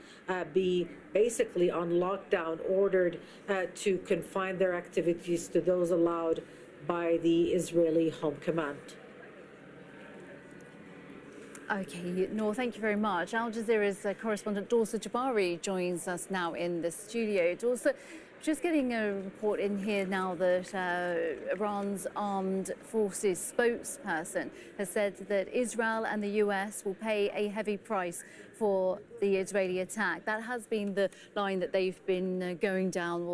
be basically on lockdown, ordered to confine their activities to those allowed by the Israeli Home Command. Okay, Noor, thank you very much. Al Jazeera's correspondent Dorsa Jabari joins us now in the studio. Dorsa, just getting a report in here now that Iran's armed forces spokesperson has said that Israel and the US will pay a heavy price for the Israeli attack. That has been the line that they've been going down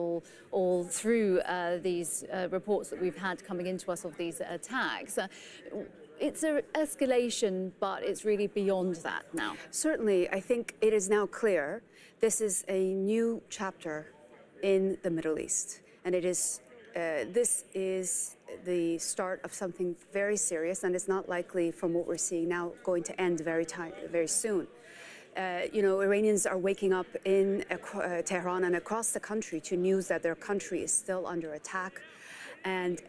all through these reports that we've had coming into us of these attacks. It's an escalation, but it's really beyond that now. Certainly, I think it is now clear this is a new chapter in the Middle East, and this is the start of something very serious, and it's not likely, from what we're seeing now, going to end very soon. Iranians are waking up in Tehran and across the country to news that their country is still under attack, and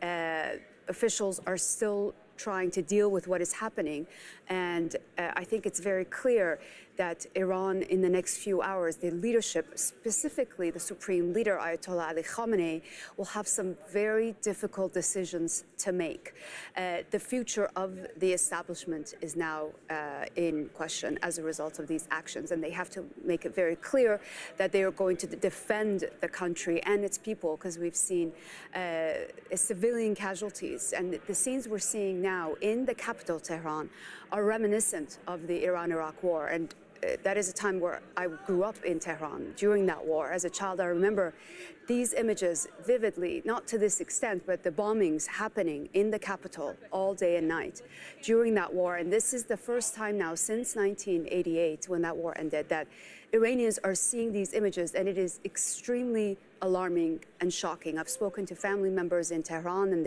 officials are still trying to deal with what is happening. And I think it's very clear that Iran, in the next few hours, the leadership, specifically the Supreme Leader, Ayatollah Ali Khamenei, will have some very difficult decisions to make. The future of the establishment is now in question as a result of these actions, and they have to make it very clear that they are going to defend the country and its people, because we've seen civilian casualties. And the scenes we're seeing now in the capital, Tehran, are reminiscent of the Iran-Iraq war. And that is a time where I grew up in Tehran during that war. As a child, I remember these images vividly, not to this extent, but the bombings happening in the capital all day and night during that war. And this is the first time now since 1988, when that war ended, that Iranians are seeing these images, and it is extremely alarming and shocking. I've spoken to family members in Tehran, and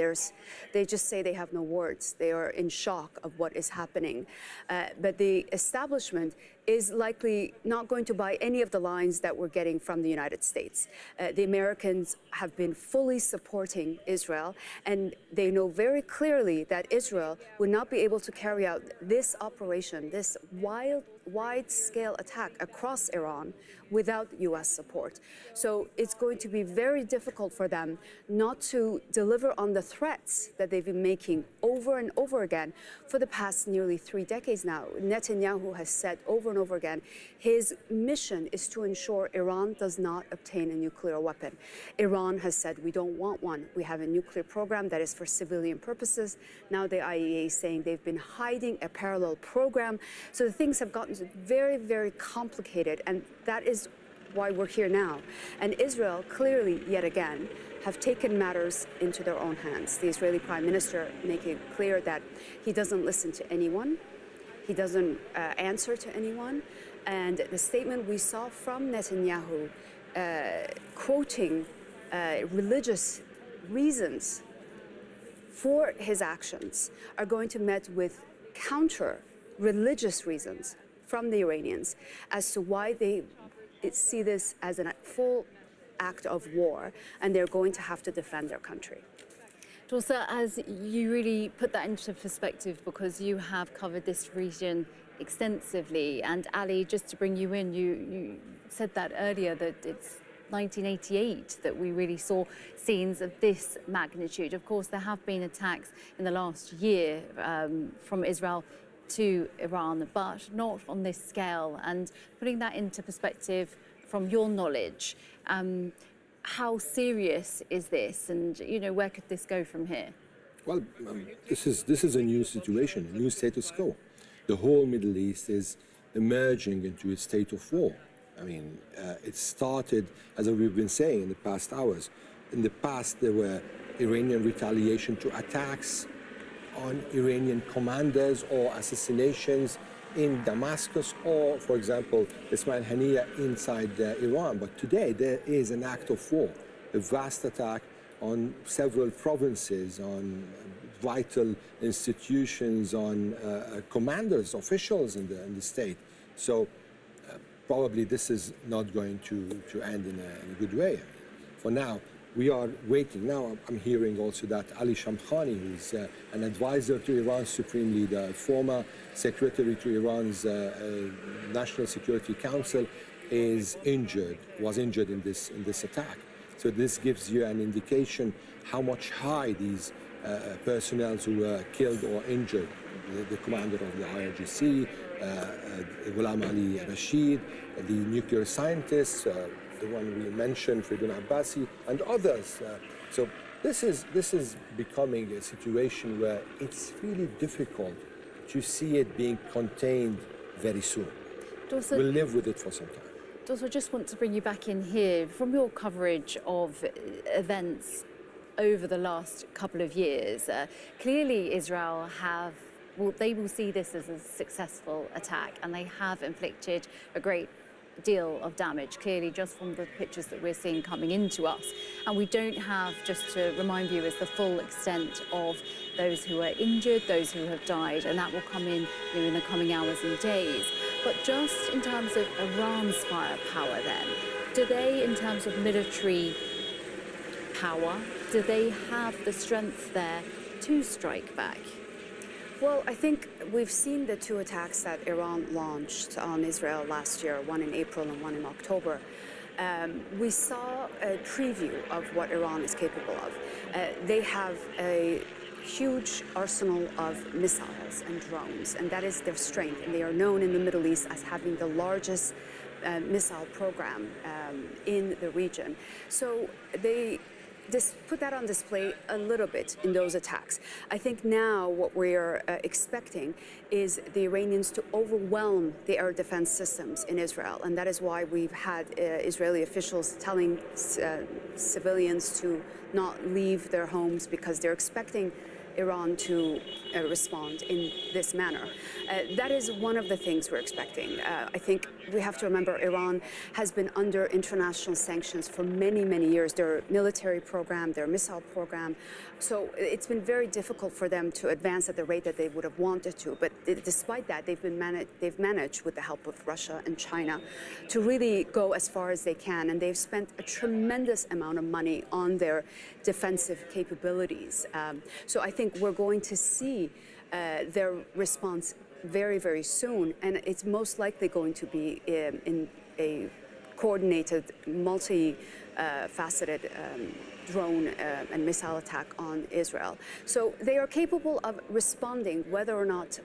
they just say they have no words. They are in shock of what is happening. But the establishment is likely not going to buy any of the lines that we're getting from the United States. The Americans have been fully supporting Israel, and they know very clearly that Israel would not be able to carry out this operation, this wide-scale attack across Iran without U.S. support. So it's going to be very difficult for them not to deliver on the threats that they've been making over and over again for the past nearly 3 decades now. Netanyahu has said over and over again, his mission is to ensure Iran does not obtain a nuclear weapon. Iran has said, we don't want one. We have a nuclear program that is for civilian purposes. Now the IAEA is saying they've been hiding a parallel program. So the things have gotten very, very complicated, and that is why we're here now. And Israel clearly, yet again, have taken matters into their own hands. The Israeli Prime Minister making it clear that he doesn't listen to anyone, he doesn't answer to anyone, and the statement we saw from Netanyahu quoting religious reasons for his actions are going to be met with counter-religious reasons from the Iranians as to why they see this as a full act of war, and they're going to have to defend their country. Tulsa, as you really put that into perspective, because you have covered this region extensively, and Ali, just to bring you in, you said that earlier, that it's 1988 that we really saw scenes of this magnitude. Of course, there have been attacks in the last year from Israel to Iran, but not on this scale. And putting that into perspective from your knowledge, how serious is this, and where could this go from here? Well, this is a new situation, a new status quo. The whole Middle East is emerging into a state of war. I mean, it started, as we've been saying in the past hours. In the past, there were Iranian retaliation to attacks on Iranian commanders or assassinations in Damascus or, for example, Ismail Haniyeh inside Iran. But today there is an act of war, a vast attack on several provinces, on vital institutions, on commanders, officials in the state. So probably this is not going to end in a good way. For now, we are waiting. Now I'm hearing also that Ali Shamkhani, who is an advisor to Iran's supreme leader, former secretary to Iran's National Security Council, was injured in this attack. So this gives you an indication how much high these personnel who were killed or injured, the commander of the IRGC, Ghulam Ali Rashid, the nuclear scientists, the one we mentioned, Fridun Abbasi, and others. So this is becoming a situation where it's really difficult to see it being contained very soon. Dawson, we'll live with it for some time. Dawson, I just want to bring you back in here. From your coverage of events over the last couple of years, clearly Israel they will see this as a successful attack, and they have inflicted a great deal of damage, clearly, just from the pictures that we're seeing coming into us. And we don't have, just to remind you, is the full extent of those who are injured, those who have died, and that will come in the coming hours and days. But just in terms of Iran's firepower then, do they, in terms of military power, do they have the strength there to strike back? Well, I think we've seen the 2 attacks that Iran launched on Israel last year, one in April and one in October. We saw a preview of what Iran is capable of. They have a huge arsenal of missiles and drones, and that is their strength. And they are known in the Middle East as having the largest missile program in the region. So they put that on display a little bit in those attacks. I think now what we're expecting is the Iranians to overwhelm the air defense systems in Israel, and that is why we've had Israeli officials telling civilians to not leave their homes because they're expecting Iran to respond in this manner. That is one of the things we're expecting. I think we have to remember Iran has been under international sanctions for many, many years. Their military program, their missile program. So it's been very difficult for them to advance at the rate that they would have wanted to. But despite that, they've managed, with the help of Russia and China, to really go as far as they can. And they've spent a tremendous amount of money on their defensive capabilities. So I think we're going to see their response very, very soon, and it's most likely going to be in a coordinated, multi-faceted drone and missile attack on Israel. So they are capable of responding. Whether or not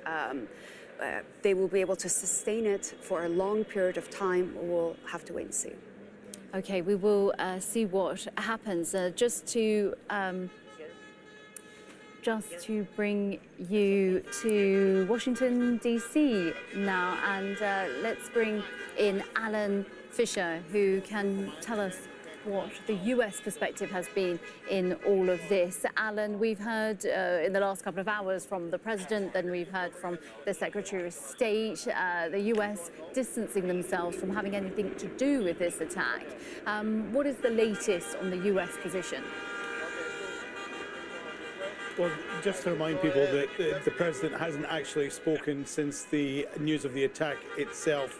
they will be able to sustain it for a long period of time, we'll have to wait and see. Okay, we will see what happens. Just to bring you to Washington, D.C. now, and let's bring in Alan Fisher, who can tell us what the U.S. perspective has been in all of this. Alan, we've heard in the last couple of hours from the President, then we've heard from the Secretary of State, the U.S. distancing themselves from having anything to do with this attack. What is the latest on the U.S. position? Well, just to remind people that the President hasn't actually spoken since the news of the attack itself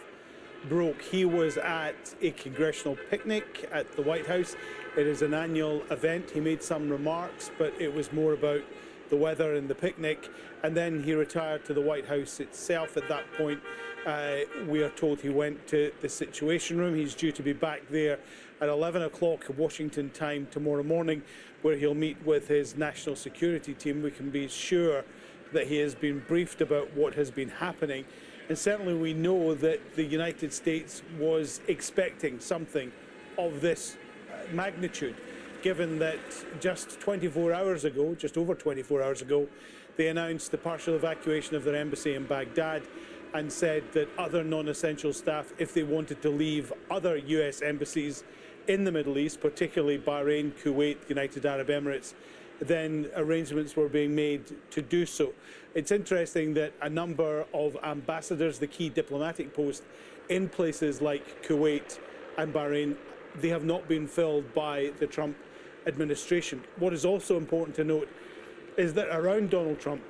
broke. He was at a congressional picnic at the White House. It is an annual event. He made some remarks, but it was more about the weather and the picnic. And then he retired to the White House itself. At that point, we are told he went to the Situation Room. He's due to be back there at 11 o'clock Washington time tomorrow morning, where he'll meet with his national security team. We can be sure that he has been briefed about what has been happening. And certainly we know that the United States was expecting something of this magnitude, given that just 24 hours ago, just over 24 hours ago, they announced the partial evacuation of their embassy in Baghdad and said that other non-essential staff, if they wanted to leave other US embassies in the Middle East, particularly Bahrain, Kuwait, United Arab Emirates, then arrangements were being made to do so. It's interesting that a number of ambassadors, the key diplomatic posts in places like Kuwait and Bahrain, they have not been filled by the Trump administration. What is also important to note is that around Donald Trump,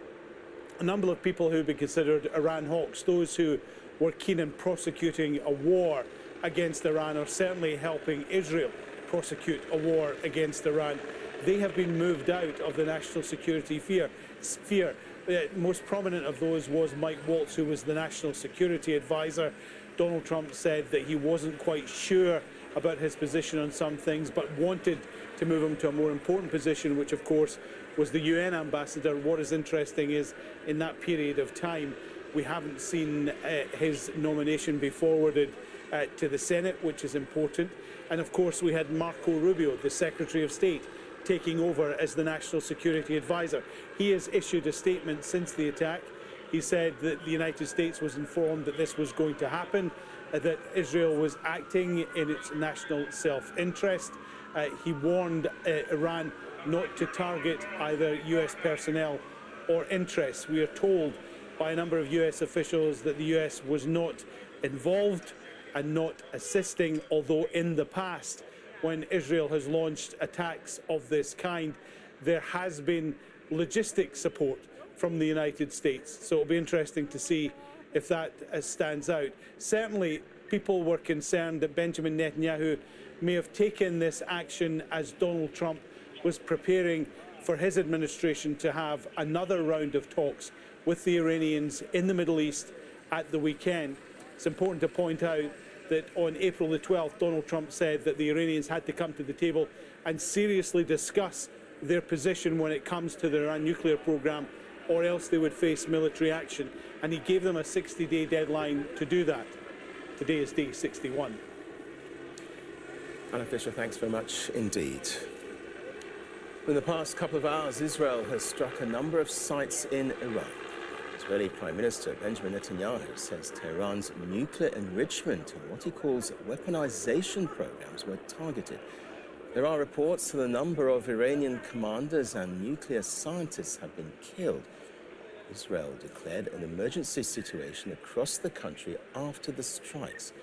a number of people who have been considered Iran hawks, those who were keen in prosecuting a war against Iran, or certainly helping Israel prosecute a war against Iran, they have been moved out of the national security sphere. Most prominent of those was Mike Waltz, who was the national security advisor. Donald Trump said that he wasn't quite sure about his position on some things, but wanted to move him to a more important position, which of course was the UN ambassador. What is interesting is in that period of time, we haven't seen his nomination be forwarded to the Senate, which is important. And of course, we had Marco Rubio, the Secretary of State, taking over as the National Security Advisor. He has issued a statement since the attack. He said that the United States was informed that this was going to happen, that Israel was acting in its national self-interest. He warned Iran not to target either US personnel or interests. We are told by a number of US officials that the US was not involved and not assisting, although in the past, when Israel has launched attacks of this kind, there has been logistic support from the United States. So it'll be interesting to see if that stands out. Certainly, people were concerned that Benjamin Netanyahu may have taken this action as Donald Trump was preparing for his administration to have another round of talks with the Iranians in the Middle East at the weekend. It's important to point out that on April the 12th, Donald Trump said that the Iranians had to come to the table and seriously discuss their position when it comes to the Iran nuclear program, or else they would face military action. And he gave them a 60-day deadline to do that. Today is day 61. Alan Fisher, thanks very much indeed. In the past couple of hours, Israel has struck a number of sites in Iran. Israeli Prime Minister Benjamin Netanyahu says Tehran's nuclear enrichment and what he calls weaponization programs were targeted. There are reports that a number of Iranian commanders and nuclear scientists have been killed. Israel declared an emergency situation across the country after the strikes.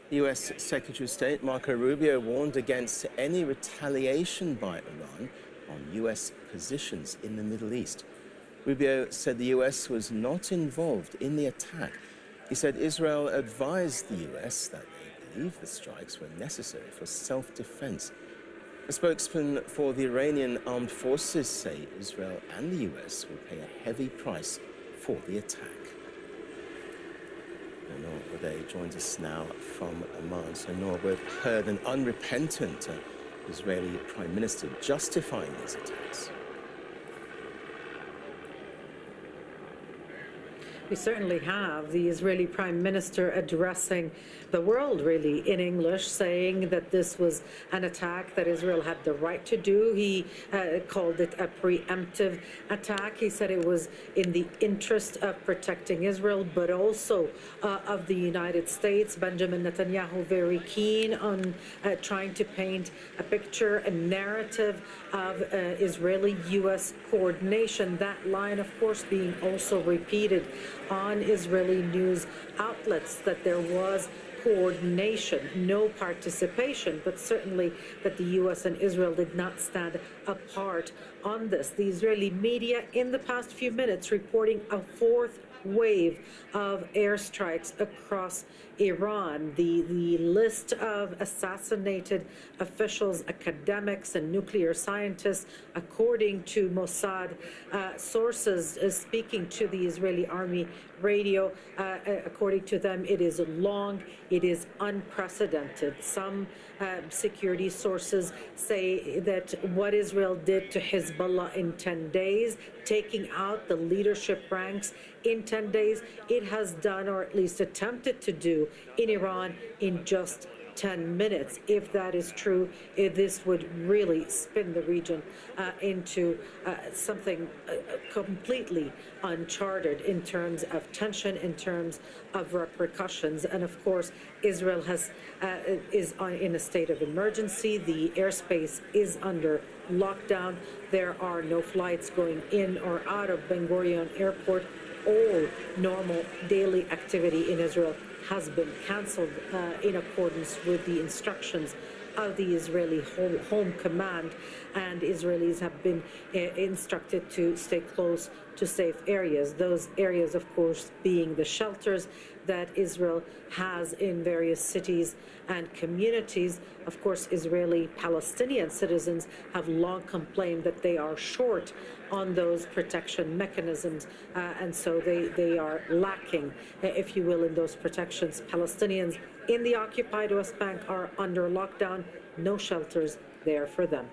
The U.S. Secretary of State Marco Rubio warned against any retaliation by Iran on U.S. positions in the Middle East. Rubio said the U.S. was not involved in the attack. He said Israel advised the U.S. that they believe the strikes were necessary for self-defense. A spokesman for the Iranian armed forces say Israel and the U.S. will pay a heavy price for the attack. Noor Bode joins us now from Amman. So Noor, we've heard an unrepentant Israeli Prime Minister justifying these attacks. We certainly have the Israeli Prime Minister addressing the world, really, in English, saying that this was an attack that Israel had the right to do. He called it a preemptive attack. He said it was in the interest of protecting Israel, but also of the United States. Benjamin Netanyahu very keen on trying to paint a picture, a narrative of Israeli-U.S. coordination. That line, of course, being also repeated on Israeli news outlets, that there was coordination, no participation, but certainly that the U.S. and Israel did not stand apart on this. The Israeli media in the past few minutes reporting a fourth wave of airstrikes across Iran. The list of assassinated officials, academics, and nuclear scientists, according to Mossad sources speaking to the Israeli Army radio, according to them, it is long, it is unprecedented. Some security sources say that what Israel did to Hezbollah in 10 days, taking out the leadership ranks in 10 days, it has done, or at least attempted to do, in Iran in just 10 minutes. If that is true, this would really spin the region into something completely uncharted in terms of tension, in terms of repercussions. And of course, Israel is in a state of emergency. The airspace is under lockdown. There are no flights going in or out of Ben Gurion Airport. All normal daily activity in Israel has been cancelled in accordance with the instructions of the Israeli Home Command, and Israelis have been instructed to stay close to safe areas. Those areas, of course, being the shelters that Israel has in various cities and communities. Of course, Israeli Palestinian citizens have long complained that they are short on those protection mechanisms, and so they are lacking, if you will, in those protections. Palestinians in the occupied West Bank are under lockdown, no shelters there for them.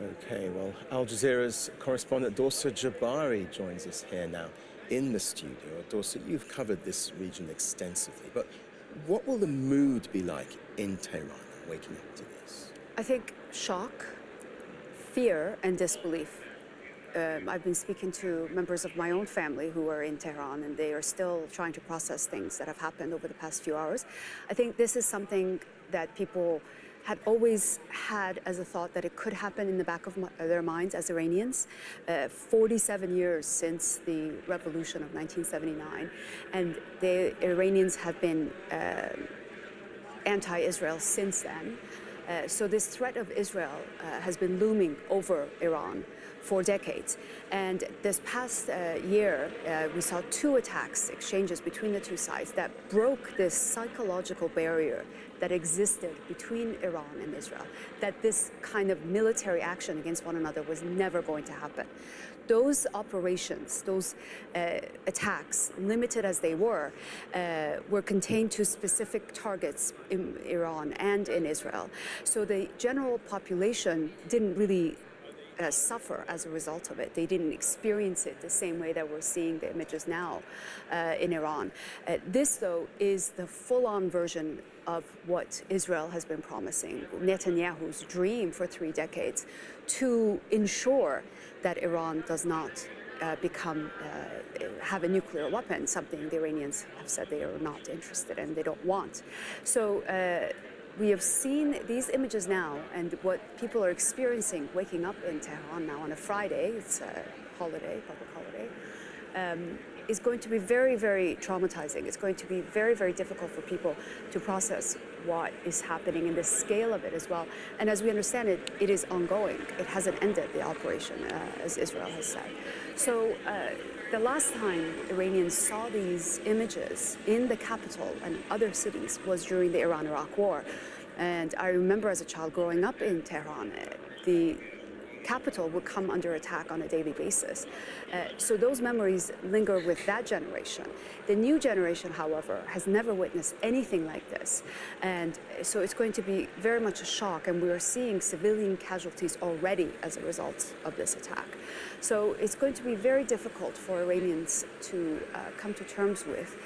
Okay, well, Al Jazeera's correspondent Dorsa Jabari joins us here now in the studio. Dorsa, you've covered this region extensively, but what will the mood be like in Tehran waking up to this? I think shock, fear, and disbelief. I've been speaking to members of my own family who are in Tehran, and they are still trying to process things that have happened over the past few hours. I think this is something that people had always had as a thought that it could happen in the back of their minds as Iranians. 47 years since the revolution of 1979, and the Iranians have been anti-Israel since then. So this threat of Israel has been looming over Iran for decades. And this past year, we saw two attacks, exchanges between the two sides that broke this psychological barrier that existed between Iran and Israel, that this kind of military action against one another was never going to happen. Those operations, those attacks, limited as they were contained to specific targets in Iran and in Israel. So the general population didn't really suffer as a result of it. They didn't experience it the same way that we're seeing the images now in Iran. This, though, is the full-on version of what Israel has been promising, Netanyahu's dream for 3 decades, to ensure that Iran does not have a nuclear weapon, something the Iranians have said they are not interested in, they don't want. So we have seen these images now, and what people are experiencing waking up in Tehran now on a Friday, it's a holiday, public holiday, is going to be very, very traumatizing. It's going to be very, very difficult for people to process what is happening and the scale of it as well. And as we understand it, it is ongoing. It hasn't ended, the operation, as Israel has said. So the last time Iranians saw these images in the capital and other cities was during the Iran-Iraq War. And I remember as a child growing up in Tehran, the capital would come under attack on a daily basis. So those memories linger with that generation. The new generation, however, has never witnessed anything like this. And so it's going to be very much a shock, and we are seeing civilian casualties already as a result of this attack. So it's going to be very difficult for Iranians to come to terms with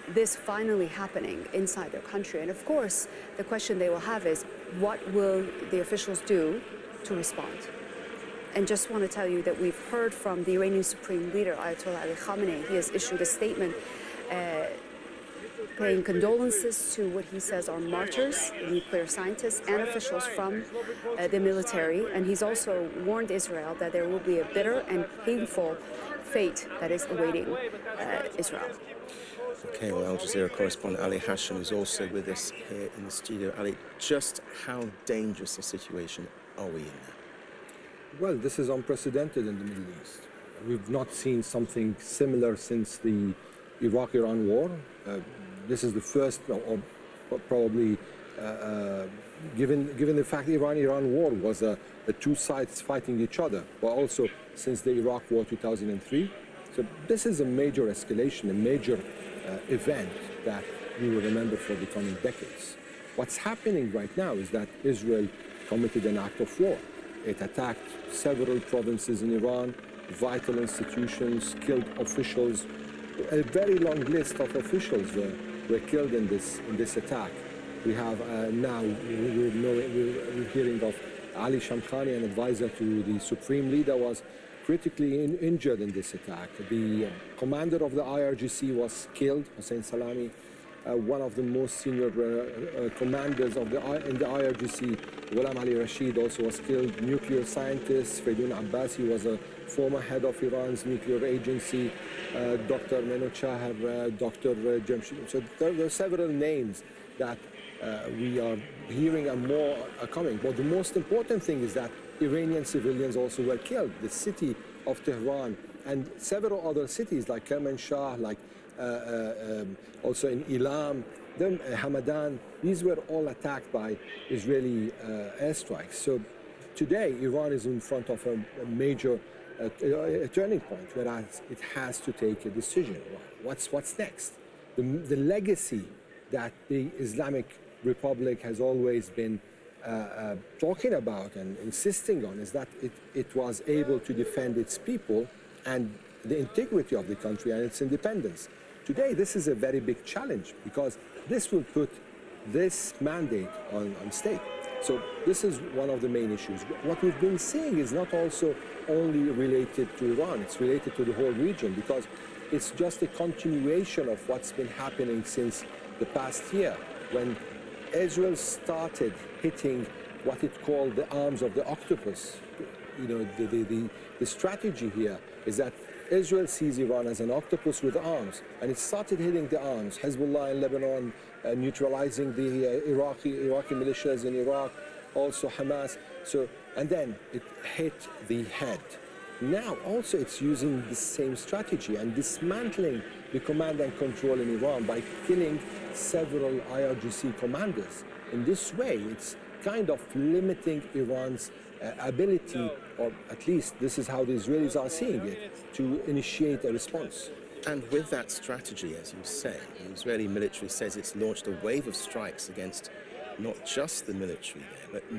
this finally happening inside their country. And of course, the question they will have is, what will the officials do to respond? And just want to tell you that we've heard from the Iranian Supreme Leader, Ayatollah Ali Khamenei. He has issued a statement paying condolences to what he says are martyrs, nuclear scientists, and officials from the military. And he's also warned Israel that there will be a bitter and painful fate that is awaiting Israel. Okay, well, Al Jazeera correspondent Ali Hashim is also with us here in the studio. Ali, just how dangerous a situation are we in now? Well, this is unprecedented in the Middle East. We've not seen something similar since the Iraq-Iran war. This is the first, or probably, given the fact the Iran-Iran war was the two sides fighting each other, but also since the Iraq war 2003. So this is a major escalation, a major event that we will remember for the coming decades. What's happening right now is that Israel committed an act of war. It attacked several provinces in Iran, vital institutions, killed officials. A very long list of officials were killed in this attack. We have now, we're hearing of Ali Shamkhani, an advisor to the Supreme Leader, was critically injured in this attack. The commander of the IRGC was killed, Hossein Salami. One of the most senior commanders in the IRGC, Ghulam Ali Rashid, also was killed. Nuclear scientist Faydoun Abbasi was a former head of Iran's nuclear agency. Dr. Menochahar, Dr. Jamshid. So there are several names that we are hearing and more are coming. But the most important thing is that Iranian civilians also were killed. The city of Tehran and several other cities like Kermanshah, like also in Ilam, Hamadan, these were all attacked by Israeli airstrikes. So today, Iran is in front of a major turning point, whereas it has to take a decision. What's next? The legacy that the Islamic Republic has always been talking about and insisting on is that it was able to defend its people and the integrity of the country and its independence. Today, this is a very big challenge because this will put this mandate on stake. So this is one of the main issues. What we've been seeing is not also only related to Iran, it's related to the whole region because it's just a continuation of what's been happening since the past year when Israel started hitting what it called the arms of the octopus. You know, the strategy here is that Israel sees Iran as an octopus with arms, and it started hitting the arms. Hezbollah in Lebanon, neutralizing the Iraqi militias in Iraq, also Hamas. So, and then it hit the head. Now also it's using the same strategy and dismantling the command and control in Iran by killing several IRGC commanders. In this way, it's kind of limiting Iran's ability, or at least this is how the Israelis are seeing it, to initiate a response. And with that strategy, as you say, the Israeli military says it's launched a wave of strikes against not just the military there, but